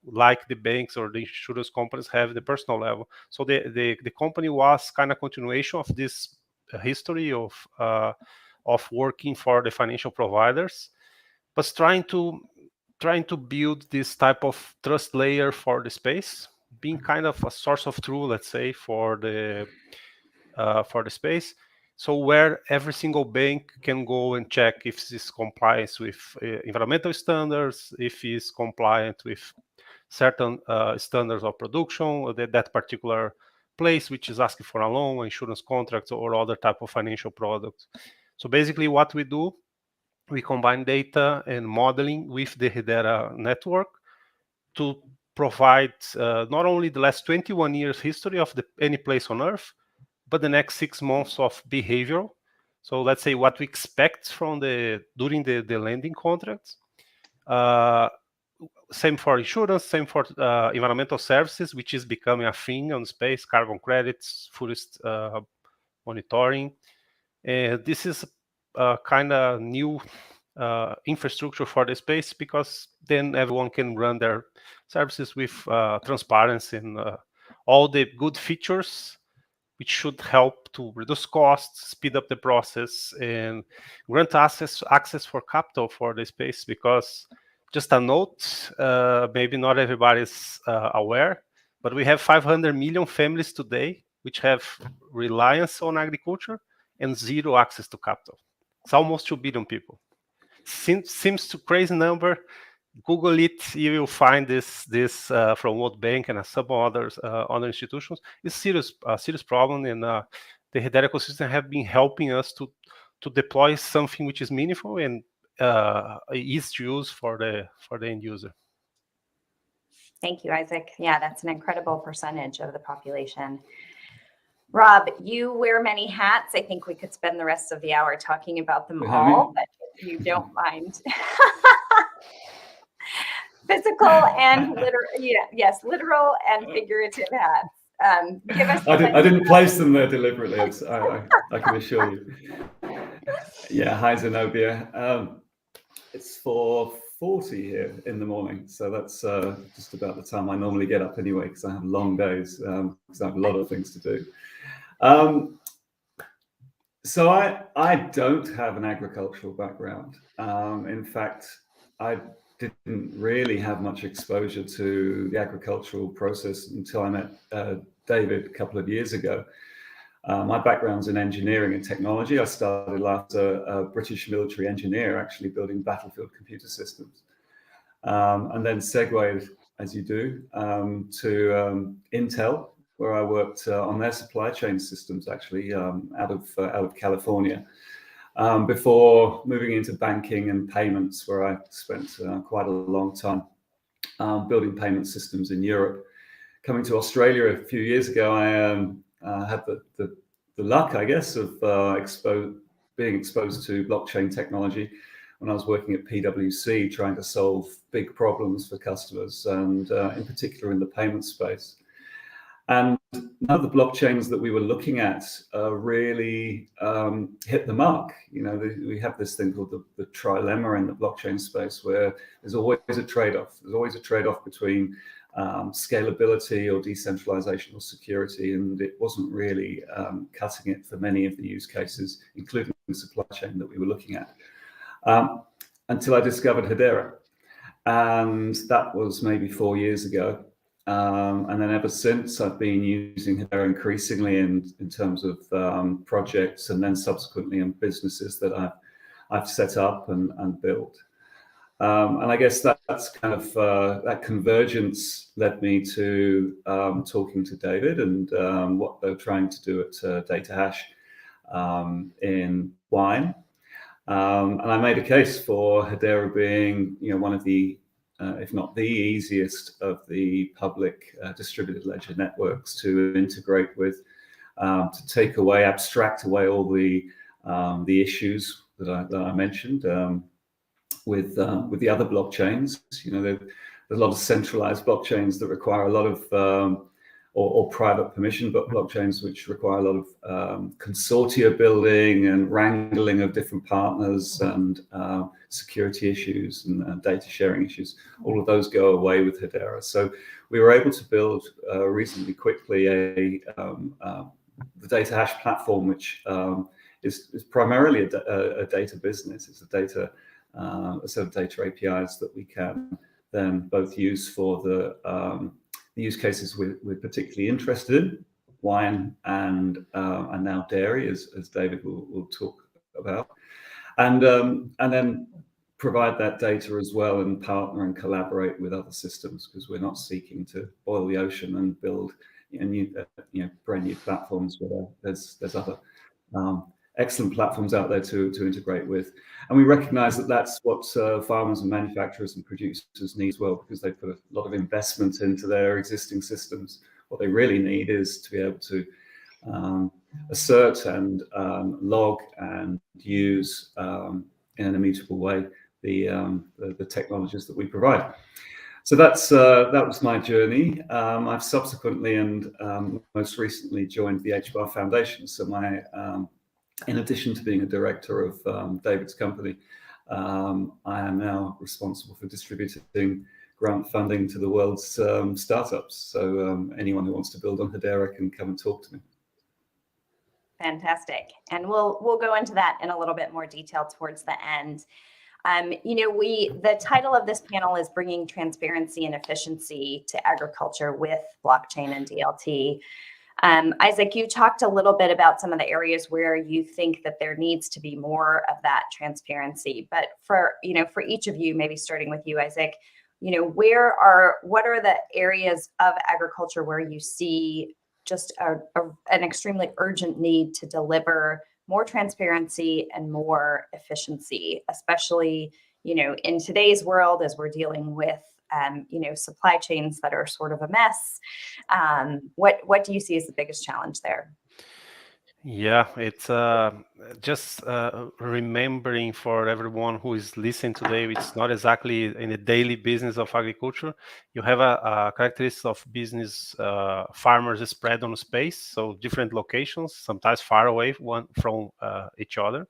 S19: like the banks or the insurance companies have the personal level. So the company was kind of continuation of this history of working for the financial providers, but trying to build this type of trust layer for the space, being kind of a source of truth, let's say, for the space. So where every single bank can go and check if this complies with environmental standards, if it's compliant with certain standards of production, or that particular place which is asking for a loan, insurance contracts, or other type of financial products. So basically what we do, we combine data and modeling with the Hedera network to provide not only the last 21 years history of any place on Earth, but the next 6 months of behavioral. So let's say what we expect from during the lending contracts. Same for insurance, same for environmental services, which is becoming a thing on space, carbon credits, forest monitoring. And this is a kind of new infrastructure for the space, because then everyone can run their services with transparency and all the good features which should help to reduce costs, speed up the process, and grant access for capital for the space. Because just a note, maybe not everybody's aware, but we have 500 million families today which have reliance on agriculture and zero access to capital. It's almost 2 billion people. Seems to crazy number. Google it, you will find this from World Bank and some other institutions. It's a serious problem, and the Hedera ecosystem have been helping us to deploy something which is meaningful and easy to use for the end user.
S16: Thank you, Isaac. Yeah, that's an incredible percentage of the population. Rob, you wear many hats. I think we could spend the rest of the hour talking about them all, but if you don't mind. Physical and literal and figurative hats. Give us.
S20: I didn't place them there deliberately. I can assure you. Yeah, hi Zenobia. It's 4:40 here in the morning, so that's just about the time I normally get up anyway, because I have long days, because I have a lot of things to do. So I don't have an agricultural background. In fact, I didn't really have much exposure to the agricultural process until I met David a couple of years ago. My background's in engineering and technology. I started life as a British military engineer, actually building battlefield computer systems, and then segued, as you do, to Intel, where I worked on their supply chain systems, actually out of California. Before moving into banking and payments, where I spent quite a long time. building payment systems in Europe. Coming to Australia a few years ago, I had the luck, I guess, of being exposed to blockchain technology when I was working at PwC, trying to solve big problems for customers, and in particular in the payment space. And none of the blockchains that we were looking at really hit the mark. You know, we have this thing called the trilemma in the blockchain space, where there's always a trade-off. There's always a trade-off between scalability or decentralization or security, and it wasn't really cutting it for many of the use cases, including the supply chain that we were looking at, until I discovered Hedera. And that was maybe 4 years ago. And then ever since, I've been using Hedera increasingly in terms of projects, and then subsequently in businesses that I've set up and built. And I guess that's kind of that convergence led me to talking to David and what they're trying to do at Data Hash in wine. And I made a case for Hedera being, you know, one of the if not the easiest of the public distributed ledger networks to integrate with, to take away, abstract away all the issues that I mentioned with the other blockchains. You know, there's a lot of centralized blockchains that require a lot of or private permission, but blockchains which require a lot of consortia building and wrangling of different partners and security issues and data sharing issues. All of those go away with Hedera. So we were able to build reasonably quickly the Data Hash platform, which is primarily a data business. It's a set of data APIs that we can then both use for the use cases we're particularly interested in, wine and now dairy, as David will talk about, and then provide that data as well and partner and collaborate with other systems, because we're not seeking to boil the ocean and build brand new platforms where there's other excellent platforms out there to integrate with. And we recognize that that's what farmers and manufacturers and producers need as well, because they put a lot of investment into their existing systems. What they really need is to be able to assert and log and use in an immutable way the technologies that we provide. So that was my journey. I've subsequently and most recently joined the HBAR Foundation. So in addition to being a director of David's company, I am now responsible for distributing grant funding to the world's startups. So anyone who wants to build on Hedera can come and talk to me.
S16: Fantastic. And we'll go into that in a little bit more detail towards the end. The title of this panel is Bringing Transparency and Efficiency to Agriculture with Blockchain and DLT. Isaac, you talked a little bit about some of the areas where you think that there needs to be more of that transparency. But for each of you, maybe starting with you, Isaac, what are the areas of agriculture where you see just an extremely urgent need to deliver more transparency and more efficiency, especially, in today's world as we're dealing with supply chains that are sort of a mess. What do you see as the biggest challenge there?
S19: Yeah, it's just remembering for everyone who is listening today, it's not exactly in the daily business of agriculture. You have a characteristic of business, farmers spread on space, so different locations, sometimes far away from each other.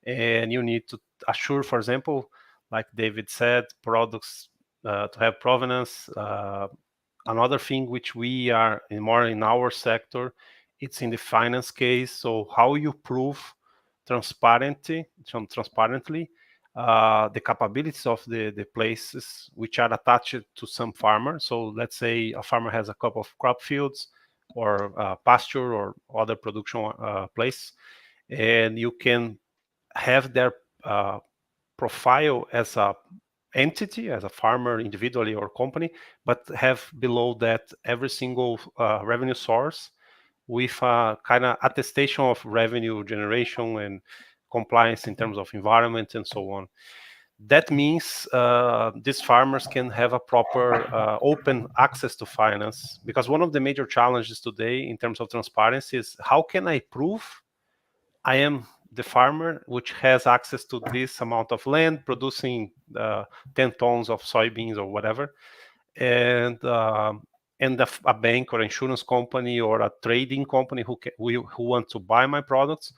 S19: And you need to assure, for example, like David said, products to have provenance. Another thing which we are more in our sector, it's in the finance case. So how you prove transparently the capabilities of the places which are attached to some farmer. So let's say a farmer has a couple of crop fields or pasture or other production place, and you can have their profile as a entity, as a farmer individually or company, but have below that every single revenue source with a kind of attestation of revenue generation and compliance in terms of environment and so on. That means these farmers can have a proper open access to finance, because one of the major challenges today in terms of transparency is how can I prove I am the farmer which has access to this amount of land producing 10 tons of soybeans or whatever, and a bank or insurance company or a trading company who want to buy my products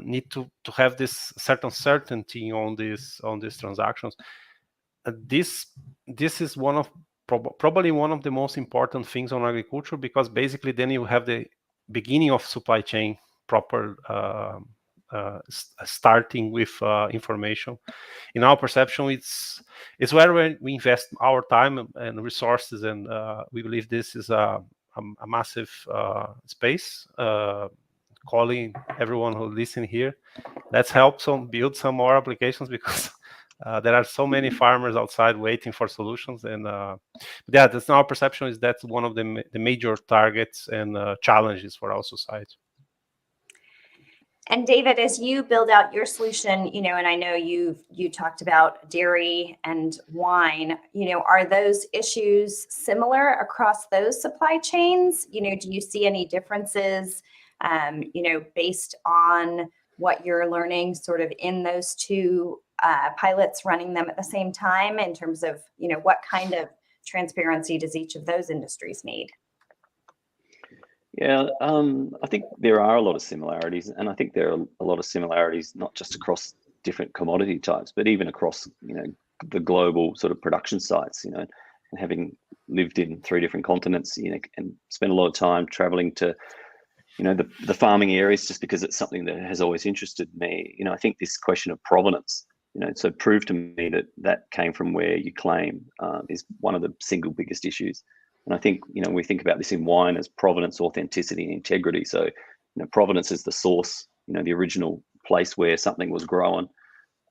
S19: need to have this certain certainty on these transactions. This is one of probably one of the most important things on agriculture, because basically then you have the beginning of supply chain proper starting with information. In our perception, it's where we invest our time and resources, and we believe this is a massive space. Calling everyone who listen here, let's help build some more applications, because there are so many farmers outside waiting for solutions. And yeah, that's our perception, is that's one of the major targets and challenges for our society.
S16: And David, as you build out your solution, and I know you talked about dairy and wine, are those issues similar across those supply chains? Do you see any differences, based on what you're learning sort of in those two pilots running them at the same time, in terms of, what kind of transparency does each of those industries need?
S17: Yeah, I think there are a lot of similarities, and I think there are a lot of similarities not just across different commodity types, but even across the global sort of production sites. And having lived in 3 different continents, and spent a lot of time traveling to the farming areas, just because it's something that has always interested me. I think this question of provenance, so prove to me that came from where you claim, is one of the single biggest issues. And I think, we think about this in wine as provenance, authenticity, and integrity. So, provenance is the source, the original place where something was grown.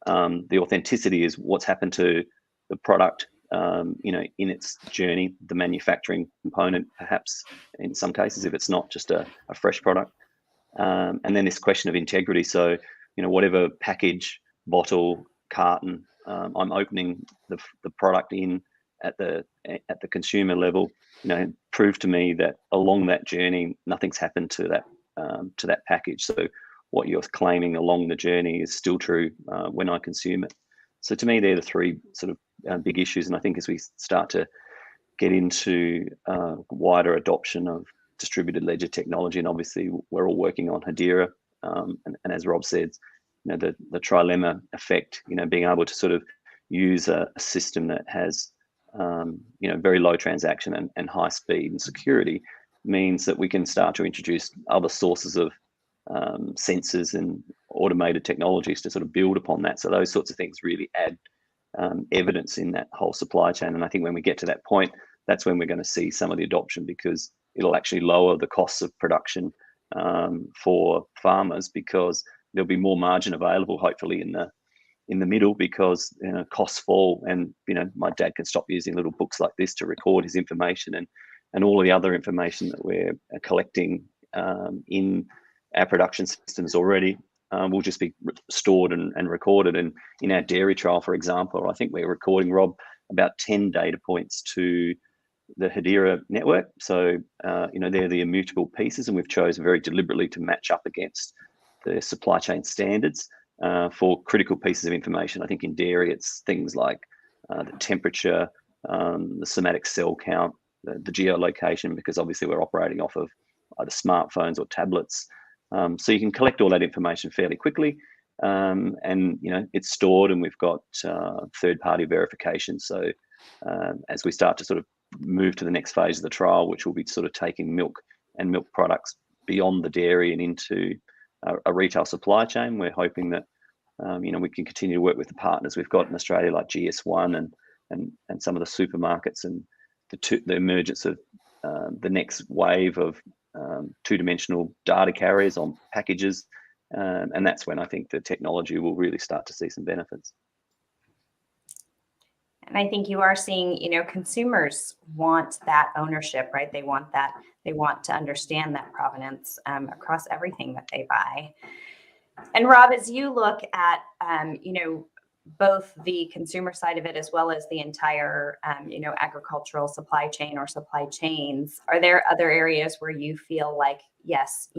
S17: The authenticity is what's happened to the product, in its journey, the manufacturing component, perhaps in some cases, if it's not just a fresh product. And then this question of integrity. So, whatever package, bottle, carton, I'm opening the product in at the consumer level, prove to me that along that journey, nothing's happened to that package. So what you're claiming along the journey is still true when I consume it. So to me, they're the 3 sort of big issues. And I think as we start to get into wider adoption of distributed ledger technology, and obviously we're all working on Hedera, and as Rob said, the trilemma effect, being able to sort of use a system that has very low transaction and high speed and security, means that we can start to introduce other sources of sensors and automated technologies to sort of build upon that. So those sorts of things really add evidence in that whole supply chain. And I think when we get to that point, that's when we're going to see some of the adoption, because it'll actually lower the costs of production for farmers, because there'll be more margin available, hopefully, in the middle, because costs fall, and my dad can stop using little books like this to record his information, and all of the other information that we're collecting in our production systems already will just be stored and recorded. And in our dairy trial, for example, I think we're recording, Rob, about 10 data points to the Hedera network. So they're the immutable pieces, and we've chosen very deliberately to match up against the supply chain standards for critical pieces of information. I think in dairy, it's things like the temperature, the somatic cell count, the geolocation, because obviously we're operating off of either smartphones or tablets. So you can collect all that information fairly quickly, and it's stored, and we've got third-party verification. So as we start to sort of move to the next phase of the trial, which will be sort of taking milk and milk products beyond the dairy and into a retail supply chain, we're hoping that we can continue to work with the partners we've got in Australia, like GS1 and some of the supermarkets, and the emergence of the next wave of 2-dimensional data carriers on packages, and that's when I think the technology will really start to see some benefits.
S16: And I think you are seeing, consumers want that ownership, right? They want that. They want to understand that provenance across everything that they buy. And Rob, as you look at, both the consumer side of it as well as the entire, agricultural supply chain or supply chains, are there other areas where you feel like, yes,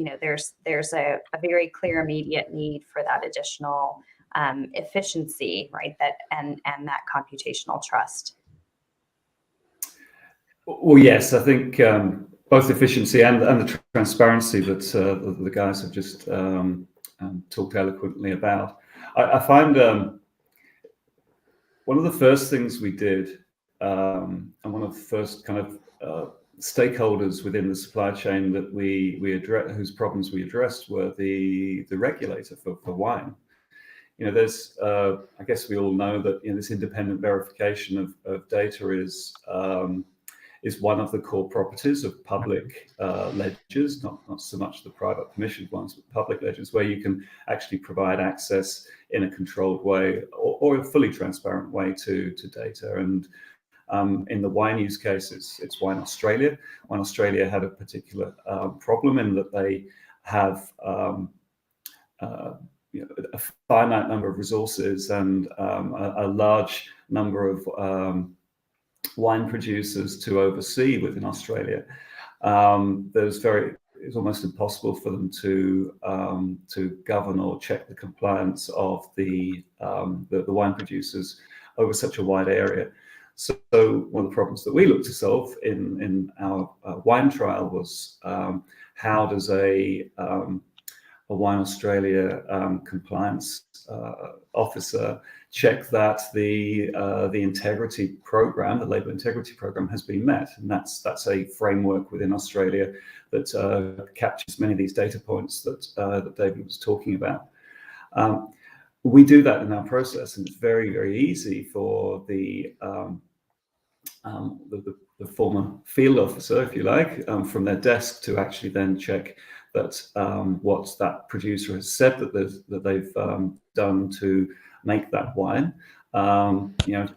S16: there's a very clear immediate need for that additional efficiency, right? And that computational trust?
S20: Well, yes, I think both efficiency and the transparency that the guys have just talked eloquently about. I find one of the first things we did, and one of the first kind of stakeholders within the supply chain that we address, whose problems we addressed, were the regulator for wine. There's I guess we all know that this independent verification of data is one of the core properties of public ledgers, not so much the private permissioned ones, but public ledgers, where you can actually provide access in a controlled way or a fully transparent way to data. And in the wine use case, it's Wine Australia. Wine Australia had a particular problem in that they have a finite number of resources and a large number of wine producers to oversee within Australia. It's almost impossible for them to govern or check the compliance of the wine producers over such a wide area. So one of the problems that we looked to solve in our wine trial was how does a Wine Australia compliance officer check that the integrity program, the labour integrity program, has been met, and that's a framework within Australia that captures many of these data points that David was talking about. We do that in our process, and it's very, very easy for the former field officer, if you like, from their desk to actually then check that what that producer has said that they've done to make that wine,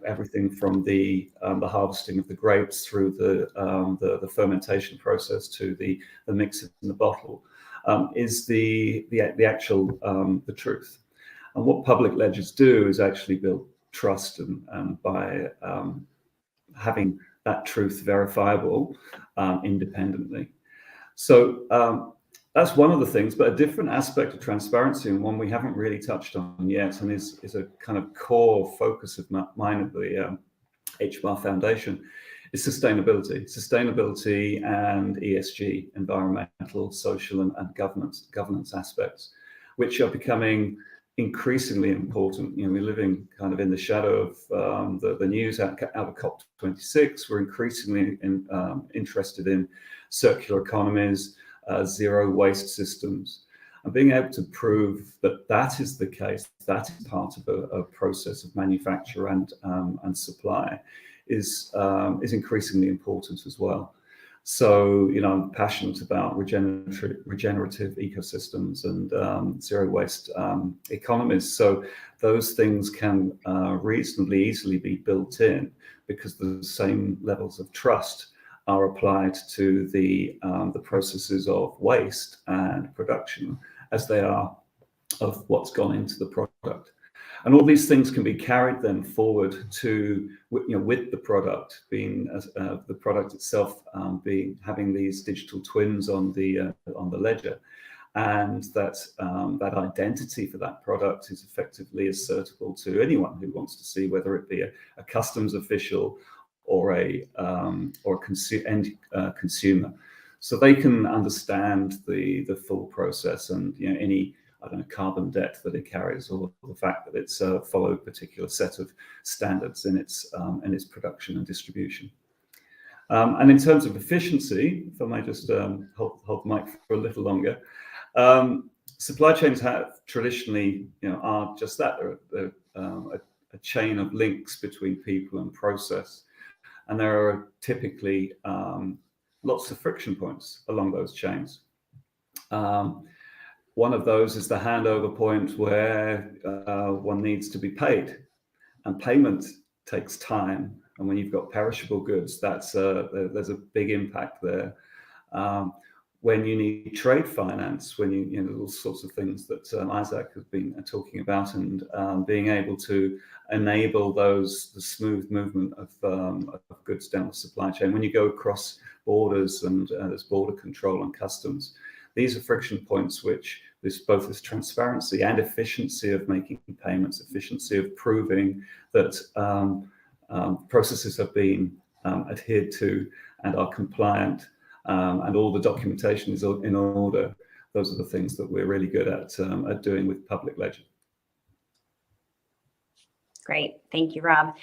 S20: everything from the harvesting of the grapes through the fermentation process to the mix in the bottle, is the actual the truth. And what public ledgers do is actually build trust and by having that truth verifiable independently. So that's one of the things, but a different aspect of transparency, and one we haven't really touched on yet, and is a kind of core focus of mine at the HBAR Foundation, is sustainability. Sustainability and ESG, environmental, social, and governance aspects, which are becoming increasingly important. We're living kind of in the shadow of the news out of COP26. We're increasingly interested in circular economies, zero waste systems, and being able to prove that that is the case, that is part of a process of manufacture and supply, is increasingly important as well. So, I'm passionate about regenerative ecosystems and zero waste economies. So those things can reasonably easily be built in, because the same levels of trust are applied to the processes of waste and production as they are of what's gone into the product. And all these things can be carried then forward to, with the product being the product itself having these digital twins on the ledger, and that identity for that product is effectively assertable to anyone who wants to see, whether it be a customs official or end consumer, so they can understand the full process and any carbon debt that it carries, or the fact that it's followed a particular set of standards in its production and distribution. And in terms of efficiency, if I may just hold the mic for a little longer, supply chains have traditionally, are just that. They're a chain of links between people and process. And there are typically lots of friction points along those chains. One of those is the handover point where one needs to be paid, and payment takes time. And when you've got perishable goods, there's a big impact there. when you need trade finance, when you know, all sorts of things that Isaac has been talking about, and being able to enable the smooth movement of goods down the supply chain. When you go across borders and there's border control and customs, these are friction points which both this transparency and efficiency of making payments, efficiency of proving that processes have been adhered to and are compliant, and all the documentation is in order. Those are the things that we're really good at doing with public ledger.
S16: Great, thank you, Rob.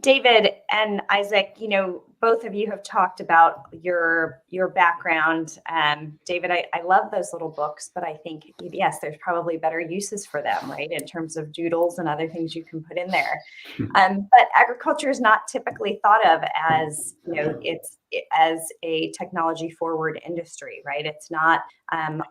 S16: David and Isaac, you know, both of you have talked about your background. David, I love those little books, but I think, yes, there's probably better uses for them, right? In terms of doodles and other things you can put in there. But agriculture is not typically thought of as, you know, as a technology forward industry, right? It's not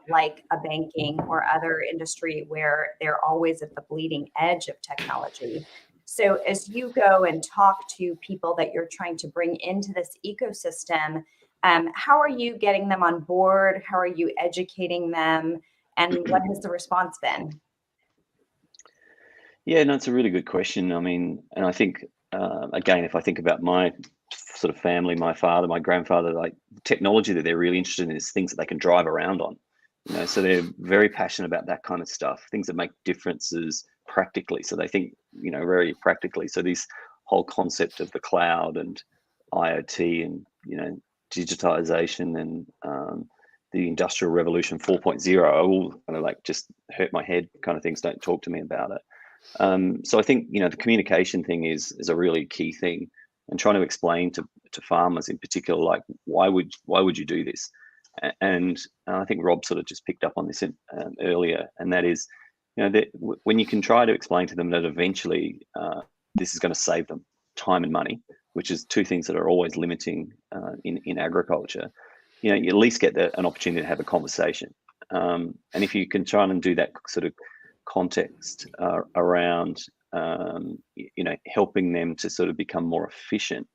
S16: like a banking or other industry where they're always at the bleeding edge of technology. So as you go and talk to people that you're trying to bring into this ecosystem, how are you getting them on board? How are you educating them? And what has the response been?
S17: Yeah, no, it's a really good question. I mean, and I think, again, if I think about my sort of family, my father, my grandfather, like technology that they're really interested in is things that they can drive around on. You know, so they're very passionate about that kind of stuff, things that make differences practically. So they think, you know, very practically. So this whole concept of the cloud and IoT and, you know, digitization and the Industrial Revolution 4.0 are all kind of like just hurt my head kind of things. Don't talk to me about it. So I think, you know, the communication thing is a really key thing, and trying to explain to farmers in particular, like, why would you do this? And I think Rob sort of just picked up on this earlier, and that is, you know, that when you can try to explain to them that eventually this is going to save them time and money, which is two things that are always limiting in agriculture, you know, you at least get an opportunity to have a conversation. And if you can try and do that sort of context around, you know, helping them to sort of become more efficient,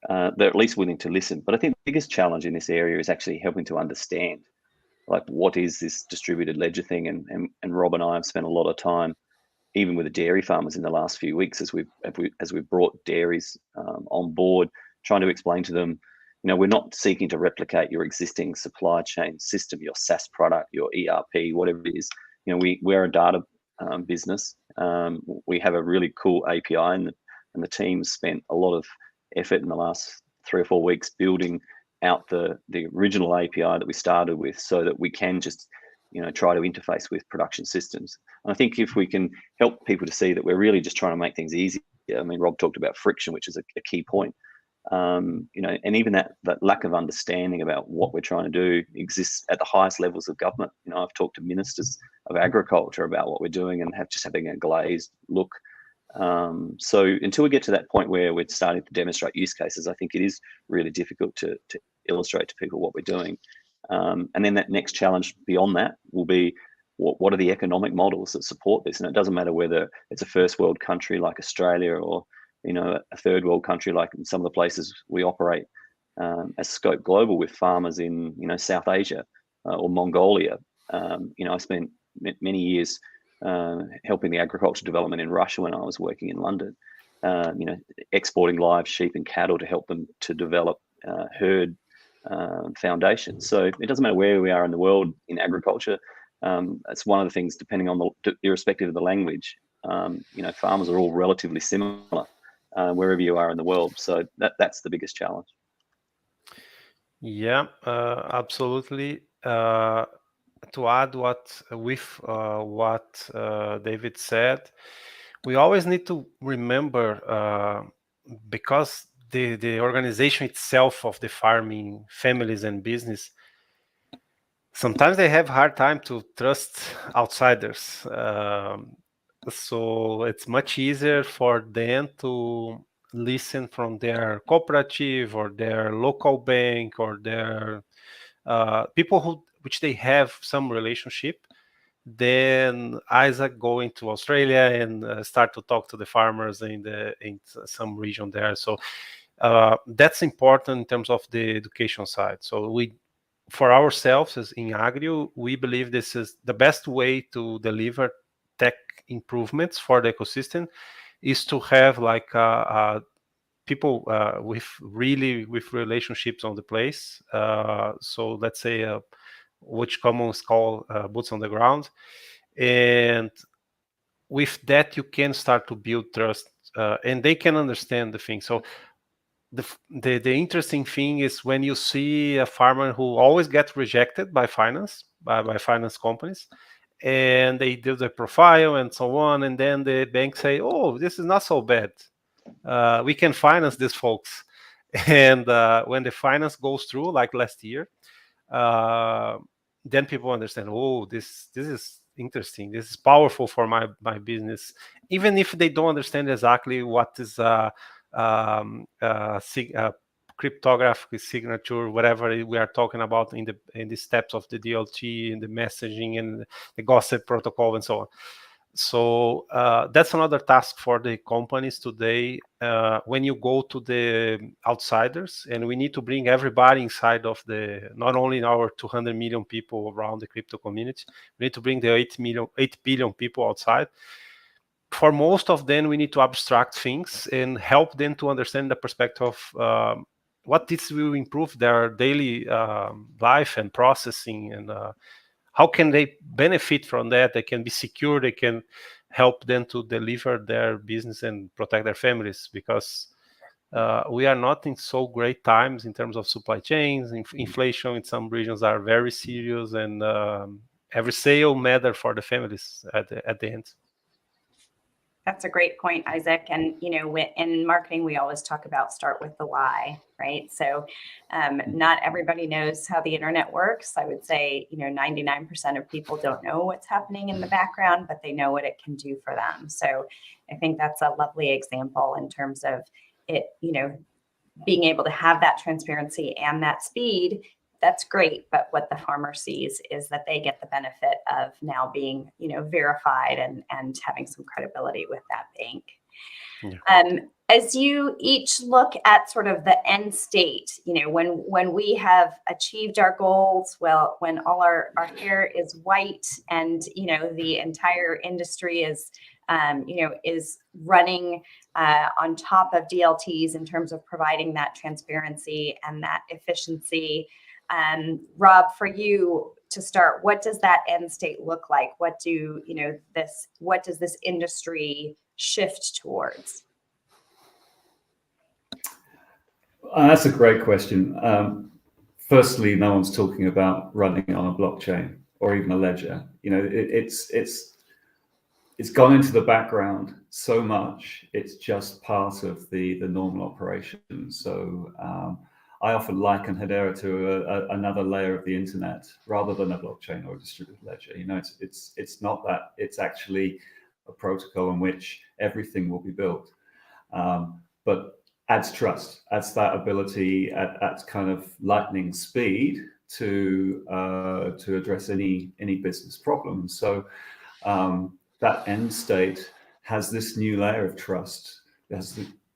S17: they're at least willing to listen. But I think the biggest challenge in this area is actually helping to understand, like, what is this distributed ledger thing? And Rob and I have spent a lot of time, even with the dairy farmers in the last few weeks, as we've brought dairies on board, trying to explain to them, you know, we're not seeking to replicate your existing supply chain system, your SaaS product, your ERP, whatever it is. You know, we're a data business. We have a really cool API, and the team spent a lot of effort in the last 3 or 4 weeks building out the original API that we started with, so that we can just, you know, try to interface with production systems. And I think if we can help people to see that we're really just trying to make things easy. I mean, Rob talked about friction, which is a key point. You know, and even that lack of understanding about what we're trying to do exists at the highest levels of government. You know, I've talked to ministers of agriculture about what we're doing and having a glazed look. So until we get to that point where we're starting to demonstrate use cases, I think it is really difficult to illustrate to people what we're doing. And then that next challenge beyond that will be, what are the economic models that support this? And it doesn't matter whether it's a first world country like Australia, or, you know, a third world country like in some of the places we operate as Scope Global with farmers in, you know, South Asia or Mongolia. You know, I spent many years helping the agriculture development in Russia when I was working in London, you know, exporting live sheep and cattle to help them to develop herd foundations. So it doesn't matter where we are in the world in agriculture. It's one of the things, depending on irrespective of the language, you know, farmers are all relatively similar wherever you are in the world. So that's the biggest challenge.
S19: Yeah, absolutely. To add what David said, we always need to remember, because the organization itself of the farming families and business, sometimes they have hard time to trust outsiders. So it's much easier for them to listen from their cooperative or their local bank or their people which they have some relationship, then Isaac going to Australia and start to talk to the farmers in some region there. So that's important in terms of the education side. So for ourselves as in Agri, we believe this is the best way to deliver tech improvements for the ecosystem, is to have like people with relationships on the place. So let's say which commons call boots on the ground, and with that you can start to build trust, and they can understand the thing. So the interesting thing is when you see a farmer who always gets rejected by finance companies, and they do the profile and so on, and then the bank say, oh, this is not so bad, we can finance these folks. And when the finance goes through, like last year, then people understand, oh, this is interesting, this is powerful for my business, even if they don't understand exactly what is cryptographic signature, whatever we are talking about in the steps of the DLT, in the messaging and the gossip protocol and so on. So that's another task for the companies today. When you go to the outsiders, and we need to bring everybody inside of not only our 200 million people around the crypto community, we need to bring the 8 billion people outside. For most of them, we need to abstract things and help them to understand the perspective of what this will improve their daily life and processing, and how can they benefit from that. They can be secure, they can help them to deliver their business and protect their families, because we are not in so great times in terms of supply chains. Inflation in some regions are very serious, and every sale matters for the families at the end.
S16: That's a great point, Isaac. And, in marketing, we always talk about start with the why, right? So not everybody knows how the internet works. I would say, 99% of people don't know what's happening in the background, but they know what it can do for them. So I think that's a lovely example in terms of it, being able to have that transparency and that speed. That's great, but what the farmer sees is that they get the benefit of now being, verified and having some credibility with that bank. Yeah. As you each look at sort of the end state, when we have achieved our goals, well, when all our hair is white and, the entire industry is, is running on top of DLTs in terms of providing that transparency and that efficiency. Rob, for you to start, what does that end state look like? What does this industry shift towards?
S20: That's a great question. Firstly, no one's talking about running on a blockchain or even a ledger. It's gone into the background so much. It's just part of the normal operation. So I often liken Hedera to another layer of the internet rather than a blockchain or a distributed ledger. It's not that. It's actually a protocol in which everything will be built, but adds trust, adds that ability at kind of lightning speed to address any business problem. So that end state has this new layer of trust.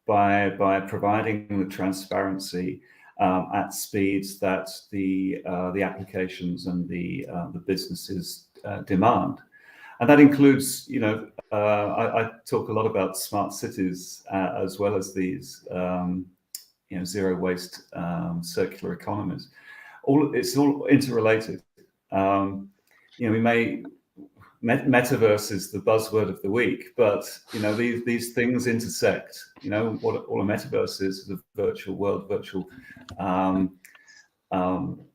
S20: By providing the transparency at speeds that the applications and the businesses demand. And that includes, I talk a lot about smart cities as well as these, zero waste circular economies. It's all interrelated. Metaverse is the buzzword of the week, but these things intersect. What all a metaverse is a virtual world, virtual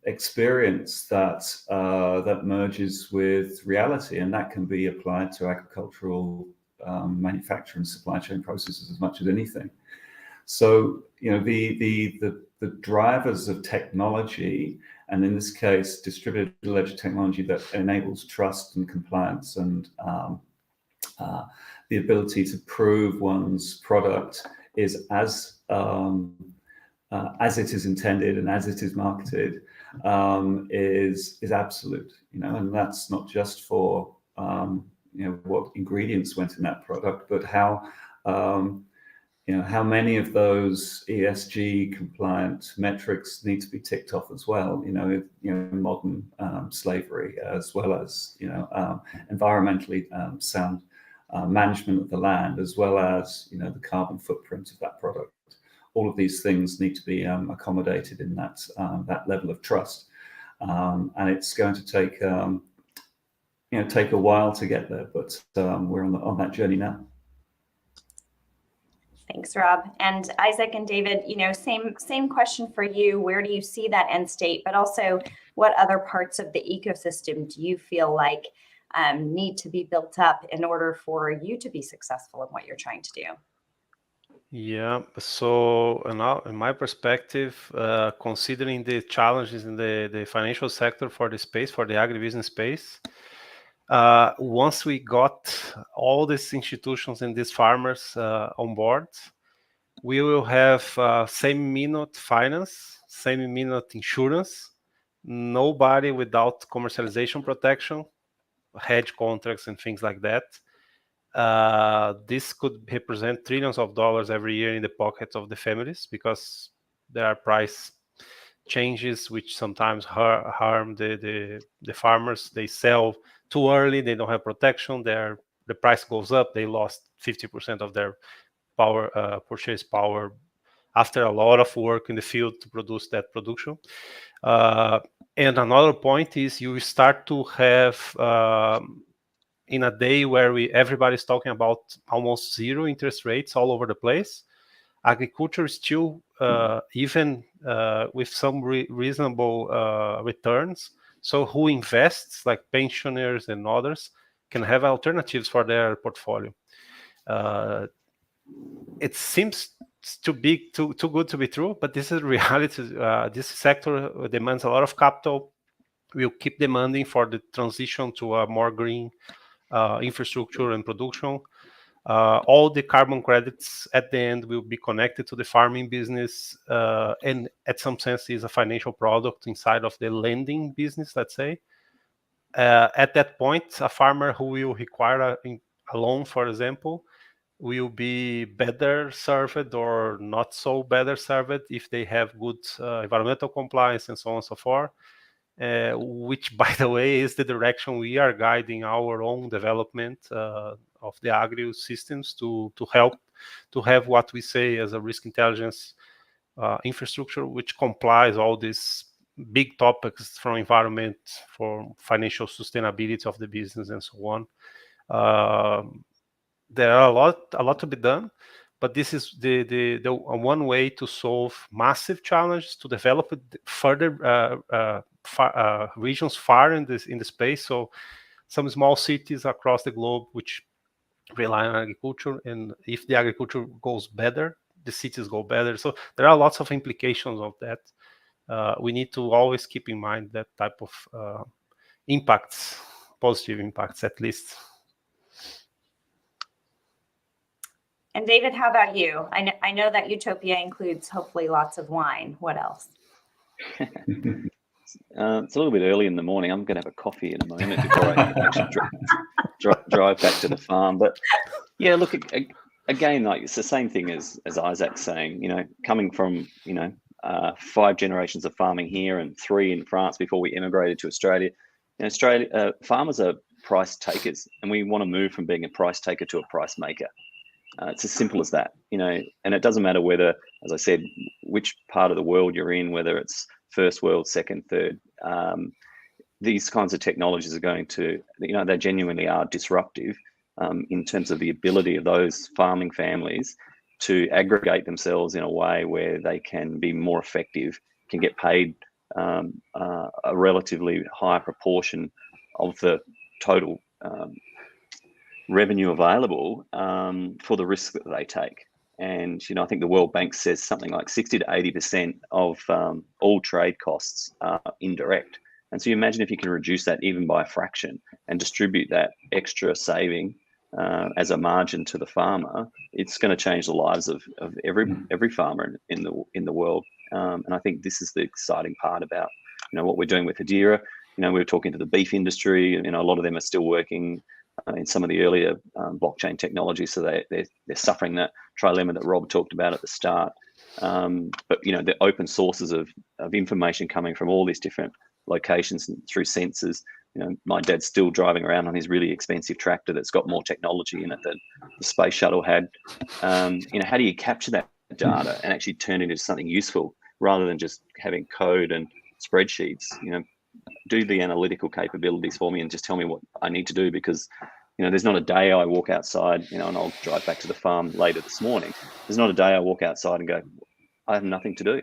S20: experience that merges with reality, and that can be applied to agricultural manufacturing and supply chain processes as much as anything. So the drivers of technology, and in this case distributed ledger technology that enables trust and compliance and the ability to prove one's product is as it is intended and as it is marketed, is absolute, and that's not just for what ingredients went in that product, but how how many of those ESG compliant metrics need to be ticked off as well? Modern slavery, as well as environmentally sound management of the land, as well as the carbon footprint of that product. All of these things need to be accommodated in that level of trust, and it's going to take take a while to get there, but we're on that journey now.
S16: Thanks, Rob. And Isaac and David, same question for you. Where do you see that end state? But also, what other parts of the ecosystem do you feel like need to be built up in order for you to be successful in what you're trying to do?
S19: Yeah, so in my perspective, considering the challenges in the financial sector for the space, for the agribusiness space, once we got all these institutions and these farmers on board, we will have same-minute finance, same-minute insurance, nobody without commercialization protection, hedge contracts and things like that. This could represent trillions of dollars every year in the pockets of the families, because there are price changes which sometimes harm the farmers. They sell too early, they don't have protection, the price goes up, they lost 50% of their purchase power after a lot of work in the field to produce that production. And another point is you start to have in a day where everybody's talking about almost zero interest rates all over the place, agriculture is still even with some reasonable returns. So who invests, like pensioners and others, can have alternatives for their portfolio. It seems too big, too good to be true, but this is reality. This sector demands a lot of capital. We'll keep demanding for the transition to a more green infrastructure and production. All the carbon credits at the end will be connected to the farming business, and at some sense is a financial product inside of the lending business, let's say. At that point, a farmer who will require a loan, for example, will be better served or not so better served if they have good environmental compliance and so on and so forth. Which, by the way, is the direction we are guiding our own development of the agri systems to help to have what we say as a risk intelligence infrastructure, which complies all these big topics from environment, for financial sustainability of the business, and so on. There are a lot to be done, but this is the one way to solve massive challenges, to develop further regions far in the space. So some small cities across the globe which rely on agriculture, and if the agriculture goes better, the cities go better. So there are lots of implications of that. We need to always keep in mind that type of impacts, positive impacts at least.
S16: And David, how about you? I know that utopia includes hopefully lots of wine. What else?
S17: It's a little bit early in the morning. I'm going to have a coffee in a moment before I actually drive back to the farm. But yeah, look, again, like it's the same thing as Isaac's saying. Coming from 5 generations of farming here and 3 in France before we immigrated to Australia. Farmers are price takers, and we want to move from being a price taker to a price maker. It's as simple as that, and it doesn't matter whether, as I said, which part of the world you're in, whether it's first world, second, third. These kinds of technologies are going to, they genuinely are disruptive in terms of the ability of those farming families to aggregate themselves in a way where they can be more effective, can get paid a relatively higher proportion of the total revenue available for the risk that they take. And I think the World Bank says something like 60 to 80% of all trade costs are indirect. And so you imagine if you can reduce that even by a fraction and distribute that extra saving as a margin to the farmer, it's going to change the lives of every farmer in the world. And I think this is the exciting part about what we're doing with Hedera. We were talking to the beef industry, and a lot of them are still working in some of the earlier blockchain technologies. So they're suffering that trilemma that Rob talked about at the start. But the open sources of information coming from all these different locations and through sensors. My dad's still driving around on his really expensive tractor that's got more technology in it than the space shuttle had. How do you capture that data and actually turn it into something useful rather than just having code and spreadsheets? Do the analytical capabilities for me and just tell me what I need to do, because there's not a day I walk outside, and I'll drive back to the farm later this morning. There's not a day I walk outside and go, I have nothing to do.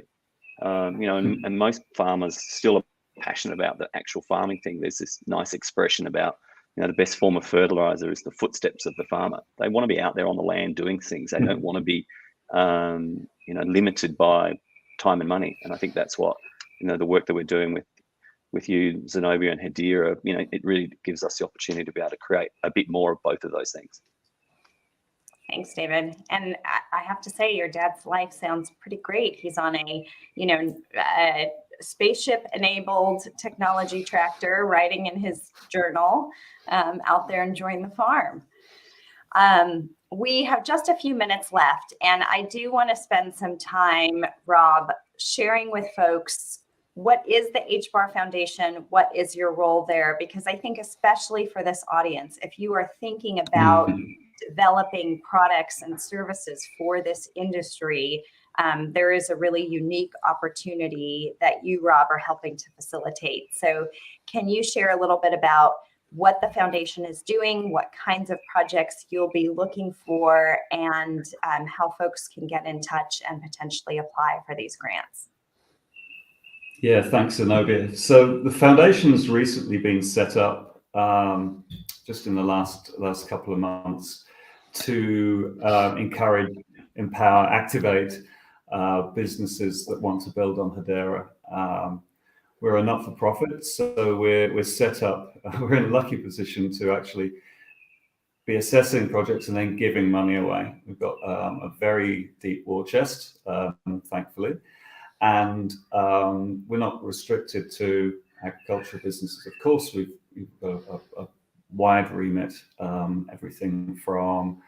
S17: And most farmers still are passionate about the actual farming thing. There's this nice expression about, the best form of fertilizer is the footsteps of the farmer. They want to be out there on the land doing things. They don't want to be, limited by time and money. And I think that's what, the work that we're doing with you, Zenobia and Hedera, it really gives us the opportunity to be able to create a bit more of both of those things.
S16: Thanks, David. And I have to say, your dad's life sounds pretty great. He's on a spaceship-enabled technology tractor, writing in his journal, out there enjoying the farm. We have just a few minutes left, and I do want to spend some time, Rob, sharing with folks what is the HBAR Foundation, what is your role there? Because I think especially for this audience, if you are thinking about developing products and services for this industry, there is a really unique opportunity that you, Rob, are helping to facilitate. So can you share a little bit about what the foundation is doing, what kinds of projects you'll be looking for, and how folks can get in touch and potentially apply for these grants?
S20: Yeah, thanks, Zenobia. So the foundation's recently been set up just in the last couple of months to encourage, empower, activate businesses that want to build on Hedera. We're a not-for-profit, so we're set up, we're in a lucky position to actually be assessing projects and then giving money away. We've got a very deep war chest, thankfully. And we're not restricted to agricultural businesses. Of course, we've got a wide remit, everything from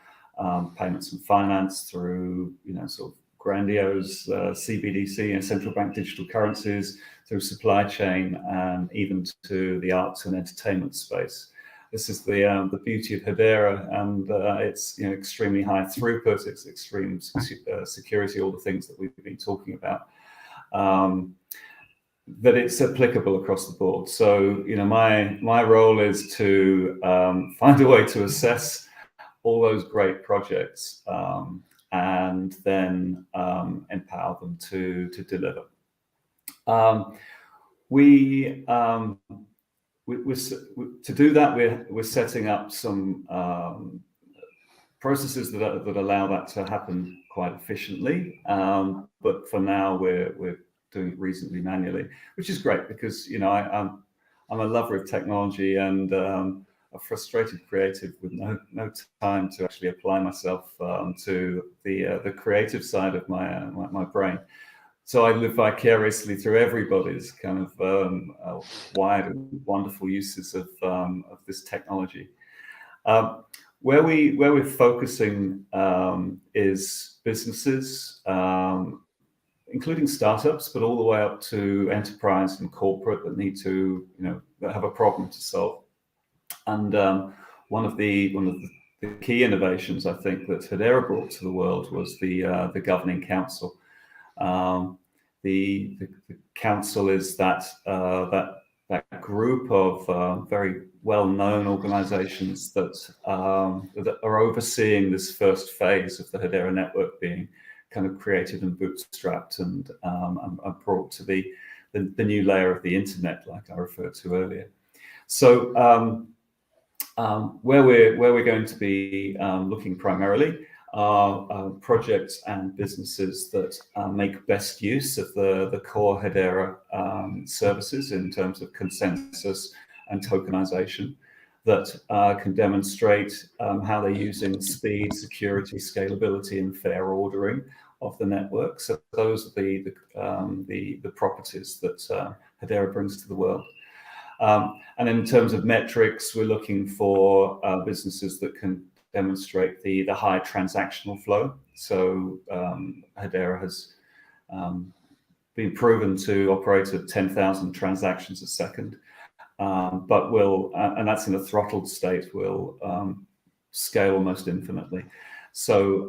S20: payments and finance through, sort of grandiose CBDC and central bank digital currencies, through supply chain, and even to the arts and entertainment space. This is the beauty of Hedera, and it's extremely high throughput, it's extreme security, all the things that we've been talking about. That it's applicable across the board. So, my role is to find a way to assess all those great projects and then empower them to deliver. To do that, we're setting up some processes that allow that to happen quite efficiently. But for now, we're doing it reasonably manually, which is great because I'm a lover of technology and a frustrated creative with no time to actually apply myself to the creative side of my brain. So I live vicariously through everybody's kind of wide and wonderful uses of this technology. Where we're focusing is businesses, including startups, but all the way up to enterprise and corporate that need to, that have a problem to solve. And one of the key innovations I think that Hedera brought to the world was the governing council. The council is that group of very well-known organizations that are overseeing this first phase of the Hedera network being kind of created and bootstrapped and brought to the new layer of the internet, like I referred to earlier. So where we're going to be looking primarily are projects and businesses that make best use of the core Hedera services in terms of consensus and tokenization, that can demonstrate how they're using speed, security, scalability, and fair ordering of the network. So those are the properties that Hedera brings to the world. And in terms of metrics, we're looking for businesses that can demonstrate the high transactional flow. So Hedera has been proven to operate at 10,000 transactions a second, but will, and that's in a throttled state, will scale almost infinitely. So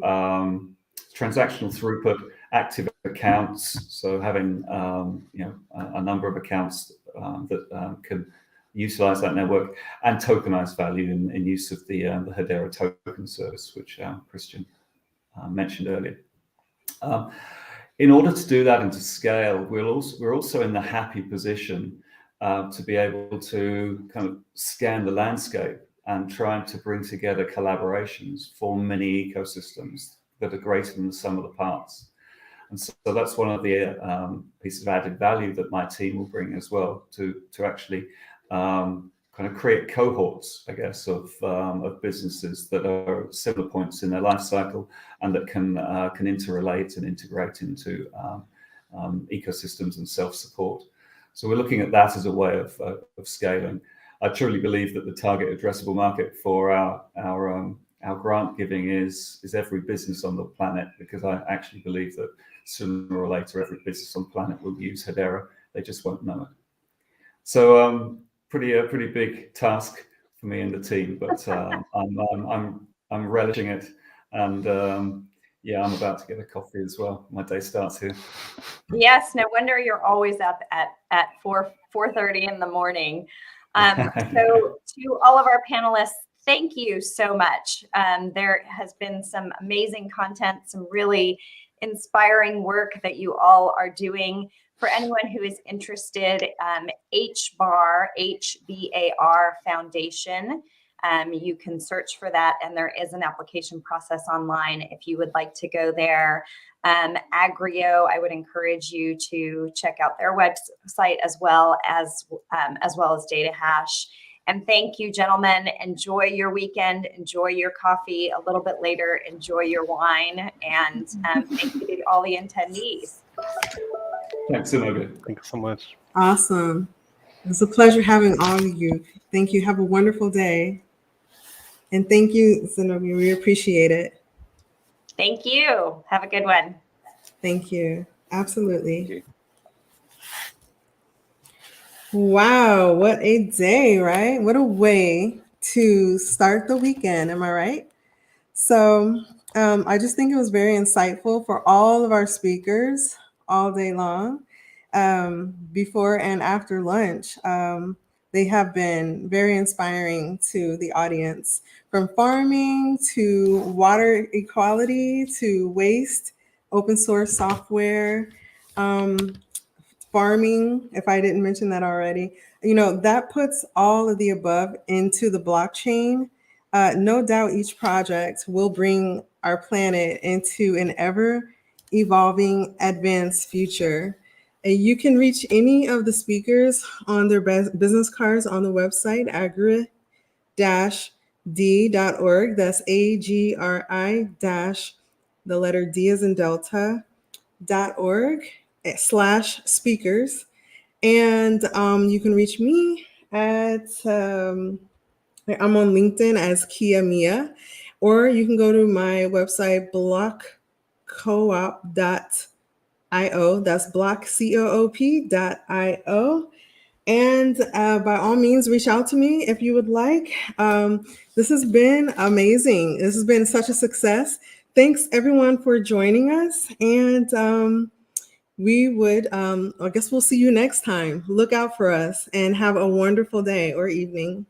S20: transactional throughput, active accounts, so having a number of accounts that can utilize that network, and tokenized value in use of the Hedera token service, which Christian mentioned earlier. In order to do that and to scale, we're also in the happy position to be able to kind of scan the landscape and trying to bring together collaborations for many ecosystems that are greater than the sum of the parts. And so that's one of the pieces of added value that my team will bring as well, to actually kind of create cohorts, I guess, of businesses that are at similar points in their life cycle and that can interrelate and integrate into ecosystems and self-support. So we're looking at that as a way of scaling. I truly believe that the target addressable market for our grant giving is every business on the planet, because I actually believe that sooner or later every business on the planet will use Hedera. They just won't know it. So pretty big task for me and the team, but I'm relishing it, and yeah, I'm about to get a coffee as well. My day starts here.
S16: Yes, no wonder you're always up at 4:30 in the morning. So to all of our panelists, thank you so much. There has been some amazing content, some really inspiring work that you all are doing. For anyone who is interested, HBAR Foundation, you can search for that, and there is an application process online if you would like to go there. Agrio, I would encourage you to check out their website as well as Data Hash. And thank you, gentlemen. Enjoy your weekend. Enjoy your coffee. A little bit later, enjoy your wine. And thank you to all the attendees.
S20: Thanks, Zenobia.
S19: Thank you so much.
S4: Awesome. It's a pleasure having all of you. Thank you. Have a wonderful day. And thank you, Zenobia. We appreciate it.
S16: Thank you. Have a good one.
S4: Thank you. Absolutely. Thank you. Wow, what a day, right? What a way to start the weekend. Am I right? So I just think it was very insightful for all of our speakers all day long, before and after lunch. They have been very inspiring to the audience, from farming to water equality to waste, open source software, farming, if I didn't mention that already. That puts all of the above into the blockchain. No doubt each project will bring our planet into an ever evolving, advanced future. And you can reach any of the speakers on their business cards on the website, agri-d.org. That's AGRI the letter D as in Delta, .org/speakers. And you can reach me at, I'm on LinkedIn as Kia Mia, or you can go to my website, blockcoop.io. That's blockcoop.io. And by all means, reach out to me if you would like. This has been amazing. This has been such a success. Thanks everyone for joining us. And we would, I guess we'll see you next time. Look out for us and have a wonderful day or evening.